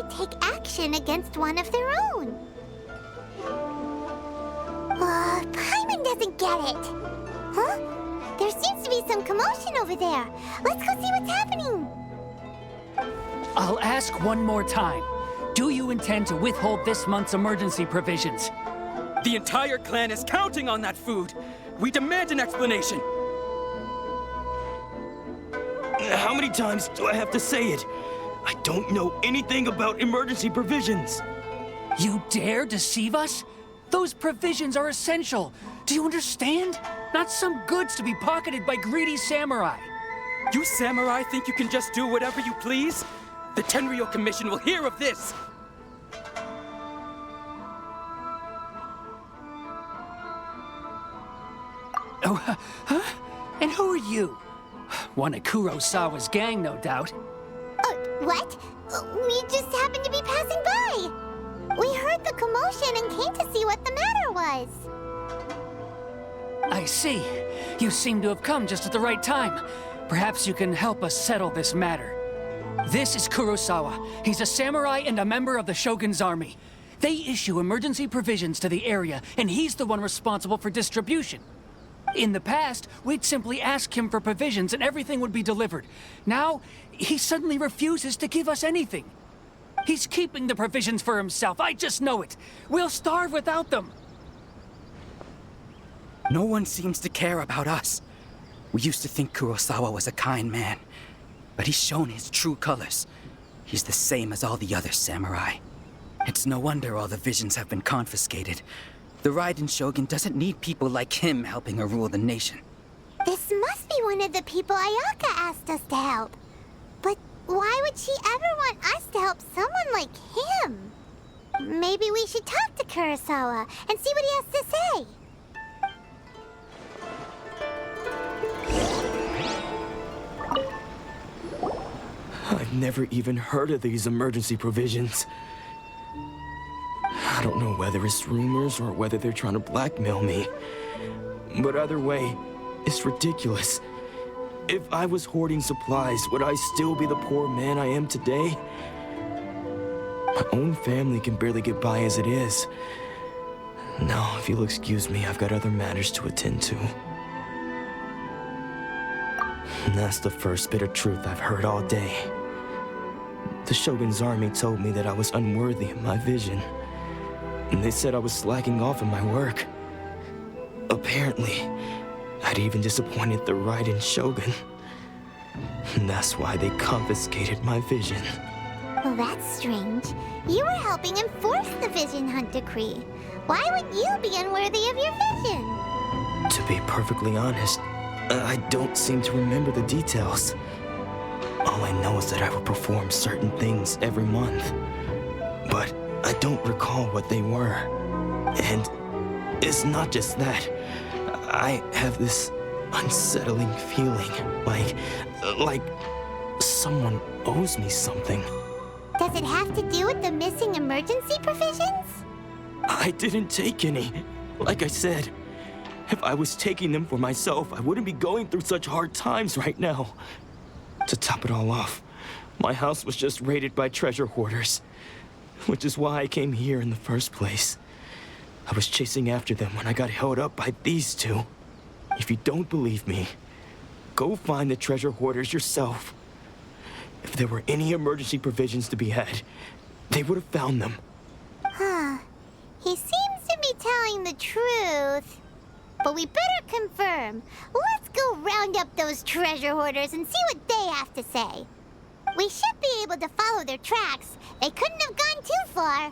would take action against one of their own. Paimon doesn't get it. Huh? There seems to be some commotion over there. Let's go see what's happening. I'll ask one more time. Do you intend to withhold this month's emergency provisions? The entire clan is counting on that food. We demand an explanation. How many times do I have to say it? I don't know anything about emergency provisions. You dare deceive us? Those provisions are essential. Do you understand? Not some goods to be pocketed by greedy samurai. You samurai think you can just do whatever you please? The Tenryou Commission will hear of this! Oh, huh? And who are you? One of Kurosawa's gang, no doubt. What? We just happened to be passing by. We heard the commotion and came to see what the matter was. I see. You seem to have come just at the right time. Perhaps you can help us settle this matter. This is Kurosawa. He's a samurai and a member of the Shogun's army. They issue emergency provisions to the area, and he's the one responsible for distribution. In the past, we'd simply ask him for provisions and everything would be delivered. Now, he suddenly refuses to give us anything. He's keeping the provisions for himself, I just know it. We'll starve without them. No one seems to care about us. We used to think Kurosawa was a kind man, but he's shown his true colors. He's the same as all the other samurai. It's no wonder all the visions have been confiscated. The Raiden Shogun doesn't need people like him helping her rule the nation. This must be one of the people Ayaka asked us to help. But why would she ever want us to help someone like him? Maybe we should talk to Kurosawa and see what he has to say. I've never even heard of these emergency provisions. I don't know whether it's rumors or whether they're trying to blackmail me. But either way, it's ridiculous. If I was hoarding supplies, would I still be the poor man I am today? My own family can barely get by as it is. Now, if you'll excuse me, I've got other matters to attend to. And that's the first bit of truth I've heard all day. The Shogun's army told me that I was unworthy of my vision. And they said I was slacking off in my work. Apparently, I'd even disappointed the Raiden Shogun. And that's why they confiscated my vision. Well, that's strange. You were helping enforce the Vision Hunt Decree. Why would you be unworthy of your vision? To be perfectly honest, I don't seem to remember the details. All I know is that I would perform certain things every month. But I don't recall what they were. And it's not just that. I have this unsettling feeling, like someone owes me something. Does it have to do with the missing emergency provisions? I didn't take any. Like I said, if I was taking them for myself, I wouldn't be going through such hard times right now. To top it all off, my house was just raided by treasure hoarders, which is why I came here in the first place. I was chasing after them when I got held up by these two. If you don't believe me, go find the treasure hoarders yourself. If there were any emergency provisions to be had, they would have found them. Huh. He seems to be telling the truth. But we better confirm. Let's go round up those treasure hoarders and see what they have to say. We should be able to follow their tracks. They couldn't have gone too far.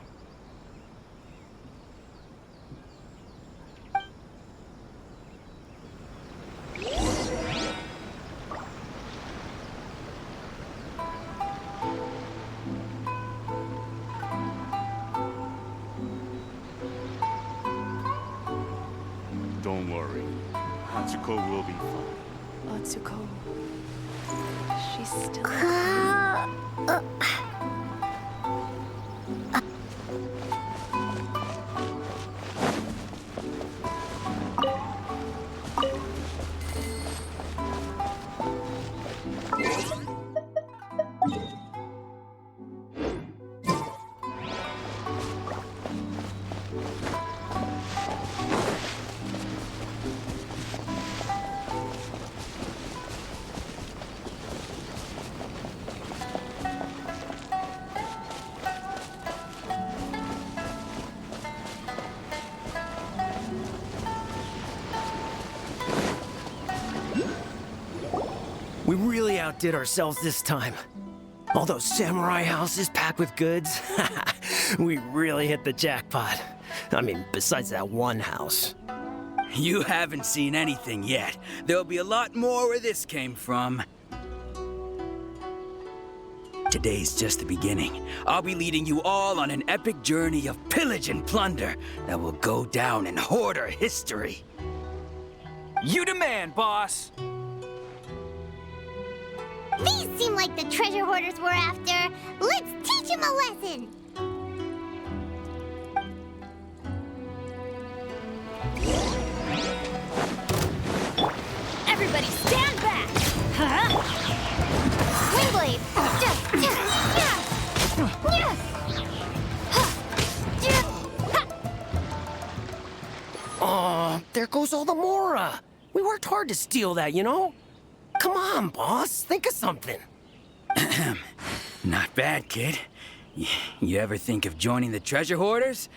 Don't worry. Hatsuko will be fine. Atsuko. She's still... We really outdid ourselves this time. All those samurai houses packed with goods. We really hit the jackpot. I mean, besides that one house. You haven't seen anything yet. There'll be a lot more where this came from. Today's just the beginning. I'll be leading you all on an epic journey of pillage and plunder that will go down in hoarder history. You demand, boss! These seem like the treasure hoarders we're after. Let's teach them a lesson. Everybody stand back! Huh? Wingblade. Oh, there goes all the Mora. We worked hard to steal that, you know? Come on, boss. Think of something. Not bad, kid. You ever think of joining the treasure hoarders?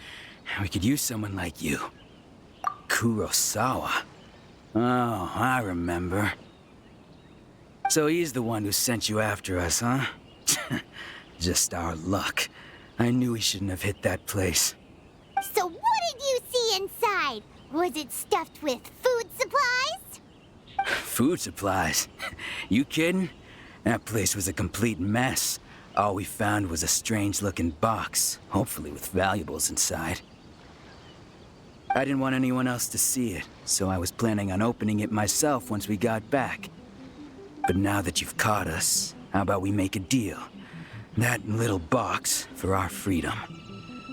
We could use someone like you. Kurosawa. Oh, I remember. So he's the one who sent you after us, huh? Just our luck. I knew he shouldn't have hit that place. So what did you see inside? Was it stuffed with food supplies? Food supplies? You kidding? That place was a complete mess. All we found was a strange-looking box, hopefully with valuables inside. I didn't want anyone else to see it, so I was planning on opening it myself once we got back. But now that you've caught us, how about we make a deal? That little box for our freedom.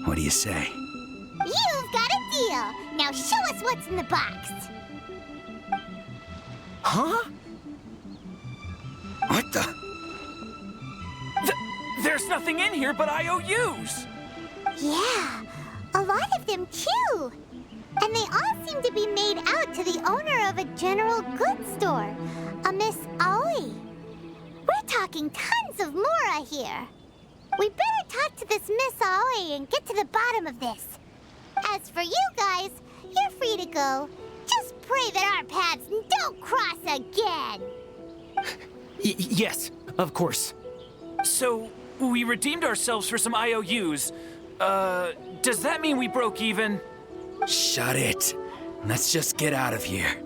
What do you say? You've got a deal. Now show us what's in the box. Huh? What the? There's nothing in here but IOUs! Yeah, a lot of them too. And they all seem to be made out to the owner of a general goods store, a Miss Aoi. We're talking tons of Mora here. We better talk to this Miss Aoi and get to the bottom of this. As for you guys, you're free to go. Just pray that our paths don't cross again. Yes, of course. So, we redeemed ourselves for some IOUs. Does that mean we broke even? Shut it. Let's just get out of here.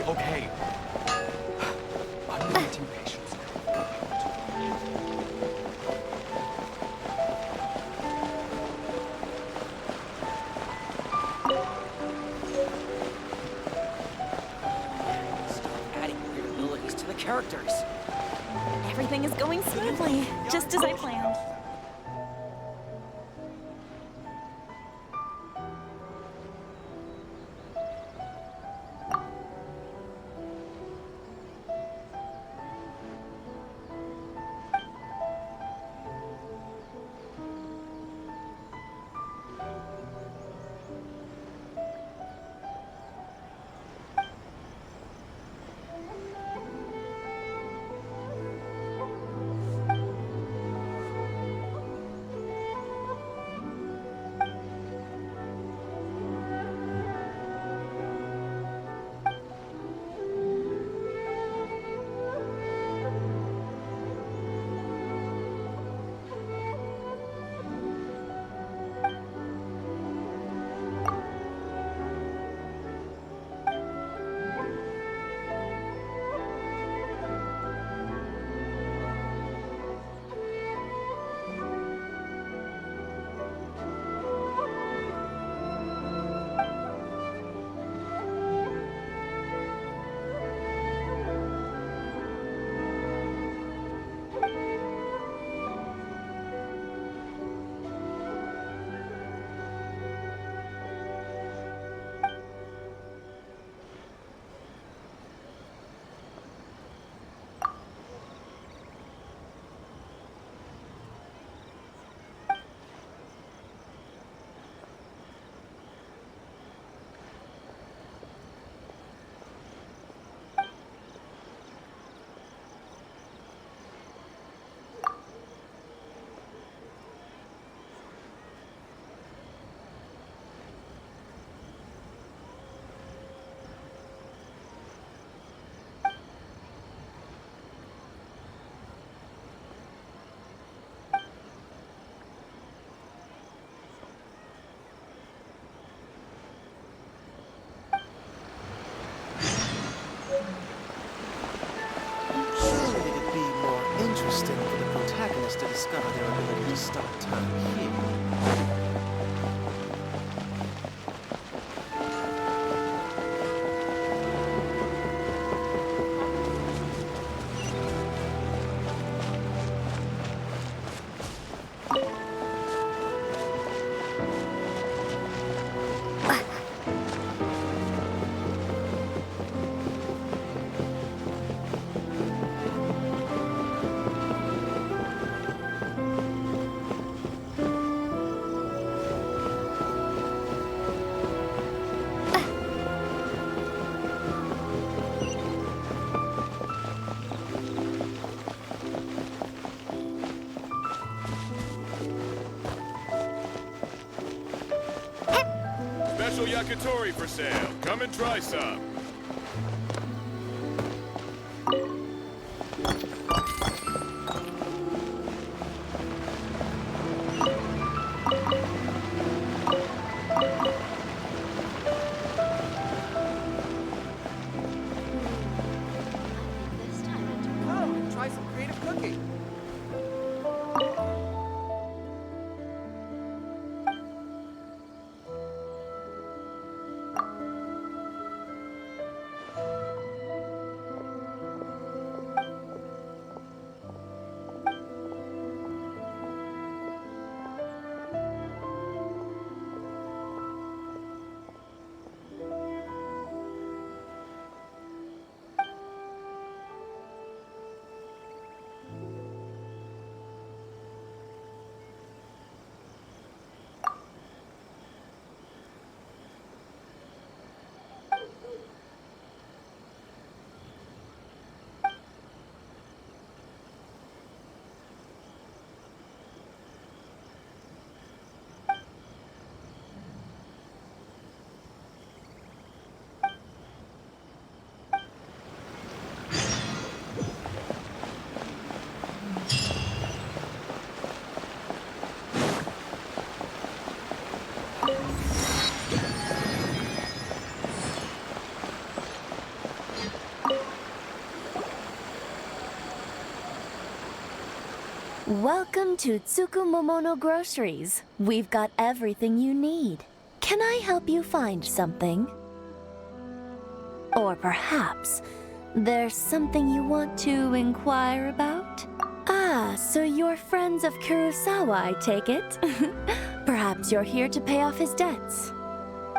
Okay. I'm waiting patience. Stop adding weird abilities to the characters. Everything is going smoothly, just as I planned. interesting for the protagonist to discover their ability to stop time here. Special yakitori for sale. Come and try some. Come, try some creative cooking. Welcome to Tsukumomono Groceries. We've got everything you need. Can I help you find something? Or perhaps there's something you want to inquire about? Ah, so you're friends of Kurosawa, I take it. Perhaps you're here to pay off his debts.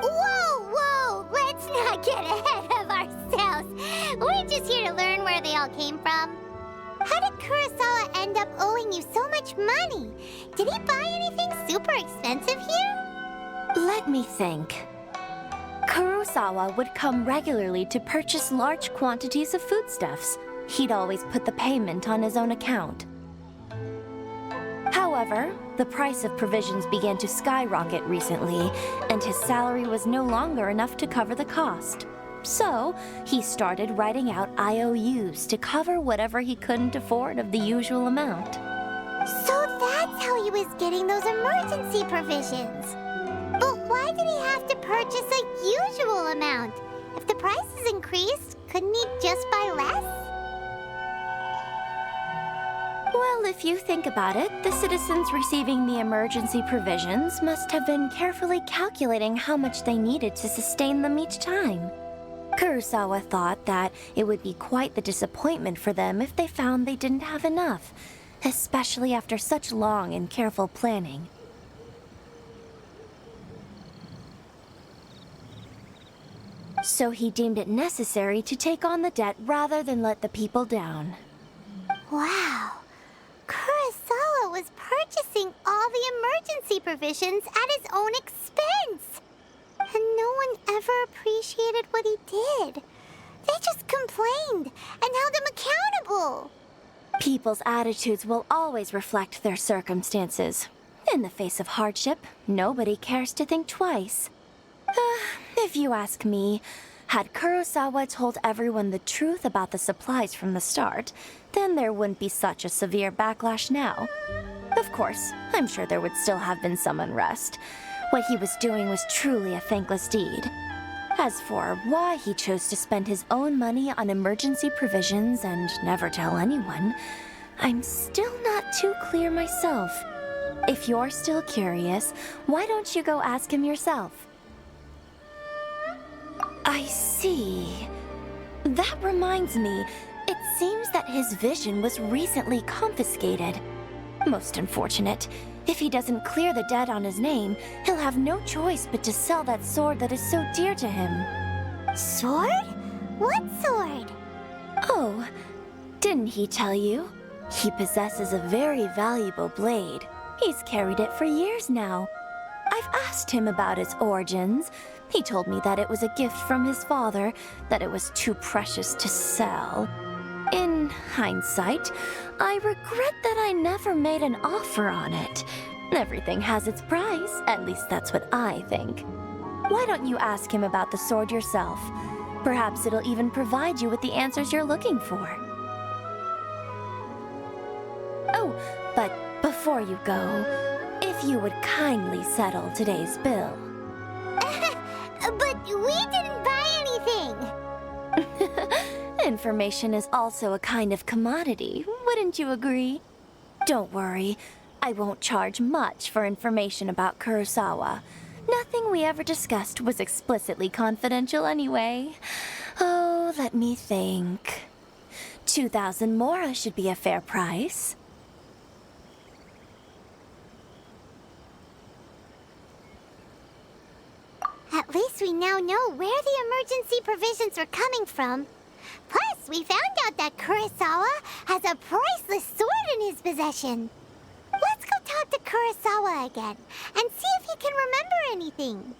Whoa, whoa! Let's not get ahead of ourselves. We're just here to learn where they all came from. How did Kurosawa end up owing you so much money? Did he buy anything super expensive here? Let me think. Kurosawa would come regularly to purchase large quantities of foodstuffs. He'd always put the payment on his own account. However, the price of provisions began to skyrocket recently, and his salary was no longer enough to cover the cost. So, he started writing out IOUs to cover whatever he couldn't afford of the usual amount. So that's how he was getting those emergency provisions. But why did he have to purchase a usual amount? If the prices increased, couldn't he just buy less? Well, if you think about it, the citizens receiving the emergency provisions must have been carefully calculating how much they needed to sustain them each time. Kurosawa thought that it would be quite the disappointment for them if they found they didn't have enough, especially after such long and careful planning. So he deemed it necessary to take on the debt rather than let the people down. Wow. Kurosawa was purchasing all the emergency provisions at his own expense. And no one ever appreciated what he did. They just complained and held him accountable. People's attitudes will always reflect their circumstances. In the face of hardship, nobody cares to think twice. If you ask me, had Kurosawa told everyone the truth about the supplies from the start, then there wouldn't be such a severe backlash now. Of course, I'm sure there would still have been some unrest. What he was doing was truly a thankless deed. As for why he chose to spend his own money on emergency provisions and never tell anyone, I'm still not too clear myself. If you're still curious, why don't you go ask him yourself? I see. That reminds me, it seems that his vision was recently confiscated. Most unfortunate. If he doesn't clear the debt on his name, he'll have no choice but to sell that sword that is so dear to him. Sword? What sword? Oh, didn't he tell you? He possesses a very valuable blade. He's carried it for years now. I've asked him about its origins. He told me that it was a gift from his father, that it was too precious to sell. In hindsight, I regret that I never made an offer on it. Everything has its price, at least that's what I think. Why don't you ask him about the sword yourself? Perhaps it'll even provide you with the answers you're looking for. Oh, but before you go, if you would kindly settle today's bill. But we didn't buy anything! Information is also a kind of commodity, wouldn't you agree? Don't worry, I won't charge much for information about Kurosawa. Nothing we ever discussed was explicitly confidential anyway. Oh, let me think. 2,000 mora should be a fair price. At least we now know where the emergency provisions were coming from. Plus, we found out that Kurosawa has a priceless sword in his possession. Let's go talk to Kurosawa again and see if he can remember anything.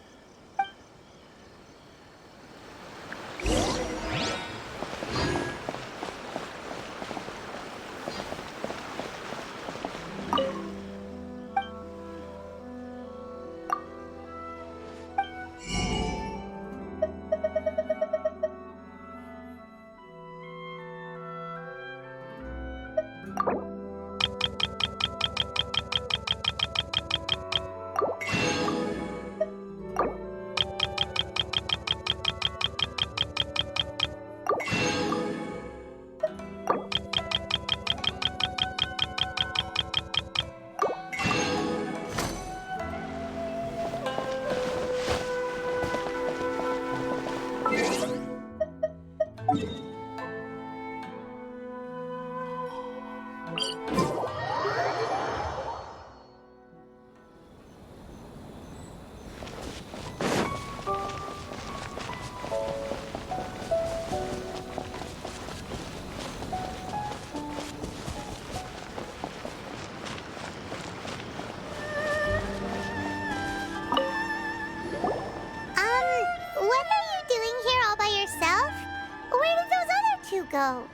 Go.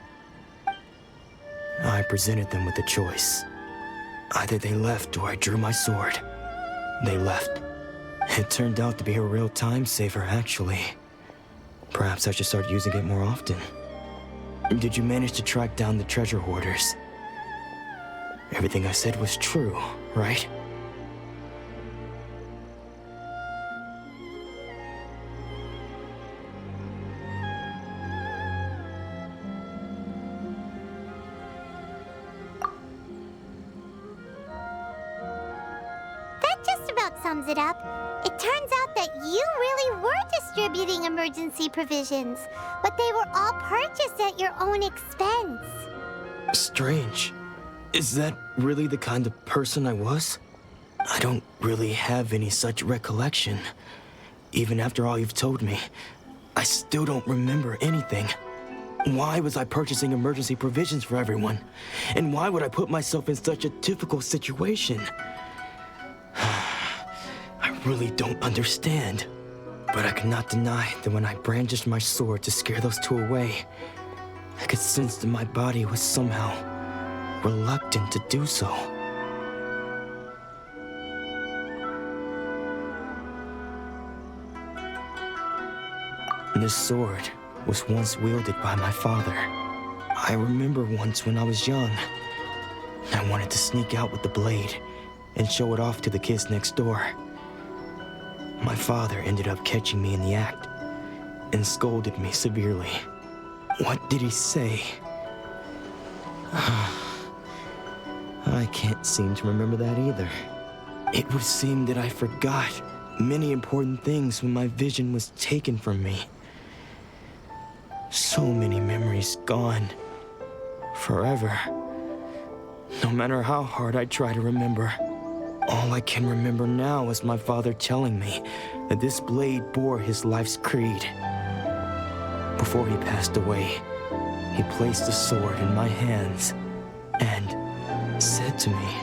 I presented them with a choice. Either they left or I drew my sword. They left. It turned out to be a real time saver, actually. Perhaps I should start using it more often. Did you manage to track down the treasure hoarders? Everything I said was true, right? Sums it up. It turns out that you really were distributing emergency provisions, but they were all purchased at your own expense. Strange. Is that really the kind of person I was? I don't really have any such recollection. Even after all you've told me, I still don't remember anything. Why was I purchasing emergency provisions for everyone? And why would I put myself in such a difficult situation? I really don't understand. But I cannot deny that when I brandished my sword to scare those two away, I could sense that my body was somehow reluctant to do so. This sword was once wielded by my father. I remember once when I was young, I wanted to sneak out with the blade and show it off to the kids next door. My father ended up catching me in the act and scolded me severely. What did he say? I can't seem to remember that either. It would seem that I forgot many important things when my vision was taken from me. So many memories gone. Forever. No matter how hard I try to remember, all I can remember now is my father telling me that this blade bore his life's creed. Before he passed away, he placed the sword in my hands and said to me,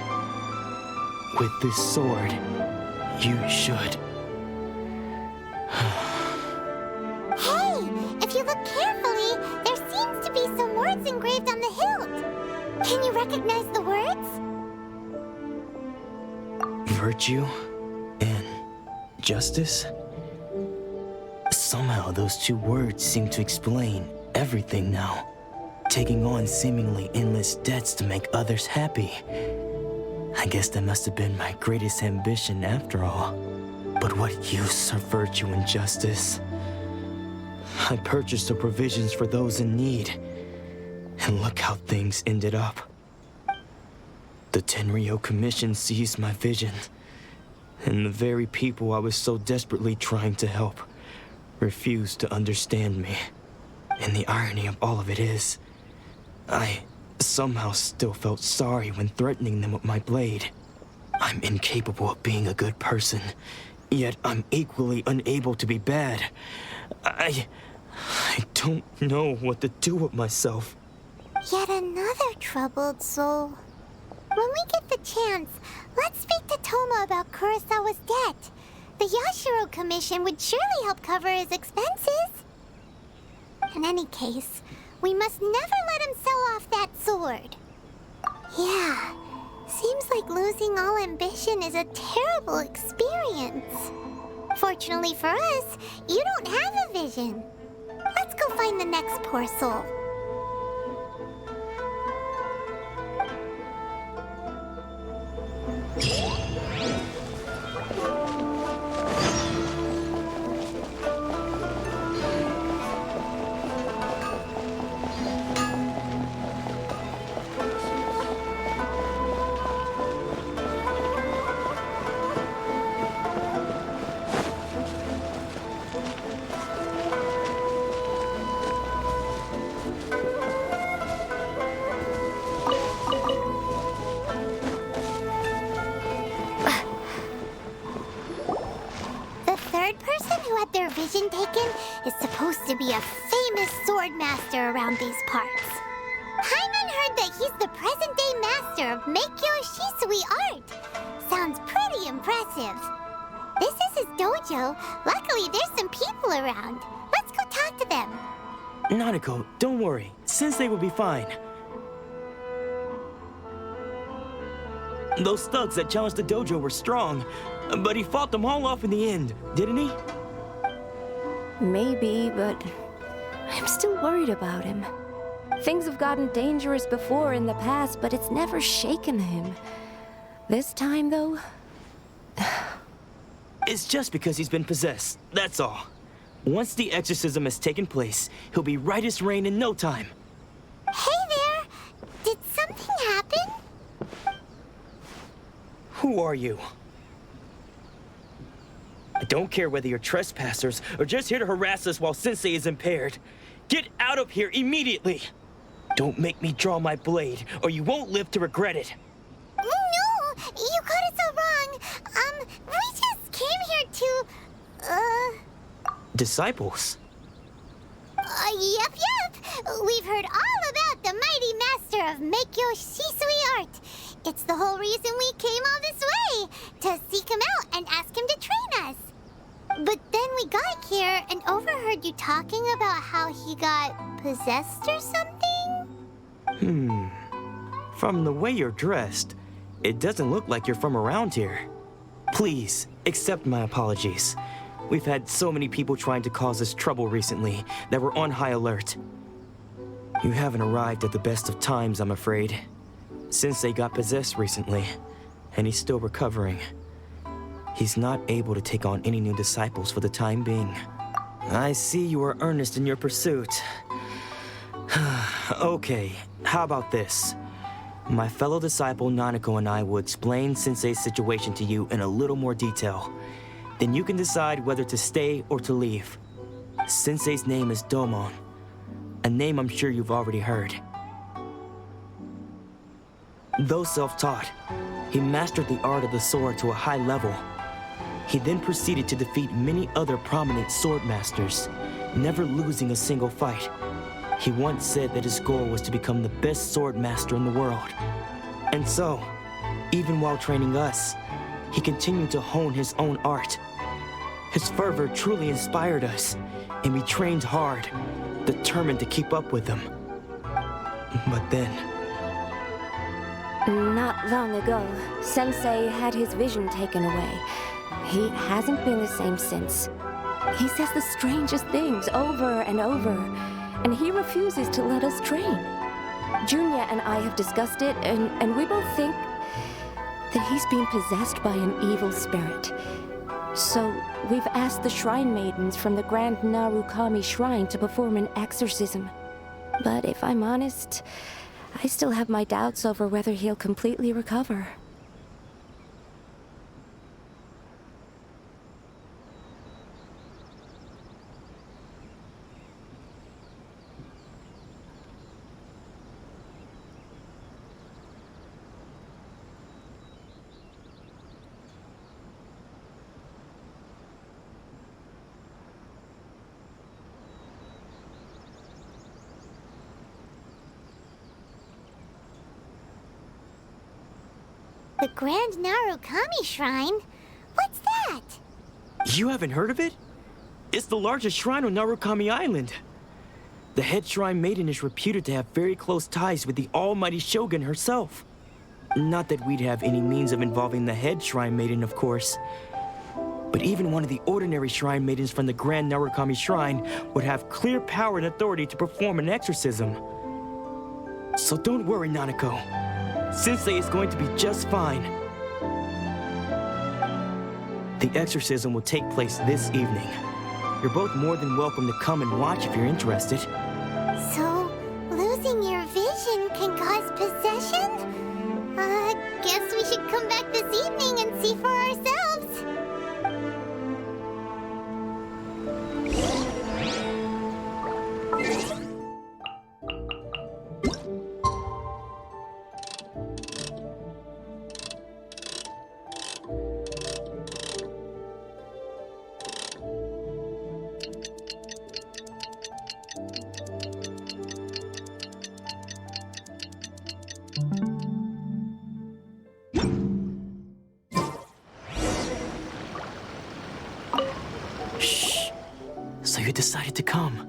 "With this sword, you should." Hey, if you look carefully, there seems to be some words engraved on the hilt. Can you recognize the words? Virtue and justice? Somehow those two words seem to explain everything now. Taking on seemingly endless debts to make others happy. I guess that must have been my greatest ambition after all. But what use are virtue and justice? I purchased the provisions for those in need. And look how things ended up. The Tenryo Commission seized my vision. And the very people I was so desperately trying to help refused to understand me. And the irony of all of it is, I somehow still felt sorry when threatening them with my blade. I'm incapable of being a good person, yet I'm equally unable to be bad. I don't know what to do with myself. Yet another troubled soul. When we get the chance, let's speak to Toma about Kurosawa's debt. The Yashiro Commission would surely help cover his expenses. In any case, we must never let him sell off that sword. Yeah, seems like losing all ambition is a terrible experience. Fortunately for us, you don't have a vision. Let's go find the next poor soul. Their vision taken is supposed to be a famous sword master around these parts. Hyman heard that he's the present-day master of Meikyo Shisui art. Sounds pretty impressive. This is his dojo. Luckily, there's some people around. Let's go talk to them. Nanako, don't worry. Sensei will be fine. Those thugs that challenged the dojo were strong, but he fought them all off in the end, didn't he? Maybe, but I'm still worried about him. Things have gotten dangerous before in the past, but it's never shaken him. This time, though... It's just because he's been possessed, that's all. Once the exorcism has taken place, he'll be right as rain in no time. Hey there! Did something happen? Who are you? I don't care whether you're trespassers or just here to harass us while Sensei is impaired. Get out of here immediately! Don't make me draw my blade, or you won't live to regret it. No! You got it so wrong. We just came here to, Disciples? Yep. We've heard all about the mighty master of Meikyo Shisui art. It's the whole reason we came all this way, to seek him out and ask him to train us. But then we got here and overheard you talking about how he got possessed or something? From the way you're dressed, it doesn't look like you're from around here. Please, accept my apologies. We've had so many people trying to cause us trouble recently that we're on high alert. You haven't arrived at the best of times, I'm afraid. Sensei got possessed recently, and he's still recovering. He's not able to take on any new disciples for the time being. I see you are earnest in your pursuit. Okay, how about this? My fellow disciple Nanako and I will explain Sensei's situation to you in a little more detail. Then you can decide whether to stay or to leave. Sensei's name is Domon, a name I'm sure you've already heard. Though self-taught, he mastered the art of the sword to a high level. He then proceeded to defeat many other prominent sword masters, never losing a single fight. He once said that his goal was to become the best sword master in the world. And so, even while training us, he continued to hone his own art. His fervor truly inspired us, and we trained hard, determined to keep up with him. But then... Not long ago, Sensei had his vision taken away. He hasn't been the same since. He says the strangest things over and over, and he refuses to let us train. Junya and I have discussed it, and we both think that he's being possessed by an evil spirit. So we've asked the shrine maidens from the Grand Narukami Shrine to perform an exorcism. But if I'm honest, I still have my doubts over whether he'll completely recover. The Grand Narukami Shrine? What's that? You haven't heard of it? It's the largest shrine on Narukami Island. The head shrine maiden is reputed to have very close ties with the almighty Shogun herself. Not that we'd have any means of involving the head shrine maiden, of course. But even one of the ordinary shrine maidens from the Grand Narukami Shrine would have clear power and authority to perform an exorcism. So don't worry, Nanako. Sensei is going to be just fine. The exorcism will take place this evening. You're both more than welcome to come and watch if you're interested. So, losing your vision can cause possession? Guess we should come back this evening and see for ourselves. So you decided to come.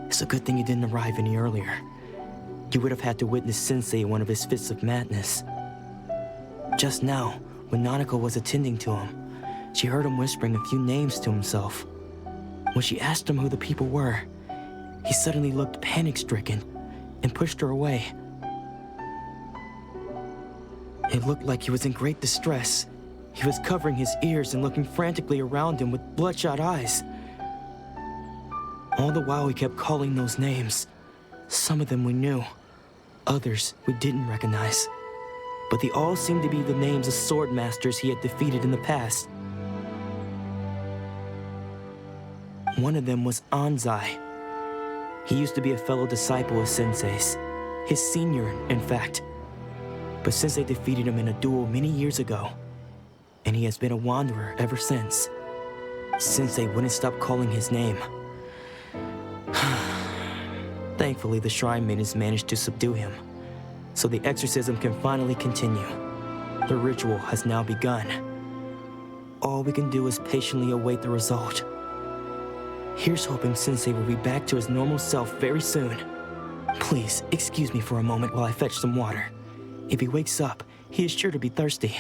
It's a good thing you didn't arrive any earlier. You would have had to witness Sensei in one of his fits of madness. Just now, when Nanako was attending to him, she heard him whispering a few names to himself. When she asked him who the people were, he suddenly looked panic-stricken and pushed her away. It looked like he was in great distress. He was covering his ears and looking frantically around him with bloodshot eyes. All the while he kept calling those names. Some of them we knew, others we didn't recognize. But they all seemed to be the names of sword masters he had defeated in the past. One of them was Anzai. He used to be a fellow disciple of Sensei's, his senior, in fact. But Sensei defeated him in a duel many years ago, and he has been a wanderer ever since. Sensei wouldn't stop calling his name. Thankfully, the shrine maidens managed to subdue him, so the exorcism can finally continue. The ritual has now begun. All we can do is patiently await the result. Here's hoping Sensei will be back to his normal self very soon. Please, excuse me for a moment while I fetch some water. If he wakes up, he is sure to be thirsty.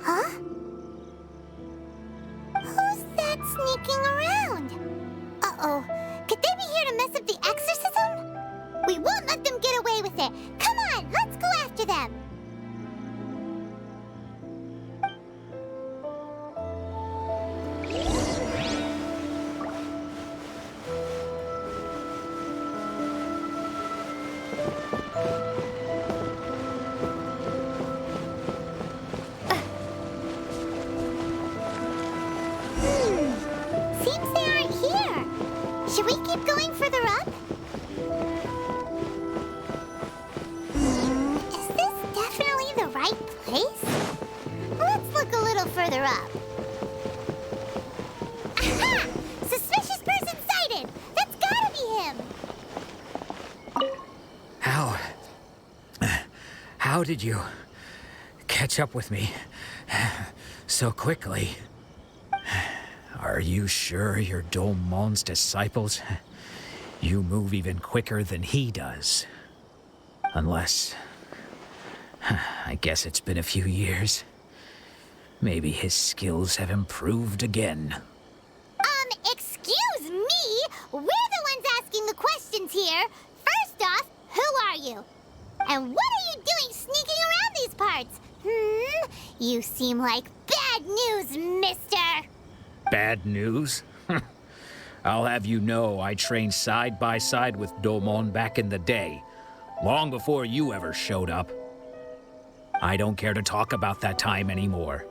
Huh? Who's that sneaking around? Uh-oh. Could they be here to mess up the exorcism? We won't let them get away with it. Come on, let's go after them. right place? Let's look a little further up. Aha! Suspicious person sighted! That's gotta be him! How did you catch up with me so quickly? Are you sure you're Domon's disciples? You move even quicker than he does. Unless... I guess it's been a few years. Maybe his skills have improved again. Excuse me? We're the ones asking the questions here. First off, who are you? And what are you doing sneaking around these parts? You seem like bad news, mister! Bad news? I'll have you know I trained side by side with Domon back in the day, long before you ever showed up. I don't care to talk about that time anymore.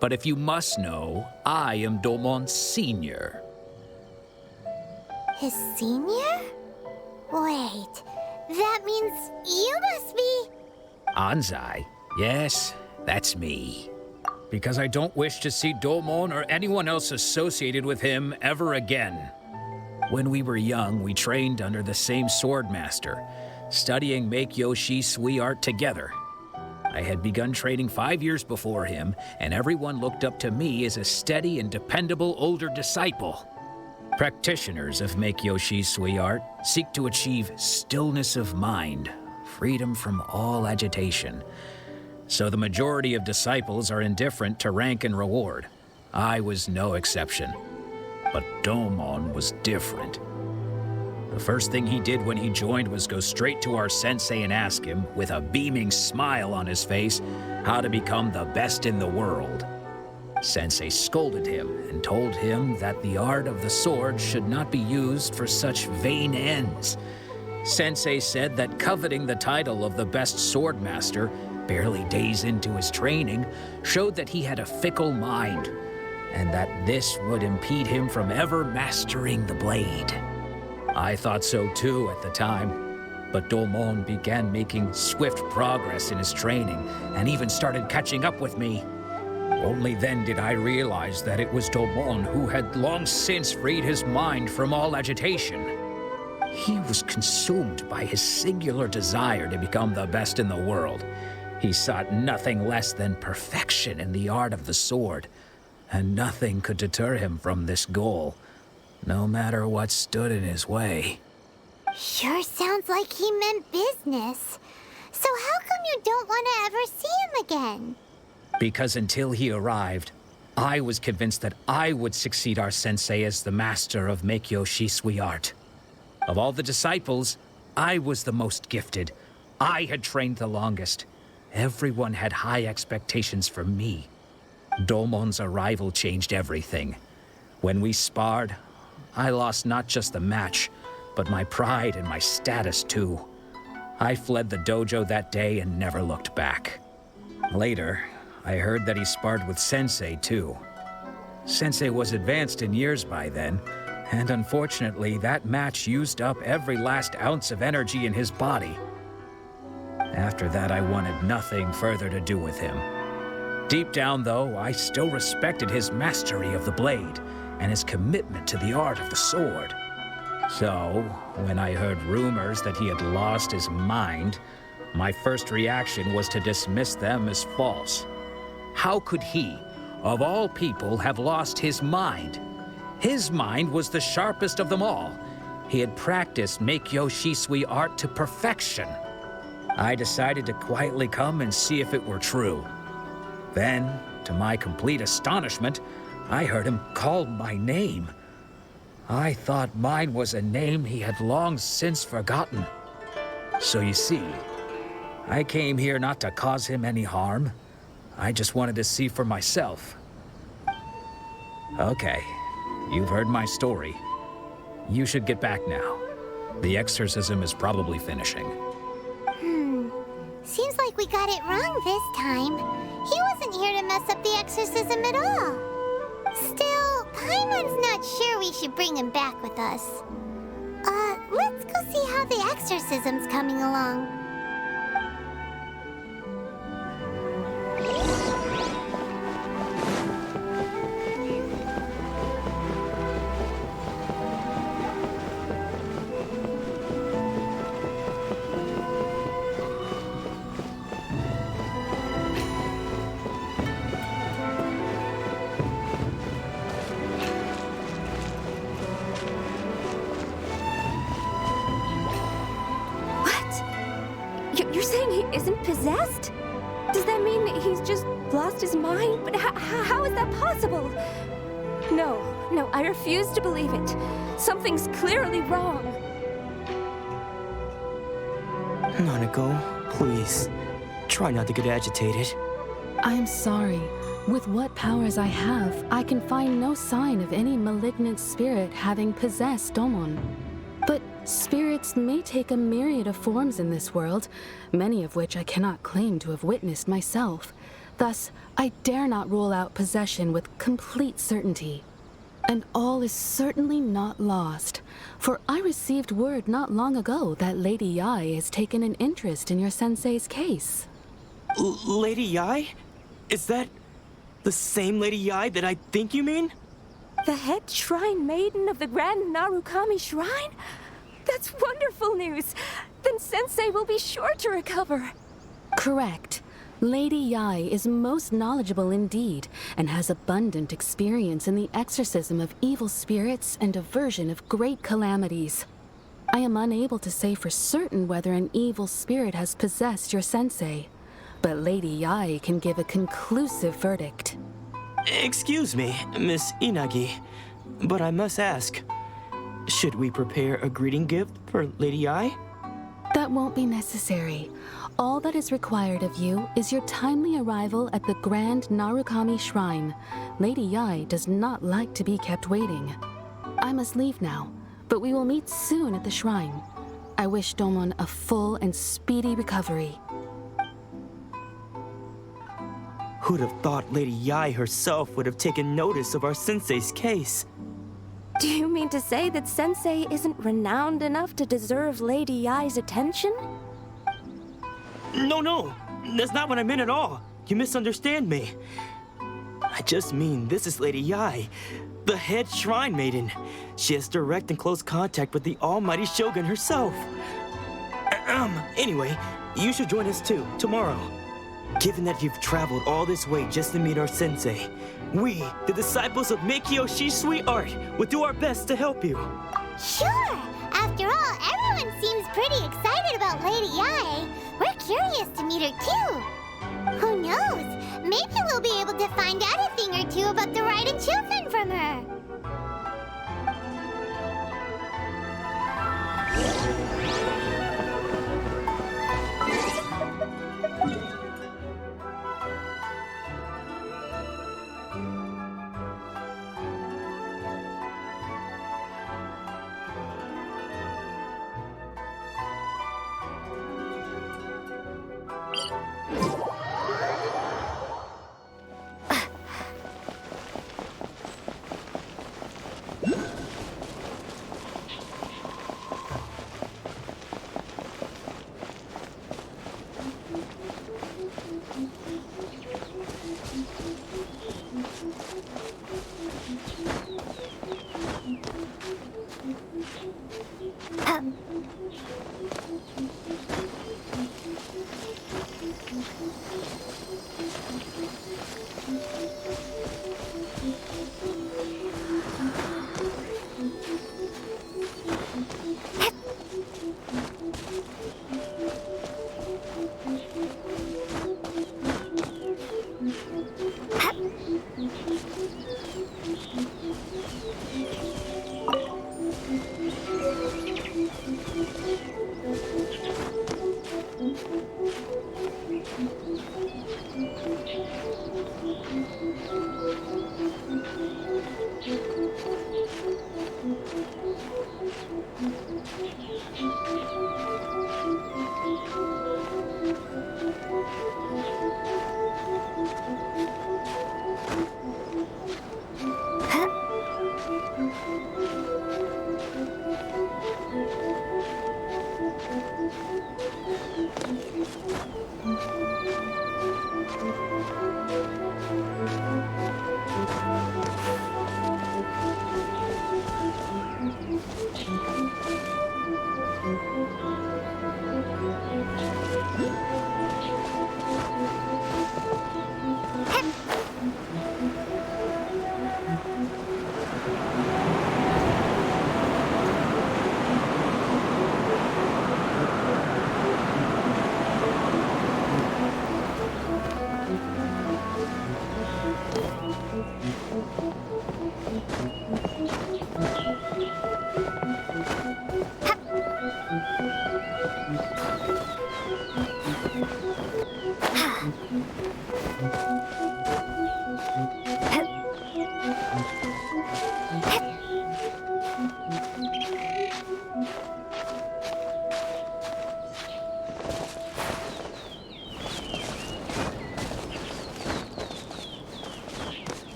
But if you must know, I am Domon's senior. His senior? Wait, that means you must be... Anzai? Yes, that's me. Because I don't wish to see Domon or anyone else associated with him ever again. When we were young, we trained under the same swordmaster, studying Make-Yoshi Sui art together. I had begun training 5 years before him, and everyone looked up to me as a steady and dependable older disciple. Practitioners of Make-Yoshi Sui art seek to achieve stillness of mind, freedom from all agitation. So the majority of disciples are indifferent to rank and reward. I was no exception. But Domon was different. The first thing he did when he joined was go straight to our sensei and ask him, with a beaming smile on his face, how to become the best in the world. Sensei scolded him and told him that the art of the sword should not be used for such vain ends. Sensei said that coveting the title of the best swordmaster, barely days into his training, showed that he had a fickle mind, and that this would impede him from ever mastering the blade. I thought so too at the time, but Domon began making swift progress in his training and even started catching up with me. Only then did I realize that it was Domon who had long since freed his mind from all agitation. He was consumed by his singular desire to become the best in the world. He sought nothing less than perfection in the art of the sword, and nothing could deter him from this goal, no matter what stood in his way. Sure sounds like he meant business. So how come you don't want to ever see him again? Because until he arrived, I was convinced that I would succeed our sensei as the master of Make-Yoshi Sui art. Of all the disciples, I was the most gifted. I had trained the longest. Everyone had high expectations for me. Domon's arrival changed everything. When we sparred, I lost not just the match, but my pride and my status too. I fled the dojo that day and never looked back. Later, I heard that he sparred with Sensei too. Sensei was advanced in years by then, and unfortunately that match used up every last ounce of energy in his body. After that, I wanted nothing further to do with him. Deep down, though, I still respected his mastery of the blade and his commitment to the art of the sword. So, when I heard rumors that he had lost his mind, my first reaction was to dismiss them as false. How could he, of all people, have lost his mind? His mind was the sharpest of them all. He had practiced Make-Yoshi Sui art to perfection. I decided to quietly come and see if it were true. Then, to my complete astonishment, I heard him call my name. I thought mine was a name he had long since forgotten. So you see, I came here not to cause him any harm. I just wanted to see for myself. Okay, you've heard my story. You should get back now. The exorcism is probably finishing. Seems like we got it wrong this time. He wasn't here to mess up the exorcism at all. Still, Paimon's not sure we should bring him back with us. Let's go see how the exorcism's coming along. saying he isn't possessed? Does that mean that he's just lost his mind? But how is that possible? No, I refuse to believe it. Something's clearly wrong. Nanako, please. Try not to get agitated. I'm sorry. With what powers I have, I can find no sign of any malignant spirit having possessed Domon. But spirits may take a myriad of forms in this world, many of which I cannot claim to have witnessed myself. Thus, I dare not rule out possession with complete certainty. And all is certainly not lost, for I received word not long ago that Lady Yai has taken an interest in your sensei's case. Lady Yai? Is that the same Lady Yai that I think you mean? The head shrine maiden of the Grand Narukami Shrine? That's wonderful news! Then Sensei will be sure to recover. Correct. Lady Yai is most knowledgeable indeed, and has abundant experience in the exorcism of evil spirits and aversion of great calamities. I am unable to say for certain whether an evil spirit has possessed your sensei, but Lady Yai can give a conclusive verdict. Excuse me, Miss Inagi, but I must ask, should we prepare a greeting gift for Lady Yai? That won't be necessary. All that is required of you is your timely arrival at the Grand Narukami Shrine. Lady Yai does not like to be kept waiting. I must leave now, but we will meet soon at the shrine. I wish Domon a full and speedy recovery. Who'd have thought Lady Yai herself would have taken notice of our sensei's case? Do you mean to say that Sensei isn't renowned enough to deserve Lady Yai's attention? No, that's not what I meant at all. You misunderstand me. I just mean this is Lady Yai, the head shrine maiden. She has direct and close contact with the almighty Shogun herself. Anyway, you should join us too, tomorrow. Given that you've traveled all this way just to meet our sensei, we, the disciples of Meikyo Shisui Art, will do our best to help you. Sure! After all, everyone seems pretty excited about Lady Yai. We're curious to meet her too. Who knows? Maybe we'll be able to find out a thing or two about the right achievement from her.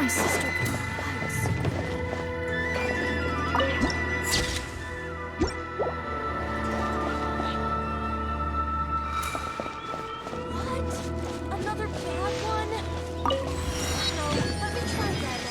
My sister could hide a secret. What? Another bad one? No, let me try again.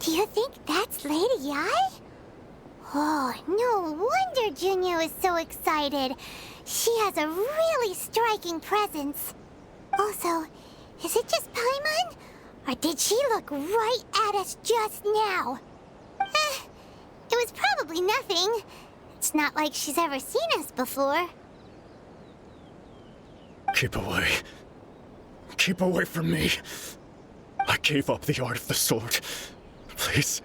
Do you think that's Lady Yi? Oh, no wonder Junior is so excited. She has a really striking presence. Also, is it just Paimon? Or did she look right at us just now? It was probably nothing. It's not like she's ever seen us before. Keep away. Keep away from me. I gave up the art of the sword. Please,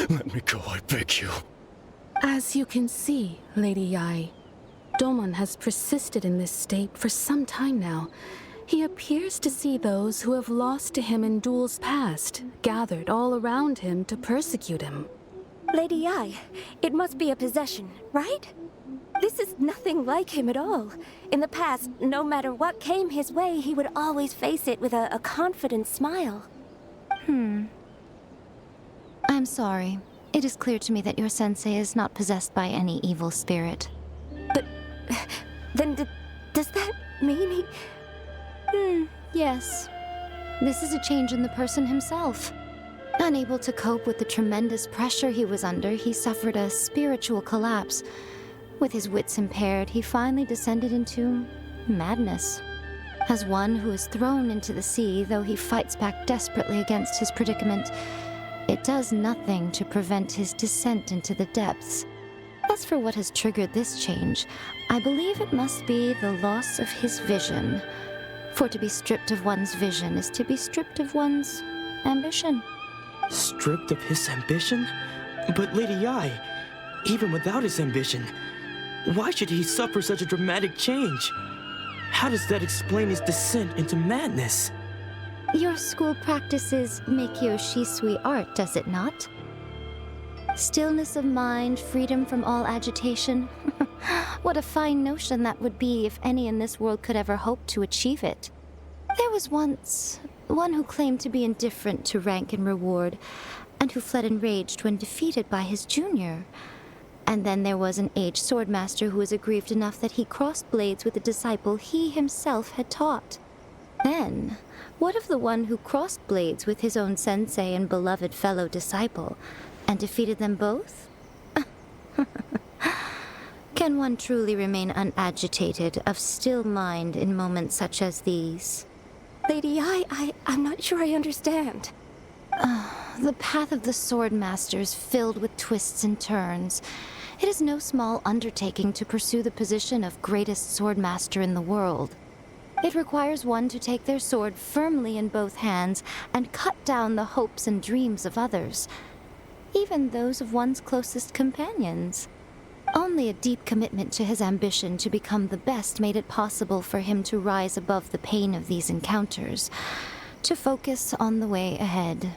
let me go, I beg you. As you can see, Lady Yi, Domon has persisted in this state for some time now. He appears to see those who have lost to him in duels past, gathered all around him to persecute him. Lady Yi, it must be a possession, right? This is nothing like him at all. In the past, no matter what came his way, he would always face it with a confident smile. I'm sorry. It is clear to me that your sensei is not possessed by any evil spirit. But then does that mean he... Yes. This is a change in the person himself. Unable to cope with the tremendous pressure he was under, he suffered a spiritual collapse. With his wits impaired, he finally descended into madness. As one who is thrown into the sea, though he fights back desperately against his predicament, it does nothing to prevent his descent into the depths. As for what has triggered this change, I believe it must be the loss of his vision. For to be stripped of one's vision is to be stripped of one's ambition. Stripped of his ambition? But Lady Yi, even without his ambition, why should he suffer such a dramatic change? How does that explain his descent into madness? Your school practices Meikyo Shisui art, does it not? Stillness of mind, freedom from all agitation. What a fine notion that would be if any in this world could ever hope to achieve it. There was once one who claimed to be indifferent to rank and reward, and who fled enraged when defeated by his junior. And then there was an aged swordmaster who was aggrieved enough that he crossed blades with a disciple he himself had taught. Then, what of the one who crossed blades with his own sensei and beloved fellow disciple, and defeated them both? Can one truly remain unagitated, of still mind in moments such as these? Lady Yi, I'm not sure I understand. The path of the swordmaster is filled with twists and turns. It is no small undertaking to pursue the position of greatest swordmaster in the world. It requires one to take their sword firmly in both hands and cut down the hopes and dreams of others, even those of one's closest companions. Only a deep commitment to his ambition to become the best made it possible for him to rise above the pain of these encounters, to focus on the way ahead.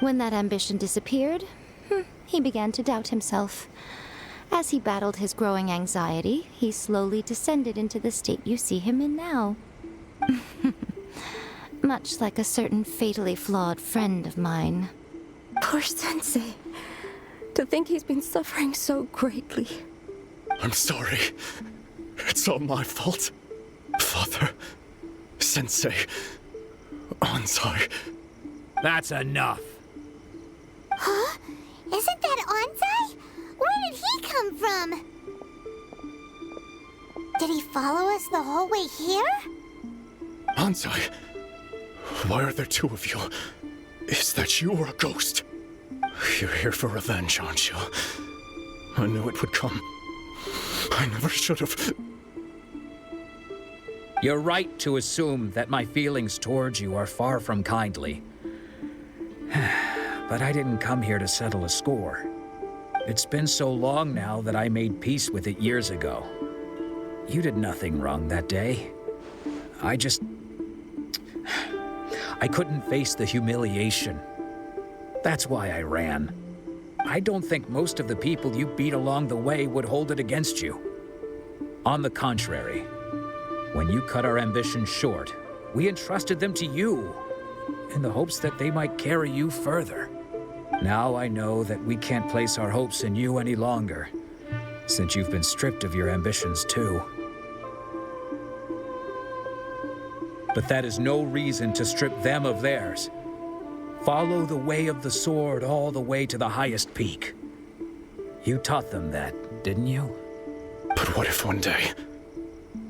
When that ambition disappeared, he began to doubt himself. As he battled his growing anxiety, he slowly descended into the state you see him in now. Much like a certain fatally flawed friend of mine. Poor Sensei. To think he's been suffering so greatly. I'm sorry. It's all my fault. Father, Sensei, Ansai. That's enough. Huh? Isn't that Ansai? Where did he come from? Did he follow us the whole way here? Ansai, why are there two of you? Is that you or a ghost? You're here for revenge, aren't you? I knew it would come. I never should have. You're right to assume that my feelings towards you are far from kindly. But I didn't come here to settle a score. It's been so long now that I made peace with it years ago. You did nothing wrong that day. I couldn't face the humiliation. That's why I ran. I don't think most of the people you beat along the way would hold it against you. On the contrary, when you cut our ambitions short, we entrusted them to you, in the hopes that they might carry you further. Now I know that we can't place our hopes in you any longer, since you've been stripped of your ambitions too. But that is no reason to strip them of theirs. Follow the way of the sword all the way to the highest peak. You taught them that, didn't you? But what if one day,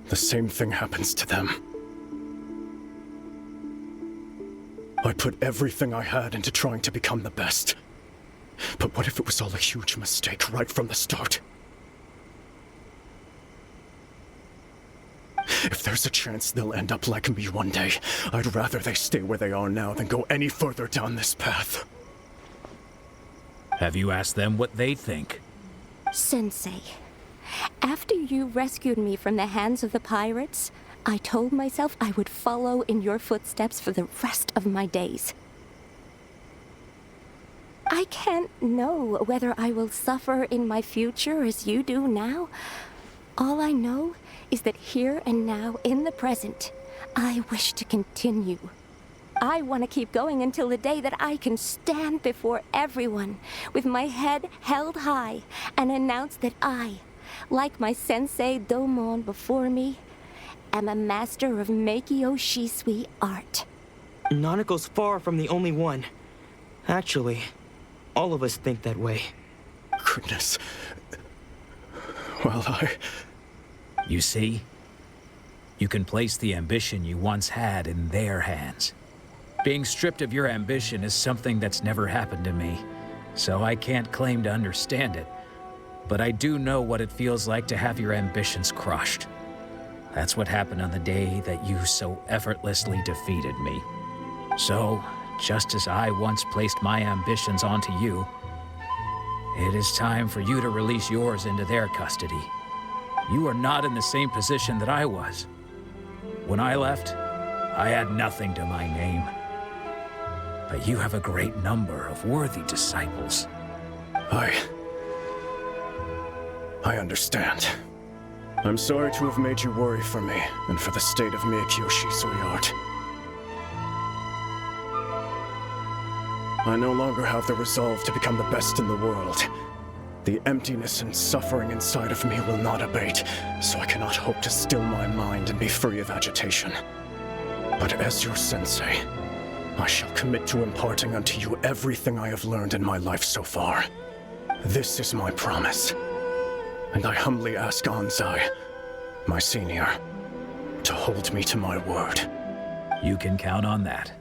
the same thing happens to them? I put everything I had into trying to become the best. But what if it was all a huge mistake right from the start? If there's a chance they'll end up like me one day, I'd rather they stay where they are now than go any further down this path. Have you asked them what they think? Sensei, after you rescued me from the hands of the pirates, I told myself I would follow in your footsteps for the rest of my days. I can't know whether I will suffer in my future as you do now. All I know is that here and now, in the present, I wish to continue. I want to keep going until the day that I can stand before everyone with my head held high and announce that I, like my sensei Domon before me, am a master of Meikyo Shisui art. Nanako's far from the only one. Actually, all of us think that way. Goodness. Well, You see? You can place the ambition you once had in their hands. Being stripped of your ambition is something that's never happened to me, so I can't claim to understand it. But I do know what it feels like to have your ambitions crushed. That's what happened on the day that you so effortlessly defeated me. So, just as I once placed my ambitions onto you, it is time for you to release yours into their custody. You are not in the same position that I was. When I left, I had nothing to my name. But you have a great number of worthy disciples. I understand. I'm sorry to have made you worry for me, and for the state of Meikyo Shisui art. I no longer have the resolve to become the best in the world. The emptiness and suffering inside of me will not abate, so I cannot hope to still my mind and be free of agitation. But as your sensei, I shall commit to imparting unto you everything I have learned in my life so far. This is my promise. And I humbly ask Anzai, my senior, to hold me to my word. You can count on that.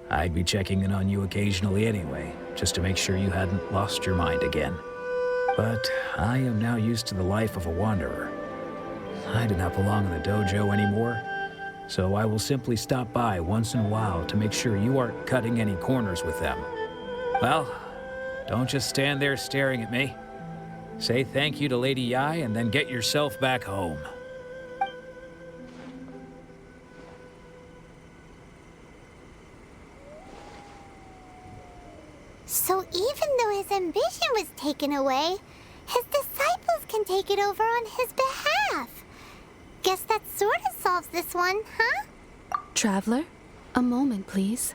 I'd be checking in on you occasionally anyway, just to make sure you hadn't lost your mind again. But I am now used to the life of a wanderer. I do not belong in the dojo anymore, so I will simply stop by once in a while to make sure you aren't cutting any corners with them. Well, don't just stand there staring at me. Say thank you to Lady Yai and then get yourself back home. So even though his ambition was taken away, his disciples can take it over on his behalf. Guess that sort of solves this one, huh? Traveler, a moment, please.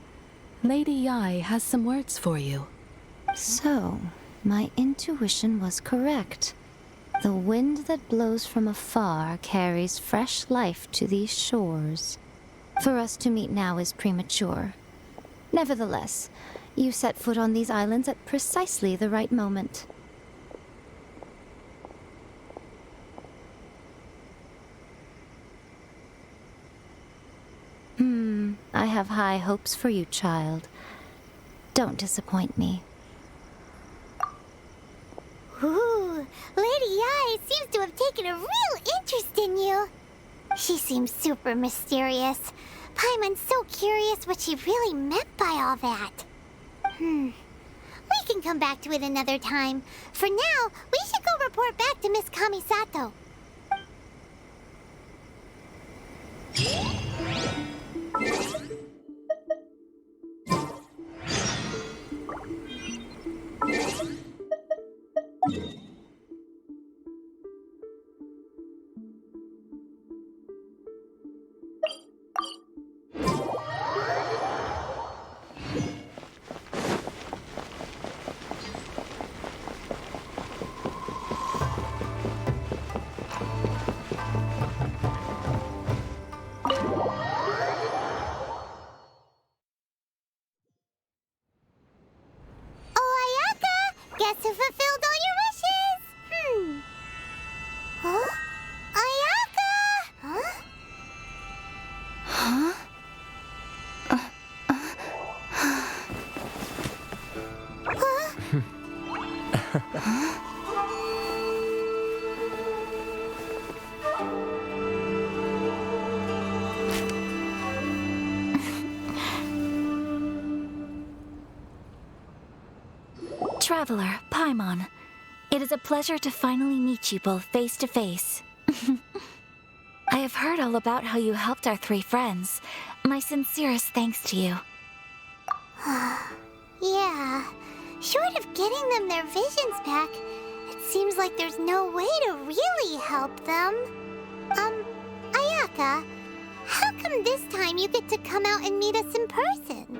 Lady Yai has some words for you. So, my intuition was correct. The wind that blows from afar carries fresh life to these shores. For us to meet now is premature. Nevertheless, you set foot on these islands at precisely the right moment. I have high hopes for you, child. Don't disappoint me. Ooh, Lady Yai seems to have taken a real interest in you. She seems super mysterious. Paimon's so curious what she really meant by all that. We can come back to it another time. For now, we should go report back to Miss Kamisato. Guess who fulfilled all your wishes? Huh? Ayaka! Huh? Traveler, Paimon, it is a pleasure to finally meet you both face to face. I have heard all about how you helped our three friends. My sincerest thanks to you. Yeah, short of getting them their visions back, it seems like there's no way to really help them. Ayaka, how come this time you get to come out and meet us in person?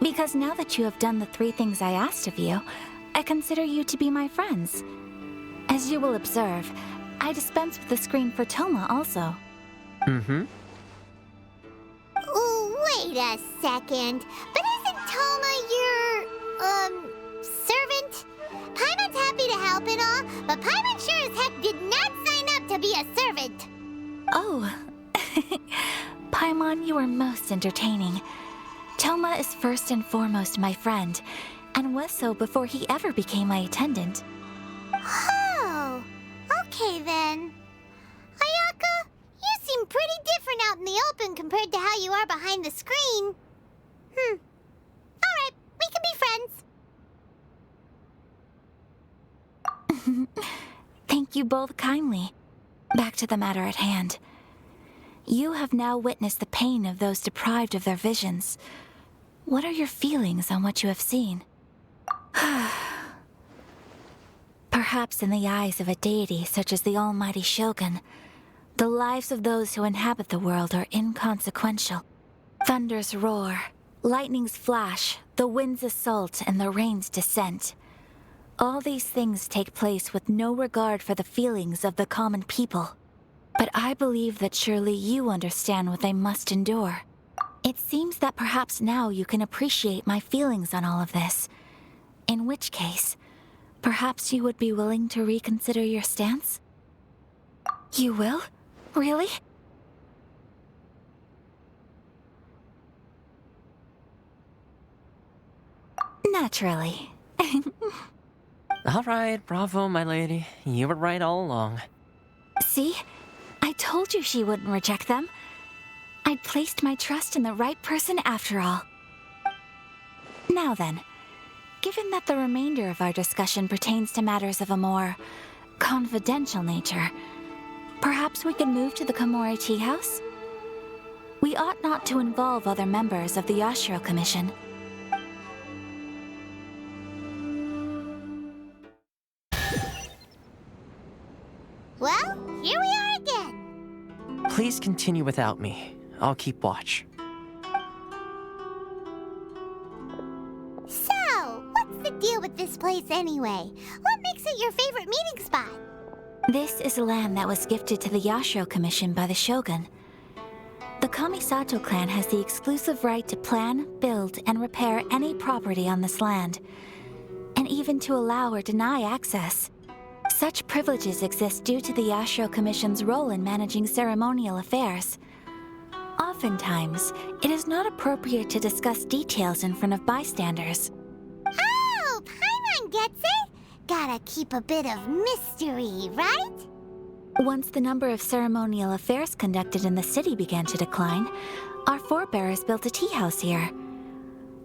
Because now that you have done the three things I asked of you, I consider you to be my friends. As you will observe, I dispense with the screen for Toma also. Wait a second. But isn't Toma your, servant? Paimon's happy to help and all, but Paimon sure as heck did not sign up to be a servant. Oh. Paimon, you are most entertaining. Toma is first and foremost my friend, and was so before he ever became my attendant. Oh, okay then. Ayaka, you seem pretty different out in the open compared to how you are behind the screen. Alright, we can be friends. Thank you both kindly. Back to the matter at hand. You have now witnessed the pain of those deprived of their visions. What are your feelings on what you have seen? Perhaps in the eyes of a deity such as the almighty Shogun, the lives of those who inhabit the world are inconsequential. Thunders roar, lightnings flash, the winds assault, and the rains descent. All these things take place with no regard for the feelings of the common people. But I believe that surely you understand what they must endure. It seems that perhaps now you can appreciate my feelings on all of this. In which case, perhaps you would be willing to reconsider your stance? You will? Really? Naturally. All right, bravo, my lady. You were right all along. See? I told you she wouldn't reject them. I'd placed my trust in the right person after all. Now then, given that the remainder of our discussion pertains to matters of a more confidential nature, perhaps we can move to the Komori Tea House? We ought not to involve other members of the Yashiro Commission. Well, here we are again. Please continue without me. I'll keep watch. So, what's the deal with this place anyway? What makes it your favorite meeting spot? This is land that was gifted to the Yashiro Commission by the Shogun. The Kamisato clan has the exclusive right to plan, build, and repair any property on this land, and even to allow or deny access. Such privileges exist due to the Yashiro Commission's role in managing ceremonial affairs. Oftentimes, it is not appropriate to discuss details in front of bystanders. Oh, Paimon gets it! Gotta keep a bit of mystery, right? Once the number of ceremonial affairs conducted in the city began to decline, our forebears built a tea house here.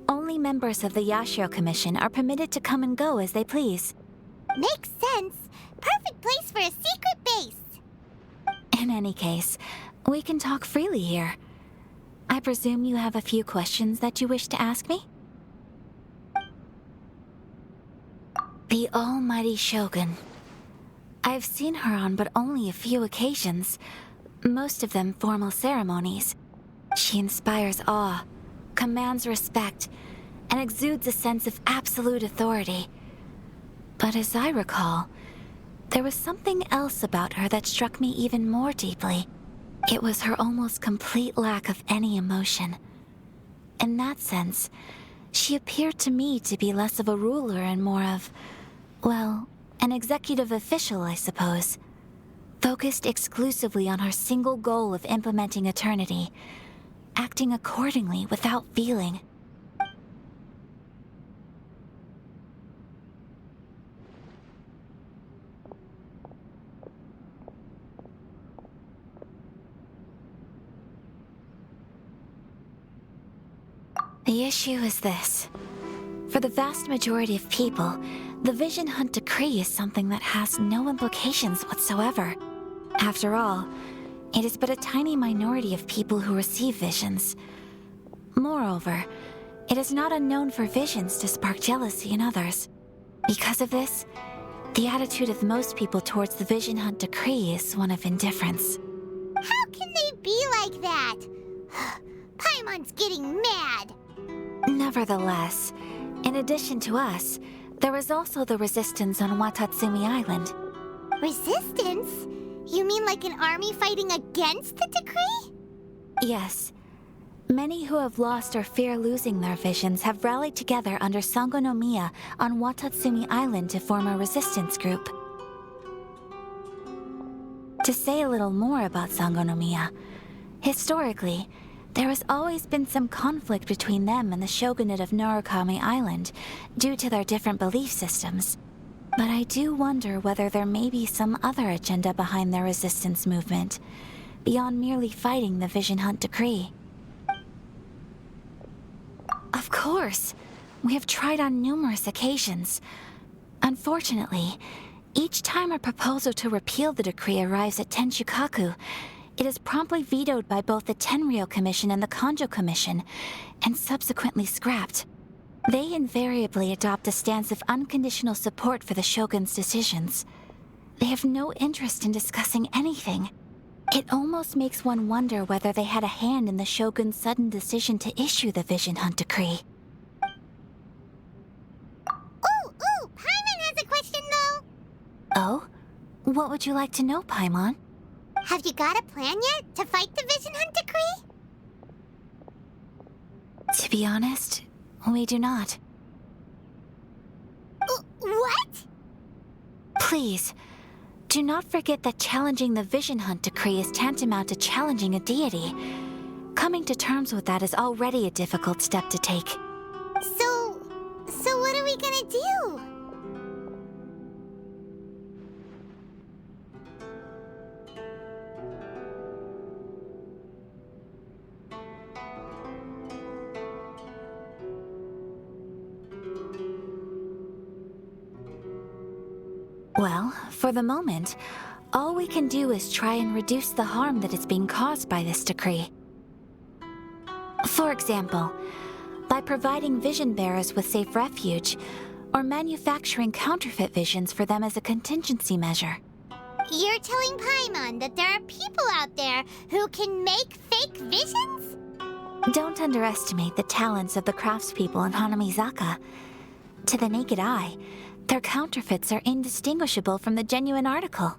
Only members of the Yashiro Commission are permitted to come and go as they please. Makes sense. Perfect place for a secret base. In any case, we can talk freely here. I presume you have a few questions that you wish to ask me? The almighty Shogun. I've seen her on but only a few occasions, most of them formal ceremonies. She inspires awe, commands respect, and exudes a sense of absolute authority. But as I recall, there was something else about her that struck me even more deeply. It was her almost complete lack of any emotion. In that sense, she appeared to me to be less of a ruler and more of, well, an executive official, I suppose. Focused exclusively on her single goal of implementing eternity, acting accordingly without feeling. The issue is this. For the vast majority of people, the Vision Hunt Decree is something that has no implications whatsoever. After all, it is but a tiny minority of people who receive visions. Moreover, it is not unknown for visions to spark jealousy in others. Because of this, the attitude of most people towards the Vision Hunt Decree is one of indifference. How can they be like that? Paimon's getting mad. Nevertheless, in addition to us, there is also the resistance on Watatsumi Island. Resistance? You mean like an army fighting against the decree? Yes. Many who have lost or fear losing their visions have rallied together under Sango no Miya on Watatsumi Island to form a resistance group. To say a little more about Sango no Miya, historically, there has always been some conflict between them and the shogunate of Narukami Island due to their different belief systems. But I do wonder whether there may be some other agenda behind their resistance movement, beyond merely fighting the Vision Hunt Decree. Of course, we have tried on numerous occasions. Unfortunately, each time a proposal to repeal the decree arrives at Tenshukaku, it is promptly vetoed by both the Tenryou Commission and the Kanjo Commission, and subsequently scrapped. They invariably adopt a stance of unconditional support for the Shogun's decisions. They have no interest in discussing anything. It almost makes one wonder whether they had a hand in the Shogun's sudden decision to issue the Vision Hunt Decree. Ooh, Paimon has a question though. Oh? What would you like to know, Paimon? Have you got a plan yet to fight the Vision Hunt Decree? To be honest, we do not. What? Please, do not forget that challenging the Vision Hunt Decree is tantamount to challenging a deity. Coming to terms with that is already a difficult step to take. So what are we gonna do? Well, for the moment, all we can do is try and reduce the harm that is being caused by this decree. For example, by providing vision bearers with safe refuge, or manufacturing counterfeit visions for them as a contingency measure. You're telling Paimon that there are people out there who can make fake visions? Don't underestimate the talents of the craftspeople in Hanamizaka. To the naked eye, their counterfeits are indistinguishable from the genuine article.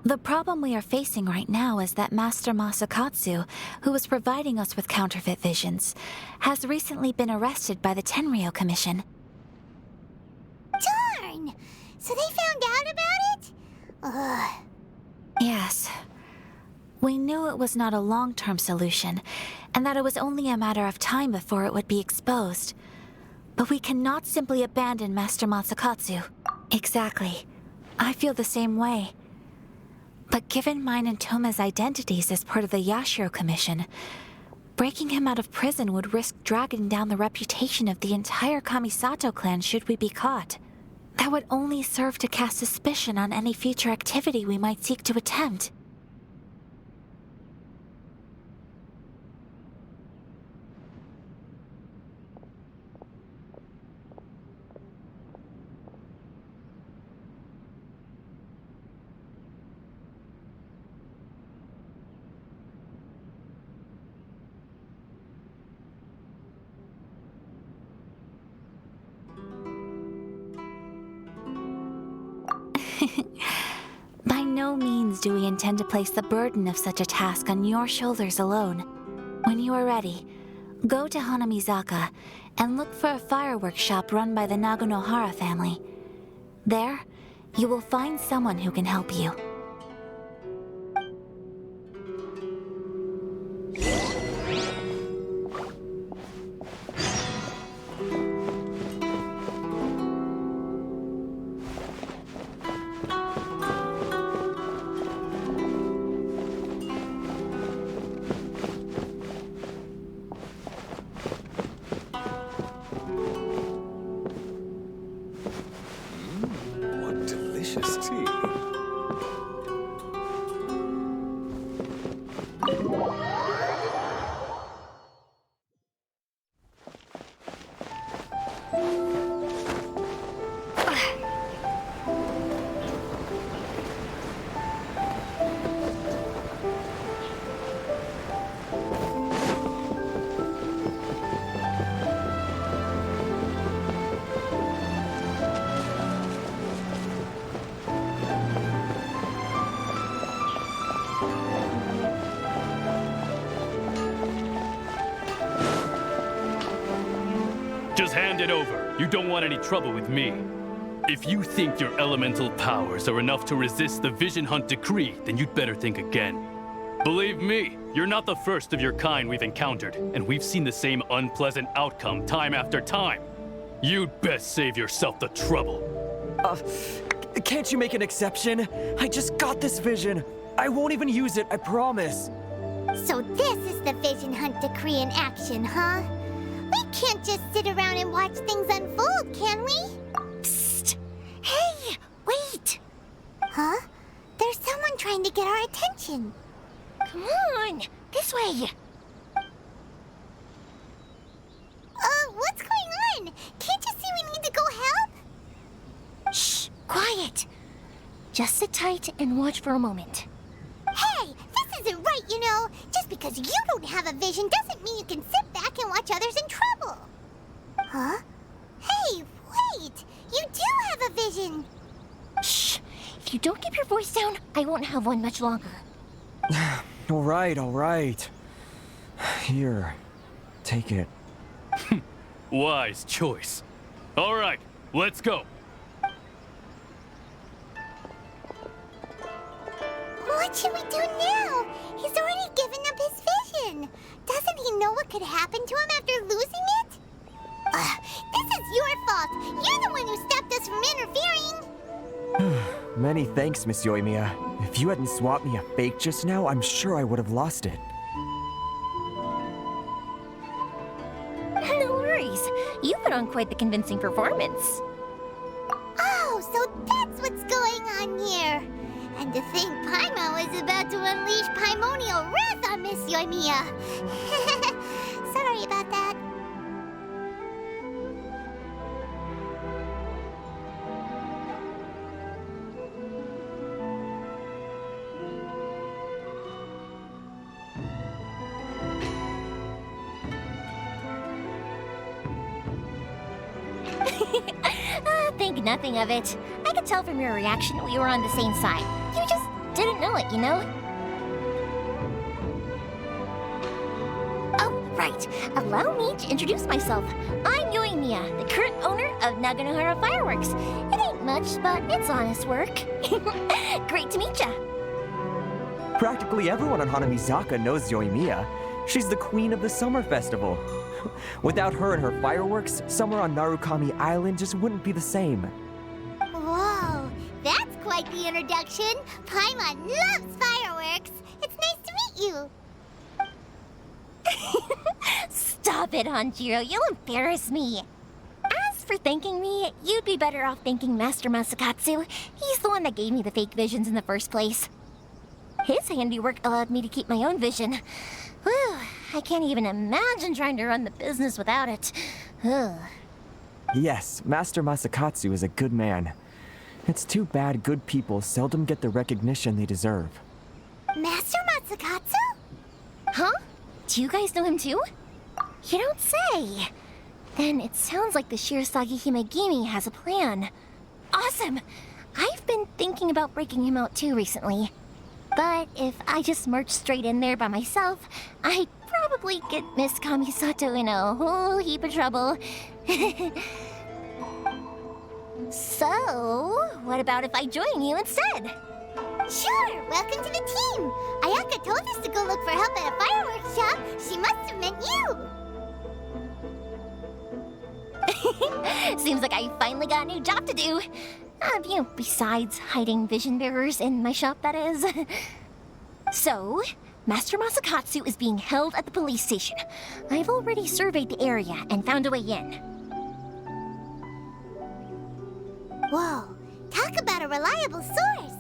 The problem we are facing right now is that Master Masakatsu, who was providing us with counterfeit visions, has recently been arrested by the Tenryou Commission. Darn! So they found out about it? Ugh. Yes. We knew it was not a long-term solution, and that it was only a matter of time before it would be exposed. But we cannot simply abandon Master Masakatsu. Exactly. I feel the same way. But given mine and Toma's identities as part of the Yashiro Commission, breaking him out of prison would risk dragging down the reputation of the entire Kamisato clan should we be caught. That would only serve to cast suspicion on any future activity we might seek to attempt. By no means do we intend to place the burden of such a task on your shoulders alone. When you are ready, go to Hanamizaka and look for a fireworks shop run by the Naganohara family. There, you will find someone who can help you. What delicious tea. Just hand it over. You don't want any trouble with me. If you think your elemental powers are enough to resist the Vision Hunt decree, then you'd better think again. Believe me, you're not the first of your kind we've encountered, and we've seen the same unpleasant outcome time after time. You'd best save yourself the trouble. Can't you make an exception? I just got this vision. I won't even use it, I promise. So this is the Vision Hunt decree in action, huh? We can't just sit around and watch things unfold, can we? Psst! Hey, wait! Huh? There's someone trying to get our attention. Come on, this way. What's going on? Can't you see we need to go help? Shh, quiet. Just sit tight and watch for a moment. Hey, this isn't right, you know. Just because you don't have a vision doesn't mean you can sit back and watch others in trouble. Huh? Hey, wait! You do have a vision! Shh! If you don't keep your voice down, I won't have one much longer. All right. Here, take it. Wise choice. All right, let's go. What should we do now? He's already given up his vision. Doesn't he know what could happen to him after losing it? This is your fault. You're the one who stopped us from interfering. Many thanks, Miss Yoimiya. If you hadn't swapped me a fake just now, I'm sure I would have lost it. No worries. You put on quite the convincing performance. Oh, so that's what's going on here. And to think Paimon is about to unleash Paimonial wrath on Miss Yoimiya. Sorry about that. Think nothing of it. I could tell from your reaction we were on the same side. You just didn't know it, you know? Oh, right. Allow me to introduce myself. I'm Yoimiya, the current owner of Naganohara Fireworks. It ain't much, but it's honest work. Great to meet ya. Practically everyone on Hanamizaka knows Yoimiya. She's the queen of the summer festival. Without her and her fireworks, summer on Narukami Island just wouldn't be the same. Whoa, that's quite like the introduction. Paimon loves fireworks. It's nice to meet you. Stop it, Hanjiro. You'll embarrass me. As for thanking me, you'd be better off thanking Master Masakatsu. He's the one that gave me the fake visions in the first place. His handiwork allowed me to keep my own vision. Whew, I can't even imagine trying to run the business without it. Ugh. Yes, Master Masakatsu is a good man. It's too bad good people seldom get the recognition they deserve. Master Masakatsu? Huh? Do you guys know him too? You don't say. Then it sounds like the Shirasagi Himegimi has a plan. Awesome! I've been thinking about breaking him out too recently. But if I just marched straight in there by myself, I'd probably get Miss Kamisato in a whole heap of trouble. So, what about if I join you instead? Sure, welcome to the team. Ayaka told us to go look for help at a fireworks shop. She must have meant you. Seems like I finally got a new job to do. Besides hiding vision bearers in my shop, that is. So, Master Masakatsu is being held at the police station. I've already surveyed the area and found a way in. Whoa, talk about a reliable source.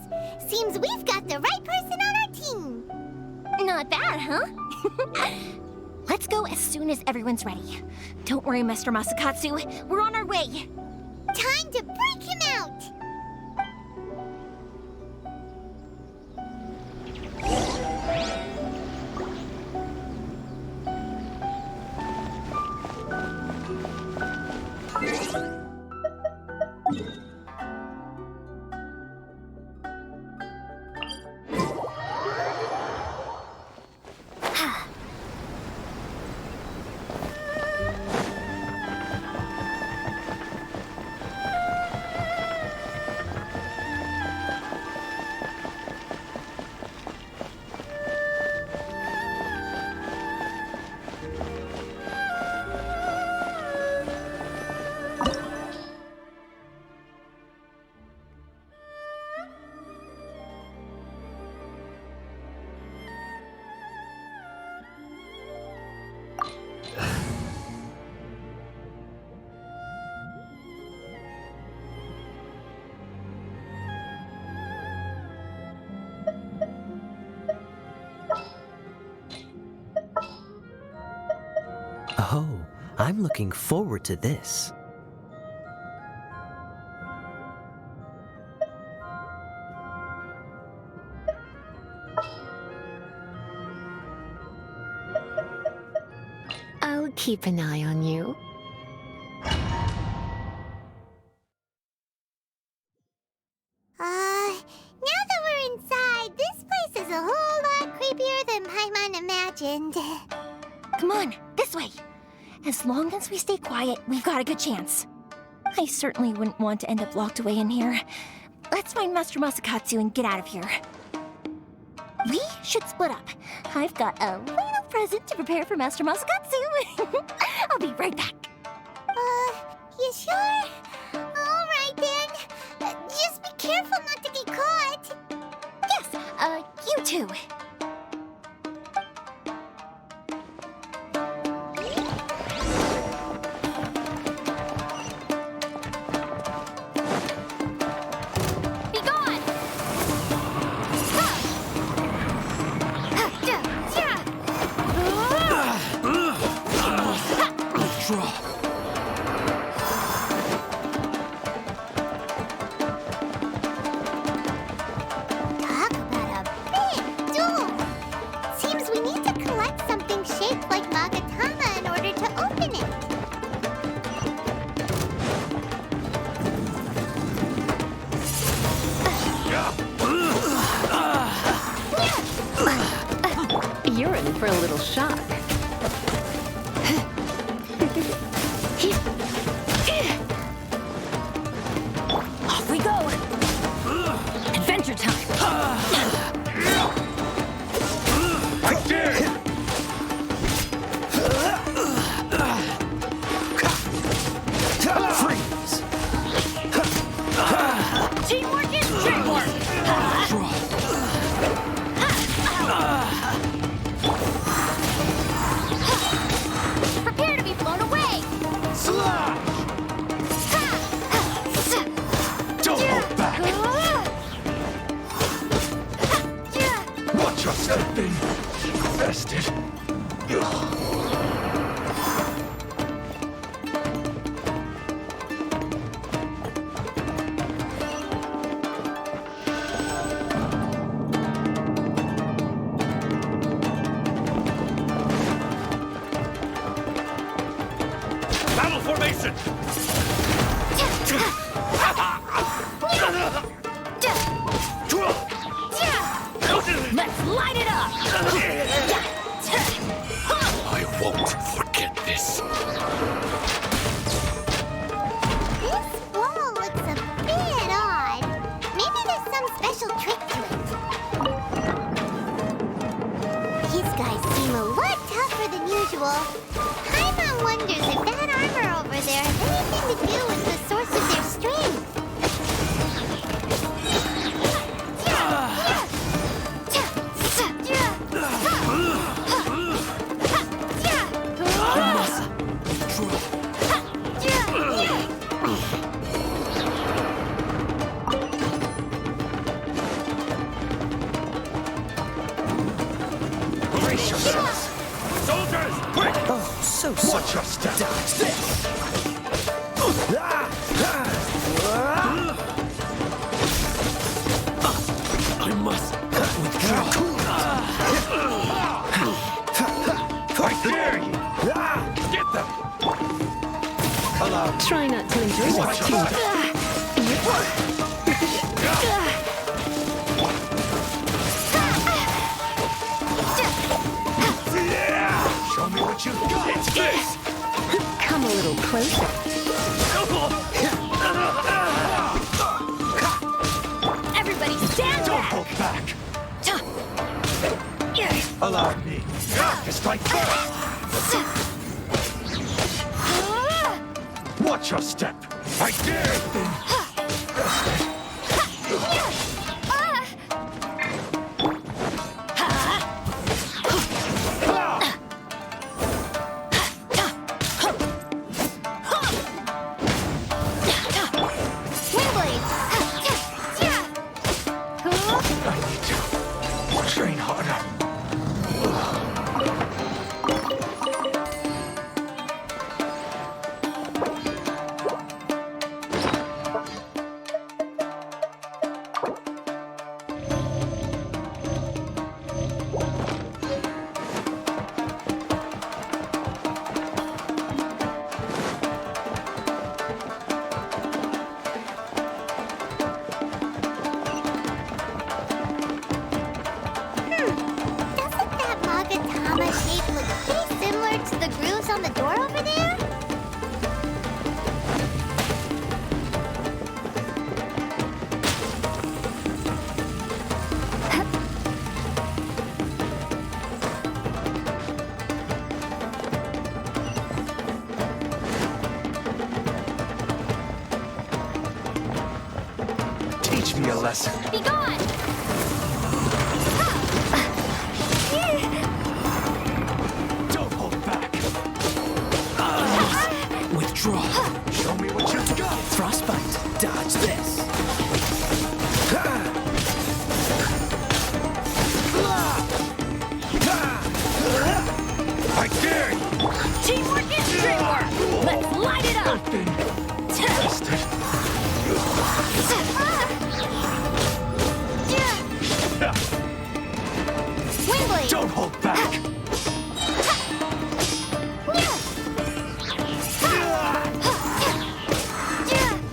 Seems we've got the right person on our team. Not bad, huh? Let's go as soon as everyone's ready. Don't worry, Master Masakatsu. We're on our way. Time to break him out! Oh, I'm looking forward to this. I'll keep an eye on you. Now that we're inside, this place is a whole lot creepier than Paimon imagined. Come on, this way. As long as we stay quiet, we've got a good chance. I certainly wouldn't want to end up locked away in here. Let's find Master Masakatsu and get out of here. We should split up. I've got a little present to prepare for Master Masakatsu. I'll be right back. You sure? All right then. Just be careful not to get caught. Yes, you too. Talk about a big door. Seems we need to collect something shaped like Magatama in order to open it. You're in for a little shock. Battle formation! Let's light it up! I won't forget this. This wall looks a bit odd. Maybe there's some special trick to it. These guys seem a lot tougher than usual. Paimon wonders if that armor over there has anything to do with the source of their strength. Soldiers, quick! Oh, so sorry. Watch your step. Dodge this! I must withdraw. I dare you! Get them! Allow me. Try not to enjoy this Watch too your much. step. Show me what you got! It's this! Come a little closer. Everybody stand Don't back! hold back! Allow me to strike first! Watch your step! I dare you! I need to train harder. Doesn't that Magatama shape look pretty similar to the grooves on the door over there? Teach me a lesson. Be gone! Don't hold back. Withdraw. Show me what you got. Frostbite. Dodge this. I dare you. Teamwork is dreamwork! Let's light it up! I've been tested. Windblade! Don't hold back.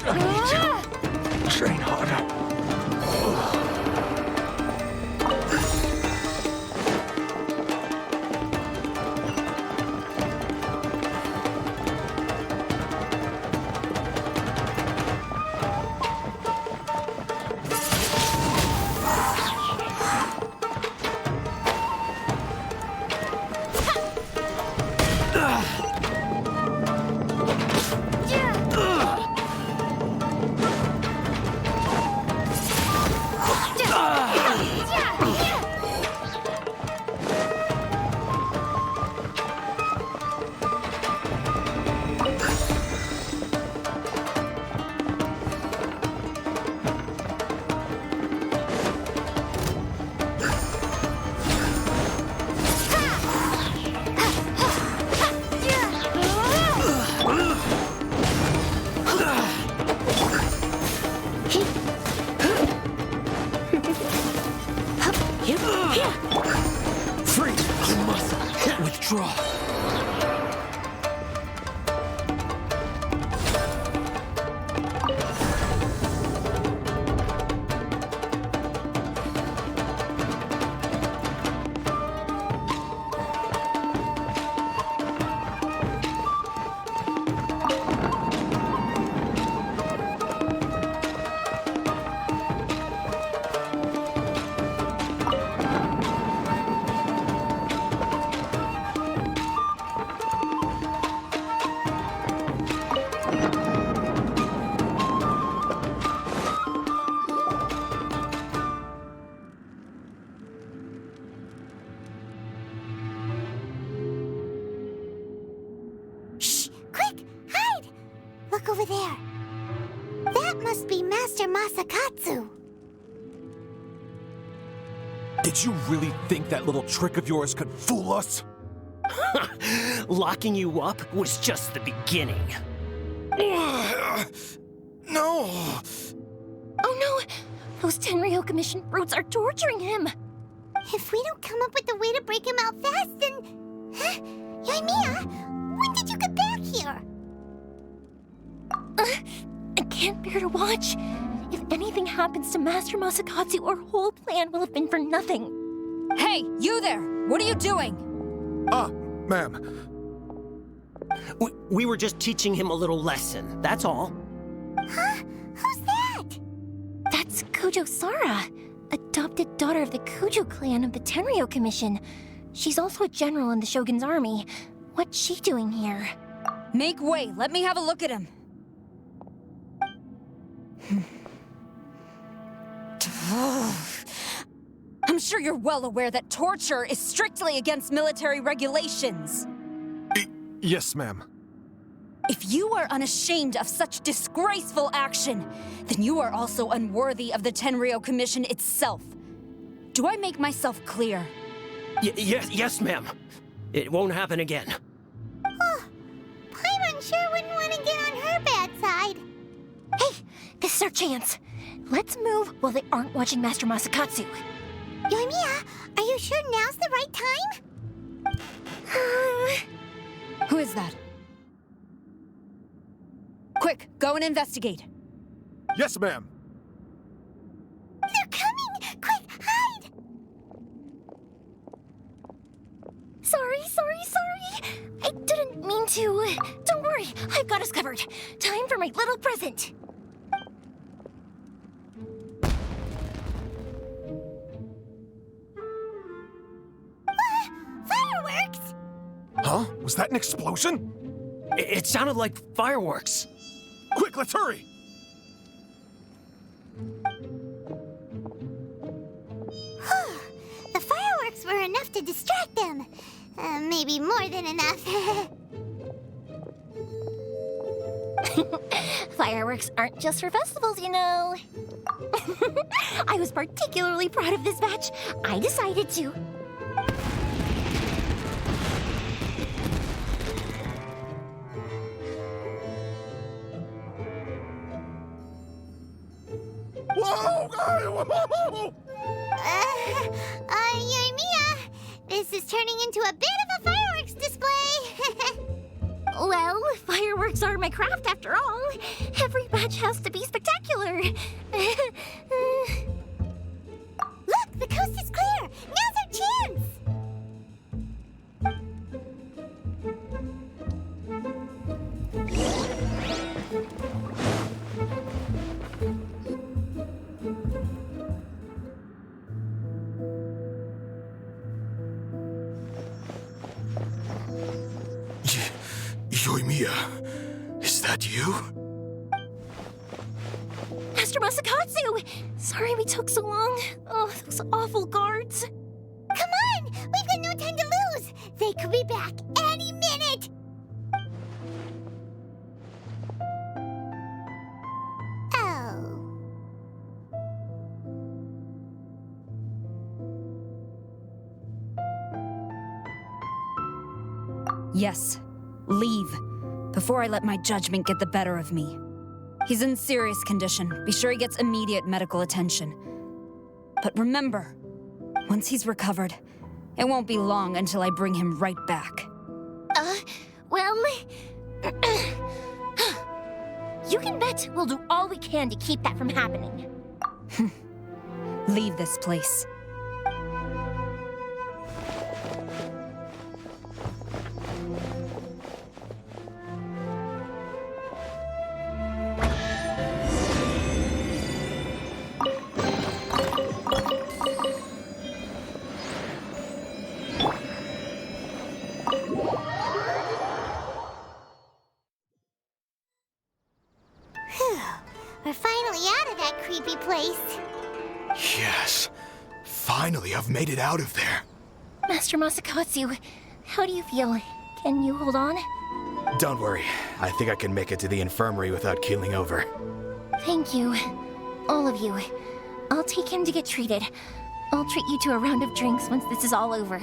I need to train harder. Look over there. That must be Master Masakatsu. Did you really think that little trick of yours could fool us? Locking you up was just the beginning. No! Oh no! Those Tenryou Commission brutes are torturing him! If we don't come up with a way to break him out fast, then... Huh? Yoimiya, when did you get back here? I can't bear to watch. If anything happens to Master Masakatsu, our whole plan will have been for nothing. Hey, you there! What are you doing? Ma'am. We were just teaching him a little lesson, that's all. Huh? Who's that? That's Kujo Sara, adopted daughter of the Kujo clan of the Tenryou Commission. She's also a general in the Shogun's army. What's she doing here? Make way, let me have a look at him. I'm sure you're well aware that torture is strictly against military regulations. Yes, ma'am. If you are unashamed of such disgraceful action, then you are also unworthy of the Tenryou Commission itself. Do I make myself clear? Yes, ma'am. It won't happen again. Oh, Paimon sure wouldn't want to get on her bad side. Hey, this is our chance. Let's move while they aren't watching Master Masakatsu. Yoimiya, are you sure now's the right time? Who is that? Quick, go and investigate. Yes, ma'am. They're coming! Quick, hide! Sorry. I didn't mean to. Don't worry, I've got us covered. Time for my little present. Fireworks? Huh? Was that an explosion? It sounded like fireworks. Quick, let's hurry! The fireworks were enough to distract them. Maybe more than enough. Fireworks aren't just for festivals, you know. I was particularly proud of this batch. I decided to. Whoa! Yoimiya, this is turning into a bit of a fireworks display. Well, fireworks are my craft after all. Every batch has to be spectacular. Look, the coast is clear. Now's our chance. Yoimiya, is that you? Master Masakatsu! Sorry we took so long. Oh, those awful guards. Come on! We've got no time to lose. They could be back any minute. Oh. Yes. Leave, before I let my judgment get the better of me. He's in serious condition. Be sure he gets immediate medical attention. But remember, once he's recovered, it won't be long until I bring him right back. Well... You can bet we'll do all we can to keep that from happening. Leave this place. We're finally out of that creepy place. Yes. Finally, I've made it out of there. Master Masakatsu, how do you feel? Can you hold on? Don't worry. I think I can make it to the infirmary without keeling over. Thank you. All of you. I'll take him to get treated. I'll treat you to a round of drinks once this is all over.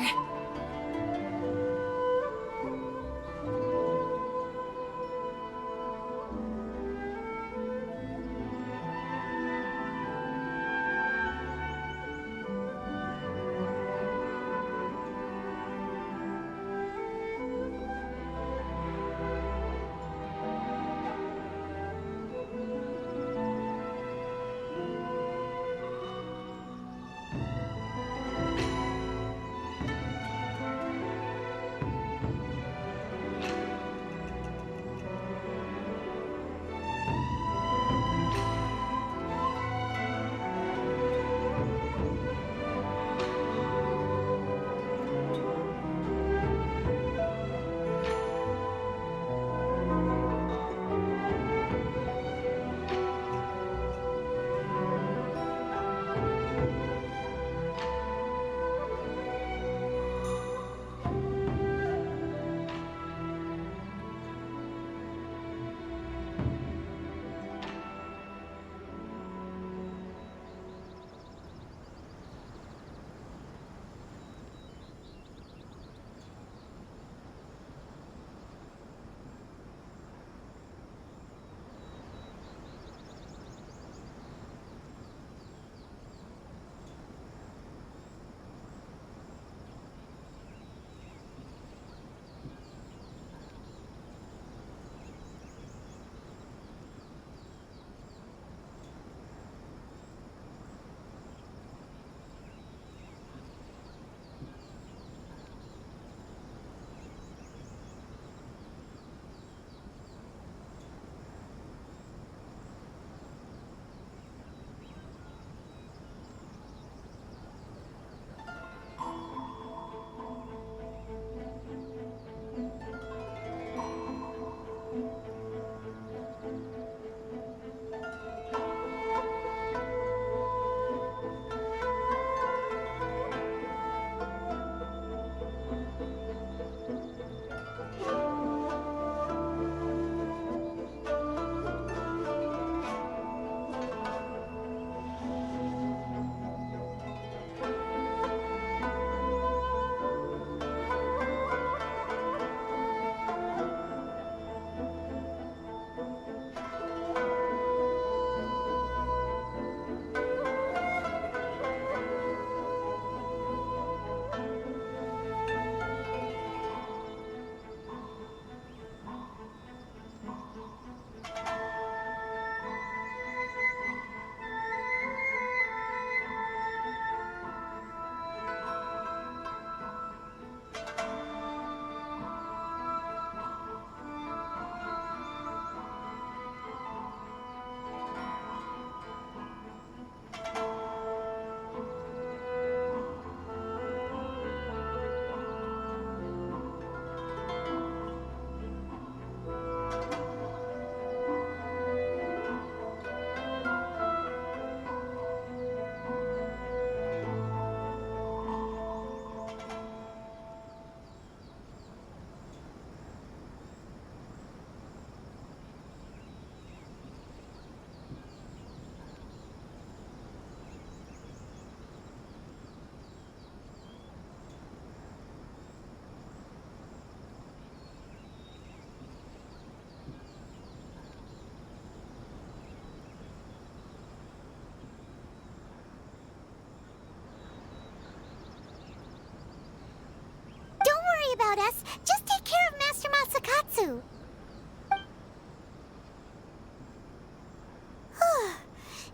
About us. Just take care of Master Masakatsu.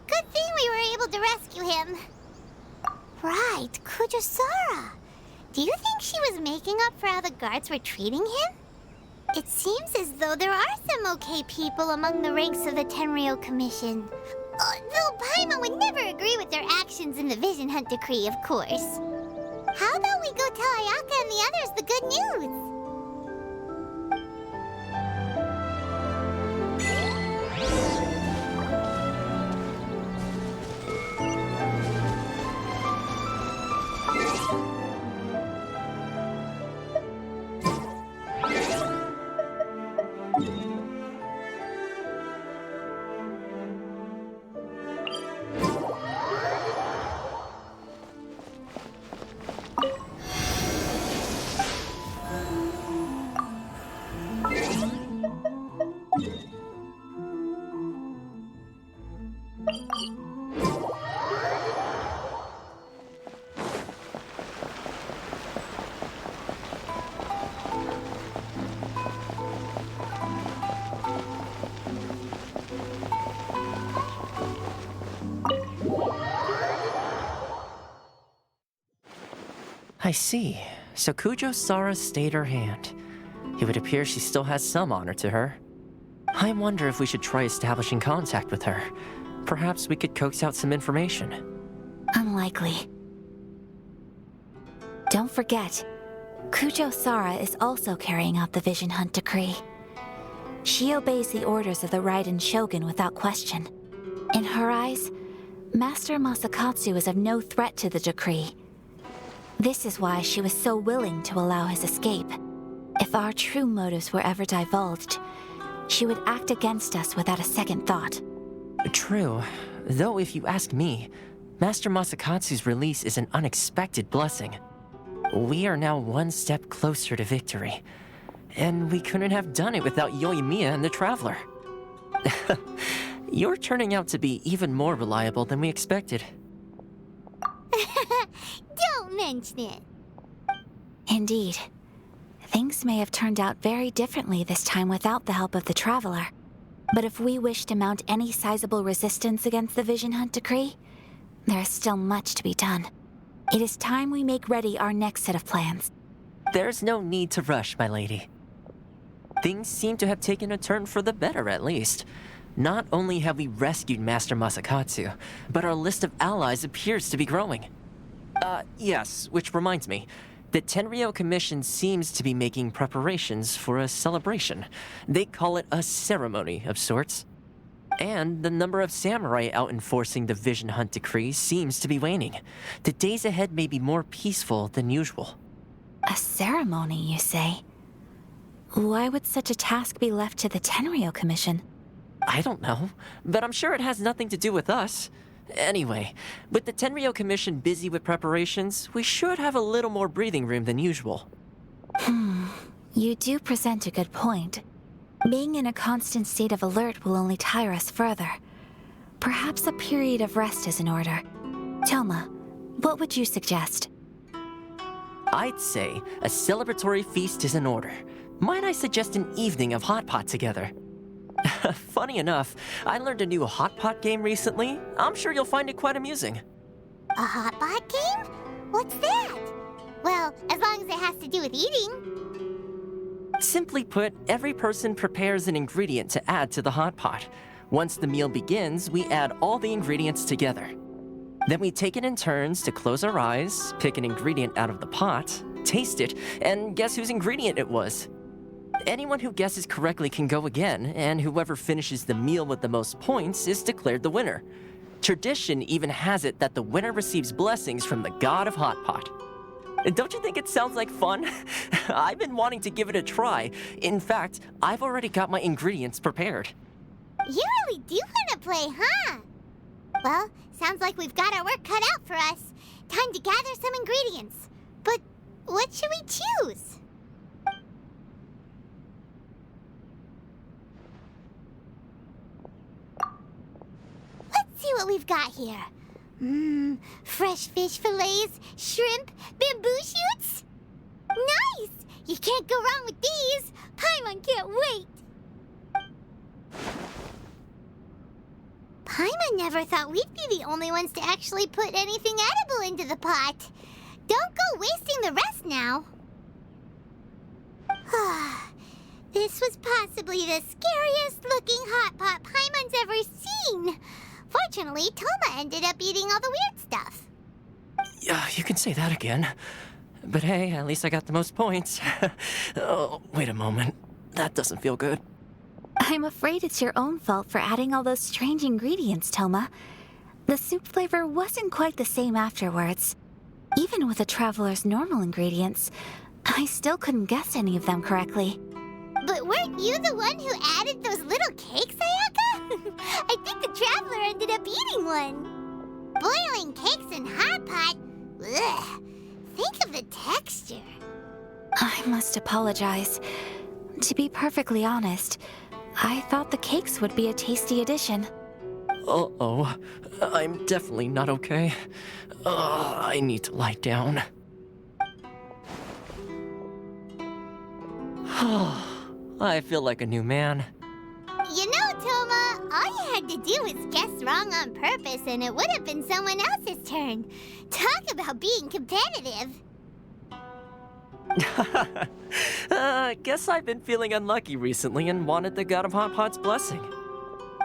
Good thing we were able to rescue him. Right, Kujusara. Do you think she was making up for how the guards were treating him? It seems as though there are some okay people among the ranks of the Tenryou Commission. Though Paimon would never agree with their actions in the Vision Hunt Decree, of course. How about we go tell Ayaka and the others the good news? I see. So Kujo Sara stayed her hand. It would appear she still has some honor to her. I wonder if we should try establishing contact with her. Perhaps we could coax out some information. Unlikely. Don't forget, Kujo Sara is also carrying out the Vision Hunt decree. She obeys the orders of the Raiden Shogun without question. In her eyes, Master Masakatsu is of no threat to the decree. This is why she was so willing to allow his escape. If our true motives were ever divulged, she would act against us without a second thought. True. Though if you ask me, Master Masakatsu's release is an unexpected blessing. We are now one step closer to victory. And we couldn't have done it without Yoimiya and the Traveler. You're turning out to be even more reliable than we expected. Don't mention it. Indeed. Things may have turned out very differently this time without the help of the Traveler. But if we wish to mount any sizable resistance against the Vision Hunt decree, there is still much to be done. It is time we make ready our next set of plans. There's no need to rush, my lady. Things seem to have taken a turn for the better, at least. Not only have we rescued Master Masakatsu, but our list of allies appears to be growing. Yes, which reminds me. The Tenryou Commission seems to be making preparations for a celebration. They call it a ceremony of sorts. And the number of samurai out enforcing the Vision Hunt decree seems to be waning. The days ahead may be more peaceful than usual. A ceremony, you say? Why would such a task be left to the Tenryou Commission? I don't know, but I'm sure it has nothing to do with us. Anyway, with the Tenryou Commission busy with preparations, we should have a little more breathing room than usual. You do present a good point. Being in a constant state of alert will only tire us further. Perhaps a period of rest is in order. Toma, what would you suggest? I'd say a celebratory feast is in order. Might I suggest an evening of hot pot together? Funny enough, I learned a new hot pot game recently. I'm sure you'll find it quite amusing. A hot pot game? What's that? Well, as long as it has to do with eating. Simply put, every person prepares an ingredient to add to the hot pot. Once the meal begins, we add all the ingredients together. Then we take it in turns to close our eyes, pick an ingredient out of the pot, taste it, and guess whose ingredient it was. Anyone who guesses correctly can go again, and whoever finishes the meal with the most points is declared the winner. Tradition even has it that the winner receives blessings from the god of Hot Pot. Don't you think it sounds like fun? I've been wanting to give it a try. In fact, I've already got my ingredients prepared. You really do want to play, huh? Well, sounds like we've got our work cut out for us. Time to gather some ingredients. But what should we choose? Let's see what we've got here. Fresh fish fillets, shrimp, bamboo shoots. Nice! You can't go wrong with these. Paimon can't wait. Paimon never thought we'd be the only ones to actually put anything edible into the pot. Don't go wasting the rest now. This was possibly the scariest looking hot pot Paimon's ever seen. Fortunately, Toma ended up eating all the weird stuff. Yeah, you can say that again. But hey, at least I got the most points. Oh, wait a moment. That doesn't feel good. I'm afraid it's your own fault for adding all those strange ingredients, Toma. The soup flavor wasn't quite the same afterwards. Even with the Traveler's normal ingredients, I still couldn't guess any of them correctly. But weren't you the one who added those little cakes, Ayaka? I think the traveler ended up eating one. Boiling cakes in hot pot? Ugh. Think of the texture. I must apologize. To be perfectly honest, I thought the cakes would be a tasty addition. Uh-oh. I'm definitely not okay. I need to lie down. I feel like a new man. You know, Toma, all you had to do was guess wrong on purpose and it would have been someone else's turn. Talk about being competitive. Guess I've been feeling unlucky recently and wanted the God of Hot Pot's blessing.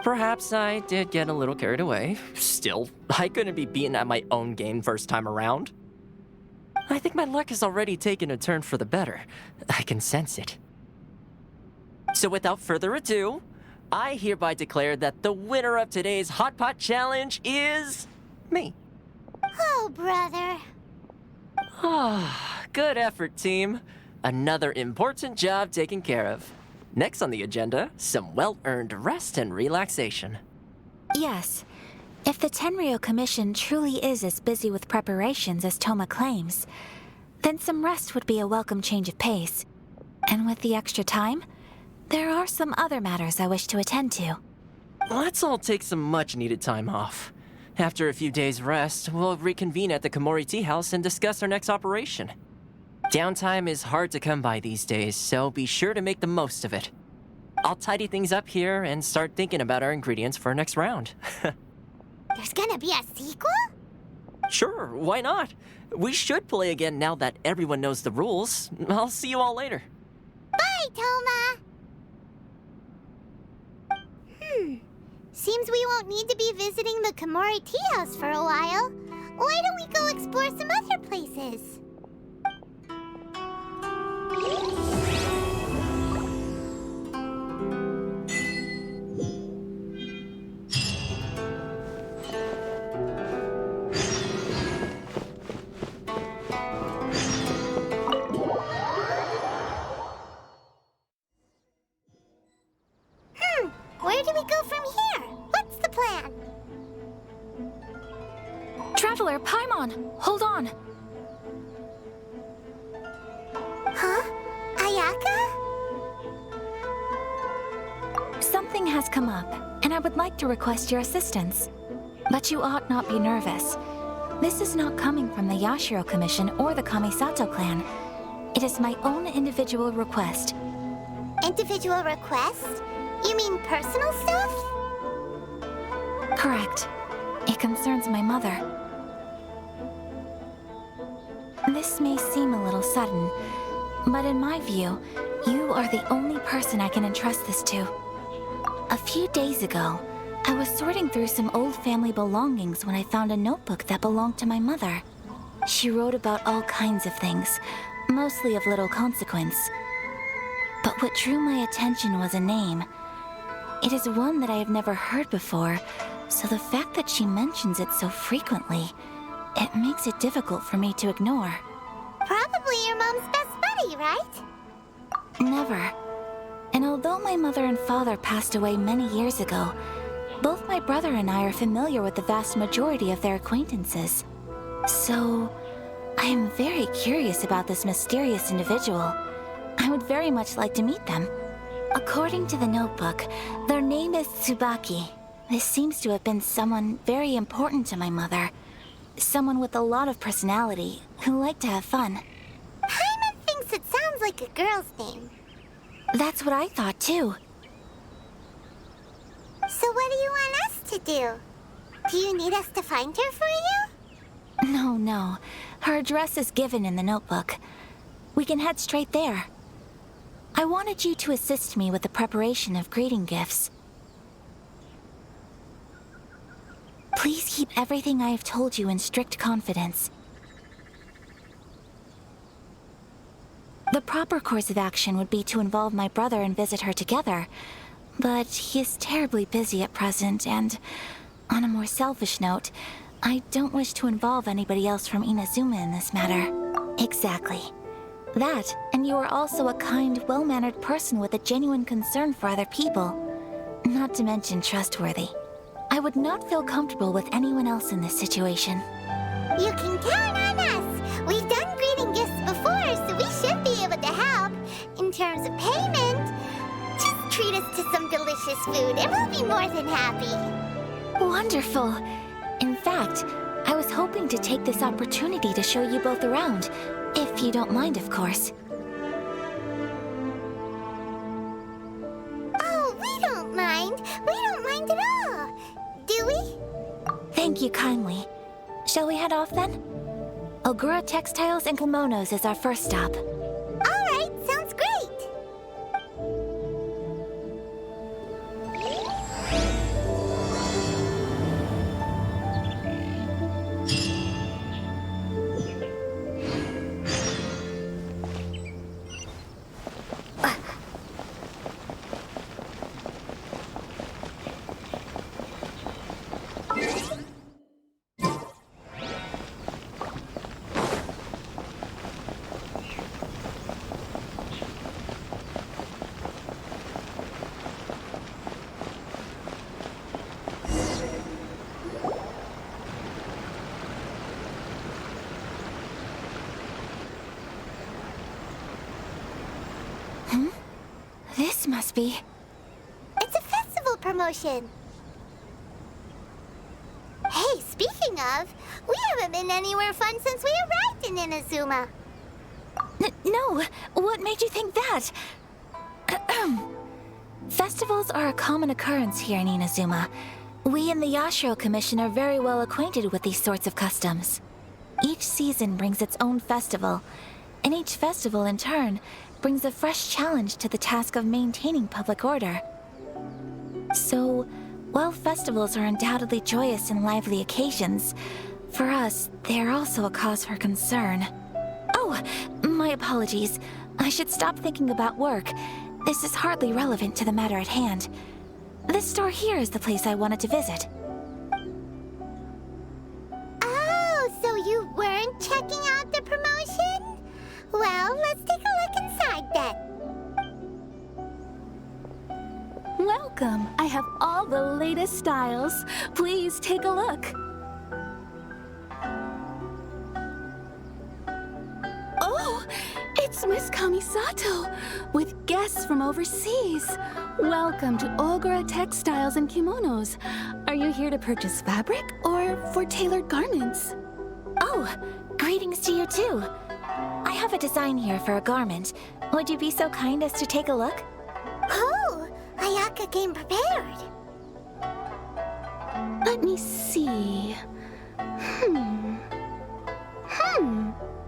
Perhaps I did get a little carried away. Still, I couldn't be beaten at my own game first time around. I think my luck has already taken a turn for the better. I can sense it. So without further ado, I hereby declare that the winner of today's Hot Pot Challenge is me. Oh, brother. Good effort, team. Another important job taken care of. Next on the agenda, some well-earned rest and relaxation. Yes. If the Tenryou Commission truly is as busy with preparations as Toma claims, then some rest would be a welcome change of pace. And with the extra time, there are some other matters I wish to attend to. Let's all take some much-needed time off. After a few days' rest, we'll reconvene at the Komori Tea House and discuss our next operation. Downtime is hard to come by these days, so be sure to make the most of it. I'll tidy things up here and start thinking about our ingredients for our next round. There's gonna be a sequel? Sure, why not? We should play again now that everyone knows the rules. I'll see you all later. Bye, Toma! Seems we won't need to be visiting the Komori Tea House for a while. Why don't we go explore some other places? Where do we go from here? What's the plan? Traveler, Paimon, hold on. Huh? Ayaka? Something has come up, and I would like to request your assistance. But you ought not be nervous. This is not coming from the Yashiro Commission or the Kamisato clan. It is my own individual request. Individual request? You mean personal stuff? Correct. It concerns my mother. This may seem a little sudden, but in my view, you are the only person I can entrust this to. A few days ago, I was sorting through some old family belongings when I found a notebook that belonged to my mother. She wrote about all kinds of things, mostly of little consequence. But what drew my attention was a name. It is one that I have never heard before, so the fact that she mentions it so frequently, it makes it difficult for me to ignore. Probably your mom's best buddy, right? Never. And although my mother and father passed away many years ago, both my brother and I are familiar with the vast majority of their acquaintances. So, I am very curious about this mysterious individual. I would very much like to meet them. According to the notebook, their name is Tsubaki. This seems to have been someone very important to my mother. Someone with a lot of personality, who liked to have fun. Paimon thinks it sounds like a girl's name. That's what I thought too. So what do you want us to do? Do you need us to find her for you? No. Her address is given in the notebook. We can head straight there. I wanted you to assist me with the preparation of greeting gifts. Please keep everything I have told you in strict confidence. The proper course of action would be to involve my brother and visit her together, but he is terribly busy at present, and on a more selfish note, I don't wish to involve anybody else from Inazuma in this matter. Exactly. That, and you are also a kind, well-mannered person with a genuine concern for other people. Not to mention trustworthy. I would not feel comfortable with anyone else in this situation. You can count on us. We've done greeting gifts before, so we should be able to help. In terms of payment, just treat us to some delicious food and we'll be more than happy. Wonderful. In fact, I was hoping to take this opportunity to show you both around, if you don't mind, of course. Oh, we don't mind. We don't mind at all. Do we? Thank you kindly. Shall we head off then? Ogura Textiles and Kimonos is our first stop. All right, sounds great. This must be... It's a festival promotion. Hey, speaking of, we haven't been anywhere fun since we arrived in Inazuma. No, what made you think that? Festivals are a common occurrence here in Inazuma. We in the Yashiro Commission are very well acquainted with these sorts of customs. Each season brings its own festival, and each festival, in turn, brings a fresh challenge to the task of maintaining public order. So, while festivals are undoubtedly joyous and lively occasions, for us, they are also a cause for concern. Oh, my apologies. I should stop thinking about work. This is hardly relevant to the matter at hand. This store here is the place I wanted to visit. Oh, so you weren't checking out the promotion? Well, let's take a look inside then. Welcome. I have all the latest styles. Please take a look. Oh, it's Miss Kamisato with guests from overseas. Welcome to Ogura Textiles and Kimonos. Are you here to purchase fabric or for tailored garments? Oh, greetings to you too. I have a design here for a garment. Would you be so kind as to take a look? Oh, Ayaka came prepared. Let me see.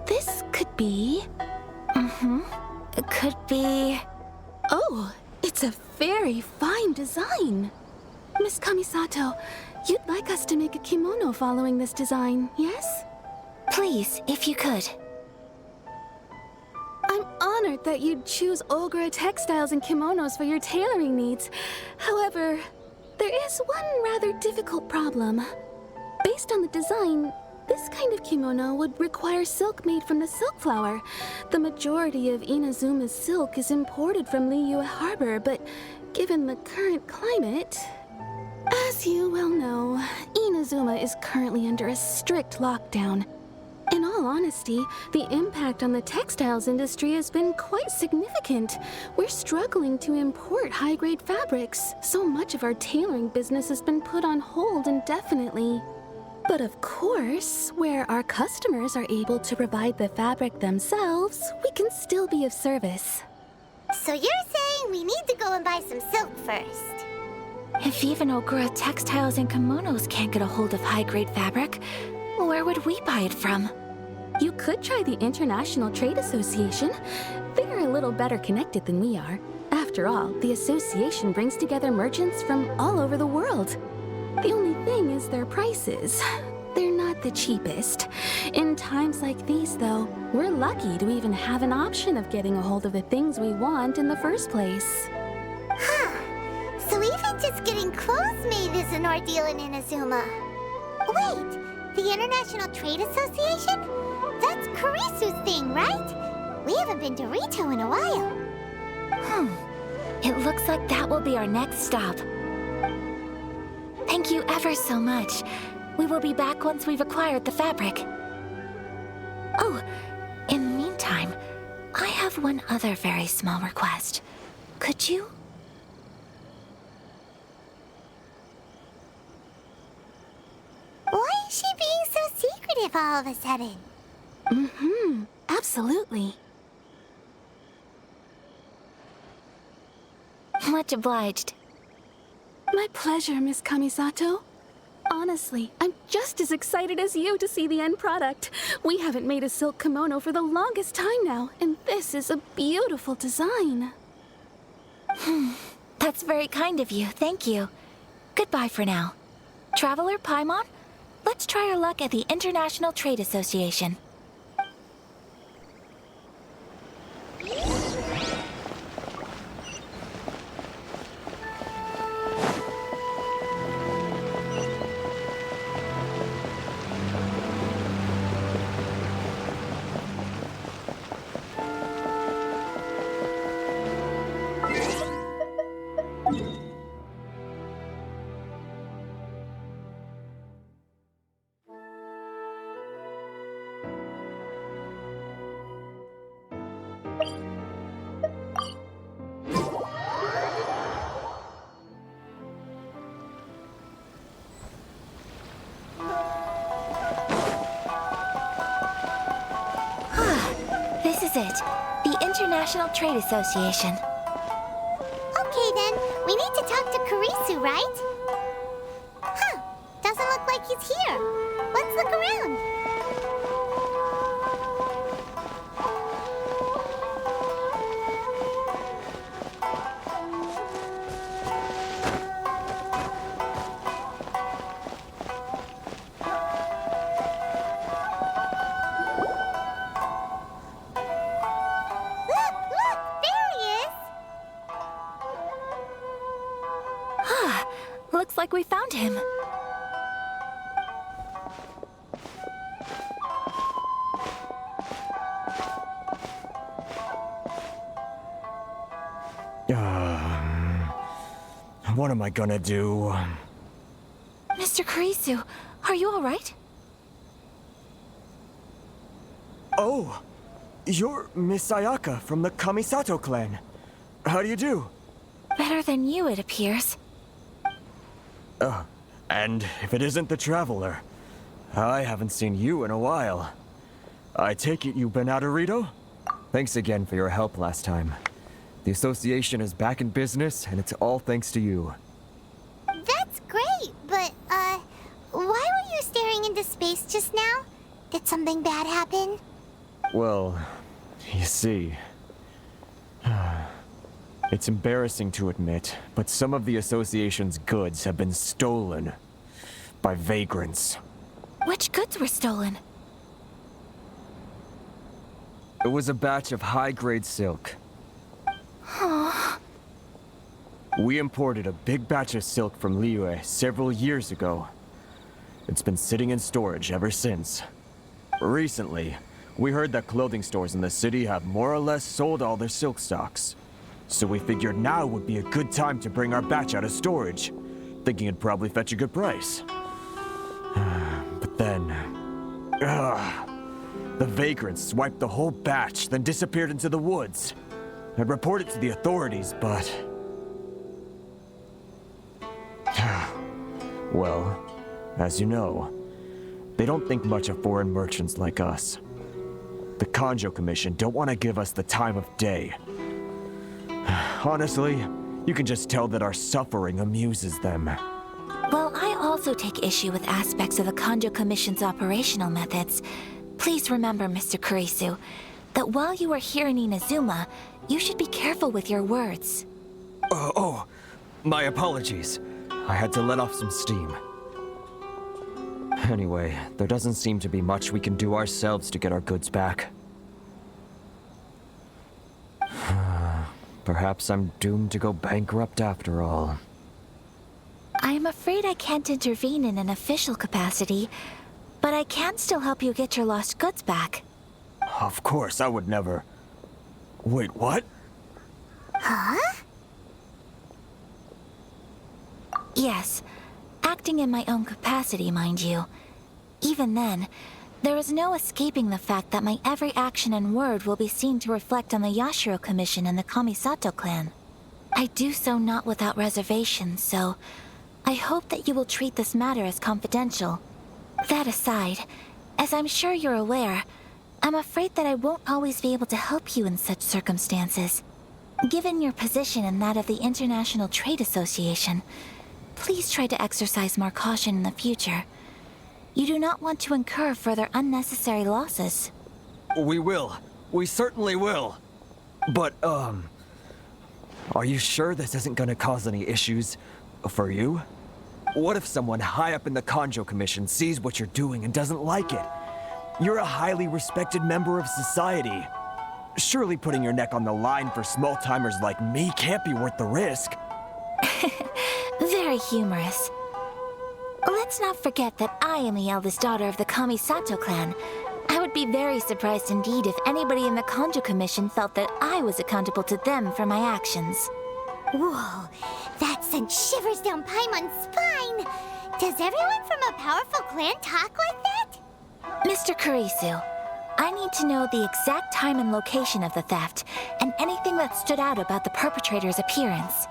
This could be... It could be... Oh, it's a very fine design. Miss Kamisato, you'd like us to make a kimono following this design, yes? Please, if you could. I'm honored that you'd choose Ogura Textiles and Kimonos for your tailoring needs. However, there is one rather difficult problem. Based on the design, this kind of kimono would require silk made from the silk flower. The majority of Inazuma's silk is imported from Liyue Harbor, but given the current climate... As you well know, Inazuma is currently under a strict lockdown. In all honesty, the impact on the textiles industry has been quite significant. We're struggling to import high-grade fabrics. So much of our tailoring business has been put on hold indefinitely. But of course, where our customers are able to provide the fabric themselves, we can still be of service. So you're saying we need to go and buy some silk first? If even Ogura Textiles and Kimonos can't get a hold of high-grade fabric, where would we buy it from? You could try the International Trade Association. They're a little better connected than we are. After all, the association brings together merchants from all over the world. The only thing is their prices. They're not the cheapest. In times like these, though, we're lucky to even have an option of getting a hold of the things we want in the first place. Huh. So even just getting clothes made is an ordeal in Inazuma. Wait, the International Trade Association? That's Kurisu's thing, right? We haven't been to Rito in a while. It looks like that will be our next stop. Thank you ever so much. We will be back once we've acquired the fabric. Oh, in the meantime, I have one other very small request. Could you? Why is she being so secretive all of a sudden? Absolutely. Much obliged. My pleasure, Miss Kamisato. Honestly, I'm just as excited as you to see the end product. We haven't made a silk kimono for the longest time now, and this is a beautiful design. That's very kind of you, thank you. Goodbye for now. Traveler Paimon, let's try our luck at the International Trade Association. This is it. The International Trade Association. Okay then, we need to talk to Kurisu, right? Huh, doesn't look like he's here. Let's look around. Looks like we found him. What am I gonna do? Mr. Kurisu, are you all right? Oh, you're Miss Ayaka from the Kamisato clan. How do you do? Better than you, it appears. And if it isn't the Traveler, I haven't seen you in a while. I take it you've been out of Rito? Thanks again for your help last time. The association is back in business, and it's all thanks to you. That's great, but, why were you staring into space just now? Did something bad happen? Well, you see... It's embarrassing to admit, but some of the association's goods have been stolen by vagrants. Which goods were stolen? It was a batch of high-grade silk. We imported a big batch of silk from Liyue several years ago. It's been sitting in storage ever since. Recently, we heard that clothing stores in the city have more or less sold all their silk stocks. So we figured now would be a good time to bring our batch out of storage, thinking it'd probably fetch a good price. But then... the vagrants swiped the whole batch, then disappeared into the woods. I'd report it to the authorities, but... well, as you know, they don't think much of foreign merchants like us. The Kanjo Commission don't want to give us the time of day. Honestly, you can just tell that our suffering amuses them. Well, I also take issue with aspects of the Kanjo Commission's operational methods. Please remember, Mr. Kurisu, that while you are here in Inazuma, you should be careful with your words. My apologies. I had to let off some steam. Anyway, there doesn't seem to be much we can do ourselves to get our goods back. Perhaps I'm doomed to go bankrupt after all. I am afraid I can't intervene in an official capacity, but I can still help you get your lost goods back. Of course, I would never. Wait, what? Huh? Yes, acting in my own capacity, mind you. Even then, there is no escaping the fact that my every action and word will be seen to reflect on the Yashiro Commission and the Kamisato clan. I do so not without reservation, so I hope that you will treat this matter as confidential. That aside, as I'm sure you're aware, I'm afraid that I won't always be able to help you in such circumstances. Given your position and that of the International Trade Association, please try to exercise more caution in the future. You do not want to incur further unnecessary losses. We will. We certainly will. But, are you sure this isn't gonna cause any issues for you? What if someone high up in the Kanjo Commission sees what you're doing and doesn't like it? You're a highly respected member of society. Surely putting your neck on the line for small-timers like me can't be worth the risk. Very humorous. Let's not forget that I am the eldest daughter of the Kamisato clan. I would be very surprised indeed if anybody in the Kanjo Commission felt that I was accountable to them for my actions. Whoa, that sent shivers down Paimon's spine. Does everyone from a powerful clan talk like that? Mr. Kurisu, I need to know the exact time and location of the theft, and anything that stood out about the perpetrator's appearance.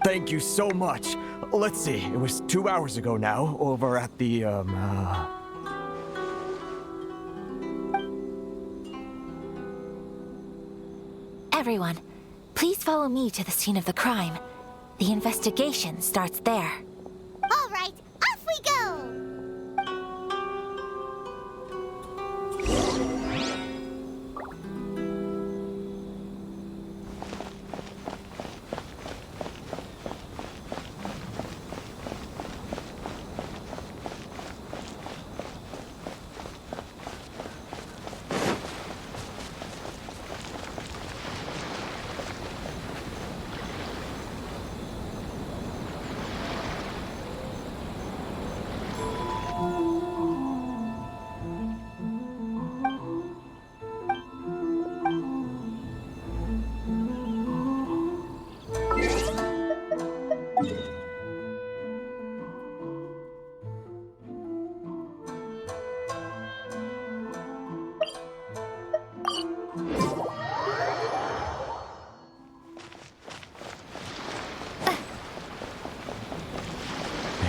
Thank you so much. Let's see, it was 2 hours ago now, over at the, Everyone, please follow me to the scene of the crime. The investigation starts there. All right, off we go!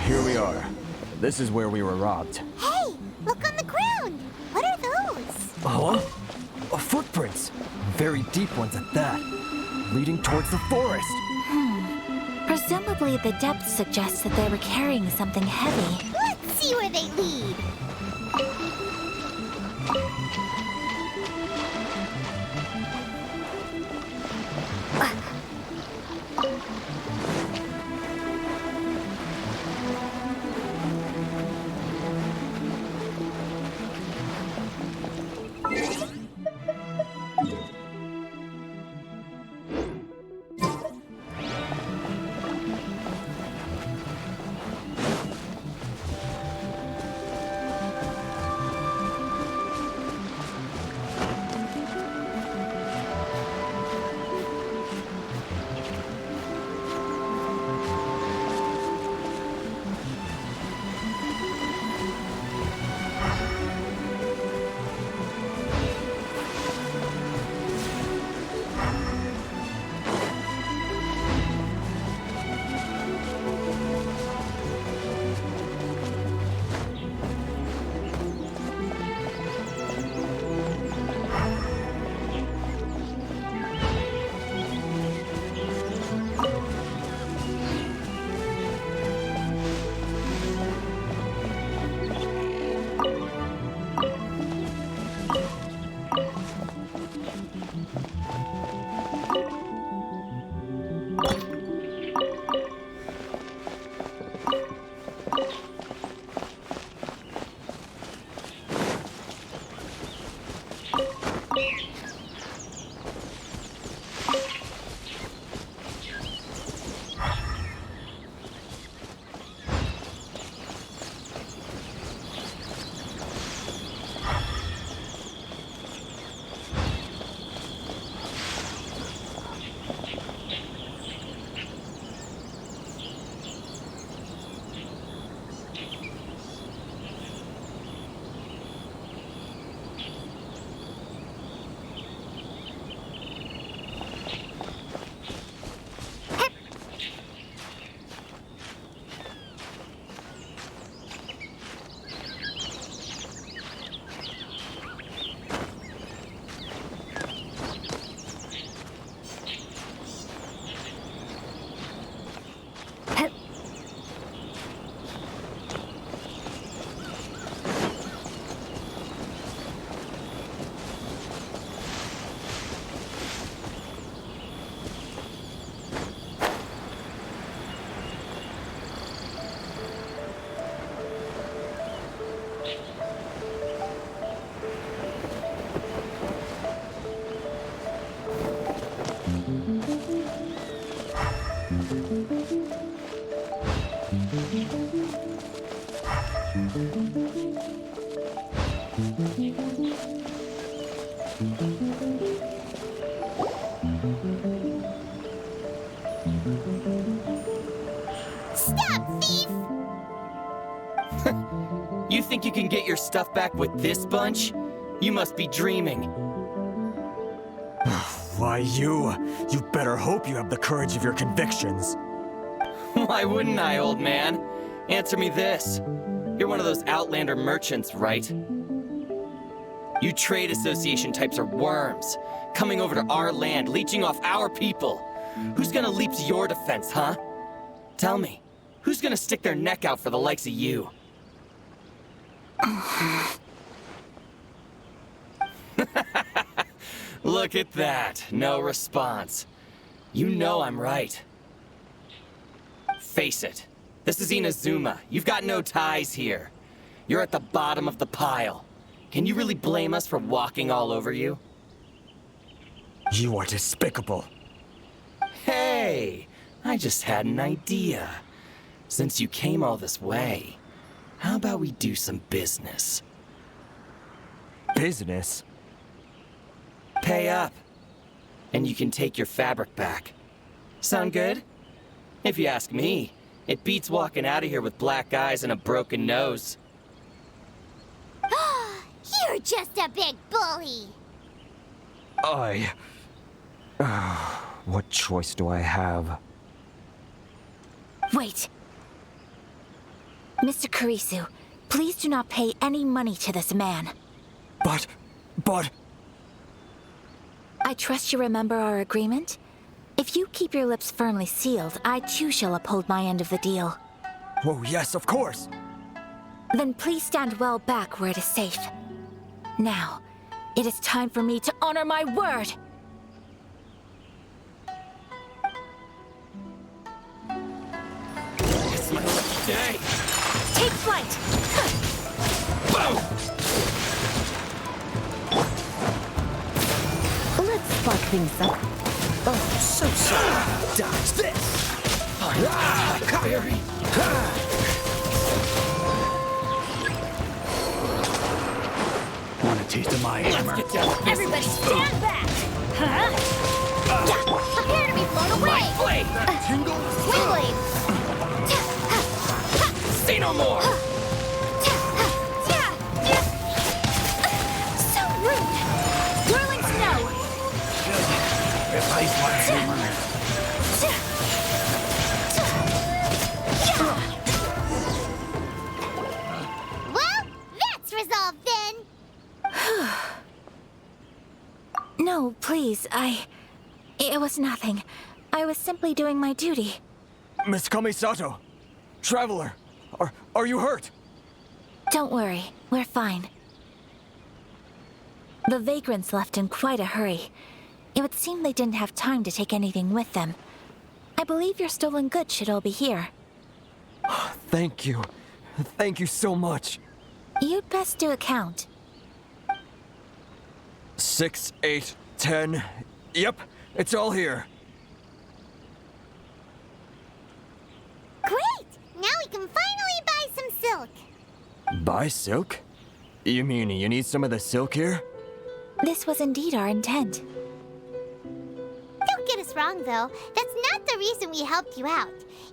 here we are. This is where we were robbed. Hey, look on the ground! What are those? Huh? Footprints! Very deep ones at that. leading towards the forest. Presumably, the depth suggests that they were carrying something heavy. Let's see where they lead. Stop, thief! You think you can get your stuff back with this bunch? You must be dreaming. Why, you better hope you have the courage of your convictions. Why wouldn't I, old man? Answer me this. You're one of those Outlander merchants, right? You trade association types are worms, coming over to our land, leeching off our people. Who's gonna leap to your defense, huh? Tell me, who's gonna stick their neck out for the likes of you? Look at that, no response. You know I'm right. Face it, this is Inazuma. You've got no ties here. You're at the bottom of the pile. Can you really blame us for walking all over you? You are despicable. Hey, I just had an idea. Since you came all this way, how about we do some business? Business? Pay up, and you can take your fabric back. Sound good? If you ask me, it beats walking out of here with black eyes and a broken nose. You're just a big bully! What choice do I have? Wait. Mr. Kurisu, please do not pay any money to this man. But... I trust you remember our agreement. If you keep your lips firmly sealed, I too shall uphold my end of the deal. Oh, yes, of course. Then please stand well back where it is safe. Now, it is time for me to honor my word! It's my lucky day. Take flight! Let's spark things up. Oh, so sorry. Dodge this. Fury. Want a taste of my hammer? Everybody stand back! Prepare to be blown away! Swing blade! Say no more! So rude! Whirling snow! Replace my hammer. Well, that's resolved then. No, please, It was nothing. I was simply doing my duty. Miss Kamisato, Traveler, are you hurt? Don't worry, we're fine. The vagrants left in quite a hurry. It would seem they didn't have time to take anything with them. I believe your stolen goods should all be here. Thank you. Thank you so much. You'd best do a count. 6, 8, 10. Yep, it's all here. Great! Now we can finally buy some silk. Buy silk? You mean you need some of the silk here? This was indeed our intent. Don't get us wrong, though. That's not the reason we helped you out.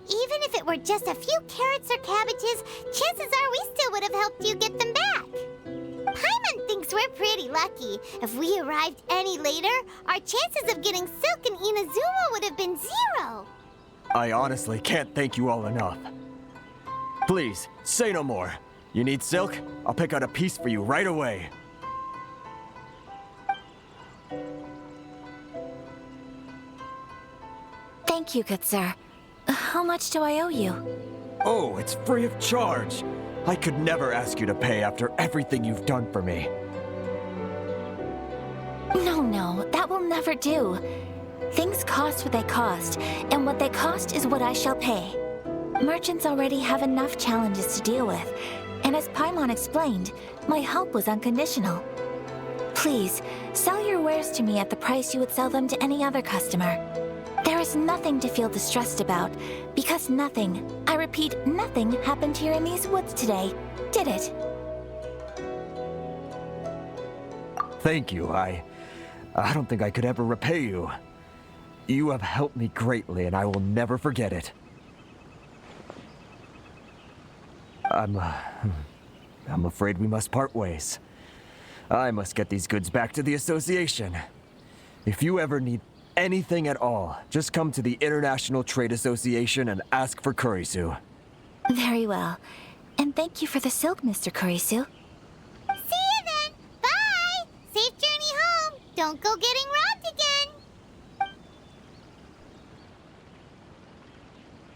Even if it were just a few carrots or cabbages, chances are we still would have helped you get them back. Paimon thinks we're pretty lucky. If we arrived any later, our chances of getting silk in Inazuma would have been 0. I honestly can't thank you all enough. Please, say no more. You need silk? I'll pick out a piece for you right away. Thank you, good sir. How much do I owe you? Oh, it's free of charge. I could never ask you to pay after everything you've done for me. No, that will never do. Things cost what they cost, and what they cost is what I shall pay. Merchants already have enough challenges to deal with, and as Paimon explained, my help was unconditional. Please, sell your wares to me at the price you would sell them to any other customer. There is nothing to feel distressed about, because nothing, I repeat, nothing happened here in these woods today, did it? Thank you. I don't think I could ever repay you. You have helped me greatly, and I will never forget it. I'm afraid we must part ways. I must get these goods back to the association. If you ever need anything at all, just come to the International Trade Association and ask for Kurisu. Very well. And thank you for the silk, Mr. Kurisu. See you then. Bye. Safe journey home. Don't go getting robbed again.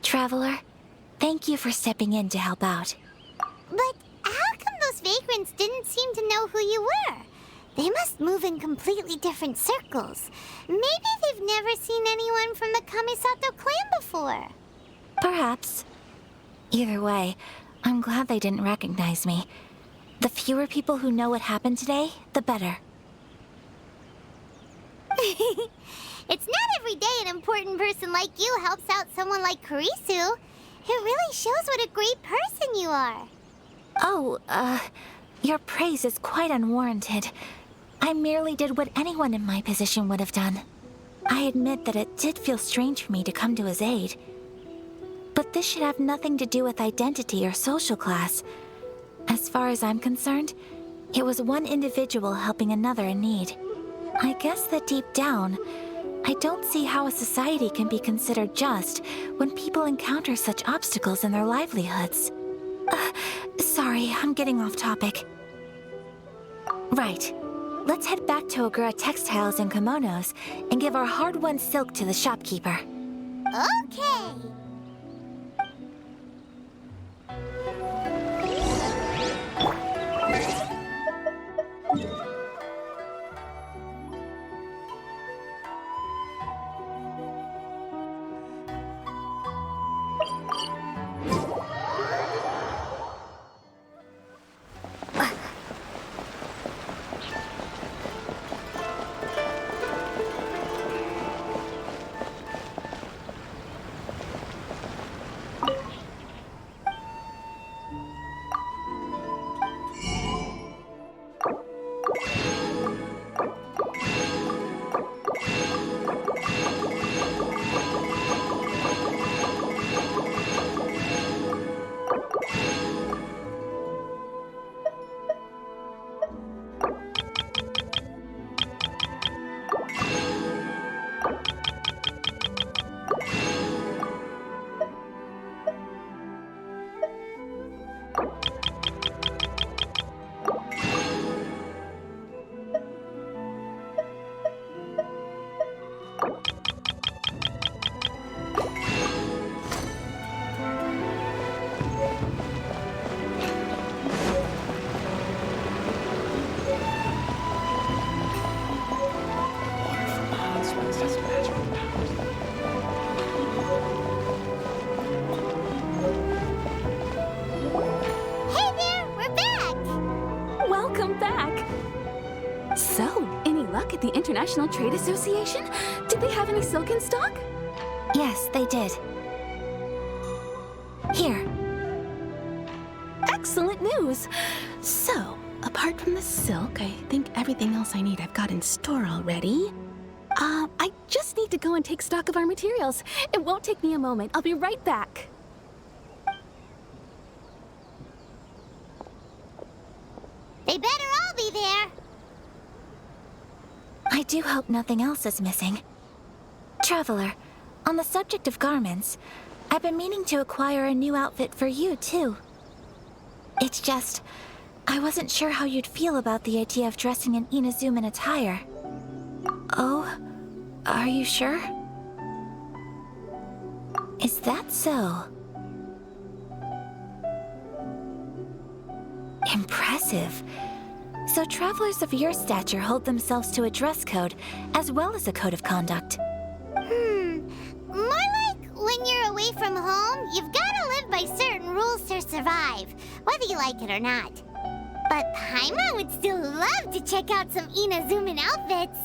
Traveler, thank you for stepping in to help out. But how come those vagrants didn't seem to know who you were? They must move in completely different circles. Maybe they've never seen anyone from the Kamisato clan before. Perhaps. Either way, I'm glad they didn't recognize me. The fewer people who know what happened today, the better. It's not every day an important person like you helps out someone like Kurisu. It really shows what a great person you are. Oh, your praise is quite unwarranted. I merely did what anyone in my position would have done. I admit that it did feel strange for me to come to his aid. But this should have nothing to do with identity or social class. As far as I'm concerned, it was one individual helping another in need. I guess that deep down, I don't see how a society can be considered just when people encounter such obstacles in their livelihoods. Sorry, I'm getting off topic. Right. let's head back to Ogura Textiles and Kimonos and give our hard-won silk to the shopkeeper. Okay. Hey there, we're back! Welcome back! So, any luck at the International Trade Association? Did they have any silk in stock? Yes, they did. Here. Excellent news! So, apart from the silk, I think everything else I need I've got in store already. I just need to go and take stock of our materials. It won't take me a moment. I'll be right back. They better all be there. I do hope nothing else is missing. Traveler, on the subject of garments, I've been meaning to acquire a new outfit for you, too. It's just, I wasn't sure how you'd feel about the idea of dressing in Inazuman attire. Oh, are you sure? Is that so? Impressive. So travelers of your stature hold themselves to a dress code, as well as a code of conduct. More like when you're away from home, you've gotta live by certain rules to survive, whether you like it or not. But Paimon would still love to check out some Inazuman outfits.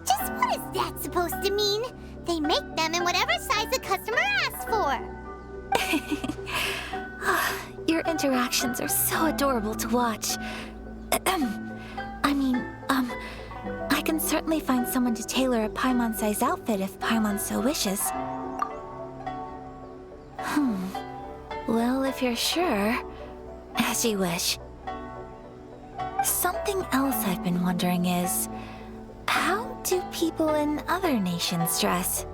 Just what is that supposed to mean? They make them in whatever size the customer asks for. Your interactions are so adorable to watch. I can certainly find someone to tailor a Paimon-size outfit if Paimon so wishes. Well, if you're sure, as you wish. Something else I've been wondering is, how do people in other nations dress?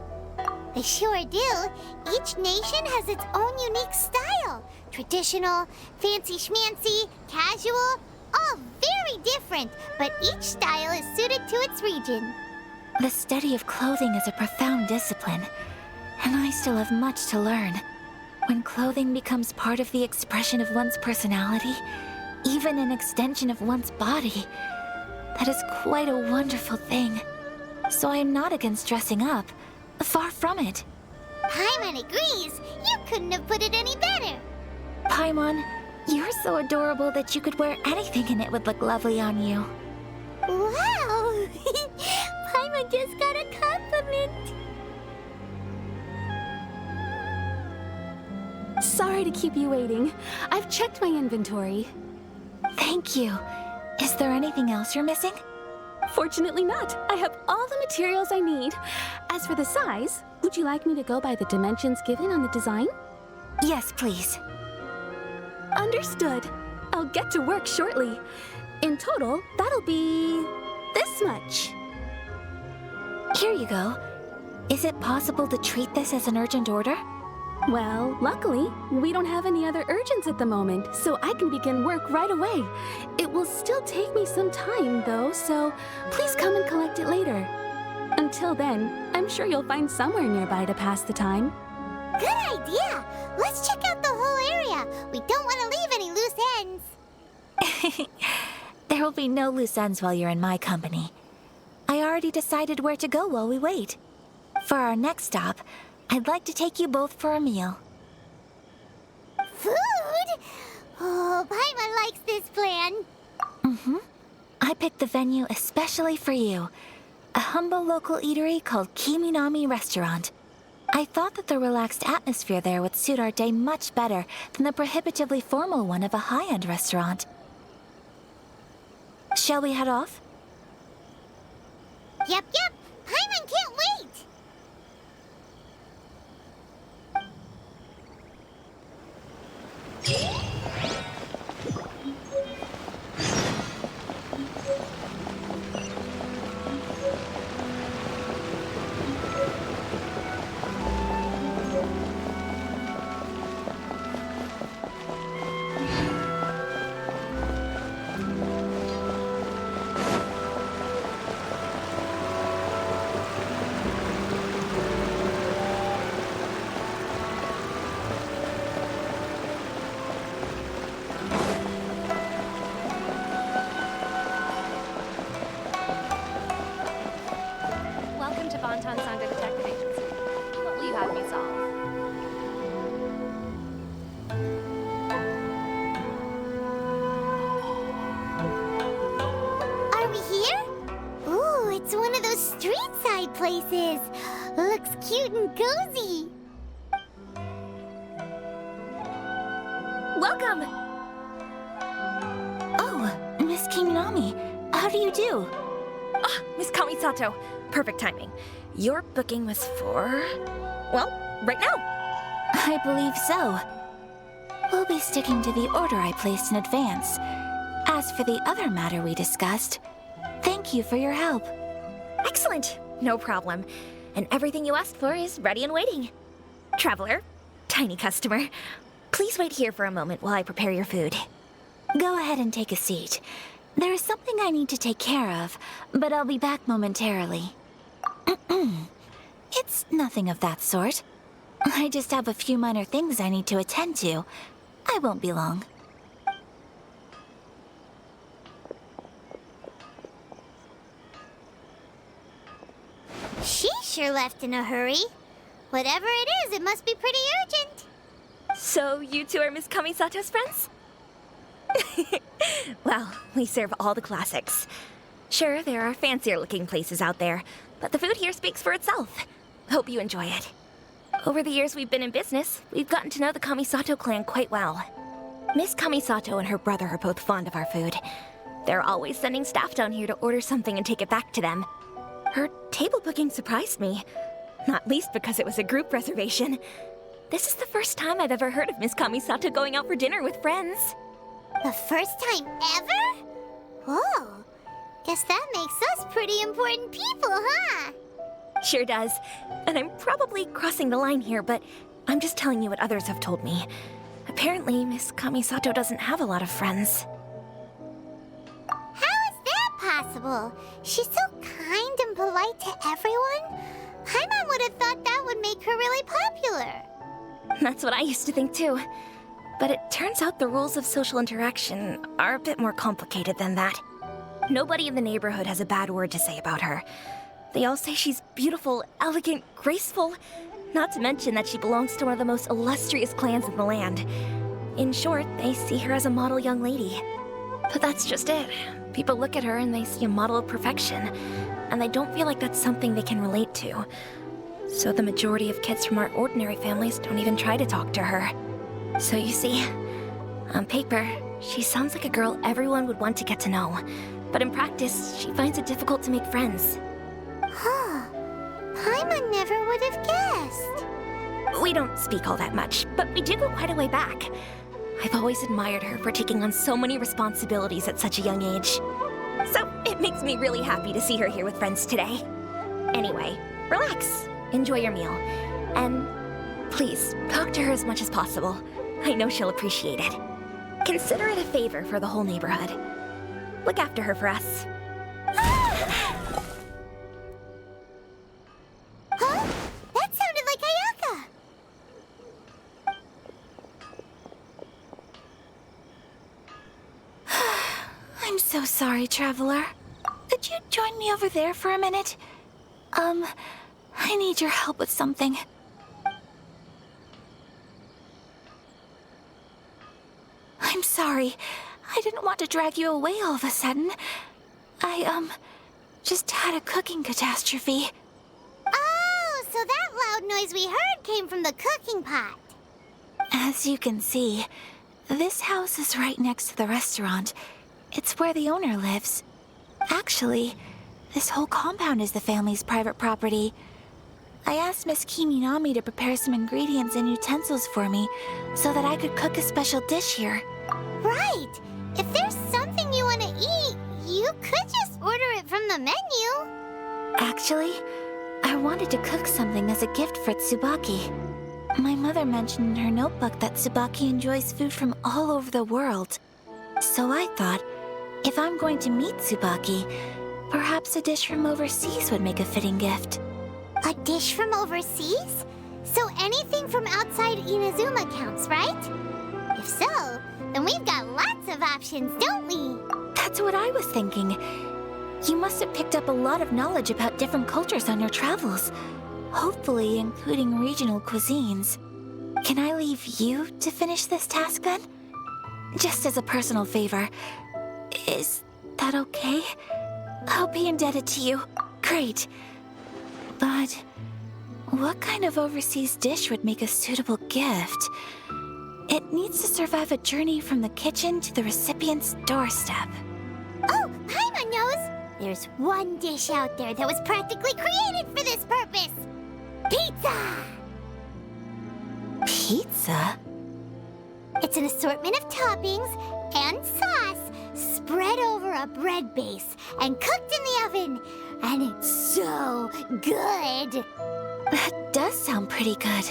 They sure do. Each nation has its own unique style. Traditional, fancy schmancy, casual, all very different, but each style is suited to its region. The study of clothing is a profound discipline, and I still have much to learn. When clothing becomes part of the expression of one's personality, even an extension of one's body, that is quite a wonderful thing. So I am not against dressing up. Far from it. Paimon agrees. You couldn't have put it any better. Paimon, you're so adorable that you could wear anything and it would look lovely on you. Wow! Paimon just got a compliment. Sorry to keep you waiting. I've checked my inventory. Thank you. Is there anything else you're missing? Fortunately not. I have all the materials I need. As for the size, would you like me to go by the dimensions given on the design? Yes, please. Understood. I'll get to work shortly. In total, that'll be this much. Here you go. Is it possible to treat this as an urgent order? Well, luckily, we don't have any other urgents at the moment, so I can begin work right away. It will still take me some time, though, so please come and collect it later. Until then, I'm sure you'll find somewhere nearby to pass the time. Good idea! Let's check out the whole area. We don't want to leave any loose ends. There will be no loose ends while you're in my company. I already decided where to go while we wait. For our next stop, I'd like to take you both for a meal. Food? Oh, Paimon likes this plan. Mm-hmm. I picked the venue especially for you. A humble local eatery called Kiminami Restaurant. I thought that the relaxed atmosphere there would suit our day much better than the prohibitively formal one of a high-end restaurant. Shall we head off? Yep. Paimon can't wait. Welcome to Bonton Sangha Detective Agency. What will you have me solve? Are we here? Ooh, it's one of those street-side places. Looks cute and cozy. Welcome! Oh, Miss Kiminami, how do you do? Ah, Miss Kamisato. Perfect timing. Your booking was for... well, right now. I believe so. We'll be sticking to the order I placed in advance. As for the other matter we discussed, thank you for your help. Excellent. No problem. And everything you asked for is ready and waiting. Traveler, tiny customer, please wait here for a moment while I prepare your food. Go ahead and take a seat. There is something I need to take care of, but I'll be back momentarily. It's nothing of that sort. I just have a few minor things I need to attend to. I won't be long. She sure left in a hurry. Whatever it is, it must be pretty urgent. So you two are Miss Kamisato's friends? Well, we serve all the classics. Sure, there are fancier-looking places out there, but the food here speaks for itself. Hope you enjoy it. Over the years we've been in business, we've gotten to know the Kamisato clan quite well. Miss Kamisato and her brother are both fond of our food. They're always sending staff down here to order something and take it back to them. Her table booking surprised me, not least because it was a group reservation. This is the first time I've ever heard of Miss Kamisato going out for dinner with friends. The first time ever? Whoa. Guess that makes us pretty important people, huh? Sure does. And I'm probably crossing the line here, but I'm just telling you what others have told me. Apparently, Miss Kamisato doesn't have a lot of friends. How is that possible? She's so kind and polite to everyone. Paimon would have thought that would make her really popular. That's what I used to think too. But it turns out the rules of social interaction are a bit more complicated than that. Nobody in the neighborhood has a bad word to say about her. They all say she's beautiful, elegant, graceful, not to mention that she belongs to one of the most illustrious clans in the land. In short, they see her as a model young lady. But that's just it. People look at her and they see a model of perfection, and they don't feel like that's something they can relate to. So the majority of kids from our ordinary families don't even try to talk to her. So you see, on paper, she sounds like a girl everyone would want to get to know. But in practice, she finds it difficult to make friends. Huh. Paimon never would have guessed. We don't speak all that much, but we do go quite a way back. I've always admired her for taking on so many responsibilities at such a young age. So it makes me really happy to see her here with friends today. Anyway, relax, enjoy your meal, and Please, talk to her as much as possible. I know she'll appreciate it. Consider it a favor for the whole neighborhood. Look after her for us. Huh? That sounded like Ayaka! I'm so sorry, Traveler. Could you join me over there for a minute? I need your help with something. I'm sorry. I didn't want to drag you away all of a sudden. I, just had a cooking catastrophe. Oh, so that loud noise we heard came from the cooking pot. As you can see, this house is right next to the restaurant. It's where the owner lives. Actually, this whole compound is the family's private property. I asked Miss Kiminami to prepare some ingredients and utensils for me so that I could cook a special dish here. Right! If there's something you want to eat, you could just order it from the menu. Actually, I wanted to cook something as a gift for Tsubaki. My mother mentioned in her notebook that Tsubaki enjoys food from all over the world. So I thought, if I'm going to meet Tsubaki, perhaps a dish from overseas would make a fitting gift. A dish from overseas? So anything from outside Inazuma counts, right? If so, then we've got lots of options, don't we? That's what I was thinking. You must have picked up a lot of knowledge about different cultures on your travels, hopefully including regional cuisines. Can I leave you to finish this task then? Just as a personal favor. Is that okay? I'll be indebted to you. Great. But what kind of overseas dish would make a suitable gift? It needs to survive a journey from the kitchen to the recipient's doorstep. Oh, Paimon knows! There's one dish out there that was practically created for this purpose! Pizza! Pizza? It's an assortment of toppings and sauce spread over a bread base and cooked in the oven. And it's so good! That does sound pretty good.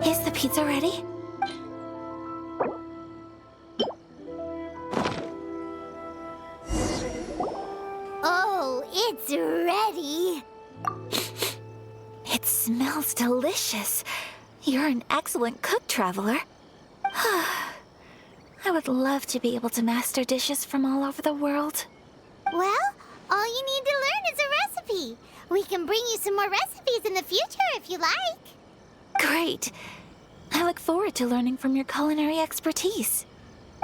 Is the pizza ready? Oh, it's ready! It smells delicious. You're an excellent cook, Traveler. I would love to be able to master dishes from all over the world. Well, all you need to learn is a recipe. We can bring you some more recipes in the future if you like. Great. I look forward to learning from your culinary expertise.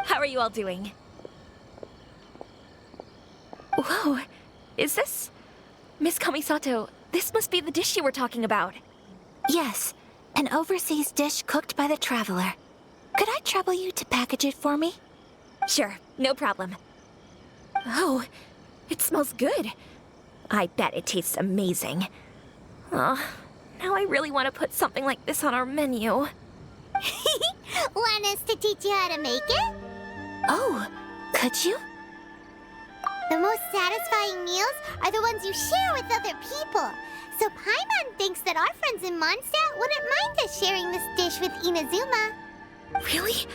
How are you all doing? Whoa, is this... Miss Kamisato, this must be the dish you were talking about. Yes, an overseas dish cooked by the Traveler. Could I trouble you to package it for me? Sure, no problem. Oh, it smells good. I bet it tastes amazing. Oh, now I really want to put something like this on our menu. Want us to teach you how to make it? Oh, could you? The most satisfying meals are the ones you share with other people. So Paimon thinks that our friends in Mondstadt wouldn't mind us sharing this dish with Inazuma. Really?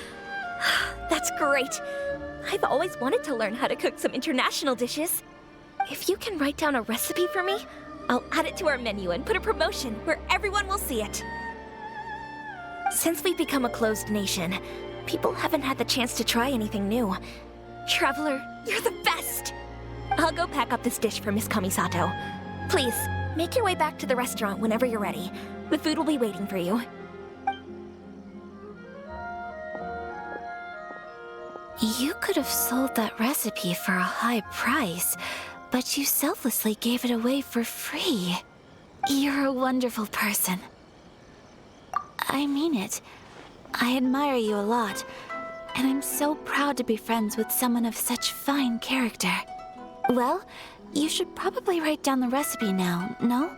That's great. I've always wanted to learn how to cook some international dishes. If you can write down a recipe for me, I'll add it to our menu and put a promotion where everyone will see it. Since we've become a closed nation, people haven't had the chance to try anything new. Traveler, you're the best! I'll go pack up this dish for Miss Kamisato. Please, make your way back to the restaurant whenever you're ready. The food will be waiting for you. You could have sold that recipe for a high price, but you selflessly gave it away for free. You're a wonderful person. I mean it. I admire you a lot, and I'm so proud to be friends with someone of such fine character. Well, you should probably write down the recipe now, no?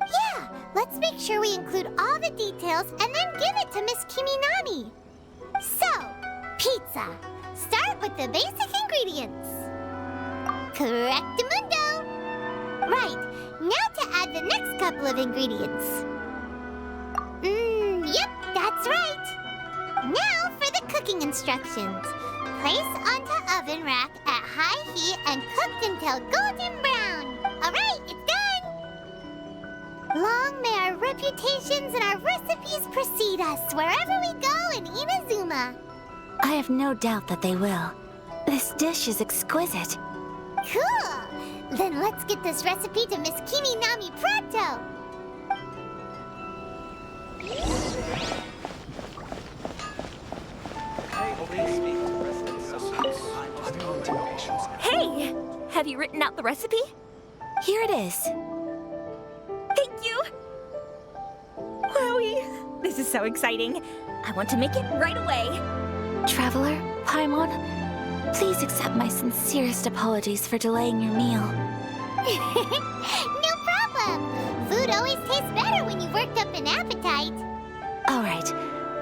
Yeah, let's make sure we include all the details and then give it to Miss Kiminami. So, pizza. Start with the basic ingredients. Correctamundo. couple of ingredients. Yep, that's right. Now for the cooking instructions. Place onto oven rack at high heat and cooked until golden brown. Alright, it's done! Long may our reputations and our recipes precede us wherever we go in Inazuma. I have no doubt that they will. This dish is exquisite. Cool! Then let's get this recipe to Miss Kimi Nami pronto! Hey! Have you written out the recipe? Here it is. Thank you! Wowie! This is so exciting. I want to make it right away. Traveler, Paimon, please accept my sincerest apologies for delaying your meal. No problem! Food always tastes better when you've worked up an appetite. All right,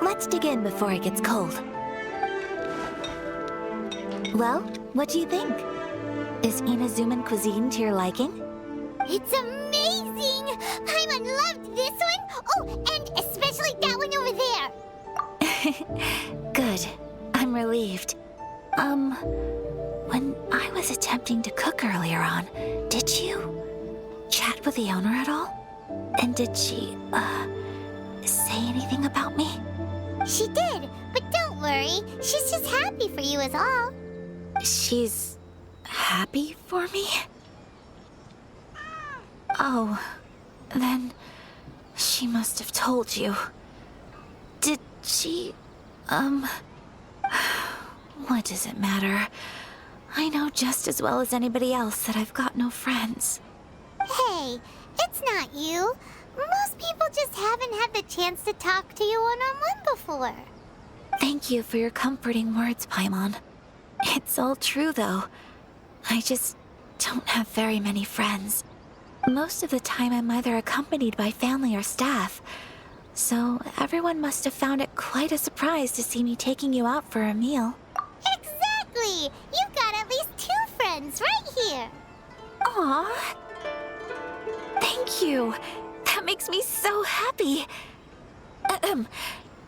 let's dig in before it gets cold. Well, what do you think? Is Inazuman cuisine to your liking? It's amazing! Paimon loved this one! Oh, and especially that one over there! Good. I'm relieved. When I was attempting to cook earlier on, did you chat with the owner at all? And did she, say anything about me? She did, but don't worry. She's just happy for you is all. She's happy for me? Oh, then she must have told you. Did she, what does it matter? I know just as well as anybody else that I've got no friends. Hey, it's not you. Most people just haven't had the chance to talk to you one-on-one before. Thank you for your comforting words, Paimon. It's all true, though. I just don't have very many friends. Most of the time I'm either accompanied by family or staff. So everyone must have found it quite a surprise to see me taking you out for a meal. Exactly! You've got at least 2 friends right here. Aww. Thank you. That makes me so happy.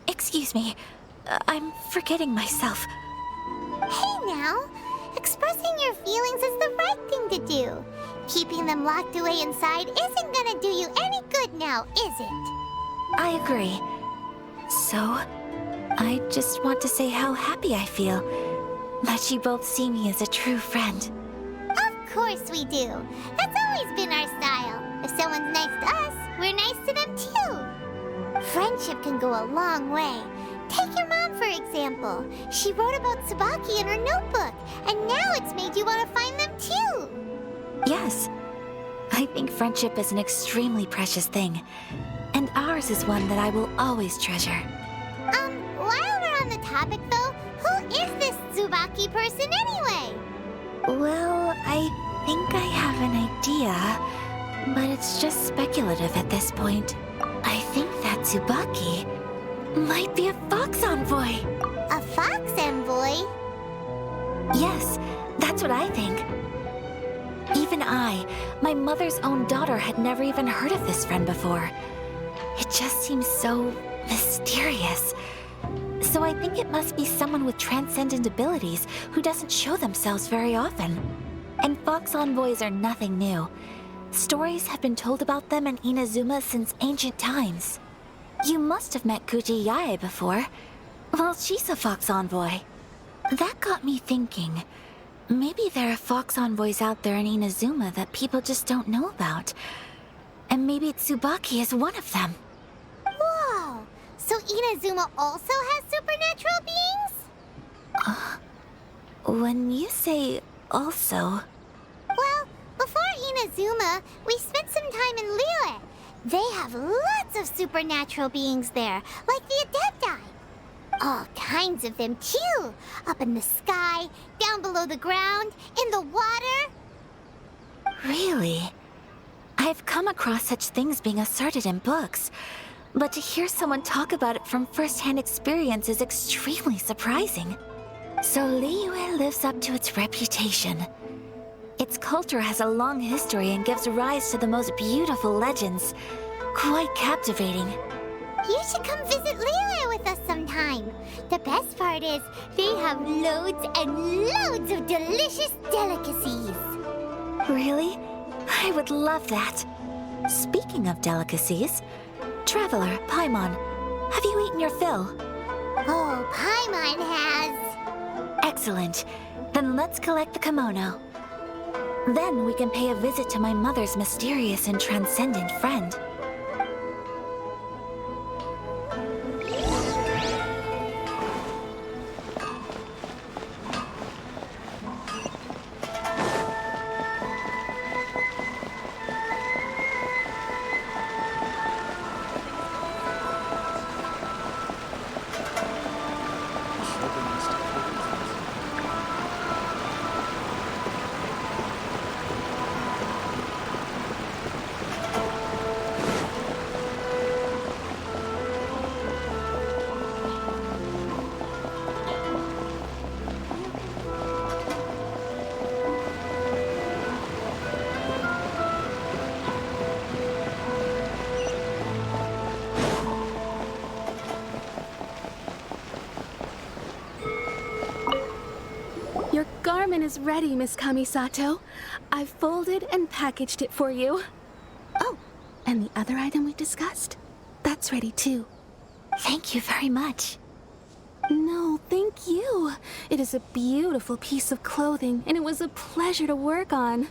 Excuse me. I'm forgetting myself. Hey now, expressing your feelings is the right thing to do. Keeping them locked away inside isn't gonna do you any good now, is it? I agree. So, I just want to say how happy I feel that you both see me as a true friend. Of course we do. That's always been our style. If someone's nice to us, we're nice to them too. Friendship can go a long way. Take your mom, for example. She wrote about Tsubaki in her notebook, and now it's made you want to find them too. Yes. I think friendship is an extremely precious thing. And ours is one that I will always treasure. While we're on the topic though, who is this Tsubaki person anyway? Well, I think I have an idea, but it's just speculative at this point. I think that Tsubaki might be a fox envoy. A fox envoy? Yes, that's what I think. Even I, my mother's own daughter, had never even heard of this friend before. It just seems so mysterious. So I think it must be someone with transcendent abilities who doesn't show themselves very often. And fox envoys are nothing new. Stories have been told about them in Inazuma since ancient times. You must have met Kuji Yae before. Well, she's a fox envoy. That got me thinking. Maybe there are fox envoys out there in Inazuma that people just don't know about. And maybe Tsubaki is one of them. Whoa! So Inazuma also has supernatural beings? When you say also... Well, before Inazuma, we spent some time in Liyue. They have lots of supernatural beings there, like the Adepti. All kinds of them, too. Up in the sky, down below the ground, in the water. Really? I've come across such things being asserted in books, but to hear someone talk about it from first-hand experience is extremely surprising. So Liyue lives up to its reputation. Its culture has a long history and gives rise to the most beautiful legends. Quite captivating. You should come visit Liyue with us sometime. The best part is they have loads and loads of delicious delicacies. Really? I would love that. Speaking of delicacies, Traveler, Paimon, have you eaten your fill? Oh, Paimon has. Excellent. Then let's collect the kimono. Then we can pay a visit to my mother's mysterious and transcendent friend. Your garment is ready, Miss Kamisato. I've folded and packaged it for you. Oh, and the other item we discussed? That's ready too. Thank you very much. No, thank you. It is a beautiful piece of clothing, and it was a pleasure to work on.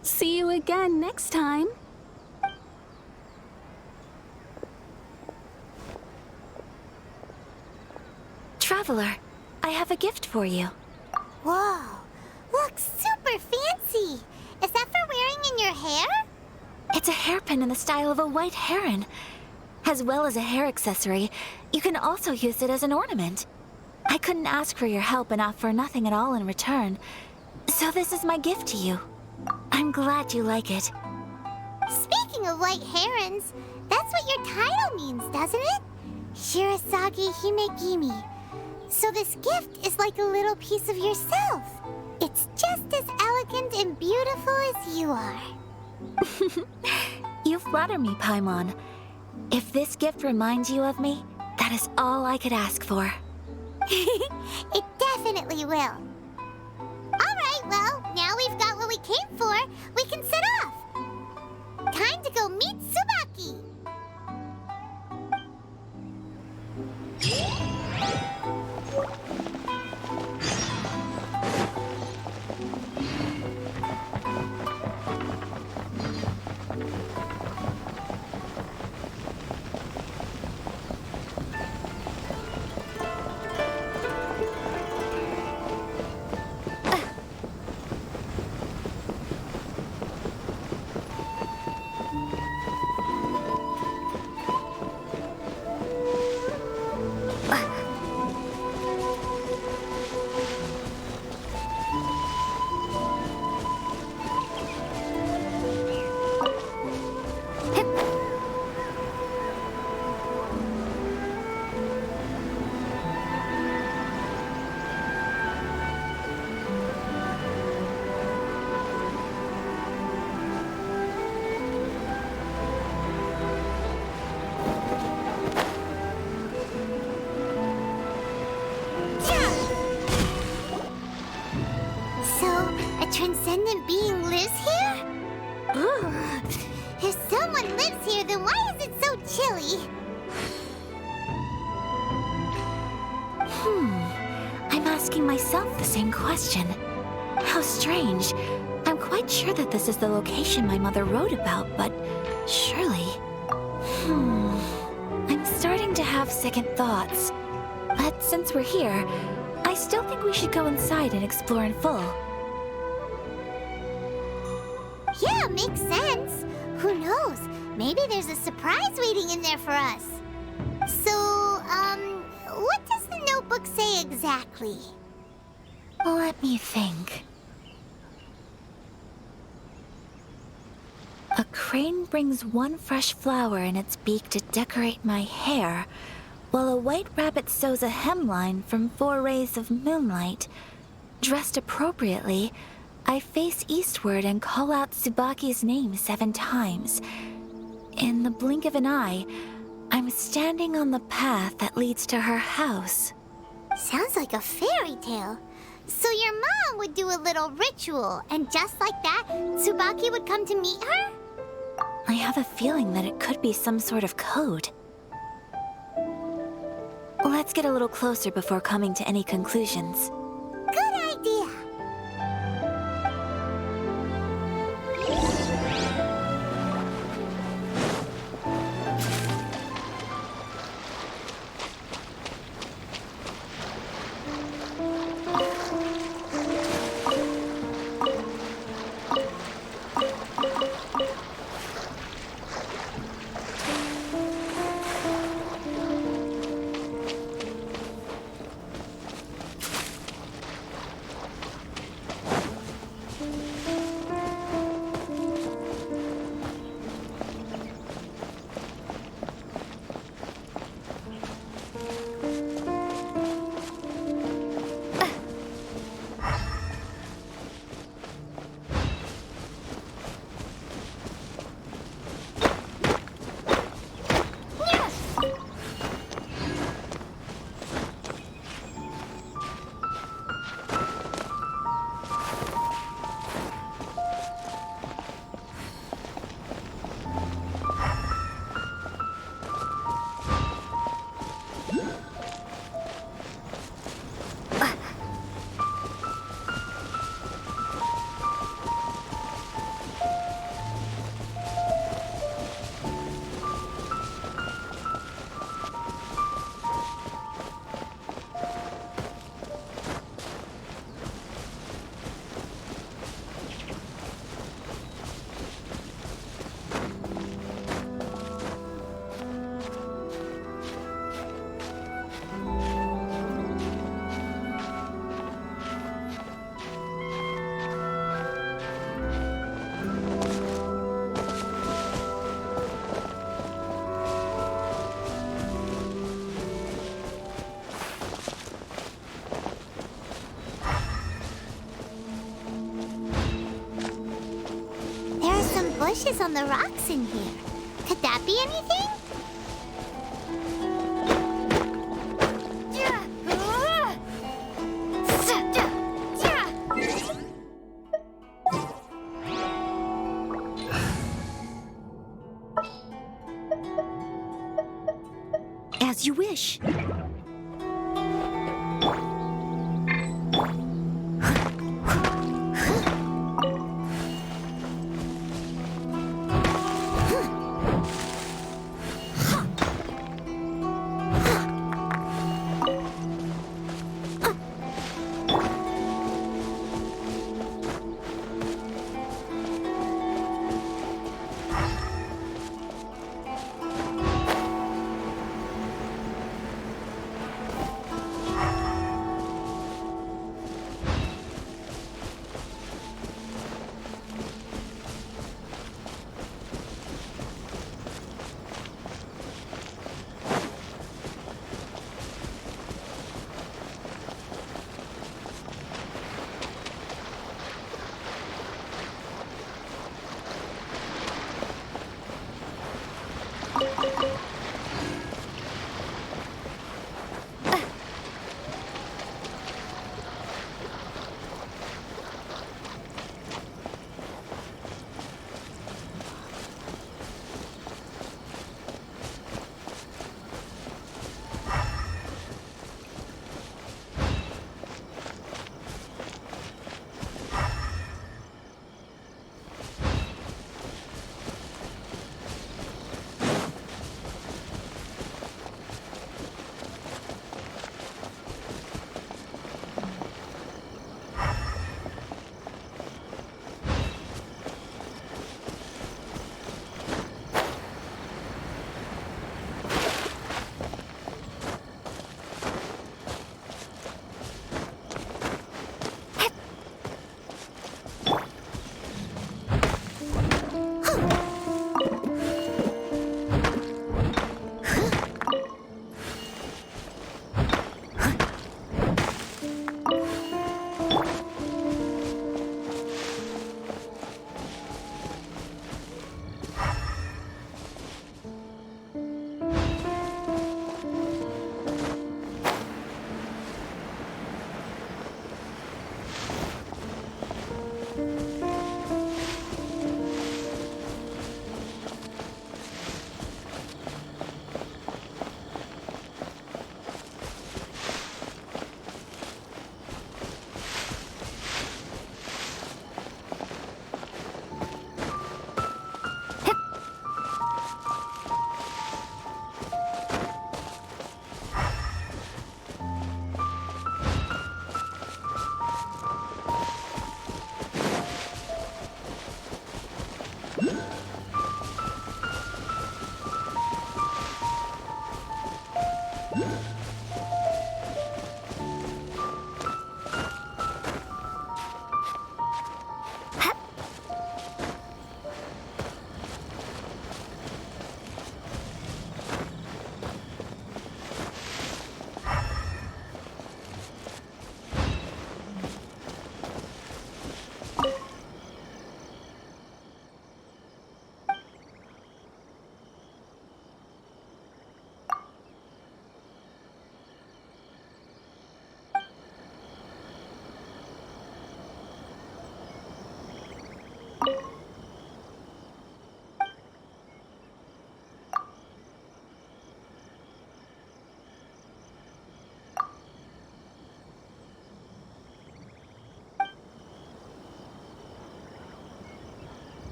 See you again next time. Traveler, I have a gift for you. Whoa, looks super fancy. Is that for wearing in your hair? It's a hairpin in the style of a white heron. As well as a hair accessory, you can also use it as an ornament. I couldn't ask for your help and offer nothing at all in return. So this is my gift to you. I'm glad you like it. Speaking of white herons, that's what your title means, doesn't it? Shirasagi Himegimi. So this gift is like a little piece of yourself. It's just as elegant and beautiful as you are. You flatter me, Paimon. If this gift reminds you of me, that is all I could ask for. It definitely will. Alright, well, now we've got what we came for. We can set off. Time to go meet Tsubaki. Transcendent being lives here? Ugh. If someone lives here, then why is it so chilly? I'm asking myself the same question. How strange. I'm quite sure that this is the location my mother wrote about, but surely... I'm starting to have second thoughts. But since we're here, I still think we should go inside and explore in full. Yeah, makes sense. Who knows? Maybe there's a surprise waiting in there for us. So, what does the notebook say exactly? Let me think. A crane brings one fresh flower in its beak to decorate my hair, while a white rabbit sews a hemline from 4 rays of moonlight. Dressed appropriately, I face eastward and call out Tsubaki's name 7 times. In the blink of an eye, I'm standing on the path that leads to her house. Sounds like a fairy tale. So your mom would do a little ritual, and just like that, Tsubaki would come to meet her? I have a feeling that it could be some sort of code. Let's get a little closer before coming to any conclusions. Good idea. Bushes on the rocks in here. Could that be anything? As you wish.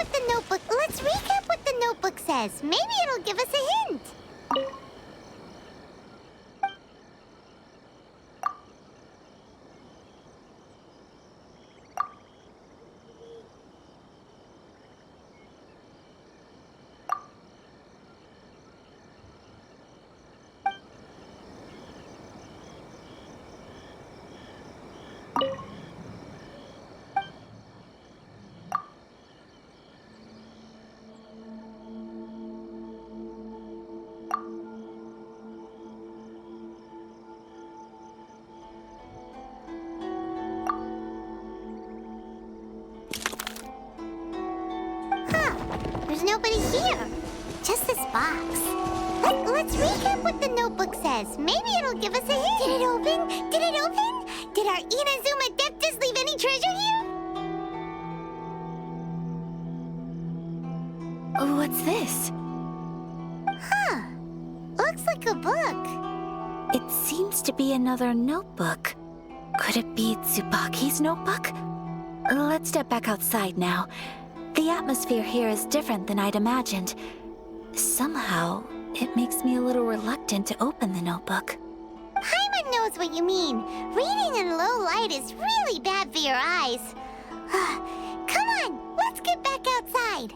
what the notebook... Let's recap what the notebook says. Maybe it'll give us a hint. There's nobody here. Just this box. Let's recap what the notebook says. Maybe it'll give us a hint. Did it open? Did it open? Did our Inazuma Adeptus leave any treasure here? What's this? Huh. Looks like a book. It seems to be another notebook. Could it be Tsubaki's notebook? Let's step back outside now. The atmosphere here is different than I'd imagined. Somehow, it makes me a little reluctant to open the notebook. Paimon knows what you mean. Reading in low light is really bad for your eyes. Come on, let's get back outside.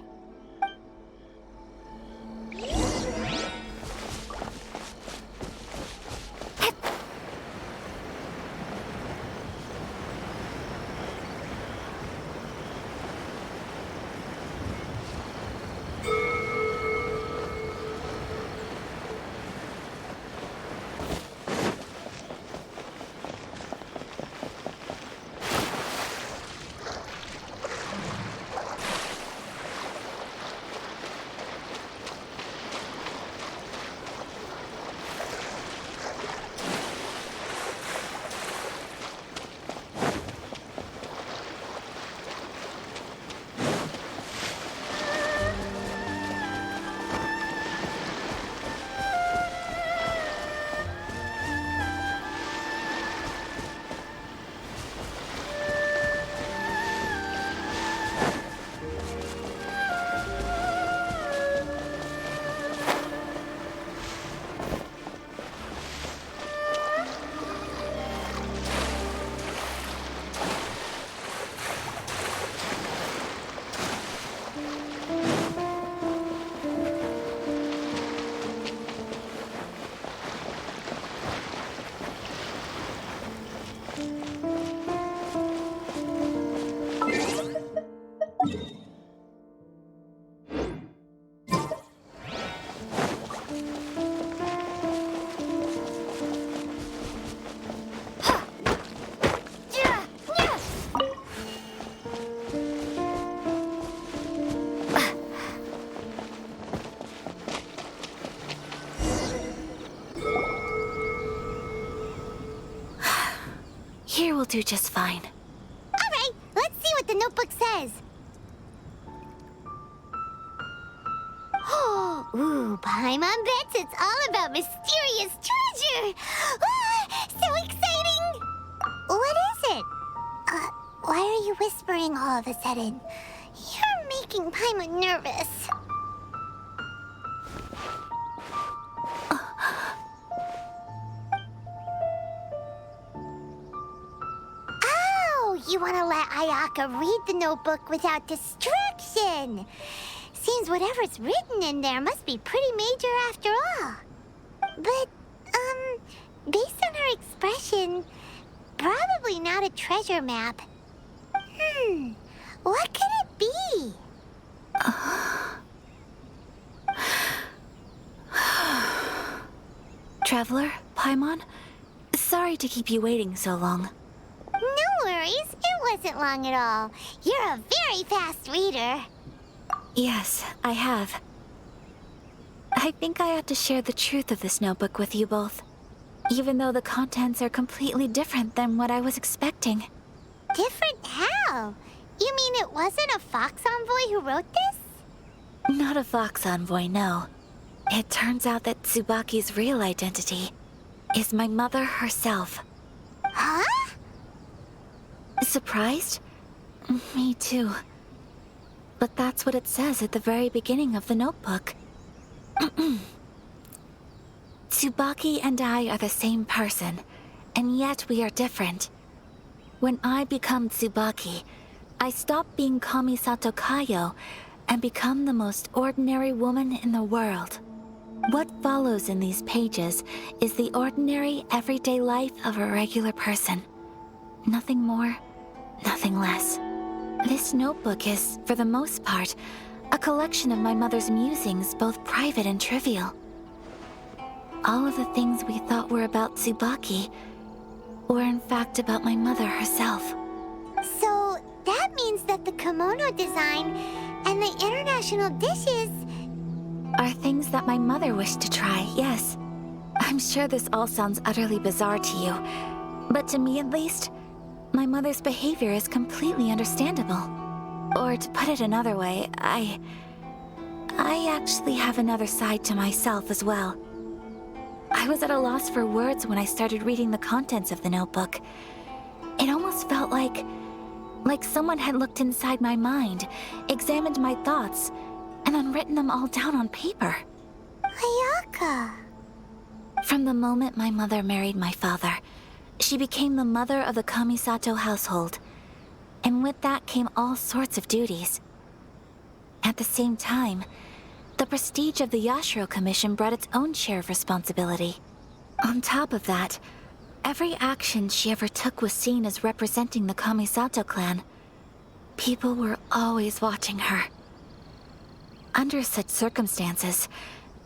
Here will do just fine. All right, let's see what the notebook says. Ooh, Paimon bets it's all about mysterious treasure. Ah, so exciting! What is it? Why are you whispering all of a sudden? You're making Paimon nervous. Oh, you want to let Ayaka read the notebook without distraction. Seems whatever's written in there must be pretty major after all. But, based on her expression, probably not a treasure map. What could it be? Traveler, Paimon, sorry to keep you waiting so long. No worries, it wasn't long at all. You're a very fast reader. Yes, I have. I think I ought to share the truth of this notebook with you both, even though the contents are completely different than what I was expecting. Different how? You mean it wasn't a Fox Envoy who wrote this? Not a Fox Envoy, no. It turns out that Tsubaki's real identity is my mother herself. Huh? Surprised? Me too. But that's what it says at the very beginning of the notebook. Tsubaki and I are the same person, and yet we are different. When I become Tsubaki, I stop being Kamisato Kayo and become the most ordinary woman in the world. What follows in these pages is the ordinary, everyday life of a regular person. Nothing more, nothing less. This notebook is, for the most part, a collection of my mother's musings, both private and trivial. All of the things we thought were about Tsubaki were in fact about my mother herself. So that means that the kimono design and the international dishes are things that my mother wished to try, yes. I'm sure this all sounds utterly bizarre to you, but to me at least, my mother's behavior is completely understandable. Or to put it another way, I actually have another side to myself as well. I was at a loss for words when I started reading the contents of the notebook. It almost felt like someone had looked inside my mind, examined my thoughts, and then written them all down on paper. Ayaka. From the moment my mother married my father, she became the mother of the Kamisato household. And with that came all sorts of duties. At the same time, the prestige of the Yashiro Commission brought its own share of responsibility. On top of that, every action she ever took was seen as representing the Kamisato clan. People were always watching her. Under such circumstances,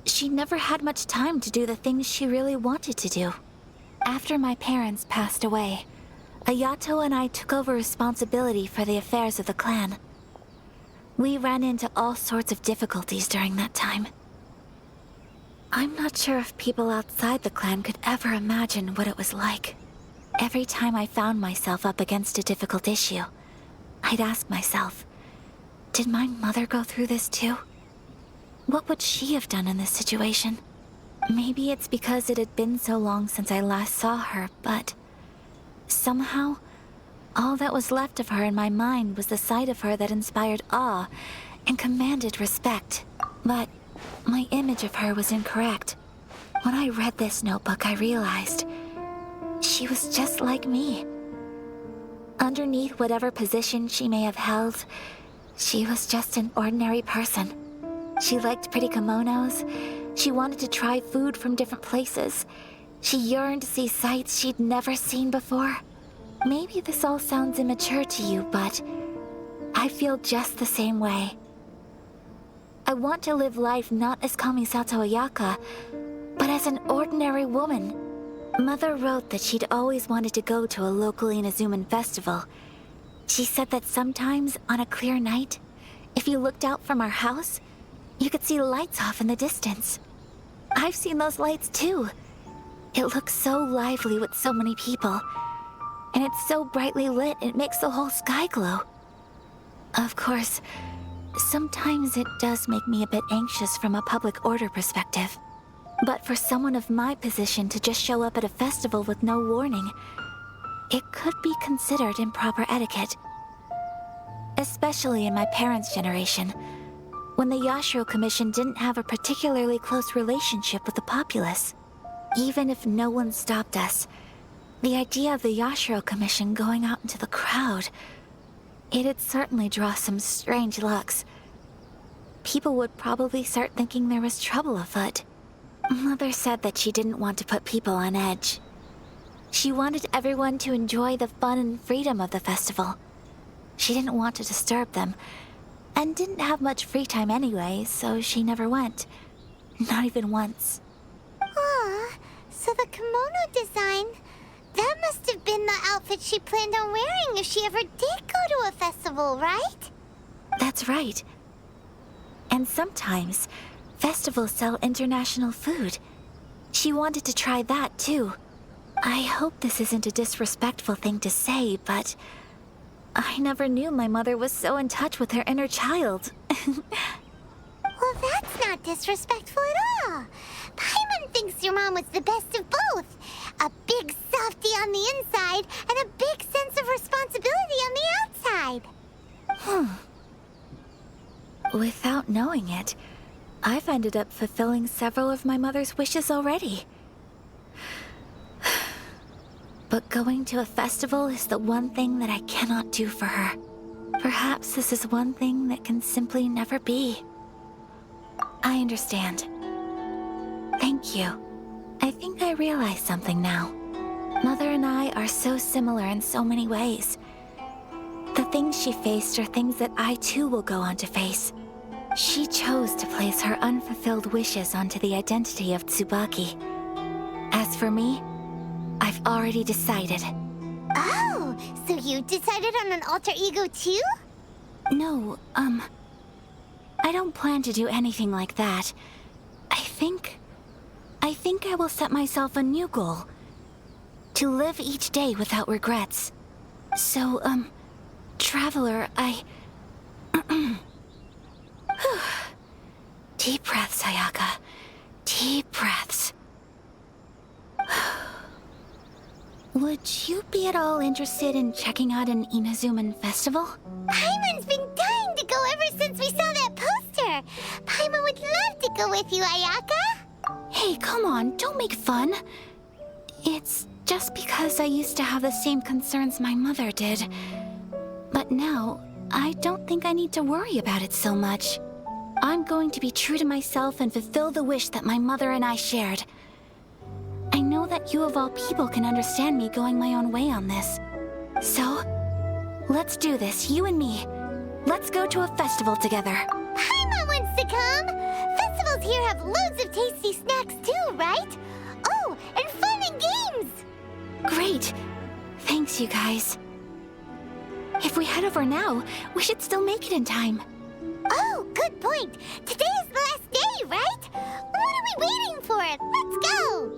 she never had much time to do the things she really wanted to do. After my parents passed away, Ayato and I took over responsibility for the affairs of the clan. We ran into all sorts of difficulties during that time. I'm not sure if people outside the clan could ever imagine what it was like. Every time I found myself up against a difficult issue, I'd ask myself, did my mother go through this too? What would she have done in this situation? Maybe it's because it had been so long since I last saw her, but somehow, all that was left of her in my mind was the side of her that inspired awe and commanded respect. But my image of her was incorrect. When I read this notebook, I realized she was just like me. Underneath whatever position she may have held, she was just an ordinary person. She liked pretty kimonos. She wanted to try food from different places. She yearned to see sights she'd never seen before. Maybe this all sounds immature to you, but I feel just the same way. I want to live life not as Kamisato Ayaka, but as an ordinary woman. Mother wrote that she'd always wanted to go to a local Inazuman festival. She said that sometimes, on a clear night, if you looked out from our house, you could see lights off in the distance. I've seen those lights too. It looks so lively with so many people. And it's so brightly lit, it makes the whole sky glow. Of course, sometimes it does make me a bit anxious from a public order perspective. But for someone of my position to just show up at a festival with no warning, it could be considered improper etiquette. Especially in my parents' generation, when the Yashiro Commission didn't have a particularly close relationship with the populace. Even if no one stopped us, the idea of the Yashiro Commission going out into the crowd, it'd certainly draw some strange looks. People would probably start thinking there was trouble afoot. Mother said that she didn't want to put people on edge. She wanted everyone to enjoy the fun and freedom of the festival. She didn't want to disturb them, and didn't have much free time anyway, so she never went. Not even once. Aw, so the kimono design, that must have been the outfit she planned on wearing if she ever did go to a festival, right? That's right. And sometimes, festivals sell international food. She wanted to try that too. I hope this isn't a disrespectful thing to say, but I never knew my mother was so in touch with her inner child. Well, that's not disrespectful at all. Paimon thinks your mom was the best of both. A big softie on the inside and a big sense of responsibility on the outside. without knowing it, I've ended up fulfilling several of my mother's wishes already. But going to a festival is the one thing that I cannot do for her. Perhaps this is one thing that can simply never be. I understand. Thank you. I think I realize something now. Mother and I are so similar in so many ways. The things she faced are things that I too will go on to face. She chose to place her unfulfilled wishes onto the identity of Tsubaki. As for me, I've already decided. Oh, so you decided on an alter ego too? No, I don't plan to do anything like that. I think I will set myself a new goal. To live each day without regrets. So, Traveler, Deep breaths, Sayaka. Deep breaths. Would you be at all interested in checking out an Inazuman festival? Paimon's been dying to go ever since we saw that poster. Paimon would love to go with you, Ayaka. Hey, come on, don't make fun. It's just because I used to have the same concerns my mother did. But now, I don't think I need to worry about it so much. I'm going to be true to myself and fulfill the wish that my mother and I shared. I know that you of all people can understand me going my own way on this. So, let's do this, you and me. Let's go to a festival together. Paimon wants to come! Festivals here have loads of tasty snacks too, right? Oh, and fun and games! Great. Thanks, you guys. If we head over now, we should still make it in time. Oh, good point. Today is the last day, right? What are we waiting for? Let's go!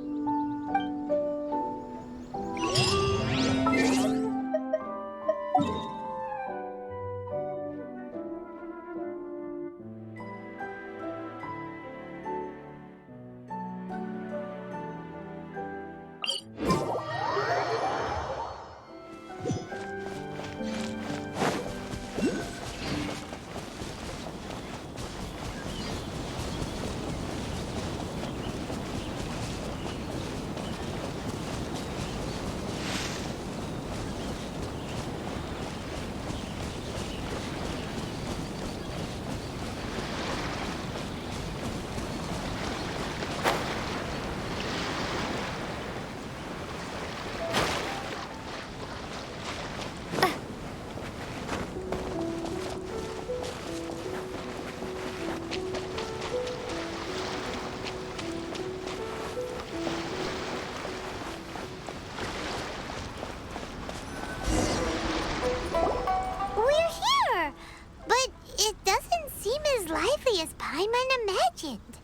As Paimon imagined.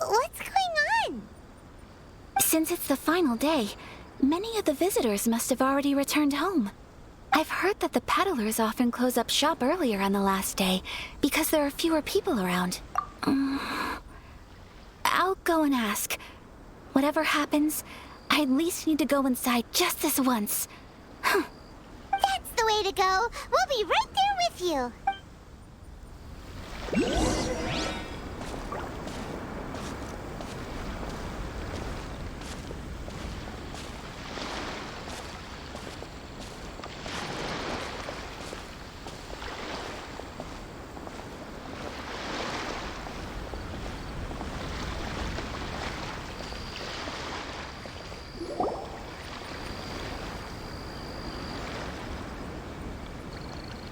What's going on? Since it's the final day, many of the visitors must have already returned home. I've heard that the peddlers often close up shop earlier on the last day because there are fewer people around. I'll go and ask. Whatever happens, I at least need to go inside just this once. That's the way to go. We'll be right there with you.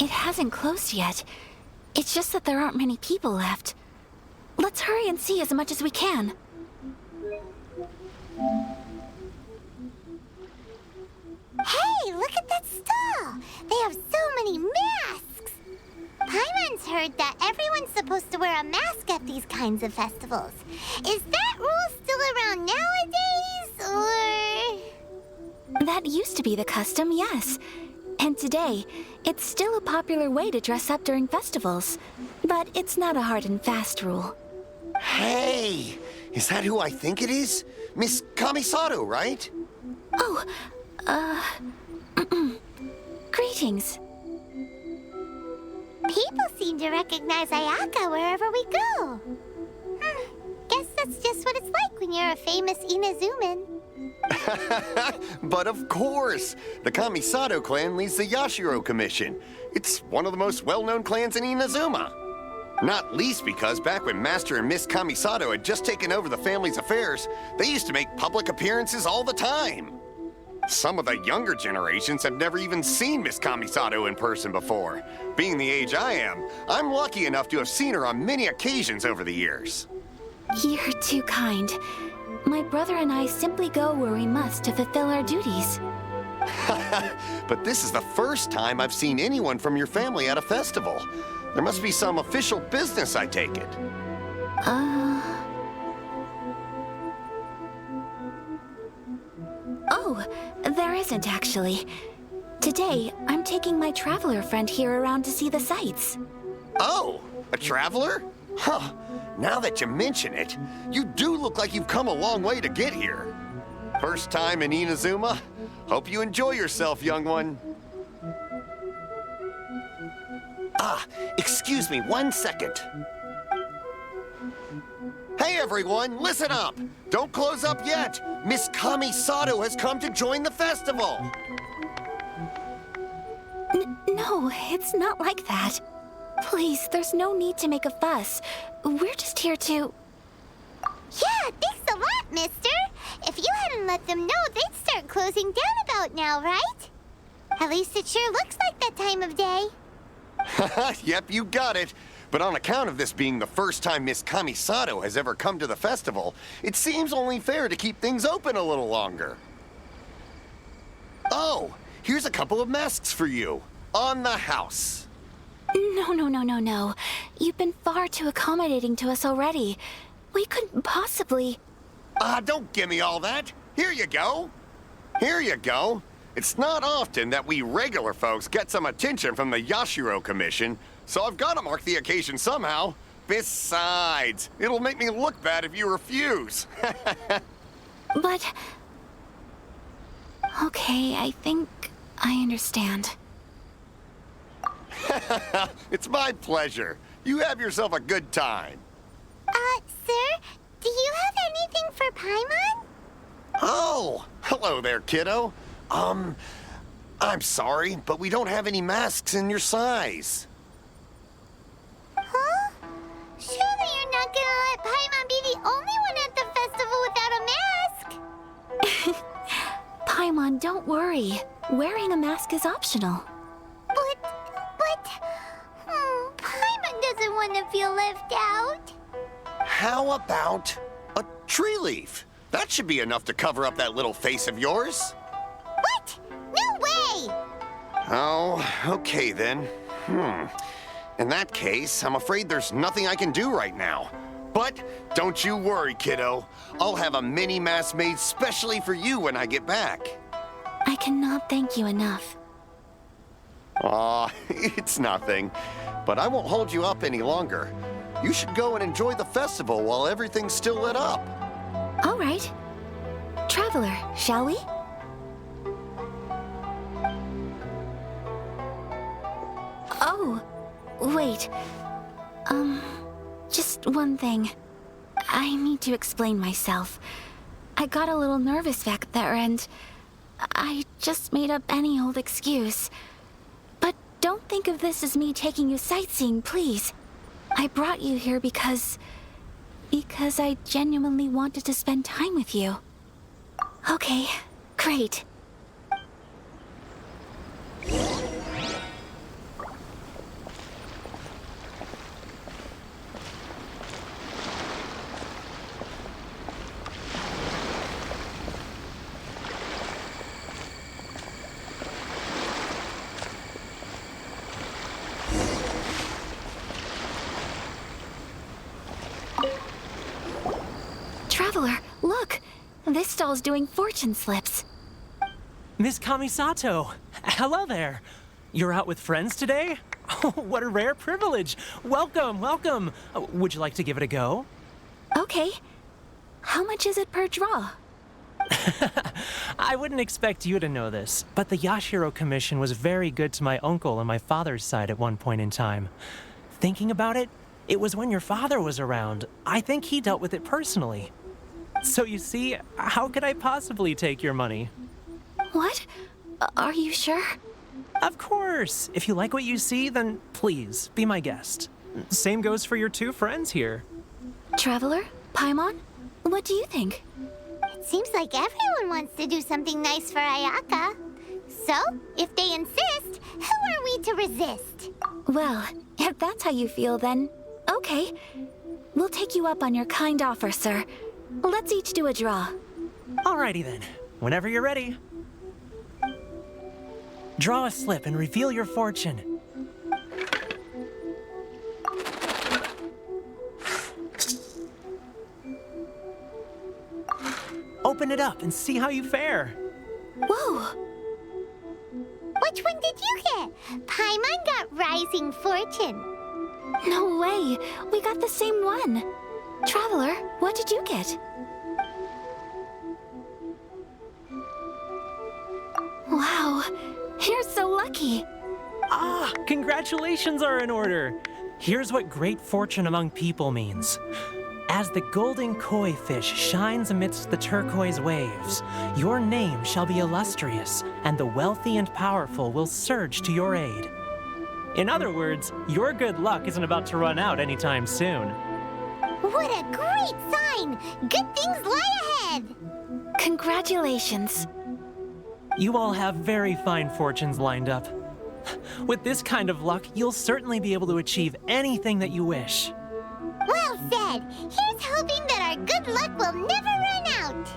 It hasn't closed yet. It's just that there aren't many people left. Let's hurry and see as much as we can. Hey, look at that stall! They have so many masks! Paimon's heard that everyone's supposed to wear a mask at these kinds of festivals. Is that rule still around nowadays, or...? That used to be the custom, yes. And today, it's still a popular way to dress up during festivals. But it's not a hard and fast rule. Hey! Is that who I think it is? Miss Kamisato, right? Oh, greetings. People seem to recognize Ayaka wherever we go. Guess that's just what it's like when you're a famous Inazuman. But of course! The Kamisato clan leads the Yashiro Commission. It's one of the most well-known clans in Inazuma. Not least because back when Master and Miss Kamisato had just taken over the family's affairs, they used to make public appearances all the time. Some of the younger generations have never even seen Miss Kamisato in person before. Being the age I am, I'm lucky enough to have seen her on many occasions over the years. You're too kind. My brother and I simply go where we must to fulfill our duties. But this is the first time I've seen anyone from your family at a festival. There must be some official business, I take it. Oh, there isn't actually. Today, I'm taking my traveler friend here around to see the sights. Oh, a traveler? Huh. Now that you mention it, you do look like you've come a long way to get here. First time in Inazuma? Hope you enjoy yourself, young one. Excuse me 1 second. Hey everyone, listen up! Don't close up yet! Miss Kamisato has come to join the festival! No, it's not like that. Please, there's no need to make a fuss. We're just here to... Yeah, thanks a lot, mister. If you hadn't let them know, they'd start closing down about now, right? At least it sure looks like that time of day. Yep, you got it. But on account of this being the first time Miss Kamisato has ever come to the festival, it seems only fair to keep things open a little longer. Oh, here's a couple of masks for you. On the house. No. You've been far too accommodating to us already. We couldn't possibly... Don't give me all that. Here you go. Here you go. It's not often that we regular folks get some attention from the Yashiro Commission, so I've got to mark the occasion somehow. Besides, it'll make me look bad if you refuse. But... Okay, I think I understand. It's my pleasure. You have yourself a good time. Sir, do you have anything for Paimon? Oh, hello there, kiddo. I'm sorry, but we don't have any masks in your size. Huh? Surely you're not gonna let Paimon be the only one at the festival without a mask? Paimon, don't worry. Wearing a mask is optional. Paimon doesn't want to feel left out. How about a tree leaf? That should be enough to cover up that little face of yours. What? No way! Oh, okay then. In that case, I'm afraid there's nothing I can do right now. But don't you worry, kiddo. I'll have a mini mask made specially for you when I get back. I cannot thank you enough. Aw, it's nothing. But I won't hold you up any longer. You should go and enjoy the festival while everything's still lit up. All right. Traveler, shall we? Oh, wait. Just one thing. I need to explain myself. I got a little nervous back there and I just made up any old excuse. But don't think of this as me taking you sightseeing, please. I brought you here because I genuinely wanted to spend time with you. Okay, great. Traveler, look! This stall's doing fortune slips. Miss Kamisato! Hello there! You're out with friends today? Oh, what a rare privilege! Welcome, welcome! Would you like to give it a go? Okay. How much is it per draw? I wouldn't expect you to know this, but the Yashiro Commission was very good to my uncle on my father's side at one point in time. Thinking about it, it was when your father was around. I think he dealt with it personally. So you see, how could I possibly take your money? What? Are you sure? Of course. If you like what you see, then please, be my guest. Same goes for your two friends here. Traveler? Paimon? What do you think? It seems like everyone wants to do something nice for Ayaka. So, if they insist, who are we to resist? Well, if that's how you feel, then okay. We'll take you up on your kind offer, sir. Let's each do a draw. Alrighty then. Whenever you're ready. Draw a slip and reveal your fortune. Open it up and see how you fare. Whoa! Which one did you get? Paimon got Rising Fortune. No way! We got the same one. Traveler, what did you get? Wow, you're so lucky. Ah, congratulations are in order. Here's what great fortune among people means. As the golden koi fish shines amidst the turquoise waves, your name shall be illustrious, and the wealthy and powerful will surge to your aid. In other words, your good luck isn't about to run out anytime soon. What a great sign! Good things lie ahead! Congratulations. You all have very fine fortunes lined up. With this kind of luck, you'll certainly be able to achieve anything that you wish. Well said! Here's hoping that our good luck will never run out!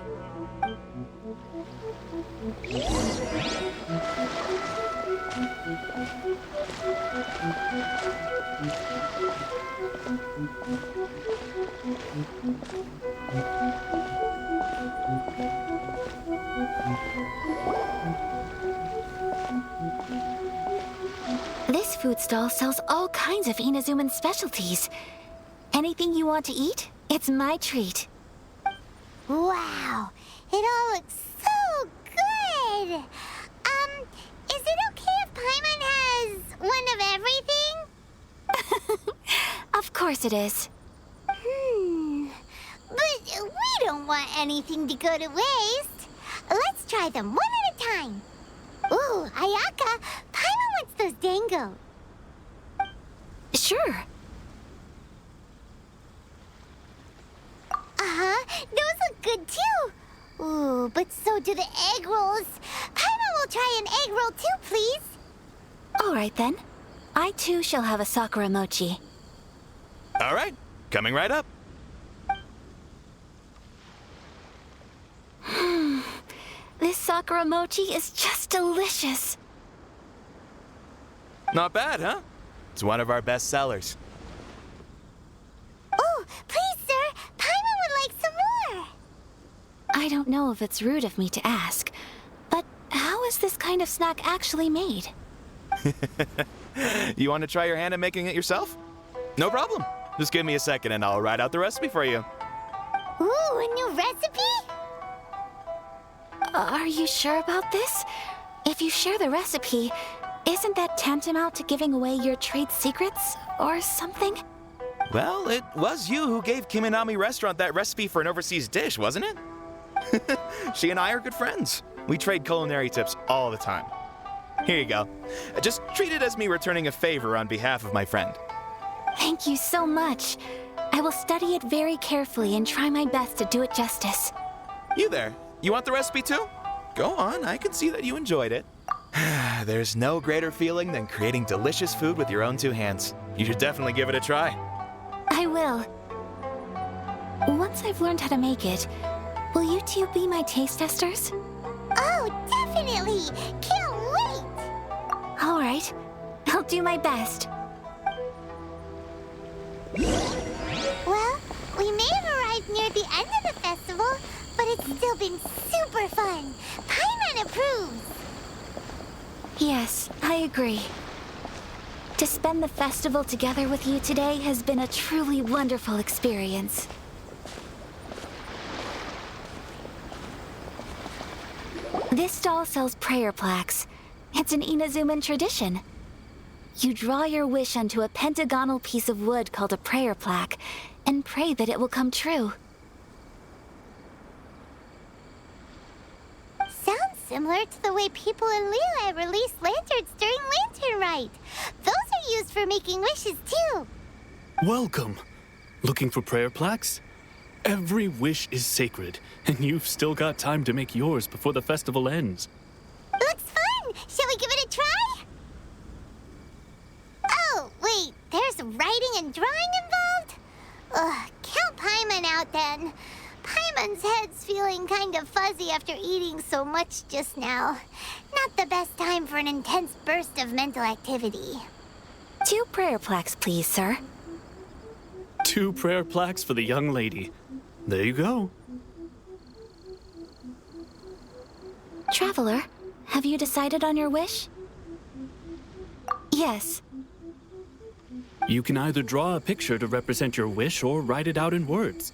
This food stall sells all kinds of Inazuman specialties. Anything you want to eat, it's my treat. Wow! It all looks so good! Is it okay if Paimon has one of everything? Of course it is. But we don't want anything to go to waste. Let's try them one at a time. Ooh, Ayaka, Paimon wants those dango. Sure. Those look good too. Ooh, but so do the egg rolls. Paimon will try an egg roll too, please. All right then. I too shall have a Sakura mochi. All right, coming right up. This Sakura mochi is just delicious. Not bad, huh? It's one of our best sellers. Oh, please, sir. Paimon would like some more. I don't know if it's rude of me to ask, but how is this kind of snack actually made? You want to try your hand at making it yourself? No problem. Just give me a second and I'll write out the recipe for you. Ooh, a new recipe? Are you sure about this? If you share the recipe, isn't that tantamount to giving away your trade secrets or something? Well, it was you who gave Kiminami Restaurant that recipe for an overseas dish, wasn't it? She and I are good friends. We trade culinary tips all the time. Here you go. Just treat it as me returning a favor on behalf of my friend. Thank you so much. I will study it very carefully and try my best to do it justice. You there. You want the recipe too? Go on, I can see that you enjoyed it. There's no greater feeling than creating delicious food with your own two hands. You should definitely give it a try. I will. Once I've learned how to make it, will you two be my taste testers? Oh, definitely! Can't wait! All right. I'll do my best. Well, we may have arrived near the end of the festival, but it's still been super fun. Paimon approves. Yes, I agree. To spend the festival together with you today has been a truly wonderful experience. This stall sells prayer plaques. It's an Inazuman tradition. You draw your wish onto a pentagonal piece of wood called a prayer plaque and pray that it will come true. Sounds similar to the way people in Liyue release lanterns during Lantern Rite. Those are used for making wishes, too. Welcome. Looking for prayer plaques? Every wish is sacred, and you've still got time to make yours before the festival ends. Looks fun! Shall we give it a try? Oh, wait, there's writing and drawing involved? Ugh, count Paimon out then. Paimon's head's feeling kind of fuzzy after eating so much just now. Not the best time for an intense burst of mental activity. 2 prayer plaques, please, sir. 2 prayer plaques for the young lady. There you go. Traveler, have you decided on your wish? Yes. You can either draw a picture to represent your wish or write it out in words.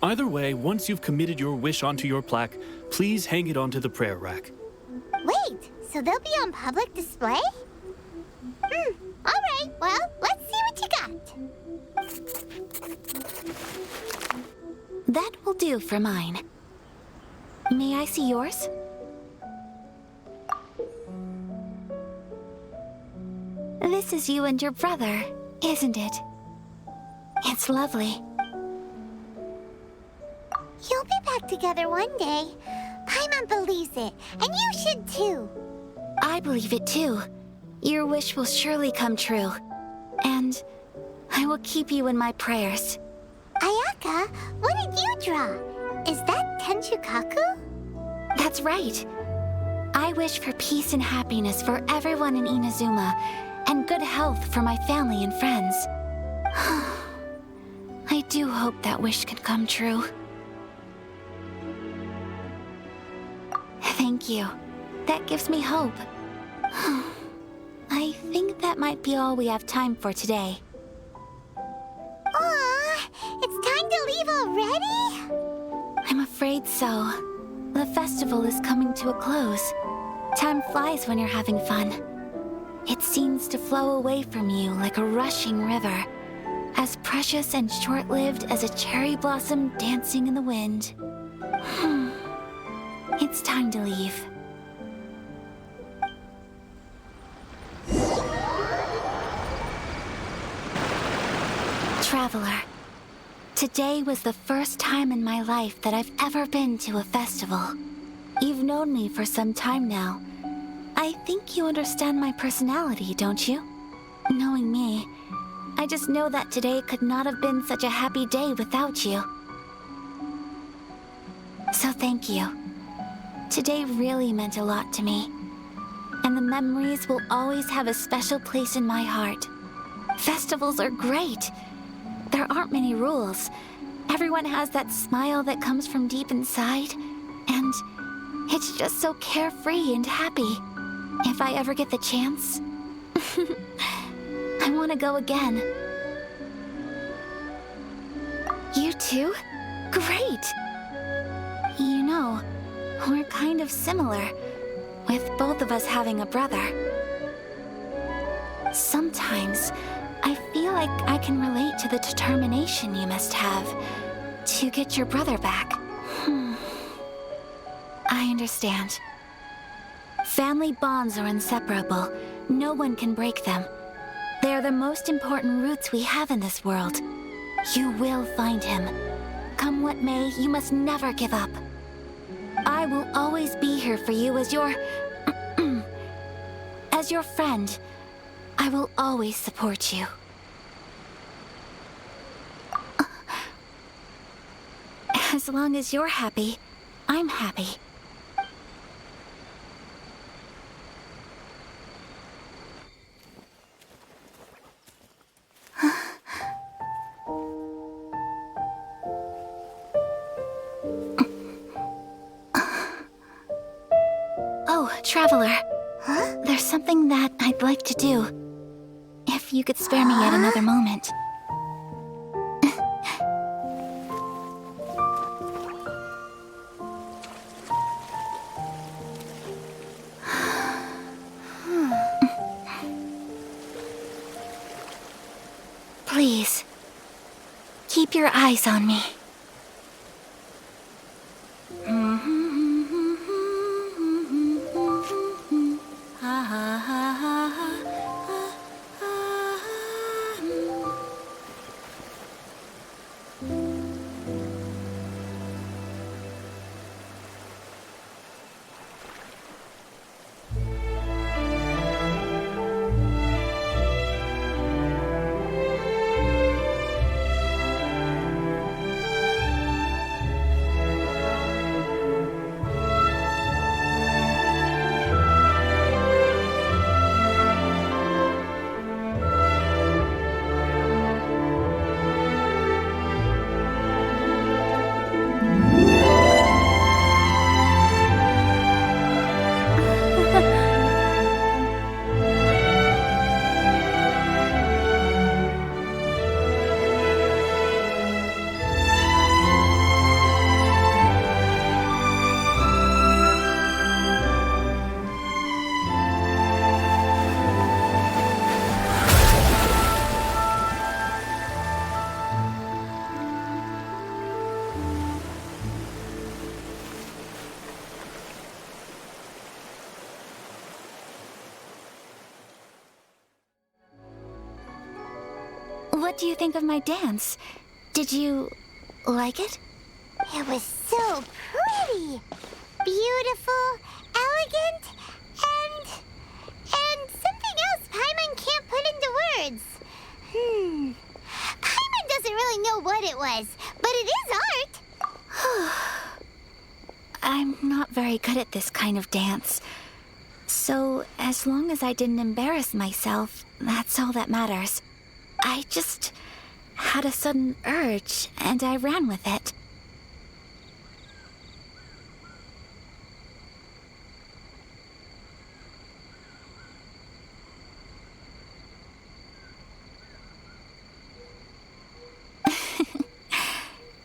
Either way, once you've committed your wish onto your plaque, please hang it onto the prayer rack. Wait, so they'll be on public display? Alright, well, let's see what you got. That will do for mine. May I see yours? This is you and your brother, isn't it? It's lovely. You'll be back together one day. Paimon believes it, and you should too. I believe it too. Your wish will surely come true. And I will keep you in my prayers. Ayaka, what did you draw? Is that Tenshukaku? That's right. I wish for peace and happiness for everyone in Inazuma, and good health for my family and friends. I do hope that wish can come true. Thank you. That gives me hope. I think that might be all we have time for today. Aw, it's time to leave already? I'm afraid so. The festival is coming to a close. Time flies when you're having fun. It seems to flow away from you like a rushing river, as precious and short-lived as a cherry blossom dancing in the wind. It's time to leave. Traveler, today was the first time in my life that I've ever been to a festival. You've known me for some time now. I think you understand my personality, don't you? Knowing me, I just know that today could not have been such a happy day without you. So thank you. Today really meant a lot to me. And the memories will always have a special place in my heart. Festivals are great. There aren't many rules. Everyone has that smile that comes from deep inside. And it's just so carefree and happy. If I ever get the chance, I want to go again. You too? Great! You know, we're kind of similar, with both of us having a brother. Sometimes, I feel like I can relate to the determination you must have to get your brother back. I understand. Family bonds are inseparable. No one can break them. They are the most important roots we have in this world. You will find him. Come what may, you must never give up. I will always be here for you as your... as your friend. I will always support you. As long as you're happy, I'm happy. Oh, Traveler. Huh? There's something that I'd like to do. If you could spare me yet another moment. Please, keep your eyes on me. What do you think of my dance? Did you like it? It was so pretty, beautiful, elegant, and something else Paimon can't put into words. Paimon doesn't really know what it was, but it is art. I'm not very good at this kind of dance. So, as long as I didn't embarrass myself, that's all that matters. I just had a sudden urge, and I ran with it.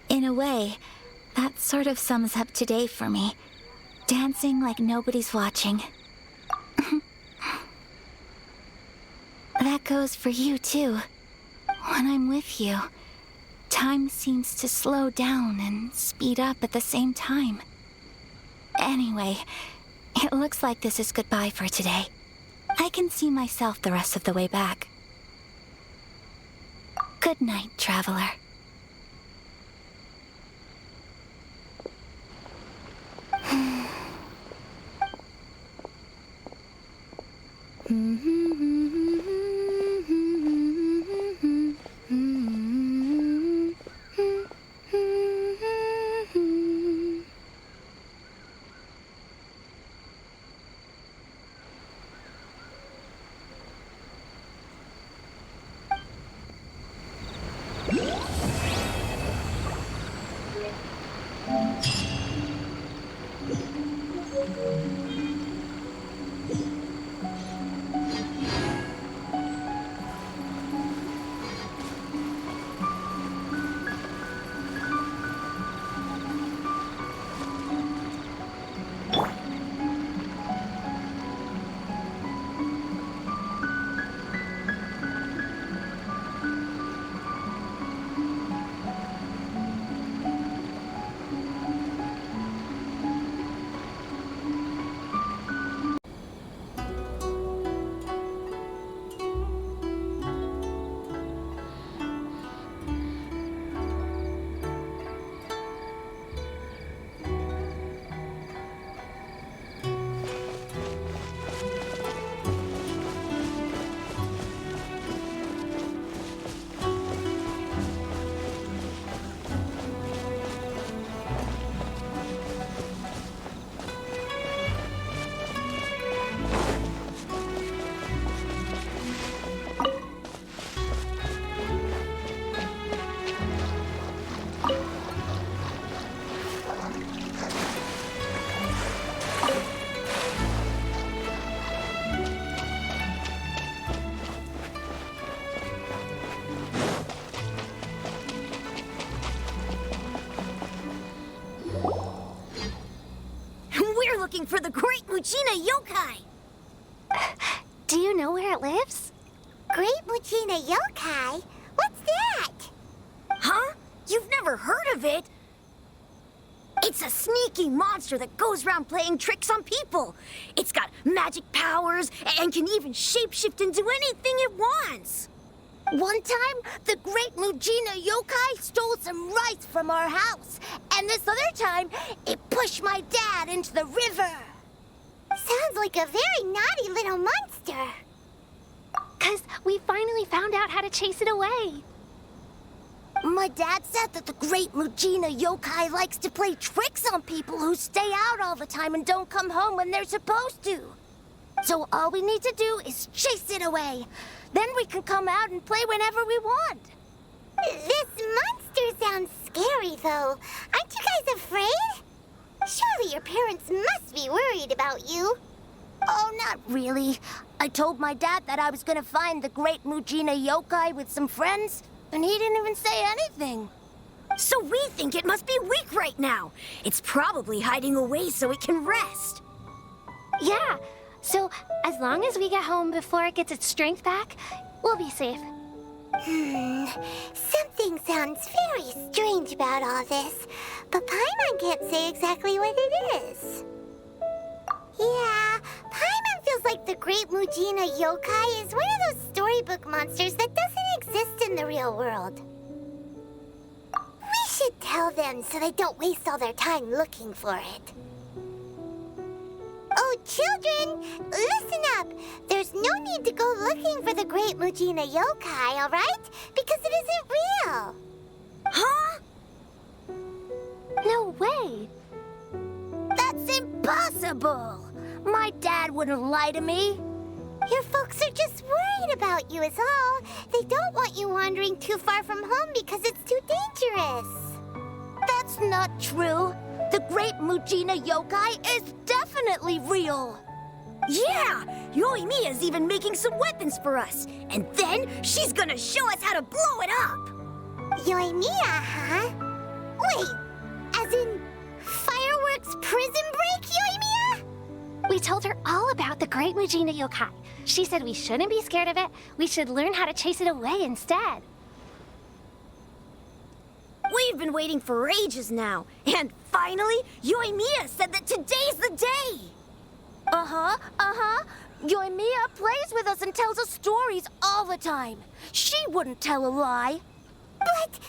In a way, that sort of sums up today for me. Dancing like nobody's watching. That goes for you, too. When I'm with you, time seems to slow down and speed up at the same time. Anyway, it looks like this is goodbye for today. I can see myself the rest of the way back. Good night, traveler. Looking for the Great Muchina Yokai! Do you know where it lives? Great Muchina Yokai? What's that? Huh? You've never heard of it? It's a sneaky monster that goes around playing tricks on people. It's got magic powers and can even shapeshift into anything it wants. One time, the great Mujina yokai stole some rice from our house. And this other time, it pushed my dad into the river. Sounds like a very naughty little monster. 'Cause we finally found out how to chase it away. My dad said that the great Mujina yokai likes to play tricks on people who stay out all the time and don't come home when they're supposed to. So all we need to do is chase it away. Then we can come out and play whenever we want. This monster sounds scary, though. Aren't you guys afraid? Surely your parents must be worried about you. Oh, not really. I told my dad that I was gonna find the great Mujina yokai with some friends, and he didn't even say anything. So we think it must be weak right now. It's probably hiding away so it can rest. Yeah, so as long as we get home before it gets its strength back, we'll be safe. Something sounds very strange about all this, but Paimon can't say exactly what it is. Yeah, Paimon feels like the great Mujina yokai is one of those storybook monsters that doesn't exist in the real world. We should tell them so they don't waste all their time looking for it. Oh, children, listen up. There's no need to go looking for the great Mujina yokai, all right? Because it isn't real. Huh? No way. That's impossible. My dad wouldn't lie to me. Your folks are just worried about you is all. They don't want you wandering too far from home because it's too dangerous. That's not true. The great Mujina yokai is definitely real. Yeah! Yoimiya's even making some weapons for us. And then she's gonna show us how to blow it up. Yoimiya, huh? Wait, as in fireworks prison break, Yoimiya? We told her all about the great Mujina yokai. She said we shouldn't be scared of it. We should learn how to chase it away instead. We've been waiting for ages now. And finally, Yoimiya said that today's the day. Yoimiya plays with us and tells us stories all the time. She wouldn't tell a lie. But...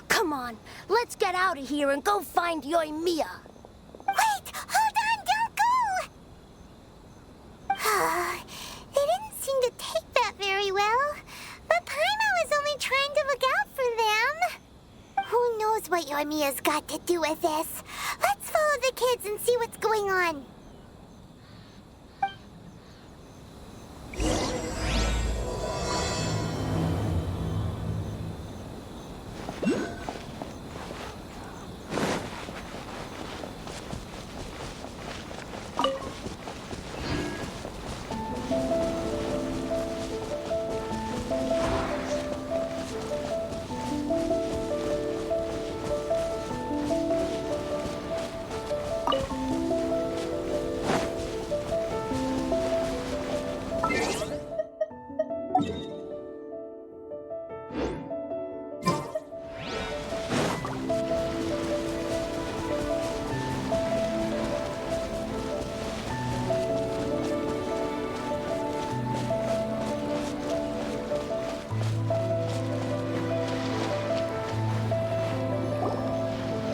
Come on, let's get out of here and go find Yoimiya. Wait, hold on, don't go! They didn't seem to take that very well. But Paimon was only trying to look out for them. Who knows what Yoimiya's got to do with this? Let's follow the kids and see what's going on.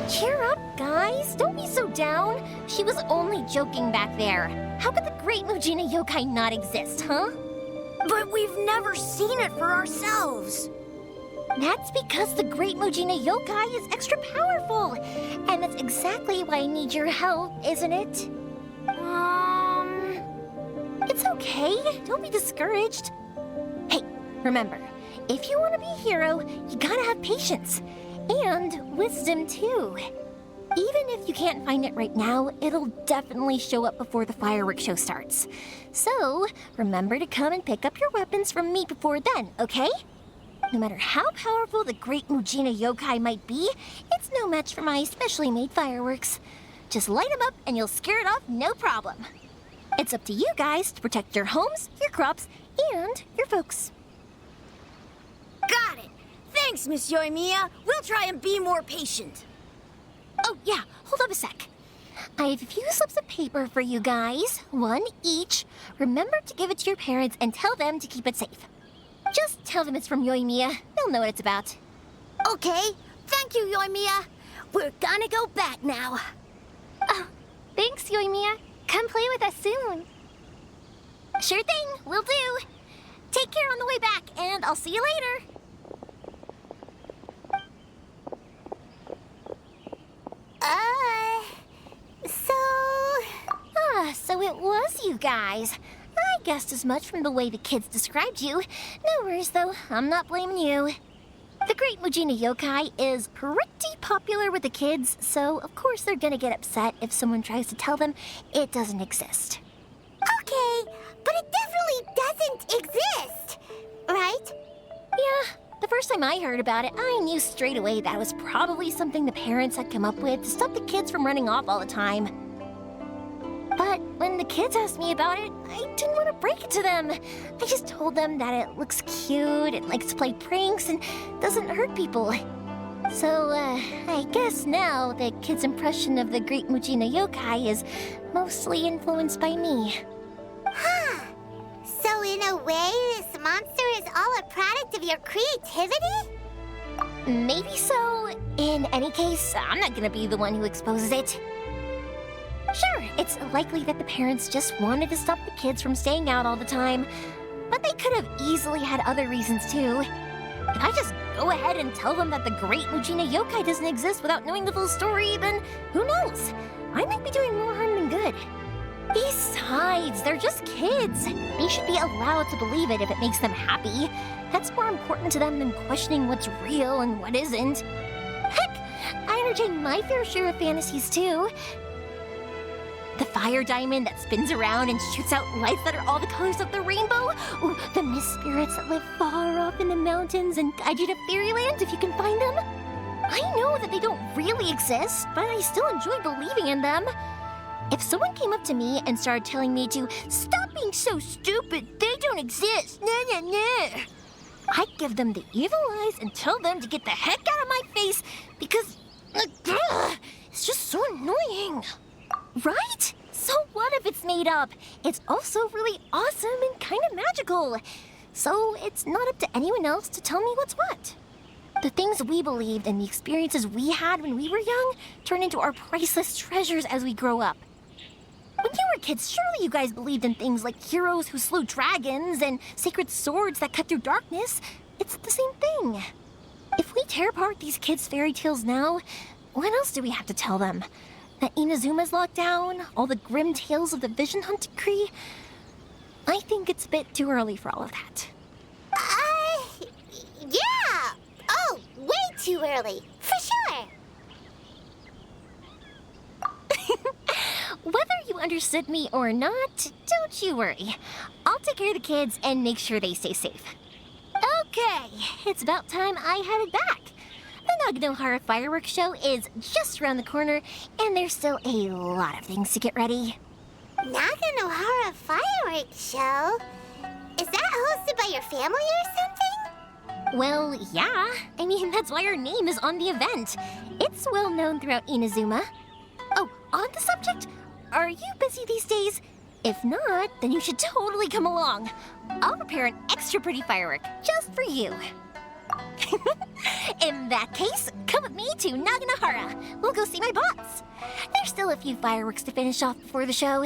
Cheer up, guys. Don't be so down. She was only joking back there. How could the great Mujina yokai not exist, huh? But we've never seen it for ourselves. That's because the great Mujina yokai is extra powerful. And that's exactly why I need your help, isn't it? It's okay. Don't be discouraged. Hey, remember, if you want to be a hero, you gotta have patience. And wisdom, too. Even if you can't find it right now, it'll definitely show up before the fireworks show starts. So, remember to come and pick up your weapons from me before then, okay? No matter how powerful the great Mujina yokai might be, it's no match for my specially made fireworks. Just light them up and you'll scare it off no problem. It's up to you guys to protect your homes, your crops, and your folks. Thanks, Miss Yoimiya. We'll try and be more patient. Oh, yeah, hold up a sec. I have a few slips of paper for you guys, one each. Remember to give it to your parents and tell them to keep it safe. Just tell them it's from Yoimiya. They'll know what it's about. Okay, thank you, Yoimiya. We're gonna go back now. Oh, thanks, Yoimiya. Come play with us soon. Sure thing, will do. Take care on the way back, and I'll see you later. So it was you guys. I guessed as much from the way the kids described you. No worries, though. I'm not blaming you. The Great Mujina Yokai is pretty popular with the kids, so of course they're gonna get upset if someone tries to tell them it doesn't exist. Okay, but it definitely doesn't exist, right? Yeah, the first time I heard about it, I knew straight away that was probably something the parents had come up with to stop the kids from running off all the time. But when the kids asked me about it, I didn't want to break it to them. I just told them that it looks cute, it likes to play pranks, and doesn't hurt people. So, I guess now the kids' impression of the Great Mujina Yokai is mostly influenced by me. Huh. So in a way, this monster is all a product of your creativity? Maybe so. In any case, I'm not gonna be the one who exposes it. Sure, it's likely that the parents just wanted to stop the kids from staying out all the time, but they could have easily had other reasons too. If I just go ahead and tell them that the Great Mujina Yokai doesn't exist without knowing the full story, then who knows? I might be doing more harm than good. Besides, they're just kids. They should be allowed to believe it if it makes them happy. That's more important to them than questioning what's real and what isn't. Heck, I entertain my fair share of fantasies too. The fire diamond that spins around and shoots out lights that are all the colors of the rainbow. Ooh, the mist spirits that live far off in the mountains and guide you to fairyland if you can find them. I know that they don't really exist, but I still enjoy believing in them. If someone came up to me and started telling me to stop being so stupid, they don't exist, nah. I'd give them the evil eyes and tell them to get the heck out of my face because it's just so annoying. Right? So what if it's made up? It's also really awesome and kind of magical. So it's not up to anyone else to tell me what's what. The things we believed and the experiences we had when we were young turn into our priceless treasures as we grow up. When you were kids, surely you guys believed in things like heroes who slew dragons and sacred swords that cut through darkness. It's the same thing. If we tear apart these kids' fairy tales now, what else do we have to tell them? That Inazuma's locked down? All the grim tales of the Vision Hunt Decree? I think it's a bit too early for all of that. Yeah! Oh, way too early, for sure! Whether you understood me or not, don't you worry. I'll take care of the kids and make sure they stay safe. Okay, it's about time I headed back. The Naganohara fireworks show is just around the corner, and there's still a lot of things to get ready. Naganohara fireworks show? Is that hosted by your family or something? Well, yeah. I mean, that's why our name is on the event. It's well known throughout Inazuma. Oh, on the subject, are you busy these days? If not, then you should totally come along. I'll prepare an extra pretty firework just for you. In that case, come with me to Naganohara. We'll go see my boss. There's still a few fireworks to finish off before the show.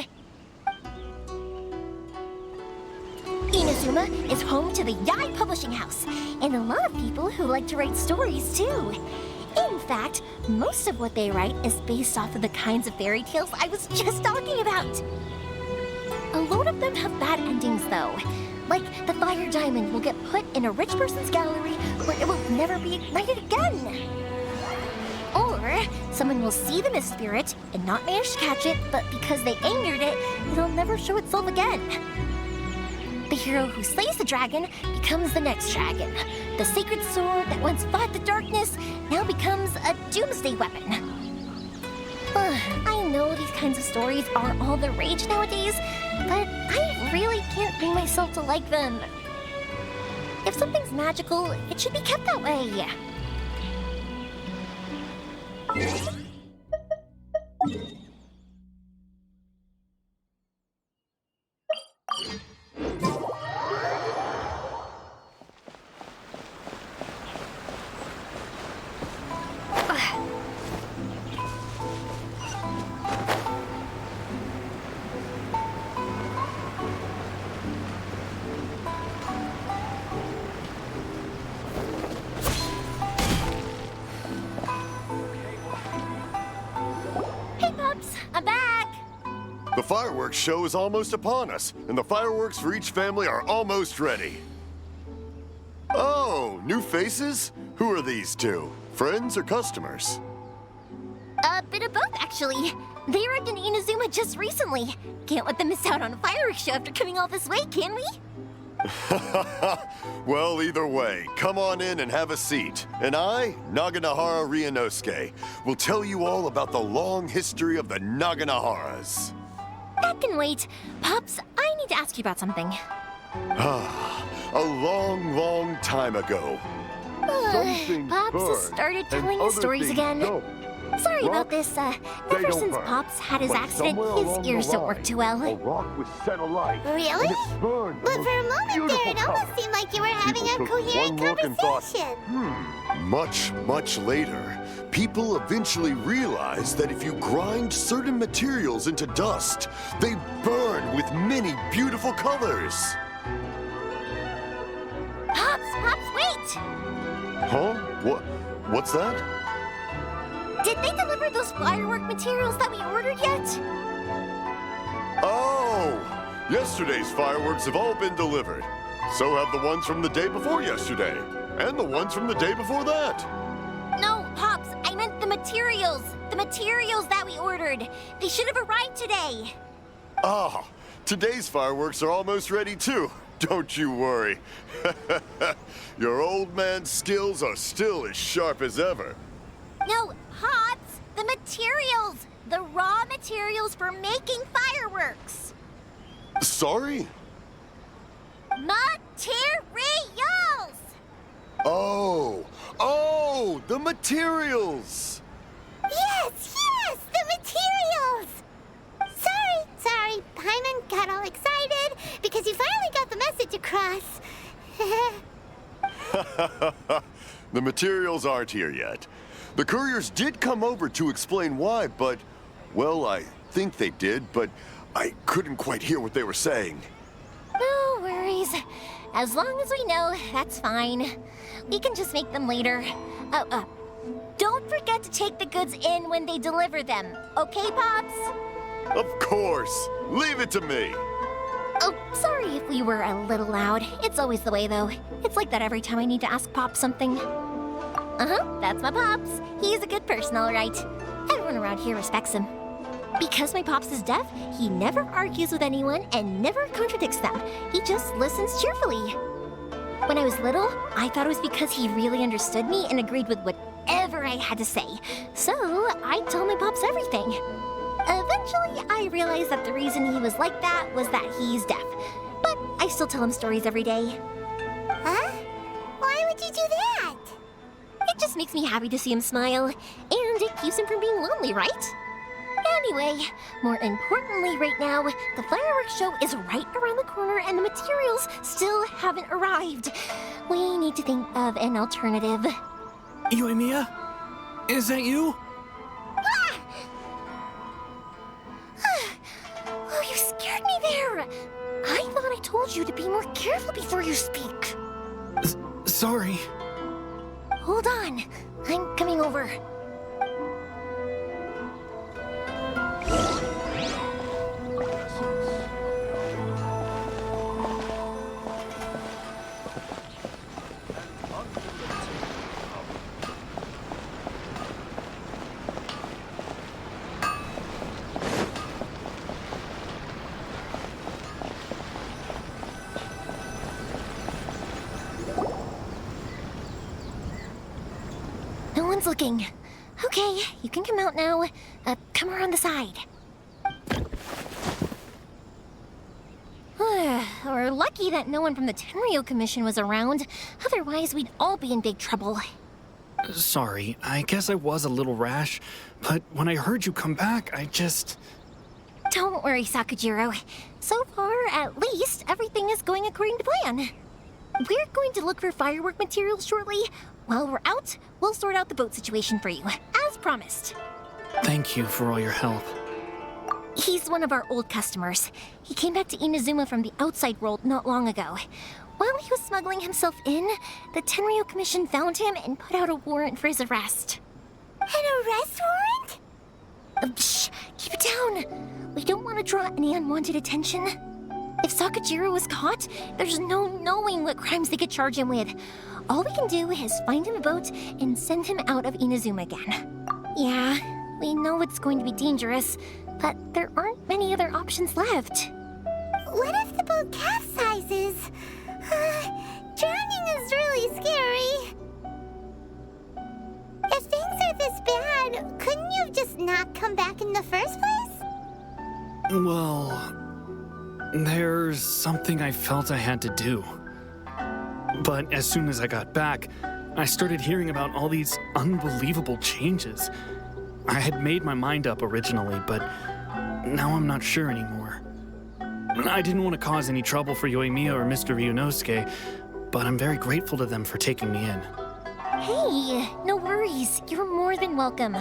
Inazuma is home to the Yai Publishing House, and a lot of people who like to write stories too. In fact, most of what they write is based off of the kinds of fairy tales I was just talking about. A lot of them have bad endings though. Like the fire diamond will get put in a rich person's gallery where it will never be ignited again. Or someone will see the mist spirit and not manage to catch it, but because they angered it, it'll never show itself again. The hero who slays the dragon becomes the next dragon. The sacred sword that once fought the darkness now becomes a doomsday weapon. I know these kinds of stories are all the rage nowadays, but I really can't bring myself to like them. If something's magical, it should be kept that way. I'm back! The fireworks show is almost upon us, and the fireworks for each family are almost ready. Oh, new faces? Who are these two? Friends or customers? A bit of both, actually. They arrived in Inazuma just recently. Can't let them miss out on a fireworks show after coming all this way, can we? Well, either way, come on in and have a seat. And I, Naganahara Ryunosuke, will tell you all about the long history of the Naganaharas. That can wait. Pops, I need to ask you about something. A long, long time ago. Pops has started telling his stories again. Sorry about this. Ever since Pops had his accident, his ears don't work too well. rock was set alight. Really? But for a moment there, it almost seemed like you were having a coherent conversation. Much, much later, people eventually realized that if you grind certain materials into dust, they burn with many beautiful colors. Pops, wait! Huh? What's that? Did they deliver those firework materials that we ordered yet? Oh! Yesterday's fireworks have all been delivered. So have the ones from the day before yesterday. And the ones from the day before that. No, Pops, I meant the materials. The materials that we ordered. They should have arrived today. Ah, today's fireworks are almost ready too. Don't you worry. Your old man's skills are still as sharp as ever. No, Pops, the materials. The raw materials for making fireworks. Sorry? Materials! Oh, the materials! Yes, the materials! Sorry, Paimon got all excited because you finally got the message across. The materials aren't here yet. The couriers did come over to explain why, but, well, I think they did, but I couldn't quite hear what they were saying. No worries. As long as we know, that's fine. We can just make them later. Don't forget to take the goods in when they deliver them. Okay, Pops? Of course. Leave it to me. Oh, sorry if we were a little loud. It's always the way, though. It's like that every time I need to ask Pops something. That's my Pops. He's a good person, all right. Everyone around here respects him. Because my Pops is deaf, he never argues with anyone and never contradicts them. He just listens cheerfully. When I was little, I thought it was because he really understood me and agreed with whatever I had to say. So I'd tell my Pops everything. Eventually, I realized that the reason he was like that was that he's deaf. But I still tell him stories every day. Huh? Why would you do that? It just makes me happy to see him smile, and it keeps him from being lonely, right? Anyway, more importantly right now, the fireworks show is right around the corner and the materials still haven't arrived. We need to think of an alternative. Yoimiya? Is that you? Oh, you scared me there! I thought I told you to be more careful before you speak. Sorry. Hold on, I'm coming over. No one's looking. Okay, you can come out now. Come around the side. We're lucky that no one from the Tenryo Commission was around. Otherwise, we'd all be in big trouble. Sorry, I guess I was a little rash, but when I heard you come back, I just... Don't worry, Sakujiro. So far, at least, everything is going according to plan. We're going to look for firework materials shortly. While we're out, we'll sort out the boat situation for you, as promised. Thank you for all your help. He's one of our old customers. He came back to Inazuma from the outside world not long ago. While he was smuggling himself in, the Tenryo Commission found him and put out a warrant for his arrest. An arrest warrant? Shh! Keep it down! We don't want to draw any unwanted attention. If Sakujiro was caught, there's no knowing what crimes they could charge him with. All we can do is find him a boat and send him out of Inazuma again. Yeah, we know it's going to be dangerous, but there aren't many other options left. What if the boat capsizes? Drowning is really scary. If things are this bad, couldn't you have just not come back in the first place? Well, there's something I felt I had to do. But as soon as I got back, I started hearing about all these unbelievable changes. I had made my mind up originally, but now I'm not sure anymore. I didn't want to cause any trouble for Yoimiya or Mr. Ryunosuke, but I'm very grateful to them for taking me in. Hey, no worries. You're more than welcome.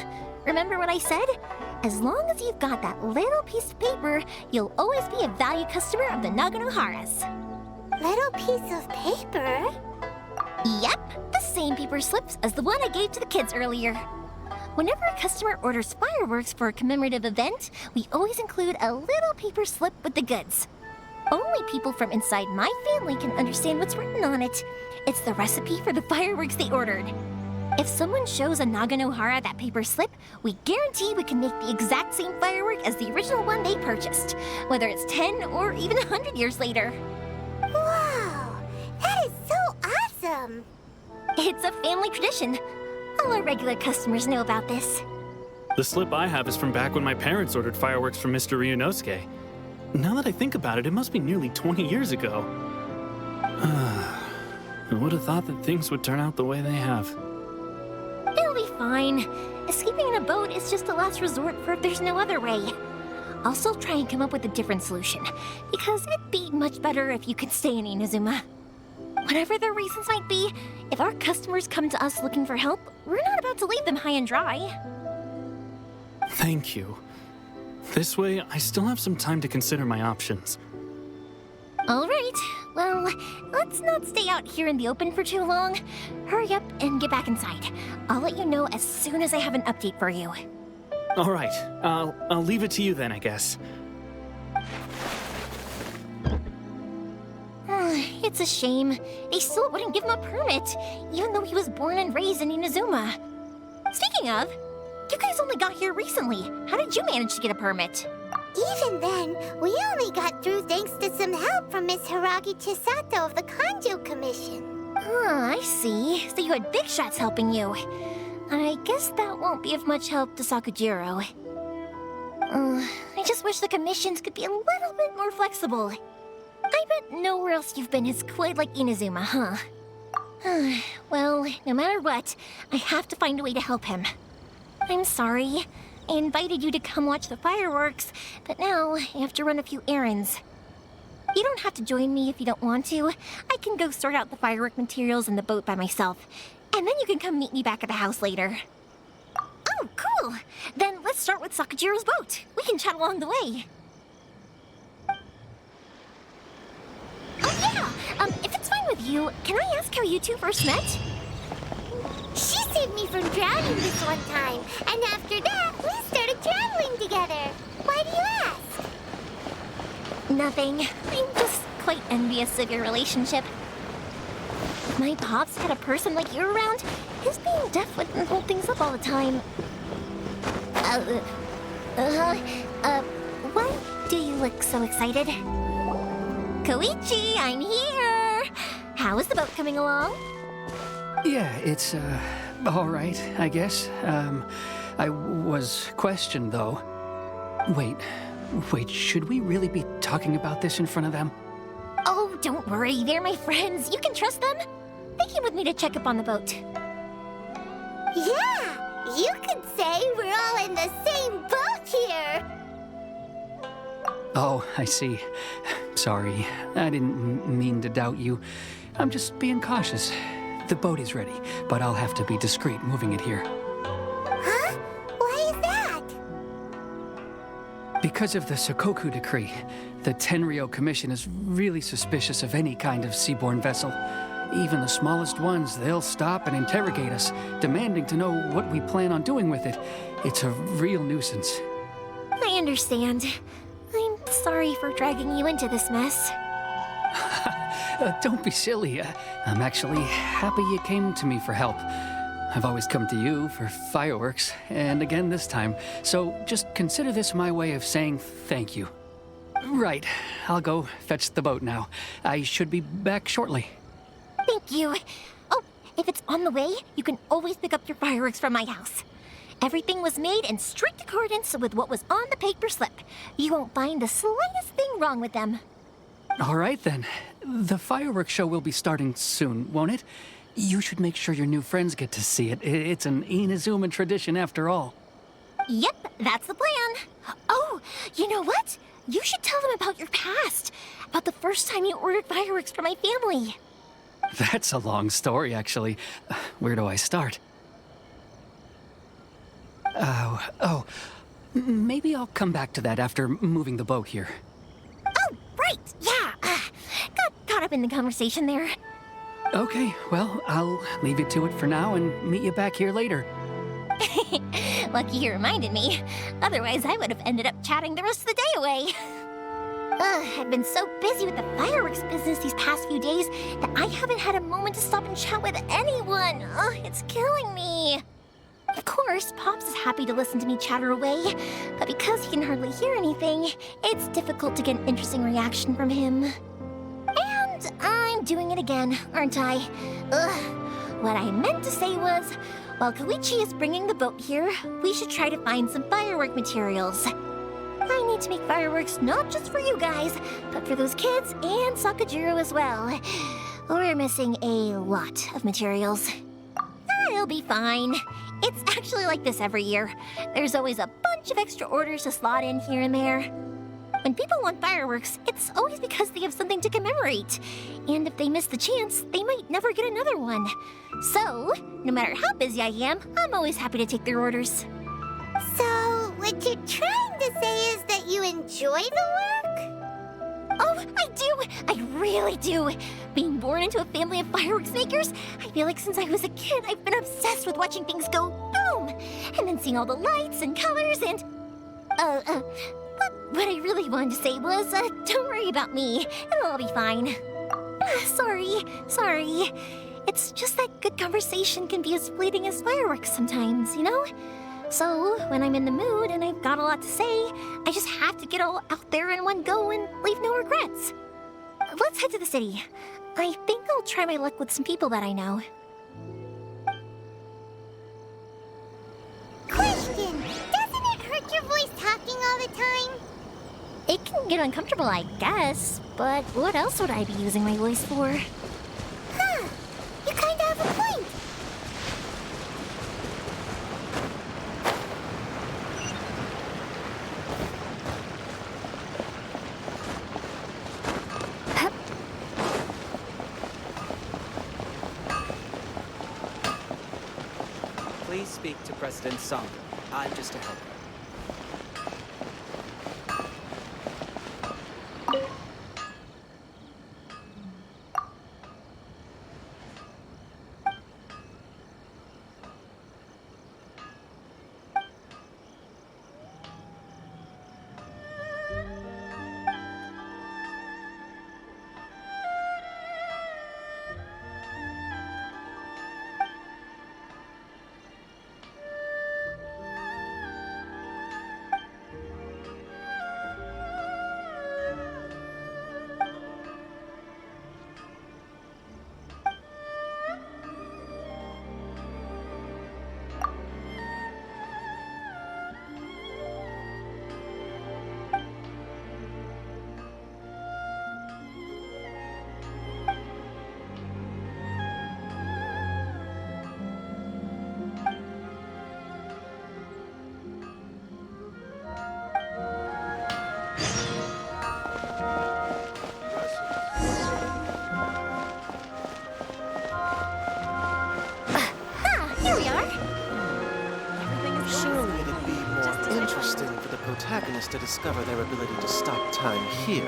Remember what I said? As long as you've got that little piece of paper, you'll always be a valued customer of the Naganoharas. Little piece of paper? Yep, the same paper slips as the one I gave to the kids earlier. Whenever a customer orders fireworks for a commemorative event, we always include a little paper slip with the goods. Only people from inside my family can understand what's written on it. It's the recipe for the fireworks they ordered. If someone shows a Naganohara that paper slip, we guarantee we can make the exact same firework as the original one they purchased, whether it's 10 or even 100 years later. Wow, that is so awesome! It's a family tradition. All our regular customers know about this. The slip I have is from back when my parents ordered fireworks from Mr. Ryunosuke. Now that I think about it, it must be nearly 20 years ago. I would have thought that things would turn out the way they have. It'll be fine. Escaping in a boat is just a last resort for if there's no other way. I'll still try and come up with a different solution, because it'd be much better if you could stay in Inazuma. Whatever their reasons might be, if our customers come to us looking for help, we're not about to leave them high and dry. Thank you. This way, I still have some time to consider my options. All right. Well, let's not stay out here in the open for too long. Hurry up and get back inside. I'll let you know as soon as I have an update for you. All right. I'll leave it to you then, I guess. It's a shame. They still wouldn't give him a permit, even though he was born and raised in Inazuma. Speaking of, you guys only got here recently. How did you manage to get a permit? Even then, we only got through thanks to some help from Miss Hiragi Chisato of the Kanjo Commission. I see. So you had big shots helping you. I guess that won't be of much help to Sakujiro. I just wish the commissions could be a little bit more flexible. I bet nowhere else you've been is quite like Inazuma, huh? Well, no matter what, I have to find a way to help him. I'm sorry. I invited you to come watch the fireworks, but now I have to run a few errands. You don't have to join me if you don't want to. I can go sort out the firework materials in the boat by myself, and then you can come meet me back at the house later. Oh, cool! Then let's start with Sakujiro's boat. We can chat along the way. Oh yeah! If it's fine with you, can I ask how you two first met? She saved me from drowning this one time, and after that, we started traveling together. Why do you ask? Nothing. I'm just quite envious of your relationship. If my pops had a person like you around, his being deaf wouldn't hold things up all the time. Why do you look so excited? Koichi, I'm here! How is the boat coming along? Yeah, it's, all right, I guess. I was questioned, though. Wait, should we really be talking about this in front of them? Oh, Don't worry, they're my friends. You can trust them. They came with me to check up on the boat. Yeah, you could say we're all in the same boat here. Oh, I see. Sorry, I didn't mean to doubt you. I'm just being cautious. The boat is ready, but I'll have to be discreet moving it here. Huh? Why is that? Because of the Sokoku Decree, the Tenryou Commission is really suspicious of any kind of seaborne vessel. Even the smallest ones, they'll stop and interrogate us, demanding to know what we plan on doing with it. It's a real nuisance. I understand. I'm sorry for dragging you into this mess. Don't be silly. I'm actually happy you came to me for help. I've always come to you for fireworks, and again this time. So just consider this my way of saying thank you. Right, I'll go fetch the boat now. I should be back shortly. Thank you. Oh, if it's on the way, you can always pick up your fireworks from my house. Everything was made in strict accordance with what was on the paper slip. You won't find the slightest thing wrong with them. All right then. The fireworks show will be starting soon, won't it? You should make sure your new friends get to see it. It's an Inazuma tradition after all. Yep, that's the plan. Oh, you know what? You should tell them about your past. About the first time you ordered fireworks for my family. That's a long story, actually. Where do I start? Maybe I'll come back to that after moving the boat here. Oh, right, yeah. Got caught up in the conversation there. Okay, well, I'll leave you to it for now and meet you back here later. Lucky you reminded me. Otherwise, I would have ended up chatting the rest of the day away. I've been so busy with the fireworks business these past few days that I haven't had a moment to stop and chat with anyone. It's killing me. Of course, Pops is happy to listen to me chatter away, but because he can hardly hear anything, it's difficult to get an interesting reaction from him. And I'm doing it again, aren't I? What I meant to say was, while Koichi is bringing the boat here, we should try to find some firework materials. I need to make fireworks not just for you guys, but for those kids and Sakajiro as well. We're missing a lot of materials. It'll be fine. It's actually like this every year. There's always a bunch of extra orders to slot in here and there. When people want fireworks, it's always because they have something to commemorate. And if they miss the chance, they might never get another one. So, no matter how busy I am, I'm always happy to take their orders. So, what you're trying to say is that you enjoy the work? Oh, I do! I really do! Being born into a family of fireworks makers, I feel like since I was a kid, I've been obsessed with watching things go boom! And then seeing all the lights and colors and... What I really wanted to say was, don't worry about me. It'll all be fine. Sorry. It's just that good conversation can be as fleeting as fireworks sometimes, you know? So, when I'm in the mood and I've got a lot to say, I just have to get all out there in one go and leave no regrets. Let's head to the city. I think I'll try my luck with some people that I know. Question! Doesn't it hurt your voice talking all the time? It can get uncomfortable, I guess, but what else would I be using my voice for? Huh, you kinda have a point. Please speak to President Song. I'm just a helper. protagonist to discover their ability to stop time here.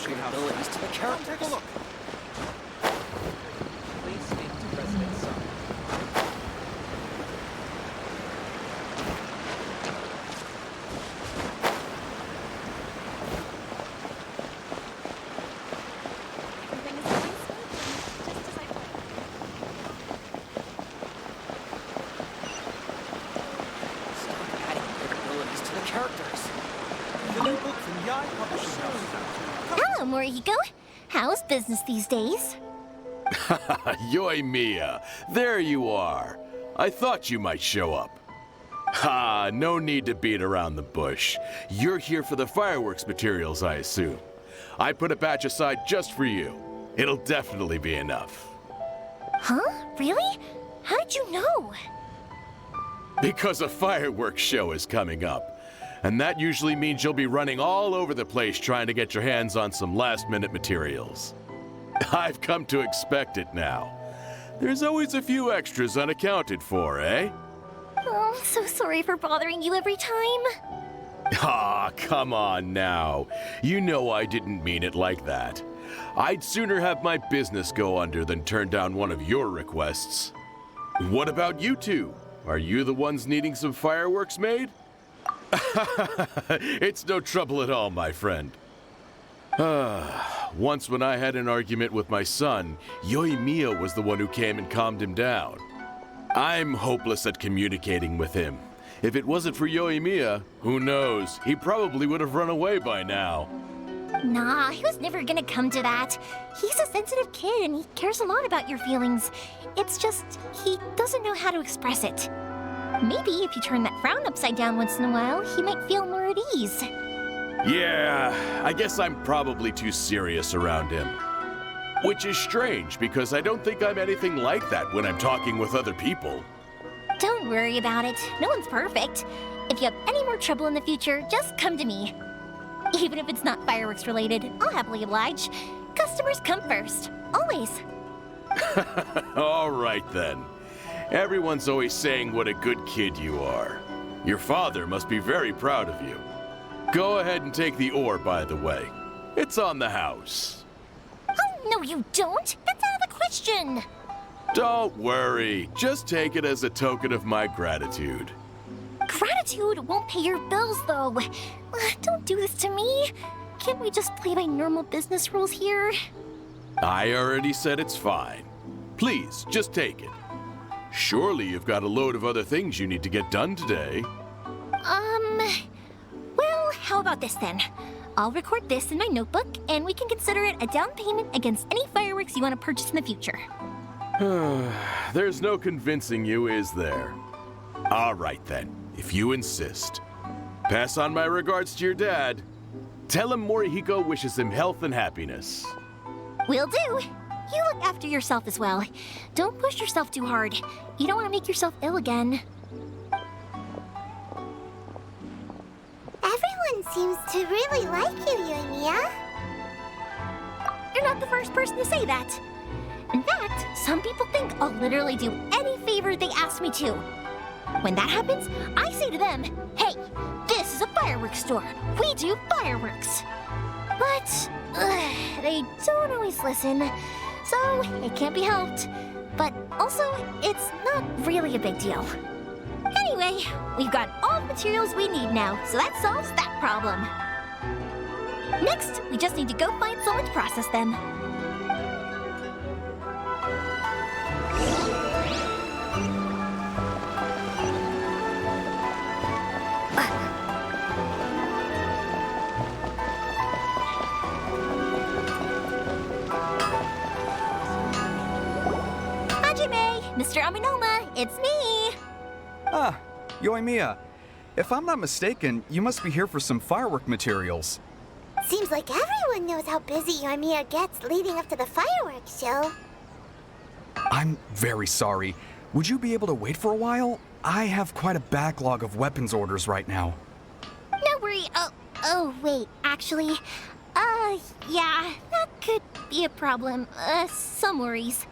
Abilities to the characters. Take a look. Please speak to President Sun. Hello, Morihiko. How's business these days? Yoimiya, there you are. I thought you might show up. Ha, no need to beat around the bush. You're here for the fireworks materials, I assume. I put a batch aside just for you. It'll definitely be enough. Huh? Really? How did you know? Because a fireworks show is coming up. And that usually means you'll be running all over the place trying to get your hands on some last-minute materials. I've come to expect it now. There's always a few extras unaccounted for, eh? Oh, so sorry for bothering you every time. Ah, come on now. You know I didn't mean it like that. I'd sooner have my business go under than turn down one of your requests. What about you two? Are you the ones needing some fireworks made? It's no trouble at all, my friend. Once when I had an argument with my son, Yoimiya was the one who came and calmed him down. I'm hopeless at communicating with him. If it wasn't for Yoimiya, who knows? He probably would have run away by now. Nah, he was never gonna come to that. He's a sensitive kid and he cares a lot about your feelings. It's just, he doesn't know how to express it. Maybe if you turn that frown upside down once in a while, he might feel more at ease. Yeah, I guess I'm probably too serious around him. Which is strange, because I don't think I'm anything like that when I'm talking with other people. Don't worry about it. No one's perfect. If you have any more trouble in the future, just come to me. Even if it's not fireworks related, I'll happily oblige. Customers come first. Always. All right then. Everyone's always saying what a good kid you are. Your father must be very proud of you. Go ahead and take the ore, by the way. It's on the house. Oh, no you don't. That's out of the question. Don't worry. Just take it as a token of my gratitude. Gratitude won't pay your bills, though. Don't do this to me. Can't we just play by normal business rules here? I already said it's fine. Please, just take it. Surely you've got a load of other things you need to get done today. Well, how about this then? I'll record this in my notebook, and we can consider it a down payment against any fireworks you want to purchase in the future. There's no convincing you, is there? All right then, if you insist. Pass on my regards to your dad. Tell him Morihiko wishes him health and happiness. Will do. You look after yourself as well. Don't push yourself too hard. You don't want to make yourself ill again. Everyone seems to really like you, Yoimiya. You're not the first person to say that. In fact, some people think I'll literally do any favor they ask me to. When that happens, I say to them, hey, this is a fireworks store. We do fireworks. But they don't always listen. So, it can't be helped. But also, it's not really a big deal. Anyway, we've got all the materials we need now, so that solves that problem. Next, we just need to go find someone to process them. Mr. Aminoma, it's me! Ah, Yoimiya. If I'm not mistaken, you must be here for some firework materials. Seems like everyone knows how busy Yoimiya gets leading up to the fireworks show. I'm very sorry. Would you be able to wait for a while? I have quite a backlog of weapons orders right now. No worry. Oh, wait, actually, yeah, that could be a problem. Some worries.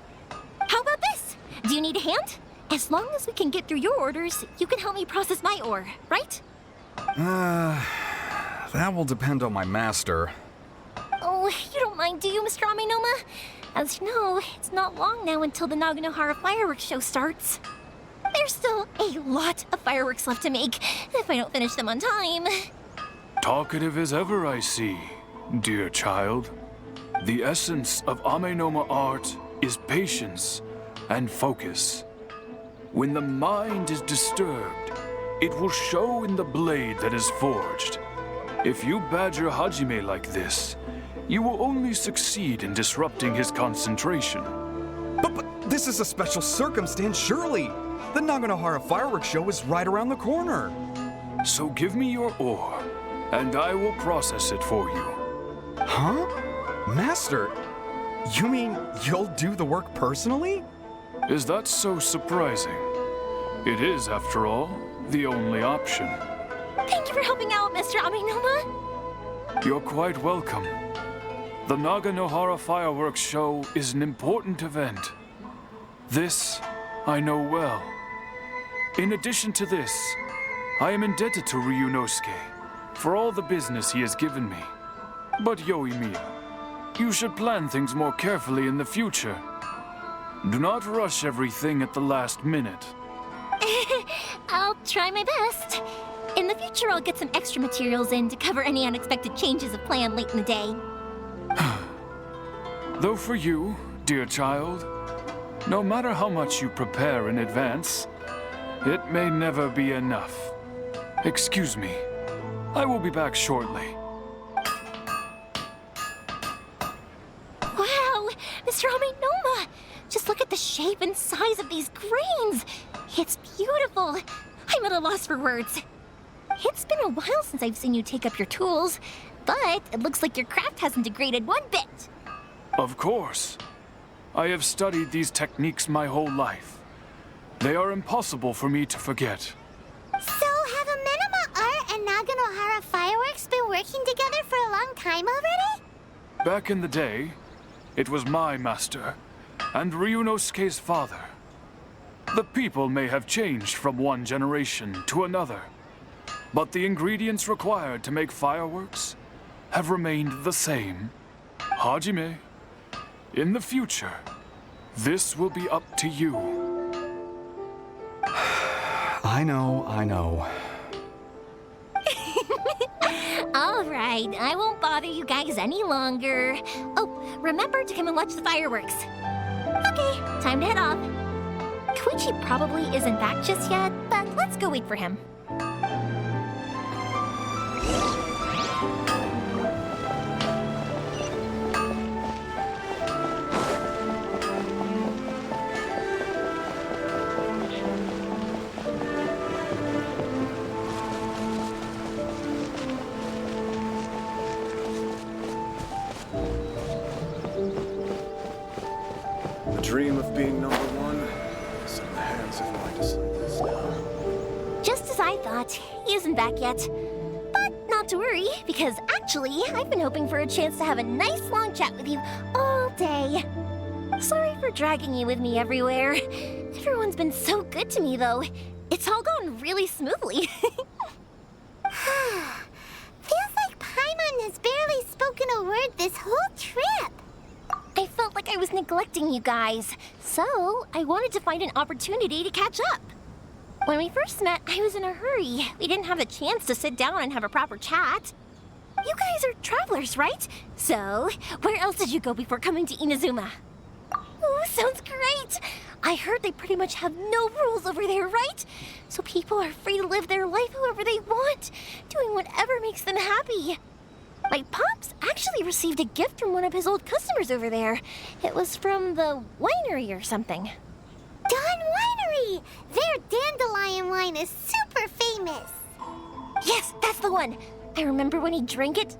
How about this? Do you need a hand? As long as we can get through your orders, you can help me process my ore, right? That will depend on my master. Oh, you don't mind, do you, Mr. Aminoma? As you know, it's not long now until the Naganohara fireworks show starts. There's still a lot of fireworks left to make, if I don't finish them on time. Talkative as ever, I see, dear child. The essence of Amenoma art is patience and focus. When the mind is disturbed, it will show in the blade that is forged. If you badger Hajime like this, you will only succeed in disrupting his concentration. But this is a special circumstance, surely. The Naganohara fireworks show is right around the corner. So give me your ore, and I will process it for you. Huh? Master, you mean you'll do the work personally? Is that so surprising? It is, after all, the only option. Thank you for helping out, Mr. Aminoma. You're quite welcome. The Naganohara fireworks show is an important event. This I know well. In addition to this, I am indebted to Ryunosuke for all the business he has given me. But Yoimiya, you should plan things more carefully in the future. Do not rush everything at the last minute. I'll try my best. In the future, I'll get some extra materials in to cover any unexpected changes of plan late in the day. Though for you, dear child, no matter how much you prepare in advance, it may never be enough. Excuse me. I will be back shortly. Wow, Mr. Aminoma! Just look at the shape and size of these grains! It's beautiful! I'm at a loss for words. It's been a while since I've seen you take up your tools, but it looks like your craft hasn't degraded one bit. Of course. I have studied these techniques my whole life. They are impossible for me to forget. So, have Amenoma Art and Naganohara Fireworks been working together for a long time already? Back in the day, it was my master, and Ryunosuke's father. The people may have changed from one generation to another, but the ingredients required to make fireworks have remained the same. Hajime, in the future, this will be up to you. I know. All right, I won't bother you guys any longer. Oh, remember to come and watch the fireworks. Okay, time to head off. Koichi probably isn't back just yet, but let's go wait for him. The dream of being number one is in the hands of my disciples now. Just as I thought, he isn't back yet. But not to worry, because actually, I've been hoping for a chance to have a nice long chat with you all day. Sorry for dragging you with me everywhere. Everyone's been so good to me, though. It's all gone really smoothly. Feels like Paimon has barely spoken a word this whole trip. I felt like I was neglecting you guys, so I wanted to find an opportunity to catch up. When we first met, I was in a hurry. We didn't have a chance to sit down and have a proper chat. You guys are travelers, right? So, where else did you go before coming to Inazuma? Oh, sounds great! I heard they pretty much have no rules over there, right? So people are free to live their life however they want, doing whatever makes them happy. My pops actually received a gift from one of his old customers over there. It was from the winery or something. Dawn Winery! Their dandelion wine is super famous. Yes, that's the one. I remember when he drank it.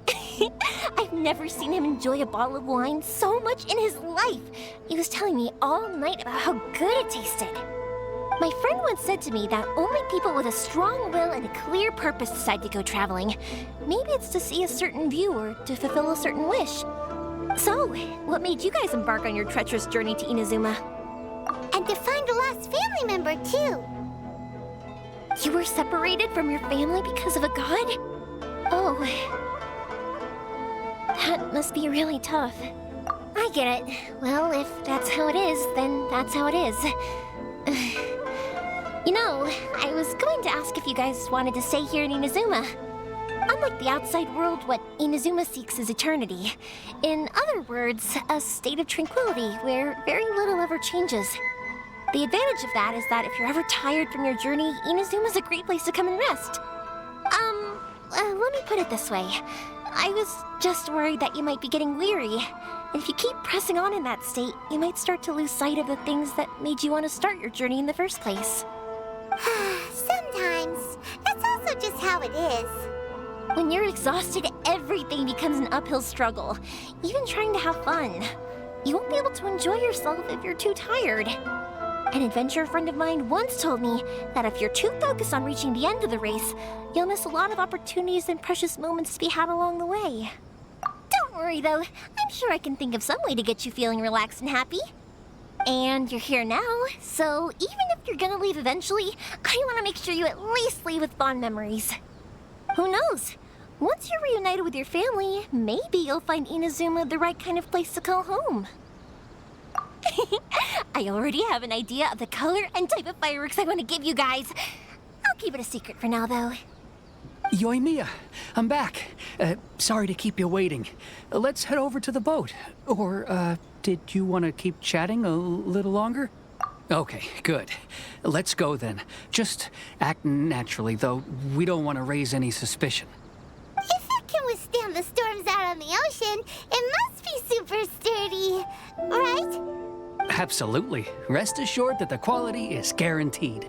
I've never seen him enjoy a bottle of wine so much in his life. He was telling me all night about how good it tasted. My friend once said to me that only people with a strong will and a clear purpose decide to go traveling. Maybe it's to see a certain view or to fulfill a certain wish. So, what made you guys embark on your treacherous journey to Inazuma? And to find a lost family member, too. You were separated from your family because of a god? Oh. That must be really tough. I get it. Well, if that's how it is, then that's how it is. You know, I was going to ask if you guys wanted to stay here in Inazuma. Unlike the outside world, what Inazuma seeks is eternity. In other words, a state of tranquility where very little ever changes. The advantage of that is that if you're ever tired from your journey, Inazuma's a great place to come and rest. Let me put it this way. I was just worried that you might be getting weary. And if you keep pressing on in that state, you might start to lose sight of the things that made you want to start your journey in the first place. Sometimes. That's also just how it is. When you're exhausted, everything becomes an uphill struggle. Even trying to have fun. You won't be able to enjoy yourself if you're too tired. An adventurer friend of mine once told me that if you're too focused on reaching the end of the race, you'll miss a lot of opportunities and precious moments to be had along the way. Don't worry though, I'm sure I can think of some way to get you feeling relaxed and happy. And you're here now, so even if you're gonna leave eventually, I want to make sure you at least leave with fond memories. Who knows? Once you're reunited with your family, maybe you'll find Inazuma the right kind of place to call home. I already have an idea of the color and type of fireworks I want to give you guys. I'll keep it a secret for now, though. Yoimiya, I'm back. Sorry to keep you waiting. Let's head over to the boat. Or, did you want to keep chatting a little longer? Okay, good. Let's go then. Just act naturally, though we don't want to raise any suspicion. If it can withstand the storms out on the ocean, it must be super sturdy, right? Absolutely. Rest assured that the quality is guaranteed.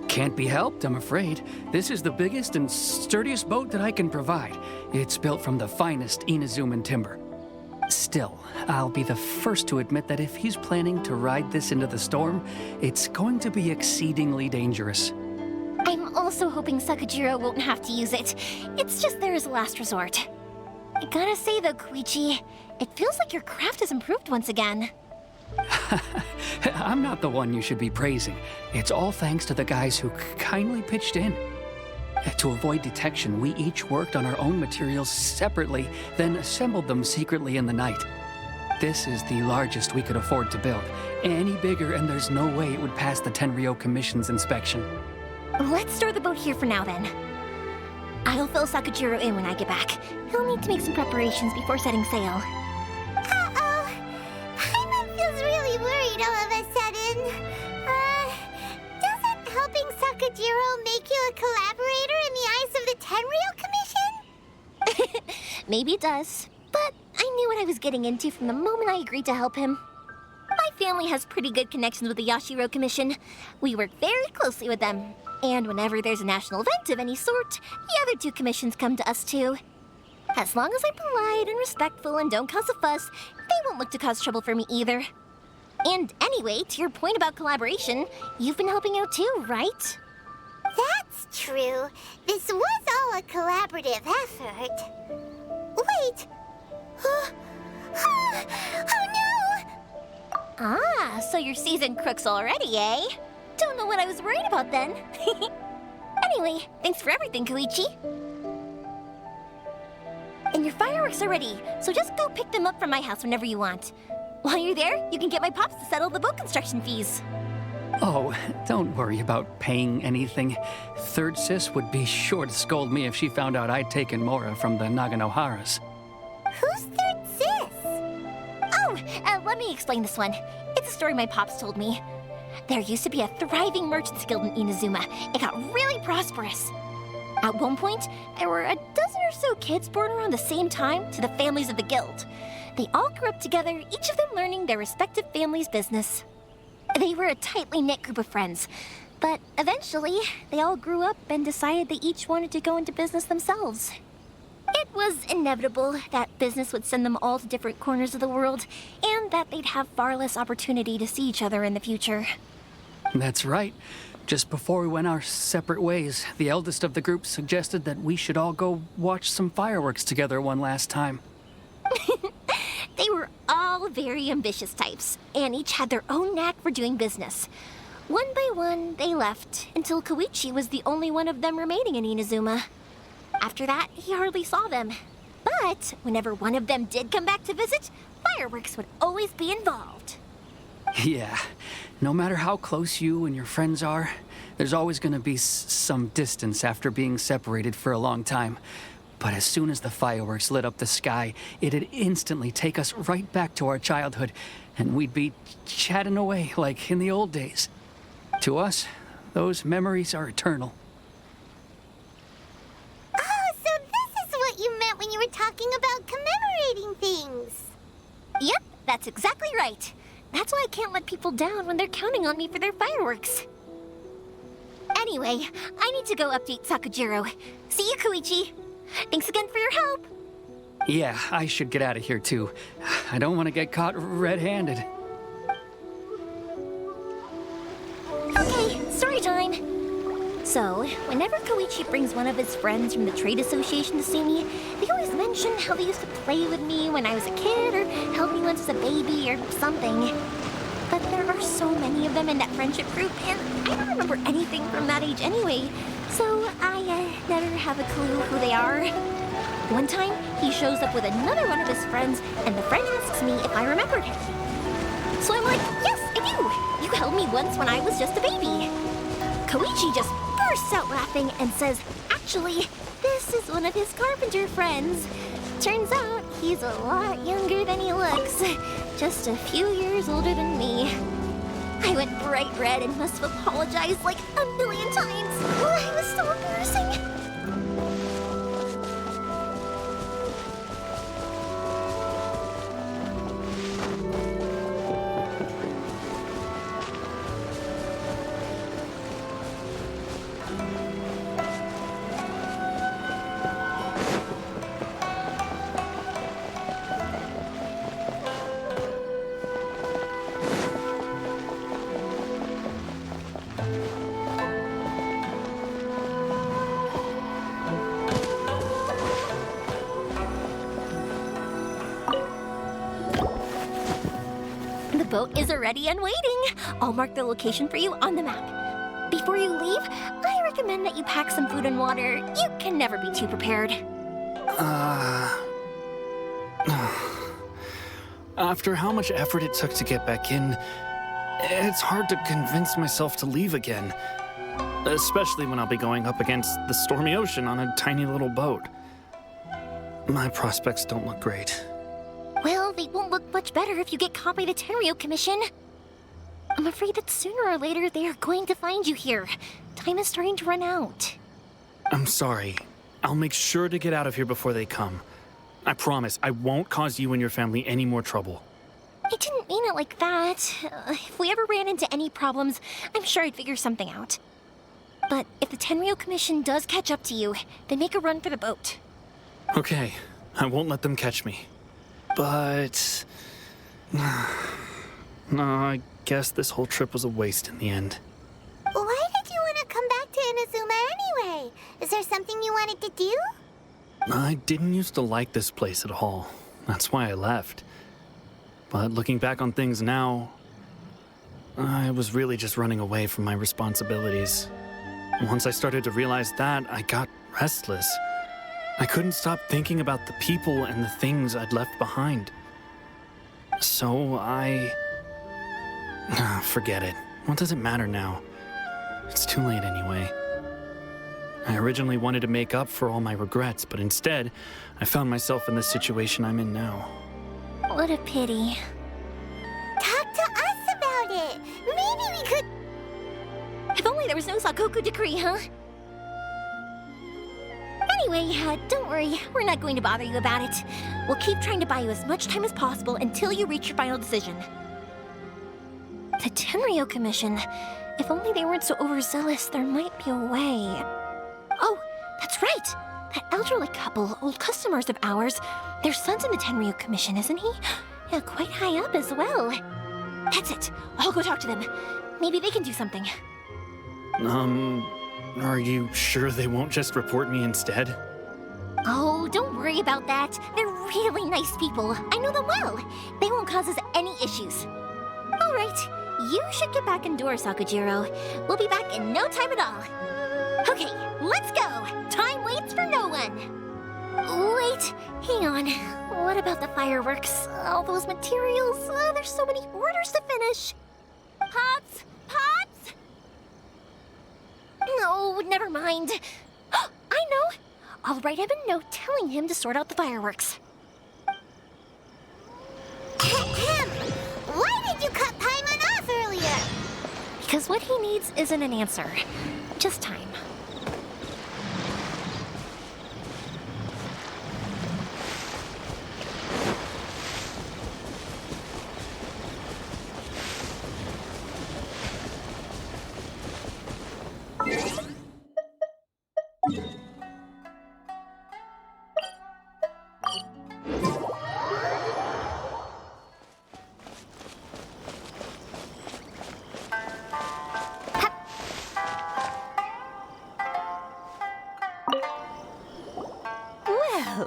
Can't be helped, I'm afraid. This is the biggest and sturdiest boat that I can provide. It's built from the finest Inazuman timber. Still, I'll be the first to admit that if he's planning to ride this into the storm, it's going to be exceedingly dangerous. I'm also hoping Sakajiro won't have to use it. It's just there as a last resort. I gotta say though, Koichi, it feels like your craft has improved once again. I'm not the one you should be praising. It's all thanks to the guys who kindly pitched in. To avoid detection, we each worked on our own materials separately, then assembled them secretly in the night. This is the largest we could afford to build. Any bigger and there's no way it would pass the Tenryou Commission's inspection. Let's store the boat here for now then. I'll fill Sakajiro in when I get back. He'll need to make some preparations before setting sail. Sakajiro make you a collaborator in the eyes of the Tenryou Commission? Maybe it does, but I knew what I was getting into from the moment I agreed to help him. My family has pretty good connections with the Yashiro Commission. We work very closely with them, and whenever there's a national event of any sort, the other two commissions come to us too. As long as I'm polite and respectful and don't cause a fuss, they won't look to cause trouble for me either. And anyway, to your point about collaboration, you've been helping out too, right? That's true. This was all a collaborative effort. Wait! Oh no! Ah, so you're seasoned crooks already, eh? Don't know what I was worried about then. Anyway, thanks for everything, Koichi. And your fireworks are ready, so just go pick them up from my house whenever you want. While you're there, you can get my pops to settle the boat construction fees. Oh, don't worry about paying anything. Third Sis would be sure to scold me if she found out I'd taken Mora from the Naganoharas. Who's Third Sis? Oh, let me explain this one. It's a story my pops told me. There used to be a thriving merchants guild in Inazuma. It got really prosperous. At one point, there were a dozen or so kids born around the same time to the families of the guild. They all grew up together, each of them learning their respective family's business. They were a tightly knit group of friends, but eventually, they all grew up and decided they each wanted to go into business themselves. It was inevitable that business would send them all to different corners of the world, and that they'd have far less opportunity to see each other in the future. That's right. Just before we went our separate ways, the eldest of the group suggested that we should all go watch some fireworks together one last time. They were all very ambitious types, and each had their own knack for doing business. One by one, they left, until Koichi was the only one of them remaining in Inazuma. After that, he hardly saw them. But whenever one of them did come back to visit, fireworks would always be involved. Yeah, no matter how close you and your friends are, there's always going to be some distance after being separated for a long time. But as soon as the fireworks lit up the sky, it'd instantly take us right back to our childhood, and we'd be chatting away like in the old days. To us, those memories are eternal. Oh, so this is what you meant when you were talking about commemorating things. Yep, that's exactly right. That's why I can't let people down when they're counting on me for their fireworks. Anyway, I need to go update Sakujiro. See you, Koichi. Thanks again for your help. Yeah, I should get out of here too. I don't want to get caught red-handed. Okay, story time. So, whenever Koichi brings one of his friends from the trade association to see me, they always mention how they used to play with me when I was a kid or held me once as a baby or something. But there are so many of them in that friendship group, and I don't remember anything from that age anyway, so I never have a clue who they are. One time, he shows up with another one of his friends, and the friend asks me if I remembered him. So I'm like, yes, I do! You held me once when I was just a baby. Koichi just bursts out laughing and says, actually, this is one of his carpenter friends. Turns out he's a lot younger than he looks. Just a few years older than me. I went bright red and must have apologized like a million times. Oh, it was so embarrassing. The boat is ready and waiting. I'll mark the location for you on the map. Before you leave, I recommend that you pack some food and water. You can never be too prepared. After how much effort it took to get back in, it's hard to convince myself to leave again. Especially when I'll be going up against the stormy ocean on a tiny little boat. My prospects don't look great. Well, they won't look much better if you get caught by the Tenryou Commission. I'm afraid that sooner or later they are going to find you here. Time is starting to run out. I'm sorry. I'll make sure to get out of here before they come. I promise I won't cause you and your family any more trouble. I didn't mean it like that. If we ever ran into any problems, I'm sure I'd figure something out. But if the Tenryou Commission does catch up to you, then make a run for the boat. Okay, I won't let them catch me. But... no, I guess this whole trip was a waste in the end. Why did you want to come back to Inazuma anyway? Is there something you wanted to do? I didn't used to like this place at all. That's why I left. But looking back on things now, I was really just running away from my responsibilities. Once I started to realize that, I got restless. I couldn't stop thinking about the people and the things I'd left behind. So forget it. what does it matter now? It's too late anyway. I originally wanted to make up for all my regrets, but instead, I found myself in the situation I'm in now. What a pity. Talk to us about it. Maybe we could... If only there was no Sakoku decree, huh? Anyway, don't worry. We're not going to bother you about it. We'll keep trying to buy you as much time as possible until you reach your final decision. The Tenryou Commission. If only they weren't so overzealous, there might be a way. Oh, that's right! That elderly couple, old customers of ours, their son's in the Tenryou Commission, isn't he? Yeah, quite high up as well. That's it. I'll go talk to them. Maybe they can do something. Are you sure they won't just report me instead? Oh, don't worry about that. They're really nice people. I know them well. They won't cause us any issues. All right, you should get back indoors, Sakujiro. We'll be back in no time at all. Okay, let's go. Time waits for no one. Wait, hang on. What about the fireworks? All those materials? There's so many orders to finish. Pots! Pots! No, never mind. I know. I'll write him a note telling him to sort out the fireworks. Why did you cut Paimon off earlier? Because what he needs isn't an answer, just time.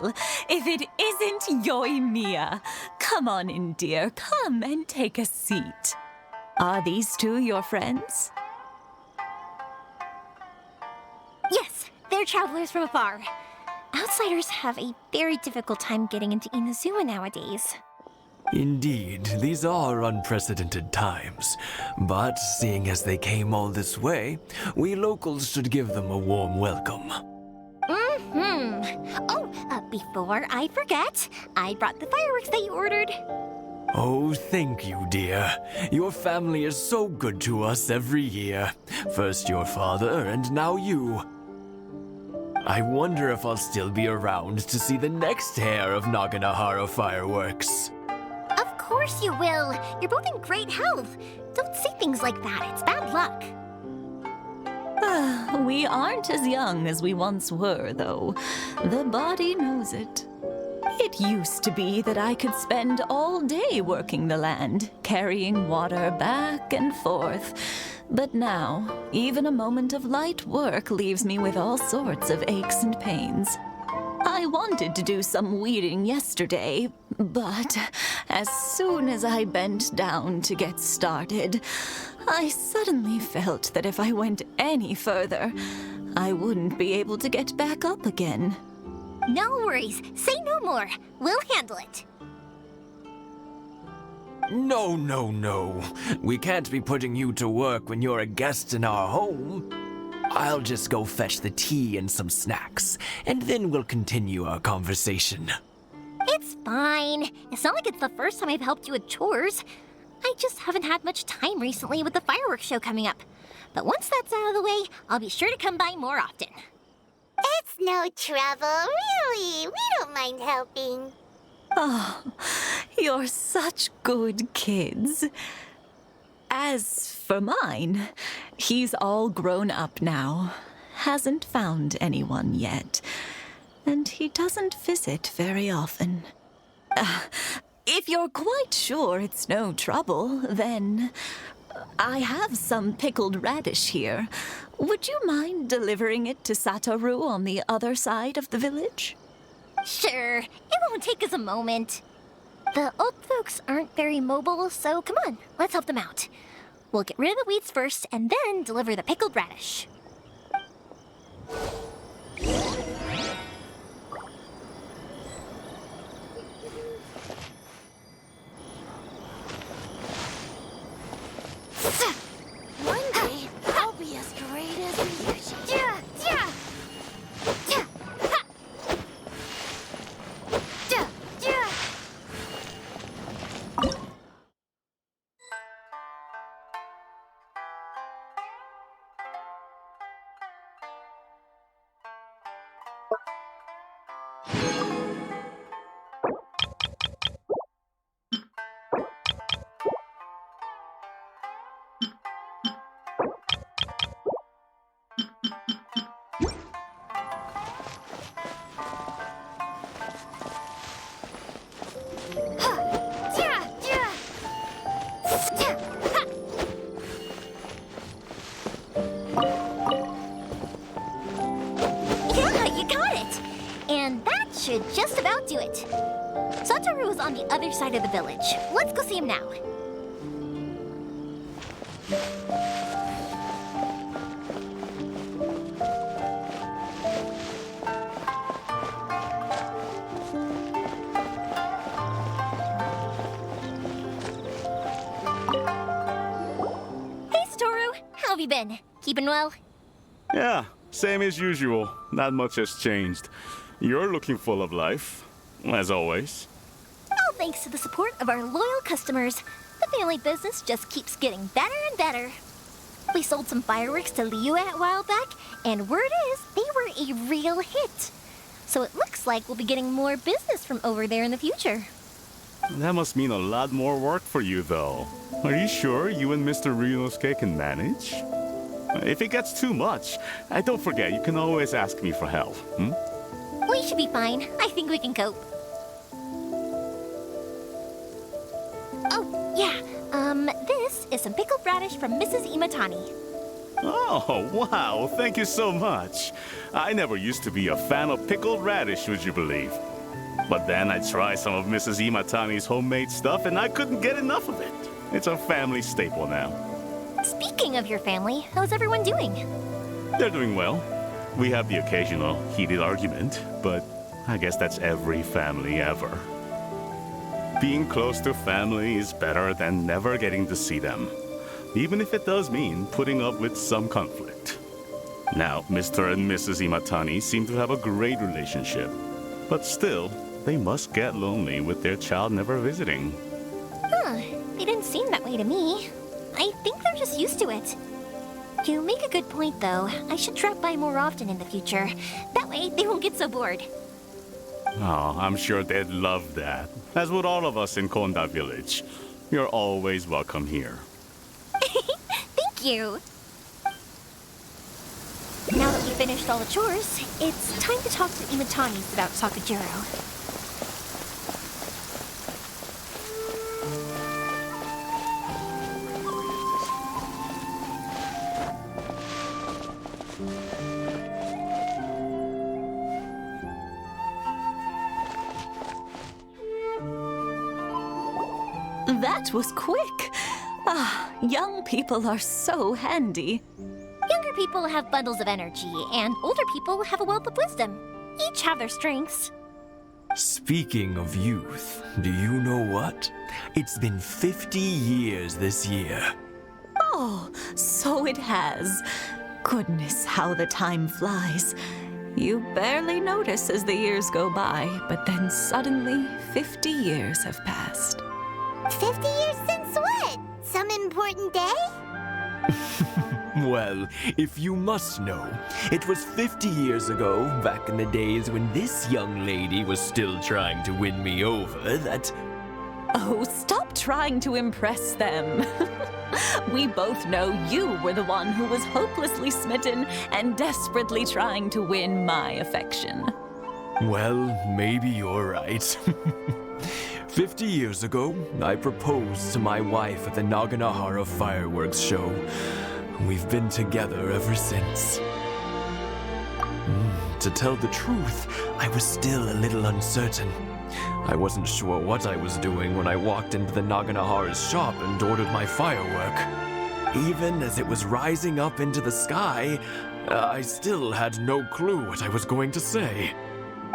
Well, if it isn't Yoimiya. Come on in, dear. Come and take a seat. Are these two your friends? Yes, they're travelers from afar. Outsiders have a very difficult time getting into Inazuma nowadays. Indeed, these are unprecedented times. But seeing as they came all this way, we locals should give them a warm welcome. Oh, before I forget, I brought the fireworks that you ordered. Oh, thank you, dear. Your family is so good to us every year. First your father, and now you. I wonder if I'll still be around to see the next hair of Naganahara fireworks. Of course you will. You're both in great health. Don't say things like that. It's bad luck. We aren't as young as we once were, though. The body knows it. It used to be that I could spend all day working the land, carrying water back and forth. But now, even a moment of light work leaves me with all sorts of aches and pains. I wanted to do some weeding yesterday, but as soon as I bent down to get started, I suddenly felt that if I went any further, I wouldn't be able to get back up again. No worries. Say no more. We'll handle it. No, no, no. We can't be putting you to work when you're a guest in our home. I'll just go fetch the tea and some snacks, and then we'll continue our conversation. It's fine. It's not like it's the first time I've helped you with chores. I just haven't had much time recently with the fireworks show coming up. But once that's out of the way, I'll be sure to come by more often. It's no trouble, really. We don't mind helping. Oh, you're such good kids. As for mine, he's all grown up now. Hasn't found anyone yet. And he doesn't visit very often. If you're quite sure it's no trouble, then I have some pickled radish here. Would you mind delivering it to Satoru on the other side of the village? Sure, it won't take us a moment. The old folks aren't very mobile, so come on, let's help them out. We'll get rid of the weeds first and then deliver the pickled radish. Yeah, you got it! And that should just about do it. Satoru is on the other side of the village. Let's go see him now. Hey, Satoru. How have you been? Keeping well? Yeah, same as usual. Not much has changed. You're looking full of life, as always. All thanks to the support of our loyal customers. The family business just keeps getting better and better. We sold some fireworks to Liu a while back, and word is they were a real hit. So it looks like we'll be getting more business from over there in the future. That must mean a lot more work for you, though. Are you sure you and Mr. Ryunosuke can manage? If it gets too much, don't forget, you can always ask me for help, hmm? We should be fine. I think we can cope. Oh, yeah. This is some pickled radish from Mrs. Imatani. Oh, wow, thank you so much. I never used to be a fan of pickled radish, would you believe? But then I tried some of Mrs. Imatani's homemade stuff and I couldn't get enough of it. It's a family staple now. Speaking of your family, how's everyone doing? They're doing well. We have the occasional heated argument, but I guess that's every family ever. Being close to family is better than never getting to see them, even if it does mean putting up with some conflict. Now, Mr. and Mrs. Imatani seem to have a great relationship, but still, they must get lonely with their child never visiting. Huh, they didn't seem that way to me. I think they're just used to it. You make a good point, though. I should drop by more often in the future. That way, they won't get so bored. Oh, I'm sure they'd love that, as would all of us in Konda Village. You're always welcome here. Thank you. Now that we finished all the chores, it's time to talk to Imatanis about Sakajiro. That was quick. Ah, young people are so handy. Younger people have bundles of energy, and older people have a wealth of wisdom. Each have their strengths. Speaking of youth, do you know what? It's been 50 years this year. Oh, so it has. Goodness, how the time flies. You barely notice as the years go by, but then suddenly 50 years have passed. 50 years since what? Some important day? Well, if you must know, it was 50 years ago, back in the days when this young lady was still trying to win me over, that... Oh, stop trying to impress them. We both know you were the one who was hopelessly smitten and desperately trying to win my affection. Well, maybe you're right. 50 years ago, I proposed to my wife at the Naganahara fireworks show. We've been together ever since. To tell the truth, I was still a little uncertain. I wasn't sure what I was doing when I walked into the Naganahara's shop and ordered my firework. Even as it was rising up into the sky, I still had no clue what I was going to say.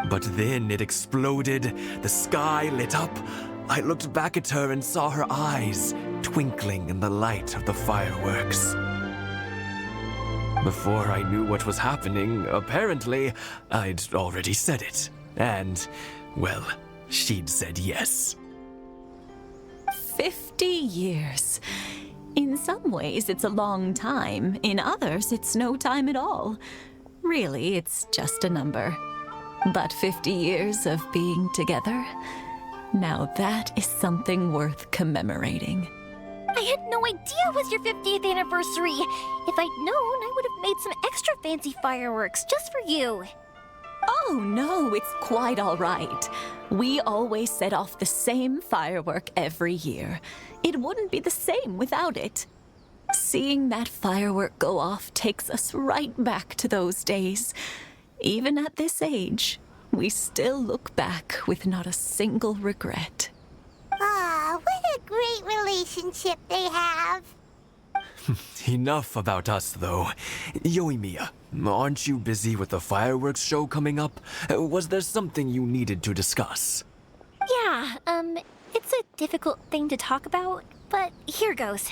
But then it exploded, the sky lit up. I looked back at her and saw her eyes twinkling in the light of the fireworks. Before I knew what was happening, apparently, I'd already said it. And, well, she'd said yes. 50 years. In some ways, it's a long time. In others, it's no time at all. Really, it's just a number. But 50 years of being together? Now that is something worth commemorating. I had no idea it was your 50th anniversary. If I'd known, I would have made some extra fancy fireworks just for you. Oh no, it's quite all right. We always set off the same firework every year. It wouldn't be the same without it. Seeing that firework go off takes us right back to those days. Even at this age, we still look back with not a single regret. Ah, what a great relationship they have. Enough about us, though. Yoimiya, aren't you busy with the fireworks show coming up? Was there something you needed to discuss? Yeah, it's a difficult thing to talk about, but here goes.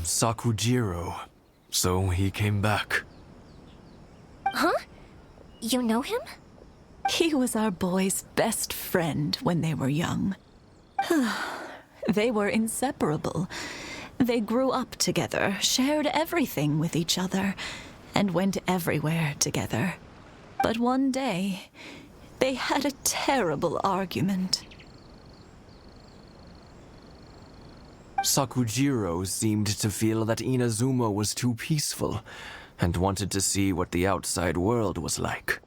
Sakujiro. So he came back. Huh? You know him? He was our boys' best friend when they were young. They were inseparable. They grew up together, shared everything with each other, and went everywhere together. But one day, they had a terrible argument. Sakujiro seemed to feel that Inazuma was too peaceful, and wanted to see what the outside world was like.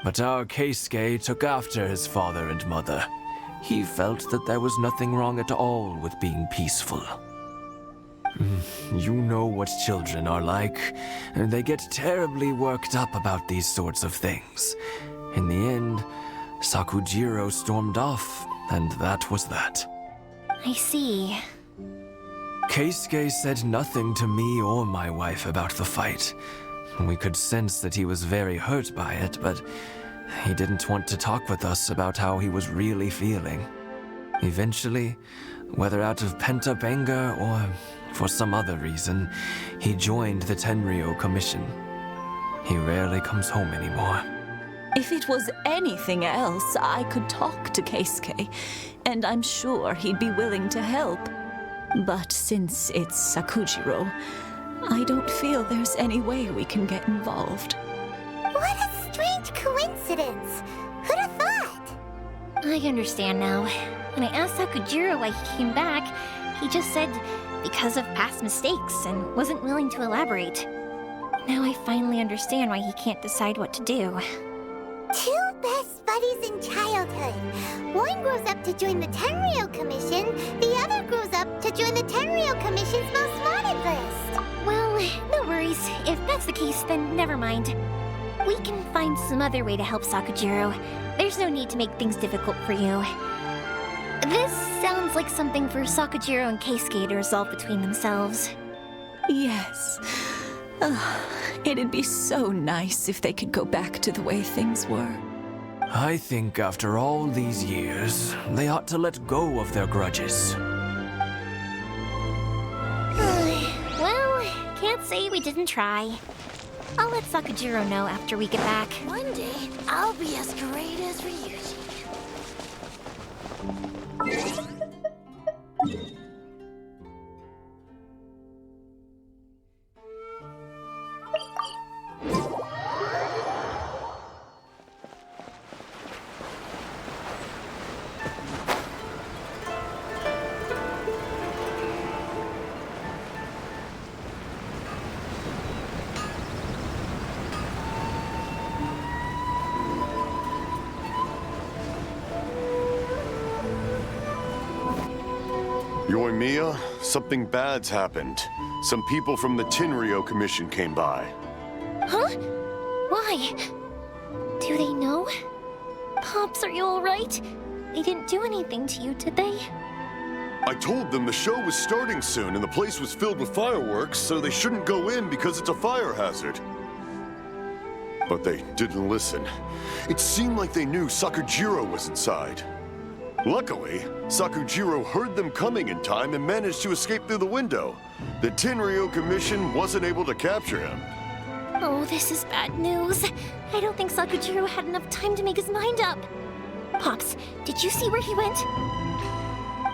But our Keisuke took after his father and mother. He felt that there was nothing wrong at all with being peaceful. You know what children are like. They get terribly worked up about these sorts of things. In the end, Sakujiro stormed off, and that was that. I see. Keisuke said nothing to me or my wife about the fight. We could sense that he was very hurt by it, but he didn't want to talk with us about how he was really feeling. Eventually, whether out of pent-up anger or for some other reason, he joined the Tenryou Commission. He rarely comes home anymore. If it was anything else, I could talk to Keisuke, and I'm sure he'd be willing to help. But since it's Sakujiro, I don't feel there's any way we can get involved. What a strange coincidence. Who'd have thought? I understand now. When I asked Sakujiro why he came back, he just said because of past mistakes and wasn't willing to elaborate. Now I finally understand why he can't decide what to do. Two best buddies in childhood. One grows up to join the Tenryou Commission, the other grows up to join the Tenryou Commission's most wanted list. Well, no worries. If that's the case, then never mind. We can find some other way to help Sakujiro. There's no need to make things difficult for you. This sounds like something for Sakujiro and Keisuke to resolve between themselves. Yes. It'd be so nice if they could go back to the way things were. I think after all these years, they ought to let go of their grudges. Well, can't say we didn't try. I'll let Sakujiro know after we get back. One day, I'll be as great as Ryuji. Yoimiya, something bad's happened. Some people from the Tenryou Commission came by. Huh? Why? Do they know? Pops, are you alright? They didn't do anything to you, did they? I told them the show was starting soon and the place was filled with fireworks, so they shouldn't go in because it's a fire hazard. But they didn't listen. It seemed like they knew Sakujiro was inside. Luckily, Sakujiro heard them coming in time and managed to escape through the window. The Tenryou Commission wasn't able to capture him. Oh, this is bad news. I don't think Sakujiro had enough time to make his mind up. Pops, did you see where he went?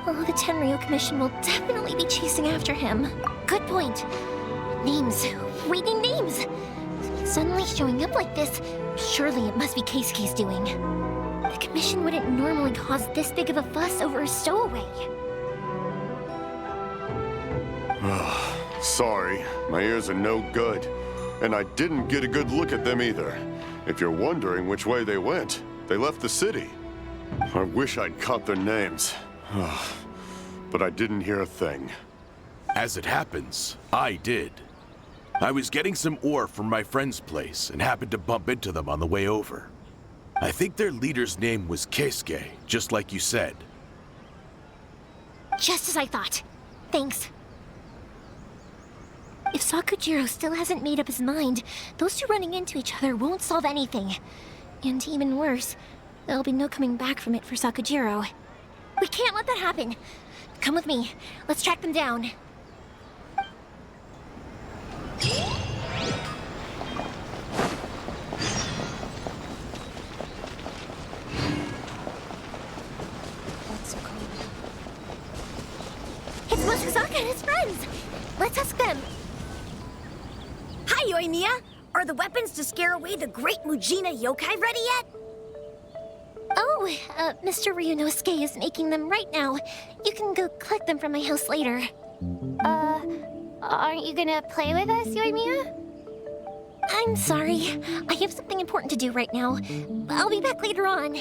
Oh, the Tenryou Commission will definitely be chasing after him. Good point. Names. We need names. Suddenly showing up like this, surely it must be Keisuke's doing. The commission wouldn't normally cause this big of a fuss over a stowaway. Sorry, my ears are no good. And I didn't get a good look at them either. If you're wondering which way they went, they left the city. I wish I'd caught their names. But I didn't hear a thing. As it happens, I did. I was getting some ore from my friend's place and happened to bump into them on the way over. I think their leader's name was Keisuke, just like you said. Just as I thought. Thanks. If Sakujiro still hasn't made up his mind, those two running into each other won't solve anything. And even worse, there'll be no coming back from it for Sakujiro. We can't let that happen. Come with me. Let's track them down. It's Mochizaka and his friends! Let's ask them. Hi, Yoimiya! Are the weapons to scare away the great Mujina yokai ready yet? Oh, Mr. Ryunosuke is making them right now. You can go collect them from my house later. Aren't you gonna play with us, Yoimiya? I'm sorry. I have something important to do right now. I'll be back later on.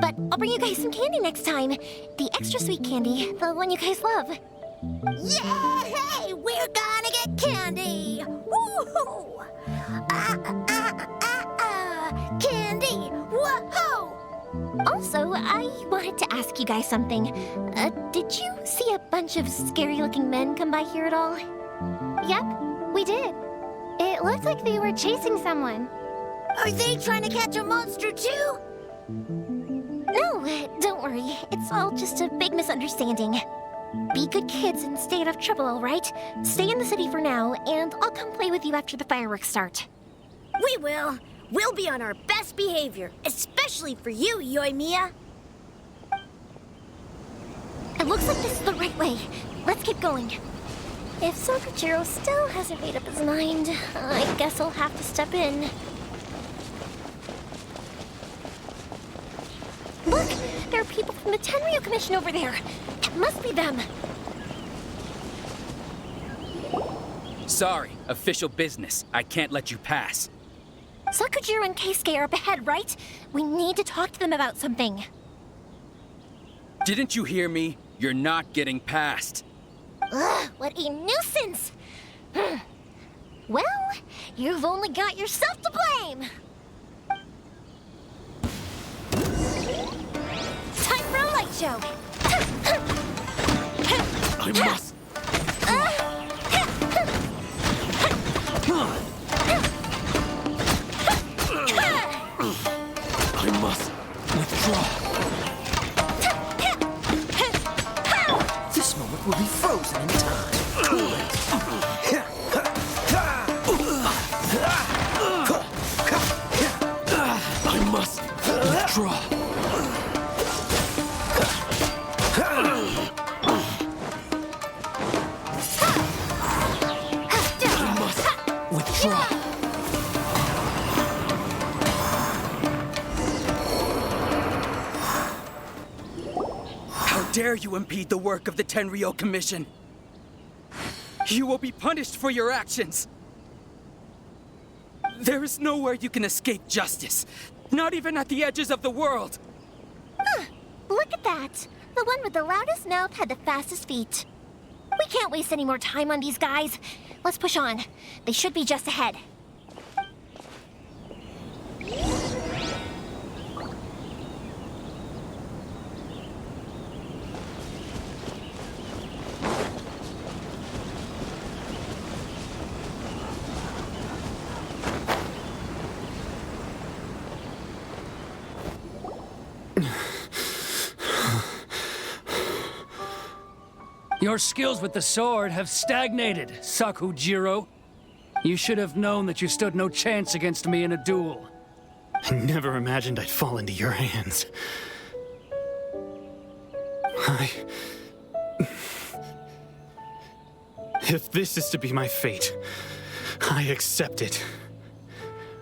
But I'll bring you guys some candy next time. The extra sweet candy, the one you guys love. Yay! We're gonna get candy! Woohoo! Candy! Woohoo! Also, I wanted to ask you guys something. Did you see a bunch of scary-looking men come by here at all? Yep, we did. It looked like they were chasing someone. Are they trying to catch a monster too? No, don't worry. It's all just a big misunderstanding. Be good kids and stay out of trouble, all right? Stay in the city for now, and I'll come play with you after the fireworks start. We will. We'll be on our best behavior, especially for you, Yoimiya. It looks like this is the right way. Let's keep going. If Sakujiro still hasn't made up his mind, I guess I'll have to step in. Look! There are people from the Tenryu Commission over there! It must be them! Sorry, official business. I can't let you pass. Sakujiro and Keisuke are up ahead, right? We need to talk to them about something. Didn't you hear me? You're not getting past. Ugh, what a nuisance! Well, you've only got yourself to blame! Time for a light show! I must. I must withdraw. This moment will be frozen in time. Cool it. I must withdraw. How dare you impede the work of the Tenryu Commission? You will be punished for your actions. There is nowhere you can escape justice, not even at the edges of the world. Huh, look at that. The one with the loudest mouth had the fastest feet. We can't waste any more time on these guys. Let's push on. They should be just ahead. Your skills with the sword have stagnated, Sakujiro. You should have known that you stood no chance against me in a duel. I never imagined I'd fall into your hands. If this is to be my fate, I accept it.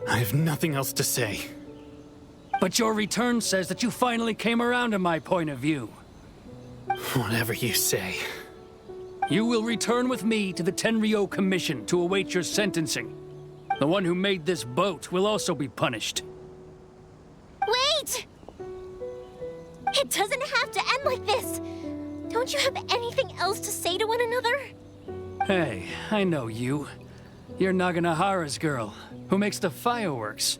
I have nothing else to say. But your return says that you finally came around to my point of view. Whatever you say. You will return with me to the Tenryou Commission to await your sentencing. The one who made this boat will also be punished. Wait! It doesn't have to end like this! Don't you have anything else to say to one another? Hey, I know you. You're Naganahara's girl, who makes the fireworks.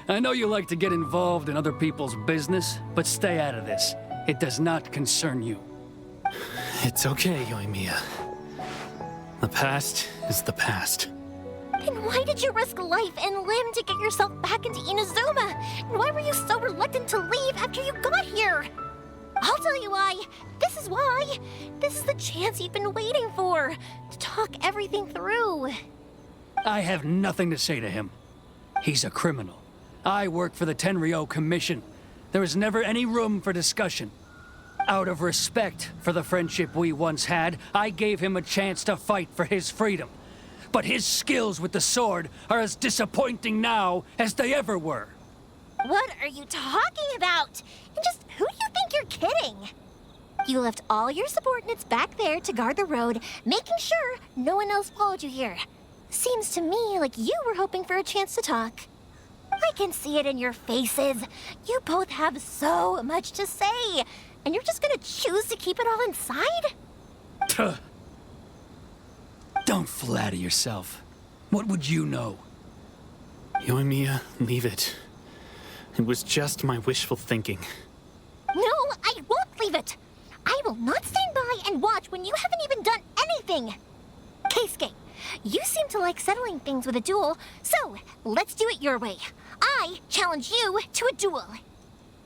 I know you like to get involved in other people's business, but stay out of this. It does not concern you. It's okay, Yoimiya. The past is the past. Then why did you risk life and limb to get yourself back into Inazuma? And why were you so reluctant to leave after you got here? I'll tell you why. This is why. This is the chance you've been waiting for, to talk everything through. I have nothing to say to him. He's a criminal. I work for the Tenryou Commission. There is never any room for discussion. Out of respect for the friendship we once had, I gave him a chance to fight for his freedom. But his skills with the sword are as disappointing now as they ever were. What are you talking about? And just who do you think you're kidding? You left all your subordinates back there to guard the road, making sure no one else followed you here. Seems to me like you were hoping for a chance to talk. I can see it in your faces. You both have so much to say, and you're just gonna choose to keep it all inside? Don't flatter yourself. What would you know? Yoimiya, leave it. It was just my wishful thinking. No, I won't leave it. I will not stand by and watch when you haven't even done anything. Keisuke, you seem to like settling things with a duel, so let's do it your way. I challenge you to a duel.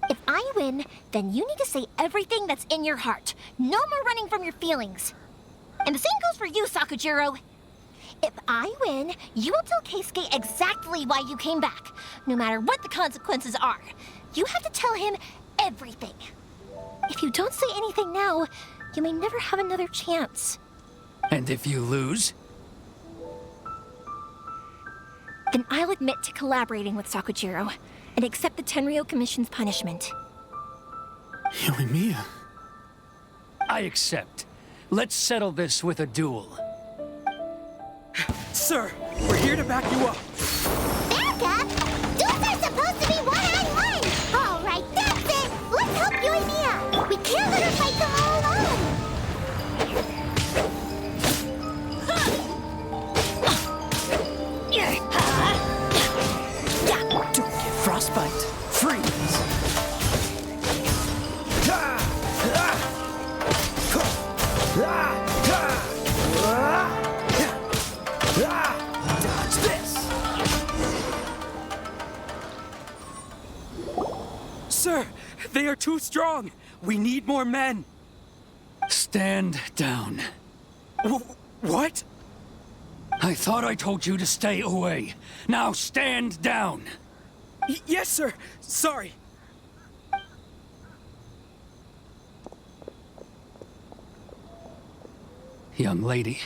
If I win, then you need to say everything that's in your heart. No more running from your feelings. And the same goes for you, Sakujiro. If I win, you will tell Keisuke exactly why you came back, no matter what the consequences are. You have to tell him everything. If you don't say anything now, you may never have another chance. And if you lose? Then I'll admit to collaborating with Sakujiro and accept the Tenryou Commission's punishment. Yoimiya. I accept. Let's settle this with a duel. Sir, we're here to back you up. Back up? Duels are supposed to be one-on-one! All right, that's it! Let's help Yoimiya! We can't let her fight them all alone! Don't get frostbite. Freeze! Dodge this! Sir, they are too strong. We need more men. Stand down. What? I thought I told you to stay away. Now stand down. Yes, sir. Sorry. Young lady,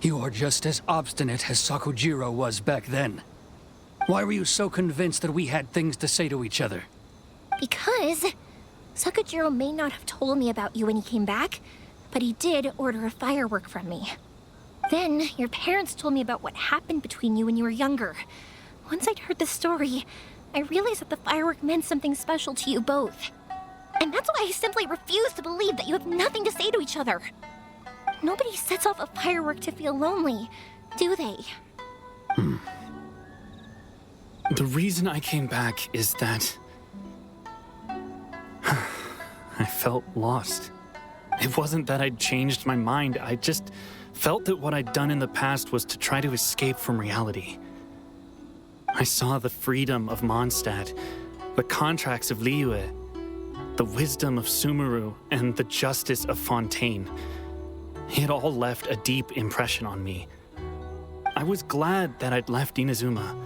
you are just as obstinate as Sakujiro was back then. Why were you so convinced that we had things to say to each other? Because Sakujiro may not have told me about you when he came back, but he did order a firework from me. Then your parents told me about what happened between you when you were younger. Once I'd heard the story, I realized that the firework meant something special to you both. And that's why I simply refuse to believe that you have nothing to say to each other. Nobody sets off a firework to feel lonely, do they? The reason I came back is that I felt lost. It wasn't that I'd changed my mind, I just felt that what I'd done in the past was to try to escape from reality. I saw the freedom of Mondstadt, the contracts of Liyue, the wisdom of Sumeru, and the justice of Fontaine. It all left a deep impression on me. I was glad that I'd left Inazuma,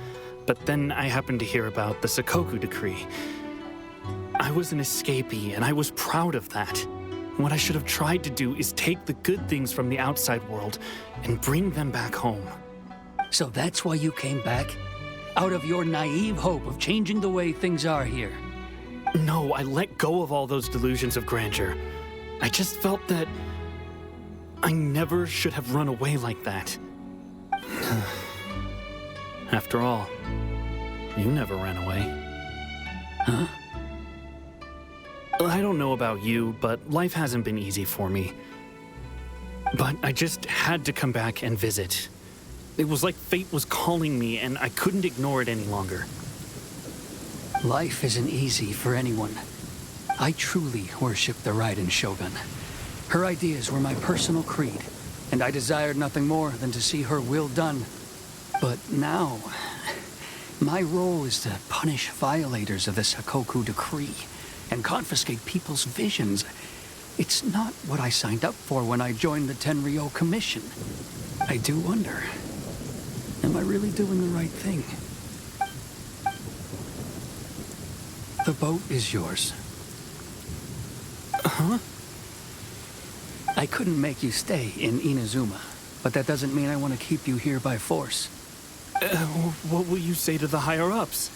but then I happened to hear about the Sakoku decree. I was an escapee, and I was proud of that. What I should have tried to do is take the good things from the outside world and bring them back home. So that's why you came back? Out of your naive hope of changing the way things are here? No, I let go of all those delusions of grandeur. I just felt that I never should have run away like that. After all, you never ran away. Huh? I don't know about you, but life hasn't been easy for me. But I just had to come back and visit. It was like fate was calling me, and I couldn't ignore it any longer. Life isn't easy for anyone. I truly worship the Raiden Shogun. Her ideas were my personal creed, and I desired nothing more than to see her will done. But now, my role is to punish violators of this Hakoku decree and confiscate people's visions. It's not what I signed up for when I joined the Tenryo Commission. I do wonder, am I really doing the right thing? The boat is yours. Huh? I couldn't make you stay in Inazuma, but that doesn't mean I want to keep you here by force. What will you say to the higher-ups?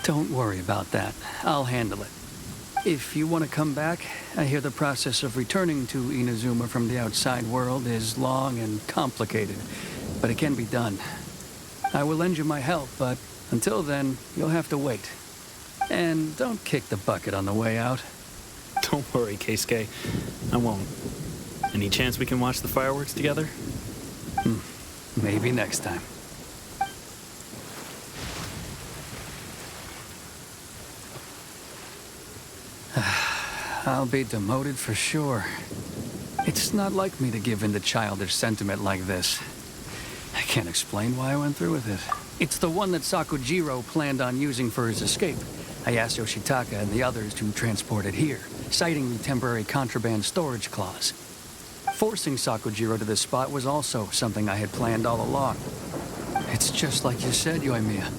Don't worry about that. I'll handle it. If you want to come back, I hear the process of returning to Inazuma from the outside world is long and complicated, but it can be done. I will lend you my help, but until then, you'll have to wait. And don't kick the bucket on the way out. Don't worry, Keisuke. I won't. Any chance we can watch the fireworks together? Maybe next time. I'll be demoted for sure. It's not like me to give in to childish sentiment like this. I can't explain why I went through with it. It's the one that Sakujiro planned on using for his escape. I asked Yoshitaka and the others to transport it here, citing the temporary contraband storage clause. Forcing Sakujiro to this spot was also something I had planned all along. It's just like you said, Yoimiya.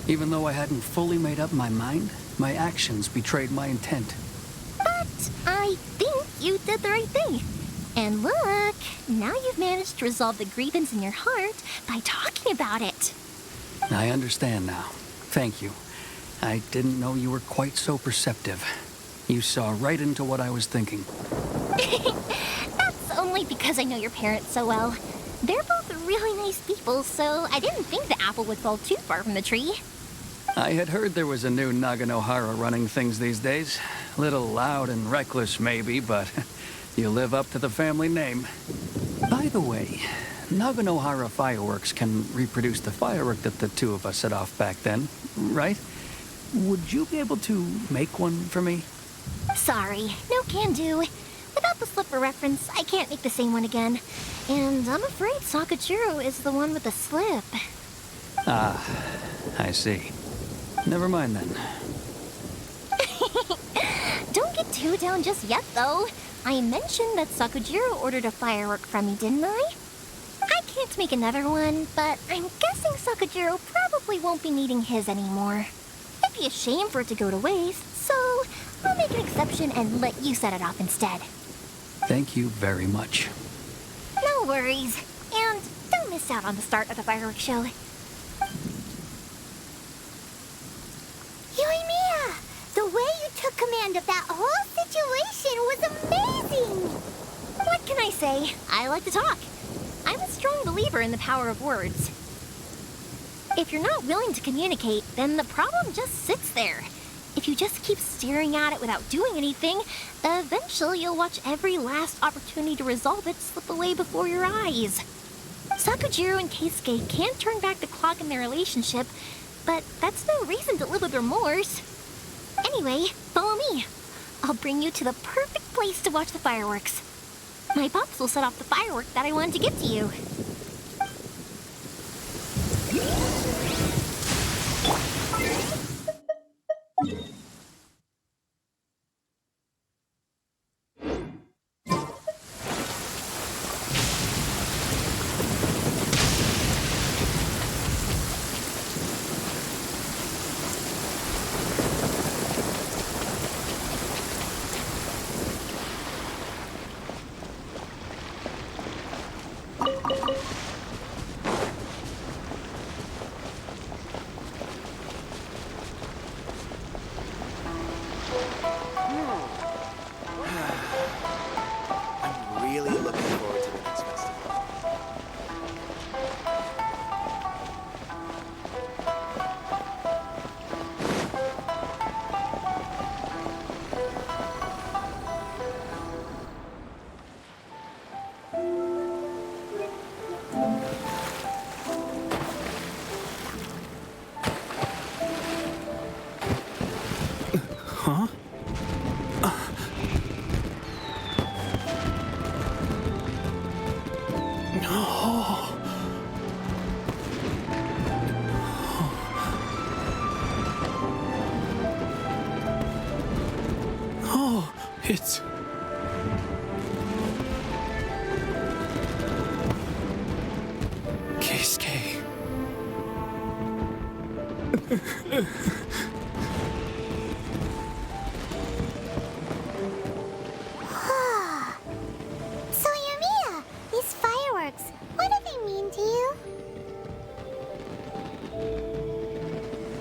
Even though I hadn't fully made up my mind, my actions betrayed my intent. But I think you did the right thing. And look, now you've managed to resolve the grievance in your heart by talking about it. I understand now. Thank you. I didn't know you were quite so perceptive. You saw right into what I was thinking. That's only because I know your parents so well. They're both really nice people, so I didn't think the apple would fall too far from the tree. I had heard there was a new Naganohara running things these days. Little loud and reckless, maybe, but you live up to the family name. By the way, Naganohara fireworks can reproduce the firework that the two of us set off back then, right? Would you be able to make one for me? Sorry, no can do. Without the slipper reference, I can't make the same one again. And I'm afraid Sakujiro is the one with the slip. Ah, I see. Never mind then. Don't get too down just yet, though. I mentioned that Sakujiro ordered a firework from me, didn't I? I can't make another one, but I'm guessing Sakujiro probably won't be needing his anymore. It'd be a shame for it to go to waste, so I'll make an exception and let you set it off instead. Thank you very much. No worries. And don't miss out on the start of the fireworks show. Yoimiya! The way you took command of that whole situation was amazing! What can I say? I like to talk. I'm a strong believer in the power of words. If you're not willing to communicate, then the problem just sits there. If you just keep staring at it without doing anything, eventually you'll watch every last opportunity to resolve it slip away before your eyes. Sakujiro and Keisuke can't turn back the clock in their relationship, but that's no reason to live with remorse. Anyway, follow me. I'll bring you to the perfect place to watch the fireworks. My pops will set off the firework that I wanted to give to you. It's... Keisuke. So, Yumiya, these fireworks, what do they mean to you?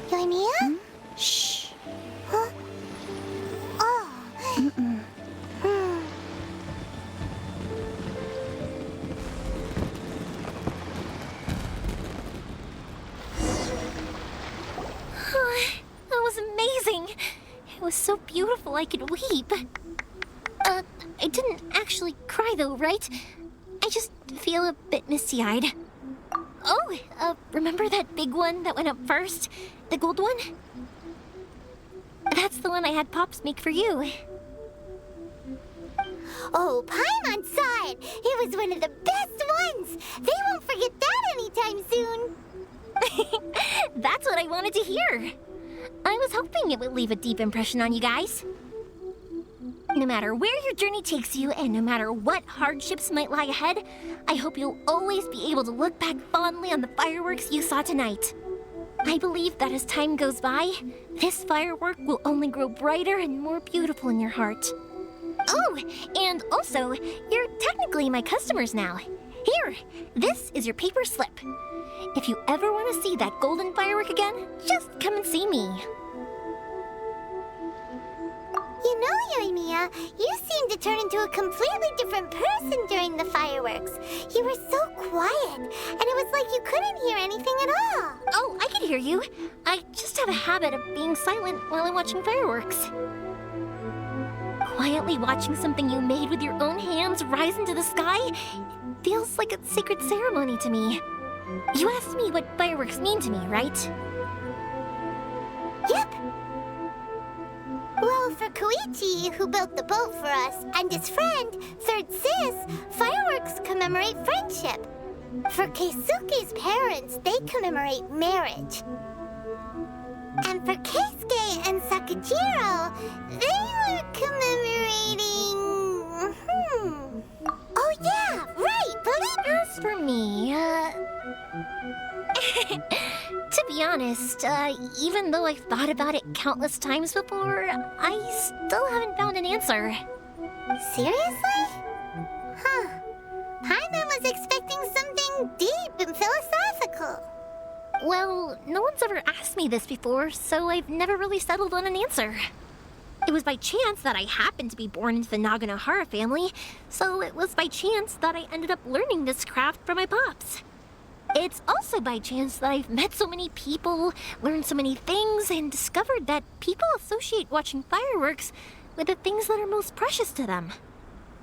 Yumiya? Shh. Huh? Oh. That was amazing. It was so beautiful I could weep. I didn't actually cry though, right? I just feel a bit misty-eyed. Oh, remember that big one that went up first? The gold one? That's the one I had Pops make for you. Oh, Paimon saw it! It was one of the best ones! They won't forget that anytime soon! That's what I wanted to hear. I was hoping it would leave a deep impression on you guys. No matter where your journey takes you, and no matter what hardships might lie ahead, I hope you'll always be able to look back fondly on the fireworks you saw tonight. I believe that as time goes by, this firework will only grow brighter and more beautiful in your heart. Oh, and also, you're technically my customers now. Here, this is your paper slip. If you ever want to see that golden firework again, just come and see me. You know, Yumiya, you seemed to turn into a completely different person during the fireworks. You were so quiet, and it was like you couldn't hear anything at all. Oh, I could hear you. I just have a habit of being silent while I'm watching fireworks. Quietly watching something you made with your own hands rise into the sky feels like a sacred ceremony to me. You asked me what fireworks mean to me, right? Yep. Well, for Koichi, who built the boat for us, and his friend, Third Sis, fireworks commemorate friendship. For Keisuke's parents, they commemorate marriage. And for Keisuke and Sakajiro, they were commemorating... Oh yeah, right, believe... As for me, to be honest, even though I've thought about it countless times before, I still haven't found an answer. Seriously? Huh. Paimon was expecting something deep and philosophical. Well, no one's ever asked me this before, so I've never really settled on an answer. It was by chance that I happened to be born into the Naganohara family, so it was by chance that I ended up learning this craft from my pops. It's also by chance that I've met so many people, learned so many things, and discovered that people associate watching fireworks with the things that are most precious to them.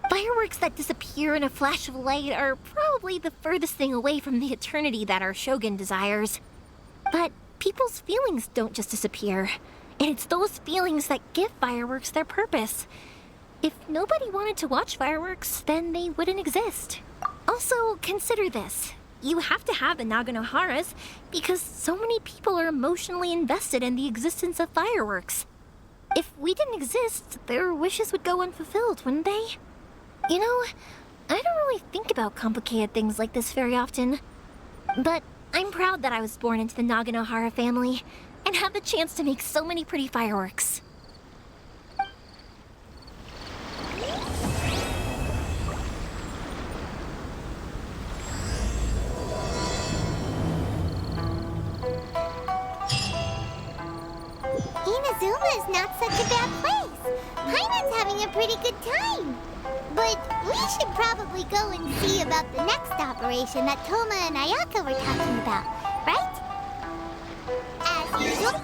Fireworks that disappear in a flash of light are probably the furthest thing away from the eternity that our shogun desires. But people's feelings don't just disappear, and it's those feelings that give fireworks their purpose. If nobody wanted to watch fireworks, then they wouldn't exist. Also, consider this. You have to have the Naganoharas because so many people are emotionally invested in the existence of fireworks. If we didn't exist, their wishes would go unfulfilled, wouldn't they? You know, I don't really think about complicated things like this very often. But I'm proud that I was born into the Naganohara family and have the chance to make so many pretty fireworks. Inazuma is not such a bad place. Paimon's having a pretty good time. But we should probably go and see about the next operation that Toma and Ayaka were talking about, right? As usual.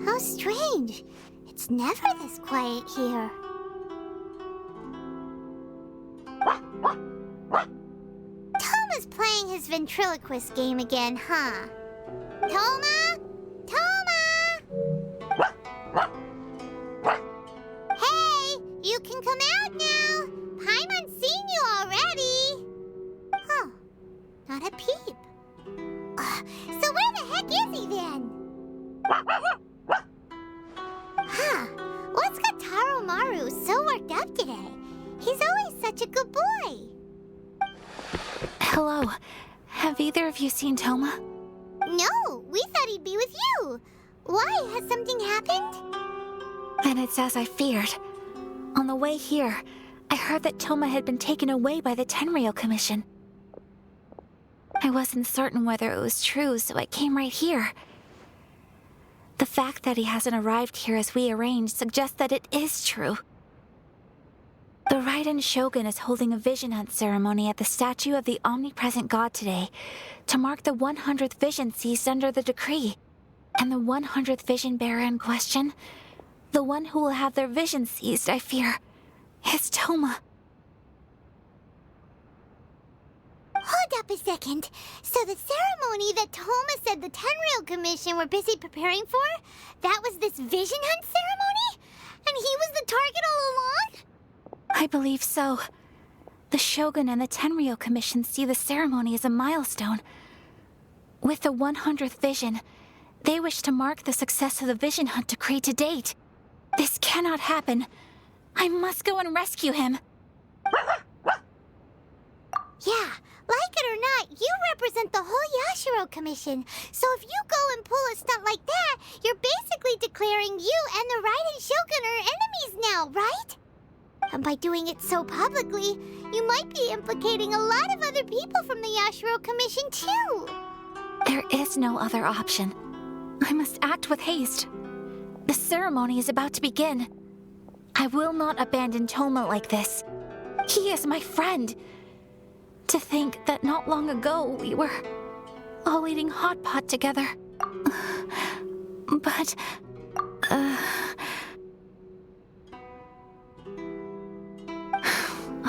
How strange. It's never this quiet here. Toma's playing his ventriloquist game again, huh? Toma? Toma! Hey, you can come out now. Paimon's seen you already. Huh, not a peep. So where the heck is he then? Huh, what's got Taro Maru so worked up today? He's always such a good boy. Hello. Have either of you seen Toma? No, we thought he'd be with you. Why? Has something happened? Then it's as I feared. On the way here, I heard that Toma had been taken away by the Tenryou Commission. I wasn't certain whether it was true, so I came right here. The fact that he hasn't arrived here as we arranged suggests that it is true. The Raiden Shogun is holding a vision hunt ceremony at the statue of the omnipresent god today to mark the 100th vision seized under the decree. And the 100th vision bearer in question, the one who will have their vision seized, I fear, is Toma. Hold up a second. So the ceremony that Toma said the Tenryou Commission were busy preparing for, that was this vision hunt ceremony? And he was the target all along? I believe so. The Shogun and the Tenryou Commission see the ceremony as a milestone. With the 100th vision, they wish to mark the success of the vision hunt decree to date. This cannot happen. I must go and rescue him. Yeah, like it or not, you represent the whole Yashiro Commission. So if you go and pull a stunt like that, you're basically declaring you and the Raiden Shogun are enemies now, right? And by doing it so publicly, you might be implicating a lot of other people from the Yashiro Commission too. There is no other option. I must act with haste. The ceremony is about to begin. I will not abandon Toma like this. He is my friend. To think that not long ago we were all eating hot pot together. But...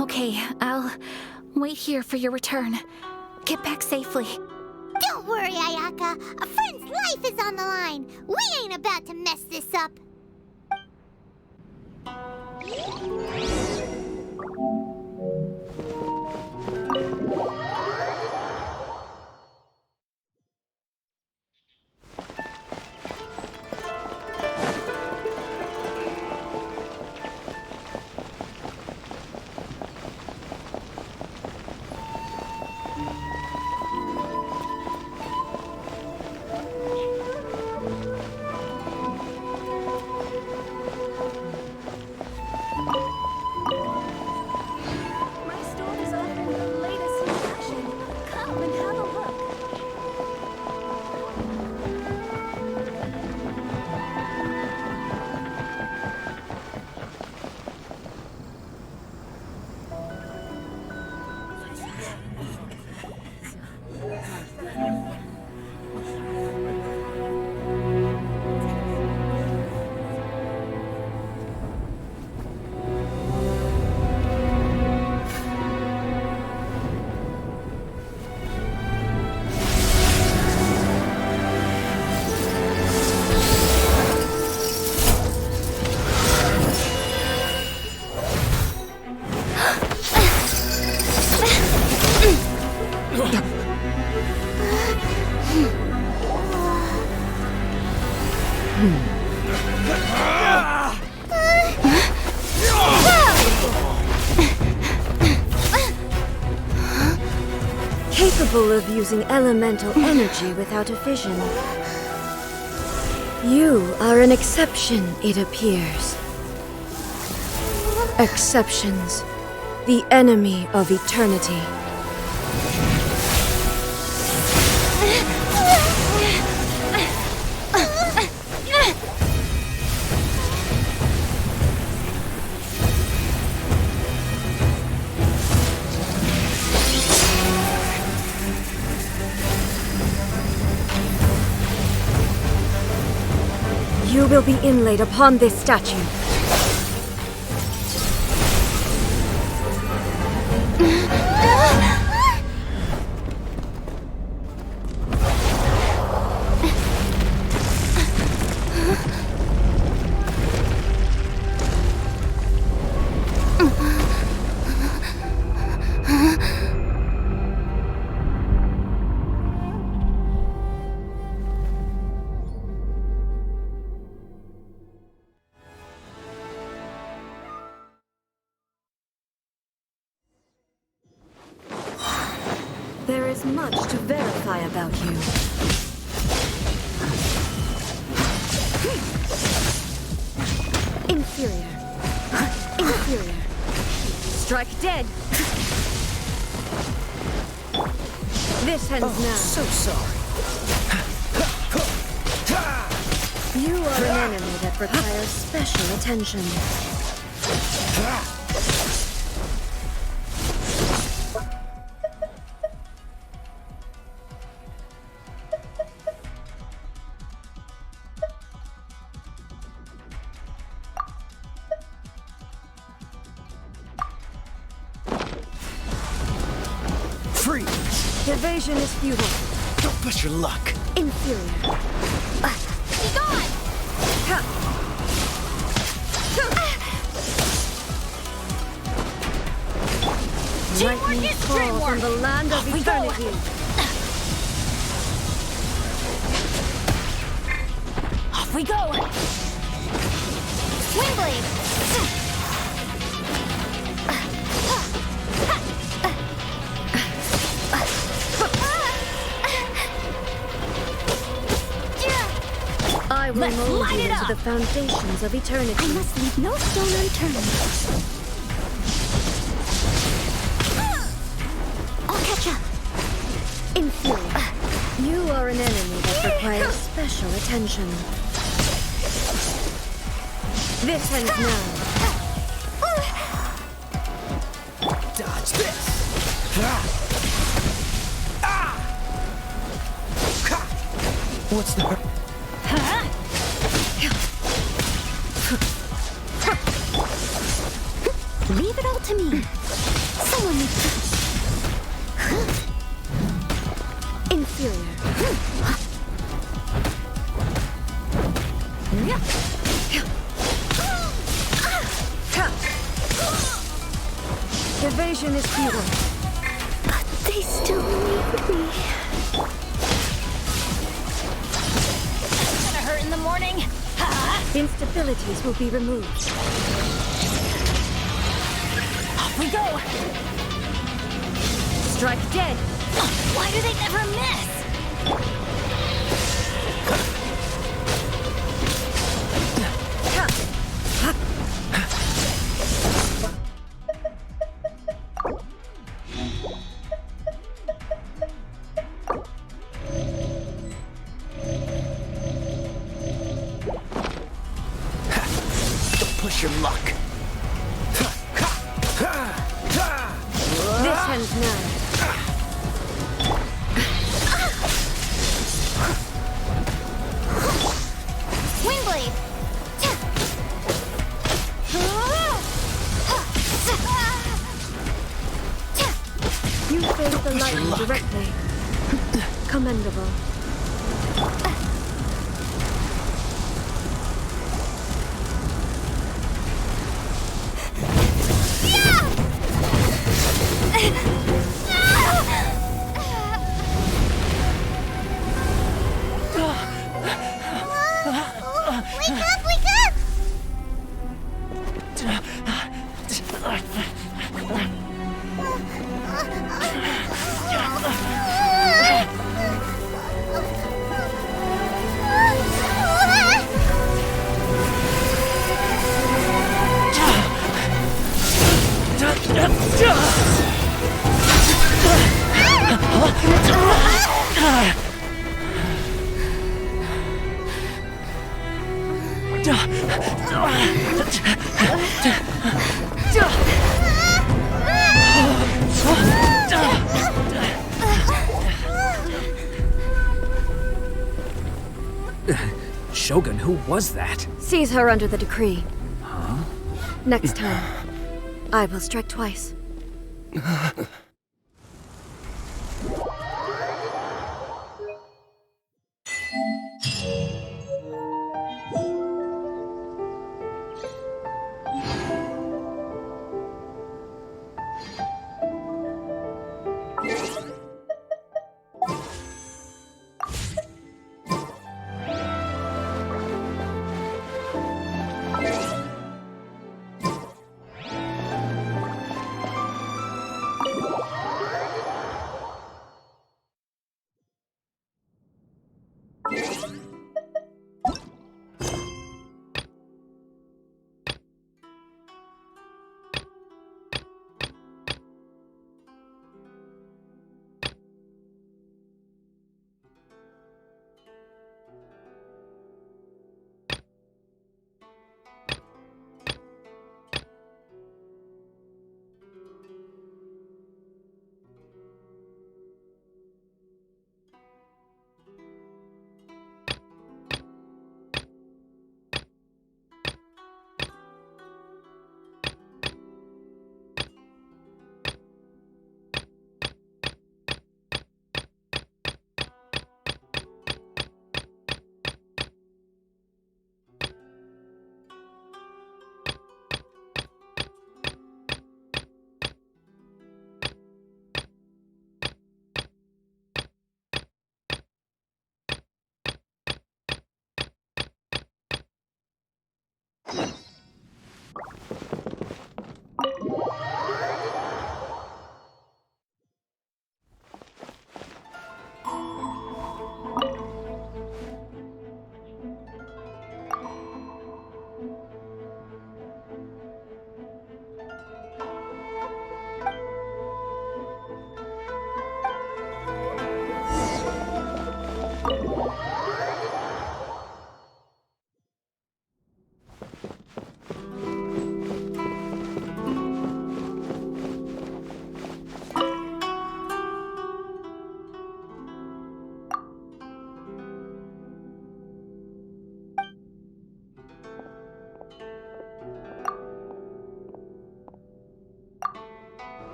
Okay, I'll wait here for your return. Get back safely. Don't worry, Ayaka. A friend's life is on the line. We ain't about to mess this up. Capable of using elemental energy without a fission. You are an exception, it appears. Exceptions. The enemy of eternity. You will be inlaid upon this statue. There is much to verify about you. Inferior. Inferior. Strike dead. This ends now. So sorry. You are an enemy that requires special attention. Freeze! Evasion is futile. Don't push your luck. Inferior. Be gone! Lightning falls on the land of eternity. Off we go! Windblade! I will mold you into the foundations of eternity. I must leave no stone unturned. I'll catch up. Inferior. You are an enemy that requires special attention. This ends now. Dodge this! What's the... Leave it all to me. Someone needs to... Inferior. Evasion is futile. But they still need me. Gonna hurt in the morning. Instabilities will be removed. Off we go. Strike dead. Why do they never miss? Push your luck. This ends now. Windblade! You face the lightning directly. Commendable. Shogun, who was that? Seize her under the decree. Huh? Next time, I will strike twice.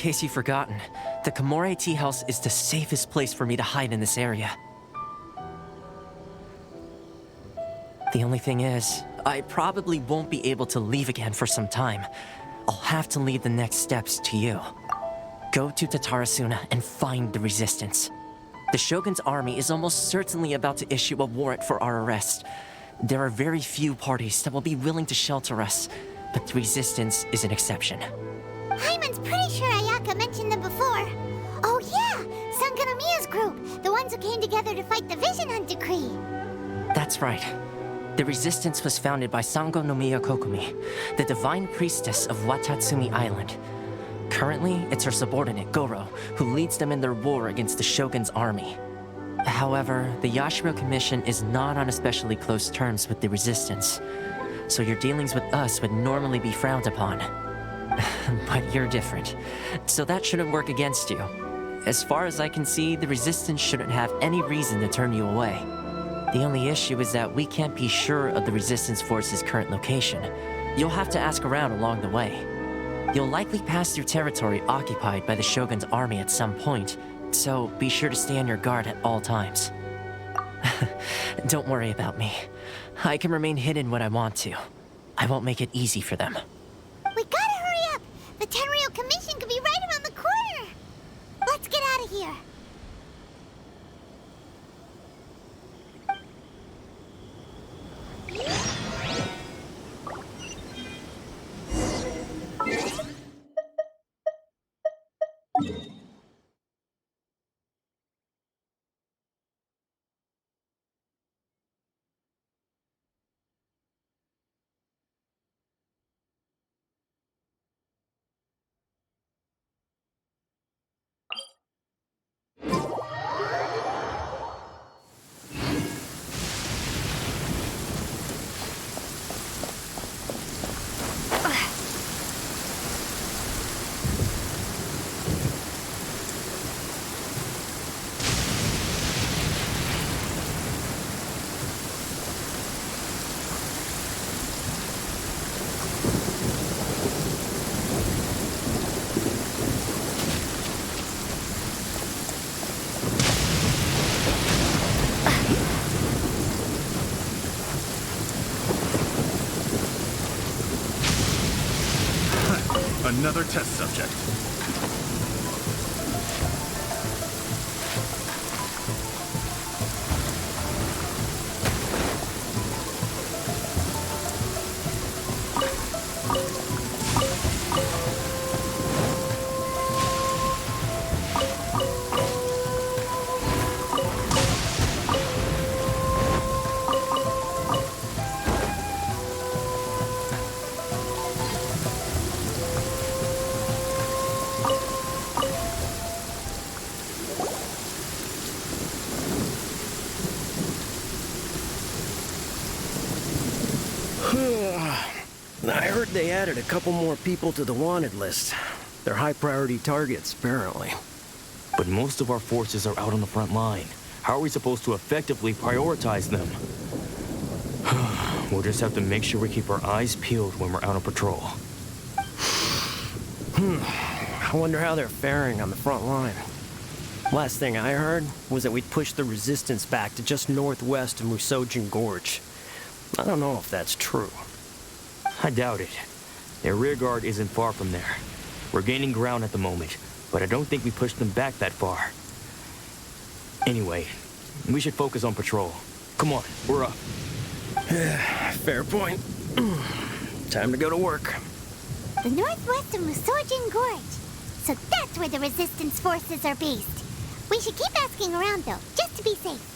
case you've forgotten, the Komore Tea House is the safest place for me to hide in this area. The only thing is, I probably won't be able to leave again for some time. I'll have to leave the next steps to you. Go to Tatarasuna and find the Resistance. The Shogun's army is almost certainly about to issue a warrant for our arrest. There are very few parties that will be willing to shelter us, but the Resistance is an exception. Paimon's pretty sure Ayaka mentioned them before. Oh yeah, Sangonomiya's group, the ones who came together to fight the Vision Hunt Decree. That's right. The Resistance was founded by Sangonomiya Kokumi, the divine priestess of Watatsumi Island. Currently, it's her subordinate, Goro, who leads them in their war against the Shogun's army. However, the Yashiro Commission is not on especially close terms with the Resistance, so your dealings with us would normally be frowned upon. But you're different, so that shouldn't work against you. As far as I can see, the Resistance shouldn't have any reason to turn you away. The only issue is that we can't be sure of the Resistance Force's current location. You'll have to ask around along the way. You'll likely pass through territory occupied by the Shogun's army at some point, so be sure to stay on your guard at all times. Don't worry about me. I can remain hidden when I want to. I won't make it easy for them. We gotta hurry up! The Tenryou Commission could be right around the corner! Let's get out of here! Another test subject. I heard they added a couple more people to the wanted list. They're high-priority targets, apparently. But most of our forces are out on the front line. How are we supposed to effectively prioritize them? We'll just have to make sure we keep our eyes peeled when we're out on patrol. I wonder how they're faring on the front line. Last thing I heard was that we'd pushed the Resistance back to just northwest of Musojin Gorge. I don't know if that's true. I doubt it. Their rear guard isn't far from there. We're gaining ground at the moment, but I don't think we pushed them back that far. Anyway, we should focus on patrol. Come on, we're up. Fair point. Time to go to work. The northwest of Musojin Gorge. So that's where the Resistance forces are based. We should keep asking around, though, just to be safe.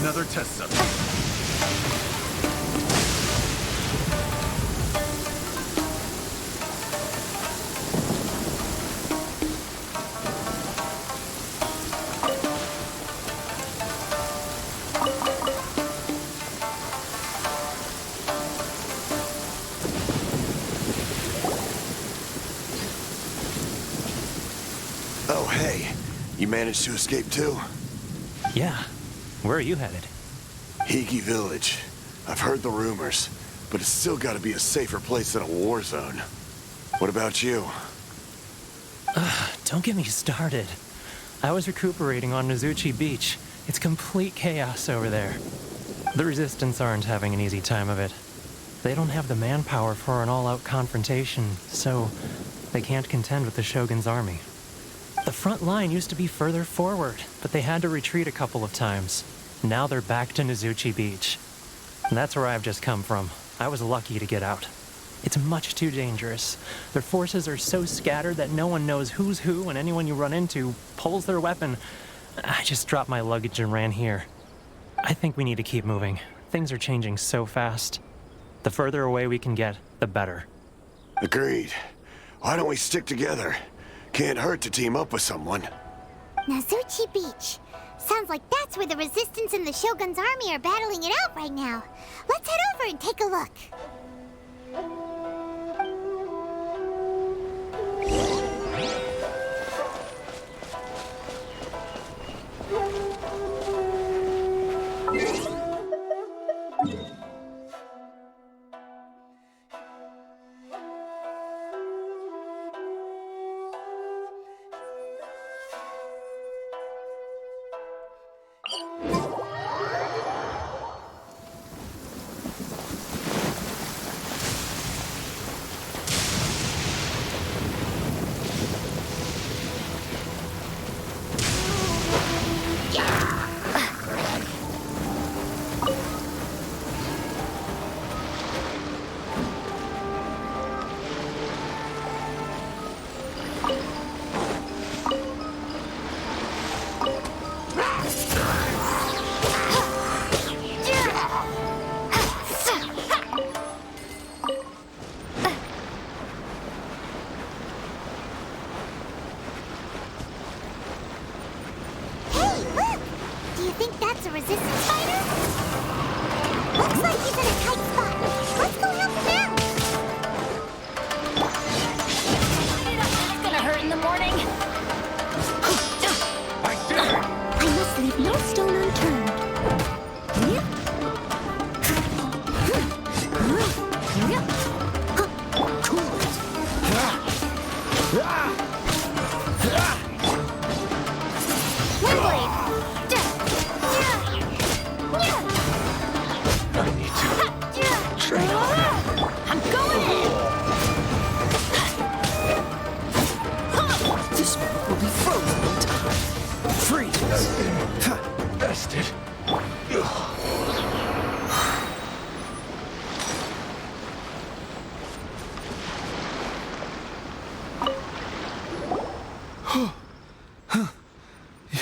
Another test subject. hey, you managed to escape too? Yeah. Where are you headed? Hiki Village. I've heard the rumors, but it's still gotta be a safer place than a war zone. What about you? Don't get me started. I was recuperating on Nozuchi Beach. It's complete chaos over there. The Resistance aren't having an easy time of it. They don't have the manpower for an all-out confrontation, so they can't contend with the Shogun's army. The front line used to be further forward, but they had to retreat a couple of times. Now they're back to Nozuchi Beach. That's where I've just come from. I was lucky to get out. It's much too dangerous. Their forces are so scattered that no one knows who's who, and anyone you run into pulls their weapon. I just dropped my luggage and ran here. I think we need to keep moving. Things are changing so fast. The further away we can get, the better. Agreed. Why don't we stick together? Can't hurt to team up with someone. Nozuchi Beach. Sounds like that's where the Resistance and the Shogun's army are battling it out right now. Let's head over and take a look.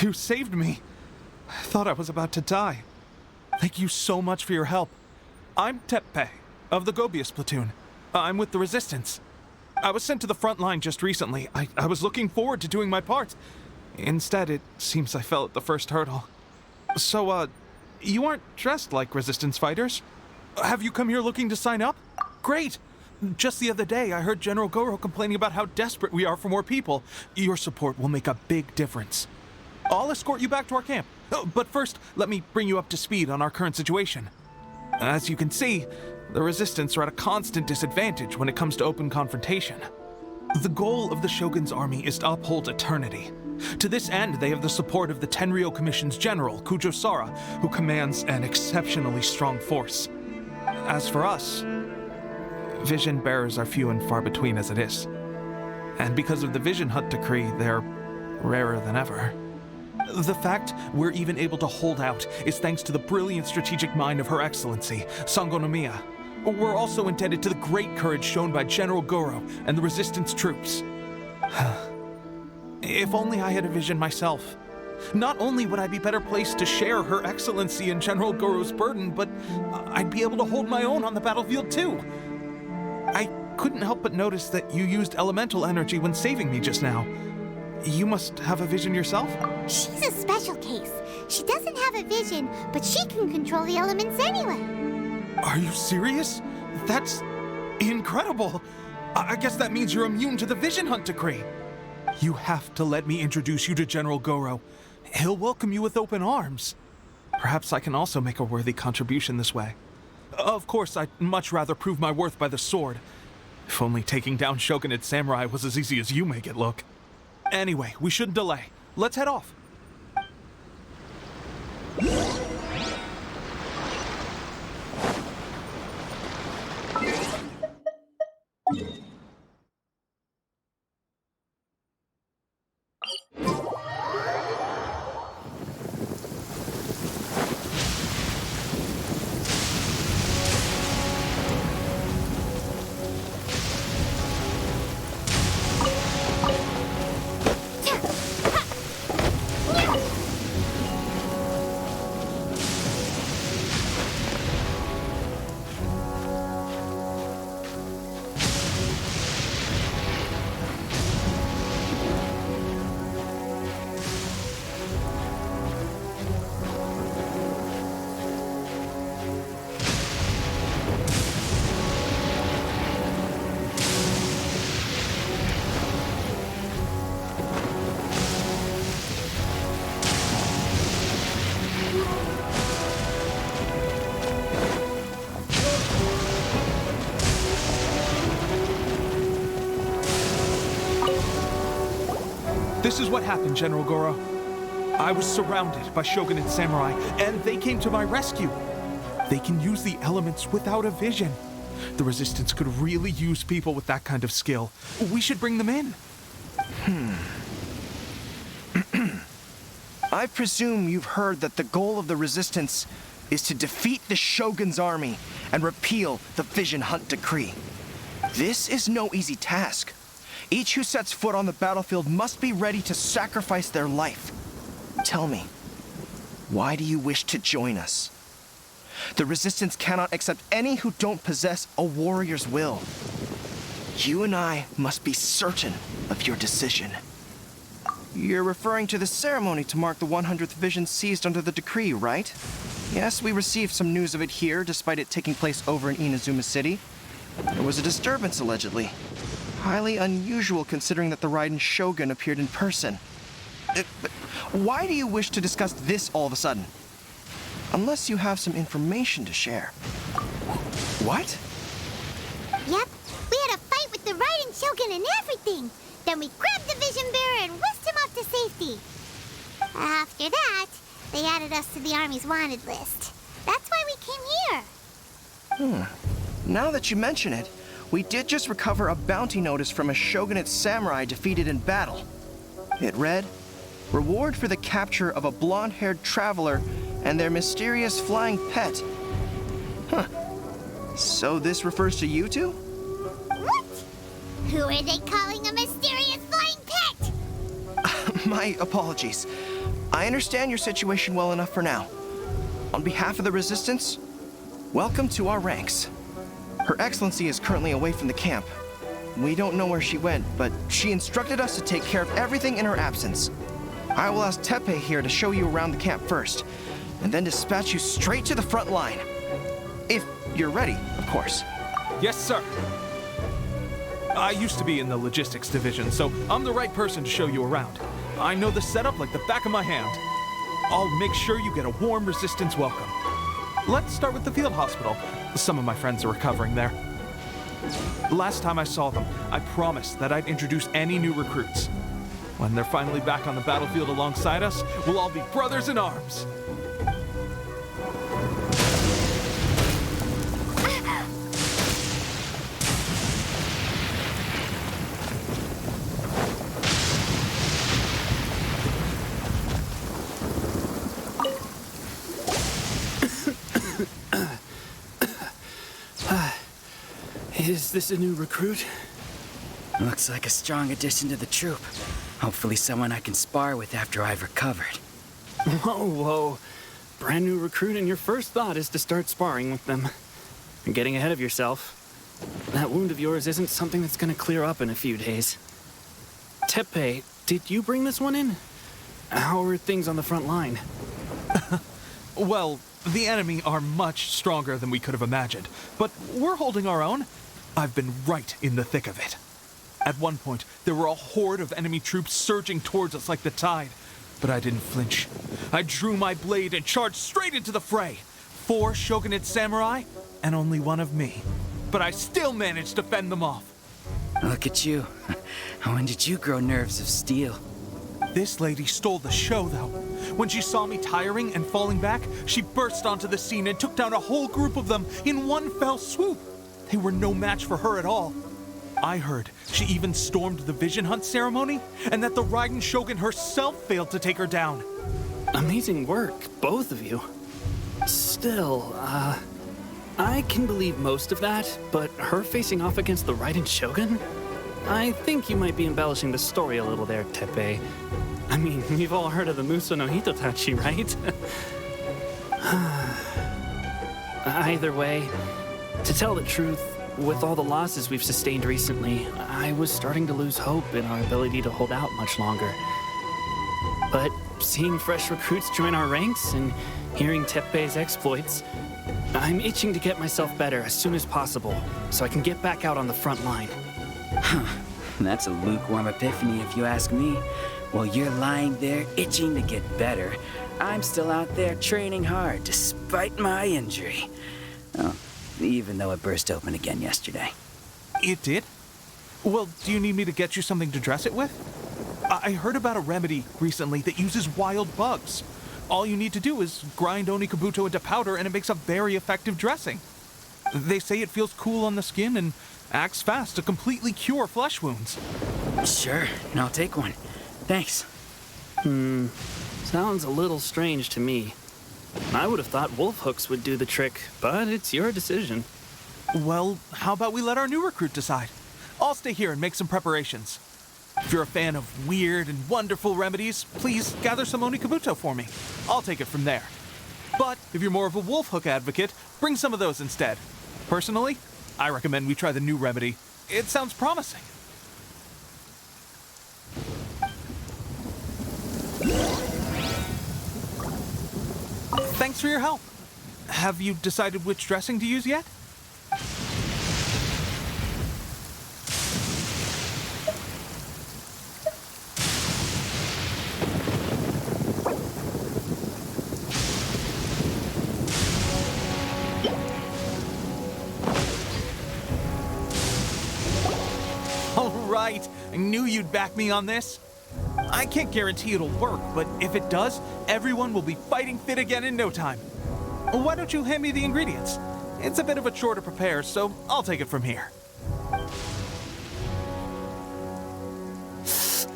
You saved me. I thought I was about to die. Thank you so much for your help. I'm Teppei, of the Gobius platoon. I'm with the Resistance. I was sent to the front line just recently. I was looking forward to doing my part. Instead, it seems I fell at the first hurdle. So, you aren't dressed like Resistance fighters? Have you come here looking to sign up? Great! Just the other day, I heard General Goro complaining about how desperate we are for more people. Your support will make a big difference. I'll escort you back to our camp. But first, let me bring you up to speed on our current situation. As you can see, the Resistance are at a constant disadvantage when it comes to open confrontation. The goal of the Shogun's army is to uphold eternity. To this end, they have the support of the Tenryou Commission's general, Kujosara, who commands an exceptionally strong force. As for us, vision bearers are few and far between as it is. And because of the Vision Hunt decree, they're rarer than ever. The fact we're even able to hold out is thanks to the brilliant strategic mind of Her Excellency, Sango Nomiya. We're also indebted to the great courage shown by General Goro and the Resistance troops. If only I had a vision myself. Not only would I be better placed to share Her Excellency and General Goro's burden, but I'd be able to hold my own on the battlefield too. I couldn't help but notice that you used elemental energy when saving me just now. You must have a vision yourself? She's a special case. She doesn't have a vision, but she can control the elements anyway. Are you serious? That's incredible. I guess that means you're immune to the Vision Hunt decree. You have to let me introduce you to General Goro. He'll welcome you with open arms. Perhaps I can also make a worthy contribution this way. Of course, I'd much rather prove my worth by the sword. If only taking down Shogunate samurai was as easy as you make it look. Anyway, we shouldn't delay. Let's head off. This is what happened, General Goro. I was surrounded by Shogunate samurai, and they came to my rescue. They can use the elements without a vision. The Resistance could really use people with that kind of skill. We should bring them in. I presume you've heard that the goal of the Resistance is to defeat the Shogun's army and repeal the Vision Hunt Decree. This is no easy task. Each who sets foot on the battlefield must be ready to sacrifice their life. Tell me, why do you wish to join us? The Resistance cannot accept any who don't possess a warrior's will. You and I must be certain of your decision. You're referring to the ceremony to mark the 100th vision seized under the decree, right? Yes, we received some news of it here, despite it taking place over in Inazuma City. There was a disturbance, allegedly. Highly unusual considering that the Raiden Shogun appeared in person. But why do you wish to discuss this all of a sudden? Unless you have some information to share. What? Yep, we had a fight with the Raiden Shogun and everything. Then we grabbed the Vision Bearer and whisked him off to safety. After that, they added us to the Army's wanted list. That's why we came here. Now that you mention it, we did just recover a bounty notice from a Shogunate samurai defeated in battle. It read, "Reward for the capture of a blonde-haired traveler and their mysterious flying pet." So this refers to you two? What? Who are they calling a mysterious flying pet? My apologies. I understand your situation well enough for now. On behalf of the Resistance, welcome to our ranks. Her Excellency is currently away from the camp. We don't know where she went, but she instructed us to take care of everything in her absence. I will ask Teppei here to show you around the camp first, and then dispatch you straight to the front line. If you're ready, of course. Yes, sir. I used to be in the logistics division, so I'm the right person to show you around. I know the setup like the back of my hand. I'll make sure you get a warm Resistance welcome. Let's start with the field hospital. Some of my friends are recovering there. Last time I saw them, I promised that I'd introduce any new recruits. When they're finally back on the battlefield alongside us, we'll all be brothers in arms. Is this a new recruit? Looks like a strong addition to the troop. Hopefully someone I can spar with after I've recovered. Whoa. Brand new recruit and your first thought is to start sparring with them. You're getting ahead of yourself. That wound of yours isn't something that's gonna clear up in a few days. Teppei, did you bring this one in? How are things on the front line? Well, the enemy are much stronger than we could have imagined, but we're holding our own. I've been right in the thick of it. At one point, there were a horde of enemy troops surging towards us like the tide. But I didn't flinch. I drew my blade and charged straight into the fray. 4 shogunate samurai, and only 1 of me. But I still managed to fend them off. Look at you. When did you grow nerves of steel? This lady stole the show, though. When she saw me tiring and falling back, she burst onto the scene and took down a whole group of them in one fell swoop. They were no match for her at all. I heard she even stormed the vision hunt ceremony, and that the Raiden Shogun herself failed to take her down. Amazing work, both of you. Still, I can believe most of that, but her facing off against the Raiden Shogun? I think you might be embellishing the story a little there, Teppei. I mean, we've all heard of the Muso no Hitotachi, right? Either way, to tell the truth, with all the losses we've sustained recently, I was starting to lose hope in our ability to hold out much longer. But seeing fresh recruits join our ranks and hearing Teppei's exploits, I'm itching to get myself better as soon as possible, so I can get back out on the front line. That's a lukewarm epiphany if you ask me. While you're lying there itching to get better, I'm still out there training hard despite my injury. Oh, even though it burst open again yesterday. It did? Well, do you need me to get you something to dress it with? I heard about a remedy recently that uses wild bugs. All you need to do is grind Onikabuto into powder and it makes a very effective dressing. They say it feels cool on the skin and acts fast to completely cure flesh wounds. Sure, I'll take one. Thanks. Sounds a little strange to me. I would have thought wolf hooks would do the trick, but it's your decision. Well, how about we let our new recruit decide? I'll stay here and make some preparations. If you're a fan of weird and wonderful remedies, please gather some Onikabuto for me. I'll take it from there. But if you're more of a wolf hook advocate, bring some of those instead. Personally, I recommend we try the new remedy. It sounds promising. Thanks for your help. Have you decided which dressing to use yet? All right, I knew you'd back me on this. I can't guarantee it'll work, but if it does, everyone will be fighting fit again in no time. Why don't you hand me the ingredients? It's a bit of a chore to prepare, so I'll take it from here.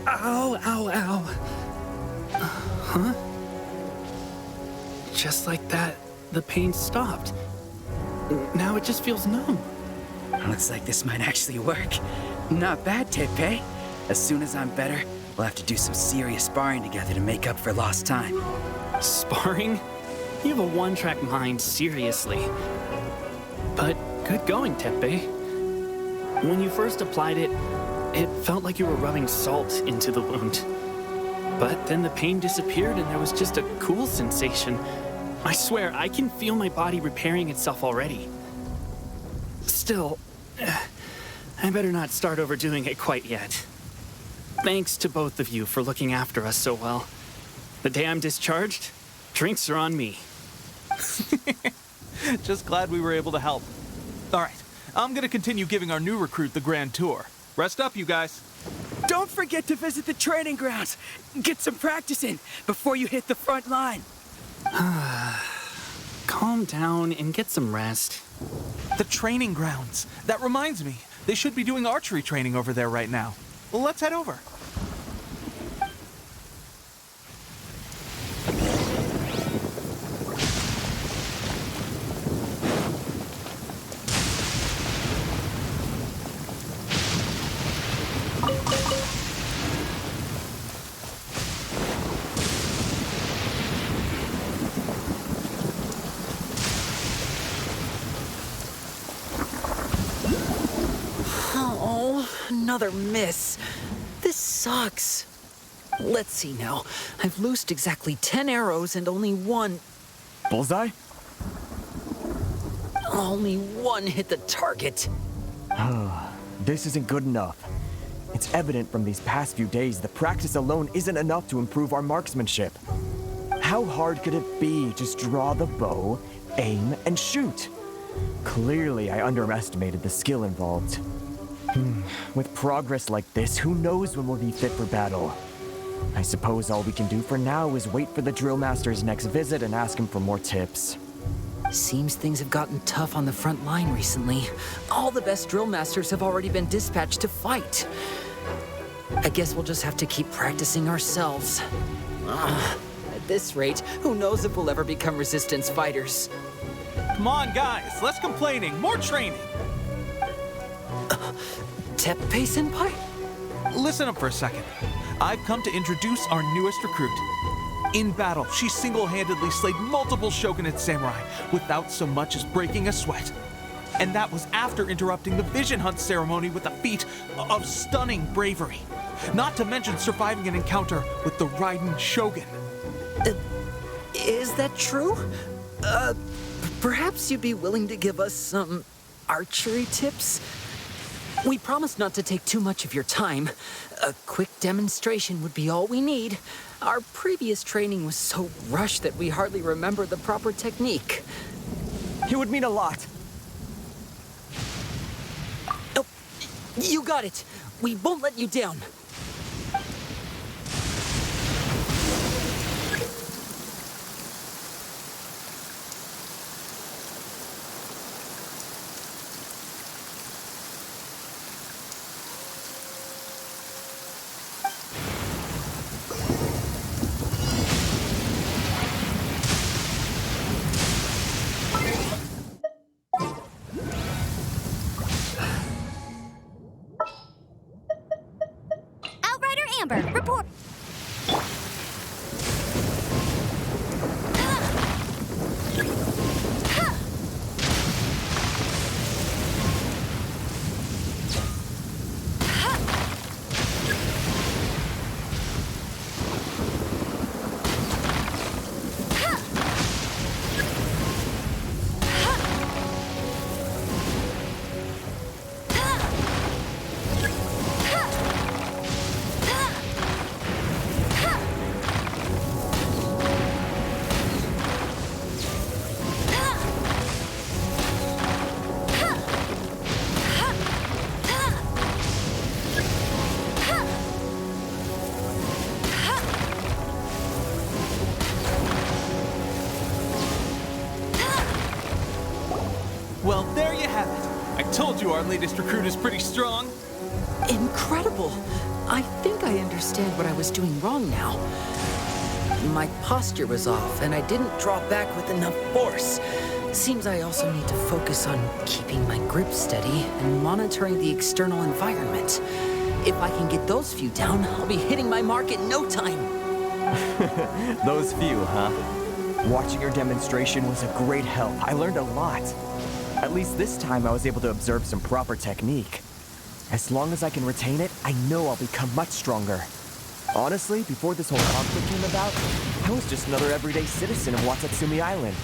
Ow, ow, ow. Huh? Just like that, the pain stopped. Now it just feels numb. Looks like this might actually work. Not bad, Teppei. As soon as I'm better, we'll have to do some serious sparring together to make up for lost time. Sparring? You have a one-track mind, seriously. But good going, Teppei. When you first applied it, it felt like you were rubbing salt into the wound. But then the pain disappeared and there was just a cool sensation. I swear, I can feel my body repairing itself already. Still, I better not start overdoing it quite yet. Thanks to both of you for looking after us so well. The day I'm discharged, drinks are on me. Just glad we were able to help. All right, I'm gonna continue giving our new recruit the grand tour. Rest up, you guys. Don't forget to visit the training grounds. Get some practice in before you hit the front line. Calm down and get some rest. The training grounds. That reminds me, they should be doing archery training over there right now. Let's head over. Another miss. This sucks. Let's see now. I've loosed exactly 10 arrows and only one... Bullseye? Only one hit the target. This isn't good enough. It's evident from these past few days that practice alone isn't enough to improve our marksmanship. How hard could it be? Just draw the bow, aim, and shoot. Clearly, I underestimated the skill involved. With progress like this, who knows when we'll be fit for battle? I suppose all we can do for now is wait for the drill master's next visit and ask him for more tips. Seems things have gotten tough on the front line recently. All the best drill masters have already been dispatched to fight. I guess we'll just have to keep practicing ourselves. At this rate, who knows if we'll ever become resistance fighters. Come on, guys, less complaining, more training. Teppei-senpai? Listen up for a second. I've come to introduce our newest recruit. In battle, she single-handedly slayed multiple shogunate samurai without so much as breaking a sweat. And that was after interrupting the vision hunt ceremony with a feat of stunning bravery. Not to mention surviving an encounter with the Raiden Shogun. Is that true? Perhaps you'd be willing to give us some archery tips? We promise not to take too much of your time. A quick demonstration would be all we need. Our previous training was so rushed that we hardly remember the proper technique. It would mean a lot. Oh, you got it. We won't let you down. Report! Well, there you have it. I told you our latest recruit is pretty strong. Incredible! I think I understand what I was doing wrong now. My posture was off, and I didn't draw back with enough force. Seems I also need to focus on keeping my grip steady and monitoring the external environment. If I can get those few down, I'll be hitting my mark in no time. Those few, huh? Watching your demonstration was a great help. I learned a lot. At least this time I was able to observe some proper technique. As long as I can retain it, I know I'll become much stronger. Honestly, before this whole conflict came about, I was just another everyday citizen of Watatsumi Island.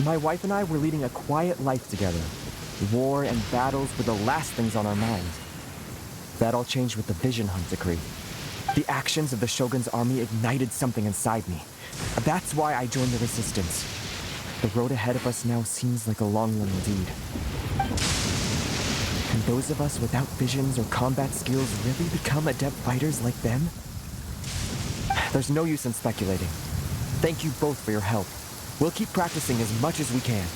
My wife and I were leading a quiet life together. War and battles were the last things on our mind. That all changed with the Vision Hunt decree. The actions of the Shogun's army ignited something inside me. That's why I joined the resistance. The road ahead of us now seems like a long one indeed. Can those of us without visions or combat skills really become adept fighters like them? There's no use in speculating. Thank you both for your help. We'll keep practicing as much as we can.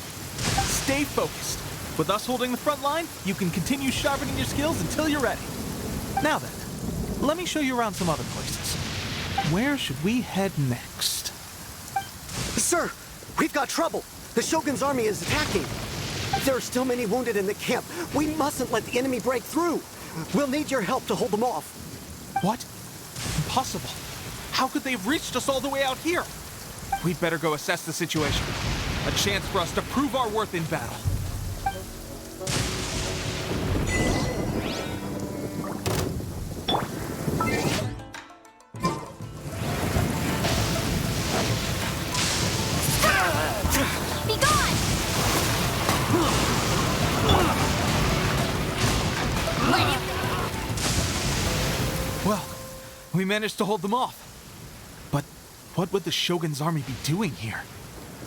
Stay focused. With us holding the front line, you can continue sharpening your skills until you're ready. Now then, let me show you around some other places. Where should we head next? Sir, we've got trouble. The Shogun's army is attacking. There are still many wounded in the camp. We mustn't let the enemy break through. We'll need your help to hold them off. What? Impossible. How could they have reached us all the way out here? We'd better go assess the situation. A chance for us to prove our worth in battle. we managed to hold them off. But what would the Shogun's army be doing here?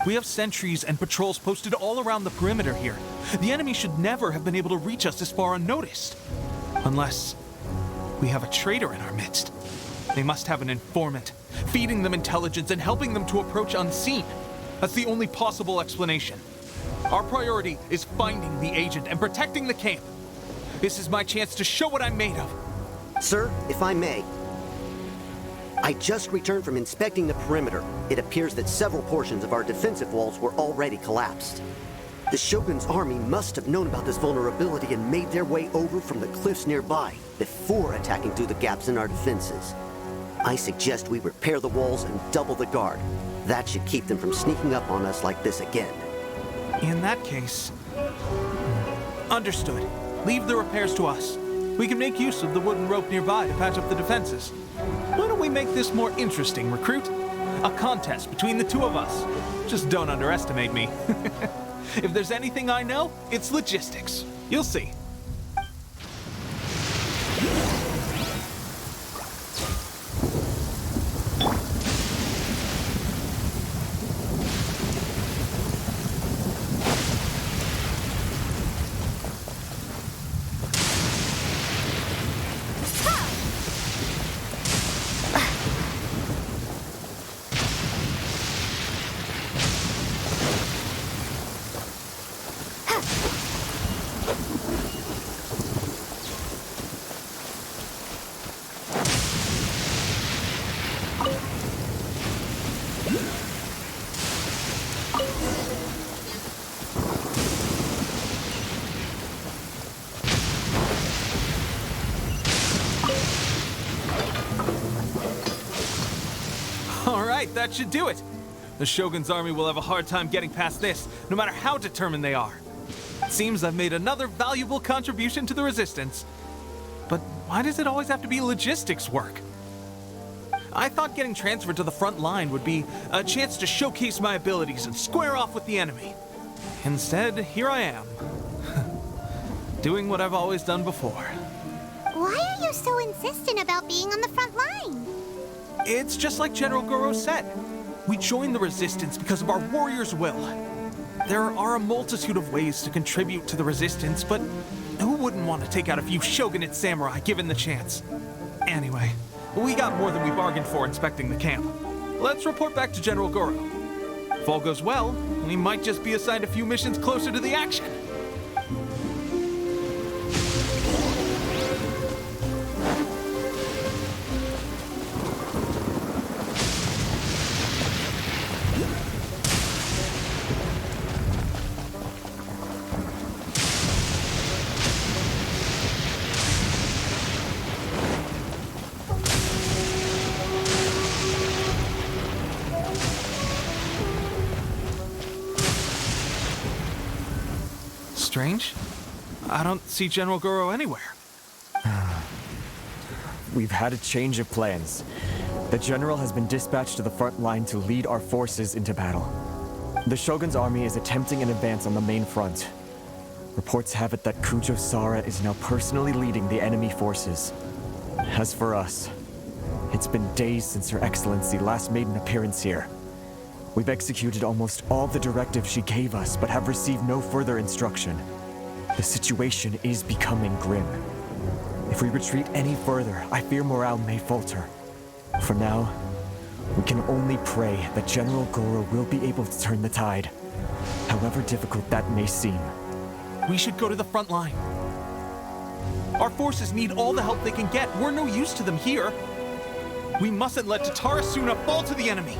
We have sentries and patrols posted all around the perimeter here. The enemy should never have been able to reach us this far unnoticed. Unless we have a traitor in our midst. They must have an informant, feeding them intelligence and helping them to approach unseen. That's the only possible explanation. Our priority is finding the agent and protecting the camp. This is my chance to show what I'm made of. Sir, if I may. I just returned from inspecting the perimeter. It appears that several portions of our defensive walls were already collapsed. The Shogun's army must have known about this vulnerability and made their way over from the cliffs nearby before attacking through the gaps in our defenses. I suggest we repair the walls and double the guard. That should keep them from sneaking up on us like this again. In that case... Understood. Leave the repairs to us. We can make use of the wooden rope nearby to patch up the defenses. Why don't we make this more interesting, recruit? A contest between the two of us. Just don't underestimate me. If there's anything I know, it's logistics. You'll see. That should do it. The Shogun's army will have a hard time getting past this, no matter how determined they are. It seems I've made another valuable contribution to the resistance. But why does it always have to be logistics work? I thought getting transferred to the front line would be a chance to showcase my abilities and square off with the enemy. Instead, here I am. Doing what I've always done before. Why are you so insistent about being on the front line? It's just like General Goro said. We joined the Resistance because of our warriors' will. There are a multitude of ways to contribute to the Resistance, but who wouldn't want to take out a few shogunate samurai given the chance? Anyway, we got more than we bargained for inspecting the camp. Let's report back to General Goro. If all goes well, we might just be assigned a few missions closer to the action. Strange. I don't see General Goro anywhere. We've had a change of plans. The general has been dispatched to the front line to lead our forces into battle. The Shogun's army is attempting an advance on the main front. Reports have it that Kujo Sara is now personally leading the enemy forces. As for us, it's been days since Her Excellency last made an appearance here. We've executed almost all the directives she gave us, but have received no further instruction. The situation is becoming grim. If we retreat any further, I fear morale may falter. For now, we can only pray that General Goro will be able to turn the tide, however difficult that may seem. We should go to the front line. Our forces need all the help they can get. We're no use to them here. We mustn't let Tatarasuna fall to the enemy.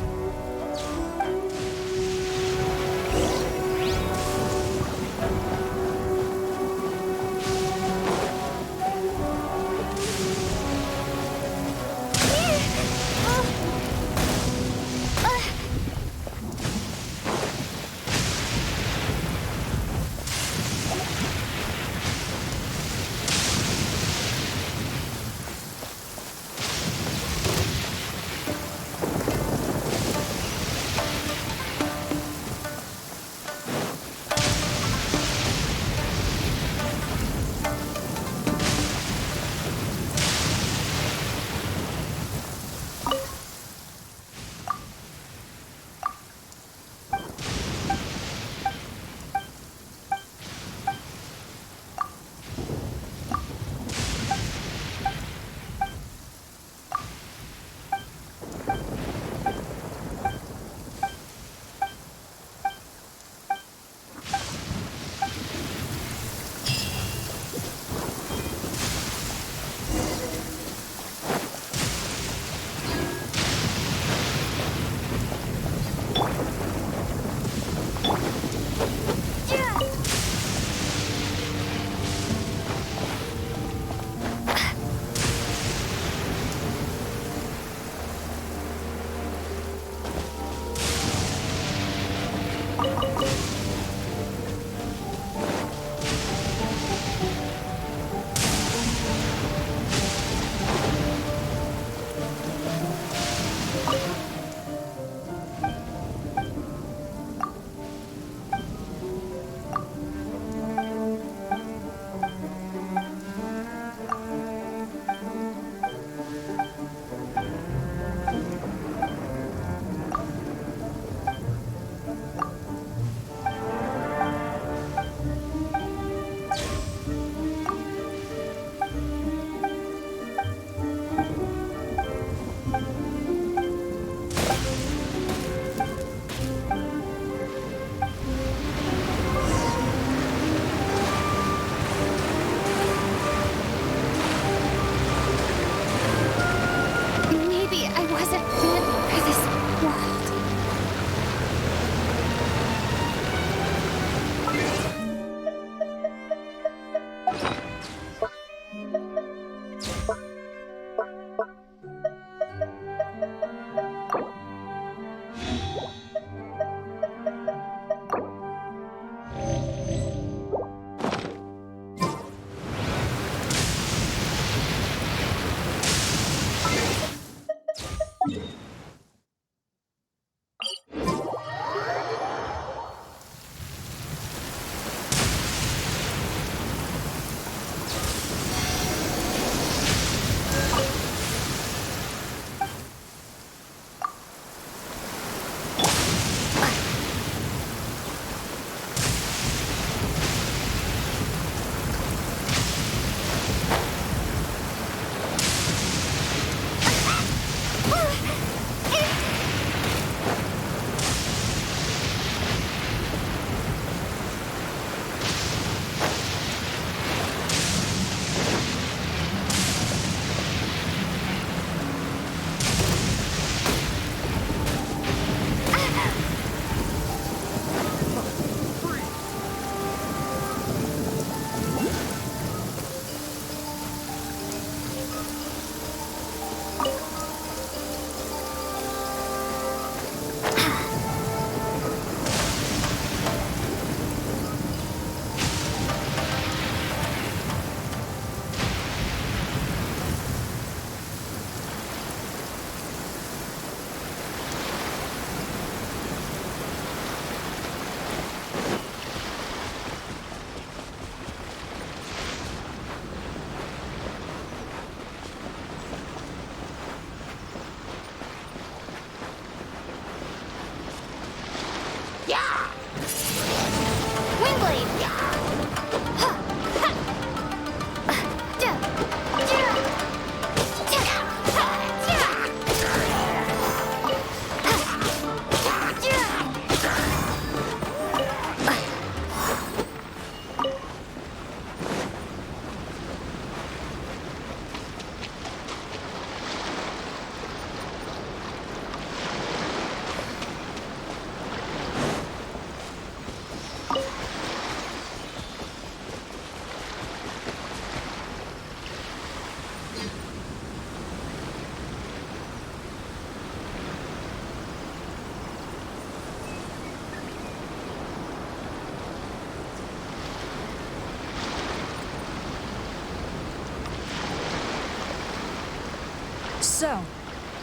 So,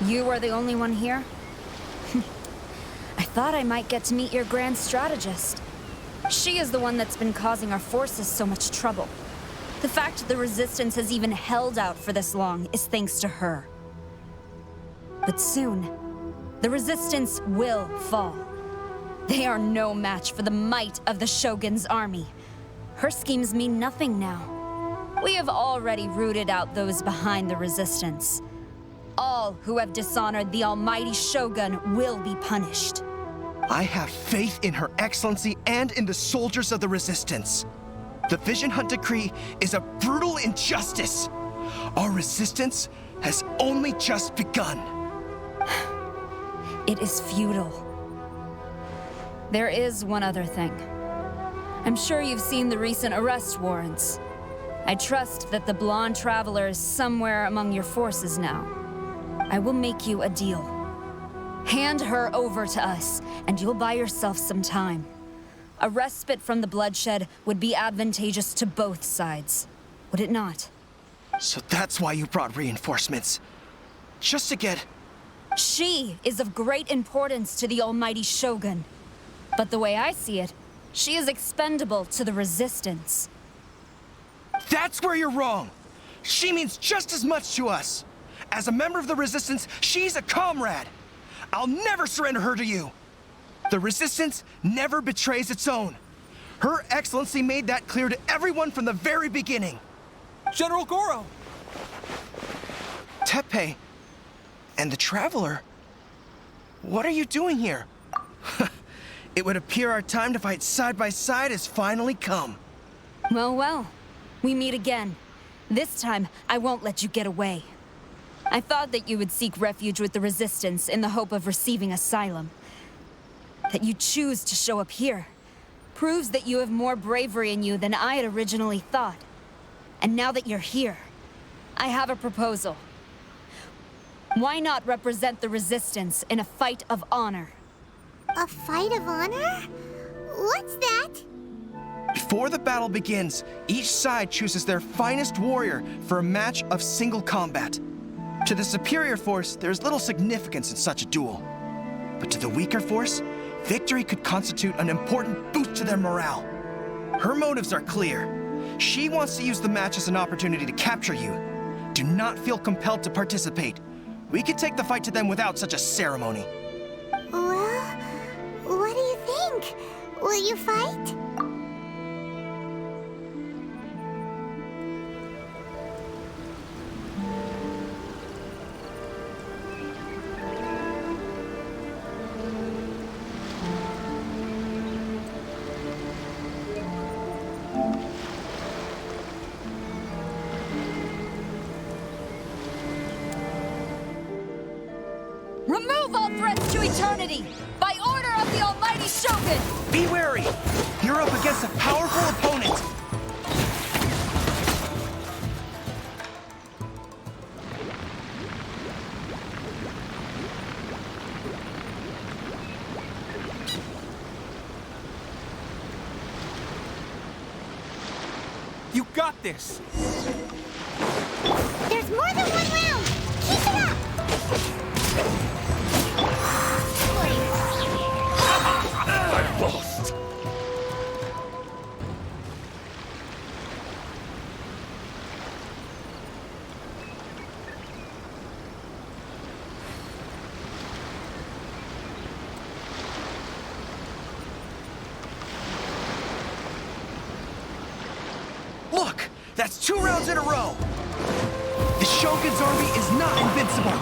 you are the only one here? I thought I might get to meet your grand strategist. She is the one that's been causing our forces so much trouble. The fact the Resistance has even held out for this long is thanks to her. But soon, the Resistance will fall. They are no match for the might of the Shogun's army. Her schemes mean nothing now. We have already rooted out those behind the Resistance. All who have dishonored the almighty Shogun will be punished. I have faith in Her Excellency and in the soldiers of the Resistance. The Vision Hunt Decree is a brutal injustice. Our resistance has only just begun. It is futile. There is one other thing. I'm sure you've seen the recent arrest warrants. I trust that the blonde traveler is somewhere among your forces now. I will make you a deal. Hand her over to us, and you'll buy yourself some time. A respite from the bloodshed would be advantageous to both sides, would it not? So that's why you brought reinforcements. Just to get... She is of great importance to the almighty Shogun. But the way I see it, she is expendable to the Resistance. That's where you're wrong! She means just as much to us! As a member of the Resistance, she's a comrade! I'll never surrender her to you! The Resistance never betrays its own. Her Excellency made that clear to everyone from the very beginning. General Goro! Teppei and the Traveler? What are you doing here? It would appear our time to fight side by side has finally come. Well, well. We meet again. This time, I won't let you get away. I thought that you would seek refuge with the Resistance in the hope of receiving asylum. That you choose to show up here proves that you have more bravery in you than I had originally thought. And now that you're here, I have a proposal. Why not represent the Resistance in a fight of honor? A fight of honor? What's that? Before the battle begins, each side chooses their finest warrior for a match of single combat. To the superior force, there's little significance in such a duel. But to the weaker force, victory could constitute an important boost to their morale. Her motives are clear. She wants to use the match as an opportunity to capture you. Do not feel compelled to participate. We could take the fight to them without such a ceremony. Well, what do you think? Will you fight? Remove all threats to eternity! By order of the almighty Shogun! Be wary! You're up against a powerful opponent! You got this! There's more than one round! Keep it up! I lost! Look! That's 2 rounds in a row! The Shogun's army is not invincible!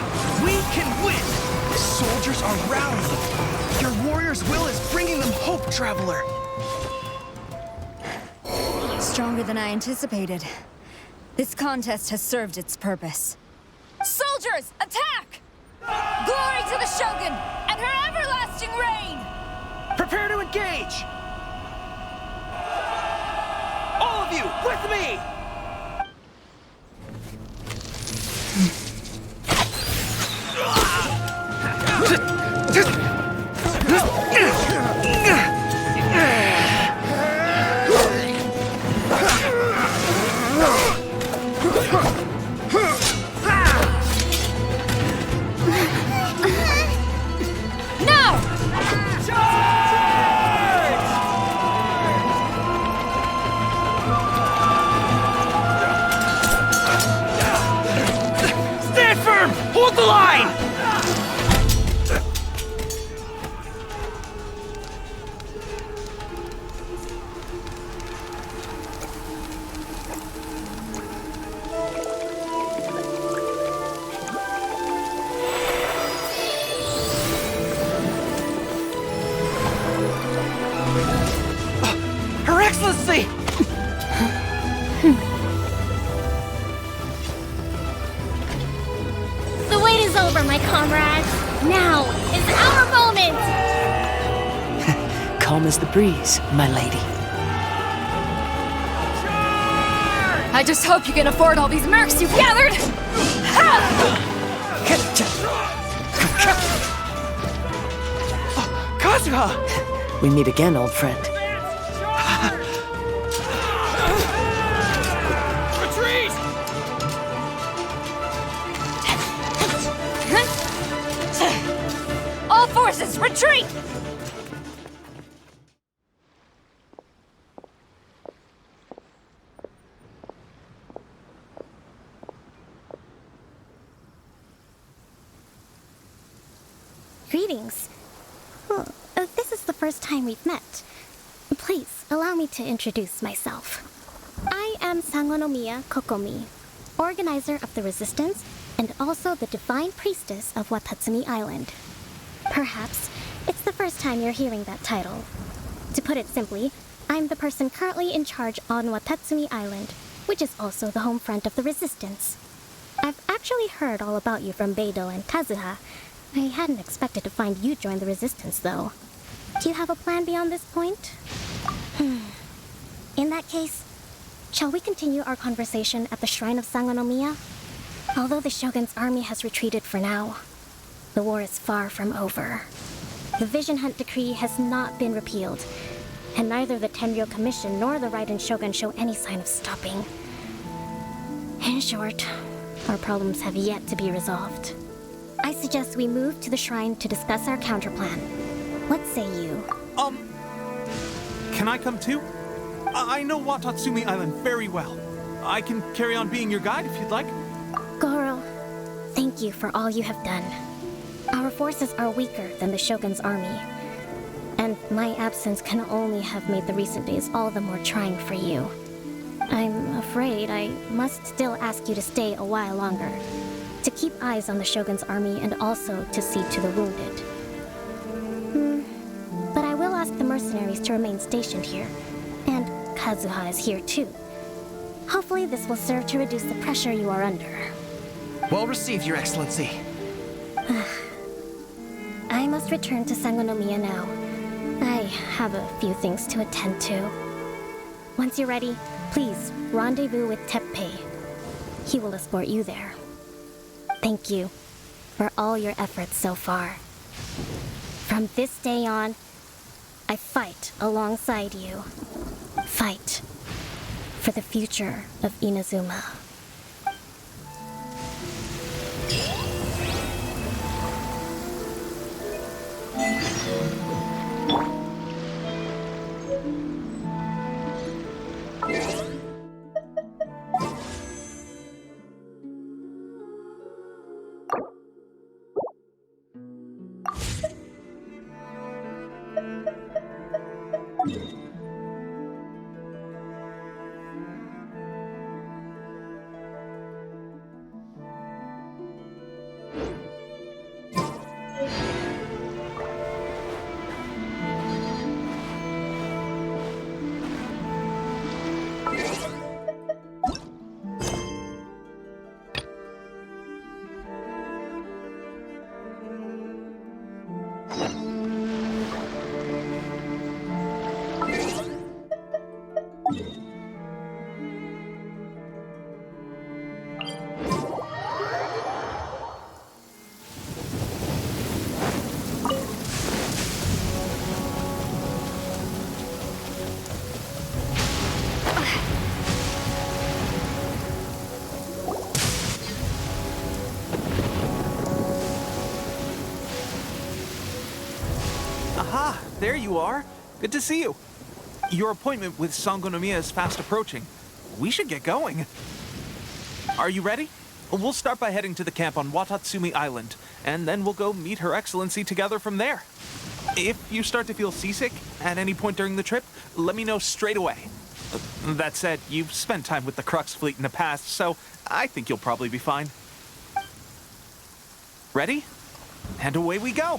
We can win! The soldiers are rallying! Your warrior's will is bringing them hope, Traveler! Stronger than I anticipated. This contest has served its purpose. Soldiers, attack! Glory to the Shogun and her everlasting reign! Prepare to engage! All of you, with me! Hold the line! Her Excellency! The wait is over, my comrades. Now is our moment! Calm as the breeze, my lady. I just hope you can afford all these mercs you've gathered! Kazuha! We meet again, old friend. Retreat! All forces, retreat! Greetings. This is the first time we've met. Please, allow me to introduce myself. I am Sangonomiya Kokomi, organizer of the Resistance and also the Divine Priestess of Watatsumi Island. Perhaps it's the first time you're hearing that title. To put it simply, I'm the person currently in charge on Watatsumi Island, which is also the home front of the Resistance. I've actually heard all about you from Beidou and Kazuha. I hadn't expected to find you join the Resistance, though. Do you have a plan beyond this point? In that case, shall we continue our conversation at the Shrine of Sangonomiya? Although the Shogun's army has retreated for now, the war is far from over. The Vision Hunt Decree has not been repealed, and neither the Tenryo Commission nor the Raiden Shogun show any sign of stopping. In short, our problems have yet to be resolved. I suggest we move to the shrine to discuss our counterplan. What say you? Can I come too? I know Watatsumi Island very well. I can carry on being your guide if you'd like. Goro, thank you for all you have done. Our forces are weaker than the Shogun's army, and my absence can only have made the recent days all the more trying for you. I'm afraid I must still ask you to stay a while longer, to keep eyes on the Shogun's army and also to see to the wounded. But I will ask the mercenaries to remain stationed here, and Kazuha is here too. Hopefully this will serve to reduce the pressure you are under. Well received, Your Excellency. I must return to Sangonomiya now. I have a few things to attend to. Once you're ready, please rendezvous with Teppei. He will escort you there. Thank you for all your efforts so far. From this day on, I fight alongside you. Fight for the future of Inazuma. Aha! There you are. Good to see you. Your appointment with Sangonomiya is fast approaching. We should get going. Are you ready? We'll start by heading to the camp on Watatsumi Island, and then we'll go meet Her Excellency together from there. If you start to feel seasick at any point during the trip, let me know straight away. That said, you've spent time with the Crux fleet in the past, so I think you'll probably be fine. Ready? And away we go!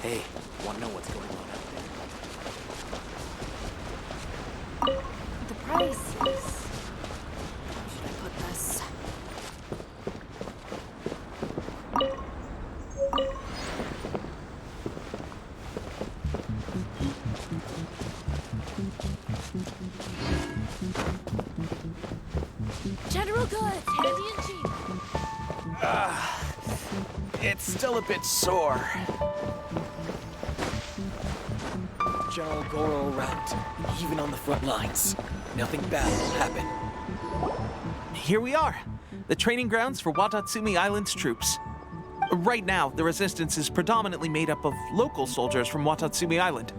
Hey, wanna know what's going on out there? The price is... Where should I put this? General goods, handy and cheap. It's still a bit sore. General Goro around, even on the front lines. Nothing bad will happen. Here we are, the training grounds for Watatsumi Island's troops. Right now, the resistance is predominantly made up of local soldiers from Watatsumi Island.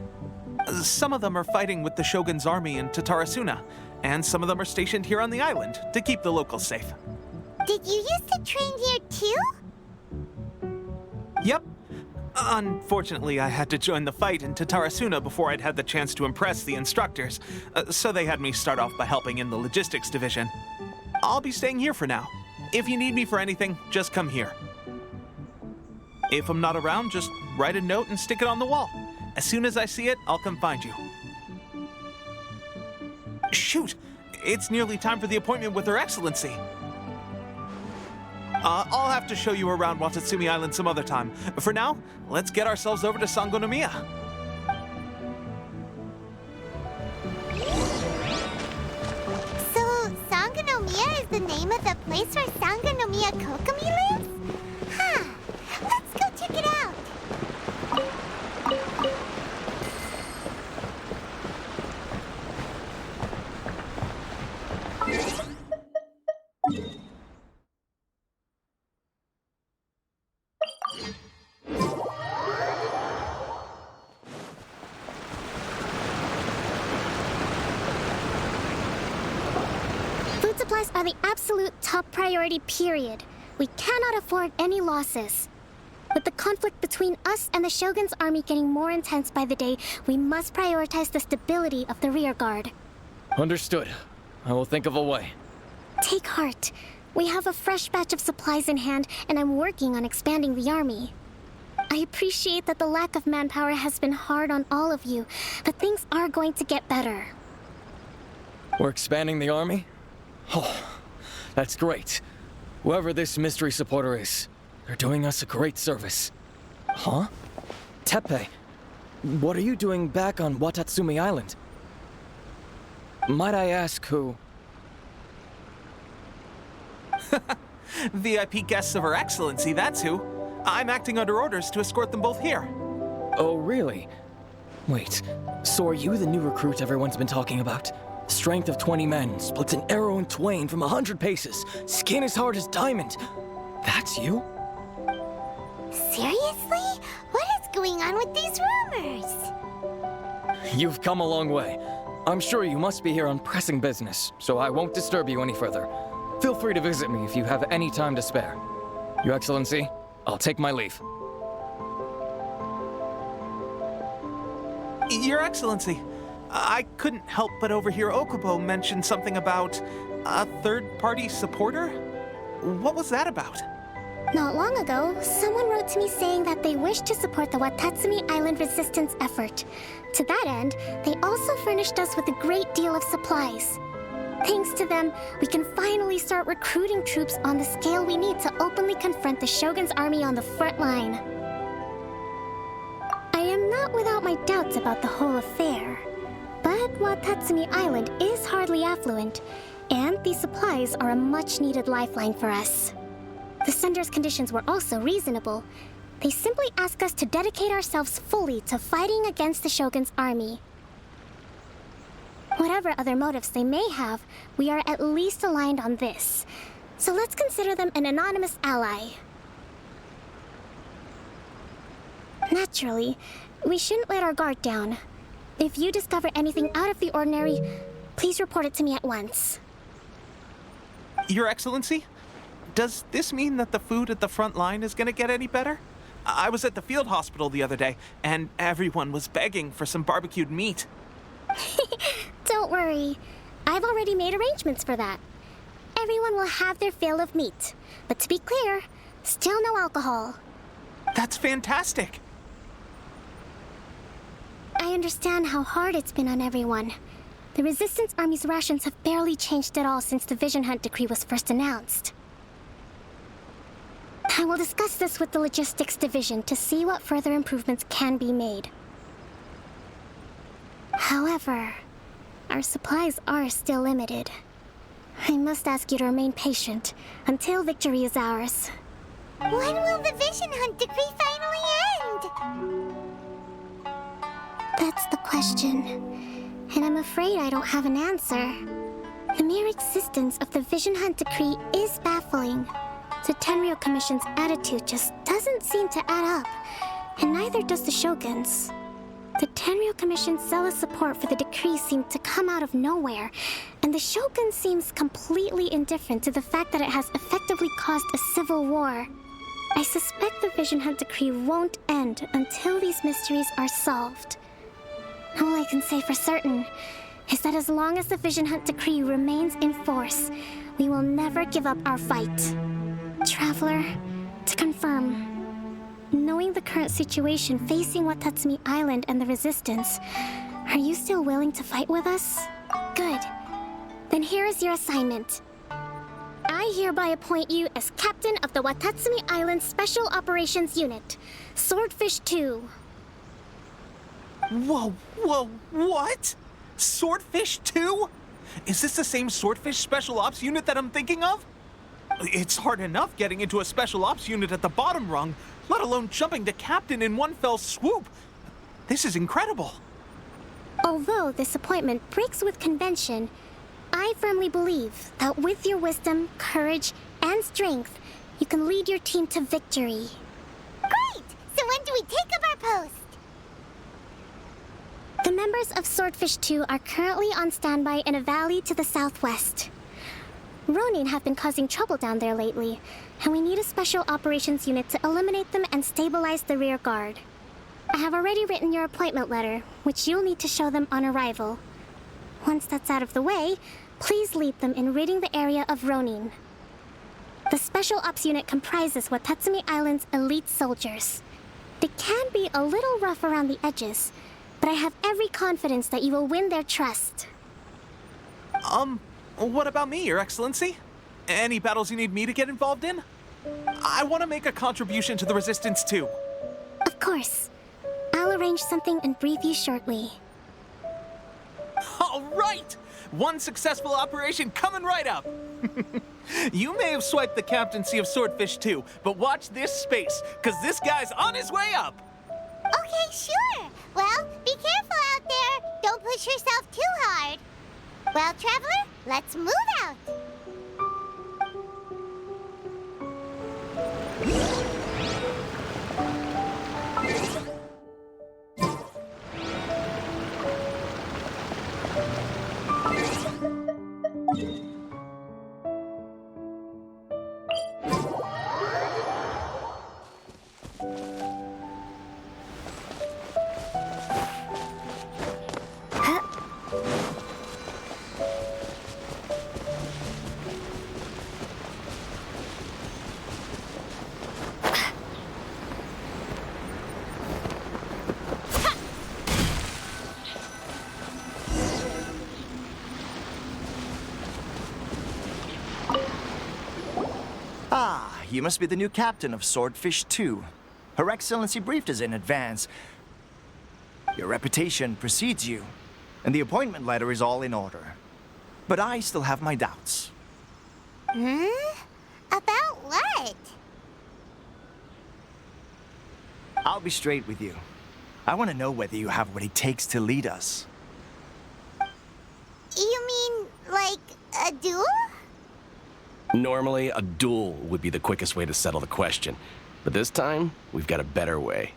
Some of them are fighting with the Shogun's army in Tatarasuna, and some of them are stationed here on the island to keep the locals safe. Did you used to train here too? Yep. Unfortunately, I had to join the fight in Tatarasuna before I'd had the chance to impress the instructors, so they had me start off by helping in the logistics division. I'll be staying here for now. If you need me for anything, just come here. If I'm not around, just write a note and stick it on the wall. As soon as I see it, I'll come find you. Shoot! It's nearly time for the appointment with Her Excellency. I'll have to show you around Watatsumi Island some other time. For now, let's get ourselves over to Sangonomiya. So, Sangonomiya is the name of the place where Sangonomiya Kokomi lives? Huh. Let's go check it out. Food supplies are the absolute top priority, period. We cannot afford any losses. With the conflict between us and the Shogun's army getting more intense by the day, we must prioritize the stability of the rear guard. Understood. I will think of a way. Take heart. We have a fresh batch of supplies in hand, and I'm working on expanding the army. I appreciate that the lack of manpower has been hard on all of you, but things are going to get better. We're expanding the army? Oh, that's great. Whoever this mystery supporter is, they're doing us a great service. Huh? Teppei, what are you doing back on Watatsumi Island? Might I ask who? VIP guests of Her Excellency, that's who. I'm acting under orders to escort them both here. Oh, really? Wait, so are you the new recruit everyone's been talking about? Strength of 20 men, splits an arrow in twain from 100 paces, skin as hard as diamond. That's you? Seriously? What is going on with these rumors? You've come a long way. I'm sure you must be here on pressing business, so I won't disturb you any further. Feel free to visit me if you have any time to spare. Your Excellency, I'll take my leave. Your Excellency, I couldn't help but overhear Okubo mention something about a third-party supporter? What was that about? Not long ago, someone wrote to me saying that they wish to support the Watatsumi Island resistance effort. To that end, they also furnished us with a great deal of supplies. Thanks to them, we can finally start recruiting troops on the scale we need to openly confront the Shogun's army on the front line. I am not without my doubts about the whole affair, but Watatsumi Island is hardly affluent, and these supplies are a much-needed lifeline for us. The sender's conditions were also reasonable. They simply ask us to dedicate ourselves fully to fighting against the Shogun's army. Whatever other motives they may have, we are at least aligned on this. So let's consider them an anonymous ally. Naturally, we shouldn't let our guard down. If you discover anything out of the ordinary, please report it to me at once. Your Excellency, does this mean that the food at the front line is gonna get any better? I was at the field hospital the other day, and everyone was begging for some barbecued meat. Don't worry. I've already made arrangements for that. Everyone will have their fill of meat. But to be clear, still no alcohol. That's fantastic. I understand how hard it's been on everyone. The Resistance Army's rations have barely changed at all since the Vision Hunt decree was first announced. I will discuss this with the Logistics Division to see what further improvements can be made. However, our supplies are still limited. I must ask you to remain patient until victory is ours. When will the Vision Hunt decree finally end? That's the question, and I'm afraid I don't have an answer. The mere existence of the Vision Hunt decree is baffling. The Tenryou Commission's attitude just doesn't seem to add up, and neither does the Shogun's. The Tenryou Commission's zealous support for the decree seemed to come out of nowhere, and the Shogun seems completely indifferent to the fact that it has effectively caused a civil war. I suspect the Vision Hunt decree won't end until these mysteries are solved. All I can say for certain is that as long as the Vision Hunt decree remains in force, we will never give up our fight. Traveler, to confirm, knowing the current situation facing Watatsumi Island and the Resistance, are you still willing to fight with us? Good. Then here is your assignment. I hereby appoint you as Captain of the Watatsumi Island Special Operations Unit, Swordfish 2. Whoa, what? Swordfish 2? Is this the same Swordfish Special Ops unit that I'm thinking of? It's hard enough getting into a Special Ops unit at the bottom rung, let alone jumping to Captain in one fell swoop. This is incredible. Although this appointment breaks with convention, I firmly believe that with your wisdom, courage, and strength, you can lead your team to victory. Great! So when do we take up our post? The members of Swordfish 2 are currently on standby in a valley to the southwest. Ronin have been causing trouble down there lately, and we need a special operations unit to eliminate them and stabilize the rear guard. I have already written your appointment letter, which you'll need to show them on arrival. Once that's out of the way, please lead them in ridding the area of Ronin. The Special Ops unit comprises Watatsumi Island's elite soldiers. They can be a little rough around the edges, but I have every confidence that you will win their trust. What about me, Your Excellency? Any battles you need me to get involved in? I want to make a contribution to the Resistance too. Of course. I'll arrange something and brief you shortly. All right! One successful operation coming right up! You may have swiped the captaincy of Swordfish 2, but watch this space, because this guy's on his way up! Okay, sure. Well, be careful out there. Don't push yourself too hard. Well, Traveler, let's move out. Ah, you must be the new captain of Swordfish 2. Her Excellency briefed us in advance. Your reputation precedes you, and the appointment letter is all in order. But I still have my doubts. About what? I'll be straight with you. I want to know whether you have what it takes to lead us. You mean, like, a duel? Normally, a duel would be the quickest way to settle the question. But this time, we've got a better way.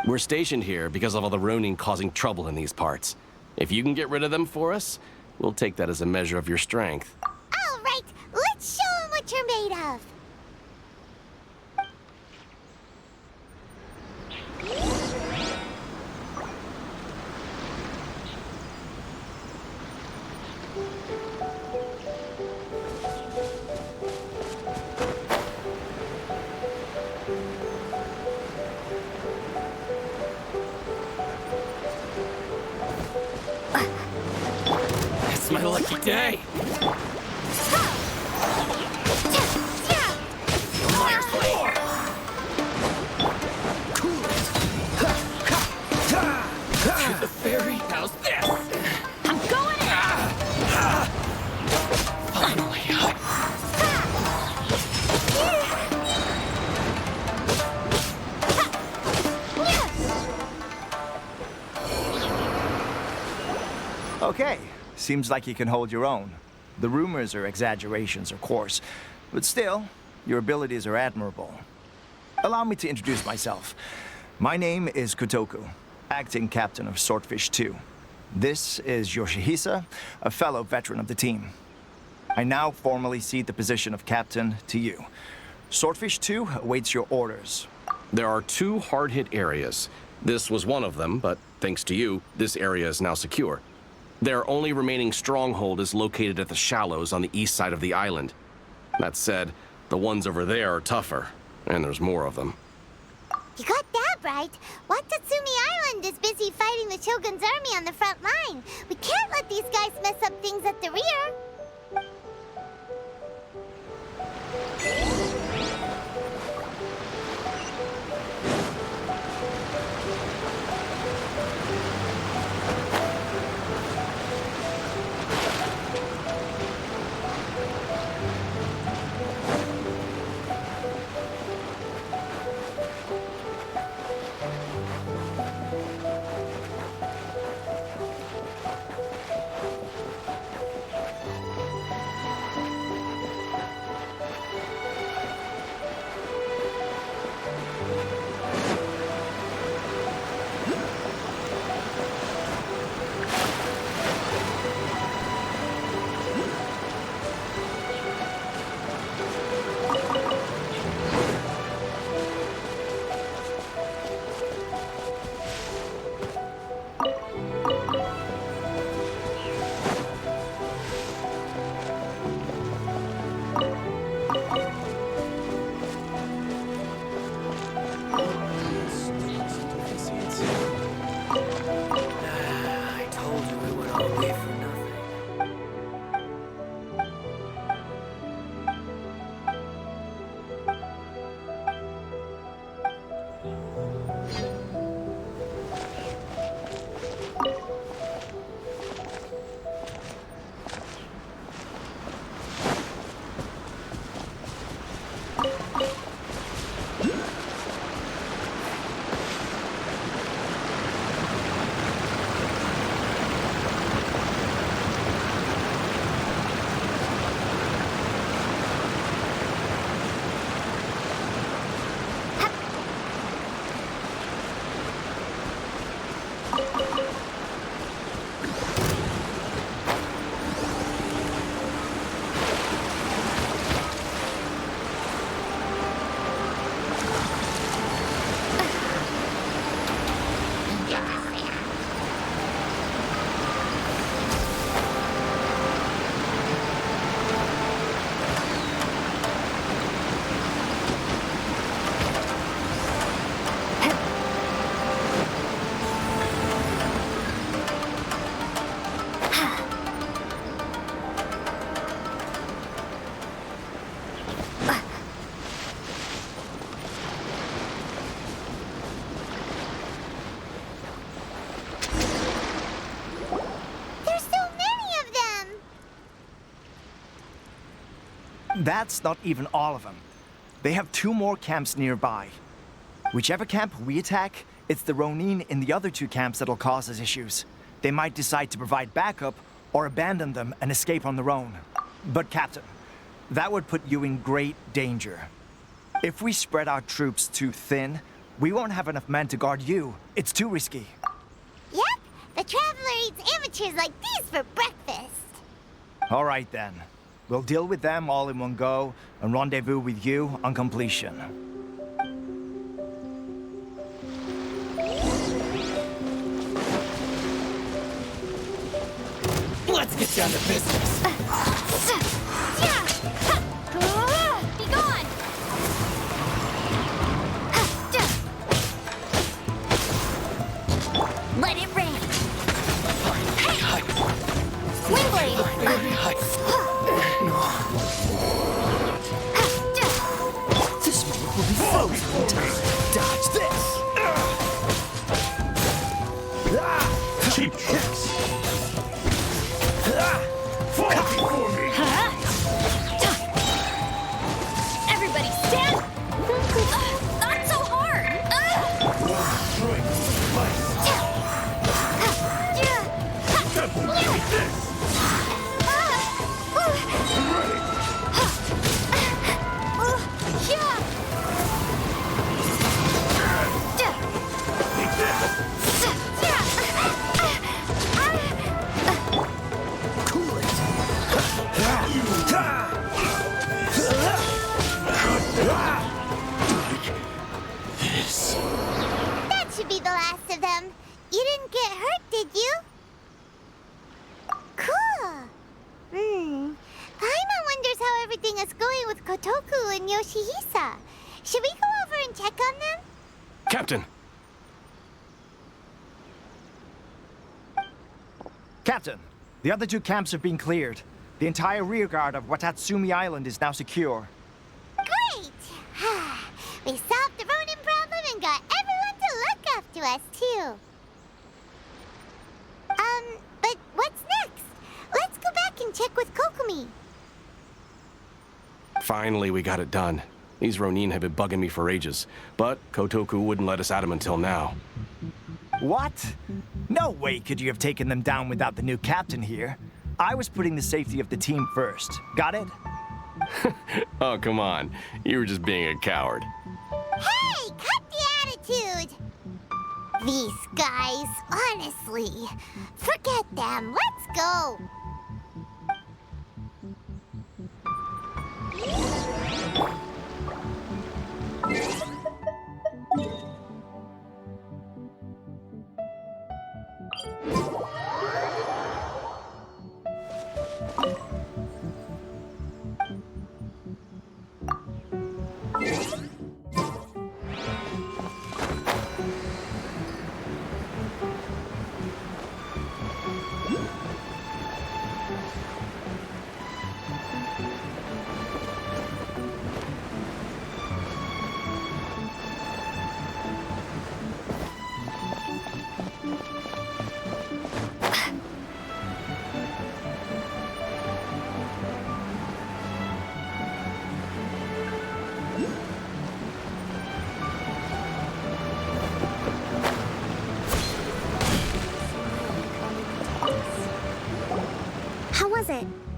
We're stationed here because of all the Ronin causing trouble in these parts. If you can get rid of them for us, we'll take that as a measure of your strength. All right, let's show 'em what you're made of. It's my lucky day. Fire's blade. Cool it. To the fairy. How's this? I'm going in! Finally. Okay, seems like you can hold your own. The rumors are exaggerations, of course, but still, your abilities are admirable. Allow me to introduce myself. My name is Kotoku, acting captain of Swordfish 2. This is Yoshihisa, a fellow veteran of the team. I now formally cede the position of captain to you. Swordfish 2 awaits your orders. There are 2 hard-hit areas. This was one of them, but thanks to you, this area is now secure. Their only remaining stronghold is located at the shallows on the east side of the island. That said, the ones over there are tougher, and there's more of them. You got that right. Watatsumi Island is busy fighting the Shogun's army on the front line. We can't let these guys mess up things at the rear. That's not even all of them. They have 2 more camps nearby. Whichever camp we attack, it's the Ronin in the other 2 camps that'll cause us issues. They might decide to provide backup or abandon them and escape on their own. But Captain, that would put you in great danger. If we spread our troops too thin, we won't have enough men to guard you. It's too risky. Yep, the Traveler eats amateurs like these for breakfast. All right then. We'll deal with them all in one go and rendezvous with you on completion. Let's get down to business. Be gone! Let it rain! Wind blade! tricks! Fall before me! Everybody stand! Not so hard! One strike slice! Take this! I'm ready! Take this! Cool it! This. That should be the last of them. You didn't get hurt, did you? Cool. Paimon wonders how everything is going with Kotoku and Yoshihisa. Should we go over and check on them? Captain! Captain, the other two camps have been cleared. The entire rearguard of Watatsumi Island is now secure. Great! We solved the Ronin problem and got everyone to look after us, too. But what's next? Let's go back and check with Kokumi. Finally, we got it done. These Ronin have been bugging me for ages, but Kotoku wouldn't let us at him until now. What? No way could you have taken them down without the new captain here. I was putting the safety of the team first. Got it? Oh, come on. You were just being a coward. Hey, cut the attitude! These guys, honestly. Forget them. Let's go.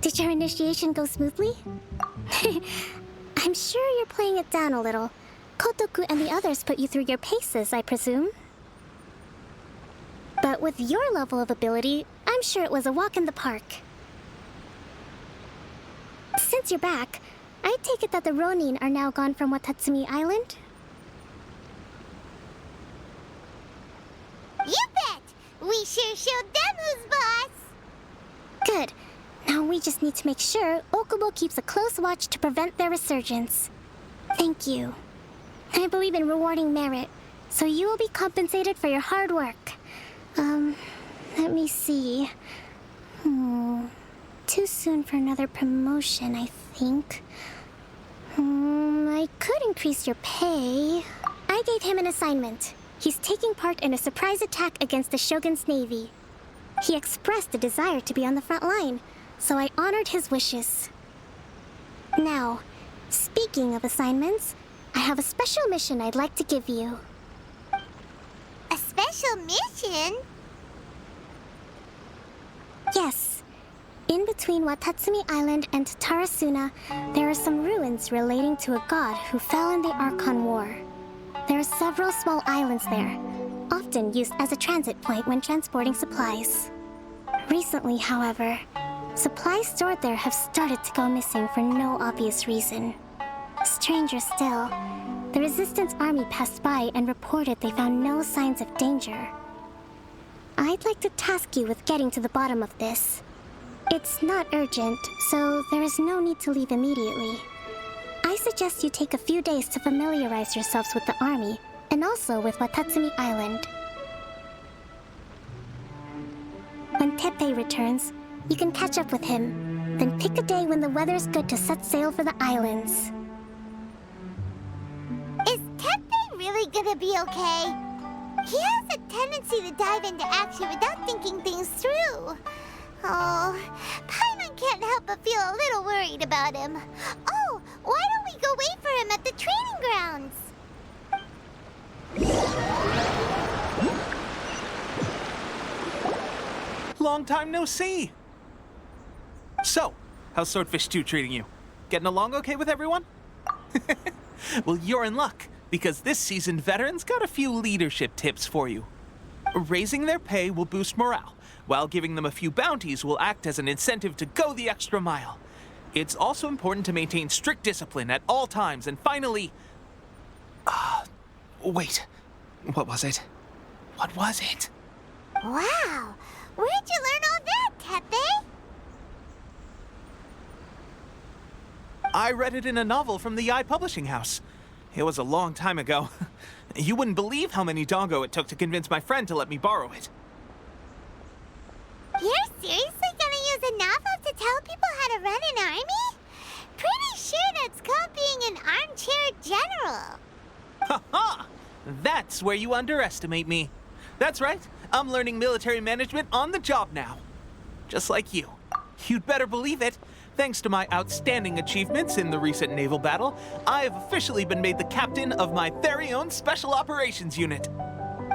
Did your initiation go smoothly? I'm sure you're playing it down a little. Kotoku and the others put you through your paces, I presume. But with your level of ability, I'm sure it was a walk in the park. Since you're back, I take it that the Ronin are now gone from Watatsumi Island? You bet! We sure showed them who's boss! Good. Now we just need to make sure Okubo keeps a close watch to prevent their resurgence. Thank you. I believe in rewarding merit, so you will be compensated for your hard work. Let me see. Too soon for another promotion, I think. I could increase your pay. I gave him an assignment. He's taking part in a surprise attack against the Shogun's navy. He expressed a desire to be on the front line, so I honored his wishes. Now, speaking of assignments, I have a special mission I'd like to give you. A special mission? Yes. In between Watatsumi Island and Tarasuna, there are some ruins relating to a god who fell in the Archon War. There are several small islands there, often used as a transit point when transporting supplies. Recently, however, supplies stored there have started to go missing for no obvious reason. Stranger still, the Resistance army passed by and reported they found no signs of danger. I'd like to task you with getting to the bottom of this. It's not urgent, so there is no need to leave immediately. I suggest you take a few days to familiarize yourselves with the army, and also with Watatsumi Island. When Teppei returns, you can catch up with him, then pick a day when the weather's good to set sail for the islands. Is Teppei really gonna be okay? He has a 10 tendency to dive into action without thinking things through. Oh, Paimon can't help but feel a little worried about him. Oh, why don't we go wait for him at the training grounds? Long time no see. So, how's Swordfish 2 treating you? Getting along okay with everyone? Well, you're in luck, because this seasoned veteran's got a few leadership tips for you. Raising their pay will boost morale, while giving them a few bounties will act as an incentive to go the extra mile. It's also important to maintain strict discipline at all times, and finally... wait. What was it? What was it? Wow! Where'd you learn all that, Tepe? I read it in a novel from the Yai Publishing House. It was a long time ago. You wouldn't believe how many doggo it took to convince my friend to let me borrow it. You're seriously gonna use a novel to tell people how to run an army? Pretty sure that's called being an armchair general. Ha ha! That's where you underestimate me. That's right. I'm learning military management on the job now. Just like you. You'd better believe it. Thanks to my outstanding achievements in the recent naval battle, I have officially been made the captain of my very own Special Operations Unit.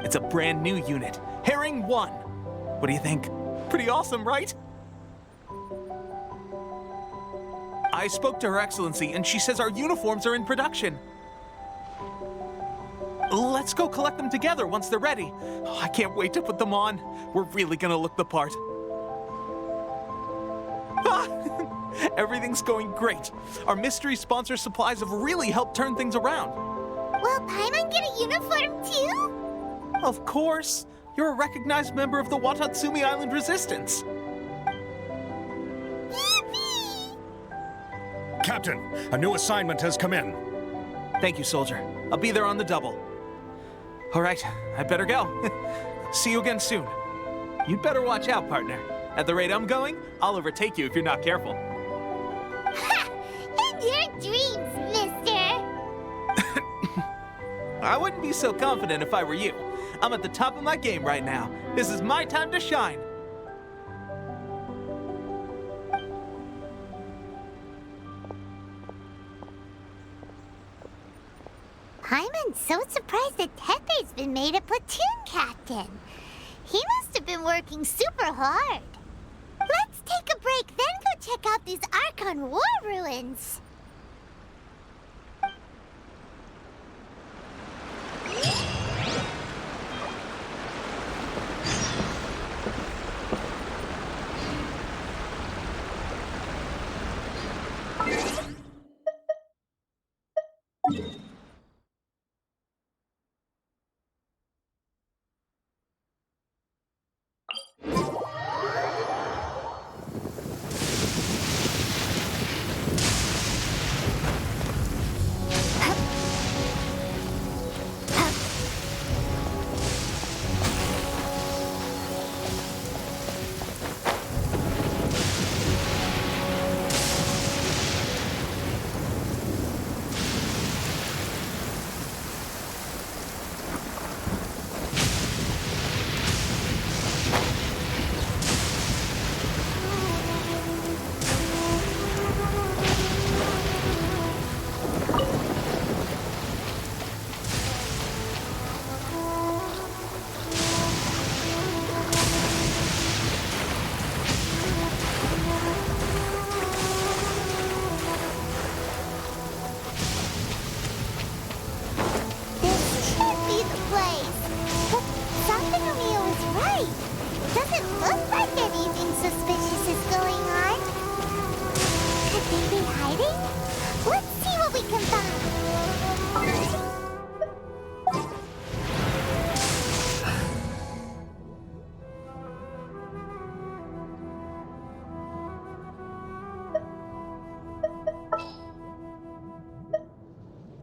It's a brand new unit, Herring 1. What do you think? Pretty awesome, right? I spoke to Her Excellency, and she says our uniforms are in production. Let's go collect them together once they're ready. Oh, I can't wait to put them on. We're really gonna look the part. Everything's going great. Our mystery sponsor supplies have really helped turn things around. Will Paimon get a uniform too? Of course. You're a recognized member of the Watatsumi Island Resistance. Yippee! Captain, a new assignment has come in. Thank you, soldier. I'll be there on the double. All right, I better go. See you again soon. You'd better watch out, partner. At the rate I'm going, I'll overtake you if you're not careful. Ha! In your dreams, mister! I wouldn't be so confident if I were you. I'm at the top of my game right now. This is my time to shine. Paimon's so surprised that Tepe's been made a platoon captain. He must have been working super hard. Let's take a break, then go check out these Archon War ruins.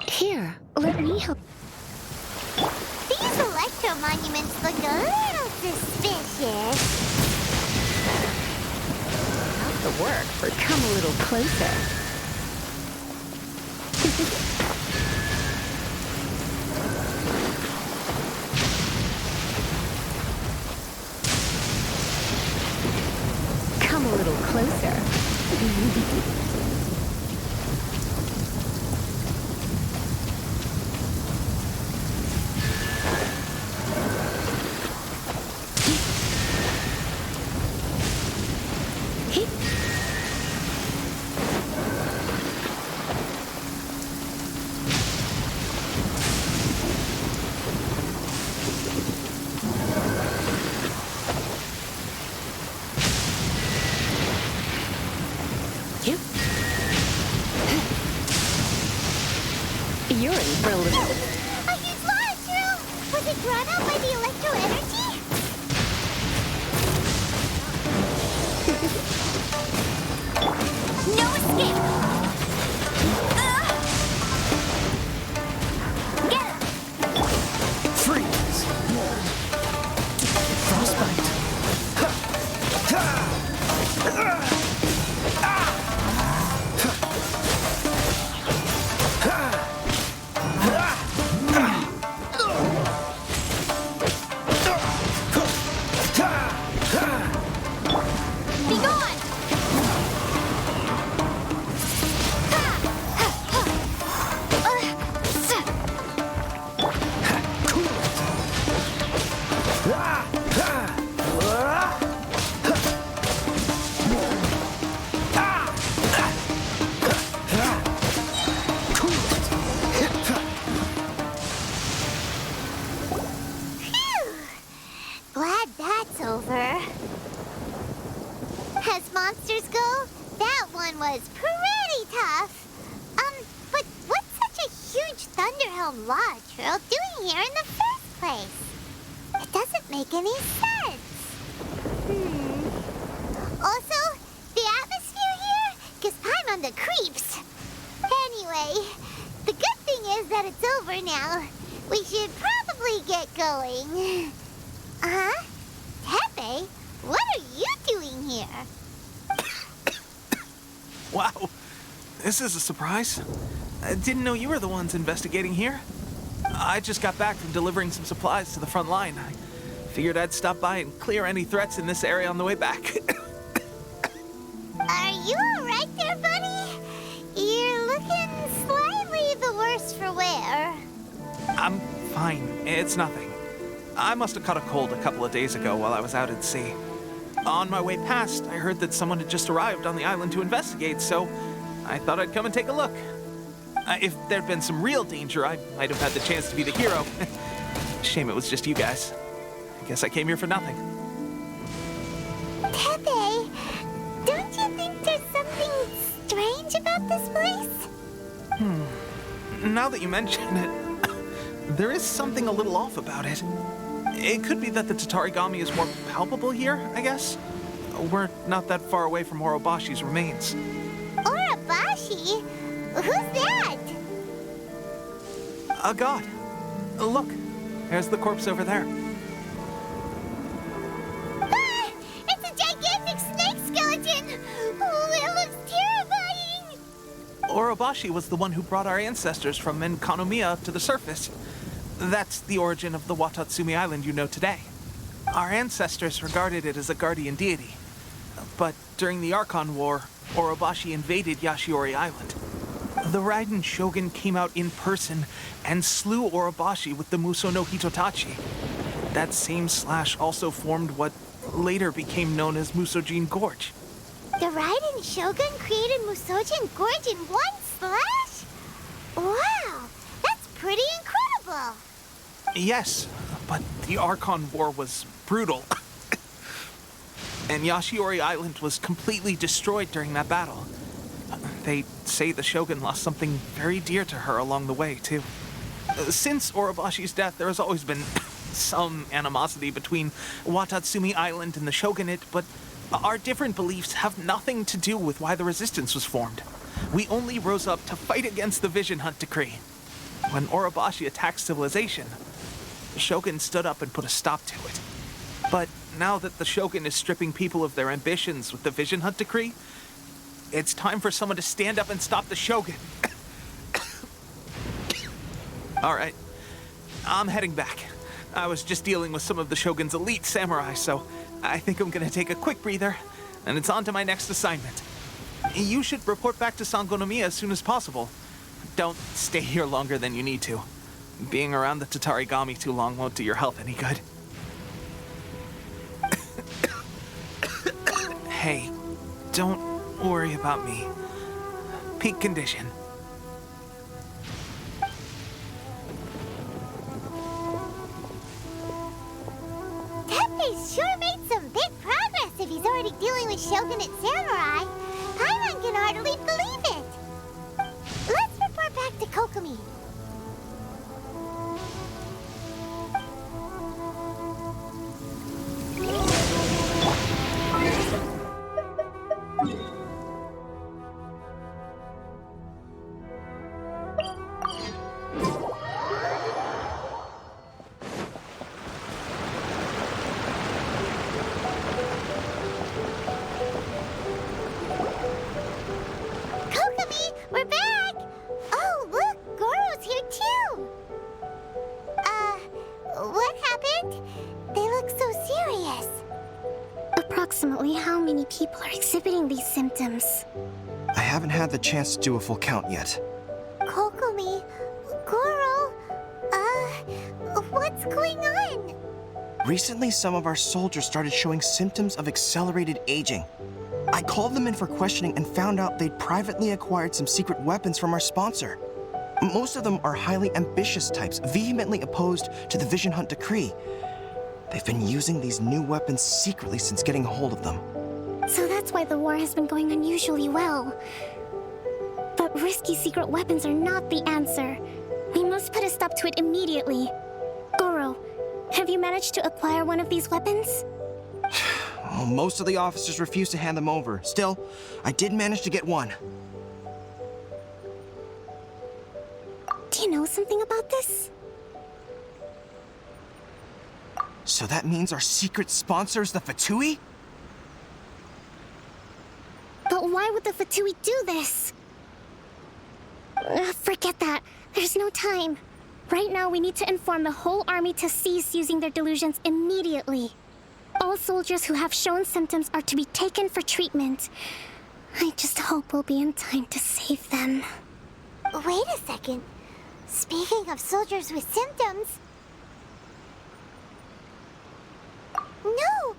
Here, let me help. These electro monuments look a little suspicious. Not the work, but come a little closer. closer. You're in for a little. A huge monster! Was it drawn out by the electro energy? No escape! Get him! Freeze! Frostbite! Be gone! Glad that's over. As monsters go, that one was pretty tough. But what's such a huge Thunderhelm Lodge Trail doing here in the first place? It doesn't make any sense. Also, the atmosphere here gives Paimon the creeps. Anyway, the good thing is that it's over now. We should probably get going. Huh? Tepe, what are you doing here? Wow, this is a surprise. I didn't know you were the ones investigating here. I just got back from delivering some supplies to the front line. I figured I'd stop by and clear any threats in this area on the way back. Are you alright there, buddy? You're looking slightly the worse for wear. I'm fine. It's nothing. I must have caught a cold a couple of days ago while I was out at sea. On my way past, I heard that someone had just arrived on the island to investigate, so I thought I'd come and take a look. If there'd been some real danger, I might have had the chance to be the hero. Shame it was just you guys. I guess I came here for nothing. Tepe, don't you think there's something strange about this place? Now that you mention it, there is something a little off about it. It could be that the Tatarigami is more palpable here, I guess. We're not that far away from Orobashi's remains. Orobashi? Who's that? A god. Look, there's the corpse over there. Ah! It's a gigantic snake skeleton! Oh, it looks terrifying! Orobashi was the one who brought our ancestors from Enkanomiya up to the surface. That's the origin of the Watatsumi Island you know today. Our ancestors regarded it as a guardian deity. But during the Archon War, Orobashi invaded Yashiori Island. The Raiden Shogun came out in person and slew Orobashi with the Muso no Hitotachi. That same slash also formed what later became known as Musojin Gorge. The Raiden Shogun created Musojin Gorge in one slash? Wow, that's pretty incredible! Yes, but the Archon War was brutal. And Yashiori Island was completely destroyed during that battle. They say the Shogun lost something very dear to her along the way, too. Since Orobashi's death, there has always been some animosity between Watatsumi Island and the Shogunate, but our different beliefs have nothing to do with why the resistance was formed. We only rose up to fight against the Vision Hunt Decree. When Orobashi attacked civilization, the Shogun stood up and put a stop to it. But now that the Shogun is stripping people of their ambitions with the Vision Hunt Decree, it's time for someone to stand up and stop the Shogun. All right, I'm heading back. I was just dealing with some of the Shogun's elite samurai, so I think I'm gonna take a quick breather, and it's on to my next assignment. You should report back to Sangonomiya as soon as possible. Don't stay here longer than you need to. Being around the Tatarigami too long won't do your health any good. Hey, don't worry about me. Peak condition. Teppei's sure made some big progress if he's already dealing with Shogunate samurai. Paimon can hardly believe it. Let's report back to Kokomi. Kokomi, we're back! Oh, look, Goro's here too! What happened? They look so serious. Approximately how many people are exhibiting these symptoms? I haven't had the chance to do a full count yet. Kokomi, Goro, what's going on? Recently, some of our soldiers started showing symptoms of accelerated aging. I called them in for questioning and found out they'd privately acquired some secret weapons from our sponsor. Most of them are highly ambitious types, vehemently opposed to the Vision Hunt decree. They've been using these new weapons secretly since getting a hold of them. So that's why the war has been going unusually well. But risky secret weapons are not the answer. We must put a stop to it immediately. Goro, have you managed to acquire one of these weapons? Well, most of the officers refuse to hand them over. Still, I did manage to get one. Do you know something about this? So that means our secret sponsor is the Fatui? But why would the Fatui do this? Forget that. There's no time. Right now, we need to inform the whole army to cease using their delusions immediately. All soldiers who have shown symptoms are to be taken for treatment. I just hope we'll be in time to save them. Wait a second. Speaking of soldiers with symptoms... No!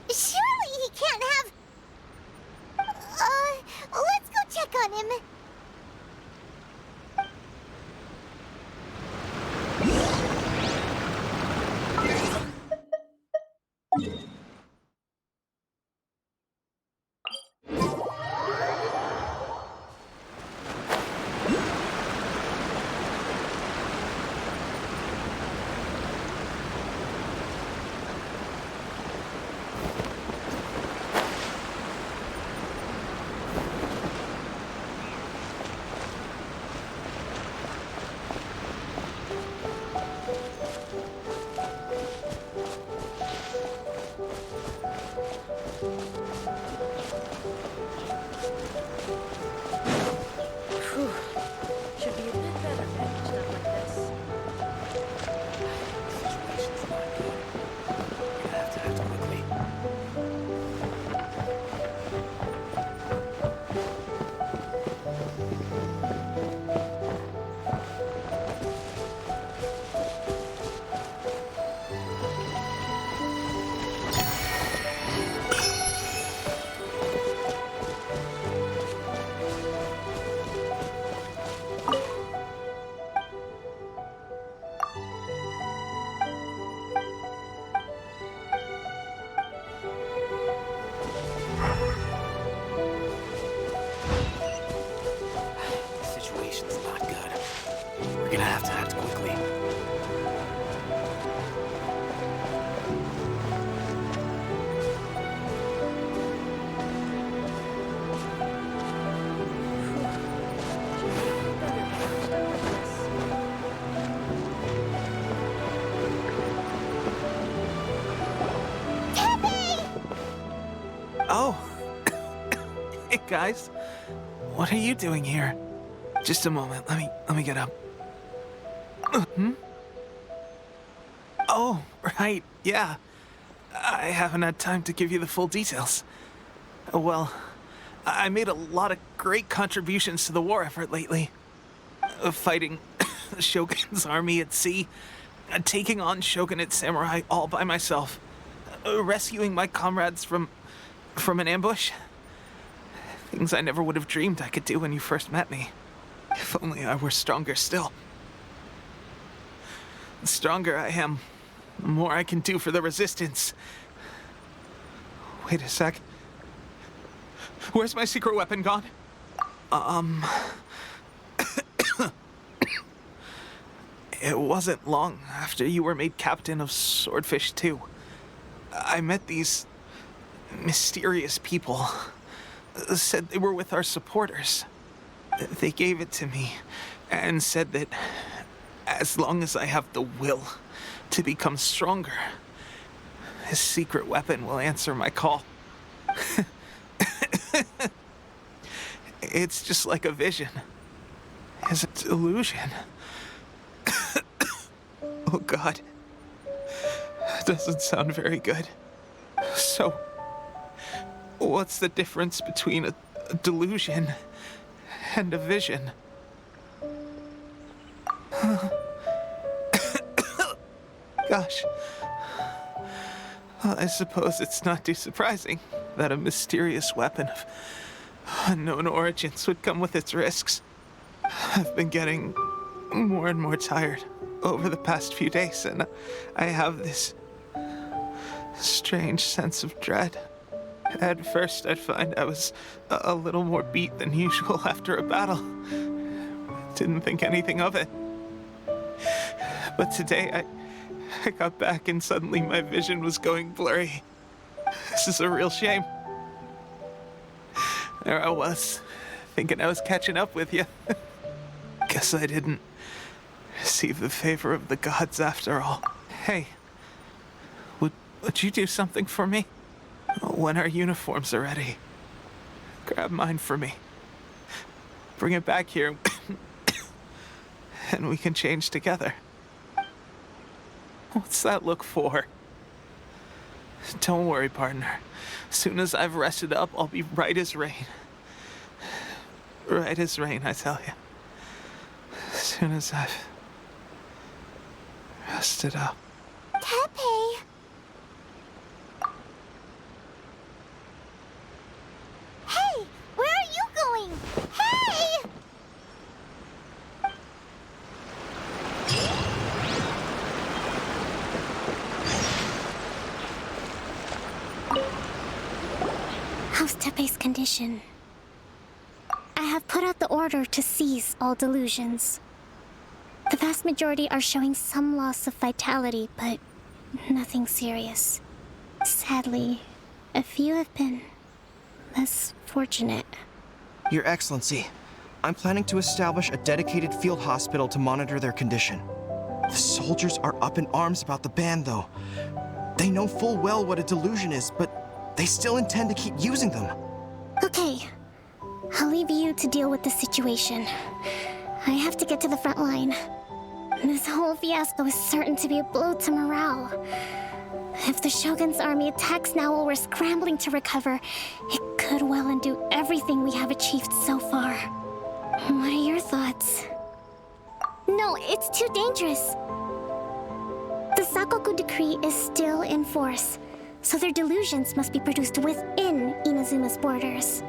Surely he can't have... let's go check on him. Oh. Hey, guys. What are you doing here? Just a moment. Let me get up. Hmm? Oh, right. Yeah. I haven't had time to give you the full details. Well, I made a lot of great contributions to the war effort lately. Fighting the Shogun's army at sea, taking on Shogunate samurai all by myself, rescuing my comrades from an ambush. Things I never would have dreamed I could do when you first met me. If only I were stronger still. The stronger I am, the more I can do for the Resistance. Wait a sec. Where's my secret weapon gone? It wasn't long after you were made captain of Swordfish 2. I met these mysterious people. Said they were with our supporters. They gave it to me and said that as long as I have the will to become stronger, his secret weapon will answer my call. It's just like a vision. It's a delusion. Oh God. That doesn't sound very good. So, what's the difference between a delusion and a vision? Gosh. Well, I suppose it's not too surprising that a mysterious weapon of unknown origins would come with its risks. I've been getting more and more tired over the past few days, and I have this strange sense of dread. At first, I'd find I was a little more beat than usual after a battle. Didn't think anything of it. But today, I got back and suddenly my vision was going blurry. This is a real shame. There I was, thinking I was catching up with you. Guess I didn't receive the favor of the gods after all. Hey, would you do something for me? When our uniforms are ready, grab mine for me. Bring it back here, and we can change together. What's that look for? Don't worry, partner. As soon as I've rested up, I'll be right as rain. Right as rain, I tell you. As soon as I've rested up. Tepe! Hey! Where are you going? Hey! How's Tepe's condition? I have put out the order to cease all delusions. The vast majority are showing some loss of vitality, but nothing serious. Sadly, a few have been less fortunate. Your Excellency, I'm planning to establish a dedicated field hospital to monitor their condition. The soldiers are up in arms about the ban, though. They know full well what a delusion is, but they still intend to keep using them. Okay, I'll leave you to deal with the situation. I have to get to the front line. This whole fiasco is certain to be a blow to morale. If the Shogun's army attacks now while we're scrambling to recover, it could well undo everything we have achieved so far. What are your thoughts? No, it's too dangerous. The Sakoku decree is still in force, so their delusions must be produced within Inazuma's borders.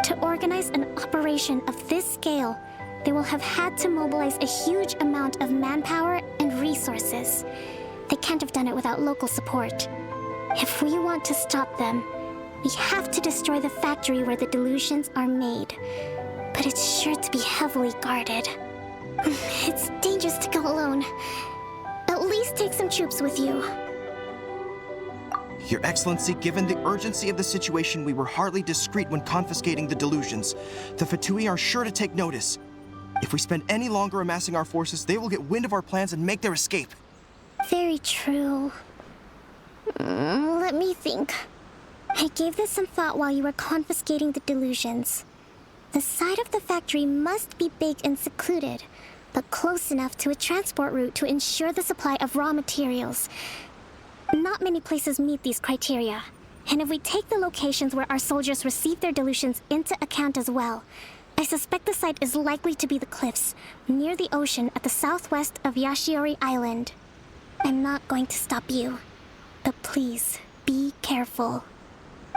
To organize an operation of this scale, they will have had to mobilize a huge amount of manpower and resources. They can't have done it without local support. If we want to stop them, we have to destroy the factory where the delusions are made. But it's sure to be heavily guarded. It's dangerous to go alone. At least take some troops with you. Your Excellency, given the urgency of the situation, we were hardly discreet when confiscating the delusions. The Fatui are sure to take notice. If we spend any longer amassing our forces, they will get wind of our plans and make their escape. Very true. Let me think. I gave this some thought while you were confiscating the delusions. The side of the factory must be big and secluded, but close enough to a transport route to ensure the supply of raw materials. Not many places meet these criteria. And if we take the locations where our soldiers receive their dilutions into account as well, I suspect the site is likely to be the cliffs near the ocean at the southwest of Yashiori Island. I'm not going to stop you, but please, be careful.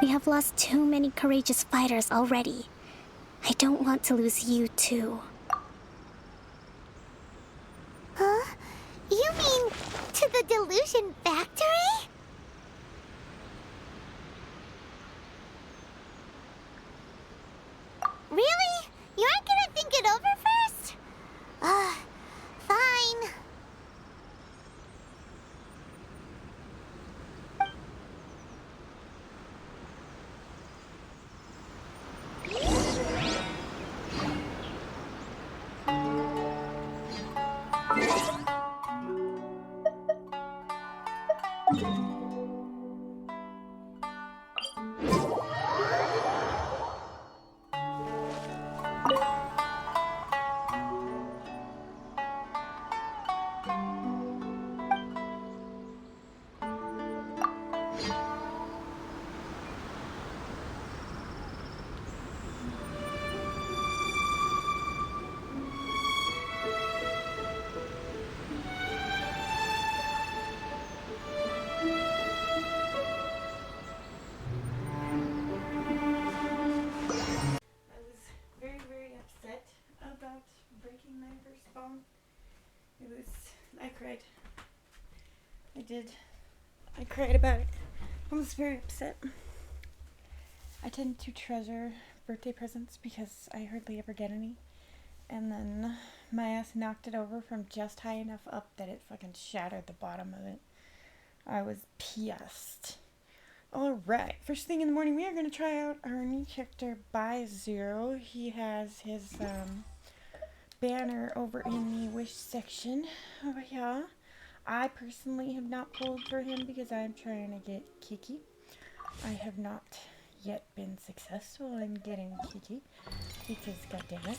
We have lost too many courageous fighters already. I don't want to lose you too. Huh? You mean to the delusion factory? Really? You aren't gonna think it over first? Fine. I cried. I did. I cried about it. I was very upset. I tend to treasure birthday presents because I hardly ever get any. And then my ass knocked it over from just high enough up that it fucking shattered the bottom of it. I was pissed. Alright, first thing in the morning, we are going to try out our new character, By Zero. He has his banner over in the wish section over here. I personally have not pulled for him because I'm trying to get Kiki. I have not yet been successful in getting Kiki because goddammit.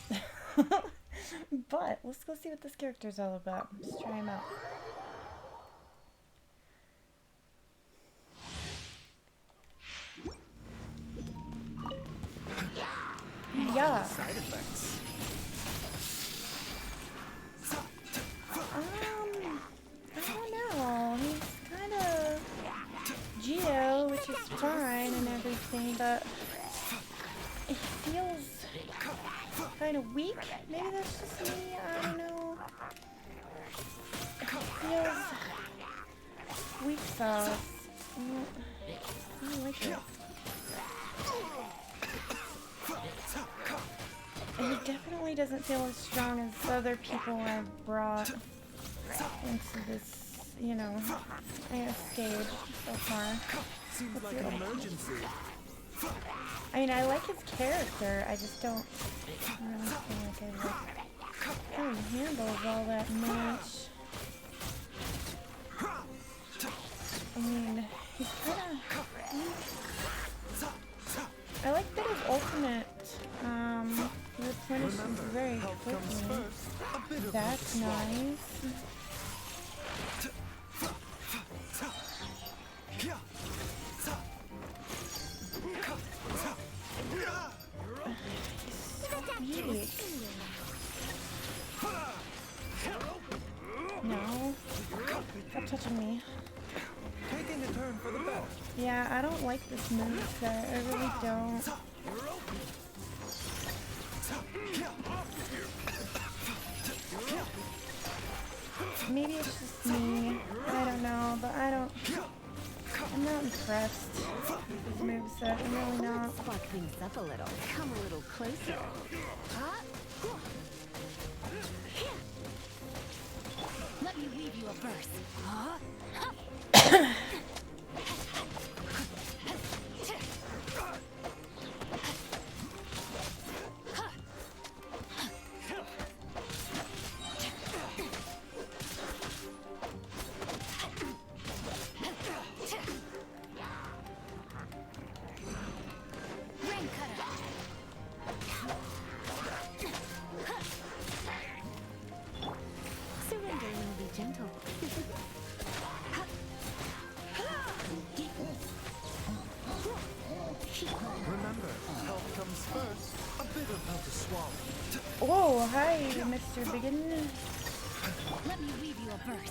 But let's go see what this character is all about. Let's try him out. Yeah. Side effects. I don't know. He's kind of Geo, which is fine and everything, but it feels kind of weak. Maybe that's just me. I don't know. It feels weak sauce. I don't like it. And he definitely doesn't feel as strong as other people I've brought into this, you know, stage so far. Seems like an emergency. I mean, I like his character. I just don't really feel like I like how he handles all that much. I mean, he's kind of... I like that his ultimate replenishes very quickly. That's nice. Big. No. Stop touching me. Taking a turn for the better. Yeah, I don't like this moveset. I really don't. Maybe it's just me. I don't know, but I'm not impressed with this moveset. I'm really not. Spark things up a little. Come a little closer. Let me weave you a verse. First, a bit of how to swallow. Oh, hi, Mr. Biggin. Let me weave you a verse.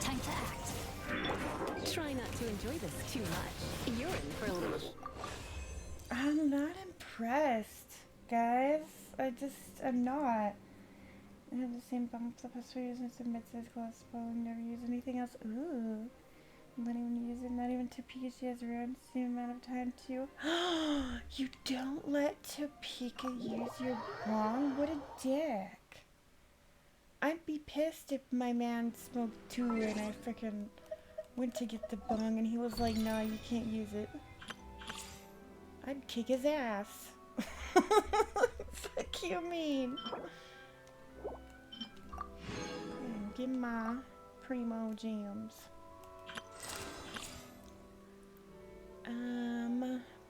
Time to act. Try not to enjoy this too much. You're in for a little... I'm not impressed, guys. I'm not. I have the same bumps up as we use and submit says class spelling, never use anything else. Ooh. Not even use it, not even Topeka. She has around the same amount of time too. You don't let Topeka use your bong? What a dick. I'd be pissed if my man smoked too and I frickin' went to get the bong and he was like, no, you can't use it. I'd kick his ass. Fuck you mean? And give my primo jams.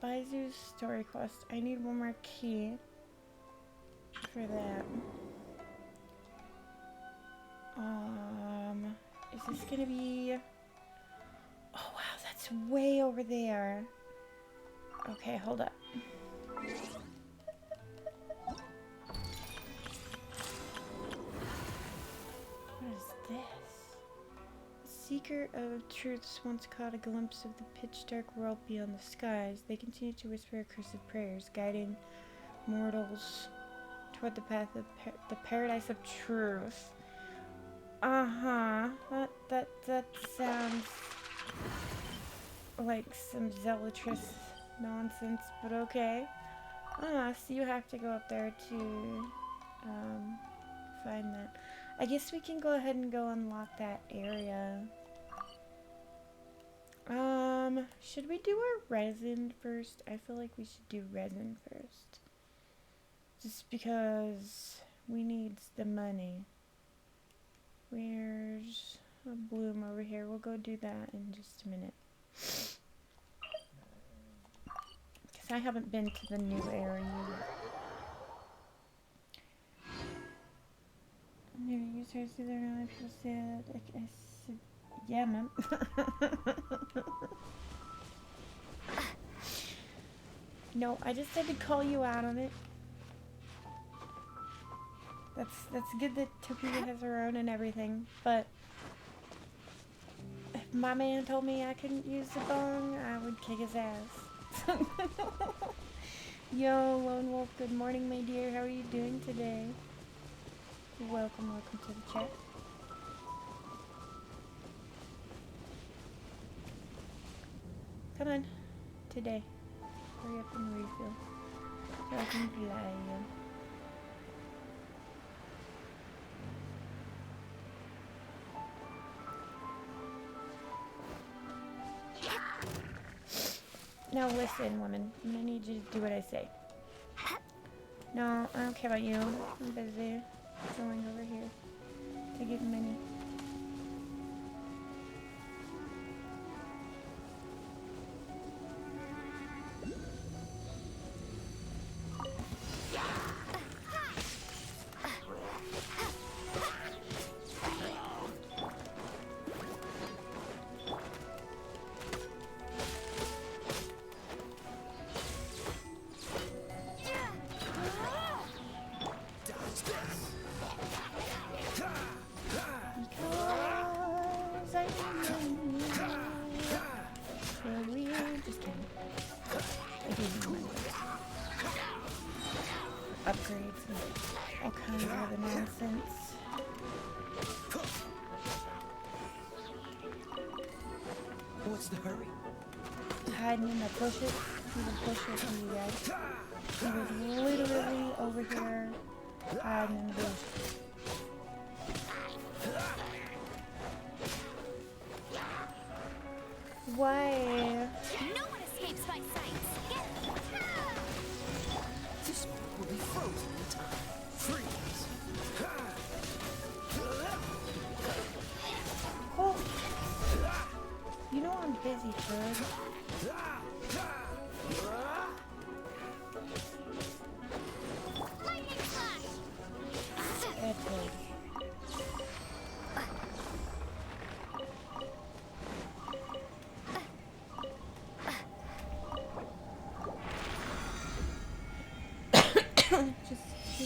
Baizu's story quest. I need one more key for that. Is this gonna be... Oh wow, that's way over there. Okay, hold up. What is this? Seeker of truths once caught a glimpse of the pitch-dark world beyond the skies. They continue to whisper cursive prayers, guiding mortals toward the path of the paradise of truth. That sounds like some zealotrous nonsense, but okay. So you have to go up there to find that. I guess we can go ahead and go unlock that area. Should we do our resin first? I feel like we should do resin first. Just because we need the money. Where's a bloom over here? We'll go do that in just a minute. Because I haven't been to the new area yet. New users do their own people say that I said, yeah, man. No, I just had to call you out on it. That's good that Topeka has her own and everything, but if my man told me I couldn't use the bong, I would kick his ass. Yo, Lone Wolf, good morning, my dear. How are you doing today? Welcome to the chat. Come on, today. Hurry up and refill. So I can fly you. Now listen, woman. I'm gonna need you to do what I say. No, I don't care about you. I'm busy going over here to get money. Upgrades and all kinds of other nonsense. What's the hurry? Hiding in the bushes. He was bushes for you guys. He was literally over here hiding in the bushes. Why? No one escapes my sight. This one will be frozen in time. Freeze! Oh. You know I'm busy, Fred. Lightning flash! Edward. The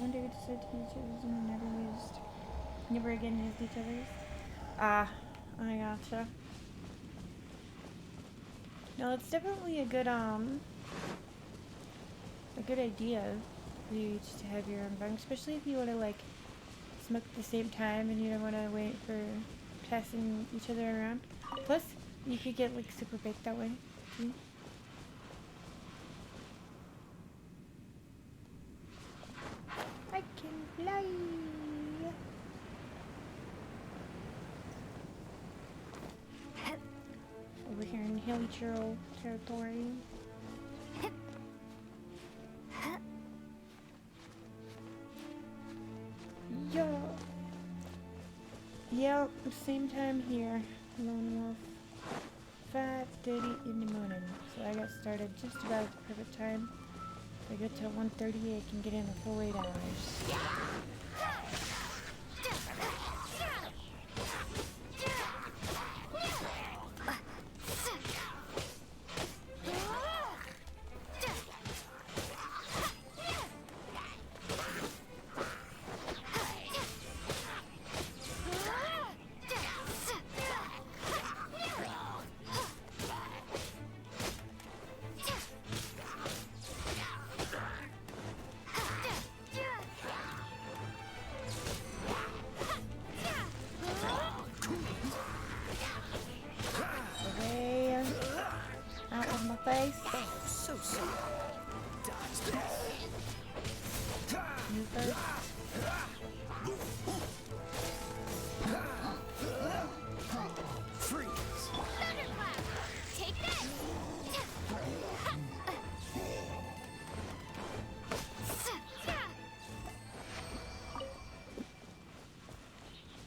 one day we decided to use each other's and never again used each other's. Ah, I gotcha. No, it's definitely a good idea for you each to have your own bunk, especially if you want to like smoke at the same time and you don't want to wait for passing each other around. Plus, you could get like super baked that way. See? I can fly. Over here in hilly churl territory. Yo. Yep, same time here. Lone Wolf. 5:30 in the morning. So I got started just about at the perfect time. If I get till 1:30, I can get in a full 8 hours.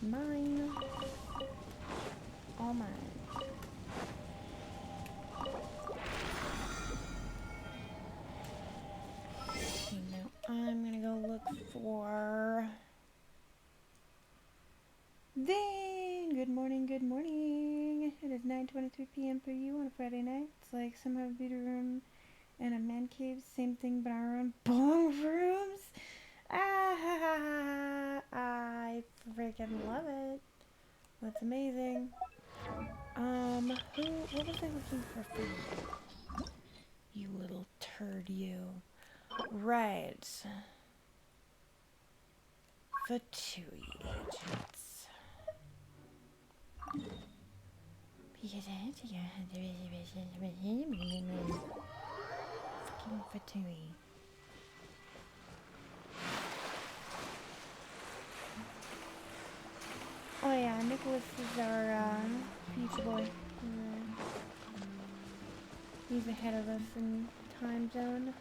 Mine. All mine. Okay, now I'm gonna go look for Vane. Good morning, good morning. It is 9:23 p.m. for you on a Friday night. It's like somehow a beauty room and a man cave, same thing but our own bong rooms. Ah, I freaking love it. That's amazing. What was I looking for? You little turd, you. Right. Fatui agents. Fucking Fatui. Oh yeah, Nicholas is our future boy. He's ahead of us in time zone.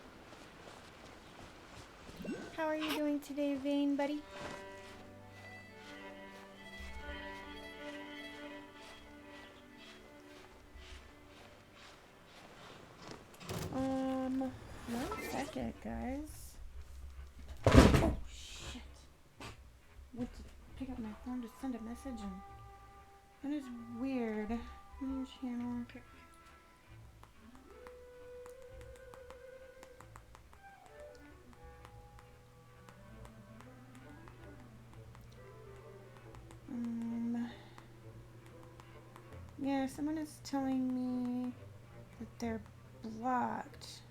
How are you doing today, Vane, buddy? One second, guys. Oh, shit. Went to pick up my phone to send a message and that is weird. New channel. Okay. Yeah, someone is telling me that they're blocked.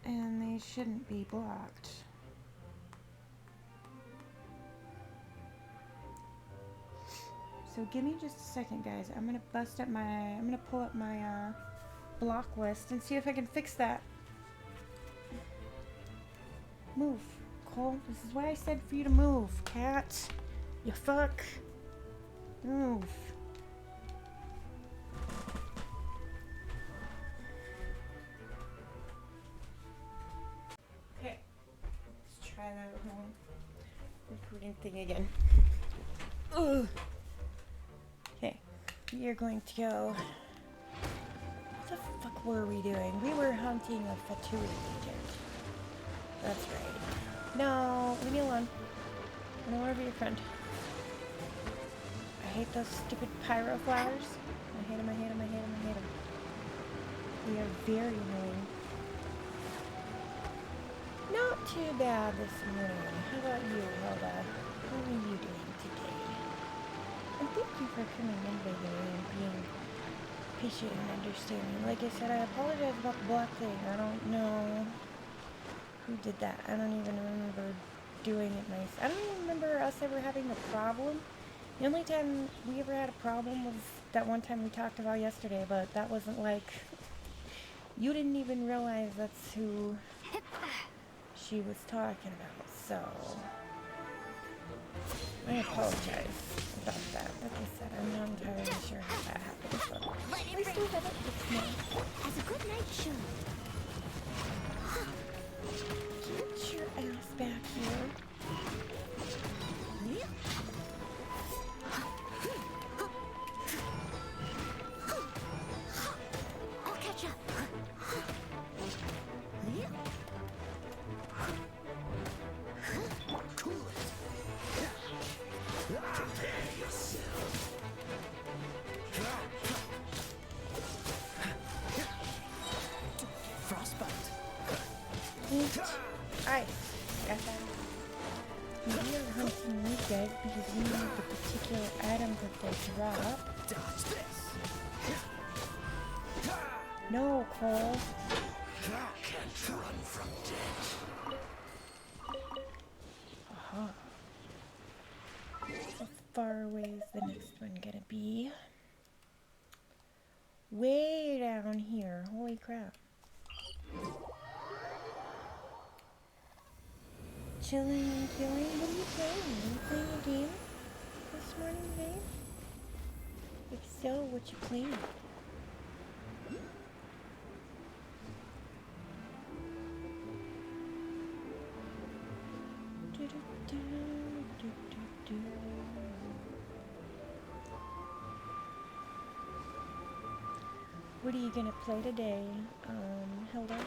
And they shouldn't be blocked. So give me just a second, guys. I'm gonna pull up my block list and see if I can fix that. Move, Cole. This is why I said for you to move, cat. You fuck. Move. Okay. Let's try that whole recruiting thing again. Ugh. Okay. We are going to go. What the fuck were we doing? We were hunting a Fatui agent. That's right. No, leave me alone. I don't want to be your friend. I hate those stupid pyro flowers. I hate them, I hate them, I hate them, I hate them. They are very annoying. Not too bad this morning. How about you, Hilda? How are you doing today? And thank you for coming in, by the way, and being patient and understanding. Like I said, I apologize about the block thing. I don't know who did that. I don't even remember doing it myself. I don't even remember us ever having a problem. The only time we ever had a problem was that one time we talked about yesterday, but that wasn't like... You didn't even realize that's who she was talking about, so... I apologize about that. Like I said, I'm not entirely sure how that happened, but I still have it fixed now. As a good night should. Get your ass back here. I'll catch up. Prepare yourself. Frostbite. Alright, got that. We are hunting these guys because we need the particular items that they drop. Dodge this. No, Cole. Can't run from death. Aha. How far away is the next one gonna be? Way down here. Holy crap. Chilling and killing? What are you playing? Are you playing a game this morning, babe? If so, what you playing? What are you gonna play today, Hilda?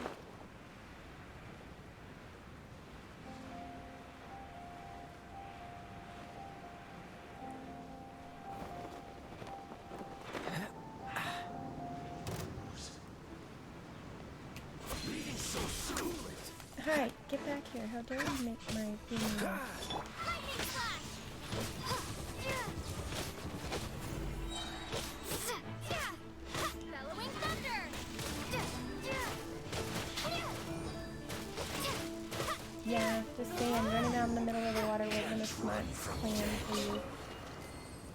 Hi, get back here. How dare you make my thing Bellowing thunder. Yeah, just saying, running out in the middle of the water wasn't a smart plan for you,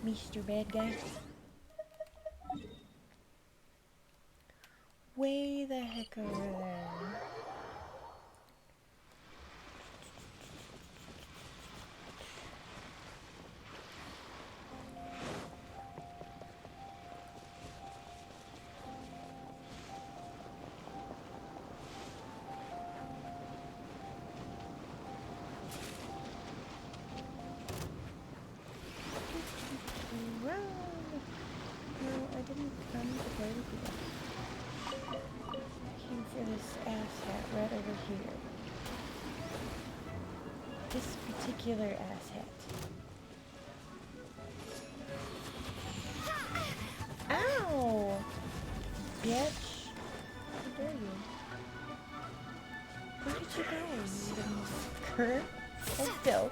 Mr. Bad Guy. Way the heck over there. Run! No, I didn't come to play with you. I came for this asshat right over here. This particular asshat. Ow! Bitch! How dare you? Where did you go, you little skirt? Hold still.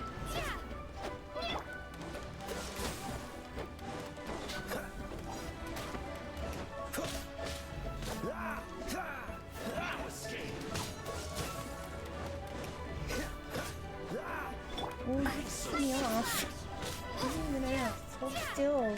Oh, you pissed me off. Give me an ass. Hold still.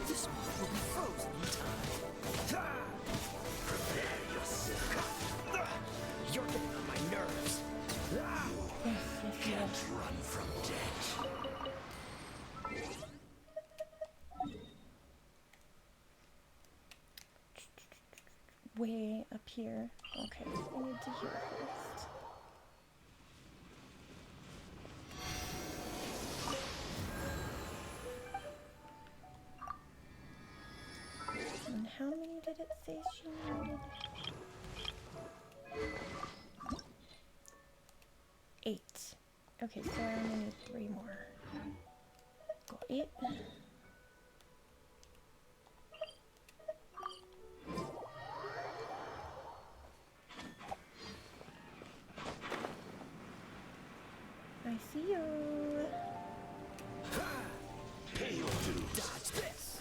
This month will be frozen in time. Prepare yourself. You're getting on my nerves. You can't run from death. Way up here. Okay, I need to hear first. And how do did it say she needed? 8. Okay, so I only need 3 more. Got it. I see you. Dodge this.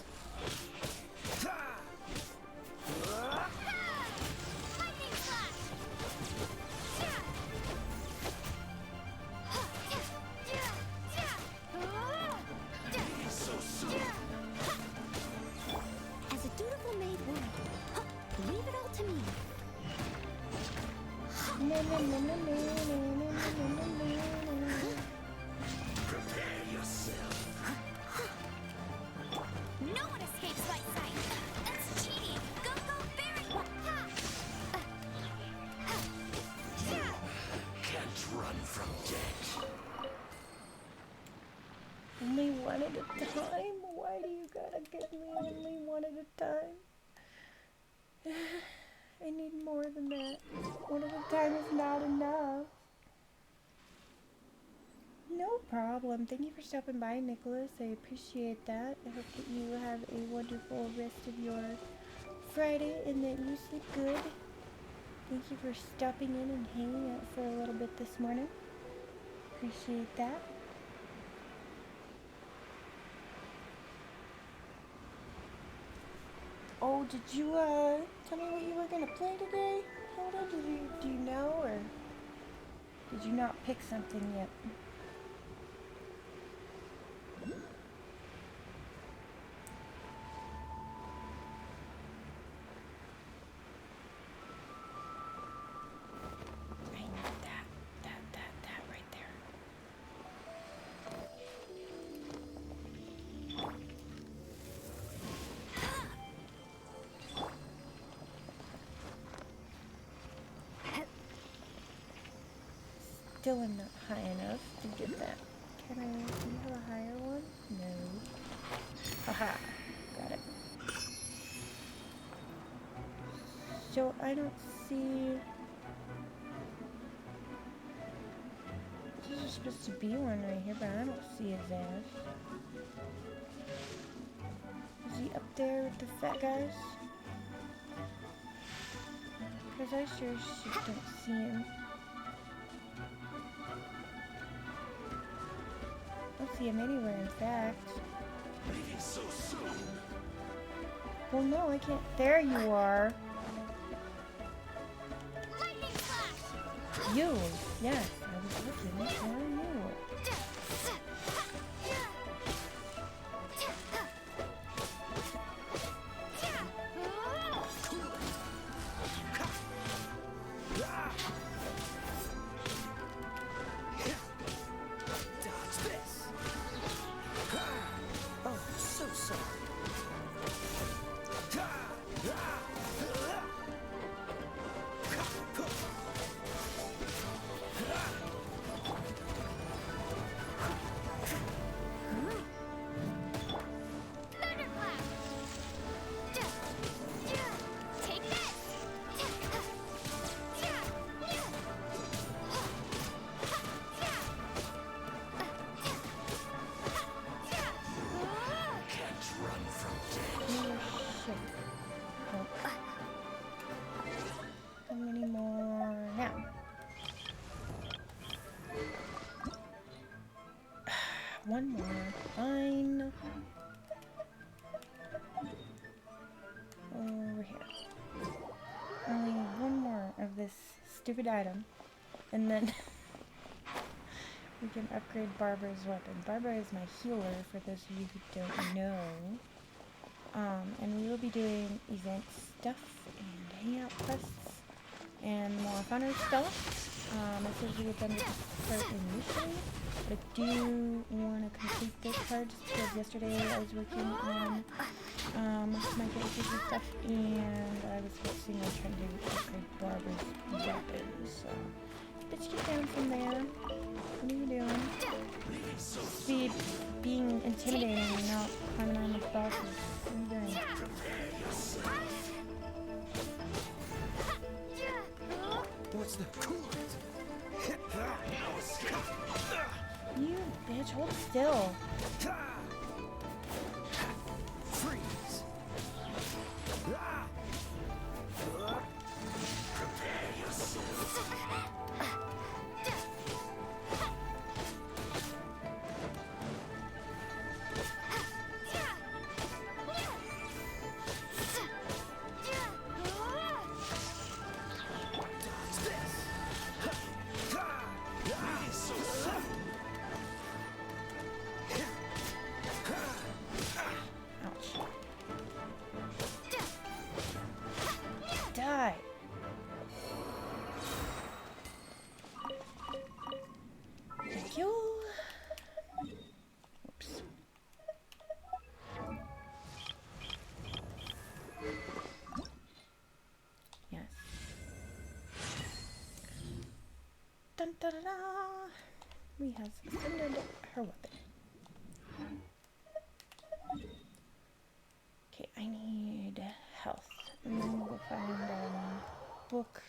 As a dutiful maid woman, leave it all to me. Prepare yourself. No one escapes my sight. That's cheating. Go, very well. Can't run from death. Only one at a time? Why do you gotta give me only one at a time? I need more than that. One at a time is not enough. No problem. Thank you for stopping by, Nicholas. I appreciate that. I hope that you have a wonderful rest of your Friday and that you sleep good. Thank you for stopping in and hanging out for a little bit this morning. Appreciate that. Oh, did you tell me what you were gonna play today? Hilda, do you know, or did you not pick something yet? I need that right there. Still am not high enough to get that. Do you have a higher one? No. Aha, got it. So I don't see... This is supposed to be one right here, but I don't see his ass. Is he up there with the fat guys? Because I sure shit don't see him. I don't see him anywhere, in fact. Leaving so soon. Well, no, I can't. There you are. You. Yes, I was looking for you. Dodge this. Oh, so sorry. How many more now? One more. Fine. Over here. Only one more of this stupid item. And then we can upgrade Barbara's weapon. Barbara is my healer, for those of you who don't know. And we will be doing event stuff and hangout quests and more funner stuff. I said we had done this part initially, but I do want to complete this part just because yesterday I was working on my characters and stuff, and I was focusing on trying to upgrade Barbara's weapons. So let's get down from there. What are you doing? Speed, being intimidating and not climbing on the bosses. What are you doing? What's the coolant? You bitch, hold still. Freeze. Prepare yourself. Die. Thank you. Oops. Yes. Dun da da da. We have ascended her weapon. Okay, I need health. And then we'll find book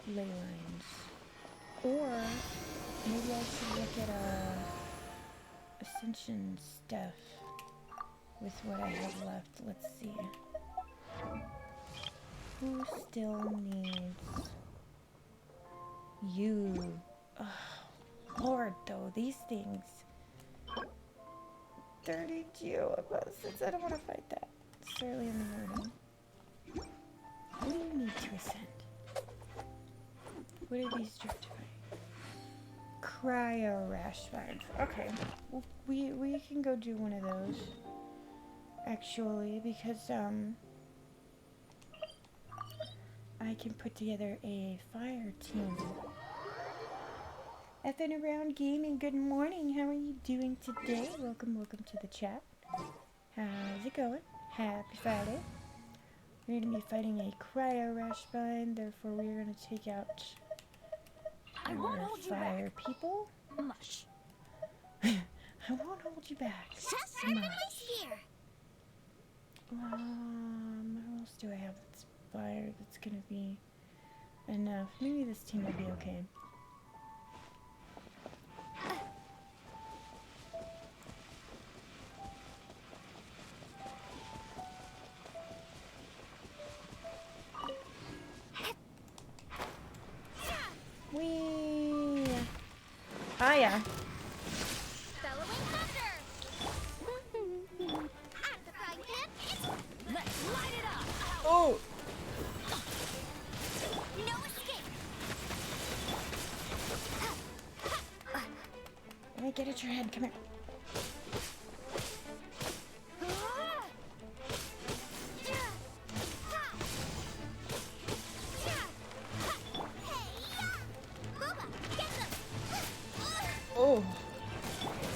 ley lines. Or maybe I should look at ascension stuff with what I have left. Let's see. Who still needs you? Oh, Lord, though, these things. 32 of us. Since I don't want to fight that. It's early in the morning. What do you need to ascend? What are these drift by? Cryo rash vines. Okay. Well, we can go do one of those. Actually, because I can put together a fire team. Effing around gaming, good morning. How are you doing today? Welcome to the chat. How's it going? Happy Friday. We're going to be fighting a cryo rash vine, therefore we're going to take out our fire people. Mush. I won't hold you back. Just here. What else do I have that's fire that's going to be enough? Maybe this team will be okay. Whee! Hiya. Bellowing thunder. Out of the frying pan. Let's light it up. Oh! No escape. Let me get at your head. Come here. Oh.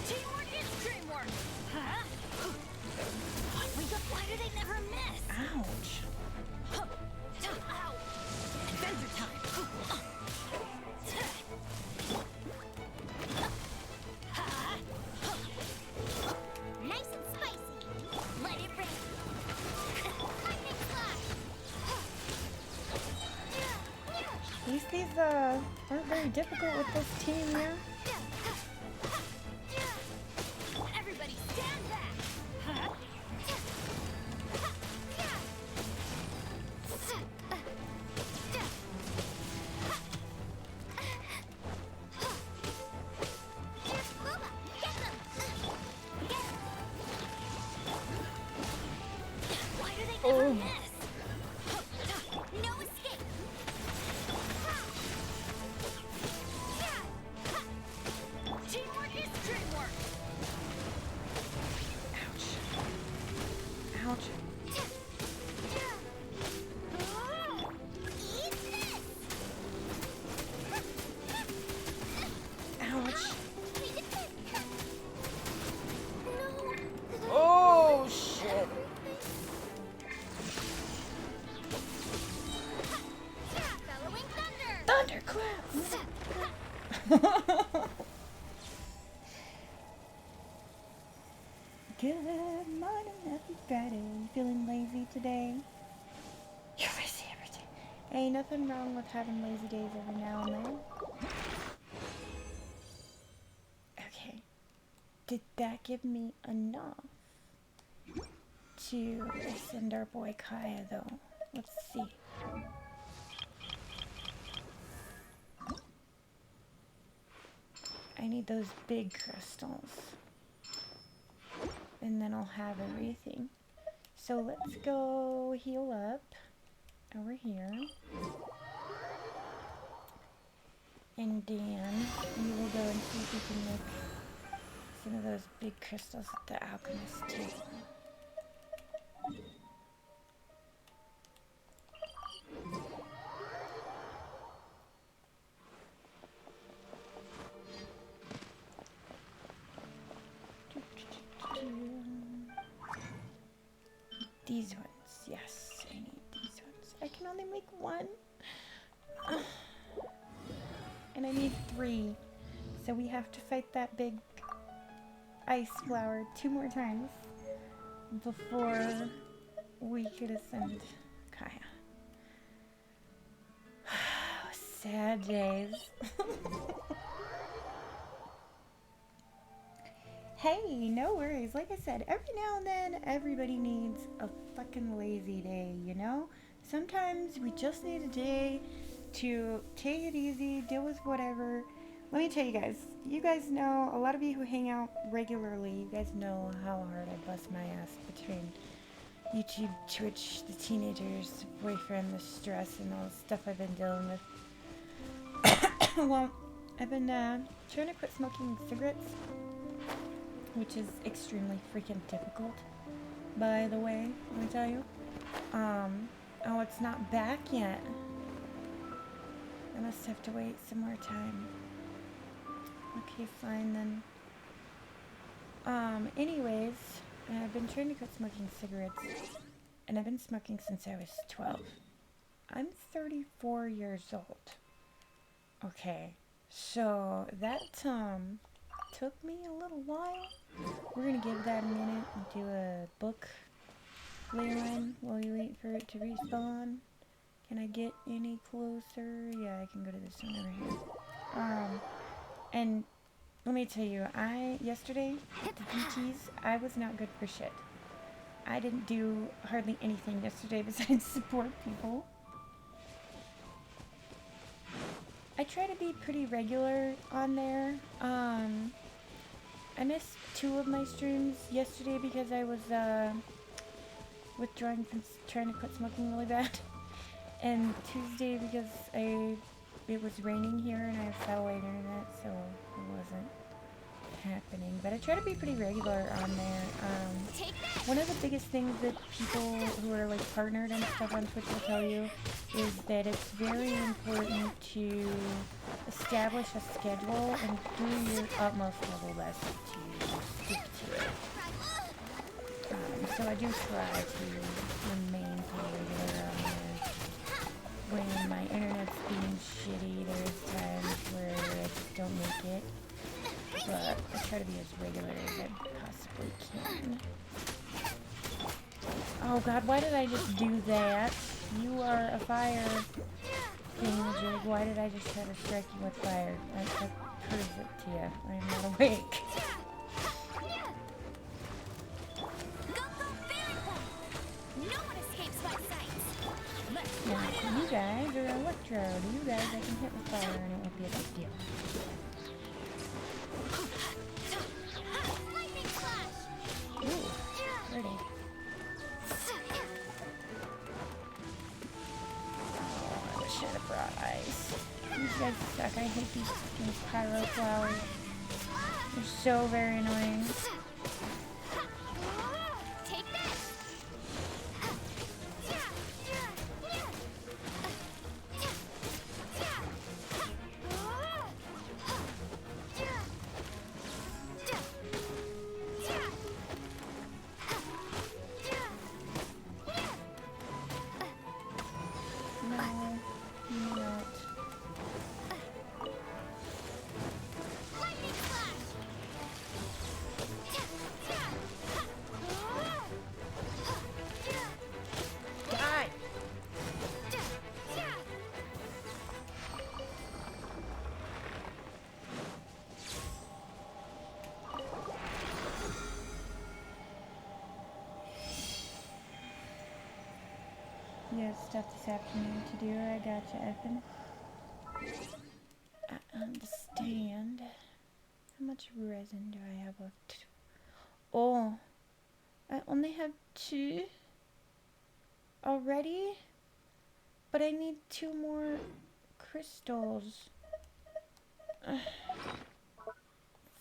Teamwork is dreamwork. Huh? We got lighter, they never miss. Ouch. Ow. Adventure time. Nice and spicy. Let it rain. Lightning flash. At least these aren't very difficult with this team here. Everybody stand back. Why do they never miss? No escape. Teamwork is dreamwork. Ouch. Ouch. Oh, shit. Thunderclap. Good morning, happy Friday. You feeling lazy today? You're busy every day. Ain't nothing wrong with having lazy days every now and then. Okay. Did that give me enough to send our boy Kaya, though? Let's see. I need those big crystals. And then I'll have everything. So let's go heal up over here. And then we will go and see if we can make some of those big crystals at the alchemist table. These ones, yes, I need these ones. I can only make one. And I need 3. So we have to fight that big ice flower 2 more times before we could ascend Kaya. Sad days. Hey, no worries. Like I said, every now and then, everybody needs a fucking lazy day, you know? Sometimes we just need a day to take it easy, deal with whatever. Let me tell you guys know, a lot of you who hang out regularly, you guys know how hard I bust my ass between YouTube, Twitch, the teenagers, the boyfriend, the stress, and all the stuff I've been dealing with. Well, I've been trying to quit smoking cigarettes, which is extremely freaking difficult, by the way, let me tell you. Oh, it's not back yet. I must have to wait some more time. Okay, fine then. Anyways, I've been trying to quit smoking cigarettes, and I've been smoking since I was 12. I'm 34 years old. Okay, so that took me a little while. We're gonna give that a minute and do a book ley line while we wait for it to respawn. Can I get any closer? Yeah, I can go to this one over here. And let me tell you, yesterday, at the DTs, I was not good for shit. I didn't do hardly anything yesterday besides support people. I try to be pretty regular on there. I missed 2 of my streams yesterday because I was withdrawing from trying to quit smoking really bad. And Tuesday because it was raining here and I have satellite internet, so it wasn't happening. But I try to be pretty regular on there. One of the biggest things that people who are like partnered and stuff on Twitch will tell you is that it's very important to establish a schedule and do your utmost level best to stick to it. So I do try to remain pretty regular on there. When my internet's being shitty, there's times where I just don't make it. But I try to be as regular as I possibly can. Oh god, why did I just do that? You are a fire thingamajig. Why did I just try to strike you with fire? That proves it to you. I am not awake. Now, you guys are electro. You guys I can hit with fire and it won't be a big deal. Ooh, pretty. Oh, I wish I had brought ice. These guys suck. I hate these pyro flowers. They're so very annoying. have stuff this afternoon to do. I gotcha, Ethan. I understand. How much resin do I have left? Oh, I only have 2 already, but I need 2 more crystals.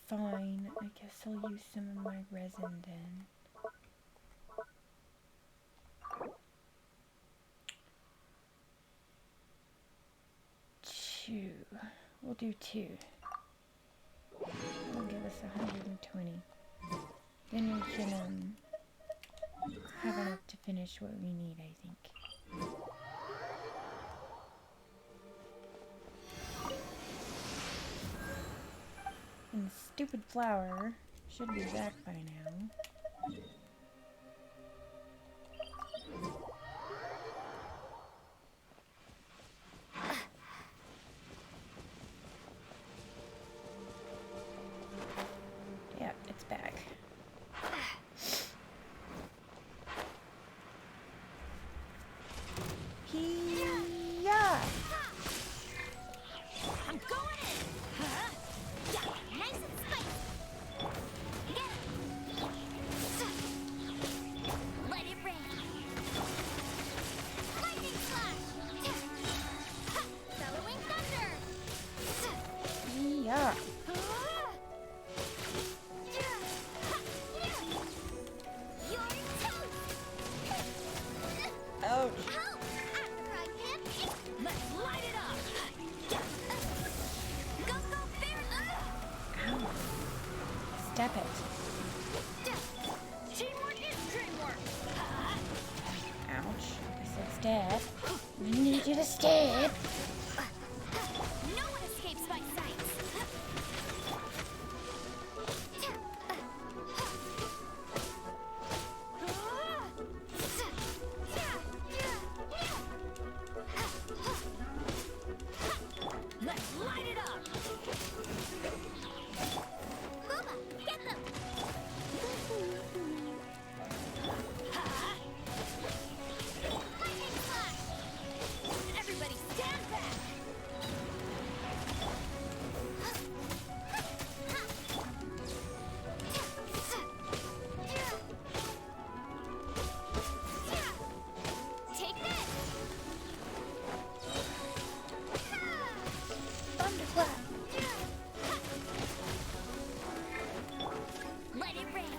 Fine, I guess I'll use some of my resin then. We'll do 2. That'll give us 120. Then we can have enough to finish what we need, I think. And the stupid flower should be back by now. Yep, it's back. Yeah. I'm going in. Yeah, nice and spicy. Get it. Let it rain. Lightning slash. Bellowing thunder. Yeah. You're toast. Ouch. Let's light it up! Go, go, fairy! Step it. Teamwork is dreamwork! Ouch. I said step. I need you to step. No one escapes my sights! Let's light it up! Booba, get them! Lightning slash! Everybody stand back! Take this! Thunderclap. Let it rain.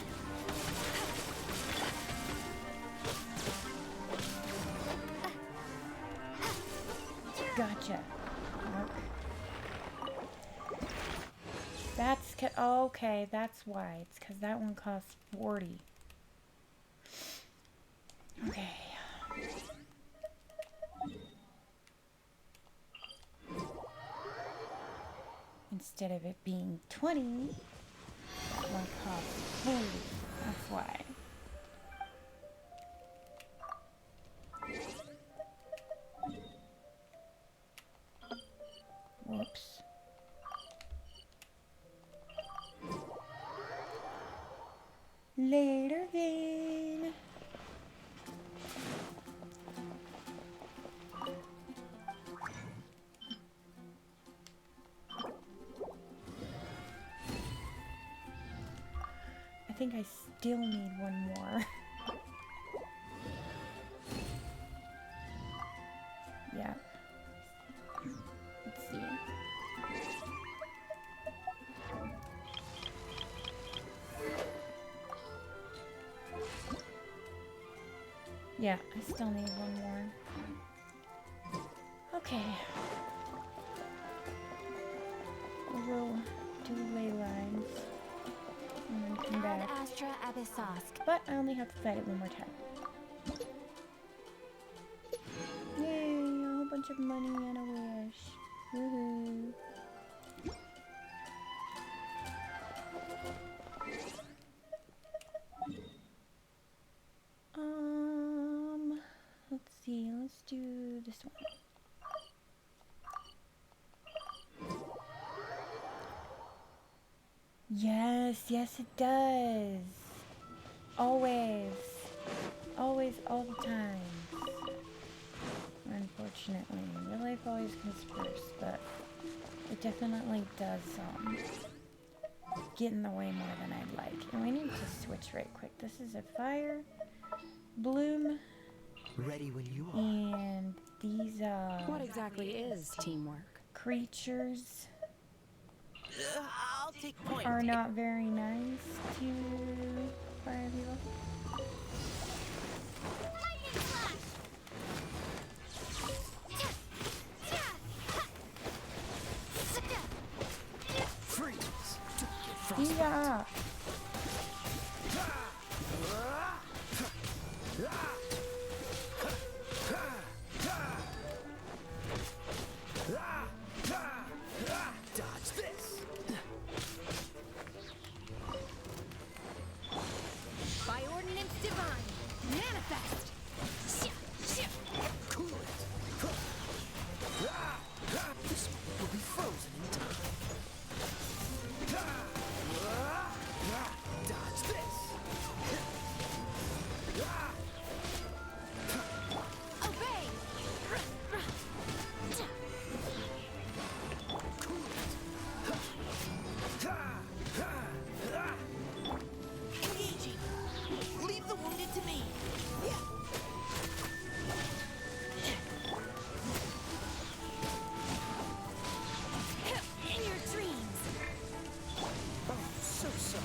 Gotcha. Mark. That's okay, that's why. It's because that one costs 40. Okay. Instead of it being 20, that one costs 40. That's why. Whoops. Later, Vane. I think I still need one more. Yeah. Let's see. Yeah, I still need one more. Okay. We'll do ley lines and then come back. Astra Abyssosk. But I only have to fight it one more time. Yay, a whole bunch of money and a wish. Woohoo. Let's see, let's do this one. Yes, yes it does. Always. Always, all the time. unfortunately. Real life always comes first, but it definitely does get in the way more than I'd like. And we need to switch right quick. This is a fire bloom. Ready when you are. And these What exactly is teamwork? Creatures I'll take point. are not very nice to fire people. Freeze. Yeah. Dodge this. By ordinance divine, manifest. Cool it. This will be frozen in time. Dodge this. Obey. Engaging. Leave the wounded to me. In your dreams. Oh, so sorry.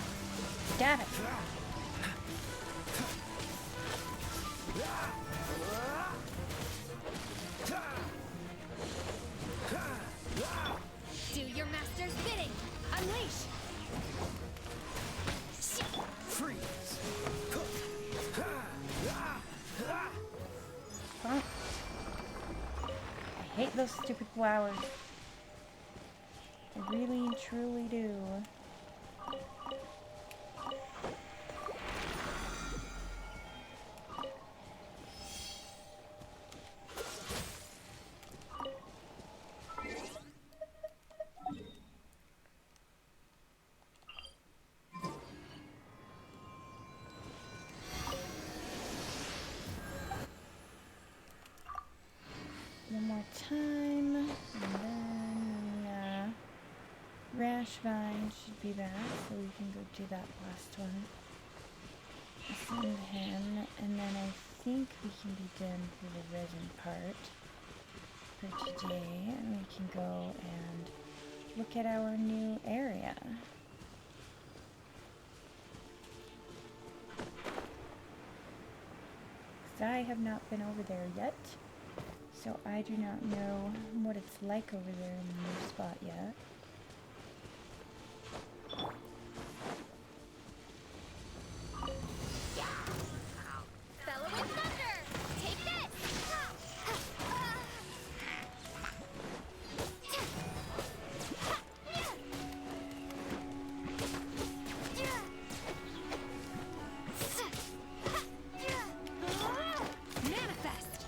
Got it. Do your master's bidding. Unleash. Freeze. Huh? I hate those stupid flowers. I really and truly do. One more time, and then the Rash Vine should be back, so we can go do that last one. Send him, and then I think we can be done for the resin part for today, and we can go and look at our new area. Because I have not been over there yet. So I do not know what it's like over there in the new spot yet. Bellowing thunder. Take this. Manifest.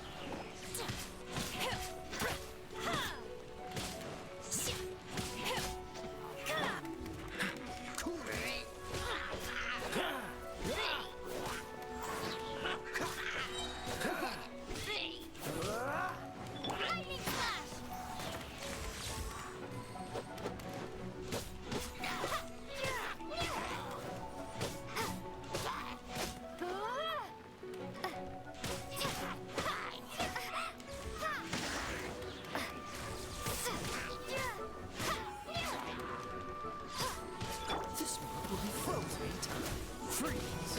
This one will be frozen in time. Freeze.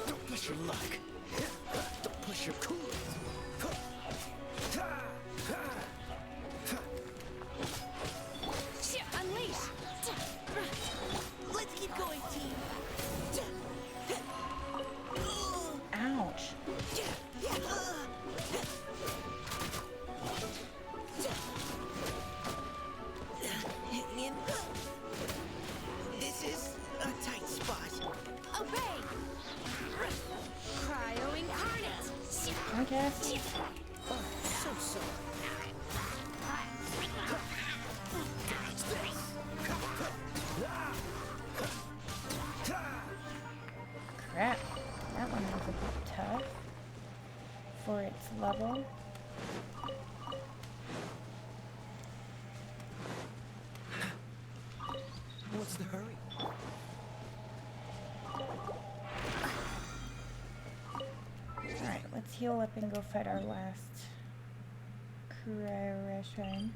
Don't push your luck. Don't push your coolant. Unleash. Let's keep going, team. Ouch. Hang in. This is a tight spot. Obey. Cryo incarnate. I guess. Oh, so sorry. Dodge this. Crap. for its level. What's the hurry? Alright, let's heal up and go fight our last Shrine.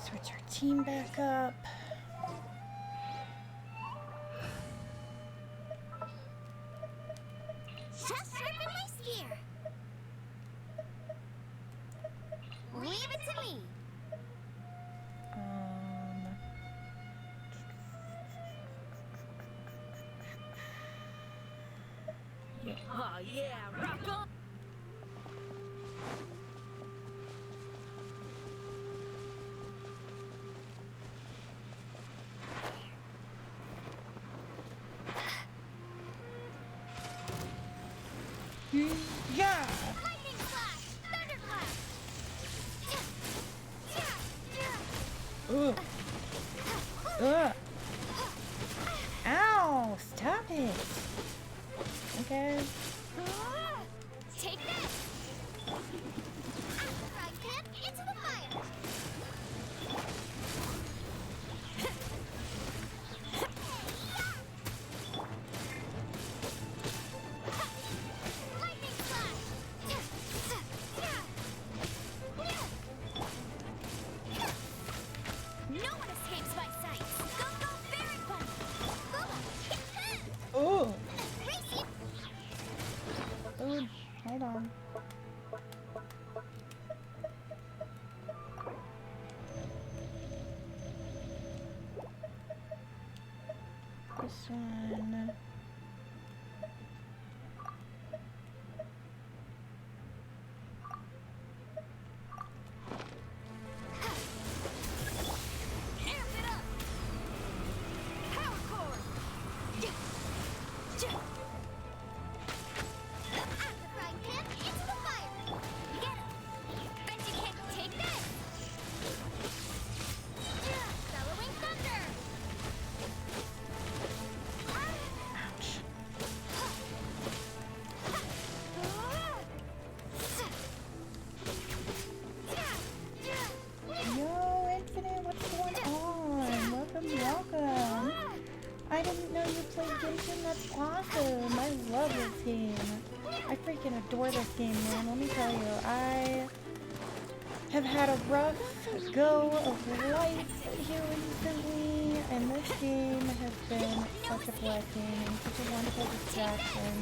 Switch our team back up. Just sharpen my spear. Leave it to me. Yeah. Oh yeah, rock on! Yeah! Lightning flash! Thunder blast! Ugh. Ow! Stop it! Okay. Take this! Right pip into the fire! Lightning flash! No one escapes my sight! Go, go, fairy punch! Ooh! Ooh, hold on. This one. Amp it up! Power core! At the frying pan, into the fire! Get him! Bet you can't take this! Bellowing thunder! Yo, Infinite, what's going on? Welcome. I didn't know you played Genshin. That's awesome. I love this game. I freaking adore this game, man. Let me tell you, I have had a rough go of life here recently, and this game has been such a blessing and such a wonderful distraction,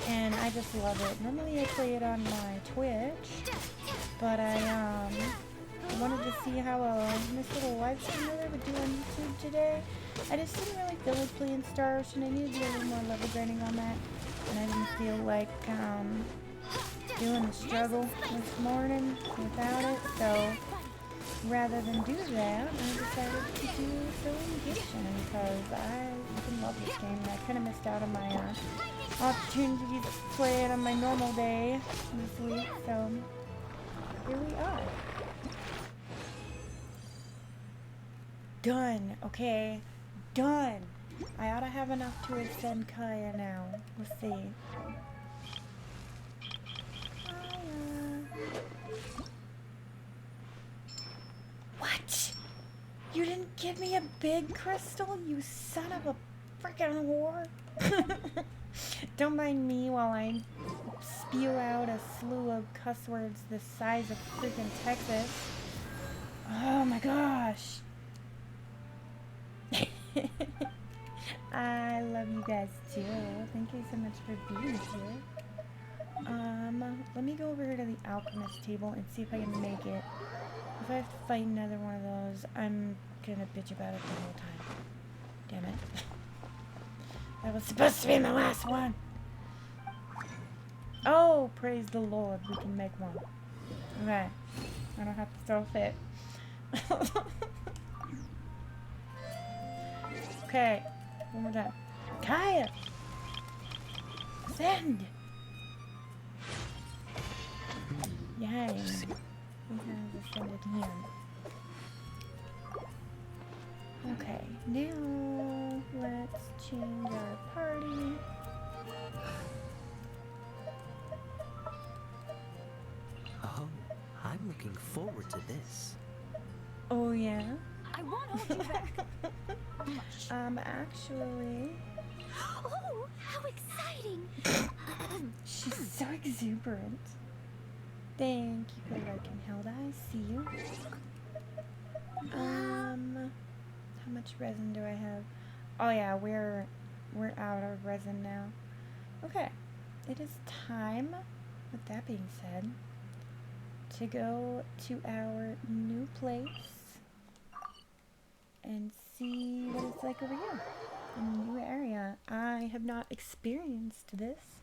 and I just love it. Normally I play it on my Twitch, but I wanted to see how this little live streamer would do on YouTube today. I just didn't really feel like playing Star Ocean. I needed to do a little more level grinding on that, and I didn't feel like doing the struggle this morning without it, so rather than do that, I decided to do filling Genshin because I even love this game, and I kind of missed out on my opportunity to play it on my normal day this week, so here we are. Done. Okay. Done. I ought to have enough to ascend Kaya now. Let's see. What? You didn't give me a big crystal, you son of a freaking whore? Don't mind me while I spew out a slew of cuss words the size of freaking Texas. Oh my gosh. I love you guys too. Thank you so much for being here. Let me go over here to the alchemist table and see if I can make it. If I have to fight another one of those, I'm gonna bitch about it the whole time. Damn it. That was supposed to be my last one. Oh, praise the Lord, we can make one. Okay. I don't have to throw a fit. Okay, one more time. Kaya! Send! Yay. He has ascended him. Okay, now let's change our party. Oh, I'm looking forward to this. Oh yeah? I won't hold you back. Actually... Oh, how exciting! She's so exuberant. Thank you for liking Hilda. I see you. How much resin do I have? Oh yeah, we're out of resin now. Okay, it is time, with that being said, to go to our new place and see what it's like over here in the new area. I have not experienced this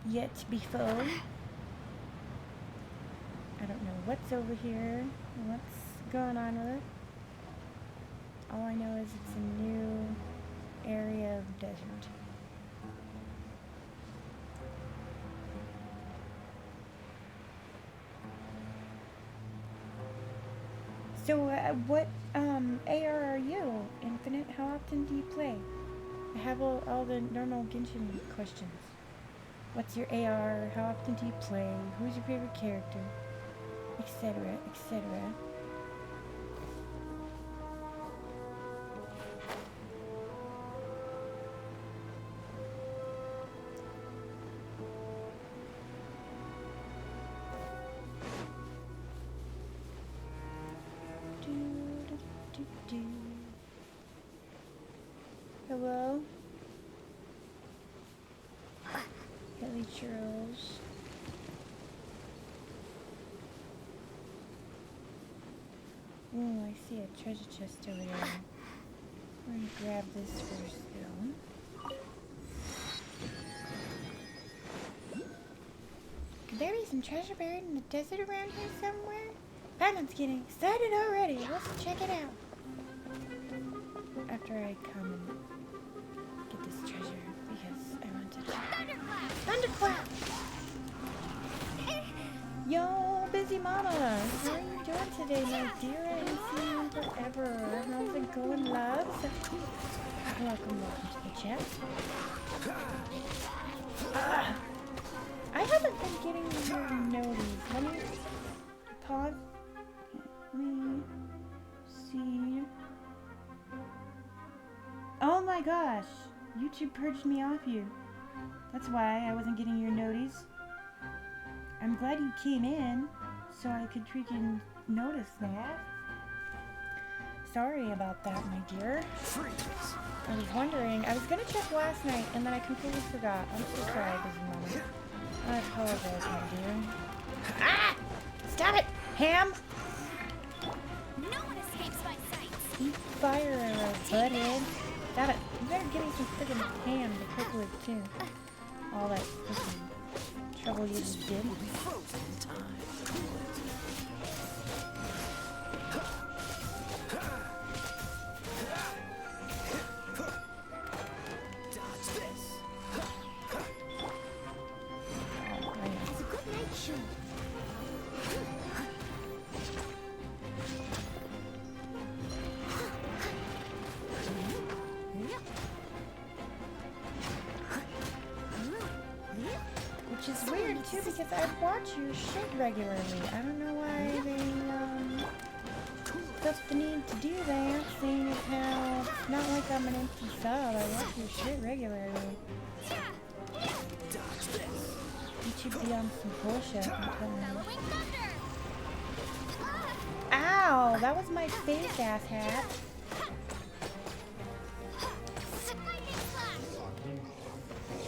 yet before. I don't know what's over here, what's going on with it. All I know is it's a new area of desert. So, what AR are you, Infinite? How often do you play? I have all the normal Genshin questions. What's your AR? How often do you play? Who's your favorite character? Etc., etc. Hello? Hilly churros. Ooh, I see a treasure chest over there. We're gonna grab this first, though. Could there be some treasure buried in the desert around here somewhere? Batman's getting excited already. Let's check it out. After I come and get this treasure, because I want to. Thunderclap! Thunderclap! Yo, busy mama! How are you doing today, my dear? I haven't seen you in forever. How's it going, loves? Welcome to the chat. I haven't been getting your noties. Let me pause. Let me see. Oh my gosh! YouTube purged me off you. That's why I wasn't getting your noties. I'm glad you came in, so I could freaking notice that. Sorry about that, my dear. I was wondering, I was gonna check last night, and then I completely forgot. I'm so sorry, busy mama. I apologize, my dear. Ah! Stop it! Ham! No one escapes my sight. Eat fire, butthead. Stop it. You better give me some freaking ham to cook with, too. All that freaking trouble you just did. It's a good night show. Which is weird too, because I watch your shit regularly. I don't know why they felt the need to do that, seeing as how it's not like I'm an empty sub. I watch your shit regularly. You should be on some bullshit. I'm telling you. Ow! That was my fake ass hat.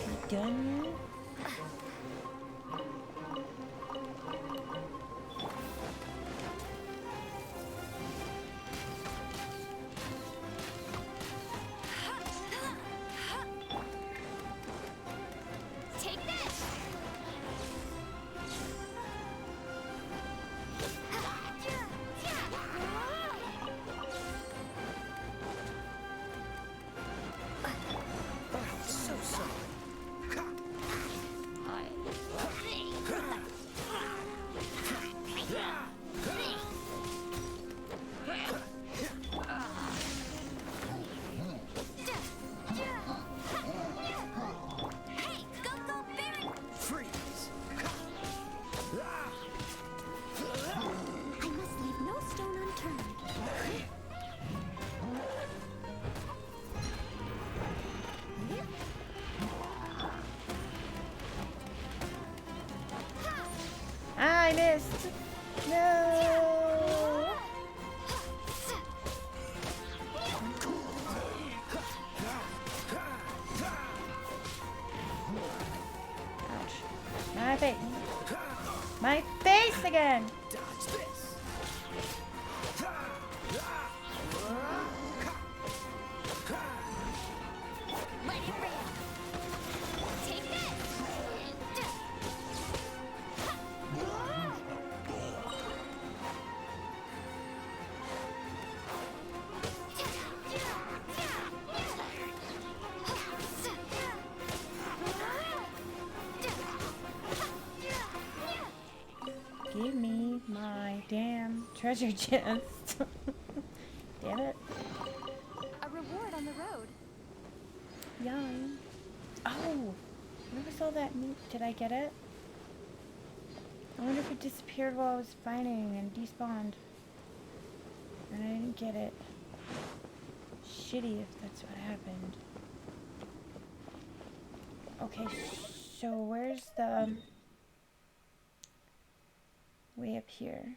You done yet? Take this. So sorry. I missed. No. Ouch. My face. My face again. Give me my damn treasure chest. Damn it. A reward on the road. Yum. Oh, where was all that meat? Did I get it? I wonder if it disappeared while I was fighting and despawned. And I didn't get it. Shitty if that's what happened. Okay, so where's the... way up here?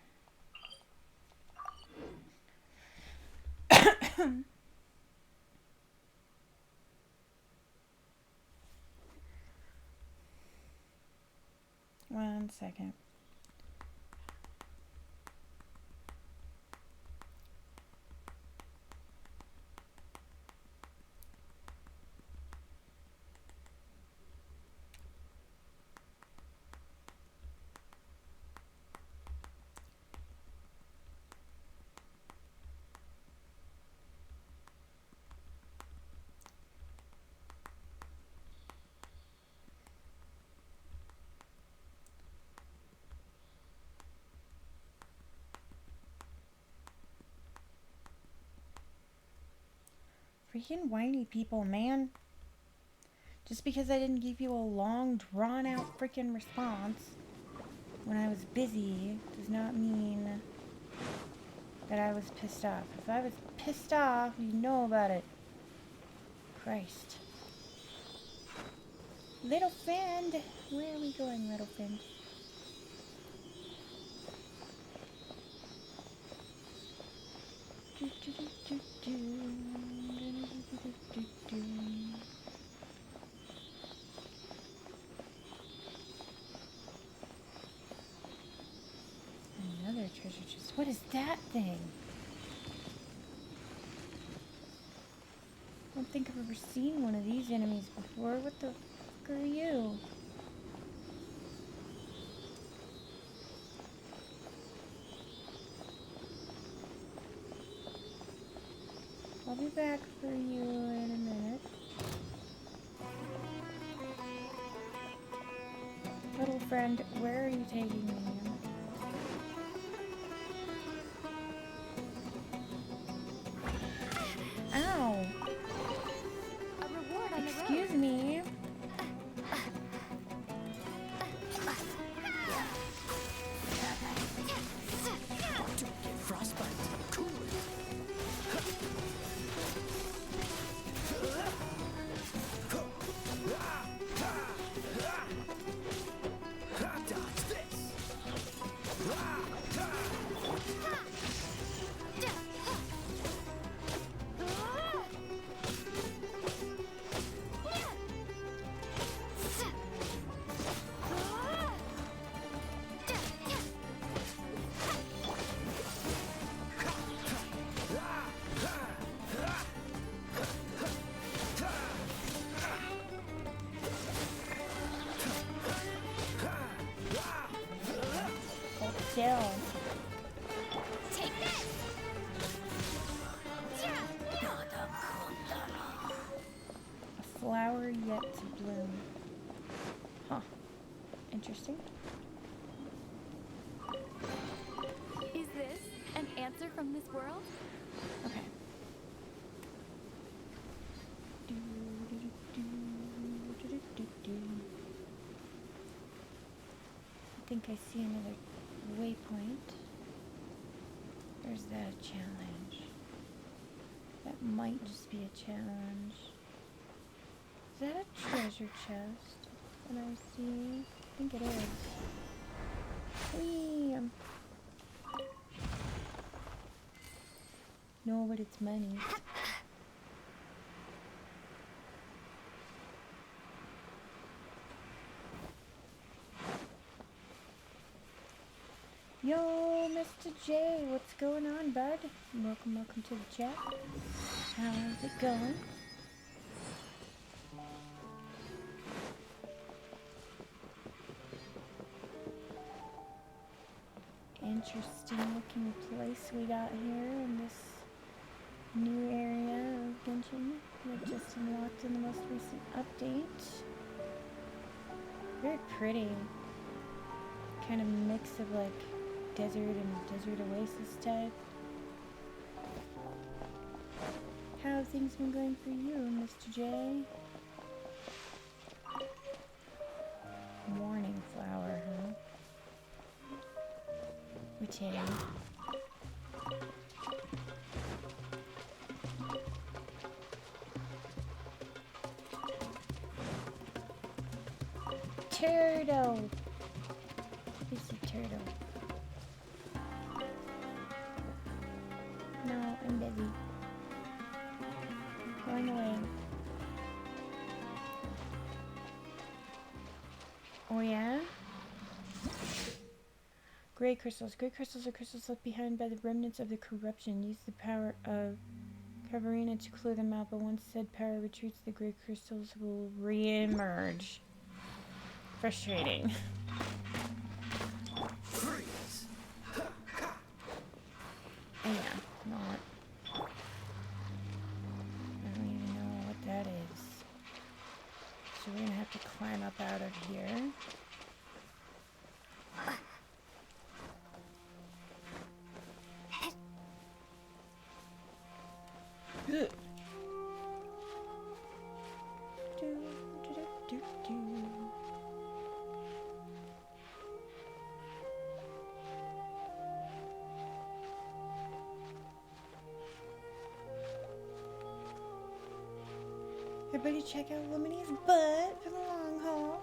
One second. Freaking whiny people, man. Just because I didn't give you a long, drawn-out freaking response when I was busy does not mean that I was pissed off. If I was pissed off, you know about it. Christ. Little friend. Where are we going, little friend? Another treasure chest. What is that thing? I don't think I've ever seen one of these enemies before. What the fuck are you? I'll be back for you in a minute. Little friend, where are you taking me? Ow! A reward on Excuse me. Frostbite. Cool. Dodge this. Chill. Take this. A flower yet to bloom. Huh. Interesting. Is this an answer from this world? Okay. I think I see another waypoint. There's that challenge. That might just be a challenge. Is that a treasure chest that I see? I think it is. Whee! No, but it's money. Yo, Mr. J, what's going on, bud? Welcome to the chat. How's it going? Interesting looking place we got here in this new area of Genshin that just unlocked in the most recent update. Very pretty. Kind of mix of like desert and desert oasis type. How have things been going for you, Mr. J? Morning flower, huh? Which is? Turtle! It's a turtle. No, I'm busy. Going away. Oh yeah? Gray crystals. Gray crystals are crystals left behind by the remnants of the corruption. Use the power of Cavarina to clear them out, but once said power retreats, the gray crystals will re-emerge. Frustrating. Yeah, not. I don't even know what that is. So we're gonna have to climb up out of here. Ugh. Everybody check out Womanie's butt for the long haul.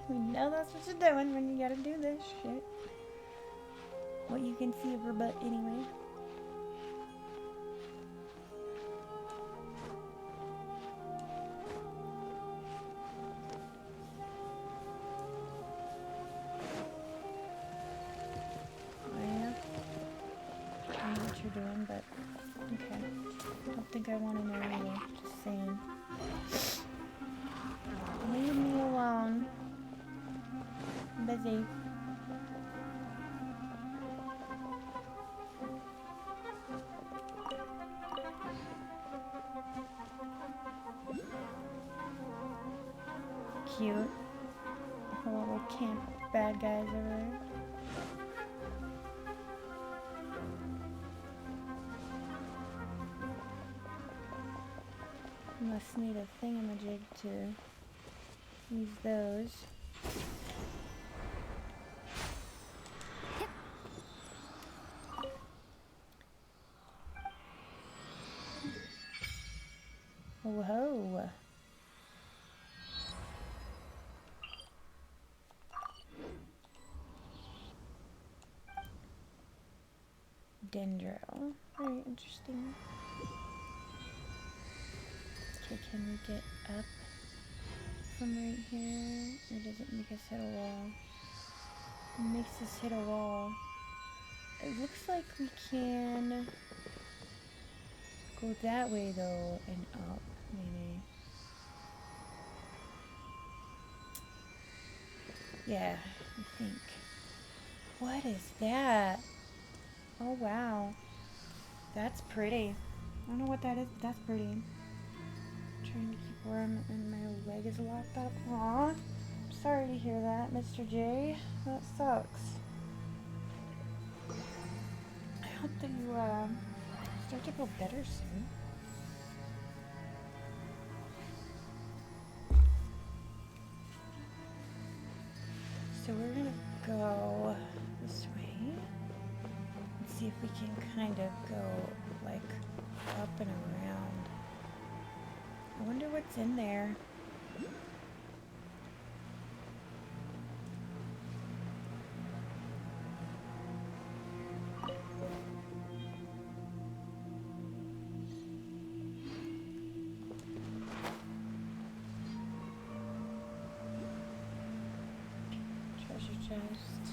We know that's what you're doing when you gotta do this shit. What you can see of her butt anyway. Doing, but okay. Don't think I want to know either. Just saying. Leave me alone. I'm busy. Cute. A little camp bad guys over there. Must need a thingamajig to use those. Whoa. Dendro. Very interesting. Okay, can we get up from right here? Or does it make us hit a wall? It makes us hit a wall. It looks like we can go that way though and up, maybe. Yeah, I think. What is that? Oh wow. That's pretty. I don't know what that is, but that's pretty. Trying to keep warm and my leg is locked up. Aw, I'm sorry to hear that, Mr. J. That sucks. I hope that you start to feel better soon. So we're gonna go this way and see if we can kind of go like up and around. I wonder what's in there. Toast.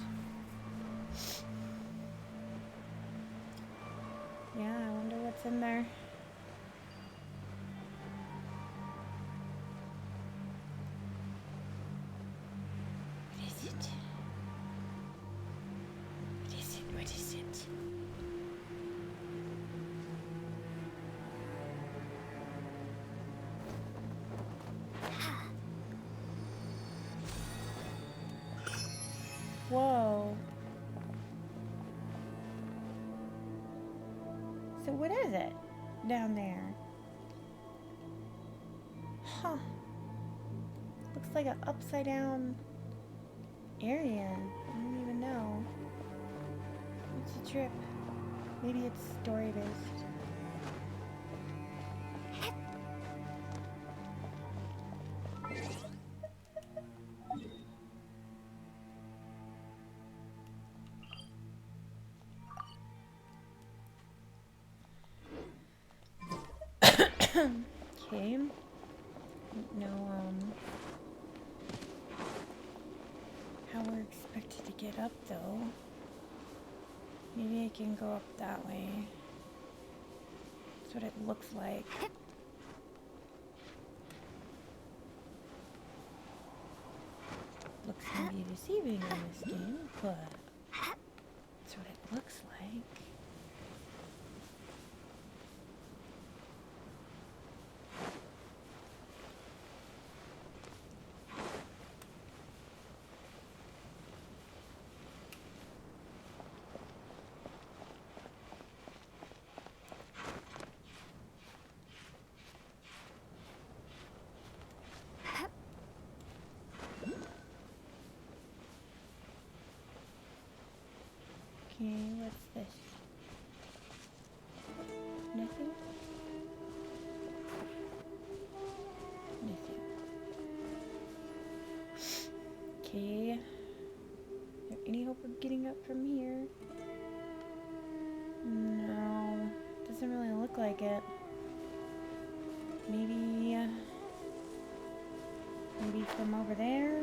Yeah, I wonder what's in there. What is it? What is it? What is it? Whoa. So what is it down there? Huh. Looks like an upside down area. I don't even know. It's a trip. Maybe it's story based. Okay. No, how we're expected to get up though. Maybe I can go up that way. That's what it looks like. Looks maybe deceiving in this game, but that's what it looks like. Okay, what's this? Nothing? Nothing. Okay. Is there any hope of getting up from here? No. Doesn't really look like it. Maybe from over there?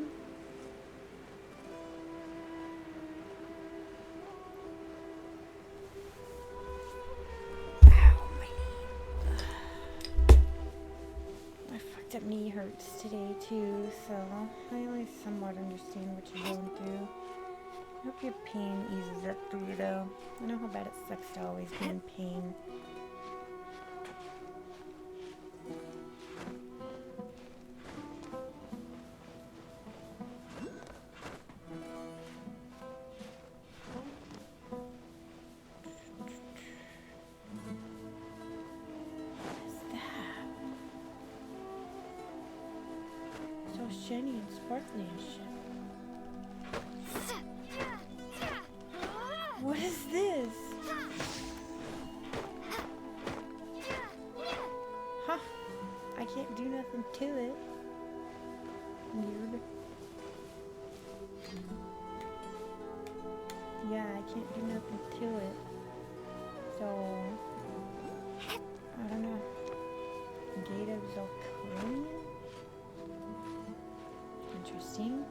My knee hurts today too, so I at least somewhat understand what you're going through. I hope your pain eases up for you though. I know how bad it sucks to always be in pain. Shiny and sparkly and shit. What is this? Huh. I can't do nothing to it. Weird. Yeah, I can't do nothing to it. So, I don't know. Gate of Zolconian? Interesting.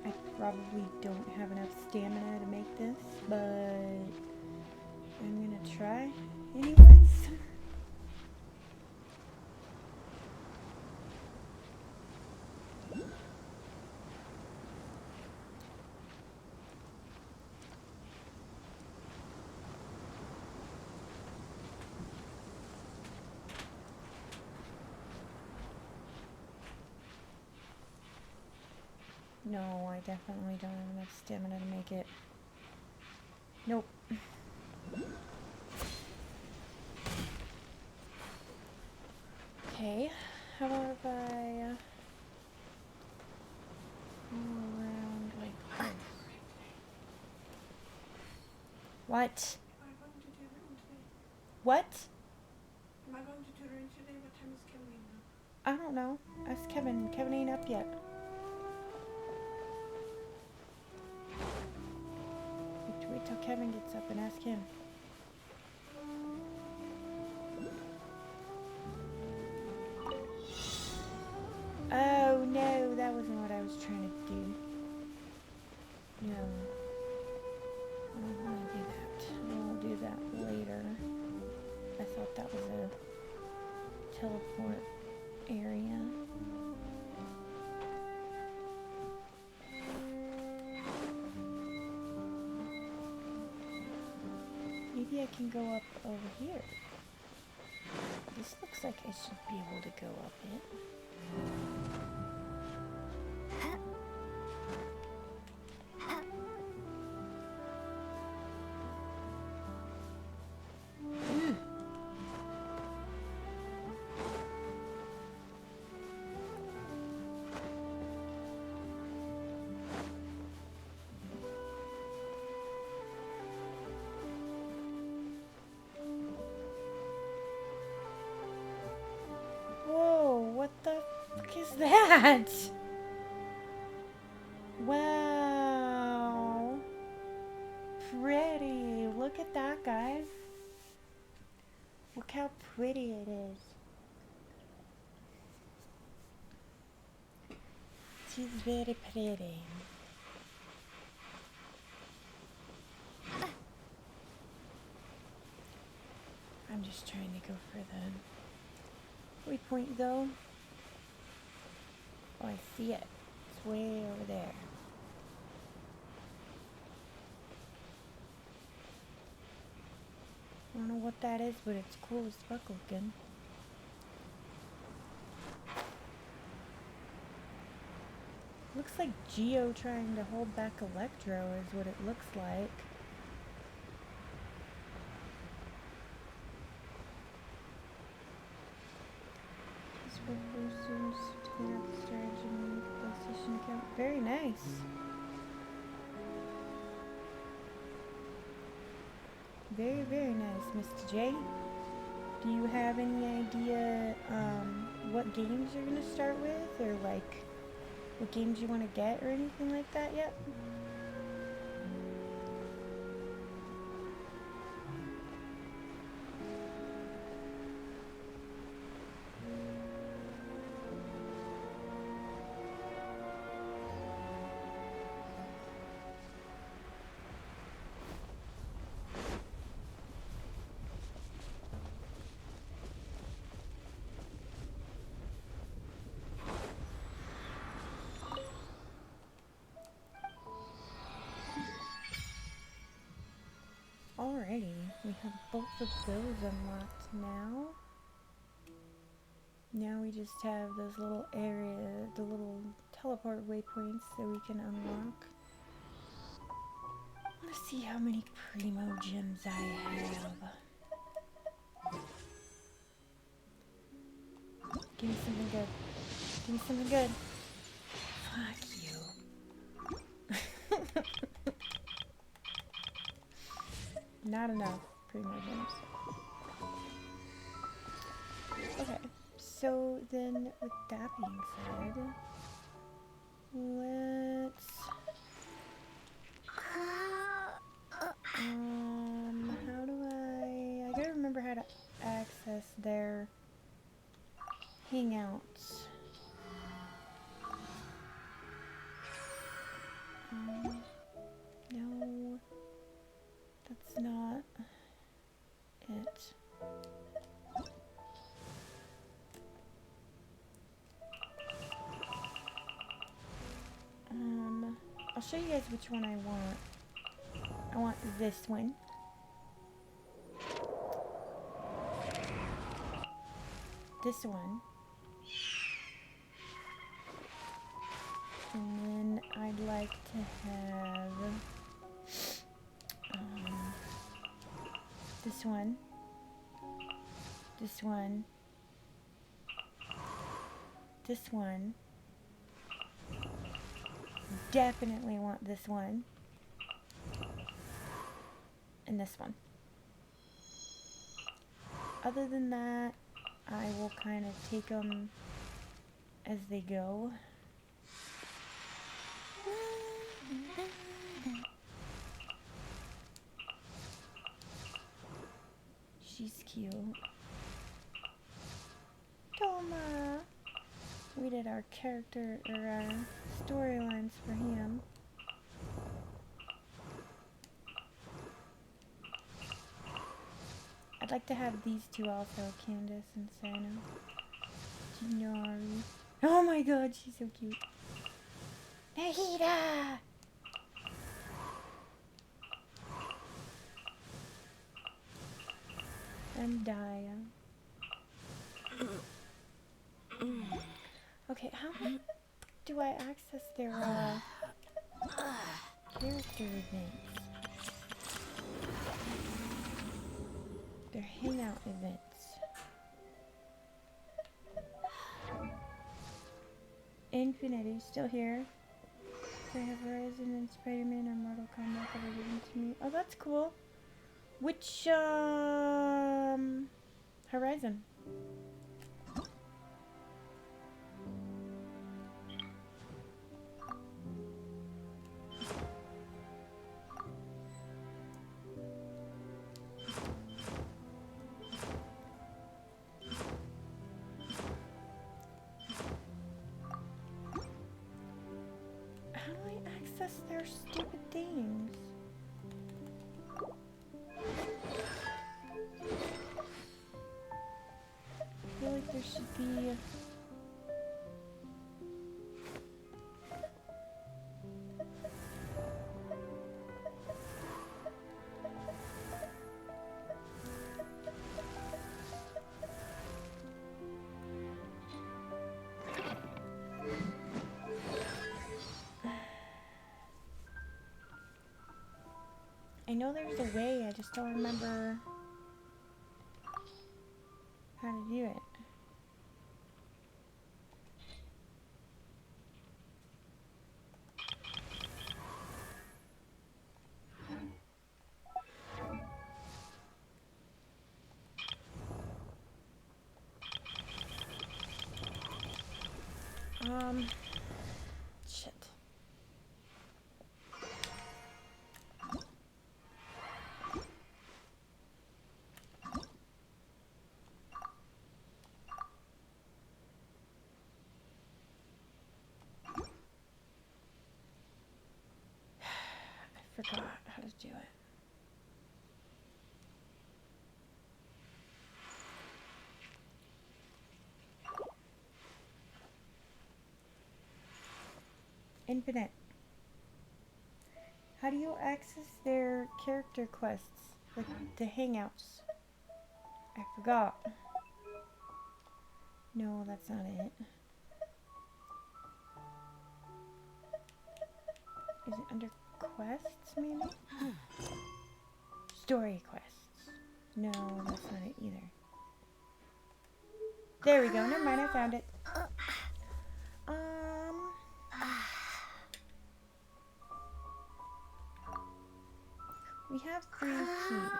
I probably don't have enough stamina to make this, but I'm gonna try anyways. No, I definitely don't have enough stamina to make it. Nope. Okay, how about if I go around like this? What? What? Am I going to tutoring today? What time is Kevin now? I don't know. Ask Kevin. Kevin ain't up yet. Wait till Kevin gets up and ask him. was trying to do. No. I don't want to do that. I'll do that later. I thought that was a teleport area. Maybe I can go up over here. This looks like I should be able to go up it. What the fuck is that? Wow. Pretty. Look at that, guys. Look how pretty it is. She's very pretty. I'm just trying to go for the waypoint though. Oh, I see it. It's way over there. I don't know what that is, but it's cool as fuck looking. Looks like Geo trying to hold back Electro is what it looks like. PlayStation account. Very nice. Very, very nice, Mr. J. Do you have any idea what games you're gonna start with, or like what games you want to get, or anything like that yet? Alrighty, we have both of those unlocked now. Now we just have those little areas, the little teleport waypoints that we can unlock. Let's see how many primo gems I have. Give me something good. Give me something good. Fuck you. Not enough primo gems. Okay, so then with that being said, let's how do I gotta remember how to access their hangouts. No, that's not it. I'll show you guys which one I want. I want this one. This one. And then I'd like to have this one. This one. This one. Definitely want this one. And this one. Other than that, I will kind of take them as they go. She's cute. Toma! Wait completed our character or our storylines for him. I'd like to have these two also, Candace and Sana. Jinari. Oh my god, she's so cute. Nahida! And Daya. Okay, how do I access their character events? Their hangout events. Infinity, still here. So I have Horizon and Spider-Man or Mortal Kombat that are given to me. Oh, that's cool. Which, Horizon? How do I access their stupid things? I feel like there should be... I know there's a way, I just don't remember how to do it. Shit. I forgot how to do it. Infinite. How do you access their character quests? Like the hangouts? I forgot. No, that's not it. Is it under quests, maybe? Story quests. No, that's not it either. There we go. Never mind, I found it. We have 3 keys.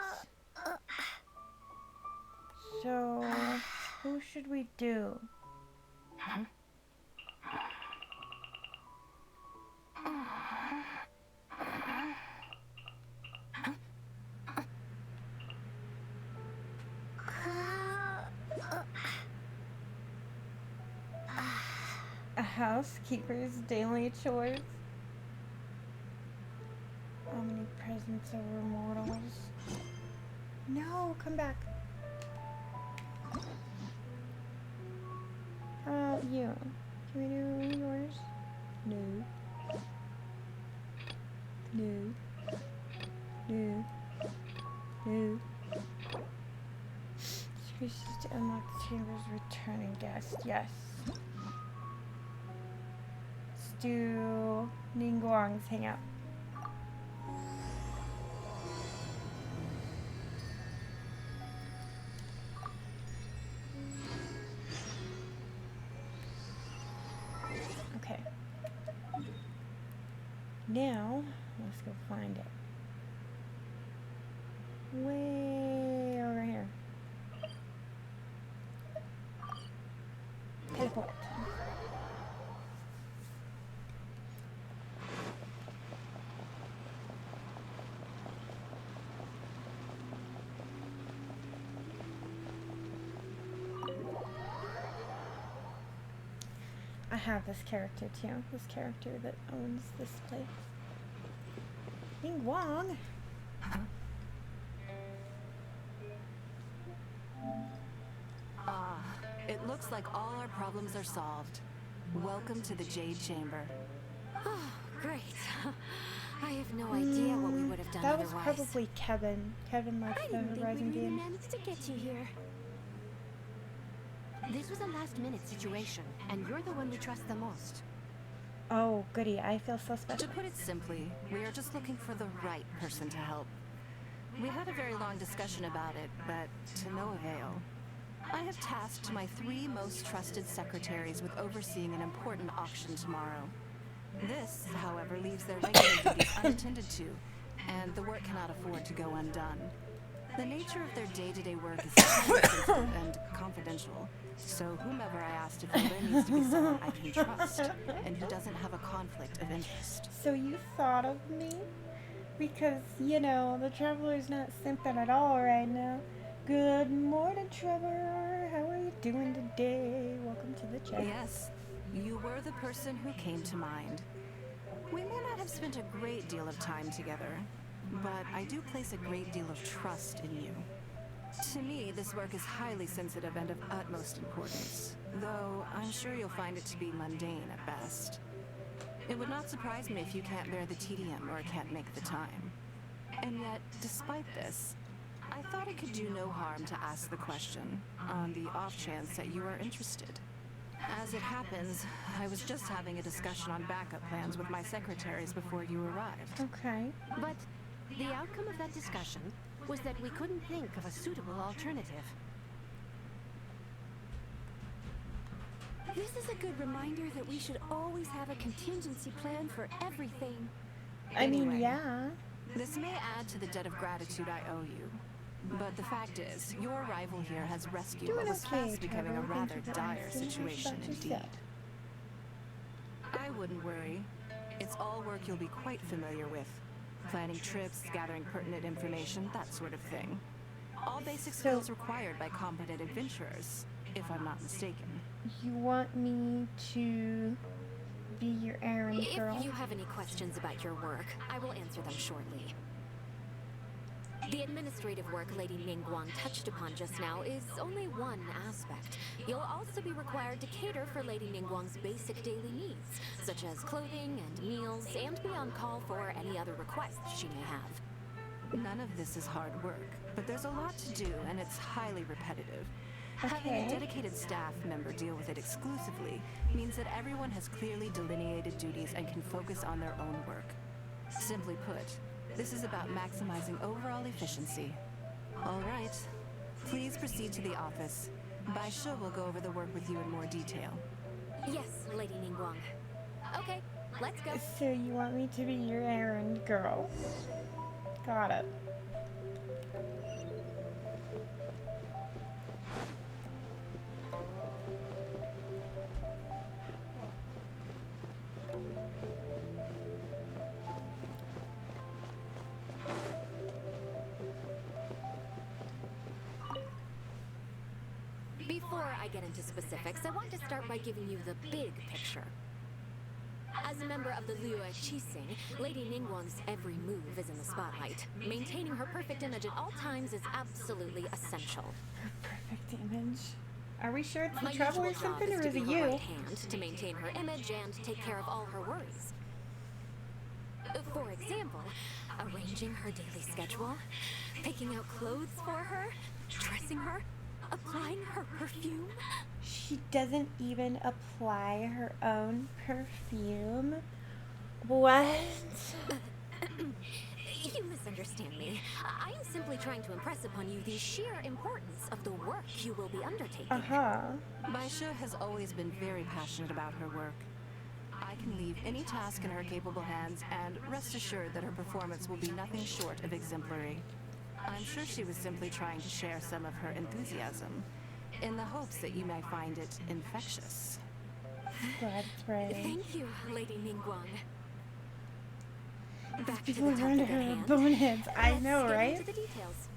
So, who should we do? A housekeeper's daily chores. Omnipresence over mortals. No, come back. You. Can we do yours? No. No. No. No. Species to unlock the chamber's returning guest. Yes. Let's do Ningguang's hangout. Okay. Now, let's go find it. Way over here. Teleport. I have this character too. This character that owns this place. Ning Guang. Ah, it looks like all our problems are solved. Welcome to the Jade Chamber. Oh, great. I have no idea what we would have done That was otherwise. probably Kevin. Kevin likes I the didn't think Horizon we really games. managed to get you here. This was a last-minute situation, and you're the one we trust the most. Oh, goody. I feel so special. To put it simply, we are just looking for the right person to help. We had a very long discussion about it, but to no avail. I have tasked my 3 most trusted secretaries with overseeing an important auction tomorrow. This, however, leaves their regular duties unattended to, and the work cannot afford to go undone. The nature of their day-to-day work is highly sensitive and confidential, so whomever I asked to fill in needs to be someone I can trust, and who doesn't have a conflict of interest. So you thought of me? Because, you know, the Traveler's not simping at all right now. Good morning, Trevor. How are you doing today? Welcome to the chat. Yes, you were the person who came to mind. We may not have spent a great deal of time together, but I do place a great deal of trust in you. To me, this work is highly sensitive and of utmost importance, though I'm sure you'll find it to be mundane at best. It would not surprise me if you can't bear the tedium or can't make the time. And yet, despite this, I thought it could do no harm to ask the question, on the off chance that you are interested. As it happens, I was just having a discussion on backup plans with my secretaries before you arrived. Okay. But the outcome of that discussion was that we couldn't think of a suitable alternative. This is a good reminder that we should always have a contingency plan for everything. I mean, Anyway, yeah. This may add to the debt of gratitude I owe you. But the fact is, your arrival here has rescued what Doing was okay, fast becoming a Trevor. rather Thank you for dire asking. situation That's indeed. yourself. I wouldn't worry. It's all work you'll be quite familiar with. Planning trips, gathering pertinent information, that sort of thing. All basic skills required by competent adventurers, if I'm not mistaken. You want me to be your errand girl? If you have any questions about your work, I will answer them shortly. The administrative work Lady Ning Guang touched upon just now is only one aspect. You'll also be required to cater for Lady Ning Guang's basic daily needs, such as clothing and meals, and be on call for any other requests she may have. None of this is hard work, but there's a lot to do and it's highly repetitive. Having a dedicated staff member deal with it exclusively means that everyone has clearly delineated duties and can focus on their own work. Simply put, this is about maximizing overall efficiency. All right, please proceed to the office. Bai Shi will go over the work with you in more detail. Yes, Lady Ning Guang. Okay, let's go. So you want me to be your errand girl? Got it. Before I get into specifics, I want to start by giving you the big picture. As a member of the Liyue Qixing, Lady Ning Guang's every move is in the spotlight. Maintaining her perfect image at all times is absolutely essential. Her perfect image. Are we sure it's the My Traveler or usual job something, is or to is be it her you? right hand to maintain her image and take care of all her worries. For example, arranging her daily schedule, picking out clothes for her, dressing her, applying her perfume. She doesn't even apply her own perfume. What? You misunderstand me. I am simply trying to impress upon you the sheer importance of the work you will be undertaking. Bai Shi has always been very passionate about her work. I can leave any task in her capable hands and rest assured that her performance will be nothing short of exemplary. I'm sure she was simply trying to share some of her enthusiasm, in the hopes that you may find it infectious. That's right. Thank you, Lady Ning Guang. Back to People the are topic under at her hand. boneheads. I Let's know, get right? into the details.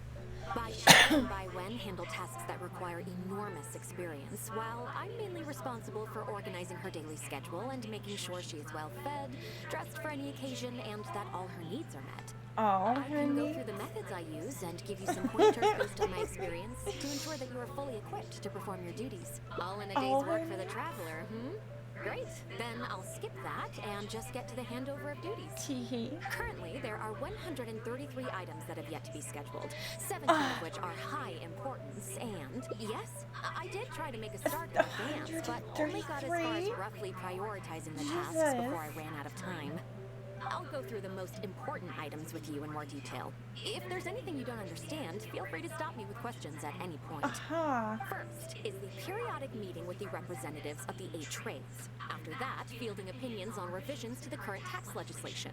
Bai Shi and Bai Wen handle tasks that require enormous experience, while I'm mainly responsible for organizing her daily schedule and making sure she is well fed, dressed for any occasion, and that all her needs are met. Oh, I can go through the methods I use and give you some pointers based on my experience to ensure that you are fully equipped to perform your duties. All in a day's work for the traveler, Great. Then I'll skip that and just get to the handover of duties. Currently, there are 133 items that have yet to be scheduled, 17 of which are high importance, and yes, I did try to make a start in advance, but only got as far as roughly prioritizing the tasks before I ran out of time. I'll go through the most important items with you in more detail. If there's anything you don't understand, feel free to stop me with questions at any point. First is the periodic meeting with the representatives of the 8 trades. After that, fielding opinions on revisions to the current tax legislation.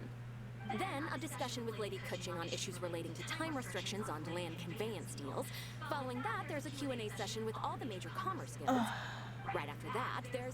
Then, a discussion with Lady Kuching on issues relating to time restrictions on land conveyance deals. Following that, there's a Q&A session with all the major commerce guilds. Right after that, there's...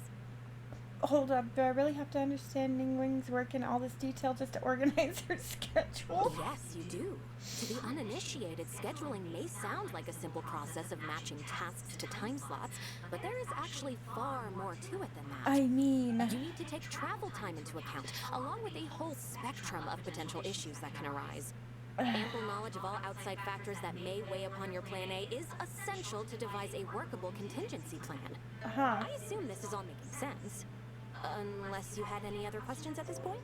Hold up, do I really have to understand Ningwing's work in all this detail just to organize her schedule? Yes, you do. To the uninitiated, scheduling may sound like a simple process of matching tasks to time slots, but there is actually far more to it than that. I mean... You need to take travel time into account, along with a whole spectrum of potential issues that can arise. Ample knowledge of all outside factors that may weigh upon your Plan A is essential to devise a workable contingency plan. I assume this is all making sense. Unless you had any other questions at this point?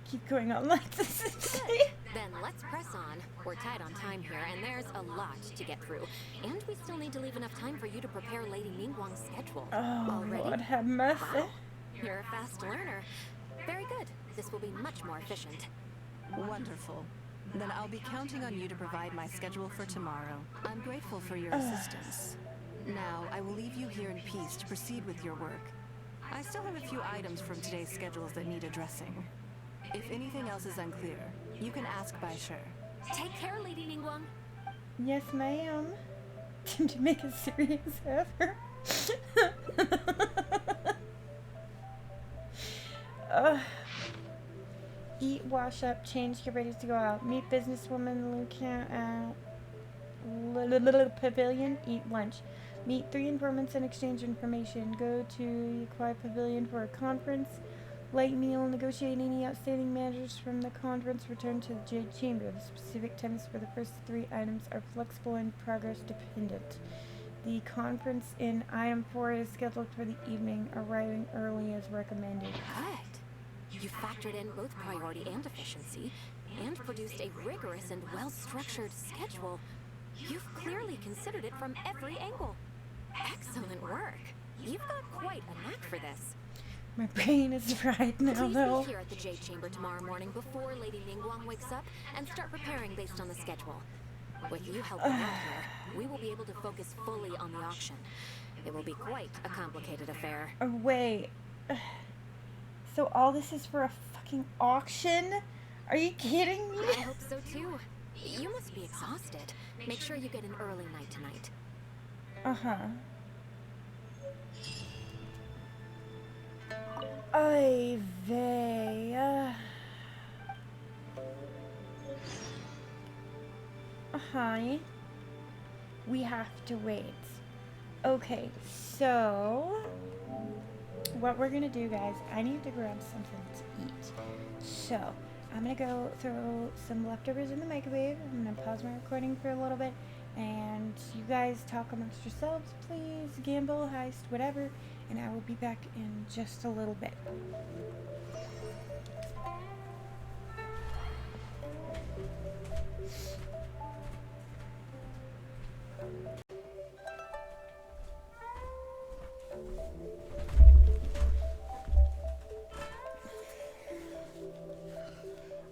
Keep going on like this. Good. Then let's press on. We're tight on time here, and there's a lot to get through. And we still need to leave enough time for you to prepare Lady Ningguang's schedule. Already? Lord have mercy. Wow. You're a fast learner. Very good. This will be much more efficient. Wonderful. Then I'll be counting on you to provide my schedule for tomorrow. I'm grateful for your assistance. Now, I will leave you here in peace to proceed with your work. I still have a few items from today's schedules that need addressing. If anything else is unclear, you can ask Bai Shi. Take care, Lady Ningguang. Yes, ma'am. To make a serious effort. Eat, wash up, change, get ready to go out. Meet businesswoman Lucan at Little Pavilion. Eat lunch. Meet 3 informants and exchange information. Go to Yakwai Pavilion for a conference. Light meal. Negotiate any outstanding matters from the conference. Return to the Jade Chamber. The specific times for the first 3 items are flexible and progress dependent. The conference in item 4 is scheduled for the evening, arriving early as recommended. Good. You factored in both priority and efficiency, and produced a rigorous and well-structured schedule. You've clearly considered it from every angle. Excellent work. You've got quite a knack for this. My brain is fried now, Please though. be here at the Jade Chamber tomorrow morning before Lady Ningguang wakes up and start preparing based on the schedule. With you helping out here, we will be able to focus fully on the auction. It will be quite a complicated affair. Wait. So all this is for a fucking auction? Are you kidding me? I hope so too. You must be exhausted. Make sure you get an early night tonight. Ay vey. Hi. We have to wait. Okay, so what we're gonna do, guys, I need to grab something to eat. So I'm gonna go throw some leftovers in the microwave. I'm gonna pause my recording for a little bit, and you guys talk amongst yourselves, please. Gamble, heist, whatever, and I will be back in just a little bit.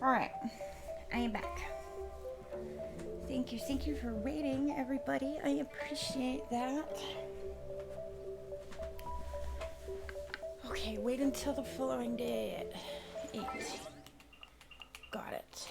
Alright, I am back. Thank you for waiting, everybody. I appreciate that. Okay, wait until the following day at 8. Got it.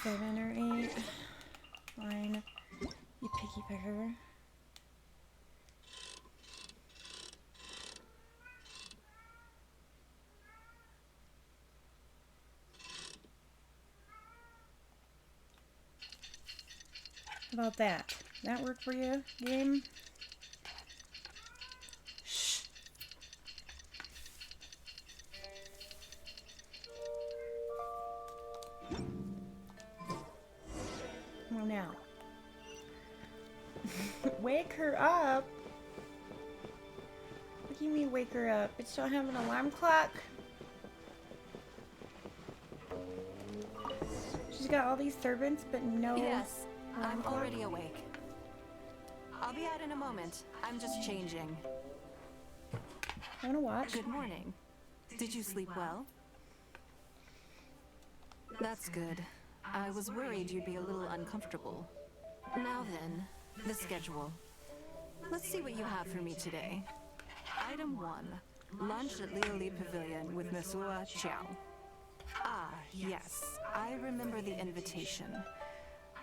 7 or 8. Fine. You picky picker. How about that? That work for you, game? Well, now. Wake her up? What do you mean wake her up? It don't have an alarm clock? She's got all these servants, but no... Yes, I'm clock? already awake. I'll be out in a moment. I'm just changing. I wanna watch. Good morning. Did you sleep well? That's good. I was worried you'd be a little uncomfortable. Now then, the schedule. Let's see what you have for me today. Item 1. Lunch at Lioli Pavilion with Mesua Chiao. Ah, yes. I remember the invitation.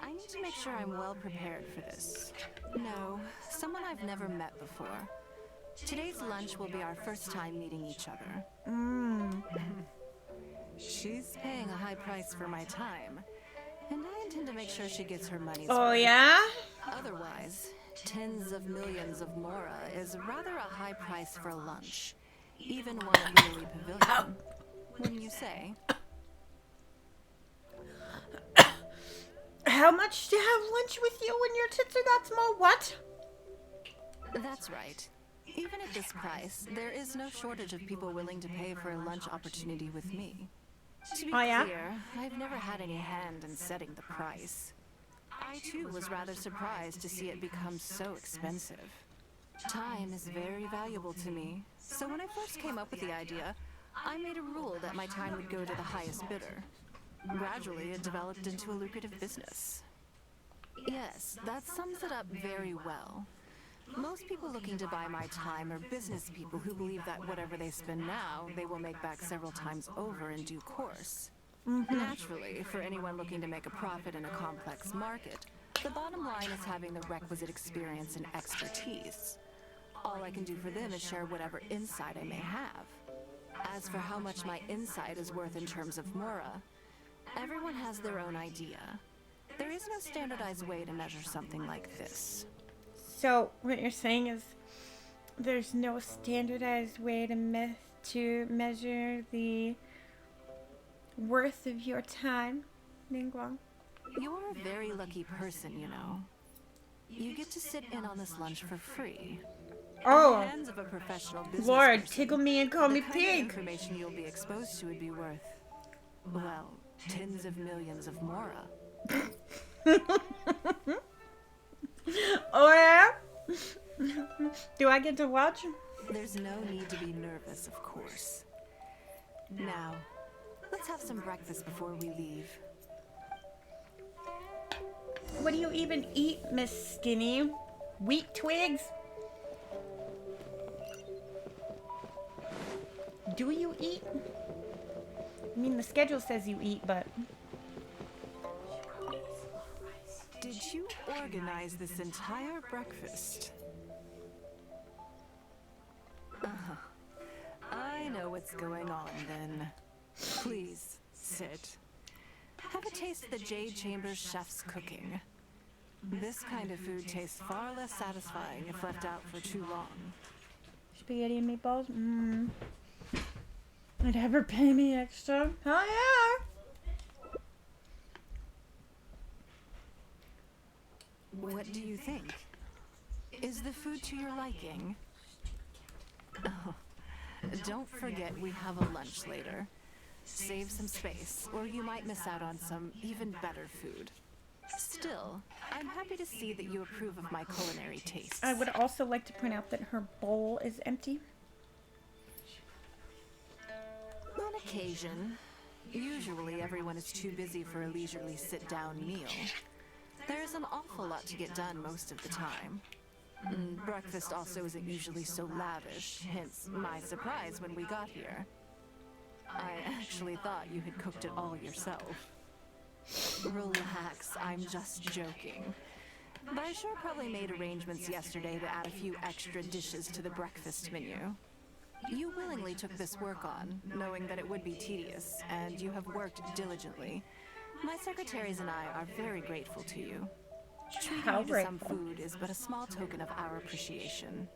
I need to make sure I'm well prepared for this. No, someone I've never met before. Today's lunch will be our first time meeting each other. She's paying a high price for my time, and I intend to make sure she gets her money's worth. Oh, yeah? Otherwise, tens of millions of Mora is rather a high price for lunch, even one at Lioli Pavilion. Wouldn't you say? How much to have lunch with you when your tits are that small? What? That's right. Even at this price, there is no shortage of people willing to pay for a lunch opportunity with me. To be clear, I've never had any hand in setting the price. I too was rather surprised to see it become so expensive. Time is very valuable to me, so when I first came up with the idea, I made a rule that my time would go to the highest bidder. Gradually, it developed into a lucrative business. Yes, that sums it up very well. Most people looking to buy my time are business people who believe that whatever they spend now, they will make back several times over in due course. Naturally, for anyone looking to make a profit in a complex market, the bottom line is having the requisite experience and expertise. All I can do for them is share whatever insight I may have. As for how much my insight is worth in terms of Mora, everyone has their own idea. There is no standardized way to measure something like this. So, what you're saying is there's no standardized way to measure the worth of your time, Ningguang? You're a very lucky person, you know. You get to sit in on this lunch for free. Oh, in the hands of a professional business Lord, person, tickle me and call me the kind of pig. information you'll be exposed to would be worth, well, tens of millions of Mora. Oh yeah? Do I get to watch? There's no need to be nervous, of course. Now, let's have some breakfast before we leave. What do you even eat, Miss Skinny? Wheat twigs? Do you eat? I mean, the schedule says you eat, but... Did you organize this entire breakfast? I know what's going on, then. Please, sit. Have a taste of the Jade Chamber's chef's cooking. This kind of food tastes far less satisfying if left out for too long. Spaghetti and meatballs? I'd ever pay me extra? Hell yeah! What do you think? Is the food to your liking? Oh, don't forget we have a lunch later. Save some space, or you might miss out on some even better food. Still, I'm happy to see that you approve of my culinary tastes. I would also like to point out that her bowl is empty. On occasion. Usually everyone is too busy for a leisurely sit-down meal. There's an awful lot to get done most of the time. Breakfast also isn't usually so lavish, hence my surprise when we got here. I actually thought you had cooked it all yourself. Relax, I'm just joking. But I sure probably made arrangements yesterday to add a few extra dishes to the breakfast menu. You willingly took this work on, knowing that it would be tedious, and you have worked diligently. My secretaries and I are very grateful to you. Treating you to some food is but a small token of our appreciation.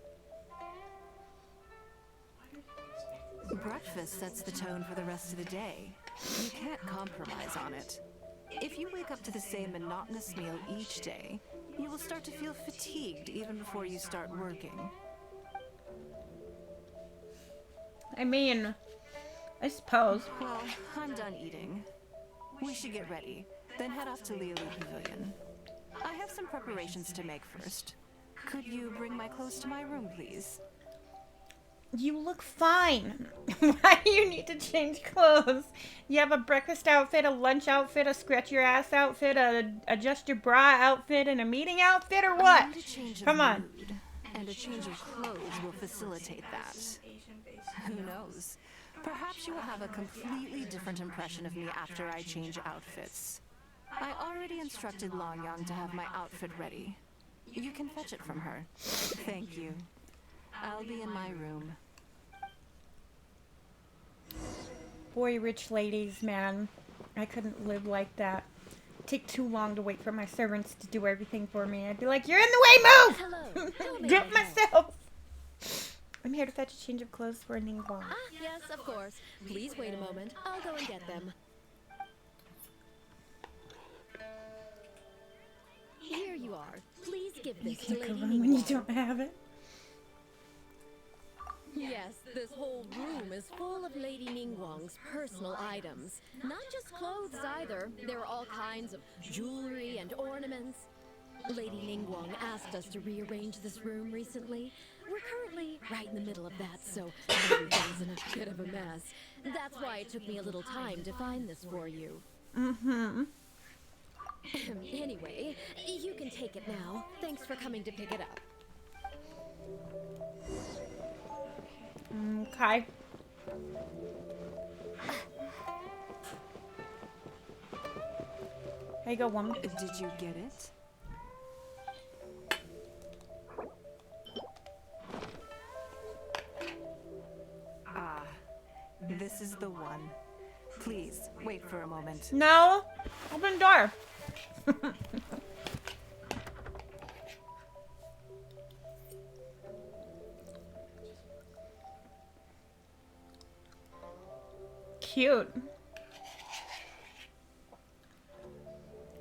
Breakfast sets the tone for the rest of the day. You can't compromise on it. If you wake up to the same monotonous meal each day, you will start to feel fatigued even before you start working. I mean, I suppose. Well, I'm done eating. We should get ready, then head off to Leoli Pavilion. I have some preparations to make first. Could you bring my clothes to my room, please? You look fine. Why do you need to change clothes? You have a breakfast outfit, a lunch outfit, a scratch your ass outfit, a adjust your bra outfit, and a meeting outfit, or what? Come on. Mood, and a change of clothes will facilitate that. Who knows? Perhaps you will have a completely different impression of me after I change outfits. I already instructed Long Yang to have my outfit ready. You can fetch it from her. Thank you. I'll be in my room. Boy, rich ladies, man. I couldn't live like that. Take too long to wait for my servants to do everything for me. I'd be like, you're in the way, move! Do it myself! I'm here to fetch a change of clothes for Ningguang. Ah, yes, of course. Please wait a moment. I'll go and get them. Here you are. Please give You this to can't Lady go wrong when you Ningguang. don't have it. Yes, this whole room is full of Lady Ningguang's personal items. Not just clothes either. There are all kinds of jewelry and ornaments. Lady Ningguang asked us to rearrange this room recently. We're currently right in the middle of that, so everything's in a bit of a mess. That's why it took me a little time to find this for you. Mm-hmm. Anyway, you can take it now. Thanks for coming to pick it up. Okay. Here you go, woman. Did you get it? Ah, this is the one. Please, wait for a moment. No! Open the door! Cute.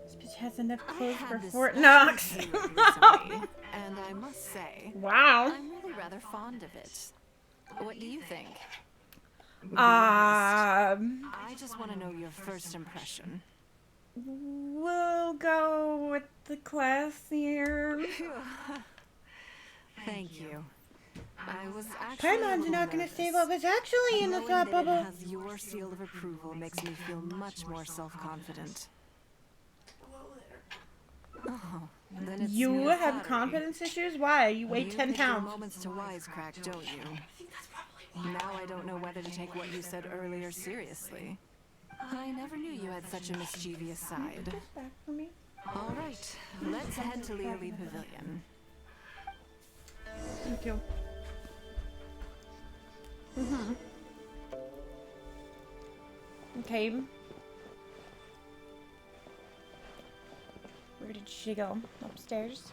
This bitch has enough clothes for Fort Knox. And I must say, wow. I'm really rather fond of it. What do you think? I just want to know your first impression. We'll go with the classier. Thank you. I was actually Paimon's not gonna say what was actually in the thought bubble. It has your seal of approval makes me feel much more self-confident. Oh, then it's You have confidence issues? Why? You weigh 10 pounds. Moments to wisecrack, don't you? Now I don't know whether to take what you said earlier seriously. I never knew you had such a mischievous side. All right, let's head to Leoli Pavilion. Thank you. Okay. Where did she go? Upstairs?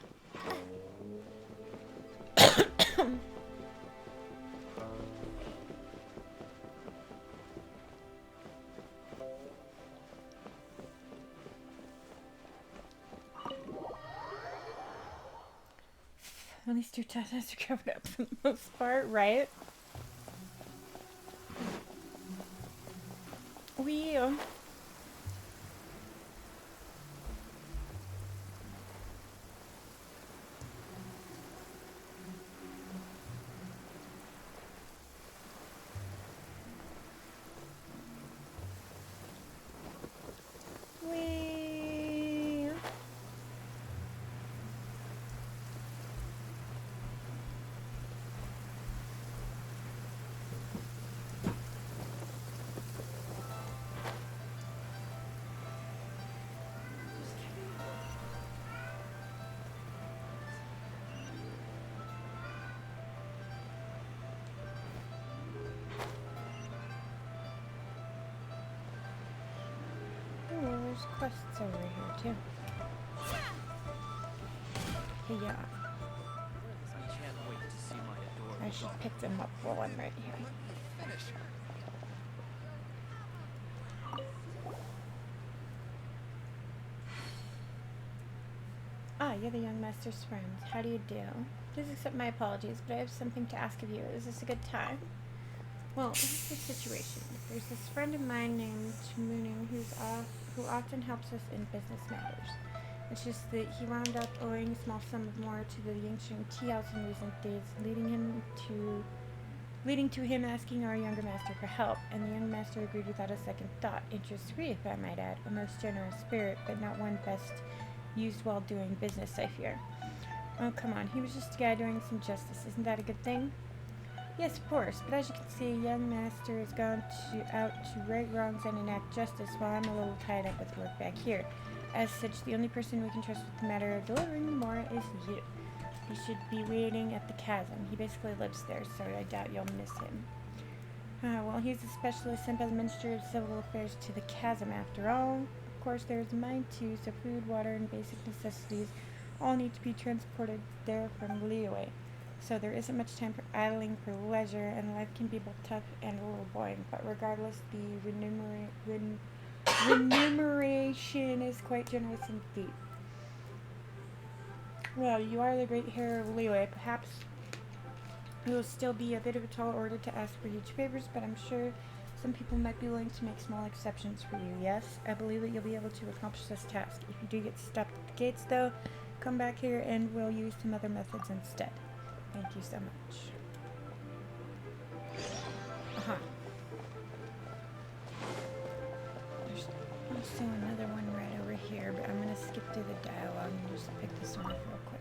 At least your tattoos are covered up for the most part, right? Wheel. there's quests over here too. Yeah. I should pick them up while I'm right here. Ah, you're the young master's friend. How do you do? Please accept my apologies, but I have something to ask of you. Is this a good time? Well, here's the situation. There's this friend of mine named Mooning who often helps us in business matters. It's just that he wound up owing a small sum of more to the Yingxing tea house in recent days, leading to him asking our younger master for help, and the young master agreed without a second thought. Interest-free, if I might add. A most generous spirit, but not one best used while doing business, I fear. Oh, come on. He was just a guy doing some justice. Isn't that a good thing? Yes, of course, but as you can see, young master has gone out to right wrongs and enact justice while I'm a little tied up with work back here. As such, the only person we can trust with the matter of delivering the Mora is you. He should be waiting at the chasm. He basically lives there, so I doubt you'll miss him. Well, he's a specialist sent by the Ministry of Civil Affairs to the chasm after all. Of course, there's mine too, so food, water, and basic necessities all need to be transported there from Liyue. So there isn't much time for idling for leisure, and life can be both tough and a little boring. But regardless, the remuneration is quite generous indeed. Well, you are the great hero of Liyue. Perhaps it will still be a bit of a tall order to ask for huge favors, but I'm sure some people might be willing to make small exceptions for you. Yes, I believe that you'll be able to accomplish this task. If you do get stopped at the gates, though, come back here and we'll use some other methods instead. Thank you so much. There's also another one right over here, but I'm going to skip through the dialogue and just pick this one up real quick.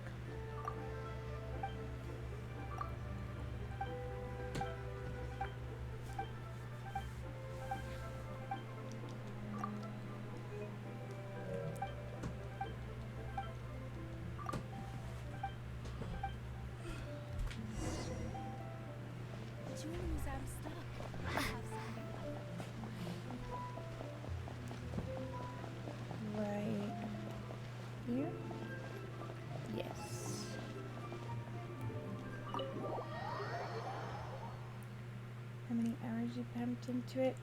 You pumped into it?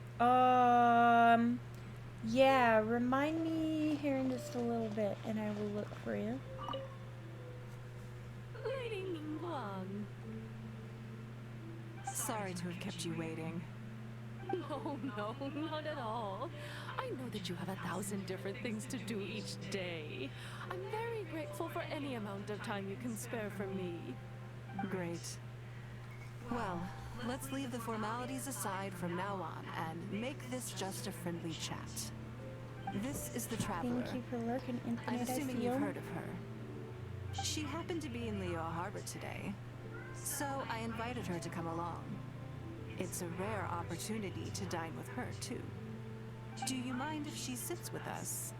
Yeah, remind me here in just a little bit and I will look for you. Lady Ningguang. Sorry to have kept you waiting. No, not at all. I know that you have 1,000 different things to do each day. I'm very grateful for any amount of time you can spare for me. Great. Well, let's leave the formalities aside from now on and make this just a friendly chat. This is the Traveler. Thank you for lurking, Infinite. I'm assuming you've heard of her. She happened to be in Liyue Harbor today, so I invited her to come along. It's a rare opportunity to dine with her, too. Do you mind if she sits with us?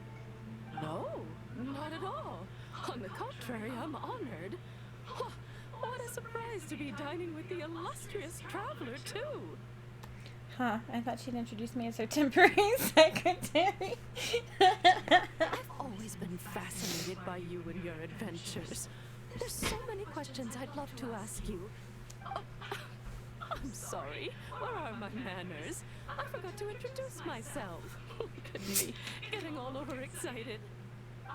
No, not at all. On the contrary, I'm honored. What a surprise to be dining with the illustrious Traveler, too. Huh, I thought she'd introduce me as her temporary secretary. I've always been fascinated by you and your adventures. There's so many questions I'd love to ask you. Oh, I'm sorry. Where are my manners? I forgot to introduce myself. Look at me, getting all overexcited.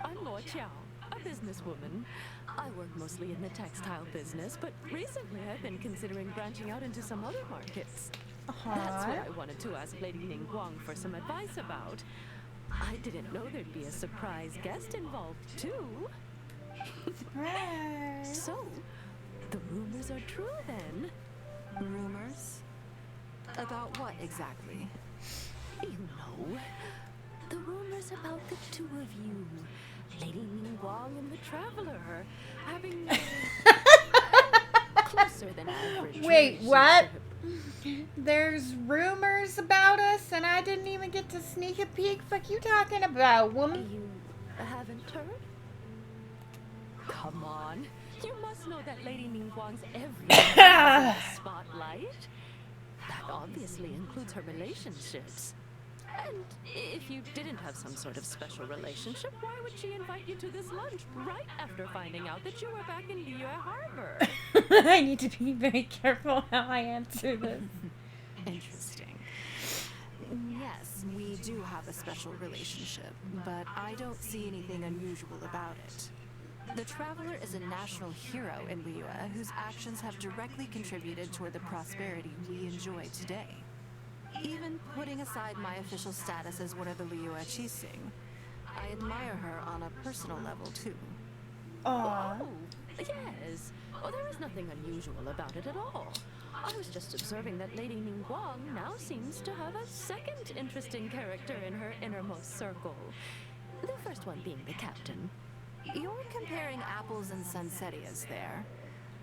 I'm Luo Qiao, a businesswoman. I work mostly in the textile business, but recently I've been considering branching out into some other markets. That's what I wanted to ask Lady Ningguang for some advice about. I didn't know there'd be a surprise guest involved, too. Surprise! So, the rumors are true then? Rumors? About what exactly? You know, the rumors about the two of you, Lady Ningguang and the Traveler, having closer than average. Wait, what? There's rumors about us and I didn't even get to sneak a peek? Fuck you talking about, woman? You haven't heard? Come on. You must know that Lady Ningguang's every spotlight. That obviously includes her relationships. And if you didn't have some sort of special relationship, why would she invite you to this lunch right after finding out that you were back in Liyue Harbor? I need to be very careful how I answer this. Interesting. Yes, we do have a special relationship, but I don't see anything unusual about it. The Traveler is a national hero in Liyue whose actions have directly contributed toward the prosperity we enjoy today. Even putting aside my official status as one of the Liyue Chising, I admire her on a personal level too. Aww. Oh, yes. Oh, there is nothing unusual about it at all. I was just observing that Lady Ningguang now seems to have a second interesting character in her innermost circle. The first one being the captain. You're comparing apples and sunsettias there.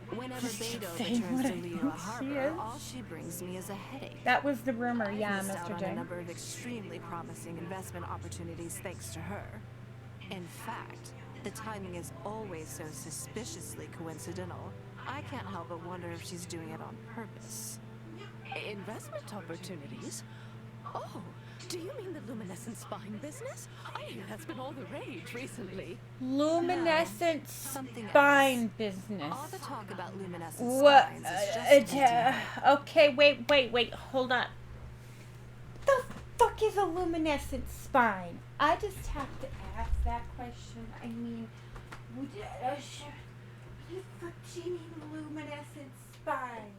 Whenever Just Beidou saying returns what to I Liyue think she Harbor, is. all she brings me is a headache. That was the rumor, I've yeah, missed out Mr. on J. a number of extremely promising investment opportunities thanks to her. In fact, the timing is always so suspiciously coincidental. I can't help but wonder if she's doing it on purpose. Investment opportunities? Oh, do you mean the luminescent spine business? I hear that's been all the rage recently. Luminescent Something spine business. All the talk about luminescent What? spines is just empty. Okay, wait, hold on. What the fuck is a luminescent spine? I just have to ask that question. I mean, what the fuck do you mean luminescent spine?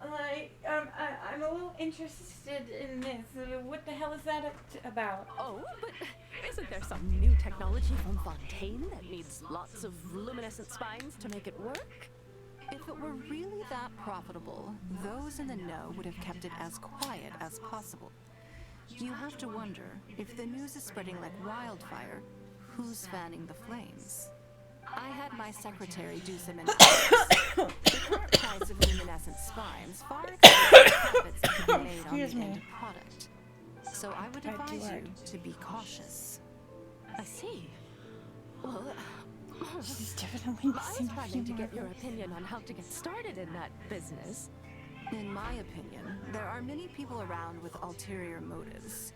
I'm a little interested in this. What the hell is that about? Oh, but isn't there some new technology from Fontaine that needs lots of luminescent spines to make it work? If it were really that profitable, those in the know would have kept it as quiet as possible. You have to wonder, if the news is spreading like wildfire, who's fanning the flames? I had my secretary do some analysis. The current price of luminescent spines far exceeds the profits that can be made on the end product. So I would advise you to be cautious. I see. Well, She's definitely I was planning to get your opinion on how to get started in that business. In my opinion, there are many people around with ulterior motives,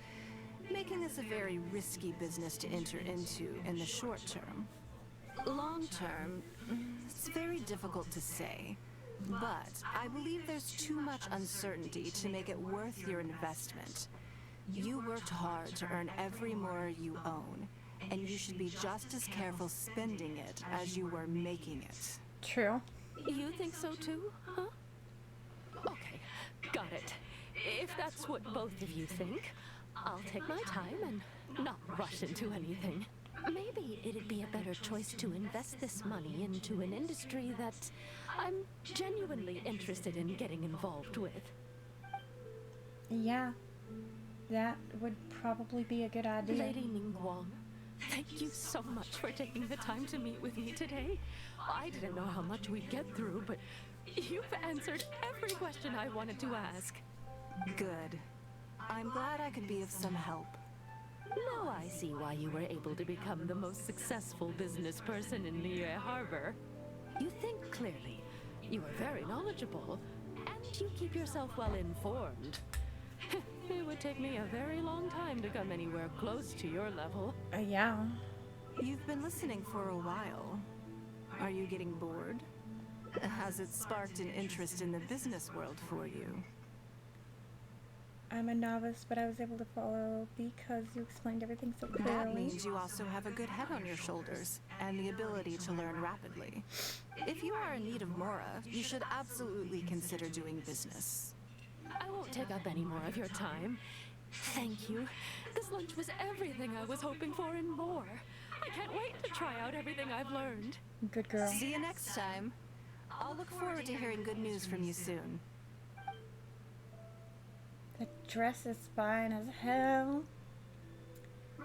making this a very risky business to enter into in the short term. Long term, it's very difficult to say, but I believe there's too much uncertainty to make it worth your investment. You worked hard to earn every mora you own, and you should be just as careful spending it as you were making it. True. You think so too, huh? Okay, got it. If that's what both of you think, I'll take my time and not rush into anything. Maybe it'd be a better choice to invest this money into an industry that I'm genuinely interested in getting involved with. Yeah, that would probably be a good idea. Lady Ningguang, thank you so much for taking the time to meet with me today. I didn't know how much we'd get through, but you've answered every question I wanted to ask. Good. I'm glad I could be of some help. Now I see why you were able to become the most successful business person in Liyue Harbor. You think clearly, you are very knowledgeable, and you keep yourself well informed. It would take me a very long time to come anywhere close to your level. Yeah. You've been listening for a while. Are you getting bored? Has it sparked an interest in the business world for you? I'm a novice, but I was able to follow because you explained everything so clearly. That means you also have a good head on your shoulders and the ability to learn rapidly. If you are in need of mora, you should absolutely consider doing business. I won't take up any more of your time. Thank you. This lunch was everything I was hoping for and more. I can't wait to try out everything I've learned. Good girl. See you next time. I'll look forward to hearing good news from you soon. The dress is fine as hell.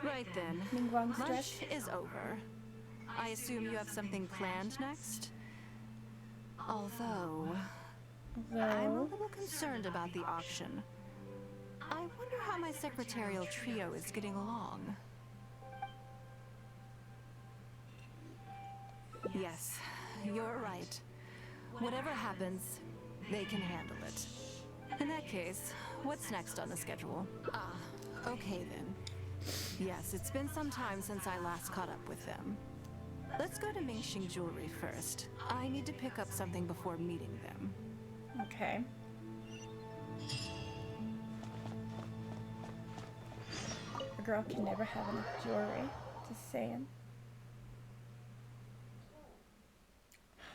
Right then. Ningguang's dress. Lunch is over. I assume you have something planned next? Although, I'm a little concerned about the auction. I wonder how my secretarial trio is getting along. Yes, you're right. Whatever happens, they can handle it. In that case, what's next on the schedule? Okay then. Yes, it's been some time since I last caught up with them. Let's go to Mingxing Jewelry first. I need to pick up something before meeting them. Okay. A girl can never have enough jewelry. Just saying.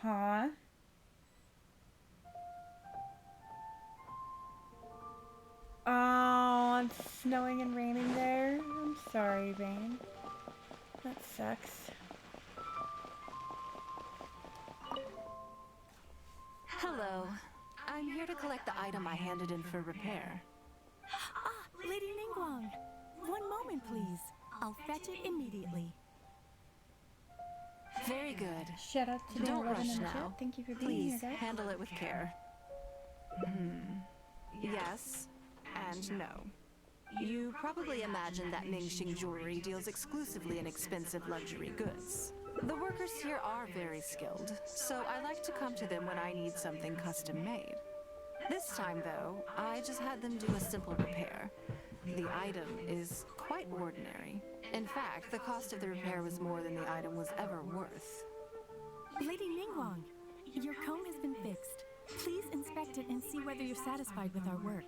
Huh? Oh, it's snowing and raining there. I'm sorry, Vane. That sucks. Hello. I'm here to collect the item I handed in for repair. Ah, Lady Ningguang. One moment, please. I'll fetch it immediately. Very good. Shout out to Don't Eleven rush in the now. chat. Thank you for being Please here, guys. handle it with care. Yes and no. You probably imagine that Mingxing Jewelry deals exclusively in expensive luxury goods. The workers here are very skilled, so I like to come to them when I need something custom made. This time, though, I just had them do a simple repair. The item is quite ordinary. In fact, the cost of the repair was more than the item was ever worth. Lady Ningguang, your comb has been fixed. Please inspect it and see whether you're satisfied with our work.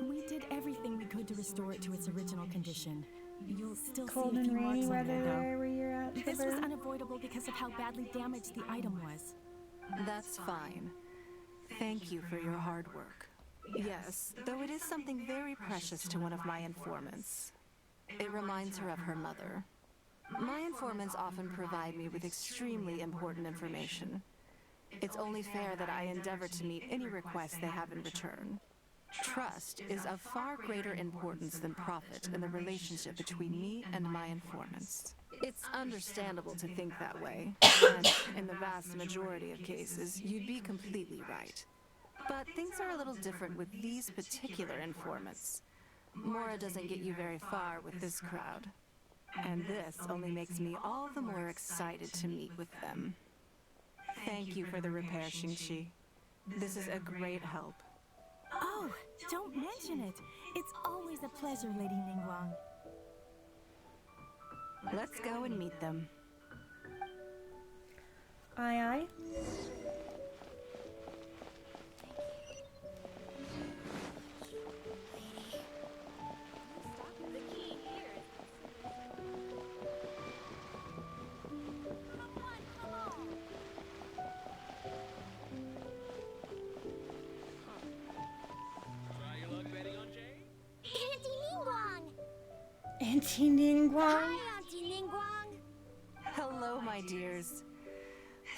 We did everything we could to restore it to its original condition. You'll still Cold see a and few rainy marks on weather there, there though. where you're at. This was Trevor. unavoidable because of how badly damaged the item was. That's fine. Thank you for your hard work. Yes, though it is something very precious to one of my informants. It reminds her of her mother. My informants often provide me with extremely important information. It's only fair that I endeavor to meet any request they have in return. Trust is of far greater importance than profit in the relationship between me and my informants. It's understandable to think that way, and in the vast majority of cases, you'd be completely right. But things are a little different with these particular informants. Mora doesn't get you very far with this crowd. And this only makes me all the more excited to meet with them. Thank you for the repair, Xingqi. This is a great help. Oh, don't mention it. It's always a pleasure, Lady Ningguang. Let's go and meet them. Aye, aye. Auntie Ningguang! Auntie Ningguang. Hi, Auntie Ningguang! Hello, my dears.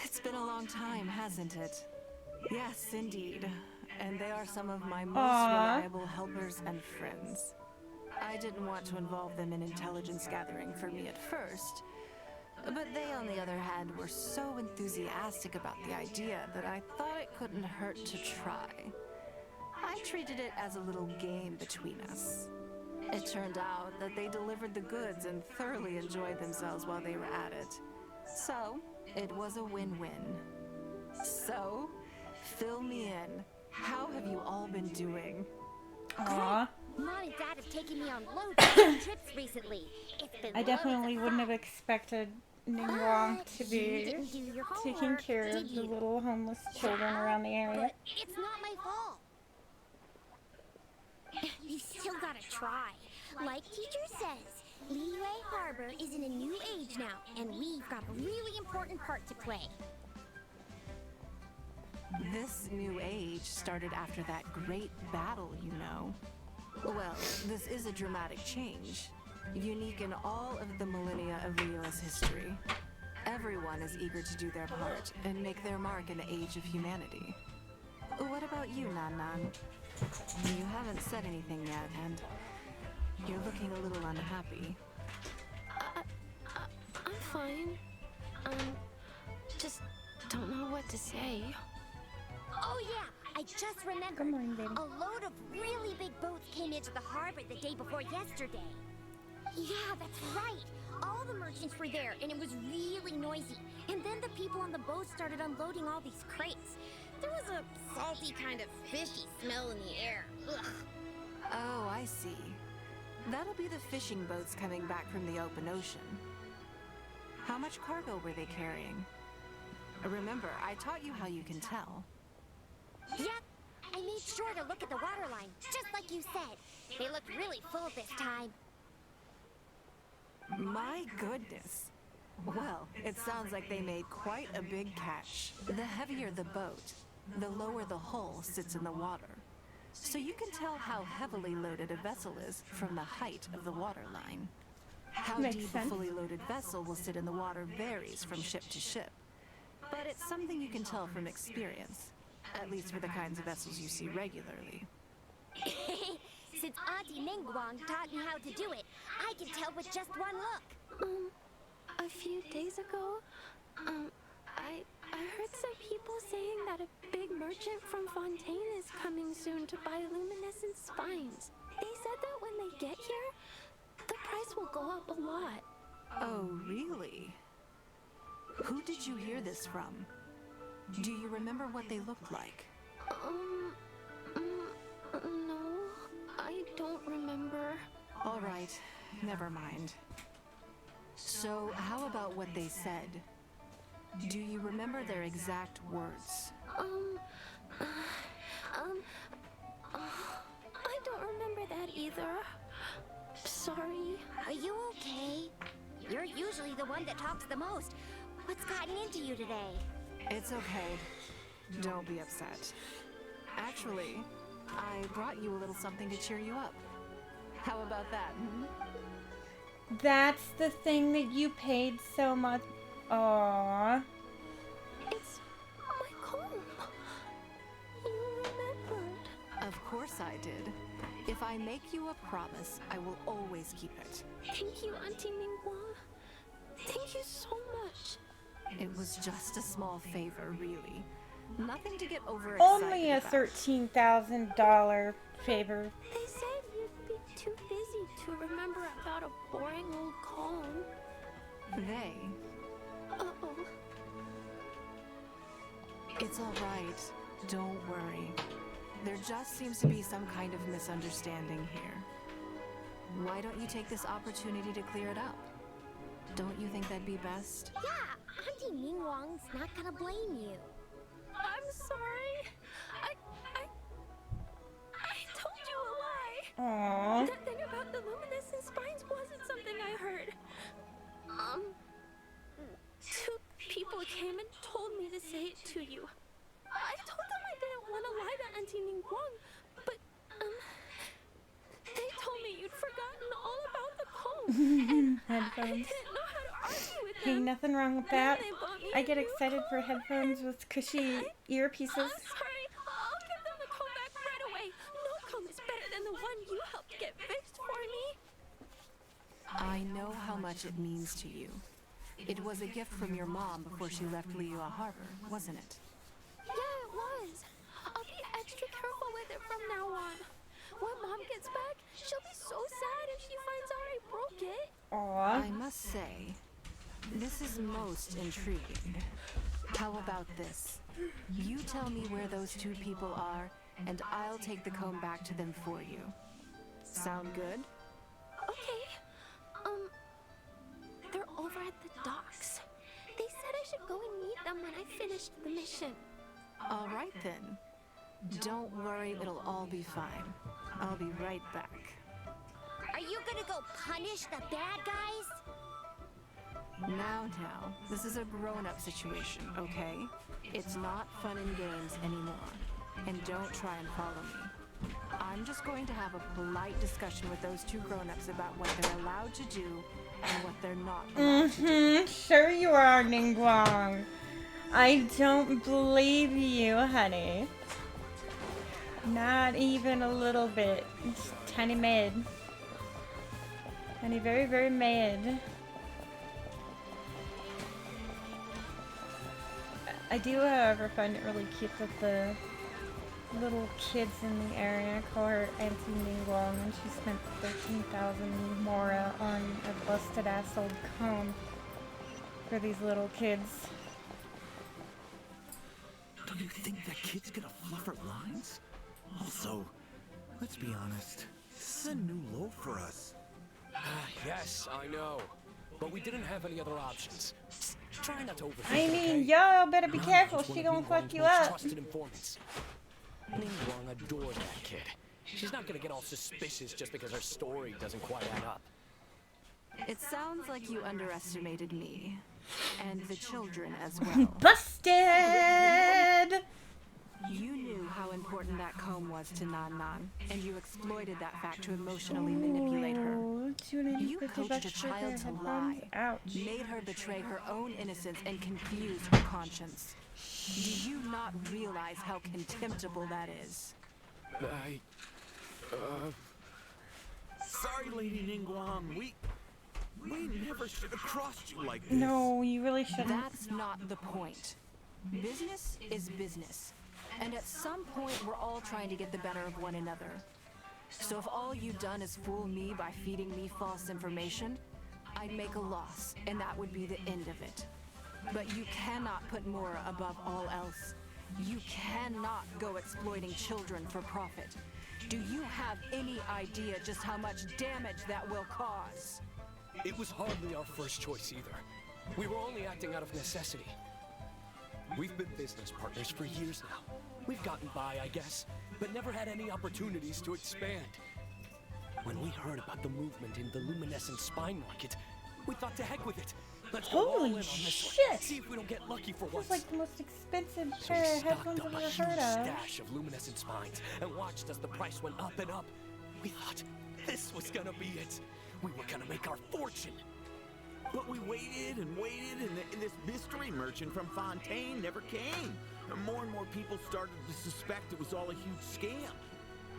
It's been a long time, hasn't it? Yes, indeed. And they are some of my most reliable helpers and friends. I didn't want to involve them in intelligence gathering for me at first, but they, on the other hand, were so enthusiastic about the idea that I thought it couldn't hurt to try. I treated it as a little game between us. It turned out that they delivered the goods and thoroughly enjoyed themselves while they were at it. So, it was a win-win. So, fill me in. How have you all been doing? Aww. Mom and Dad have taken me on loads of fun trips recently. It's been I definitely wouldn't have expected Ningguang to you be didn't do your taking homework, care of did the you? little homeless children around the area. But it's not my fault. You still gotta try. Like teacher says, Liyue Harbor is in a new age now, and we've got a really important part to play. This new age started after that great battle, you know. Well, this is a dramatic change, unique in all of the millennia of Liyue's history. Everyone is eager to do their part and make their mark in the age of humanity. What about you, Nan? You haven't said anything yet, and you're looking a little unhappy. I'm fine. Just don't know what to say. Oh yeah, I just remembered. Good morning, baby. A load of really big boats came into the harbor the day before yesterday. Yeah, that's right. All the merchants were there, and it was really noisy. And then the people on the boat started unloading all these crates. There was a salty kind of fishy smell in the air. Ugh. Oh, I see. That'll be the fishing boats coming back from the open ocean. How much cargo were they carrying? Remember, I taught you how you can tell. Yep. I made sure to look at the waterline, just like you said. They looked really full this time. My goodness. Well, it sounds like they made quite a big catch. The heavier the boat, the lower the hull sits in the water. So you can tell how heavily loaded a vessel is from the height of the waterline. How Makes deep sense. a fully loaded vessel will sit in the water varies from ship to ship. But it's something you can tell from experience, at least for the kinds of vessels you see regularly. Since Auntie Ningguang taught me how to do it, I can tell with just one look. A few days ago, I heard some people saying that a big merchant from Fontaine is coming soon to buy luminescent spines. They said that when they get here, the price will go up a lot. Oh, really? Who did you hear this from? Do you remember what they looked like? No, I don't remember. All right, never mind. So, how about what they said? Do you remember their exact words? I don't remember that either. Sorry. Are you okay? You're usually the one that talks the most. What's gotten into you today? It's okay. Don't be upset. Actually, I brought you a little something to cheer you up. How about that? That's the thing that you paid so much. Aww. It's my comb. You remembered. Of course I did. If I make you a promise, I will always keep it. Thank you, Auntie Ningguang. Thank you so much. It was just a small favor, really. Nothing to get overexcited Only a about. $13,000 favor. They said you'd be too busy to remember about a boring old comb. They? Uh-oh. It's all right. Don't worry. There just seems to be some kind of misunderstanding here. Why don't you take this opportunity to clear it up? Don't you think that'd be best? Yeah, Auntie Ningguang's not gonna blame you. I'm sorry. I told you a lie. Aww. That thing about the luminescent spines wasn't something I heard. Two people came and told me to say it to you. I told them I didn't want to lie to Auntie Ningguang, but, they told me you'd forgotten all about the comb. I Headphones. didn't know how to argue with Hey, them. nothing wrong with And that. they bought me I a get new excited for headphones with cushy earpieces. I'm sorry. I'll give them the comb back right away. No comb is better than the one you helped get fixed for me. I know how much it means to you. It was a gift from your mom before she left Liyue Harbor, wasn't it? Yeah, it was. I'll be extra careful with it from now on. When Mom gets back, she'll be so sad if she finds out I broke it. Aww. I must say, this is most intriguing. How about this? You tell me where those two people are, and I'll take the comb back to them for you. Sound good? Okay. They're over at the docks. They said I should go and meet them when I finished the mission. All right then. Don't worry, it'll all be fine. I'll be right back. Are you gonna go punish the bad guys? Now, this is a grown-up situation, okay? It's not fun and games anymore. And don't try and follow me. I'm just going to have a polite discussion with those two grown-ups about what they're allowed to do and what they're not allowed to do. Sure you are, Ningguang. I don't believe you, honey. Not even a little bit. It's tiny mad. Tiny, very, very mad. I do, however, find it really cute that the little kids in the area call her Auntie Ningguang, and she spent 13,000 mora on a busted-ass old comb for these little kids. Don't you think that kid's gonna fluff her lines? Also, let's be honest, this is a new low for us. Yes, I know. But we didn't have any other options. Just try not to overthink I it, mean, okay? y'all better be Nana careful. was one She of gonna Ningguang's fuck you most up. trusted informants. Ningguang adored that kid. She's not gonna get all suspicious just because her story doesn't quite add up. It sounds like you underestimated me. And the children as well. Busted! You knew how important that comb was to Nan Nan, and you exploited that fact to emotionally manipulate her. You coached a child to lie, made her betray her own innocence, and confuse her conscience. Do you not realize how contemptible that is? Sorry, Lady Ningguang. We never should have crossed you like this. No, you really shouldn't. That's not the point. Business is business. And at some point, we're all trying to get the better of one another. So if all you've done is fool me by feeding me false information, I'd make a loss, and that would be the end of it. But you cannot put Mora above all else. You cannot go exploiting children for profit. Do you have any idea just how much damage that will cause? It was hardly our first choice either. We were only acting out of necessity. We've been business partners for years now. We've gotten by, I guess, but never had any opportunities to expand. When we heard about the movement in the luminescent spine market, we thought to heck with it. Let's go all in on this one. See if we don't get lucky for once. It's like the most expensive So pair we of stocked headphones up I've a ever huge heard of. stash of luminescent spines and watched as the price went up and up. We thought this was gonna be it. We were gonna make our fortune. But we waited and waited, and this mystery merchant from Fontaine never came. And more people started to suspect it was all a huge scam.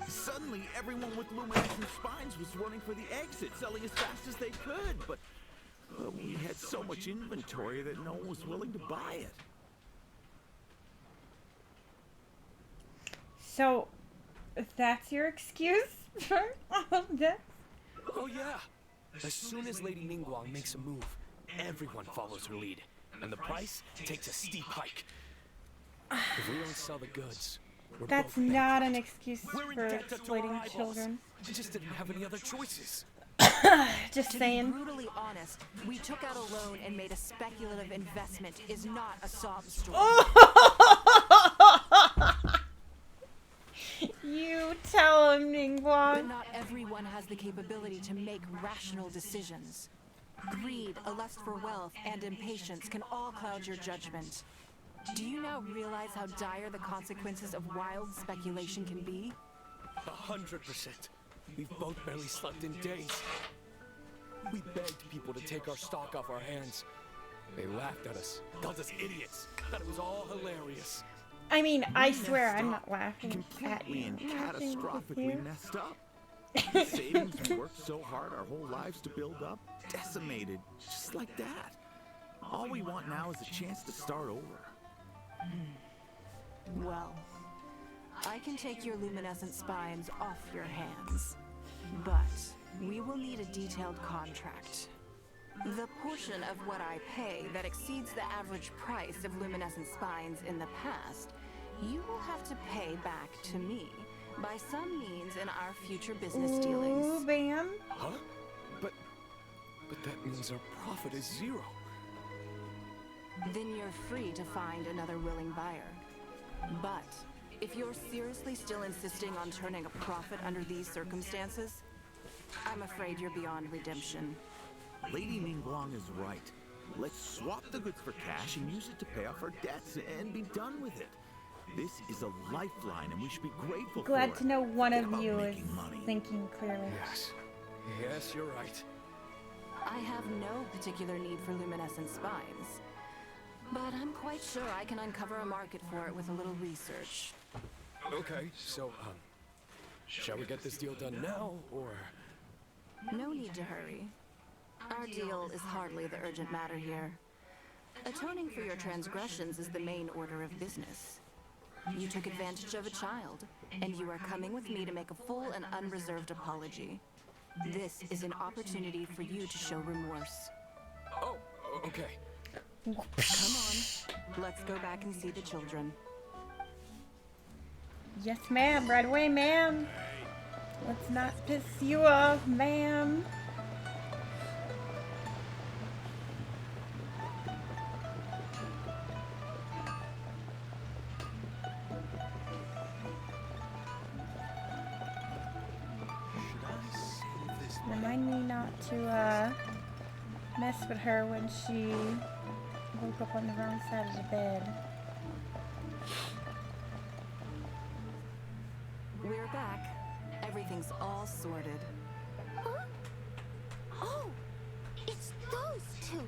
Suddenly, everyone with luminescent spines was running for the exit, selling as fast as they could. But we had so much inventory that no one was willing to buy it. So, that's your excuse for all of this? Oh yeah. As soon as Lady Ningguang makes a move, everyone follows her lead, and the price takes a steep hike. If we don't sell the goods, we're That's both not an excuse We're in for debt to our exploiting eyeballs. children. We just didn't have any other choices. Just to saying. be brutally honest, we took out a loan and made a speculative investment is not a sob story. You tell him, Ningguang. But not everyone has the capability to make rational decisions. Greed, a lust for wealth, and impatience can all cloud your judgment. Do you now realize how dire the consequences of wild speculation can be? 100%. We've both barely slept in days. We begged people to take our stock off our hands. They laughed at us, called us idiots, thought it was all hilarious. I mean, I swear I'm not laughing at We you. and I'm laughing with catastrophically you. messed up. The savings we worked so hard our whole lives to build up, decimated, just like that. All we want now is a chance to start over. Well, I can take your luminescent spines off your hands, but we will need a detailed contract. The portion of what I pay that exceeds the average price of luminescent spines in the past, you will have to pay back to me by some means in our future business dealings. Ooh, bam. Huh? But that means our profit is zero. Then you're free to find another willing buyer. But if you're seriously still insisting on turning a profit under these circumstances, I'm afraid you're beyond redemption. Lady Ningguang is right. Let's swap the goods for cash and use it to pay off our debts and be done with it. This is a lifeline and we should be grateful for it. Glad to know one Forget of about you is making money. thinking clearly. Yes, you're right. I have no particular need for luminescent spines, but I'm quite sure I can uncover a market for it with a little research. Okay, so, shall we get this deal done now, or? No need to hurry. Our deal is hardly the urgent matter here. Atoning for your transgressions is the main order of business. You took advantage of a child, and you are coming with me to make a full and unreserved apology. This is an opportunity for you to show remorse. Oh, okay. Come on, let's go back and see the children. Yes, ma'am. Right away, ma'am. Let's not piss you off, ma'am. remind me not to mess with her when she woke up on the wrong side of the bed. We're back. Everything's all sorted. Huh? Oh, it's those two.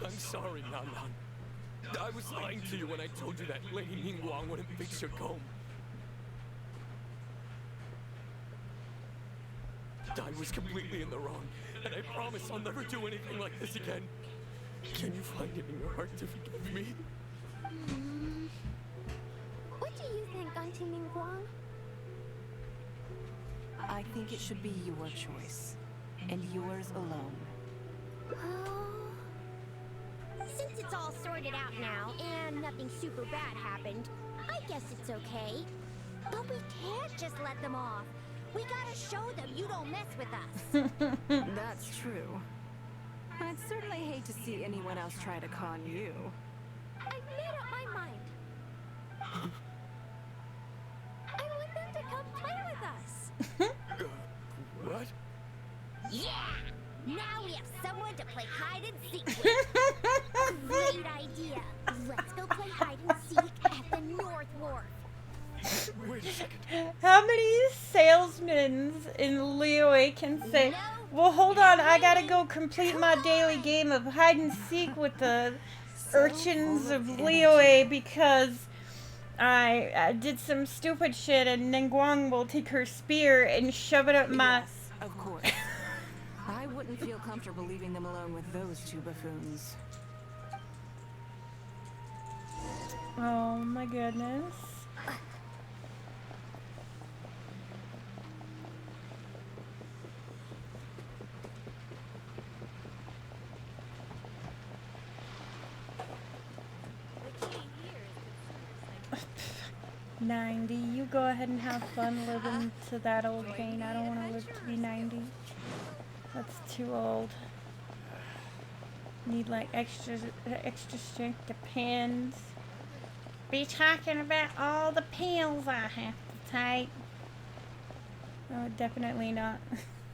I'm sorry, Nan Nan. I was lying to you when I told you that Lady Ningguang wouldn't fix your comb. I was completely in the wrong, and I promise I'll never do anything like this again. Can you find it in your heart to forgive me? What do you think, Auntie Ningguang? I think it should be your choice, and yours alone. Since it's all sorted out now, and nothing super bad happened, I guess it's okay. But we can't just let them off. We gotta show them you don't mess with us. That's true. I'd certainly hate to see anyone else try to con you. I made up my mind. I want them to come play with us. What? Yeah! Now we have someone to play hide and seek with. Great idea. Let's go play hide and seek at the North Wharf. Wait a second. How many salesmen in Liyue can say, well, hold on, I gotta go complete my daily game of hide and seek with the urchins of Liyue because I did some stupid shit and Ningguang will take her spear and shove it up my... Yes, of course. I wouldn't feel comfortable leaving them alone with those two buffoons. Oh my goodness. $90. You go ahead and have fun living to that old vein. I don't want to live to be 90. That's too old. Need like extra strength depends. Be talking about all the pills I have to take. Oh, definitely not.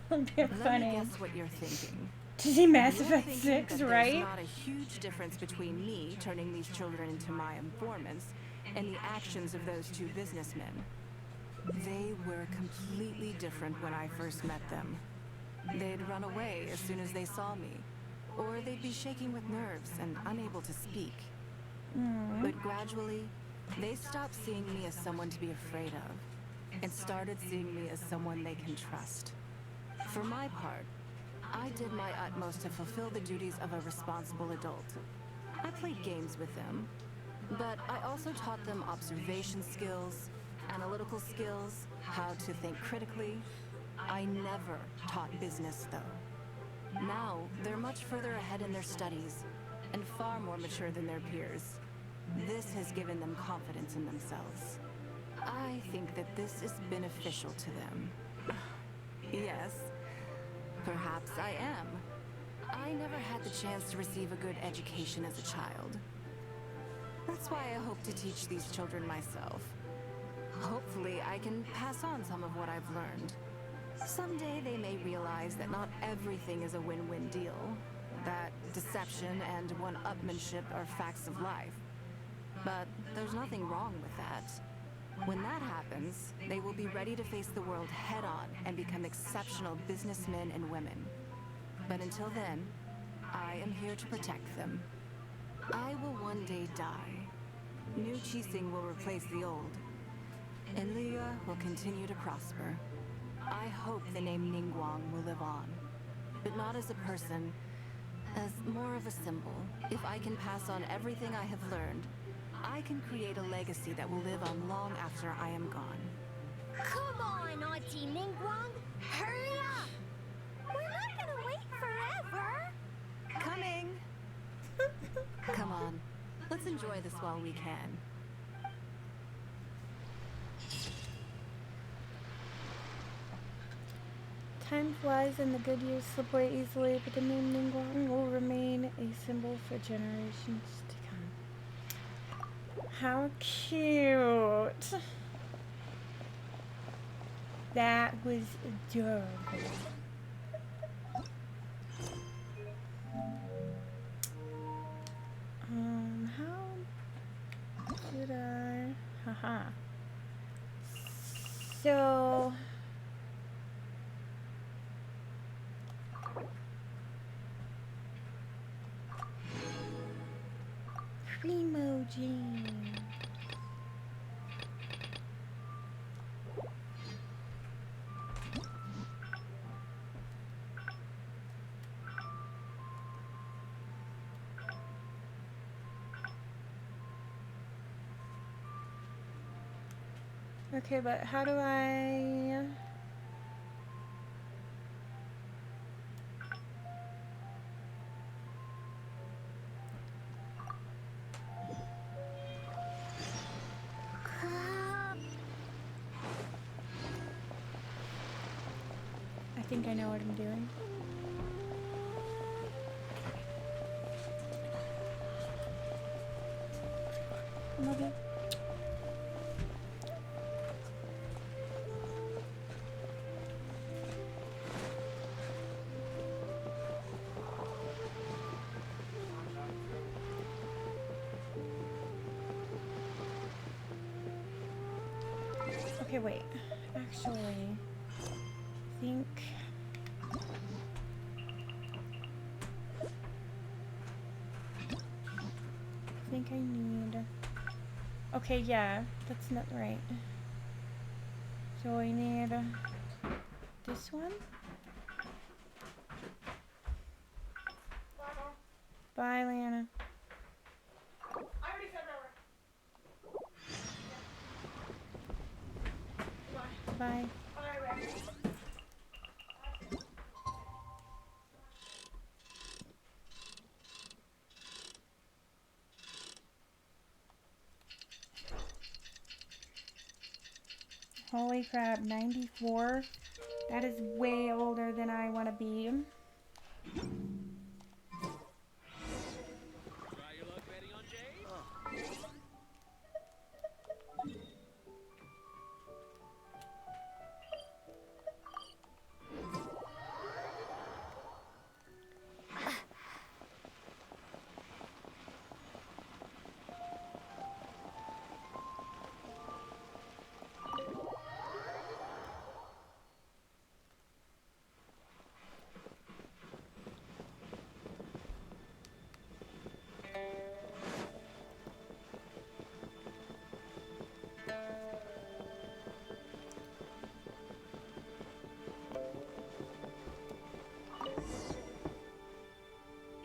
They're Let funny. me guess what you're thinking. To see Mass You're Effect thinking 6, that right? There's not a huge difference between me turning these children into my informants and the actions of those two businessmen. They were completely different when I first met them. They'd run away as soon as they saw me, or they'd be shaking with nerves and unable to speak. But gradually, they stopped seeing me as someone to be afraid of, and started seeing me as someone they can trust. For my part, I did my utmost to fulfill the duties of a responsible adult. I played games with them, but I also taught them observation skills, analytical skills, how to think critically. I never taught business, though. Now, they're much further ahead in their studies, and far more mature than their peers. This has given them confidence in themselves. I think that this is beneficial to them. Yes, perhaps I am. I never had the chance to receive a good education as a child. That's why I hope to teach these children myself. Hopefully, I can pass on some of what I've learned. Someday they may realize that not everything is a win-win deal, that deception and one-upmanship are facts of life. But there's nothing wrong with that. When that happens, they will be ready to face the world head-on and become exceptional businessmen and women. But until then, I am here to protect them. I will one day die. New Qixing will replace the old, and Liyue will continue to prosper. I hope the name Ningguang will live on, but not as a person, as more of a symbol. If I can pass on everything I have learned, I can create a legacy that will live on long after I am gone. Come on, Auntie Ningguang! Hurry up! We're not gonna wait forever! Coming! Come on, let's enjoy this while we can. Time flies and the good years slip away easily, but the name Ningguang will remain a symbol for generations to come. How cute! That was adorable. Emoji. Okay, but how do I... I think I know what I'm doing. Okay. Okay, wait. Actually, I think I need... Okay, yeah, that's not right. So I need this one. Bye, Lana. I already said that. Bye. Holy crap, 94? That is way older than I want to be.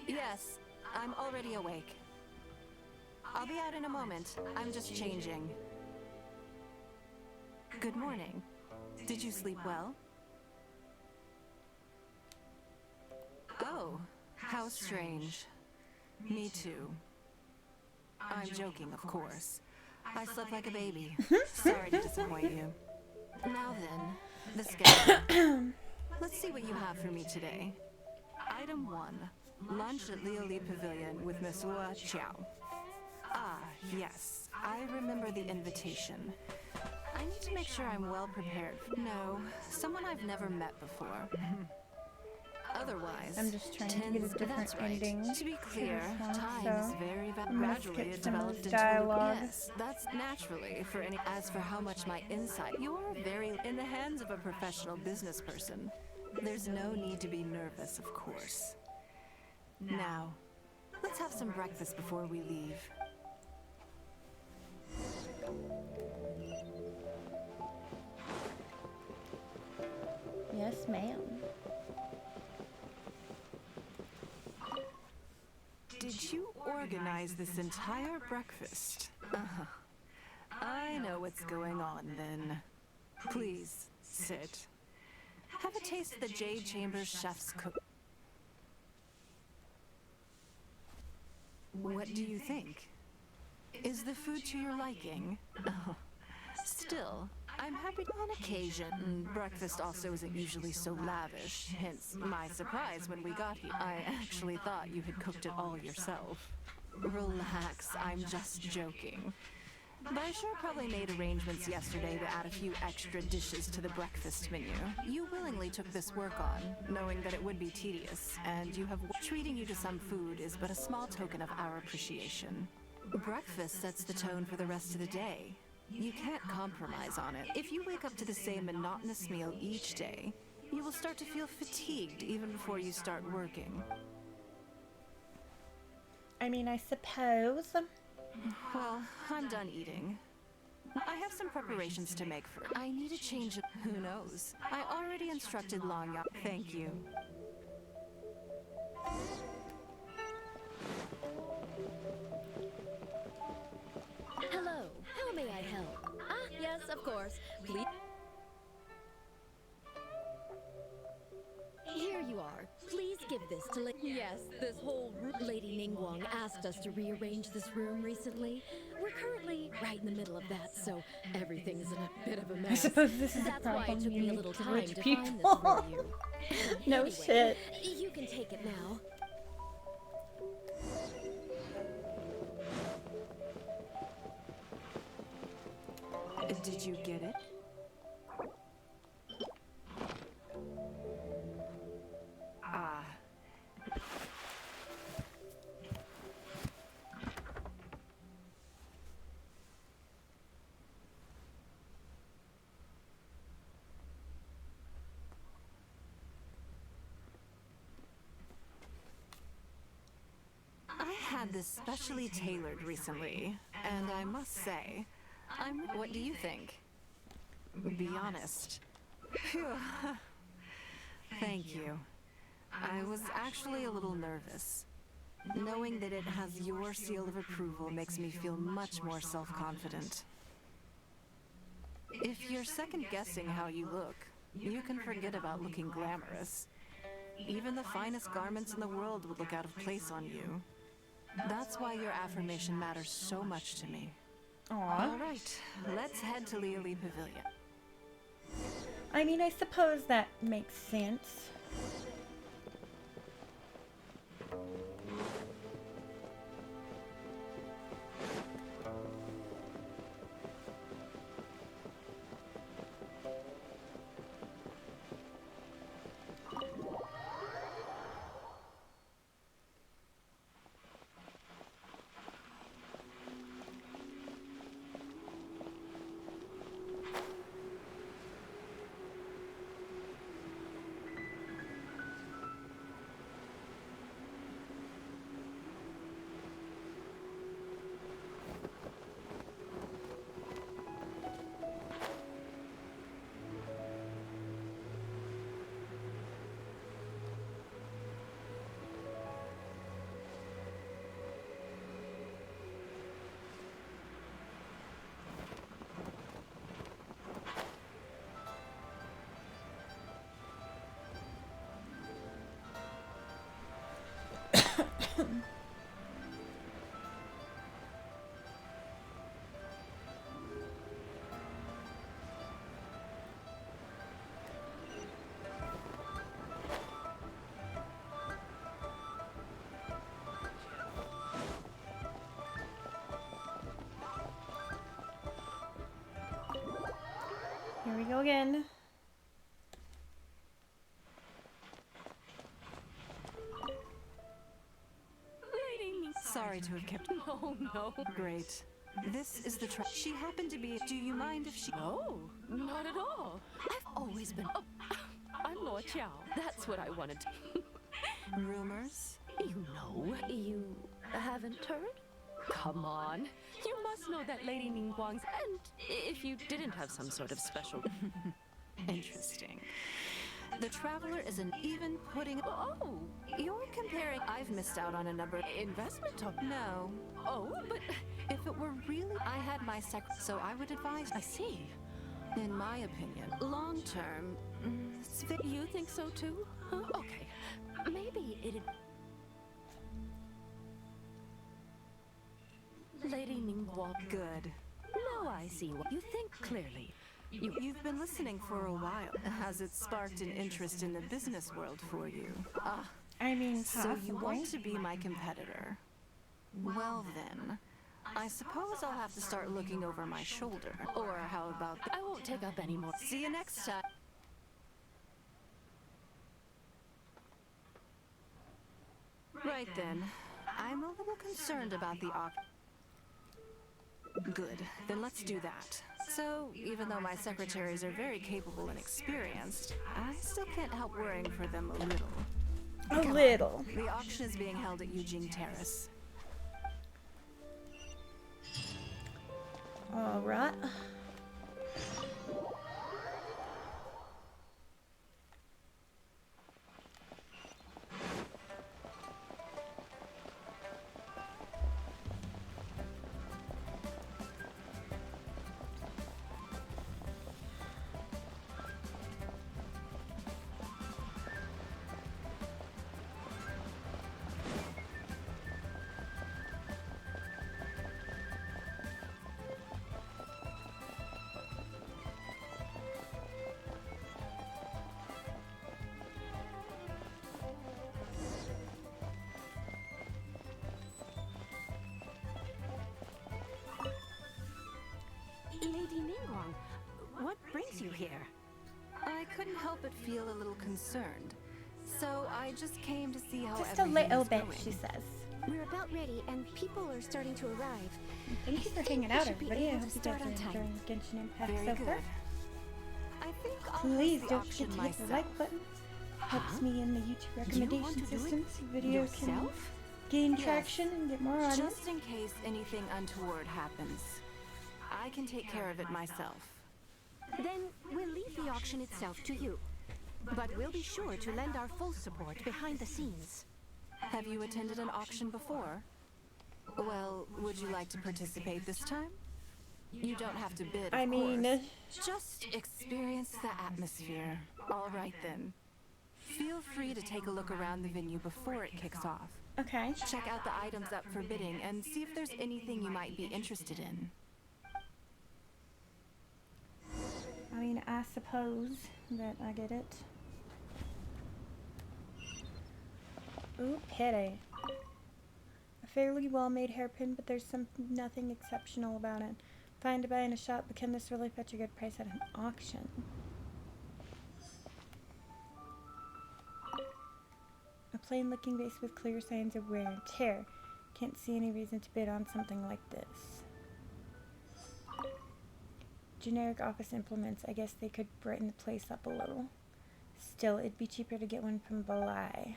Yes, I'm already awake. I'll be out in a moment. I'm just changing. Good morning. Did you sleep well? Oh, how strange. Me too. I'm joking, of course. I slept like a baby. Sorry to disappoint you. Now then, the schedule. Let's see what you have for me today. Item 1. Lunch at Lioli Pavilion with Miss Hua Chiao. Ah, yes. I remember the invitation. I need to make sure I'm well prepared. No, someone I've never met before. Otherwise, I'm just trying to get a different ending. To be clear, for this one, time is so very I'm gonna gradually skip it some of developed this into dialogue. Yes, that's naturally for any. As for how much my insight, you're very in the hands of a professional business person. There's no need to be nervous, of course. Now, let's have some breakfast before we leave. Yes, ma'am. Did you organize this entire breakfast? I know what's going on then. Please, sit. Have a taste of the Jade Chambers chef's cook. What do you think? Is the food to your liking? Still, I'm happy on occasion. Breakfast also isn't usually so lavish, hence my surprise when we got here. I actually thought you had cooked it all yourself. Relax, I'm just joking. But I sure probably made arrangements yesterday to add a few extra dishes to the breakfast menu. You willingly took this work on, knowing that it would be tedious, and you have treating you to some food is but a small token of our appreciation. Breakfast sets the tone for the rest of the day. You can't compromise on it. If you wake up to the same monotonous meal each day, you will start to feel fatigued even before you start working. I mean, I suppose. Well, I'm done eating. I have some preparations to make for. I need a change of. Who knows? I already instructed Long Yang. Thank you. Hello, how may I help? Ah, yes, of course. Please. Here you are. Please give this to Yes, this whole Lady Ningguang asked us to rearrange this room recently. We're currently right in the middle of that, so everything's in a bit of a mess. I suppose this is That's a why it problem took me a unique little to time rich to find this people. for you. No Anyway, shit. You can take it now. Did you get it? Ah. I had this specially tailored recently, and I must say, what do you think? Be honest. Phew. Thank you. I was actually a little nervous. Knowing that it has your seal of approval makes me feel much more self-confident. If you're second-guessing how you look, you can forget about looking glamorous. Even the finest garments in the world would look out of place on you. That's why your affirmation matters so much to me. Aww. All right, let's head to Liali Pavilion. I mean, I suppose that makes sense. Here we go again. Sorry to have kept. No, no. Great. This is the trap. She happened to be. Do you mind if she? No, not at all. I've always been. Oh, I'm Luo Qiao. That's what I wanted to. Rumors? You know, you haven't heard? Come on. You must know that Lady Ningguang's. And if you didn't have some sort of special. Interesting. The Traveler isn't even putting. Oh, you're comparing. I've missed out on a number. Investment talk. No. Oh, but if it were really. I had my so I would advise. I see. In my opinion, long term. You think so too? Huh? Okay. Maybe it'd. Lady Ningguang. Good. Now I see what you think clearly. You've been listening for a while. Has it sparked an interest in the business world for you? Ah, I mean, so you want to be my competitor? Well then, I suppose I'll have to start looking over my shoulder. Or how about I won't take up any more. See you next time. Right then. I'm a little concerned about the Good. Then let's do that. So, even though my secretaries are very capable and experienced, I still can't help worrying for them a little. A little. The auction is being held at Eugene Terrace. All right. Lady Ningguang, what brings you here? I couldn't help but feel a little concerned, so I just came to see how Just a everything little is bit, going. she says. We're about ready, and people are starting to arrive. Thank you for hanging out, everybody. I hope you guys are enjoying Genshin Impact Very so good. far. I think I'll Please host the don't auction forget to hit the myself. like button. Helps me in the YouTube Do you want recommendation to do it system so video can yourself? gain Yes. traction and get more audience. Just in case anything untoward happens, I can take care of it myself. Then we'll leave the auction itself to you. But we'll be sure to lend our full support behind the scenes. Have you attended an auction before? Well, would you like to participate this time? You don't have to bid, of course. Just experience the atmosphere. All right, then. Feel free to take a look around the venue before it kicks off. Okay. Check out the items up for bidding and see if there's anything you might be interested in. I mean, I suppose that I get it. Ooh, pity. A fairly well-made hairpin, but there's nothing exceptional about it. Fine to buy in a shop, but can this really fetch a good price at an auction? A plain-looking vase with clear signs of wear and tear. Can't see any reason to bid on something like this. Generic office implements, I guess they could brighten the place up a little. Still, it'd be cheaper to get one from Belai.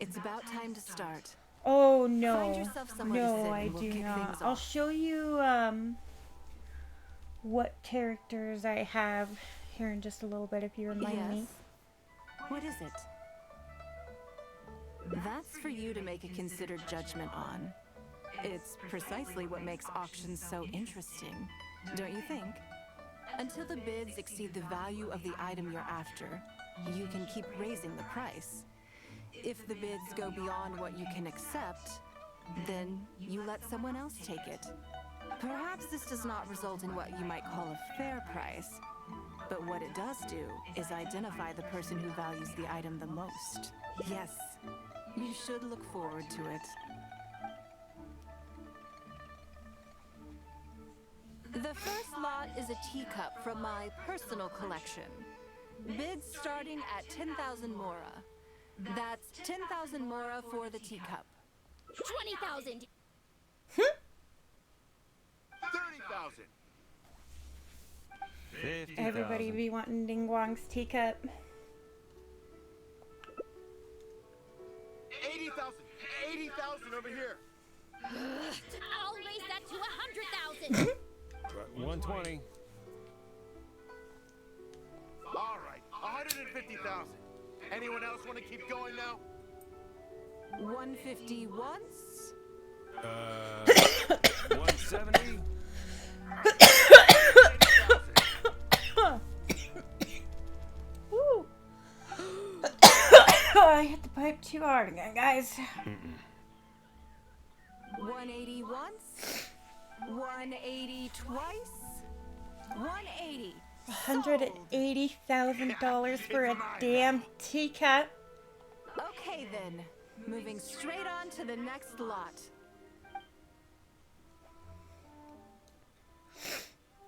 It's about time to start. Oh no. Find yourself somewhere to sit No, I and we'll do kick not. things I'll off. show you what characters I have here in just a little bit if you remind me. What is it? That's for you to make a considered judgment on. It's precisely what makes auctions so interesting, don't you think? Until the bids exceed the value of the item you're after, you can keep raising the price. If the bids go beyond what you can accept, then you let someone else take it. Perhaps this does not result in what you might call a fair price, but what it does do is identify the person who values the item the most. Yes, you should look forward to it. The first lot is a teacup from my personal collection. Bids starting at 10,000 mora. That's 10,000 mora for the teacup. 20,000! 30,000! Everybody be wanting Ningguang's teacup. 80,000! 80,000 over here! I'll raise that to 100,000! 120. All right, 150,000. Anyone else want to keep going now? 150 once. 170. Woo. I hit the pipe too hard again, guys. 180 once. 180 twice. 180. $180,000 for a damn teacup. Okay then, moving straight on to the next lot.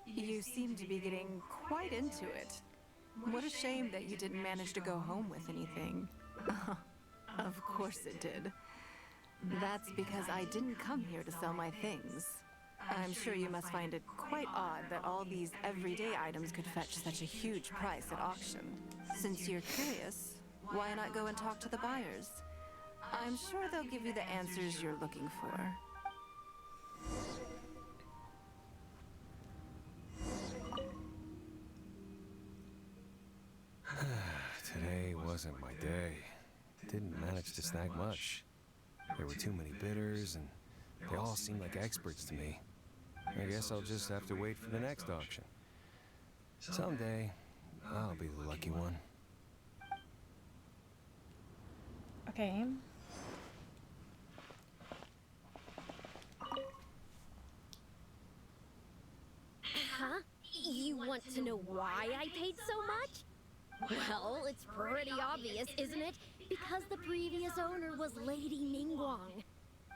You seem to be getting quite into it. What a shame that you didn't manage to go home with anything. Of course it did. That's because I didn't come here to sell my things. I'm sure you must find it quite odd that all these everyday items could fetch such a huge price at auction. Since you're curious, why not go and talk to the buyers? I'm sure they'll give you the answers you're looking for. wasn't my day. Didn't manage to snag much. There were too many bidders, and they all seemed like experts to me. I guess I'll just have to wait for the next auction. Someday, I'll be the lucky one. Okay. Huh? You want to know why I paid so much? Well, it's pretty obvious, isn't it? Because the previous owner was Lady Ningguang.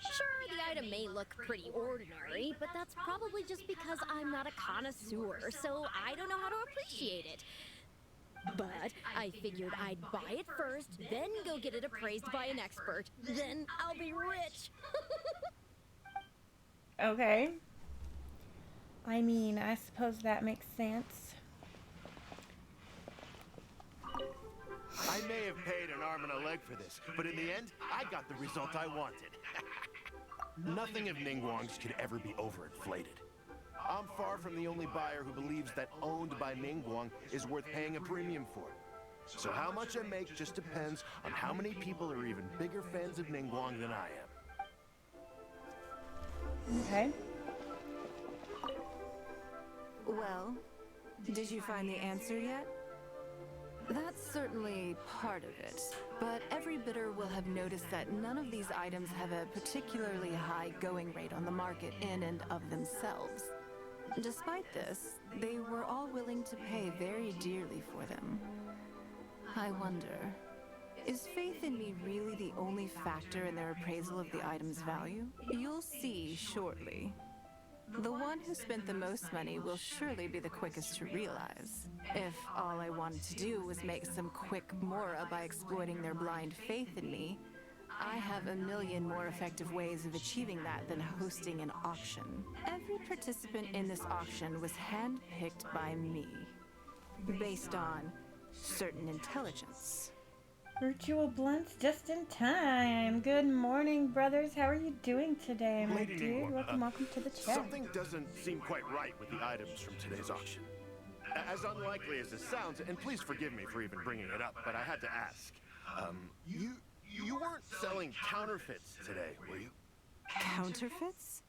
Sure, the item may look pretty ordinary, but that's probably just because I'm not a connoisseur, so I don't know how to appreciate it. But I figured I'd buy it first, then go get it appraised by an expert. Then I'll be rich. Okay. I mean, I suppose that makes sense. I may have paid an arm and a leg for this, but in the end, I got the result I wanted. Nothing of Ningguang's could ever be overinflated. I'm far from the only buyer who believes that owned by Ningguang is worth paying a premium for. So how much I make just depends on how many people are even bigger fans of Ningguang than I am. Okay. Well, did you find the answer yet? That's certainly part of it, but every bidder will have noticed that none of these items have a particularly high going rate on the market in and of themselves. Despite this, they were all willing to pay very dearly for them. I wonder, is faith in me really the only factor in their appraisal of the item's value? You'll see shortly. The one who spent the most money will surely be the quickest to realize. If all I wanted to do was make some quick mora by exploiting their blind faith in me, I have a million more effective ways of achieving that than hosting an auction. Every participant in this auction was handpicked by me, based on certain intelligence. Virtual blunts just in time. Good morning, brothers. How are you doing today, my Lady dude? Ningguang, Welcome to the chat. Something doesn't seem quite right with the items from today's auction. As unlikely as this sounds, and please forgive me for even bringing it up, but I had to ask. You weren't selling counterfeits today, were you? Counterfeits?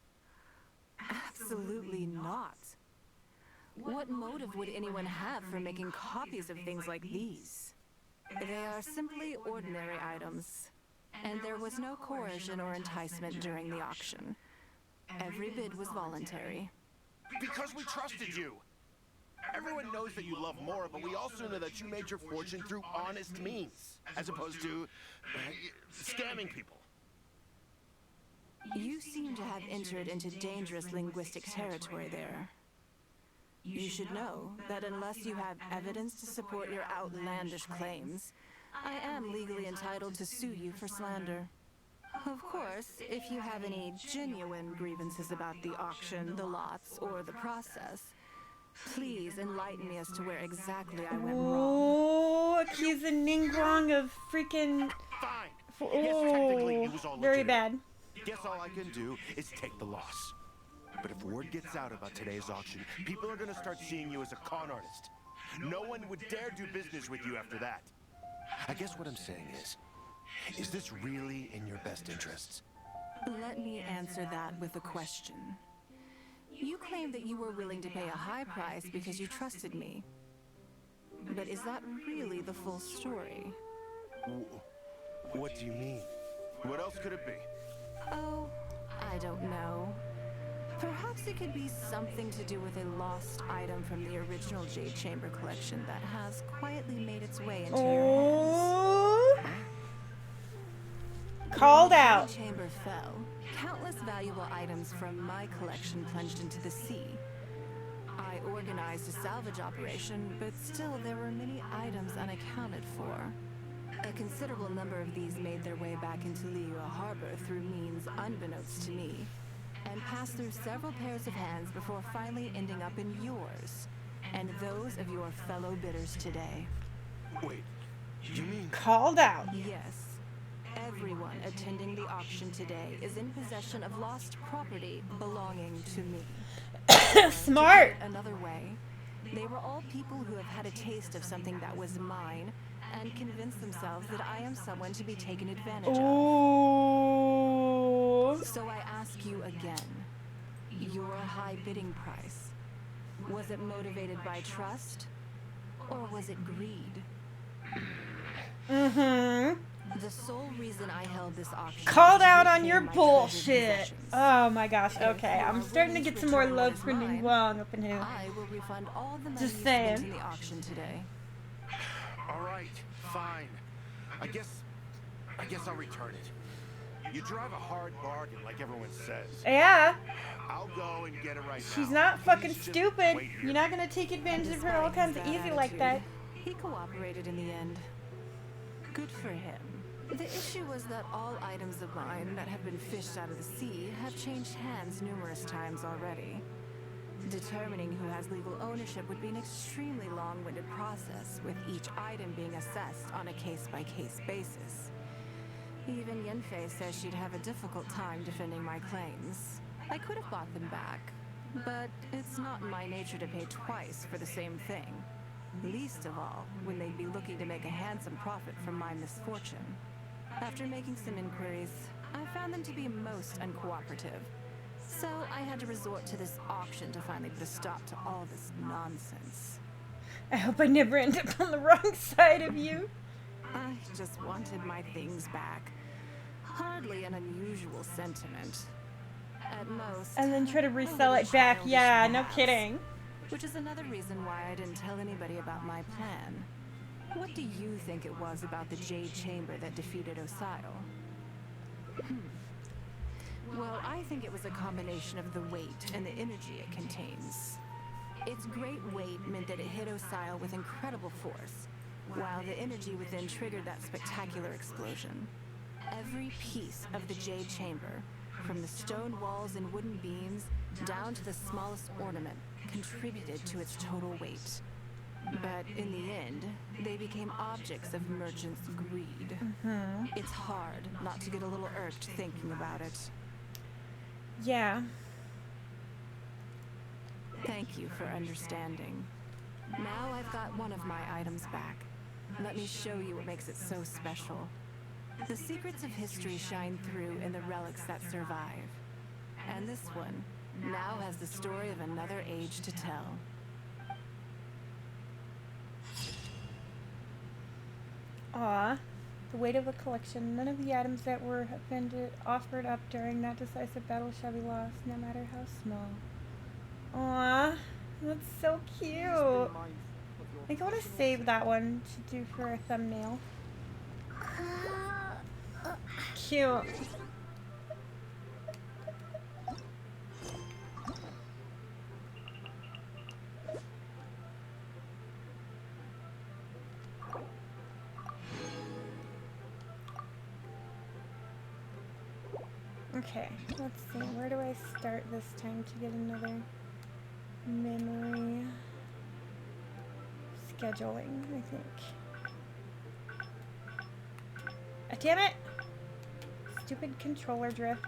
Absolutely not. What motive would anyone have for making copies of things like these? They are simply ordinary items, and there was no coercion or enticement during the auction. Every bid was voluntary. Because we trusted you! Everyone knows that you love Mora, but we also know that you made your fortune through honest means, as opposed to scamming people. You seem to have entered into dangerous linguistic territory there. You should know that unless you have evidence to support your outlandish claims, I am legally entitled to sue you for slander. Of course, if you have any genuine grievances about the auction, the lots, or the process, please enlighten me as to where exactly I went wrong. Oh, accusing Ningguang of freaking... Fine. Oh, Yes, technically it was all very legitimate. bad. Guess all I can do is take the loss. But if word gets out about today's auction, people are gonna start seeing you as a con artist. No one would dare do business with you after that. I guess what I'm saying is this really in your best interests? Let me answer that with a question. You claim that you were willing to pay a high price because you trusted me. But is that really the full story? What do you mean? What else could it be? Oh, I don't know. Perhaps it could be something to do with a lost item from the original Jade Chamber collection that has quietly made its way into your hands. Called When the out. Jade Chamber fell, countless valuable items from my collection plunged into the sea. I organized a salvage operation, but still there were many items unaccounted for. A considerable number of these made their way back into Liyue Harbor through means unbeknownst to me, and passed through several pairs of hands before finally ending up in yours, and those of your fellow bidders today. Wait, you mean... Called out. Yes. Everyone attending the auction today is in possession of lost property belonging to me. Smart. To put it another way, they were all people who have had a taste of something that was mine and convince themselves that I am someone to be taken advantage Ooh. of. So I ask you again, your high bidding price, was it motivated by trust, or was it greed? Mm-hmm. The sole reason I held this auction Called was to out on reclaim your my bullshit. treasured possessions. Oh my gosh. If Okay, you I'm are starting to willing get some more return what love is for mine, Ningguang up in here. I will refund all the money Just you spent saying. in the auction today. All right, fine. I guess I'll return it. You drive a hard bargain, like everyone says. Yeah. I'll go and get it right now. She's not fucking Please just stupid. wait here. You're not gonna take advantage of her all Despite kinds of his easy bad like that. attitude, he cooperated in the end. Good for him. The issue was that all items of mine that have been fished out of the sea have changed hands numerous times already. Determining who has legal ownership would be an extremely long-winded process, with each item being assessed on a case-by-case basis. Even Yenfei says she'd have a difficult time defending my claims. I could have bought them back, but it's not in my nature to pay twice for the same thing. Least of all, when they'd be looking to make a handsome profit from my misfortune. After making some inquiries, I found them to be most uncooperative. So I had to resort to this auction to finally put a stop to all this nonsense. I hope I never end up on the wrong side of you. I just wanted my things back. Hardly an unusual sentiment. At most, And then try to a resell little it back. childish Yeah, no perhaps. kidding. Which is another reason why I didn't tell anybody about my plan. What do you think it was about the Jade Chamber that defeated Osio? Well, I think it was a combination of the weight and the energy it contains. Its great weight meant that it hit Osio with incredible force, while the energy within triggered that spectacular explosion. Every piece of the Jade Chamber, from the stone walls and wooden beams down to the smallest ornament, contributed to its total weight. But in the end, they became objects of merchants' greed. It's hard not to get a little irked thinking about it. Yeah. Thank you for understanding. Now I've got one of my items back. Let me show you what makes it so special. The secrets of history shine through in the relics that survive. And this one now has the story of another age to tell. Aw. The weight of a collection. None of the items that were offered up during that decisive battle shall be lost, no matter how small. Aw. That's so cute. I think I want to save that one to do for a thumbnail. Cute. Okay, let's see. Where do I start this time to get another memory? Scheduling, I think. Ah, damn it! Stupid controller drift.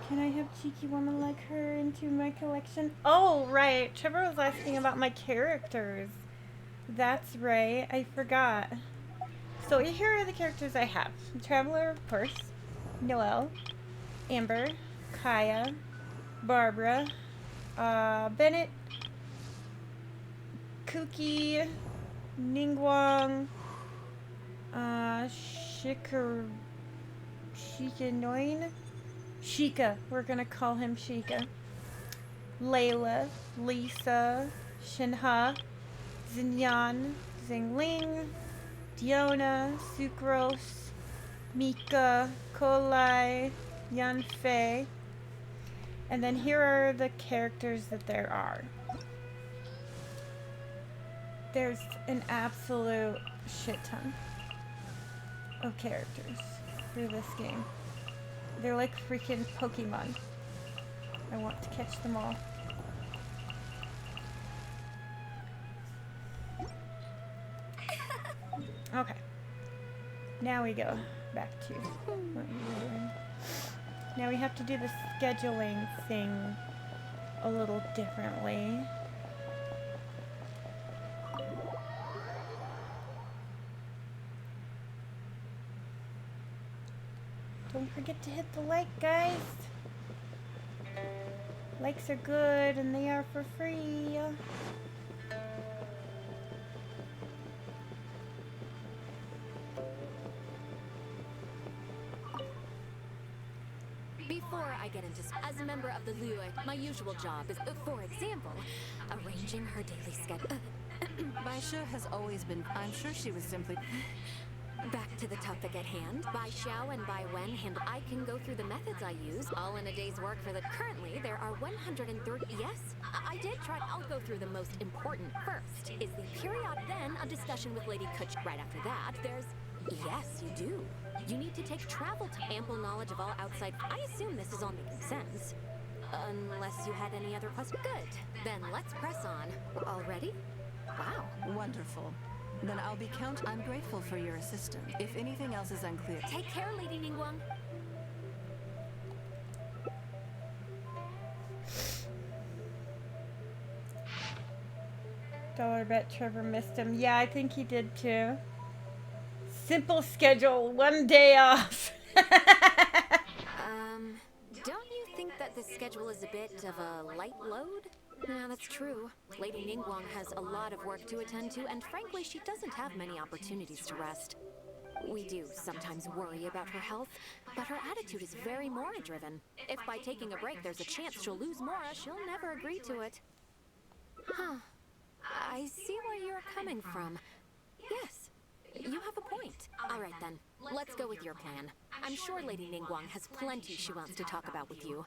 Can I have Cheeky Woman like her into my collection? Oh, right. Trevor was asking about my characters. That's right. I forgot. So here are the characters I have. Traveler, of course. Noelle. Amber. Kaya. Barbara. Bennett. Kuki. Ningguang. Shikanoin. Sheikah. We're gonna call him Sheikah. Layla. Lisa. Shinha. Xinyan. Xingling. Diona. Sucrose. Mika. Kolai. Yanfei. And then here are the characters that there are. There's an absolute shit ton of characters for this game. They're like freaking Pokemon. I want to catch them all. Okay. Now we go back to what we were doing. Now we have to do the scheduling thing a little differently. Don't forget to hit the like, guys. Likes are good and they are for free. Before I get into as a member of the Lue, my usual job is, for example, arranging her daily schedule. Baisha has always been. I'm sure she was simply. Back to the topic at hand. Bai Xiao and Bai Wen handle. I can go through the methods I use, all in a day's work for the. Currently, there are 130. Yes, I did try. I'll go through the most important first. Is the period, then a discussion with Lady Kuch. Right after that, there's. Yes, you do. You need to take travel to ample knowledge of all outside. I assume this is all making sense. Unless you had any other questions. Good. Then let's press on. All ready? Wow. Wonderful. Then I'll be I'm grateful for your assistance. If anything else is unclear. Take care, Lady Ningguang. Dollar bet Trevor missed him. Yeah, I think he did too. Simple schedule, 1 day off. Don't you think that this schedule is a bit of a light load? Yeah, that's true. Lady Ningguang has a lot of work to attend to, and frankly, she doesn't have many opportunities to rest. We do sometimes worry about her health, but her attitude is very Mora-driven. If by taking a break there's a chance she'll lose Mora, she'll never agree to it. Huh. I see where you're coming from. Yes, you have a point. All right then, let's go with your plan. I'm sure Lady Ningguang has plenty she wants to talk about with you.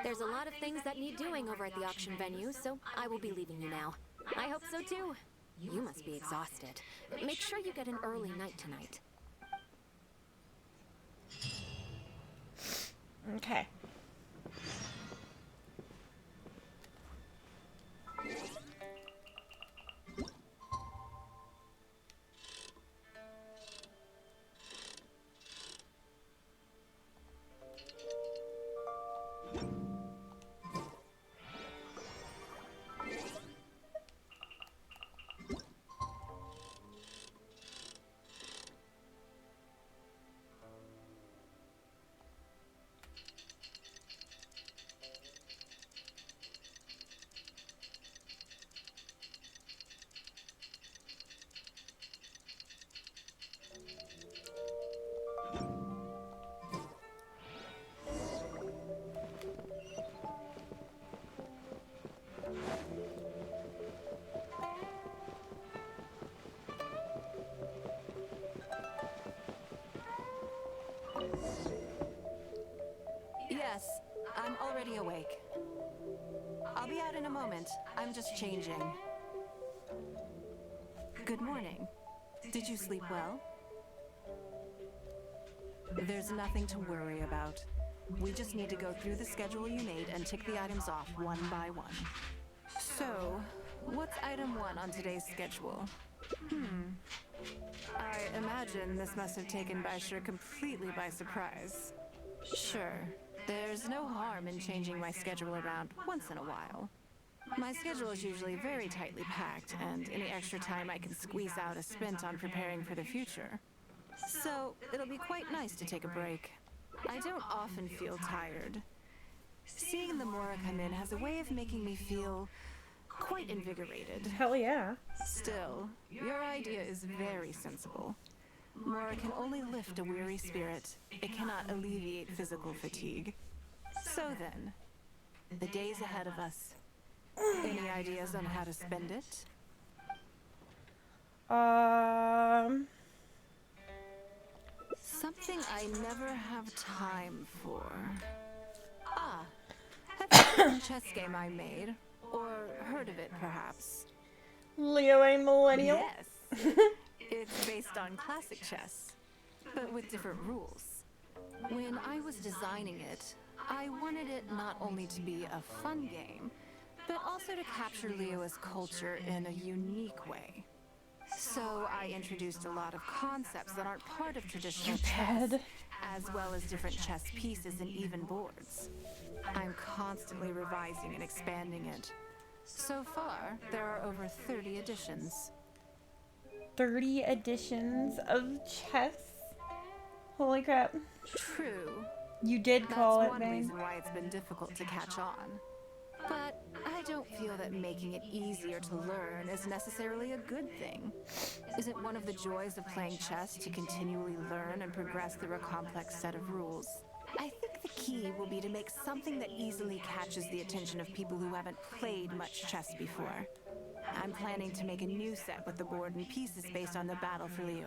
There's a lot of things that need doing over at the auction venue, so I will be leaving you now. I hope so too. You must be exhausted. Make sure you get an early night tonight. Okay. Yes, I'm already awake. I'll be out in a moment. I'm just changing. Good morning. Did you sleep well? There's nothing to worry about. We just need to go through the schedule you made and tick the items off one by one. So, what's item 1 on today's schedule? I imagine this must have taken Baisha completely by surprise. Sure, there's no harm in changing my schedule around once in a while. My schedule is usually very tightly packed, and any extra time I can squeeze out is spent on preparing for the future. So, it'll be quite nice to take a break. I don't often feel tired. Seeing the Mora come in has a way of making me feel quite invigorated. Hell yeah. Still, your idea is very sensible. Mora can only lift a weary spirit. It cannot alleviate physical fatigue. So then, the days ahead of us. Any ideas on how to spend it? Something I never have time for. Ah, have you heard of the chess game I made? Or heard of it, perhaps? Leo a millennial? Yes. It's based on classic chess, but with different rules. When I was designing it, I wanted it not only to be a fun game, but also to capture Liyue's culture in a unique way. So I introduced a lot of concepts that aren't part of traditional You're chess, dead. as well as different chess pieces and even boards. I'm constantly revising and expanding it. So far, there are over 30 editions. 30 editions of chess? Holy crap. True. You did call That's it, one Bane. reason why it's been difficult to catch on. But I don't feel that making it easier to learn is necessarily a good thing. Isn't one of the joys of playing chess to continually learn and progress through a complex set of rules? I think the key will be to make something that easily catches the attention of people who haven't played much chess before. I'm planning to make a new set with the board and pieces based on the battle for Liyue.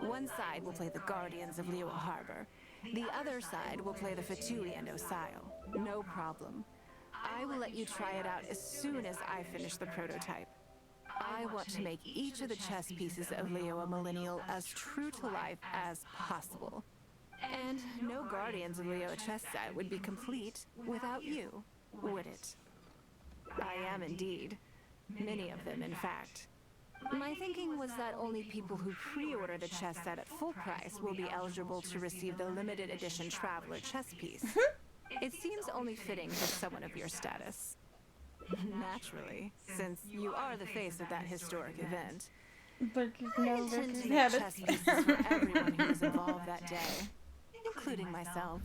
One side will play the Guardians of Liyue Harbor. The other side will play the Fatui and Osile. No problem. I will let you try it out as soon as I finish the prototype. I want to make each of the chess pieces of Liyue Millennial as true to life as possible. And no Guardians of Liyue chess set would be complete without you, would it? I am indeed. Many of them, in fact. My thinking was that only people who pre-order the chess set at full price will be eligible to receive the limited edition Traveler chess piece. It seems only fitting for someone of your status. Naturally, since you are the face of that historic event. I intend to make chess pieces for everyone who was involved that day, including myself.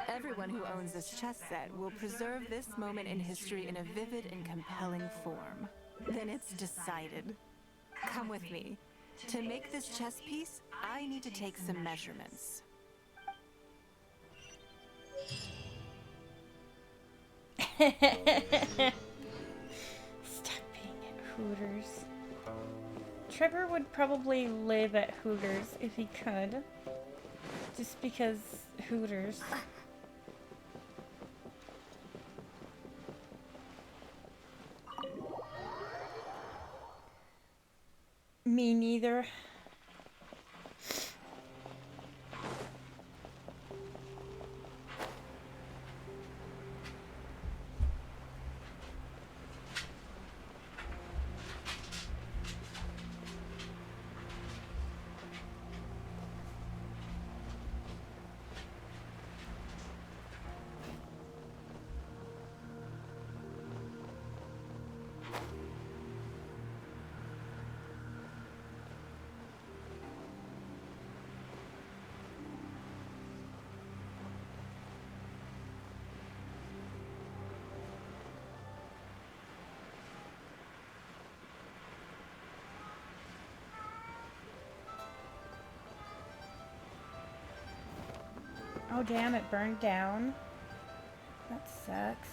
Everyone who owns this chess set will preserve this moment in history in a vivid and compelling form. Then it's decided. Come with me. To make this chess piece, I need to take some measurements. Stop being at Hooters. Trevor would probably live at Hooters if he could. Just because Hooters. Me neither. Oh damn, it burned down. That sucks.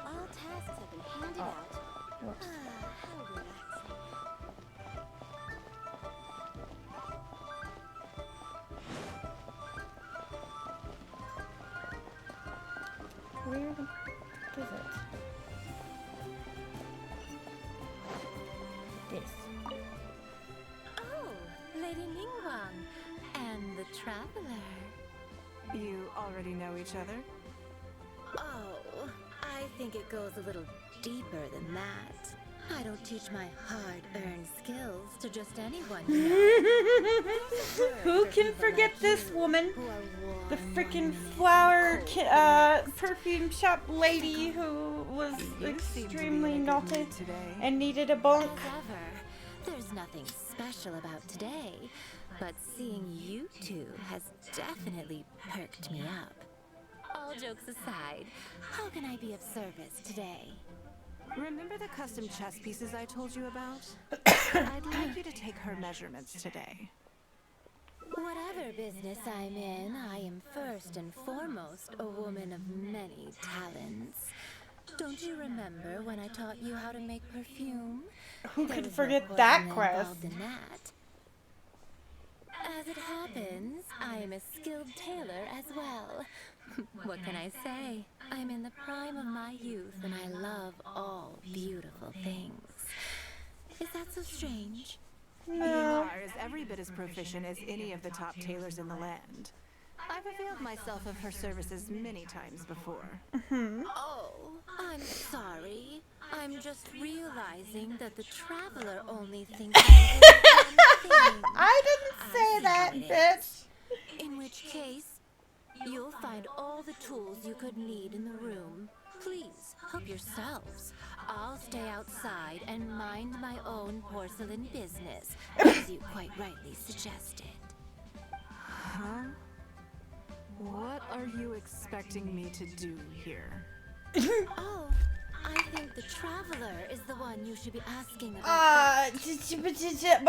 All tasks have been handed out. Whoops. How relaxing. Where the f is it? This. Oh, Lady Ningguang and the Traveler. You already know each other? Oh, I think it goes a little deeper than that. I don't teach my hard-earned skills to just anyone, you know. Who can forget this woman? The freaking flower perfume shop lady who was extremely naughty and needed a bunk. As ever, there's nothing special about today, but seeing you two has definitely perked me up. All jokes aside, how can I be of service today? Remember the custom chess pieces I told you about? I'd like you to take her measurements today. Whatever business I'm in, I am first and foremost a woman of many talents. Don't you remember when I taught you how to make perfume? Who There could was no forget poison that quest? involved in that. As it happens, I am a skilled tailor as well. What can I say? I'm in the prime of my youth and I love all beautiful things. Is that so strange? Yimar is every bit as proficient as any of the top tailors in the land. I've availed myself of her services many times before. Oh, I'm sorry. I'm just realizing that the traveler only thinks I'm good at one thing. I didn't say that, bitch. In which case, you'll find all the tools you could need in the room. Please, help yourselves. I'll stay outside and mind my own porcelain business, as you quite rightly suggested. Huh? What are you expecting me to do here? Oh, I think the traveler is the one you should be asking about. I'm kidding.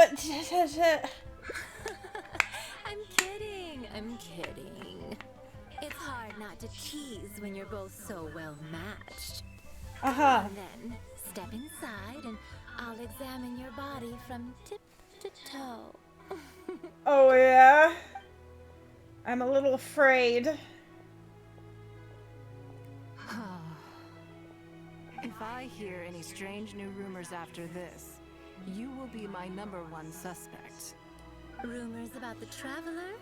It's hard not to tease when you're both so well matched. Come on then, step inside and I'll examine your body from tip to toe. Oh yeah? I'm a little afraid. If I hear any strange new rumors after this, you will be my #1 suspect. Rumors about the traveler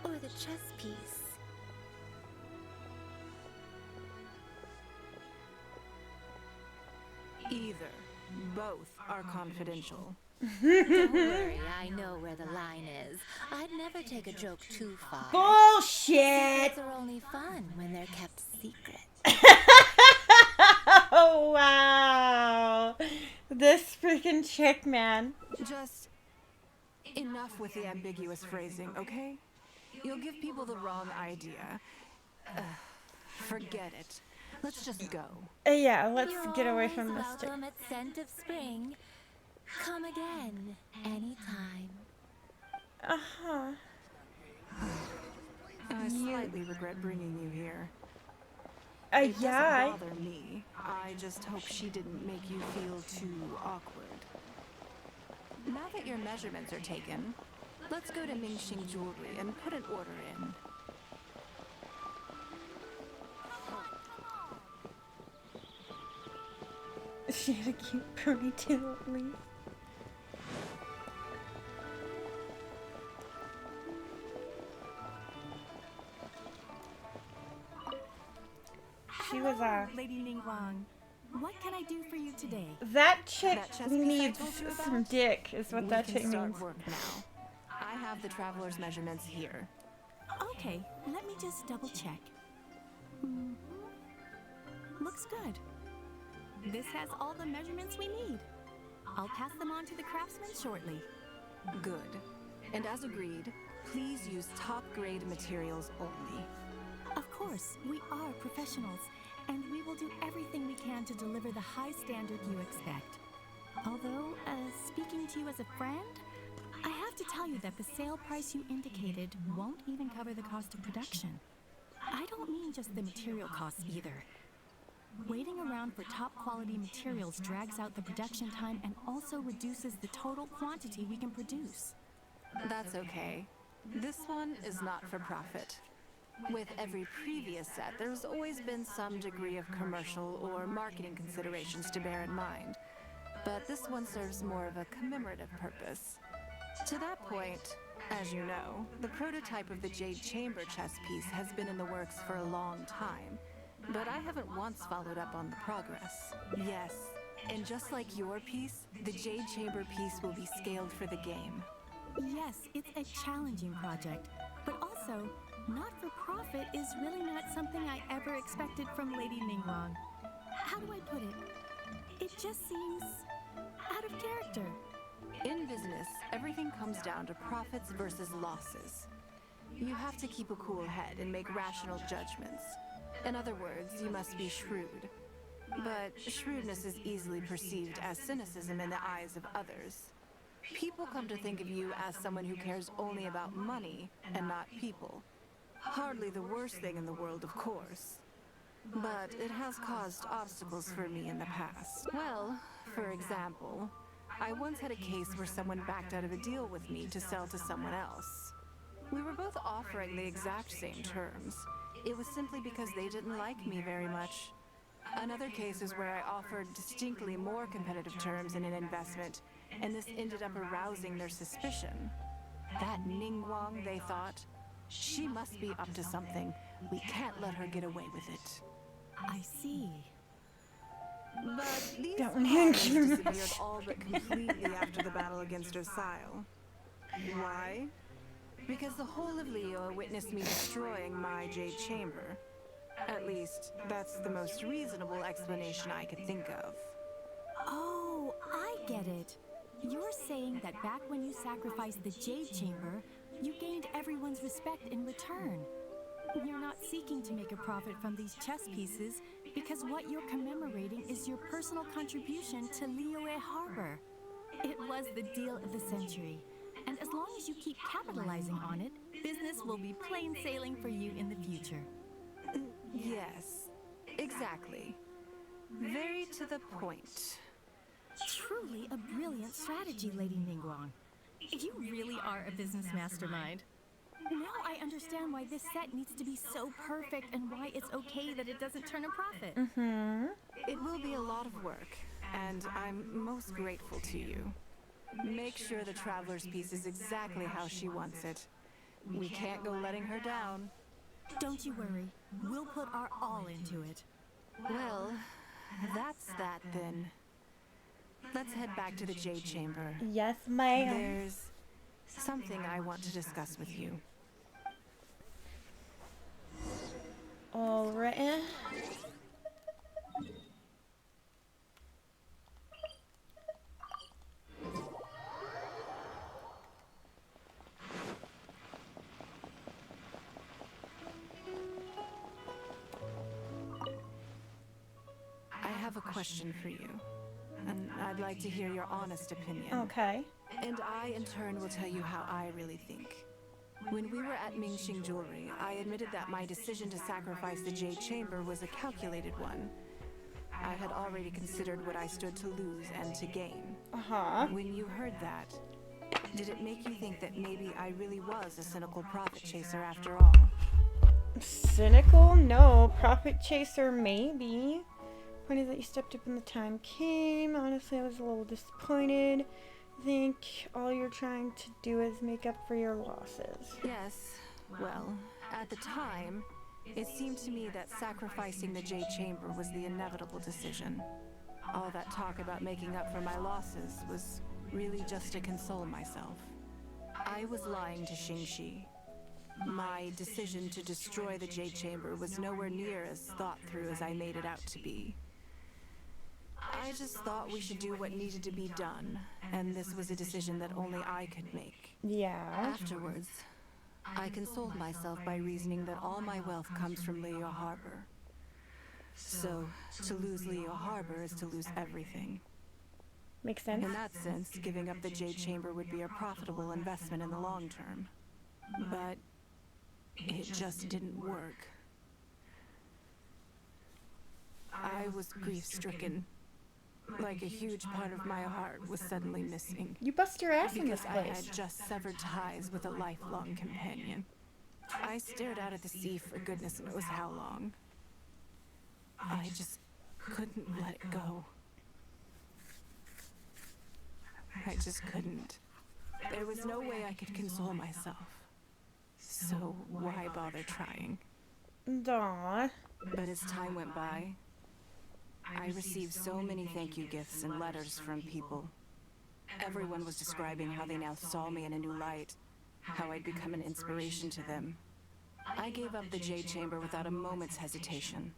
or the chess piece? Either. Both are confidential. Don't worry, I know where the line is. I'd never take a joke too far. Bullshit! Secrets are only fun when they're kept secret. Oh wow! This freaking chick, man. Just enough with the ambiguous phrasing, okay? You'll give people the wrong idea. Forget it. Let's just go. Yeah, let's get away from this chick. Welcome at Scent of Spring. Come again, anytime. Uh-huh. I slightly regret bringing you here. It Yeah. doesn't bother me. I just hope she didn't make you feel too awkward. Now that your measurements are taken, let's go to Mingxing Jewelry and put an order in. She had a cute ponytail at least. She was Lady Ningguang, what can I do for you today? that chick needs some dick, is what that chick start means. work now. I have the traveler's measurements here. Okay, let me just double check. Looks good. This has all the measurements we need. I'll pass them on to the craftsman shortly. Good. And as agreed, please use top-grade materials only. Of course, we are professionals, and we will do everything we can to deliver the high standard you expect. Although, speaking to you as a friend, I have to tell you that the sale price you indicated won't even cover the cost of production. I don't mean just the material costs either. Waiting around for top quality materials drags out the production time and also reduces the total quantity we can produce. That's okay. This one is not for profit. With every previous set, there's always been some degree of commercial or marketing considerations to bear in mind. But this one serves more of a commemorative purpose. To that point, as you know, the prototype of the Jade Chamber chess piece has been in the works for a long time. But I haven't once followed up on the progress. Yes, and just like your piece, the Jade Chamber piece will be scaled for the game. Yes, it's a challenging project, but also, not for profit is really not something I ever expected from Lady Ningguang. How do I put it? It just seems out of character. In business, everything comes down to profits versus losses. You have to keep a cool head and make rational judgments. In other words, you must be shrewd. But shrewdness is easily perceived as cynicism in the eyes of others. People come to think of you as someone who cares only about money and not people. Hardly the worst thing in the world, of course. But it has caused obstacles for me in the past. Well, for example, I once had a case where someone backed out of a deal with me to sell to someone else. We were both offering the exact same terms. It was simply because they didn't like me very much. Another case is where I offered distinctly more competitive terms in an investment, and this ended up arousing their suspicion. That Ningguang, they thought, she must be up to something. We can't let her get away with it. I see. But these Don't problems too much. disappeared all but completely after the battle against Osile. Why? Because the whole of Leo witnessed me destroying my Jade Chamber. At least, that's the most reasonable explanation I could think of. Oh, I get it. You're saying that back when you sacrificed the Jade Chamber, you gained everyone's respect in return. You're not seeking to make a profit from these chess pieces because what you're commemorating is your personal contribution to Liyue Harbor. It was the deal of the century, and as long as you keep capitalizing on it, business will be plain sailing for you in the future. Yes, exactly. Very to the point. Truly a brilliant strategy, Lady Ningguang. You really are a business mastermind. Now I understand why this set needs to be so perfect and why it's okay that it doesn't turn a profit. It will be a lot of work, and I'm most grateful to you. Make sure the Traveler's piece is exactly how she wants it. We can't go letting her down. Don't you worry. We'll put our all into it. Well, that's that then. Let's head back to the Jade Chamber. Yes, ma'am. There's something I want to discuss with you. All right. I have a question for you, and I'd like to hear your honest opinion. Okay. And I, in turn, will tell you how I really think. When we were at Mingxing Jewelry, I admitted that my decision to sacrifice the Jade Chamber was a calculated one. I had already considered what I stood to lose and to gain. When you heard that, did it make you think that maybe I really was a cynical profit chaser after all? Cynical? No. Profit chaser, maybe. Point is that you stepped up when the time came. Honestly, I was a little disappointed. I think all you're trying to do is make up for your losses. Yes. Well, at the time, it seemed to me that sacrificing the Jade Chamber was the inevitable decision. All that talk about making up for my losses was really just to console myself. I was lying to Xingxi. My decision to destroy the Jade Chamber was nowhere near as thought through as I made it out to be. I just thought we should do what needed to be done, and this was a decision that only I could make. Yeah. Afterwards, I consoled myself by reasoning that all my wealth comes from Leo Harbor. So, to lose Leo Harbor is to lose everything. Makes sense. In that sense, giving up the Jade Chamber would be a profitable investment in the long term. But it just didn't work. I was grief-stricken. Like a huge part of my heart was suddenly missing. You bust your ass in this Because I place. had just severed ties with a lifelong companion. I stared out at the sea for goodness knows how long. I just couldn't let it go. I just couldn't. There was no way I could console myself. So why bother trying? Aww. But as time went by, I received so many thank you gifts and letters from people. Everyone was describing how they now saw me in a new light, how I'd become an inspiration to them. I gave up the Jade Chamber without a moment's hesitation,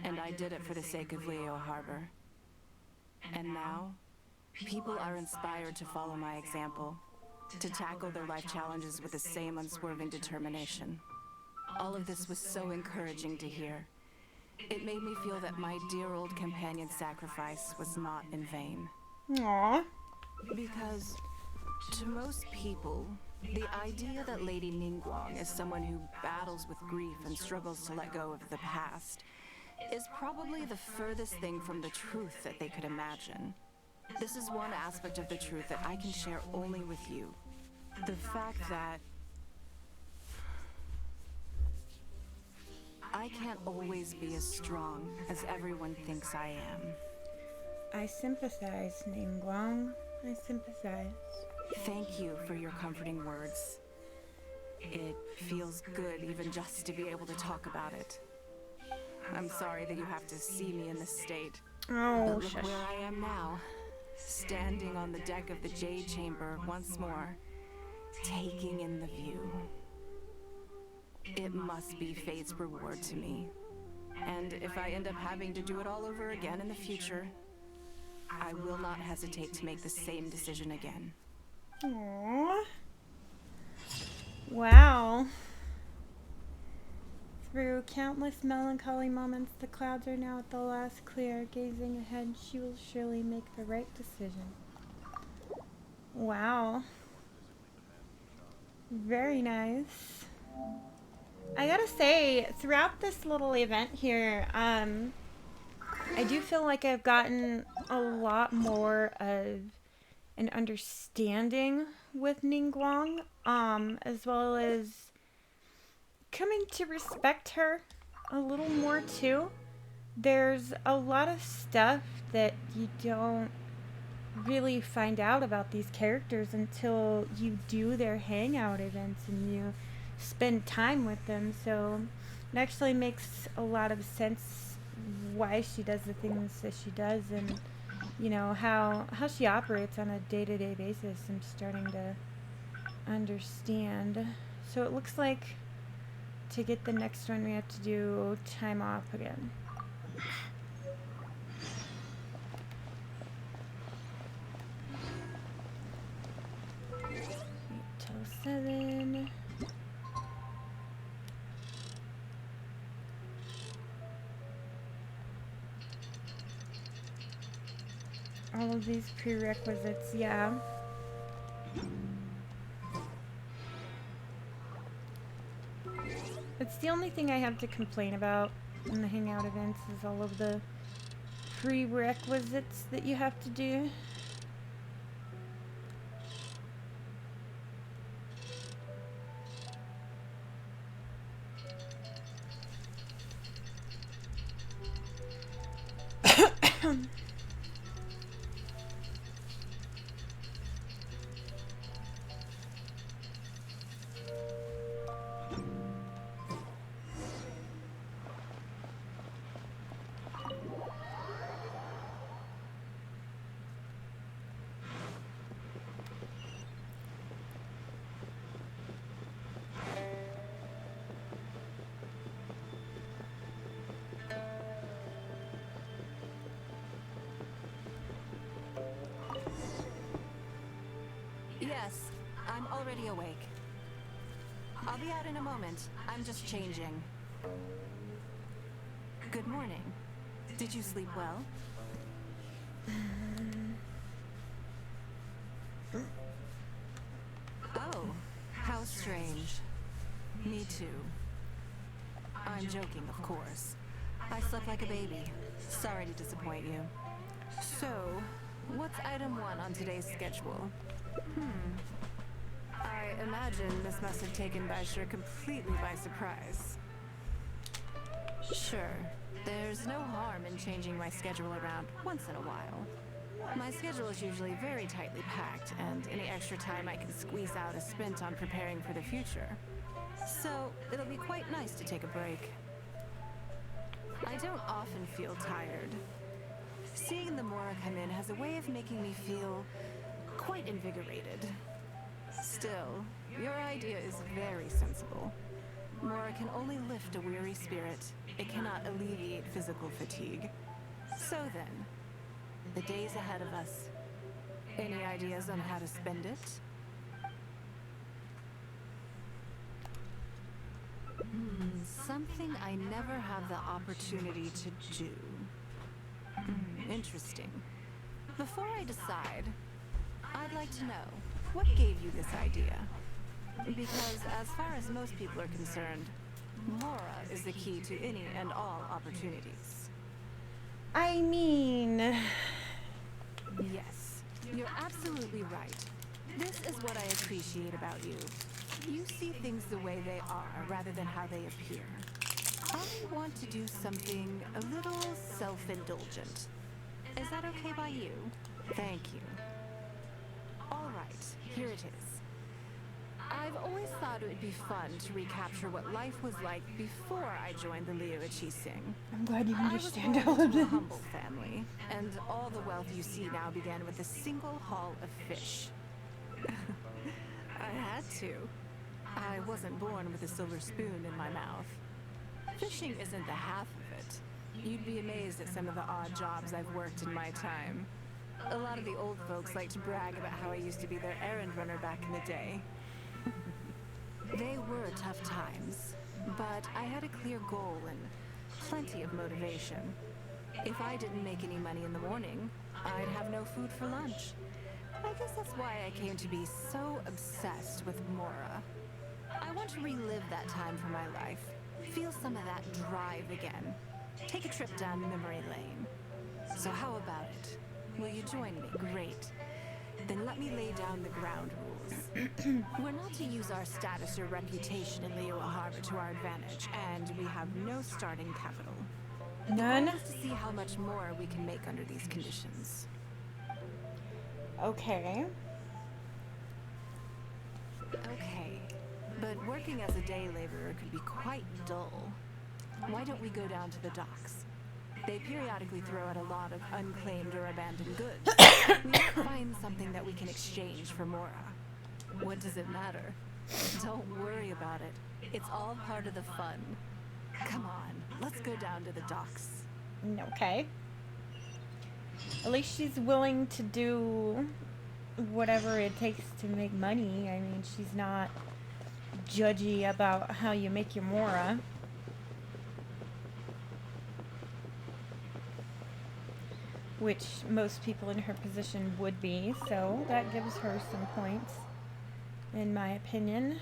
and I did it for the sake of Leo Harbor. And now, people are inspired to follow my example, to tackle their life challenges with the same unswerving determination. All of this was so encouraging to hear. It made me feel that my dear old companion's sacrifice was not in vain. Aww. Because to most people, the idea that Lady Ningguang is someone who battles with grief and struggles to let go of the past is probably the furthest thing from the truth that they could imagine. This is one aspect of the truth that I can share only with you. The fact that I can't always be as strong as everyone thinks I am. I sympathize, Ningguang. I sympathize. Thank you for your comforting words. It feels good even just to be able to talk about it. I'm sorry that you have to see me in this state. Oh, but look shush. where I am now, standing on the deck of the Jade Chamber once more, taking in the view. It must be fate's reward to me. And if I end up having to do it all over again in the future, I will not hesitate to make the same decision again. Aww. Wow. Through countless melancholy moments, the clouds are now at the last clear. Gazing ahead, she will surely make the right decision. Wow. Very nice. I gotta say, throughout this little event here, I do feel like I've gotten a lot more of an understanding with Ningguang, as well as coming to respect her a little more too. There's a lot of stuff that you don't really find out about these characters until you do their hangout events and you spend time with them, so it actually makes a lot of sense why she does the things that she does, and you know how she operates on a day-to-day basis. I'm starting to understand. So it looks like to get the next one we have to do time off again. Till 7. All of these prerequisites, yeah. It's the only thing I have to complain about in the hangout events is all of the prerequisites that you have to do. Yes, I'm already awake. I'll be out in a moment. I'm just changing. Good morning. Did you sleep well? Oh, how strange. Me too. I'm joking, of course. I slept like a baby. Sorry to disappoint you. So, what's item 1 on today's schedule? I imagine this must have taken Baisher completely by surprise. Sure, there's no harm in changing my schedule around once in a while. My schedule is usually very tightly packed, and any extra time I can squeeze out is spent on preparing for the future. So, it'll be quite nice to take a break. I don't often feel tired. Seeing the Mora come in has a way of making me feel quite invigorated. Still, your idea is very sensible. Mora can only lift a weary spirit. It cannot alleviate physical fatigue. So then, the days ahead of us. Any ideas on how to spend it? Something I never have the opportunity to do. Interesting. Before I decide, I'd like to know, what gave you this idea? Because as far as most people are concerned, Mora is the key to any and all opportunities. I mean... Yes, you're absolutely right. This is what I appreciate about you. You see things the way they are rather than how they appear. I want to do something a little self-indulgent. Is that okay by you? Thank you. All right, here it is. I've always thought it would be fun to recapture what life was like before I joined the Liyue Sing. I'm glad you understand I was all born of into a this. humble family, and all the wealth you see now began with a single haul of fish. I had to. I wasn't born with a silver spoon in my mouth. Fishing isn't the half of it. You'd be amazed at some of the odd jobs I've worked in my time. A lot of the old folks like to brag about how I used to be their errand runner back in the day. They were tough times, but I had a clear goal and plenty of motivation. If I didn't make any money in the morning, I'd have no food for lunch. I guess that's why I came to be so obsessed with Mora. I want to relive that time for my life, feel some of that drive again, take a trip down memory lane. So how about it? Will you join me? Great. Then let me lay down the ground rules. We're not to use our status or reputation in Liyue Harbor to our advantage, and we have no starting capital. None? The goal is to see how much more we can make under these conditions. Okay. Okay, but working as a day laborer could be quite dull. Why don't we go down to the docks? They periodically throw out a lot of unclaimed or abandoned goods. We might find something that we can exchange for Mora. What does it matter? Don't worry about it. It's all part of the fun. Come on, let's go down to the docks. Okay. At least she's willing to do whatever it takes to make money. I mean, she's not judgy about how you make your Mora. Which most people in her position would be, so that gives her some points, in my opinion.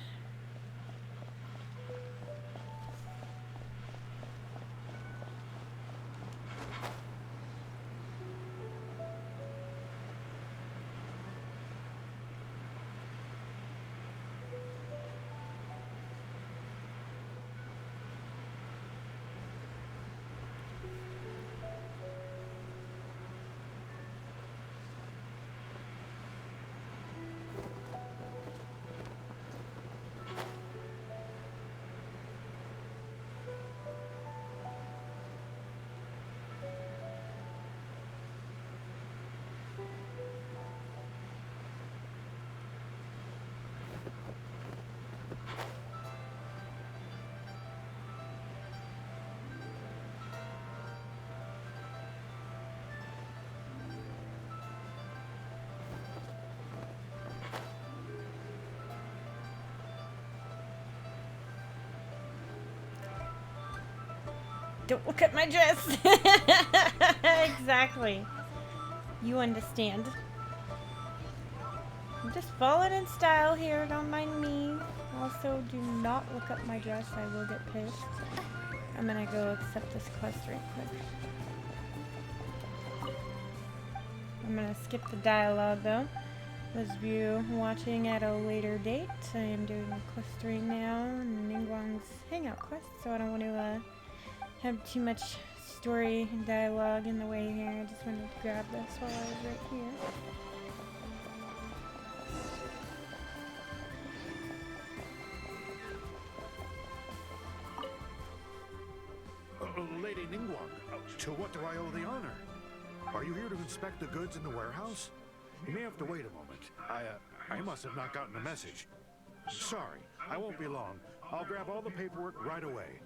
Don't look at my dress. Exactly. You understand. I'm just falling in style here, don't mind me. Also, do not look at my dress, I will get pissed. I'm gonna go accept this quest right quick. I'm gonna skip the dialogue though. Those of you watching at a later date, I am doing a quest right now, Ningguang's hangout quest, so I don't want to have too much story and dialogue in the way here. I just wanted to grab this while I was right here. Lady Ningguang, to what do I owe the honor? Are you here to inspect the goods in the warehouse? You may have to wait a moment. I must have not gotten the message. Sorry, I won't be long. I'll grab all the paperwork right away.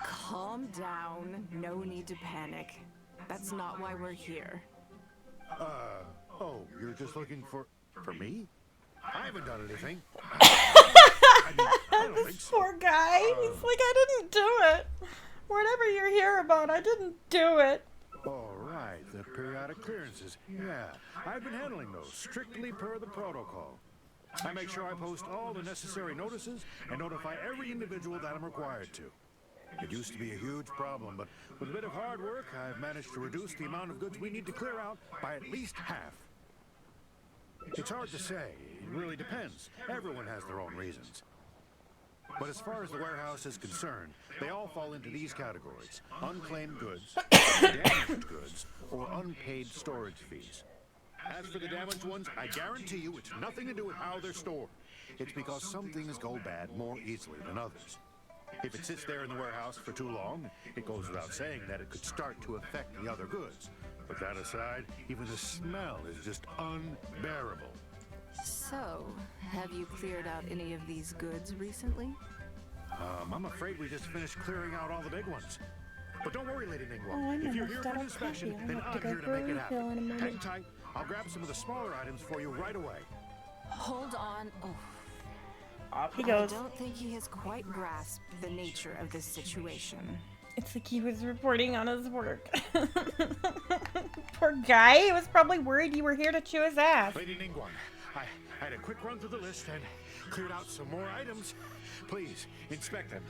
Calm down. No need to panic. That's not why we're here. Oh, you're just looking for me? I haven't done anything. This poor guy. He's like, I didn't do it. Whatever you're here about, I didn't do it. All right, the periodic clearances. Yeah, I've been handling those, strictly per the protocol. I make sure I post all the necessary notices and notify every individual that I'm required to. It used to be a huge problem, but with a bit of hard work, I've managed to reduce the amount of goods we need to clear out by at least half. It's hard to say. It really depends. Everyone has their own reasons. But as far as the warehouse is concerned, they all fall into these categories: unclaimed goods, damaged goods, or unpaid storage fees. As for the damaged ones, I guarantee you it's nothing to do with how they're stored. It's because some things go bad more easily than others. If it sits there in the warehouse for too long, it goes without saying that it could start to affect the other goods. But that aside, even the smell is just unbearable. So, have you cleared out any of these goods recently? I'm afraid we just finished clearing out all the big ones. But don't worry, Lady Ningguang. Oh, I'm if you're almost here for out an of inspection, coffee. I'll then have I'm to go here to for a make it refill happen. in a moment. Hang tight. I'll grab some of the smaller items for you right away. Hold on. Oh. Off he I goes. don't think he has quite grasped the nature of this situation. It's like he was reporting on his work. Poor guy. He was probably worried you were here to chew his ass. Lady Ningguang, I had a quick run through the list and cleared out some more items. Please, inspect them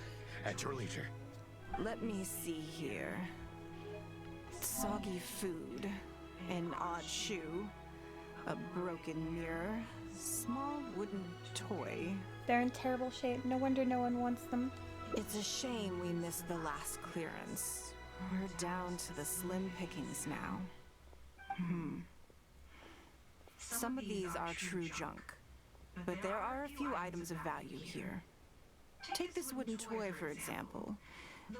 at your leisure. Let me see here. Soggy food, an odd shoe, a broken mirror, small wooden toy. They're in terrible shape. No wonder no one wants them. It's a shame we missed the last clearance. We're down to the slim pickings now. Some of these are true junk, but there are a few items of value here. Take this wooden toy, for example.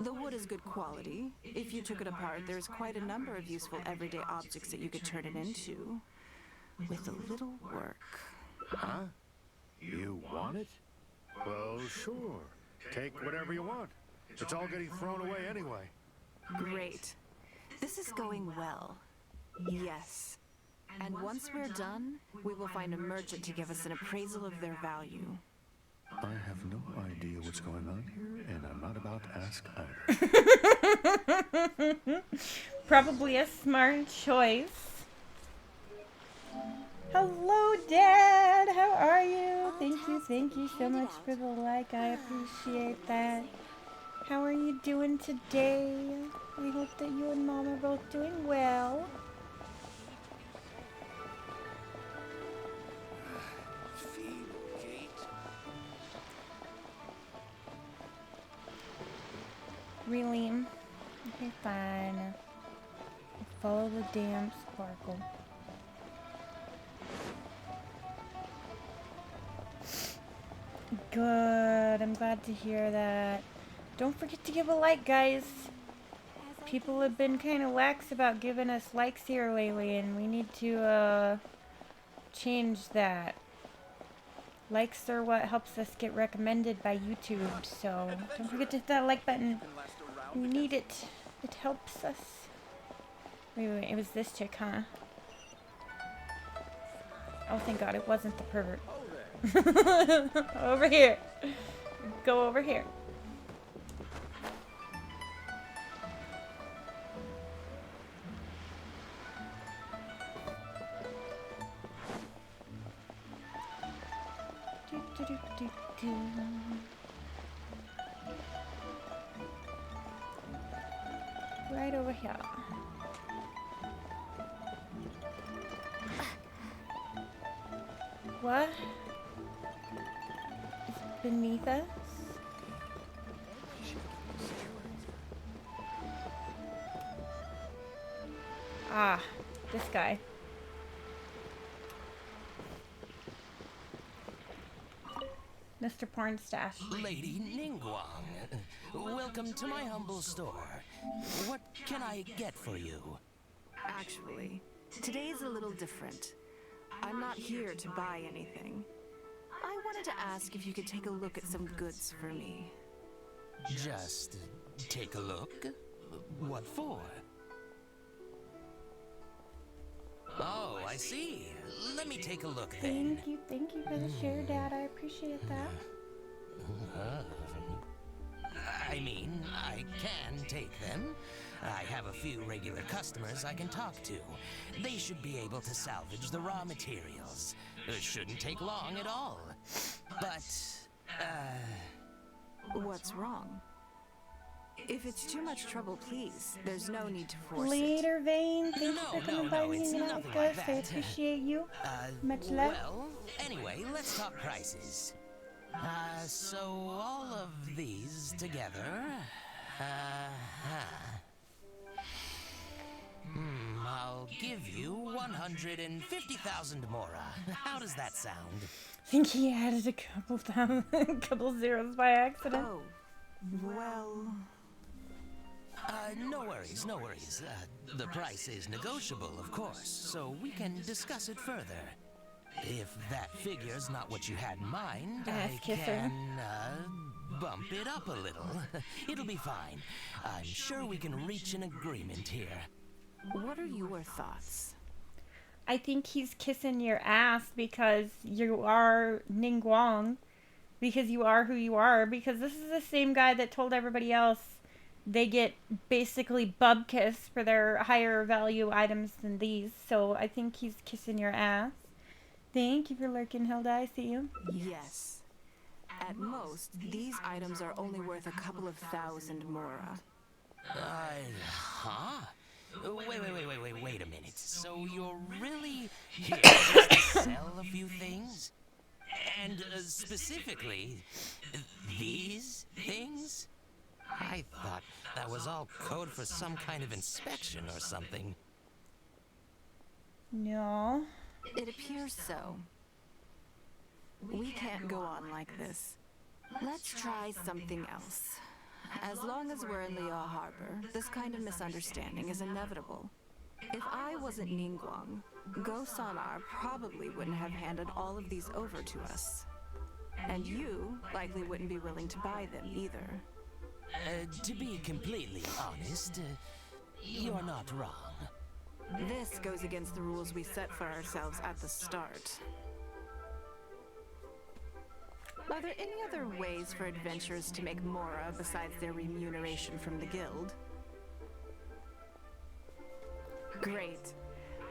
The wood is good quality. If you took it apart, there's quite a number of useful everyday objects that you could turn it into. With a little work. Huh? You want it? Well, sure. Take whatever you want. It's all getting thrown away anyway. Great. This is going well. Yes. And once we're done, we will find a merchant to give us an appraisal of their value. I have no idea what's going on here, and I'm not about to ask either. Probably a smart choice. Hello, Dad. How are you? Thank you so much for the like. I appreciate that. How are you doing today? I hope that you and Mom are both doing well. Really? Okay, fine. Follow the damn sparkle. Good. I'm glad to hear that. Don't forget to give a like, guys. People have been kind of lax about giving us likes here lately, and we need to change that. Likes are what helps us get recommended by YouTube, so don't forget to hit that like button. We need it. It helps us. Wait, it was this chick, huh? Oh, thank God, it wasn't the pervert. Over here. Go over here. Right over here. What? Is it beneath us? Ah, this guy. Mr. Pornstash. Lady Ningguang, welcome to my humble store. What can I get for you? Actually, today's a little different. I'm not here to buy anything. I wanted to ask if you could take a look at some goods for me. Just take a look? What for? Oh, I see. Let me take a look then. Thank you for the share, Dad. I appreciate that. I mean, I can take them. I have a few regular customers I can talk to. They should be able to salvage the raw materials. It shouldn't take long at all. But, what's wrong? If it's too much trouble, please, there's no need to force Later, Vane. Thanks No, for coming no, by no, and it's hanging out nothing with like us. I that. appreciate you. Much love. Well, anyway, let's talk prices. So all of these together, I'll give give you 150,000 mora. How does that sound? I think he added a couple zeros by accident. Oh, well... No worries, no worries. The price is negotiable, of course, so we can discuss it further. If that figure's not what you had in mind, I can, bump it up a little. It'll be fine. I'm sure we can reach an agreement here. What are your thoughts? I think he's kissing your ass because you are Ningguang. Because you are who you are. Because this is the same guy that told everybody else they get basically bub kiss for their higher value items than these. So I think he's kissing your ass. Thank you for lurking, Hilda. I see you. Yes. At most, these items are only worth a couple of thousand mora. Huh? Wait a minute. So you're really here just to sell a few things? And specifically, these things? I thought that was all code for some kind of inspection or something. No. It appears so. We can't go on like this. Let's try something else. As long as we're in Liao Harbor, this kind of misunderstanding is inevitable. If I wasn't Ningguang, Go Sonar probably wouldn't have handed all of these over to us. And you likely wouldn't be willing to buy them either. To be completely honest, you're not wrong. This goes against the rules we set for ourselves at the start. Are there any other ways for adventurers to make mora besides their remuneration from the guild? Great.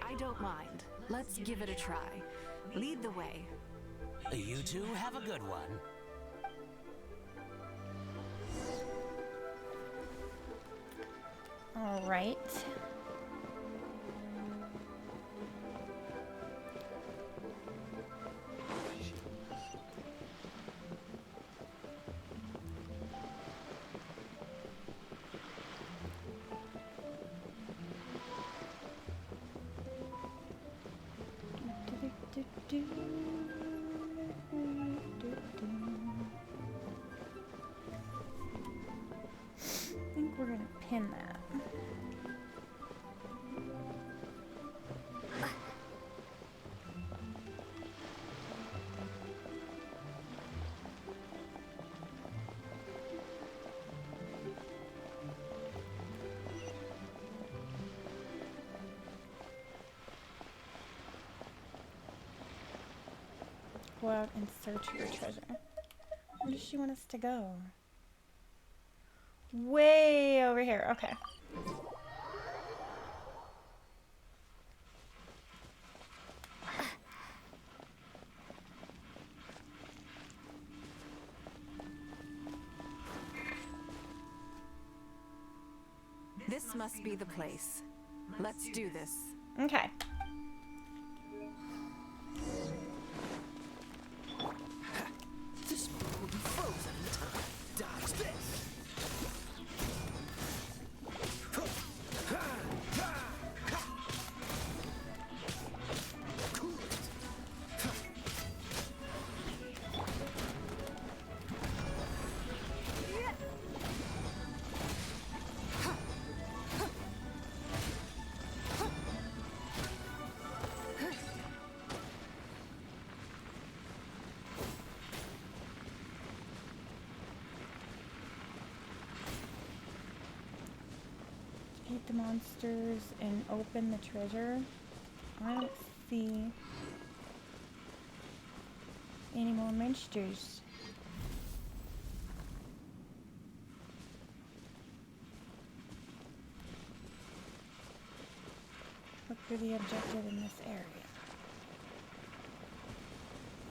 I don't mind. Let's give it a try. Lead the way. You two have a good one. All right. I think we're gonna pin that. Go out and search for treasure. Where does she want us to go? Way over here. Okay. This must be the place. Let's do this. Okay. This will be frozen in time. Dodge this. Defeat the monsters and open the treasure. I don't see any more monsters. Look for the objective in this area.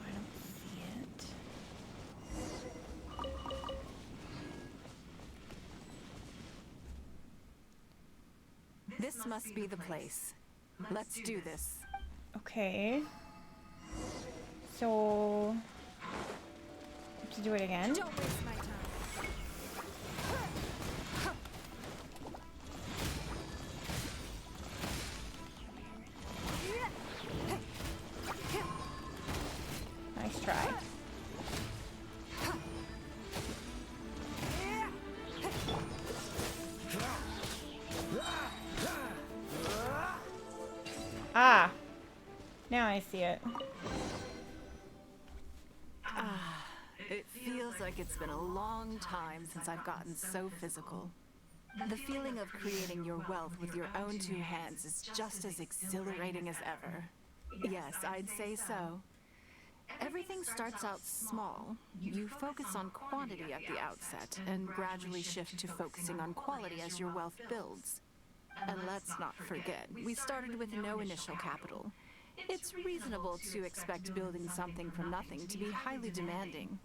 I don't see it. This must be the place. Let's do this. Okay. So, have to do it again. Don't waste my time. Ah. Now I see it. It feels like it's been a long time since I've gotten so physical. The feeling of creating your wealth with your own two hands is just as exhilarating as ever. Yes, I'd say so. Everything starts out small. You focus on quantity at the outset and gradually shift to focusing on quality as your wealth builds. And let's not forget, we started with no initial capital. It's reasonable to expect building something from nothing to be highly demanding.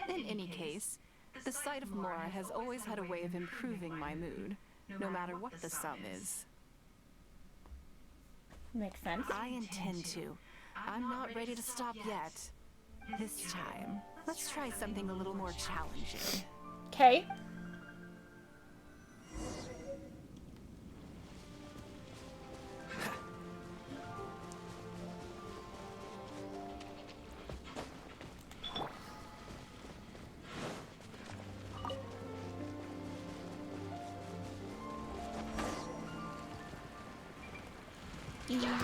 In any case, the sight of Mora has always had a way of improving my mood, no matter what the sum is. Makes sense. I intend to. I'm not ready to stop yet. This time, let's try something a little more challenging. Okay.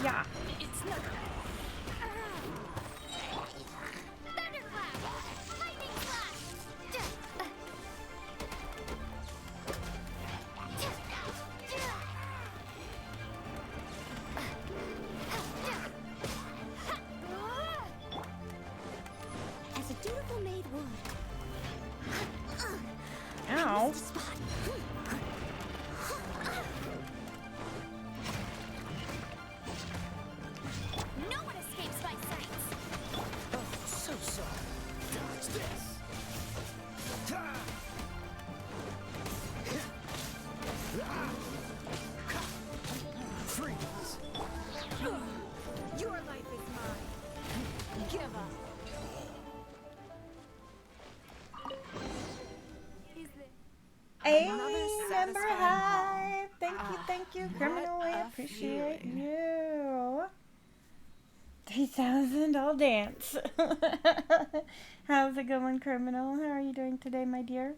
Yeah. It's no. Thunderclap! Lightning slash! As a dutiful maid would. Ow. No one escapes my sights. Oh, so sorry. Dodge this. Freeze. Your life is mine. Give up. Is there Hey, Another member satisfying hi. Thank you, what criminal. I a appreciate feeling. you. 3,000, I'll dance. How's it going, criminal? How are you doing today, my dear?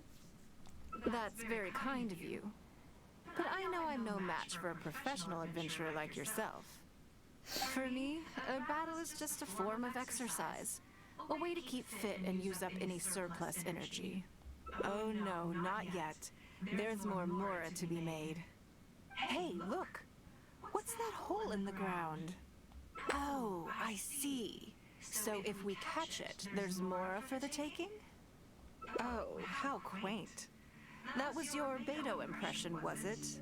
That's very kind of you. But I know I'm no match for a professional adventurer like yourself. For me, a battle is just a form of exercise. A way to keep fit and use up any surplus energy. Oh no, not yet. There's more Mora to be made. Hey, look! What's that hole in the ground? Oh, I see. So if we catch it, there's Mora for the taking? Oh, how quaint. That was your Beto impression, was it?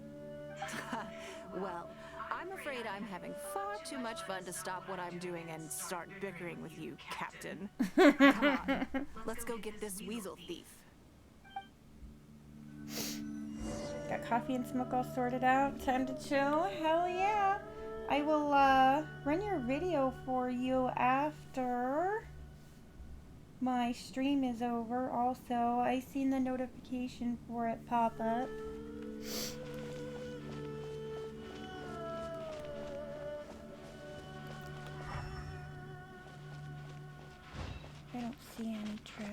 Well, I'm afraid I'm having far too much fun to stop what I'm doing and start bickering with you, Captain. Come on, let's go get this weasel thief. Got coffee and smoke all sorted out. Time to chill. Hell yeah. I will run your video for you after my stream is over. Also, I seen the notification for it pop up. I don't see any tracks.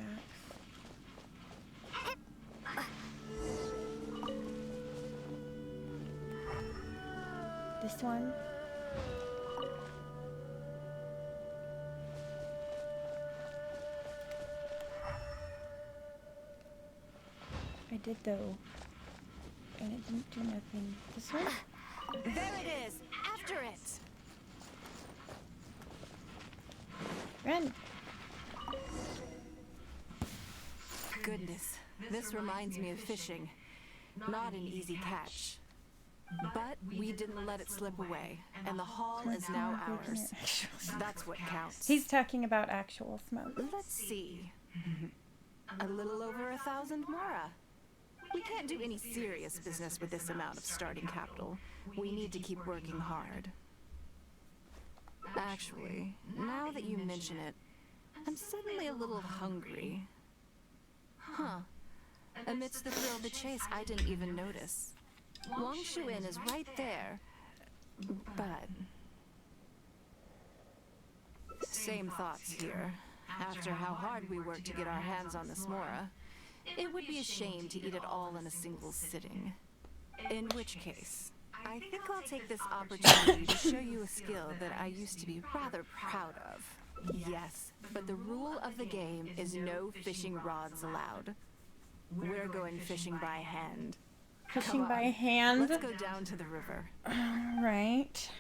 This one. I did though, and it didn't do nothing. This one? There it is! After it! Run! Goodness, this reminds me of fishing. Not an easy catch. But we didn't let it slip away, and the haul is now ours. That's what counts. He's talking about actual smoke. Let's see. A little over 1,000 Mora. We can't do any serious business with this amount of starting capital. We need to keep working hard. Actually, now that you mention it, I'm suddenly a little hungry. Huh. Amidst the thrill of the chase, I didn't even notice. Wangshu Inn is right there, but... Same thoughts here. After how hard we worked to get our hands on this Mora, it would be a shame to eat it all in a single sitting. In which case, I think I'll take this opportunity to show you a skill that I used to be rather proud of. Yes, but the rule of the game is no fishing rods allowed. We're going fishing by hand. Fishing Come by on, hand? Let's go down to the river. Right.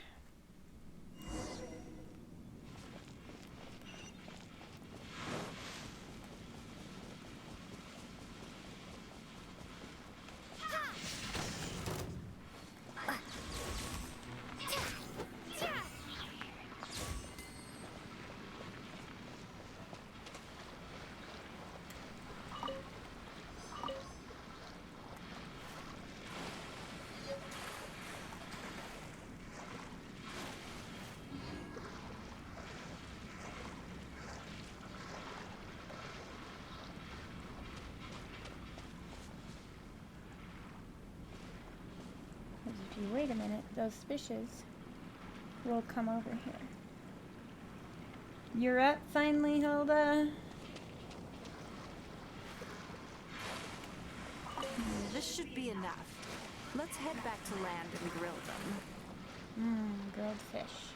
If you wait a minute, those fishes will come over here. You're up finally, Hilda? This should be enough. Let's head back to land and grill them. Grilled fish.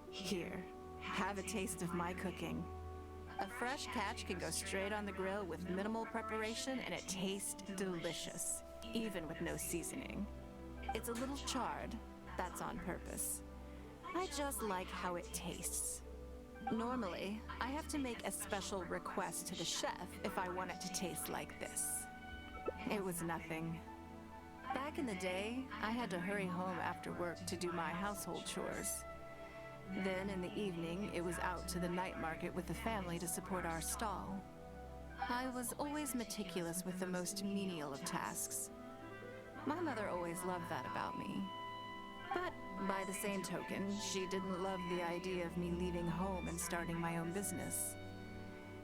Here, have a taste of my cooking. A fresh catch can go straight on the grill with minimal preparation and it tastes delicious, even with no seasoning. It's a little charred, that's on purpose. I just like how it tastes. Normally, I have to make a special request to the chef if I want it to taste like this. It was nothing. Back in the day, I had to hurry home after work to do my household chores. Then in the evening, it was out to the night market with the family to support our stall. I was always meticulous with the most menial of tasks. My mother always loved that about me. But by the same token, she didn't love the idea of me leaving home and starting my own business.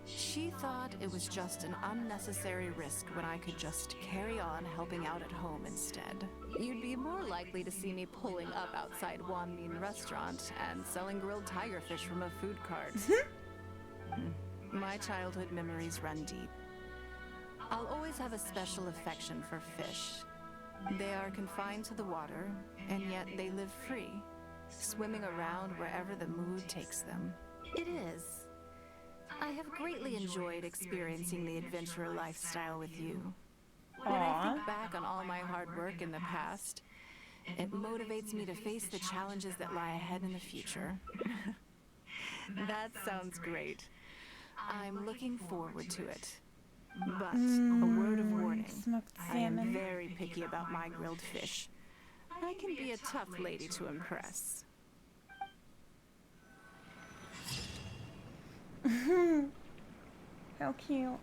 She thought it was just an unnecessary risk when I could just carry on helping out at home instead. You'd be more likely to see me pulling up outside Wan Min restaurant and selling grilled tiger fish from a food cart. My childhood memories run deep. I'll always have a special affection for fish. They are confined to the water, and yet they live free, swimming around wherever the mood takes them. It is. I have greatly enjoyed experiencing the adventurer lifestyle with you. When I think back on all my hard work in the past, it motivates me to face the challenges that lie ahead in the future. That sounds great. I'm looking forward to it. But a word of warning, I am very picky about my grilled fish. I can be a tough lady to impress. How cute.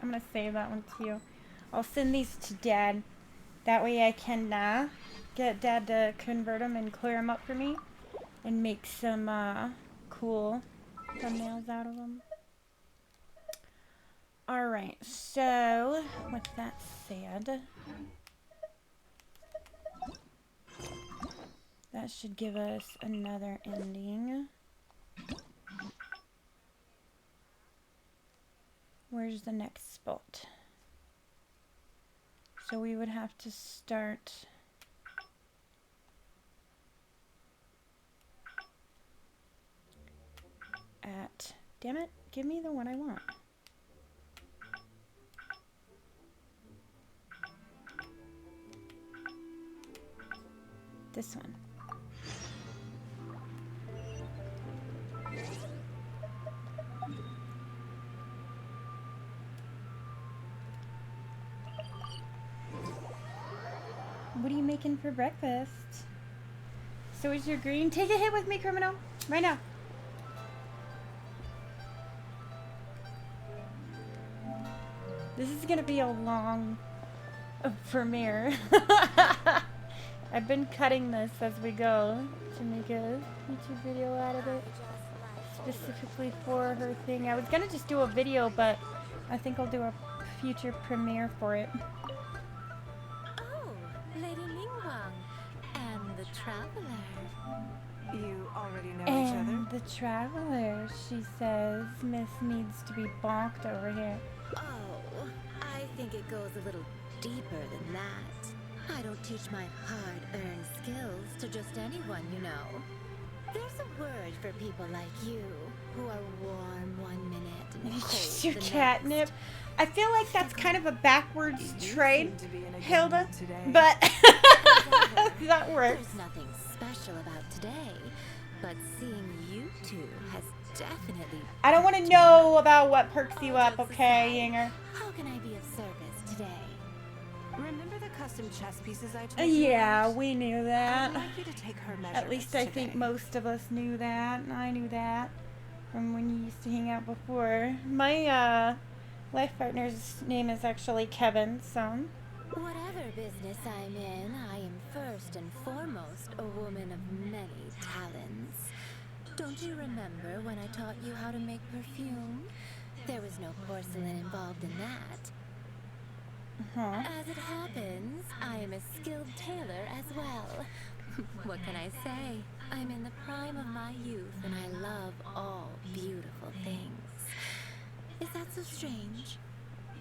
I'm gonna save that one to you. I'll send these to Dad. That way I can get Dad to convert them and clear them up for me and make some cool thumbnails out of them. Alright, so with that said, that should give us another ending. Where's the next spot? So we would have to start at, damn it, give me the one I want. This one. What are you making for breakfast? So is your green. Take a hit with me, criminal. Right now. This is gonna be a long premiere. I've been cutting this as we go to make a YouTube video out of it. Specifically for her thing. I was gonna just do a video, but I think I'll do a future premiere for it. Oh, Lady Ningguang and the Traveler. You already know each other. And the traveler, she says, Miss needs to be bonked over here. Oh, I think it goes a little deeper than that. I don't teach my hard-earned skills to just anyone, you know. There's a word for people like you, who are warm one minute and cold Your the catnip. next. I feel like that's kind of a backwards trade, to be in a good Hilda, mood today. but that works. There's nothing special about today, but seeing you two has definitely... I don't want to know about what perks you up, okay, Yinger? How can I be of service today? Remember the custom chess pieces I told you Yeah, about? we knew I'd that. like you to take her measurements At least I think today. most of us knew that. I knew that from when you used to hang out before. My life partner's name is actually Kevin, so... Whatever business I'm in, I am first and foremost a woman of many talents. Don't you remember when I taught you how to make perfume? There was no porcelain involved in that. As it happens, I am a skilled tailor as well. What can I say? I'm in the prime of my youth and I love all beautiful things. Is that so strange?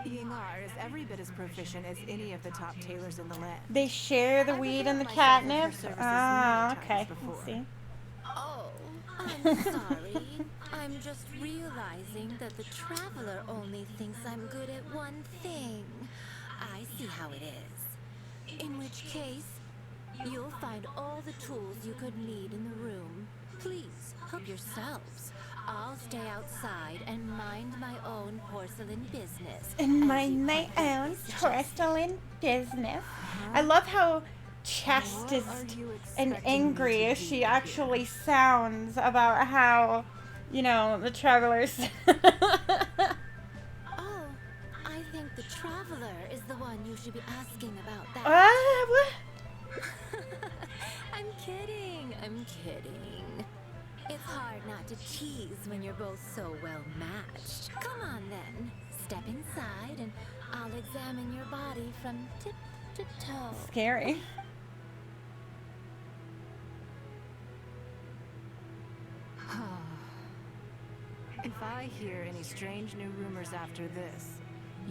Yingar is every bit as proficient as any of the top tailors in the land. They share the weed and the myself of her catnip? services Ah, many okay. times before. I see. Oh, I'm sorry. I'm just realizing that the traveler only thinks I'm good at one thing. I see how it is. In which case, you'll find all the tools you could need in the room. Please, help yourselves. I'll stay outside and mind my own porcelain business. And mind my own porcelain business. I love how chastised and angry she actually sounds about how, you know, the travelers. Oh, I think the traveler is the one you should be asking about that. What? I'm kidding. I'm kidding. It's hard not to tease when you're both so well matched. Come on then. Step inside and I'll examine your body from tip to toe. Scary. If I hear any strange new rumors after this,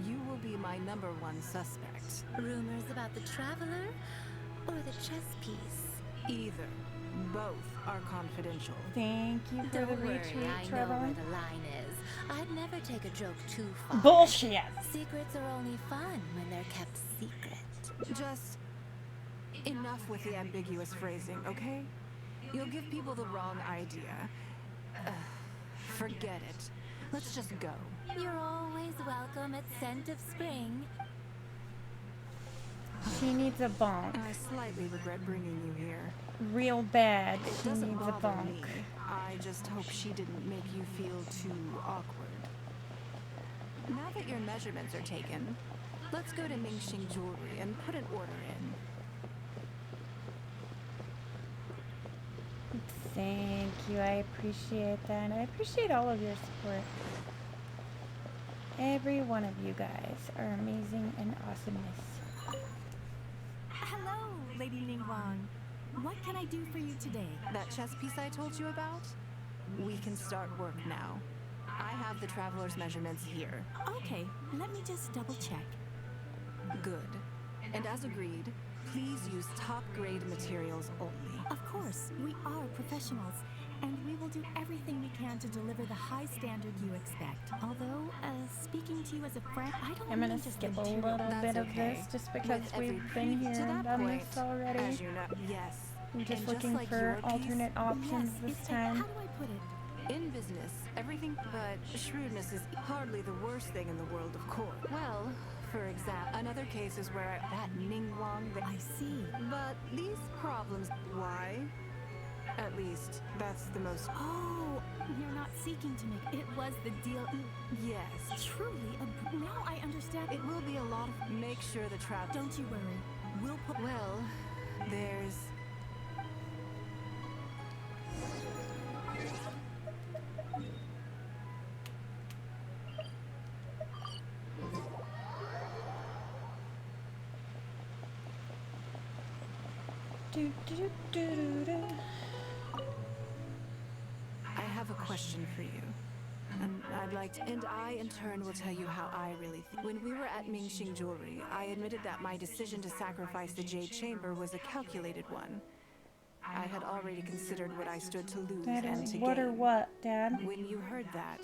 you will be my #1 suspect. Rumors about the traveler or the chess piece? Either. Both are confidential. Thank you for Don't the worry, retweet, I know Trevor. where the line is. I'd never take a joke too far. Bullshit. Secrets are only fun when they're kept secret. Just enough with the ambiguous phrasing, okay? You'll give people the wrong idea. Forget it. Let's just go. You're always welcome at Scent of Spring. She needs a bonk. I slightly regret bringing you here. Real bad. It She doesn't needs a bother bonk. me. I just hope she didn't make you feel too awkward. Now that your measurements are taken, let's go to Mingxing Jewelry and put an order in. Thank you. I appreciate that. And I appreciate all of your support. Every one of you guys are amazing and awesomeness. Hello, Lady Ningguang. What can I do for you today? That chess piece I told you about? We can start work now. I have the traveler's measurements here. Okay, let me just double check. Good. And as agreed, please use top-grade materials only. Of course, we are professionals, and we will do everything we can to deliver the high standard you expect. Although, speaking to you as a friend, I don't I'm gonna mean just skip a material. little bit of this just because With every we've been here to and that done point, this already. As you know, yes. I'm just And looking like for your piece, alternate options this time. How do I put it? In business, everything but shrewdness is hardly the worst thing in the world, of course. Well, for example, another case is where that Ningguang... I see. But these problems... Why? At least, that's the most... Oh, you're not seeking to make... It was the deal... Yes. Truly, now I understand. It will be a lot of... Make sure the trap... Don't you worry. We'll put... Well, there's... Do, do, do, do, do. question for you. And I, in turn, will tell you how I really think. When we were at Mingxing Jewelry, I admitted that my decision to sacrifice the Jade Chamber was a calculated one. I had already considered what I stood to lose and to gain. What or what, Dad? When you heard that,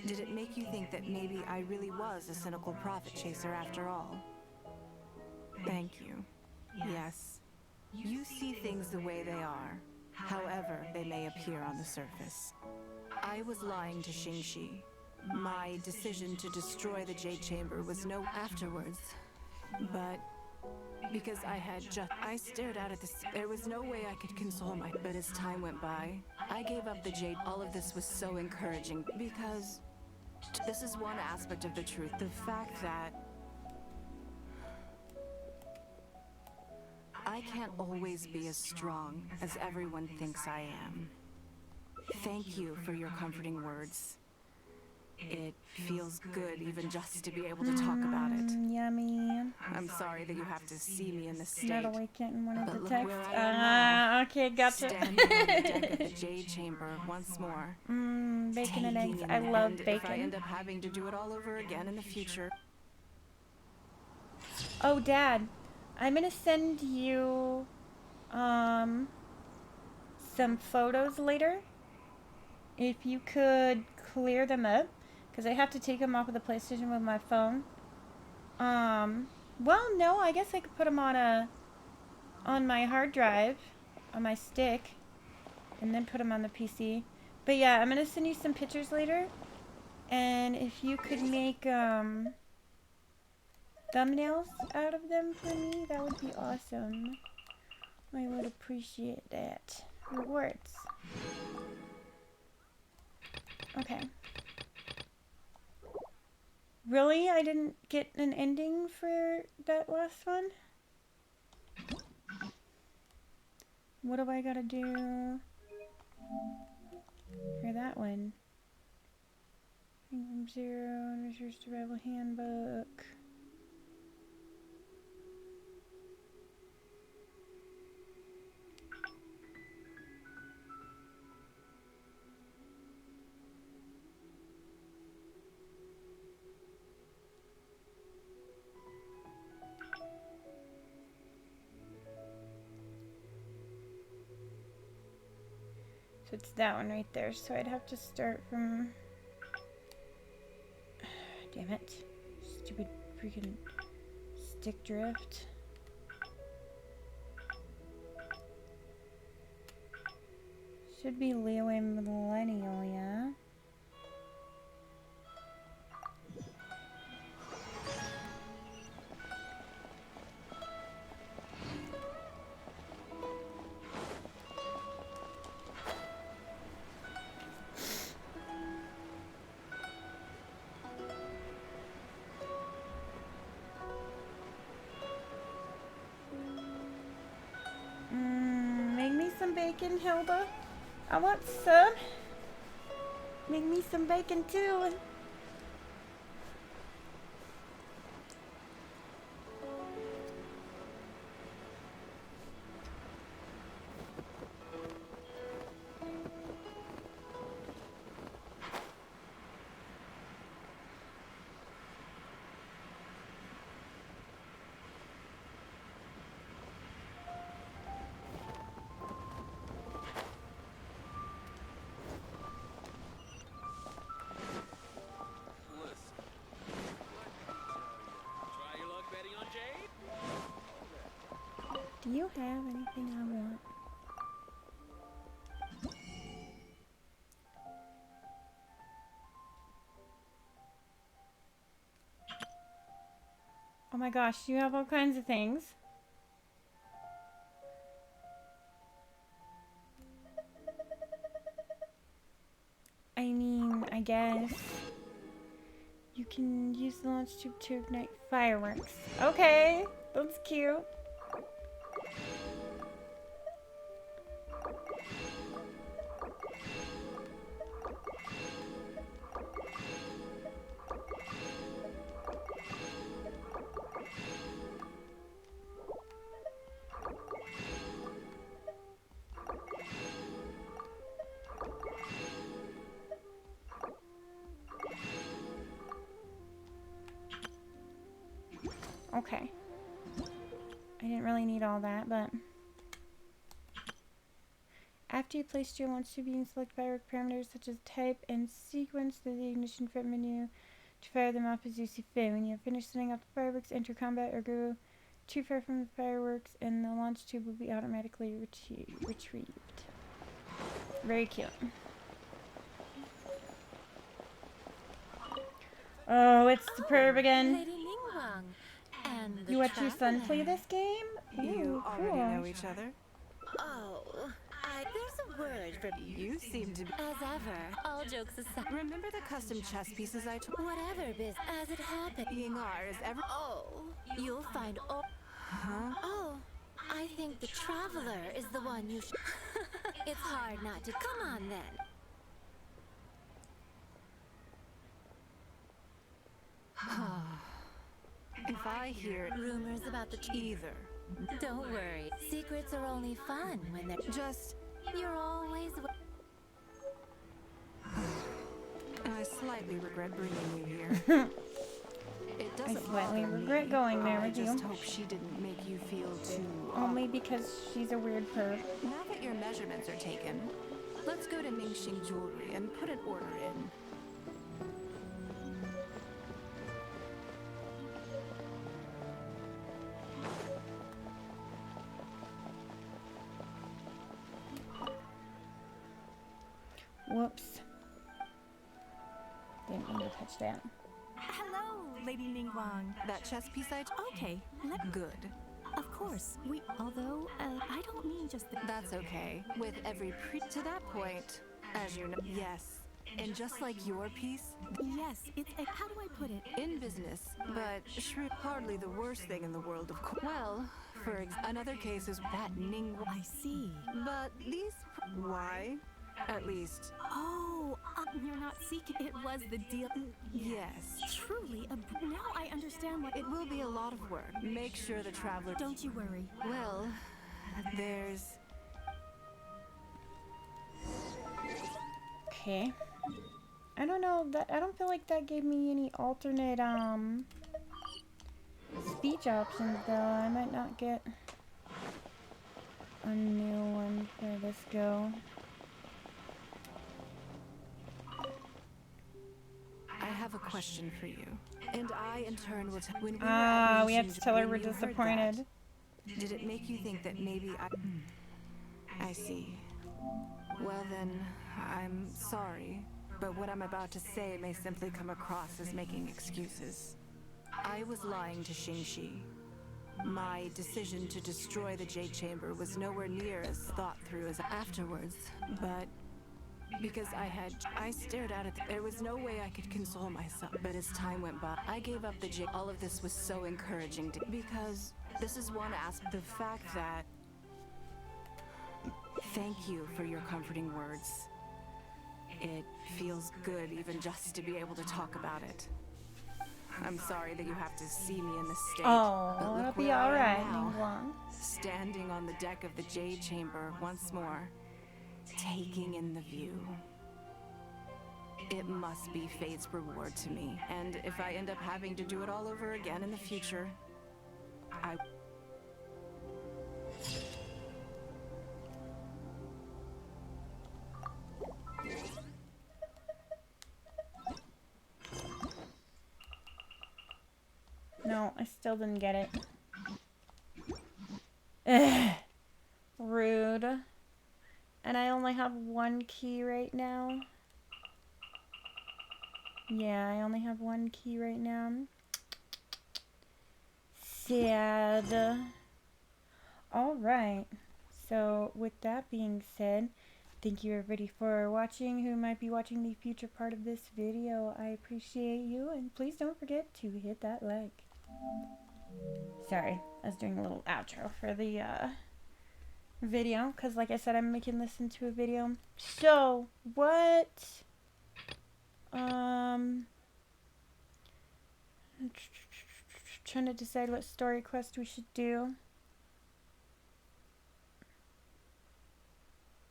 did it make you think that maybe I really was a cynical profit chaser after all? Thank you. Yes. You see things the way they are, however they may appear on the surface. I was lying to Xingxi. My decision to destroy the Jade Chamber was no afterwards. But because I stared out at this, there was no way I could console but as time went by, I gave up the Jade. All of this was so encouraging because this is one aspect of the truth. The fact that I can't always be as strong as everyone thinks I am. Thank you for your comforting words. It feels good even just to be able to talk about it. Yummy. I'm sorry that you have to see me in this state. Not awakened one of But the look texts. where I am now. Okay, gotcha. Standing on the deck of the Jade Chamber once more. Bacon and eggs. Taking in I the love end bacon. If I end up having to do it all over again in the future. Oh, Dad, I'm gonna send you some photos later. If you could clear them up, because I have to take them off of the PlayStation with my phone. Well, no, I guess I could put them on my hard drive, on my stick, and then put them on the PC. But yeah, I'm gonna send you some pictures later, and if you could make thumbnails out of them for me, that would be awesome. I would appreciate that. Rewards. Okay. Really? I didn't get an ending for that last one? What do I gotta do for that one? Kingdom Zero, Measure Survival Handbook. So it's that one right there. So I'd have to start from... Damn it. Stupid freaking stick drift. Should be Leeway Millennial, yeah? Make me some bacon, Hilda. I want some. Make me some bacon too. Do you have anything I want? Oh my gosh, you have all kinds of things. I mean, I guess you can use the launch tube to ignite fireworks. Okay, that's cute. Okay. I didn't really need all that, but... After you placed your launch tube, you can select firework parameters such as type and sequence through the ignition front menu to fire them off as you see fit. When you have finished setting off the fireworks, enter combat or go too far from the fireworks, and the launch tube will be automatically retrieved. Very cute. Oh, it's superb again. Lady Ningguang and the You watch your son play traveler. this game? You Ooh, already cool. know each other? Oh, there's a word for You seem to be... as ever. All jokes aside. Remember the custom chess pieces I took? Whatever biz as it happened. Yingar is ever... Oh, you'll find all... Huh? Oh, I think the traveler is the one you should... It's hard not to. Come on then. If I hear rumors about the either. Don't worry. Secrets are only fun when they're just... You're always... I slightly regret bringing you here. It doesn't I slightly bother regret me. going there with I you. just hope she didn't make you feel too... Only because she's a weird perv. Now that your measurements are taken, let's go to Mingxing Jewelry and put an order in. Whoops. Didn't mean to touch that. Hello, Lady Ningguang. That chess piece I... Okay, Good. of course. Although, I don't mean just the... That's okay. With every to that point, as you know... Yes. And just like your piece... Yes, it's a... How do I put it? In business, but shrewd hardly the worst thing in the world of course. Well, for another case is that Ning... I see. But these... Why? At least... Oh, you're not seeking... It was the deal... Yes. Truly, now I understand what... It will be a lot of work. Make sure the traveler... Don't you worry. Well, there's... Okay. I don't know, I don't feel like that gave me any alternate, speech options, though. I might not get a new one for this go. I have a question for you. And I, in turn, will when we We have to tell her we're disappointed. Did it make you think that maybe I see. Well then, I'm sorry, but what I'm about to say may simply come across as making excuses. I was lying to Xingxi. My decision to destroy the Jade Chamber was nowhere near as thought through as afterwards, but because I stared out at there was no way I could console myself. But as time went by, I gave up the Jade. All of this was so encouraging because this is one aspect, the fact that... Thank you for your comforting words. It feels good even just to be able to talk about it. I'm sorry that you have to see me in this state. Oh, but look it'll be where I am alright, now, Ningguang. standing on the deck of the Jade Chamber once more, taking in the view. It must be fate's reward to me, and if I end up having to do it all over again in the future, I... No, I still didn't get it. Ugh. Rude. And I only have one key right now. Yeah, I only have one key right now. Sad. Alright. So, with that being said, thank you everybody for watching who might be watching the future part of this video. I appreciate you, and please don't forget to hit that like. Sorry, I was doing a little outro for the video, because like I said, I'm making this into a video. So, what... trying to decide what story quest we should do.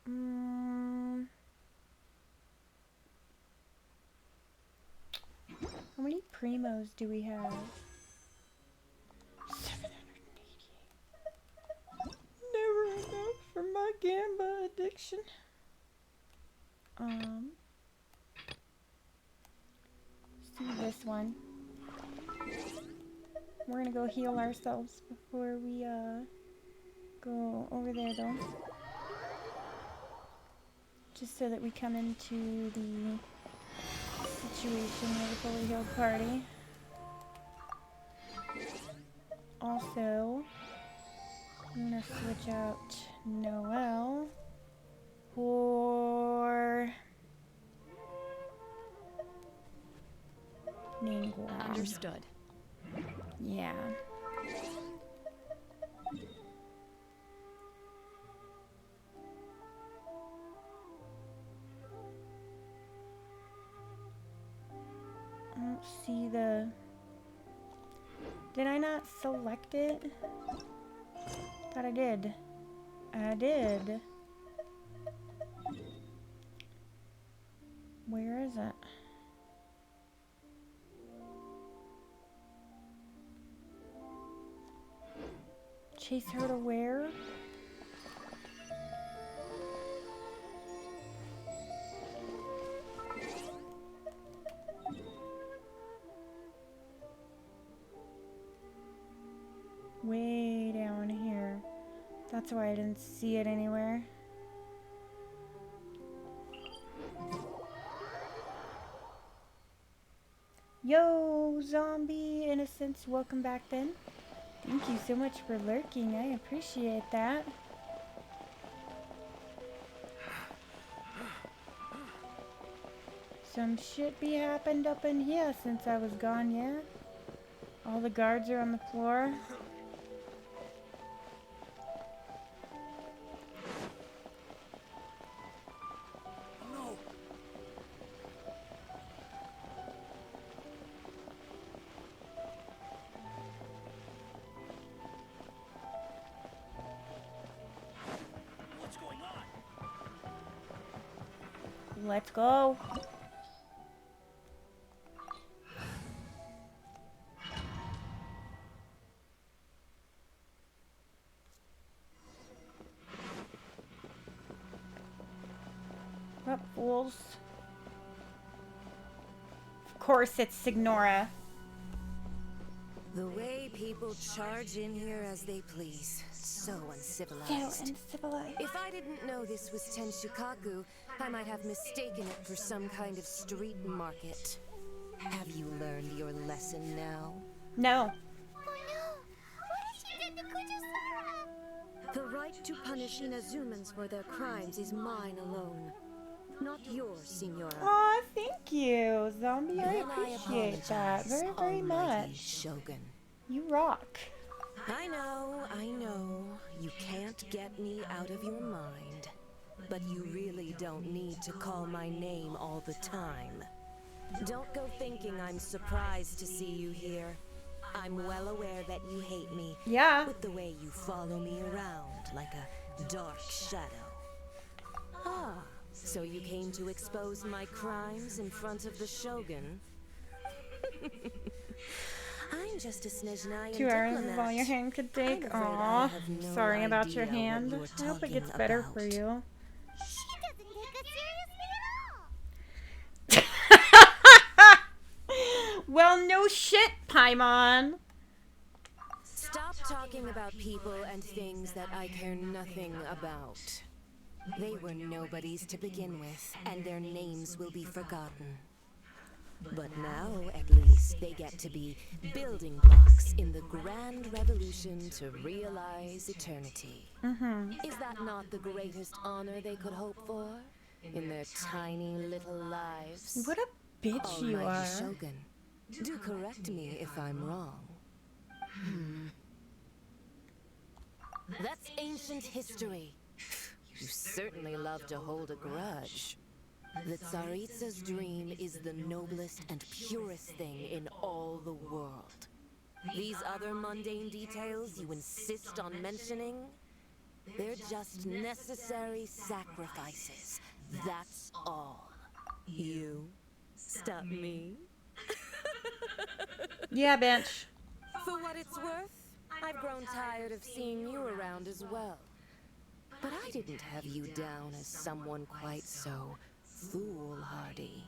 How many primos do we have? gamba addiction. See this one. We're gonna go heal ourselves before we go over there though. Just so that we come into the situation with a fully healed party. Also, I'm gonna switch out Noelle for Ningguang. Understood. Yeah. I don't see the... Did I not select it? Thought I did. I did. Where is it? Chase her to where? Way down here. That's why I didn't see it anywhere. Yo, zombie innocents, welcome back then. Thank you so much for lurking. I appreciate that. Some shit be happened up in here since I was gone, yeah? All the guards are on the floor. Let's go. What fools? Of course it's Signora. The way people charge in here as they please. So uncivilized. So uncivilized. If I didn't know this was Tenshikaku, I might have mistaken it for some kind of street market. Have you learned your lesson now? No. The right to punish Inazumans for their crimes is mine alone. Not yours, Signora. Aw, thank you, zombie. I Then appreciate that apologize, very, very almighty much. Shogun. You rock. I know. You can't get me out of your mind. But you really don't need to call my name all the time. Don't go thinking I'm surprised to see you here. I'm well aware that you hate me. Yeah. With the way you follow me around like a dark shadow. Ah, so you came to expose my crimes in front of the Shogun? I'm just a Snezhnayan 2 hours diplomat. is all your hand could take. I'm afraid I Aw, have no sorry about your idea what hand. you're I hope it talking gets better about. for you. She doesn't take us seriously at all. Well, no shit, Paimon. Stop talking about people and things that I care nothing about. They were nobodies to begin with, and their names will be forgotten. But now, at least, they get to be building blocks in the grand revolution to realize eternity. Is that not the greatest honor they could hope for in their tiny little lives? What a bitch you Almighty are. Shogun, do correct me if I'm wrong. That's ancient history. You certainly love to hold a grudge. The Tsaritsa's dream is the noblest and purest thing in all the world. These other mundane details you insist on mentioning, they're just necessary sacrifices. That's all. You stop me? Yeah, bitch. For what it's worth, I've grown tired of seeing you around as well. But I didn't have you down as someone quite so foolhardy.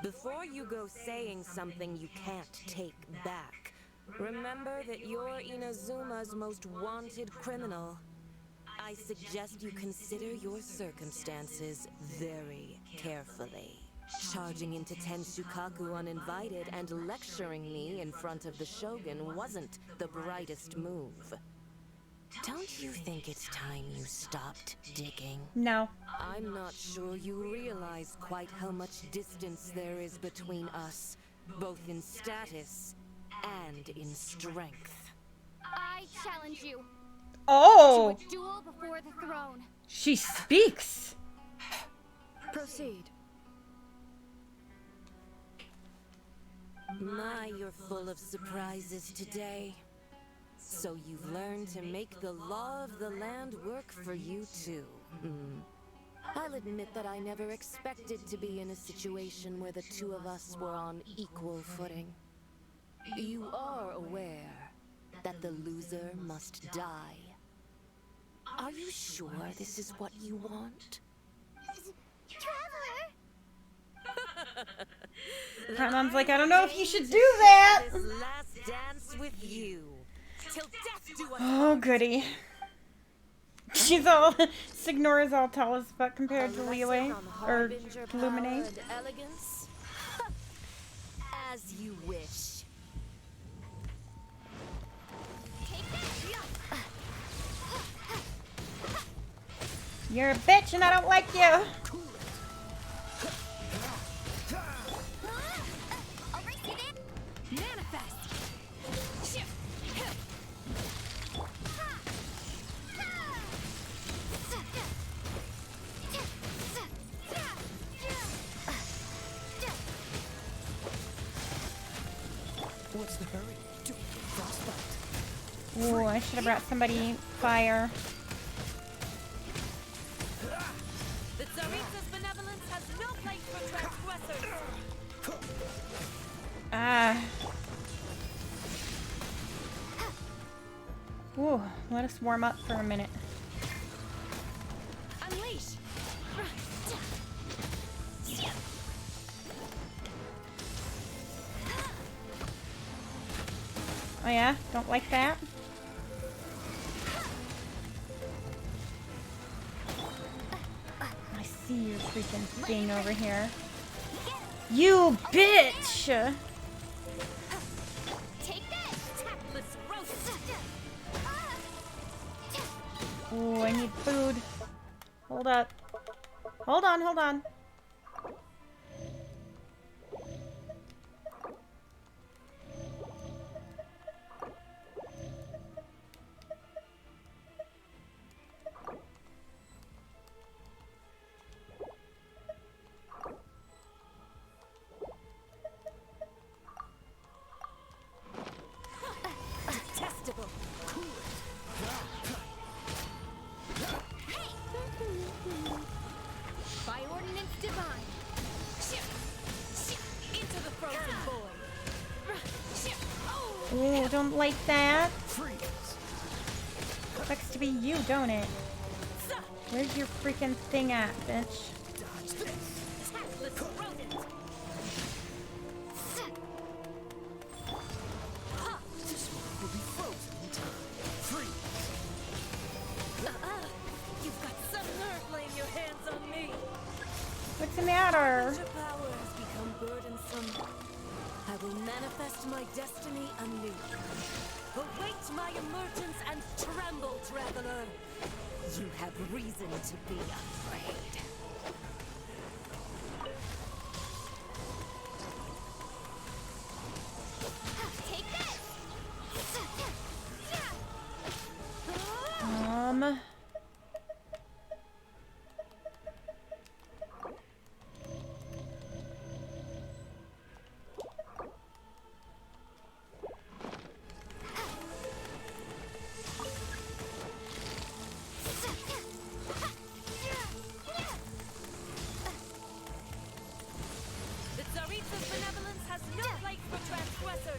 Before you go saying something you can't take back, remember that you're Inazuma's most wanted criminal. I suggest you consider your circumstances very carefully. Charging into Tensukaku uninvited and lecturing me in front of the Shogun wasn't the brightest move. Don't you think it's time you stopped digging? No. I'm not sure you realize quite how much distance there is between us, both in status and in strength. I challenge you. Oh! To a duel before the throne. She speaks. Proceed. My, you're full of surprises today. So you've learned to make the law of the land work for you too. I'll admit that I never expected to be in a situation where the two of us were on equal footing. You are aware that the loser must die. Are you sure this is what you want? Paimon like, I don't know if you should do that. This last dance with you. Till death do us Oh, goody. She's all, Signora's all tall as fuck compared to Liyue, or Lumine. Elegance. As you wish. You're a bitch and I don't like you. What's the hurry? Frostbite. Ooh, I should have brought somebody fire. The Tsaritsa's benevolence has no place for transgressors. Ah. Ooh, let us warm up for a minute. Unleash. Oh yeah? Don't like that? I see your freaking thing over here. You bitch! Ooh, I need food. Hold up. Hold on, hold on. Ooh, don't like that. Sucks to be you, don't it? Where's your freaking thing at, bitch? You've got some nerve laying your hands on me. What's the matter? Your power has become burdensome. I will manifest my destiny anew. Await my emergence and tremble, traveler. You have reason to be afraid.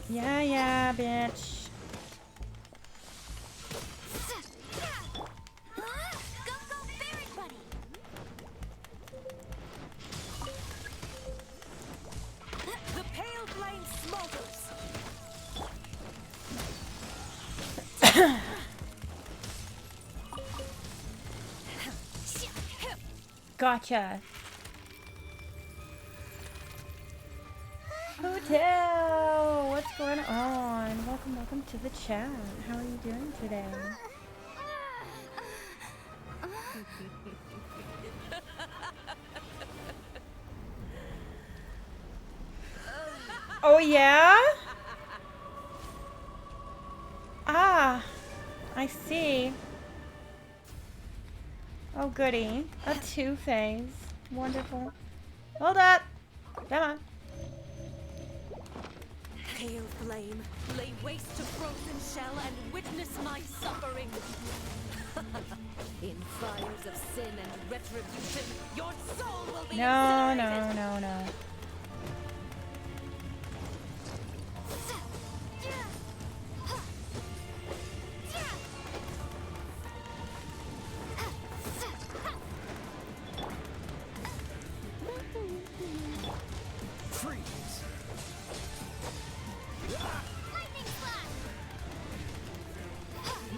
Yeah, bitch. Gotcha. Hotel, what's going on? Welcome to the chat. How are you doing today? Oh yeah? Ah, I see. Oh goody, a two-phase. Wonderful. Hold up. Come on. Pale flame, lay waste to frozen shell and witness my suffering. In fires of sin and retribution, your soul will be incinerated. No.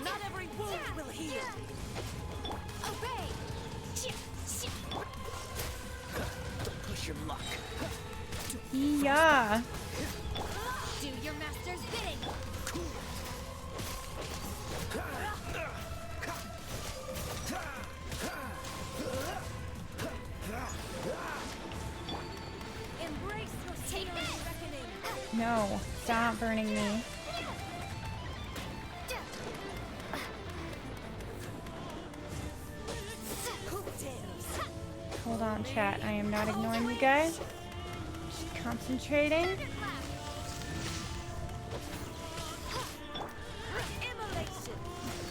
Not every wound will heal. Obey. Don't push your luck. Yeah. Do your master's bidding. Embrace your searing reckoning. No, stop burning me. Hold on, chat. I am not ignoring you guys. Just concentrating. Immolation.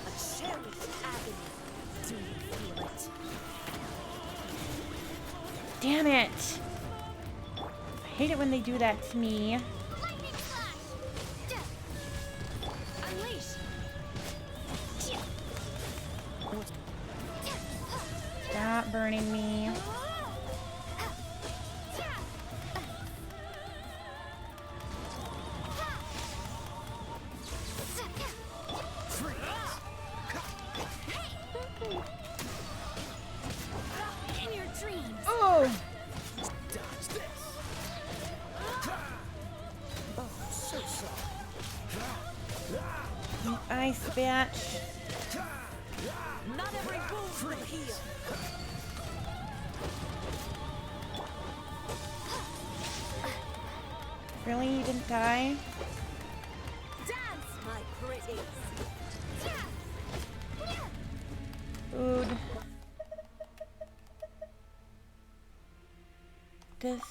A cherished agony. Do you feel it? Damn it! I hate it when they do that to me. Unleash. Stop burning me. In your dreams. Oh! Dodge this. Oh, so soft. You ice bitch. Not every wound will heal. Really? You didn't die? Dance, my pretties. Food. This.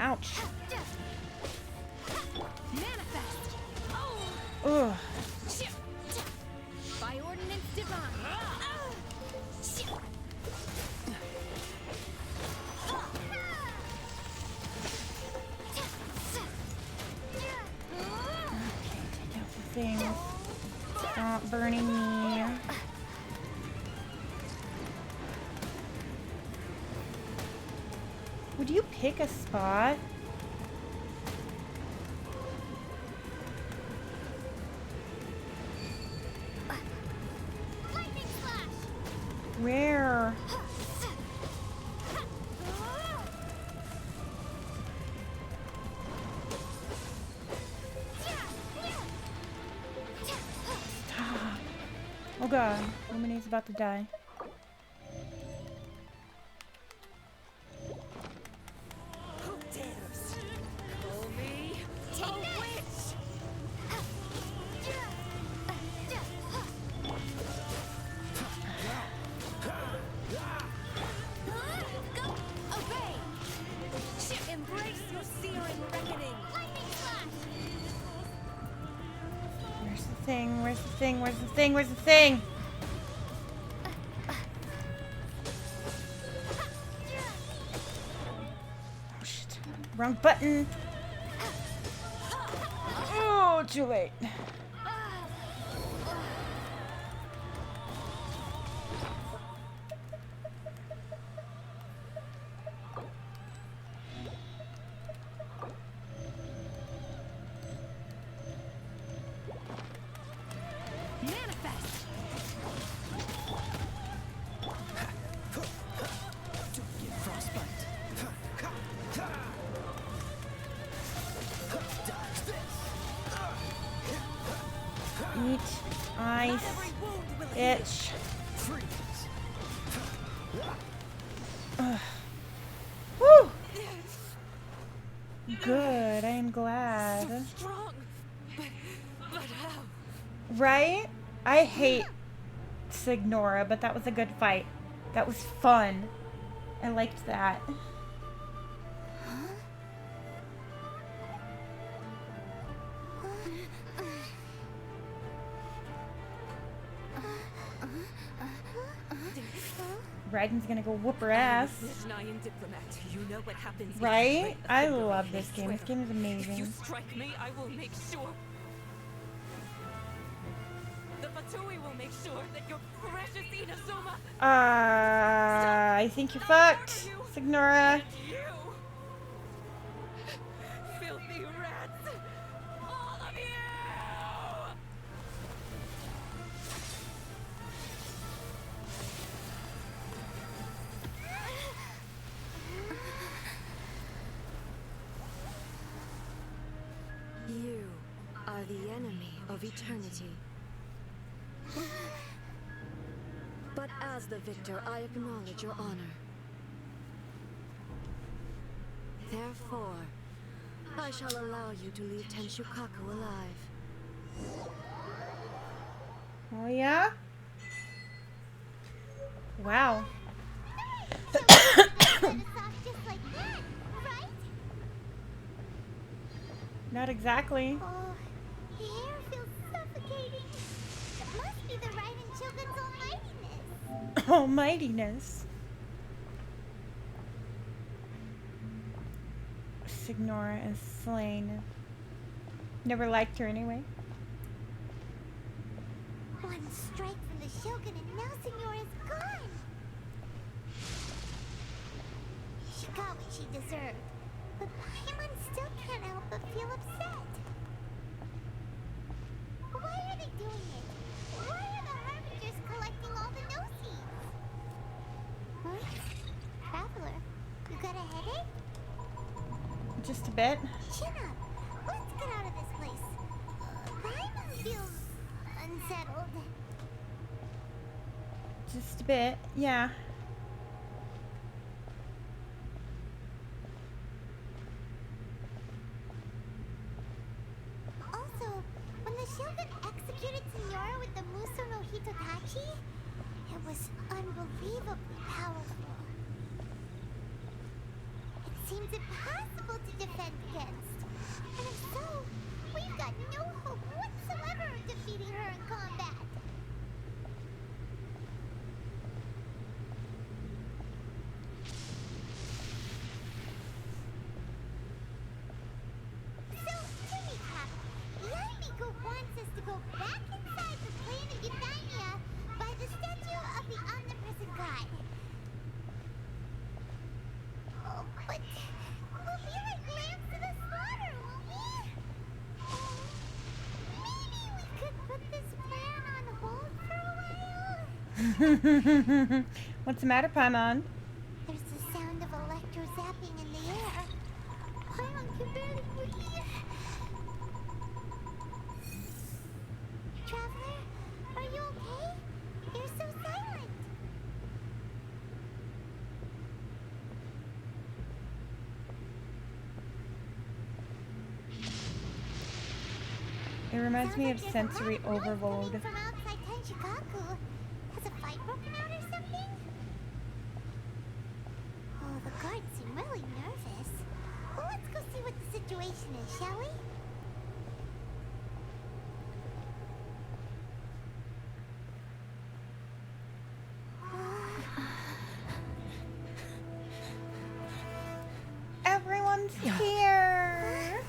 Ouch. Manifest. Ugh. By ordinance divine. Things. Stop burning me. Would you pick a spot? Where? Stop. Oh god, Lumina's about to die. Who dares call me a witch? Obey. Embrace your searing reckoning. Where's the thing? Where's the thing? Where's the thing? Where's the thing? Oh shit. Wrong button. too late. Manifest! Don't get frostbite. Dodge this. Eat ice. Itch. Ugh. Woo! Good, I am glad. Strong! But how? Right? I hate Signora, but that was a good fight. That was fun. I liked that. Raiden's gonna go whoop her ass. Diplomat. You know what happens if Right? you break a I finger. love this game. This game is If you amazing. strike me, I will make sure. The Fatui will make sure that your precious Inazuma. I think you're fucked, Signora. Filthy rats! All of you! You are the enemy of eternity. But as the victor, I acknowledge your honor. Therefore, I shall allow you to leave Tenshukaku alive. Oh yeah? Wow. Not exactly. Oh, the air feels suffocating. It must be the Raiden Shogun's almightiness. Almightiness. Signora is slain. Never liked her anyway. One strike from the Shogun and now Signora's gone. She got what she deserved. But Paimon still can't help but feel upset. Why are they doing it? Why are the Harbingers collecting all the no-seeds? Huh? Traveler, you got a headache? Just a bit. Chin up. Let's get out of this place. Paimon feels unsettled. Just a bit. Yeah. Also, when the Shogun executed Signora with the Muso no Hitotachi, it was unbelievably powerful. It seems impossible to defend against. And if so, we've got no hope whatsoever of defeating her in combat. So, to recap, Yamiko wants us to go back inside the plane of Euthymia by the statue of the omnipresent god. Oh, but we'll be like lambs to the slaughter, won't we? Maybe we could put this plan on hold for a while? What's the matter, Paimon? There's the sound of electro zapping in the air. Paimon can barely breathe. Traveler, are you okay? You're so silent. It reminds me of Sounds like sensory there's a lot of noise overload. coming from outside Tenshikaku. Has a fight broken out or something? Oh, the guards seem really nervous. Well, let's go see what the situation is, shall we? Everyone's here.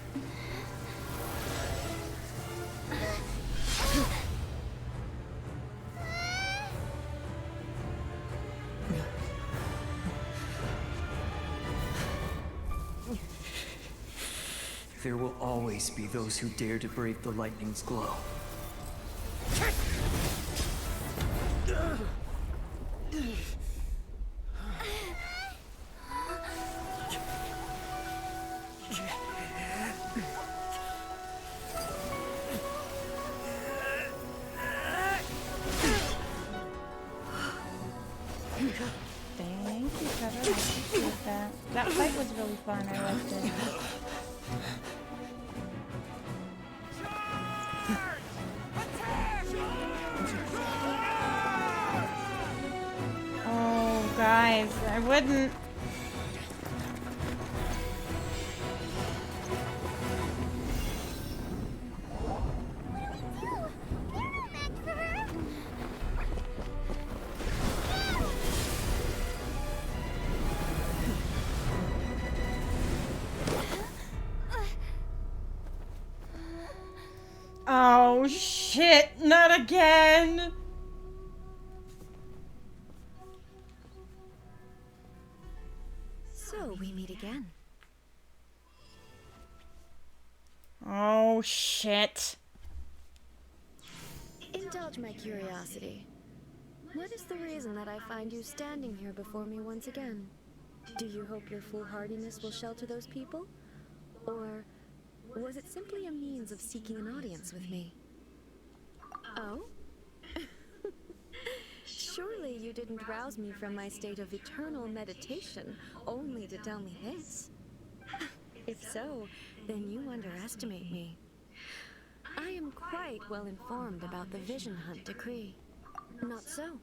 There will always be those who dare to brave the lightning's glow. Thank you, Trevor. I appreciate that. That fight was really fun. I liked it. Oh, guys, I wouldn't. Oh shit, not again! So we meet again. Oh shit. Indulge my curiosity. What is the reason that I find you standing here before me once again? Do you hope your foolhardiness will shelter those people? Or was it simply a means of seeking an audience with me? Oh? Surely you didn't rouse me from my state of eternal meditation only to tell me this. If so, then you underestimate me. I am quite well informed about the Vision Hunt decree. Not so.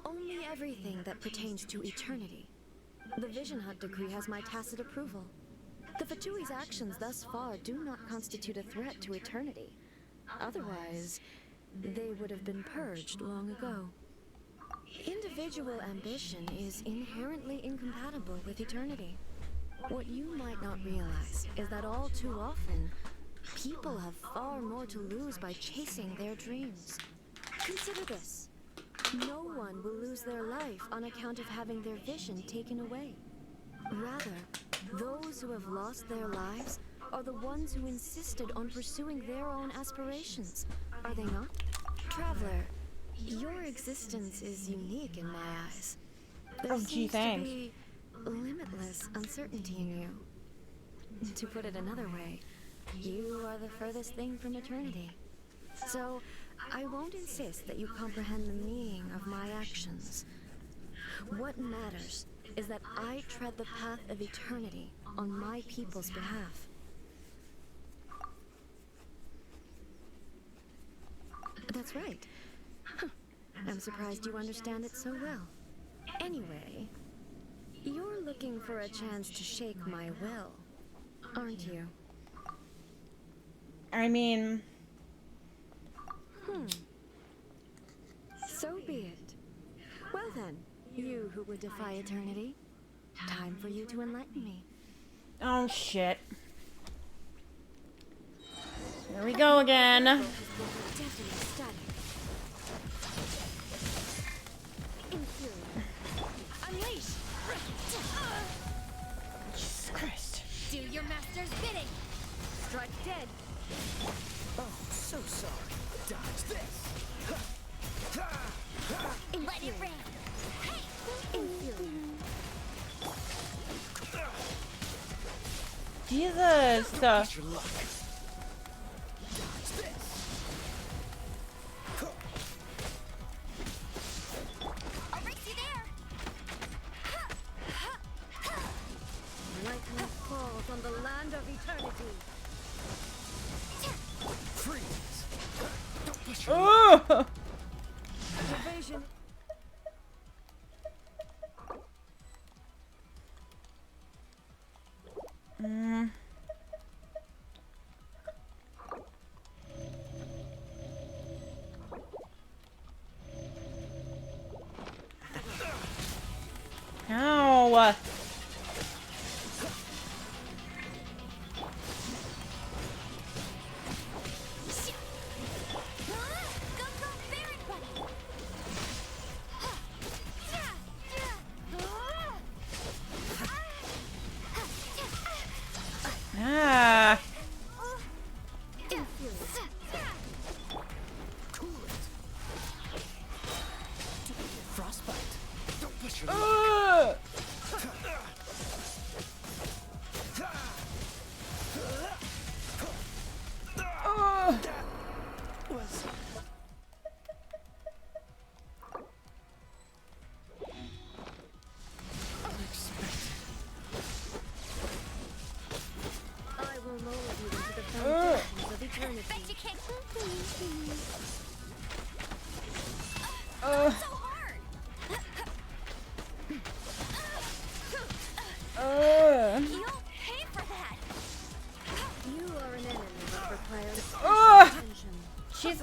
Only everything that pertains to eternity. The Vision Hunt decree has my tacit approval. The Fatui's actions thus far do not constitute a threat to eternity. Otherwise, they would have been purged long ago. Individual ambition is inherently incompatible with eternity. What you might not realize is that all too often, people have far more to lose by chasing their dreams. Consider this. No one will lose their life on account of having their vision taken away. Rather, those who have lost their lives are the ones who insisted on pursuing their own aspirations, are they not? Traveler, your existence is unique in my eyes. There seems to be limitless uncertainty in you. To put it another way, you are the furthest thing from eternity. So, I won't insist that you comprehend the meaning of my actions. What matters is that I tread the path of eternity on my people's behalf. That's right. Huh. I'm surprised you understand it so well. Anyway, you're looking for a chance to shake my will, aren't you? I mean... So be it. Well then, you who would defy eternity, time for you to enlighten me. Oh shit. Here we go again. Unleash! Jesus Christ. Do your master's bidding! Strike dead! Oh, so sorry. Dodge this. Let it rain! Jesus! Your luck. Dodge this. I'll race you there! Lightning falls on the land of eternity. Freeze. Don't push Oh! Evasion. No!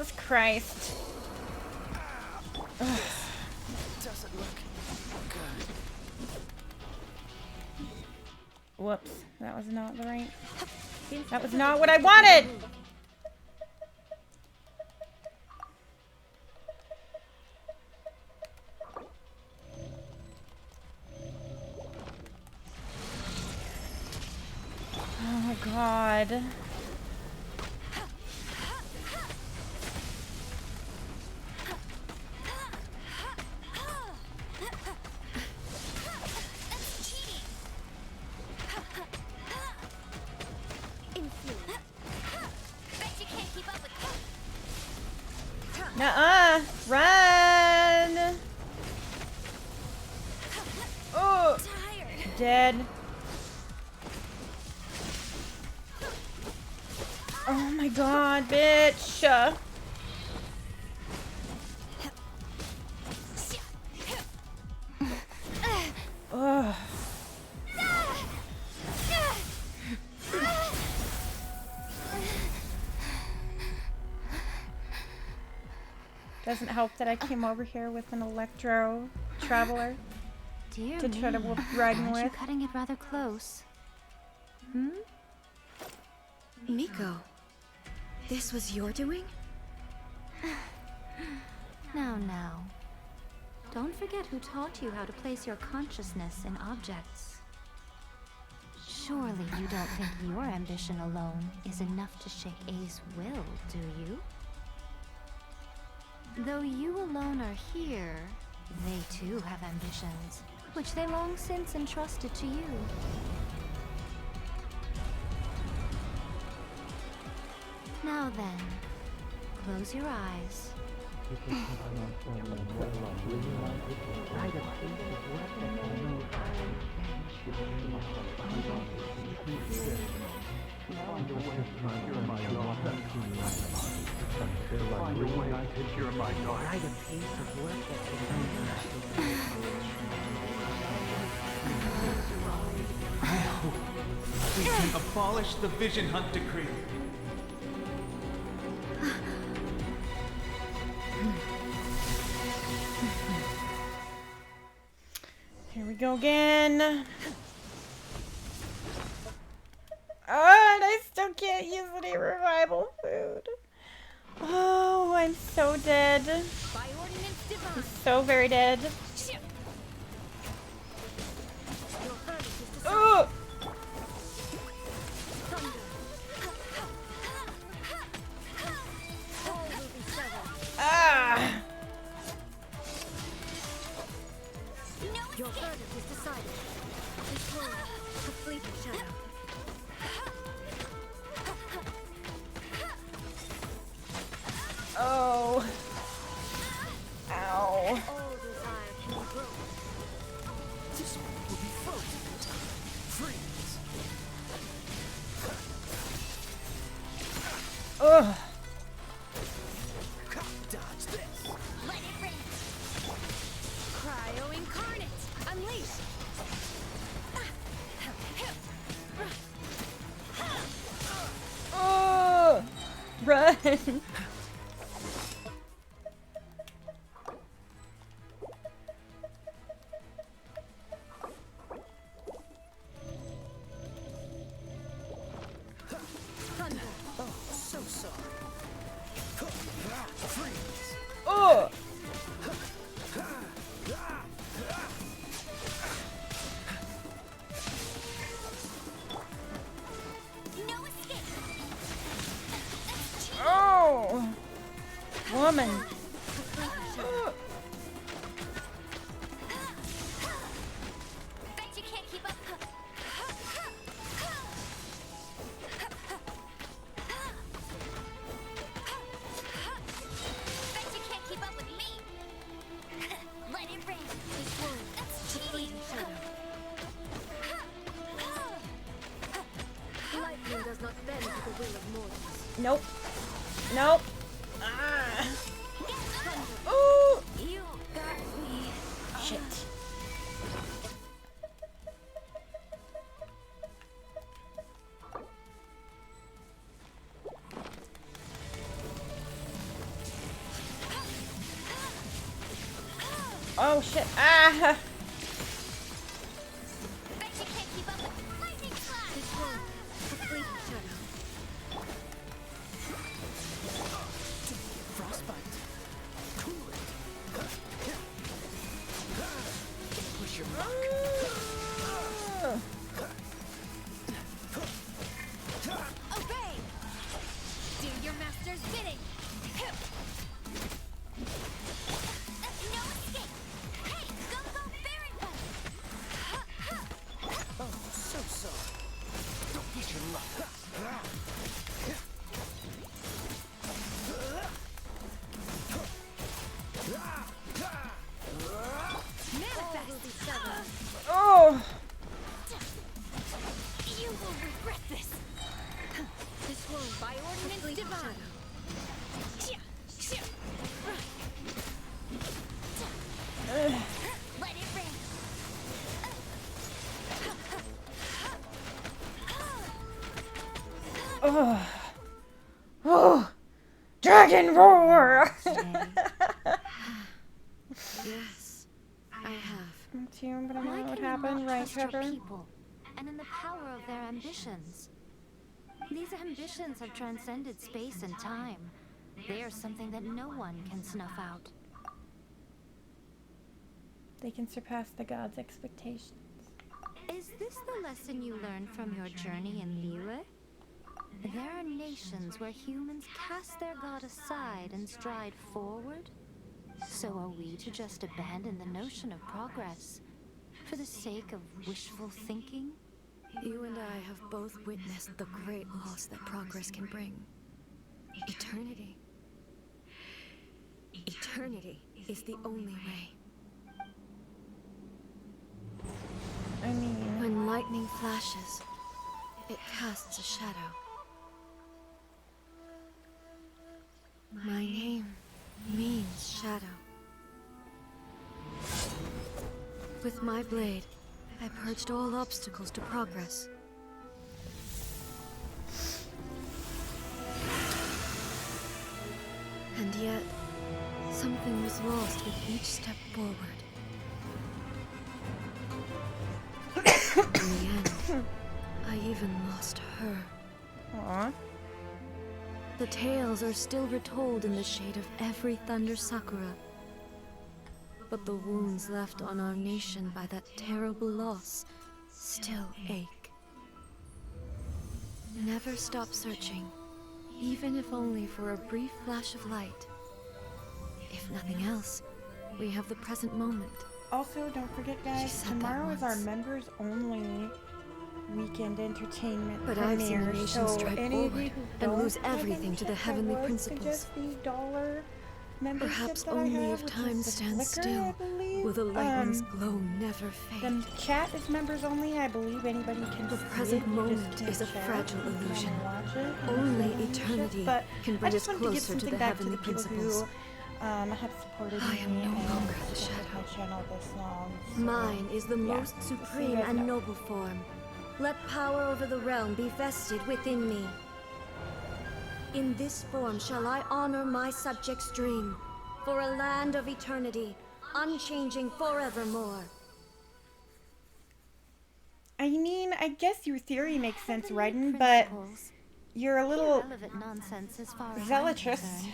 Jesus Christ. Ugh. Doesn't look good. Whoops, that was not the right. That was not what I wanted! Oh my god. Nuh-uh! Run! Oh! Dead. Oh my god, bitch! Ugh. Doesn't help that I came over here with an electro traveler Dear to try to me, ride aren't you with. cutting it rather close? Hmm? Miko, this was your doing? Now. Don't forget who taught you how to place your consciousness in objects. Surely you don't think your ambition alone is enough to shake A's will, do you? Though you alone are here, they too have ambitions, which they long since entrusted to you. Now then, close your eyes. We can abolish the Vision Hunt decree. Here we go again. Oh, and I still can't use any revival food. Oh, I'm so dead. I'm so very dead. Oh! Ah! Your verdict is decided. Control the fleeting shadow. Oh. Ow. All desire can be broken. This one will be frozen. Freeze. Ugh. Dodge this. Let it rip. Cryo incarnate. Unleash. Oh. Run. Oh, so sorry. Freeze. Oh. No escape. Oh. Woman. Oh. Bet you can't keep up. Bet you can't keep up with me. Let it rain. That's cheating. Lightning does not bend to the will of mortals. Nope. Nope. Ah. Ooh. You got me. Shit. Oh shit. Ah! Frostbite. Cool it. Push your luck. Obey! Do your master's bidding! No escape! Hey, go Baron Bug! Oh, so sorry. Don't push your luck. Oh! You will regret this! This will by ordinance divine! Let it rain! Oh! Oh! Dragon roar! Yes, I have. Me too, but I don't Why know what can you happened, not right, trust your Trevor? people and in the power of their ambitions? These ambitions have transcended space and time. They are something that no one can snuff out. They can surpass the gods' expectations. Is this the lesson you learned from your journey in Liyue? There are nations where humans cast their god aside and stride forward. So are we to just abandon the notion of progress for the sake of wishful thinking? You and I have both witnessed the great loss that progress can bring. Eternity. Eternity is the only way. I mean... When lightning flashes, it casts a shadow. My name means shadow. With my blade, I purged all obstacles to progress. And yet, something was lost with each step forward. In the end, I even lost her. Aww. The tales are still retold in the shade of every Thunder Sakura. But the wounds left on our nation by that terrible loss still ache. Never stop searching, even if only for a brief flash of light. If nothing else, we have the present moment. Also, don't forget, guys, tomorrow is our members only weekend entertainment But I've seen a premiere, nation so strike any of forward you who and don't lose have everything any to the that heavenly was principles. just the dollar membership Perhaps that I only have, if which time is the stands Flicker, I still believe. will the lightning's glow never fade. The chat is members only. I believe anybody can The see present it. You just moment can't is a chat. fragile You can illusion. watch it. Only It's eternity but can I bring us just wanted to give closer to something the back to heavenly the people principles. who have supported I me am no and longer the supported shadow. my channel this long. So, Mine is the yeah, most just so you supreme guys and know. noble form. Let power over the realm be vested within me. In this form shall I honor my subjects' dream, for a land of eternity, unchanging forevermore. I mean, I guess your theory makes sense, Raiden, but you're a little Irrelevant nonsense as far as I'm zealotous. concerned.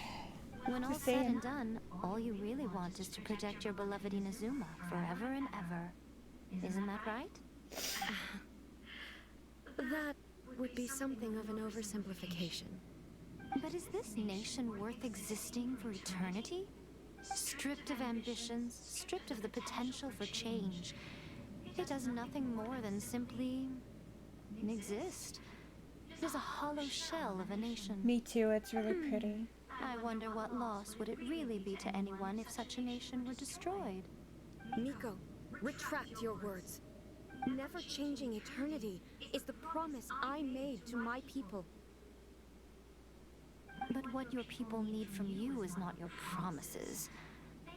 When all Just said saying. and done, all you really want is to protect your beloved Inazuma forever and ever. Isn't that right? That would be something of an oversimplification. But is this nation worth existing for eternity? Stripped of ambitions, stripped of the potential for change, it does nothing more than simply exist. It is a hollow shell of a nation. Me too, it's really pretty. I wonder what loss would it really be to anyone if such a nation were destroyed. Miko, retract your words. Never changing eternity is the promise I made to my people. But what your people need from you is not your promises.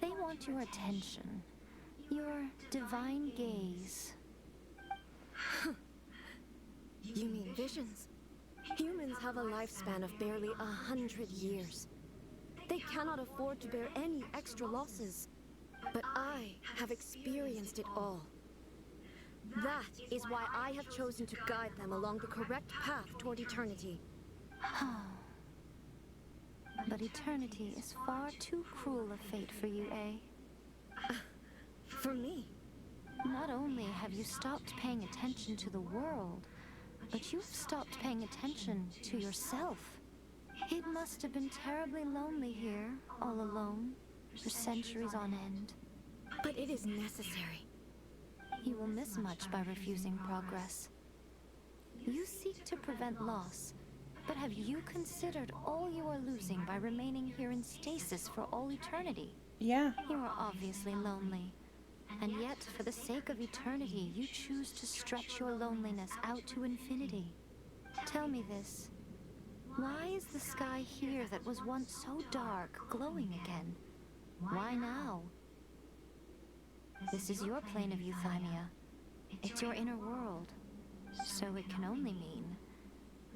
They want your attention, your divine gaze. You mean visions? Humans have a lifespan of barely 100 years. They cannot afford to bear any extra losses. But I have experienced it all. That is why I have chosen to guide them along the correct path toward eternity. But eternity is far too cruel a fate for you, eh? For me? Not only have you stopped paying attention to the world, but you've stopped paying attention to yourself. It must have been terribly lonely here, all alone, for centuries on end. But it is necessary. You will miss much by refusing progress. You seek to prevent loss, but have you considered all you are losing by remaining here in stasis for all eternity? Yeah. You are obviously lonely. And yet, for the sake of eternity, you choose to stretch your loneliness out to infinity. Tell me this. Why is the sky here that was once so dark glowing again? Why now? This is your plane of euthymia. It's your inner world. So it can only mean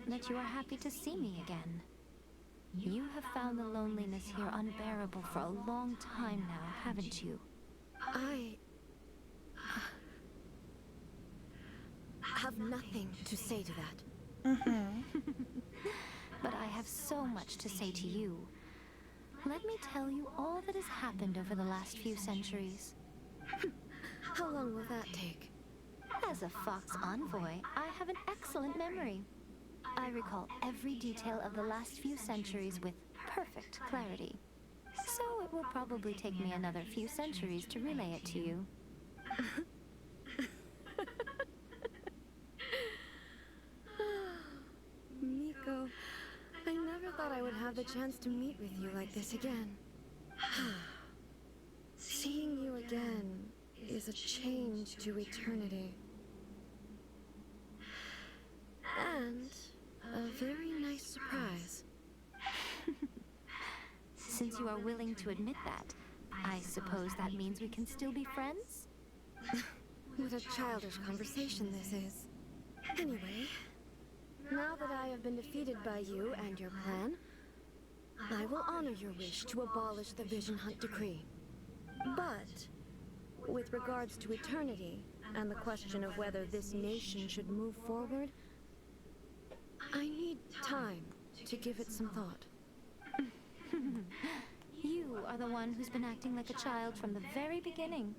that you are happy to see me again. You have found the loneliness here unbearable for a long time now, haven't you? I have nothing to say to that. But I have so much to say to you. Let me tell you all that has happened over the last few centuries. How long will that take? As a Fox envoy, I have an excellent memory. I recall every detail of the last few centuries with perfect clarity. So it will probably take me another few centuries to relay it to you. Miko, I never thought I would have the chance to meet with you like this again. Seeing you again is a change to eternity. And a very nice surprise. Since you are willing to admit that, I suppose that means we can still be friends? What a childish conversation this is. Anyway, now that I have been defeated by you and your plan, I will honor your wish to abolish the Vision Hunt Decree. But, with regards to eternity, and the question of whether this nation should move forward, I need time to give it some thought. You are the one who's been acting like a child from the very beginning.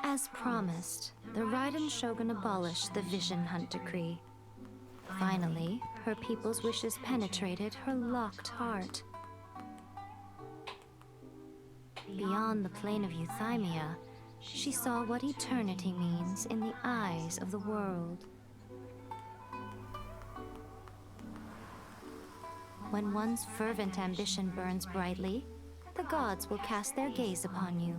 As promised, the Raiden Shogun abolished the Vision Hunt Decree. Finally, her people's wishes penetrated her locked heart. Beyond the plane of euthymia, she saw what eternity means in the eyes of the world. When one's fervent ambition burns brightly, the gods will cast their gaze upon you.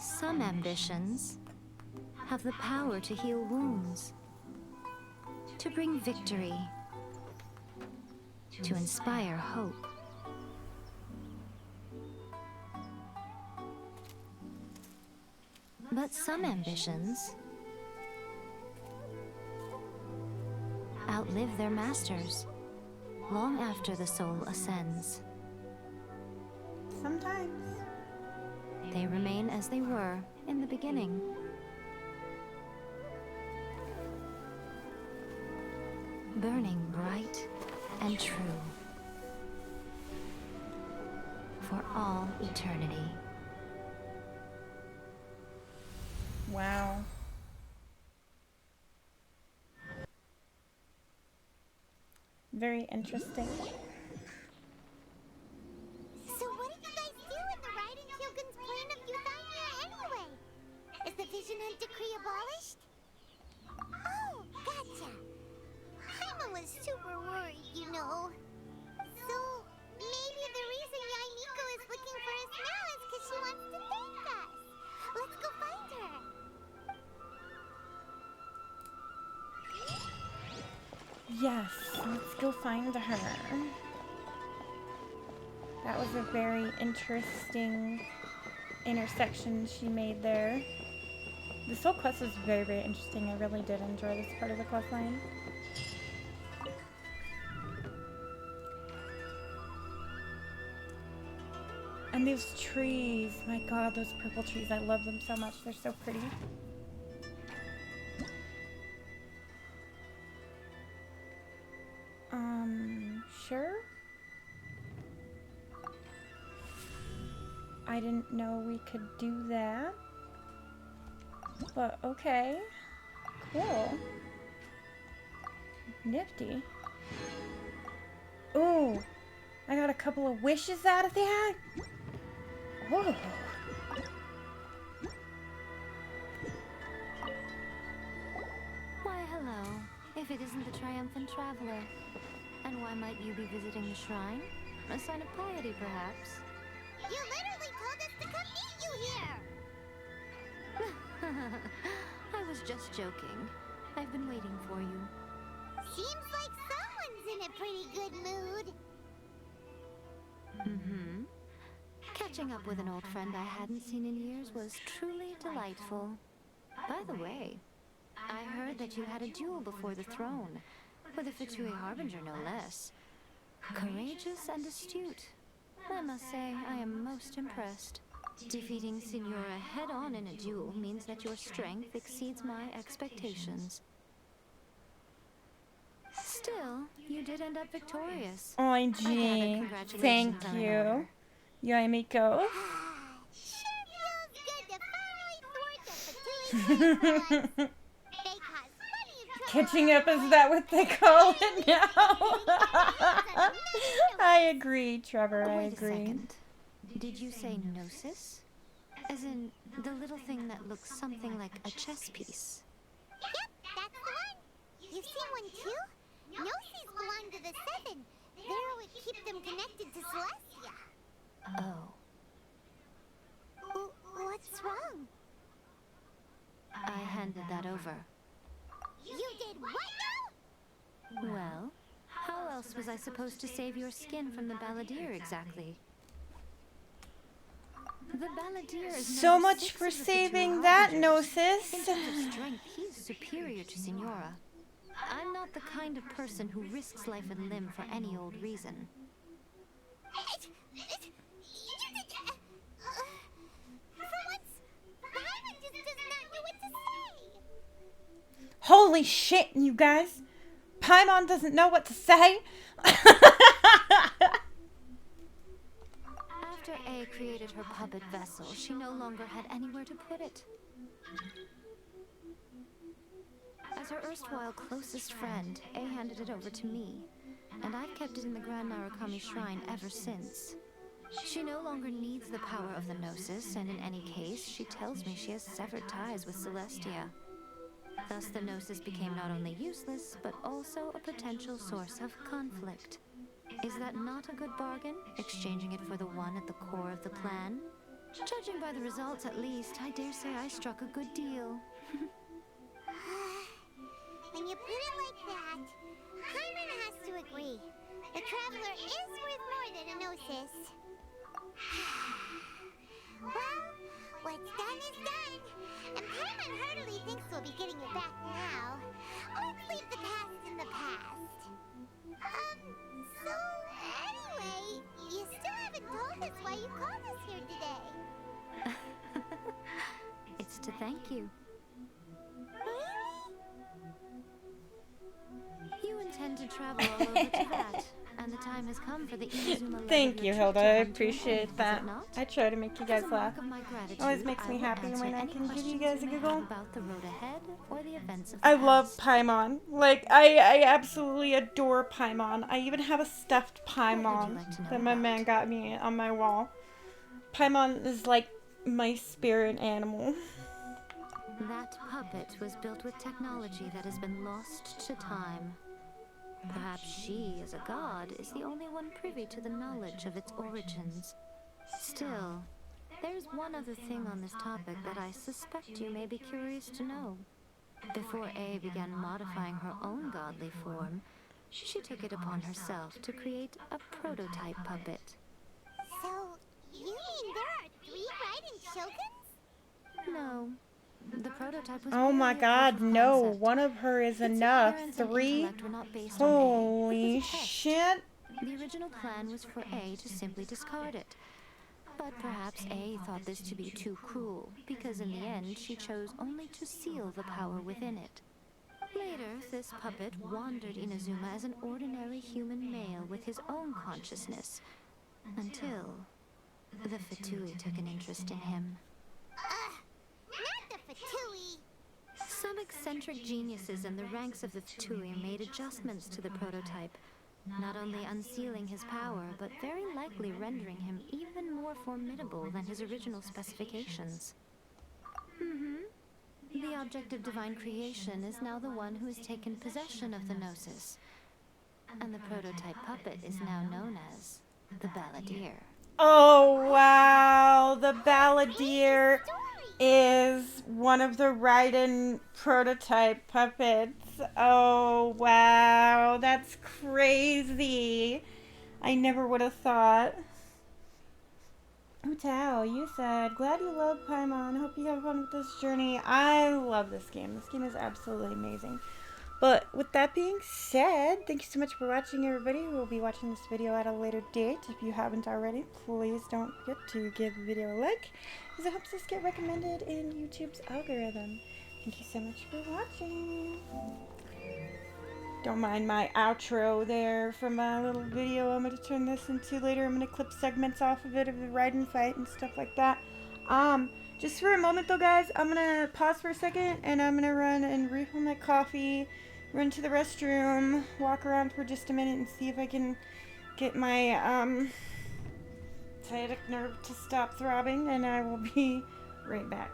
Some ambitions have the power to heal wounds, to bring victory, to inspire hope. But some ambitions outlive their masters long after the soul ascends. Sometimes. They remain as they were in the beginning. Burning bright and true for all eternity. Wow. Very interesting. So what did you guys do in the Raiden Shogun's plane of euthymia anyway? Is the Vision Hunt Decree abolished? Oh, gotcha. Paimon was super worried, you know. So maybe the reason Yaimiko is looking for us now is because she wants to thank us. Let's go find her. Yes, let's go find her. That was a very interesting intersection she made there. This whole quest was very, very interesting. I really did enjoy this part of the quest line. And these trees, my god, those purple trees, I love them so much. They're so pretty. Sure? I didn't know we could do that. But okay. Cool. Nifty. Ooh! I got a couple of wishes out of that. Whoa. Why, hello. If it isn't the triumphant traveler. And why might you be visiting the shrine? A sign of piety, perhaps? You literally told us to come meet you here! I was just joking. I've been waiting for you. Seems like someone's in a pretty good mood. Mm-hmm. Catching up with an old friend I hadn't seen in years was truly delightful. By the way, I heard that you had a duel before the throne, with a Fatui Harbinger no less. Courageous and astute. I must say, I am most impressed. Defeating Signora head-on in a duel means that your strength exceeds my expectations. Still, you did end up victorious. OMG. Thank you. Yoimiko. Catching up, is that what they call it now? I agree, Trevor, I Wait agree. a second. Did you say gnosis? As in, the little thing that looks something like a chess piece? Yep, that's the one. You've seen one too? Gnosis belong to the Seven. They're what keep them connected to Celestia. Oh. What's wrong? I handed that over. You did what now? Well, how else was I supposed to save your skin from the balladeer exactly? The balladeer is So much for saving that, Gnosis. In terms of strength, he's superior to Signora. I'm not the kind of person who risks life and limb for any old reason. Holy shit, you guys. Paimon doesn't know what to say. After A created her puppet vessel, she no longer had anywhere to put it. As her erstwhile closest friend, A handed it over to me, and I've kept it in the Grand Narukami Shrine ever since. She no longer needs the power of the Gnosis, and in any case, she tells me she has severed ties with Celestia. Thus, the Gnosis became not only useless, but also a potential source of conflict. Is that not a good bargain, exchanging it for the one at the core of the plan? Judging by the results, at least, I dare say I struck a good deal. When you put it like that, Paimon has to agree. The Traveler is worth more than a Gnosis. Well, what's done is done. And Paimon heartily thinks we'll be getting it back now. Let's leave the past in the past. So anyway, you still haven't told us why you called us here today. It's to thank you. You intend to travel all over Teyvat, and the time has come for the Inazuma. Thank you, Hilda. I appreciate that. I try to make you guys laugh. Always makes me happy when I can give you guys a giggle. About the road ahead or the events of I love Paimon. Like, I absolutely adore Paimon. I even have a stuffed Paimon that my man got me on my wall. Paimon is like my spirit animal. That puppet was built with technology that has been lost to time. Perhaps she, as a god, is the only one privy to the knowledge of its origins. Still, there's one other thing on this topic that I suspect you may be curious to know. Before A began modifying her own godly form, she took it upon herself to create a prototype puppet. So, you mean there are 3 Raiden Shoguns? No. The prototype was Oh my merely a god, proof of no. concept. One of her is Its enough. appearance and 3? intellect were not based on A. Holy It was a test. shit. The original plan was for A to simply discard it. But perhaps A thought this to be too cruel, because in the end she chose only to seal the power within it. Later, this puppet wandered Inazuma as an ordinary human male with his own consciousness, until the Fatui took an interest in him. Not the Fatui! Some eccentric geniuses in the ranks of the Fatui made adjustments to the prototype, not only unsealing his power, but very likely rendering him even more formidable than his original specifications. The object of divine creation is now the one who has taken possession of the Gnosis, and the prototype puppet is now known as the Balladeer. Oh, wow. The Balladeer is one of the Raiden prototype puppets. Oh, wow. That's crazy. I never would have thought. Utao, you said, glad you love Paimon. Hope you have fun with this journey. I love this game. This game is absolutely amazing. But with that being said, thank you so much for watching, everybody. We'll be watching this video at a later date. If you haven't already, please don't forget to give the video a like, because it helps us get recommended in YouTube's algorithm. Thank you so much for watching. Don't mind my outro there from a little video I'm going to turn this into later. I'm going to clip segments off of it of the Raiden fight and stuff like that. Just for a moment though, guys, I'm going to pause for a second and I'm going to run and refill my coffee, run to the restroom, walk around for just a minute and see if I can get my sciatic nerve to stop throbbing, and I will be right back.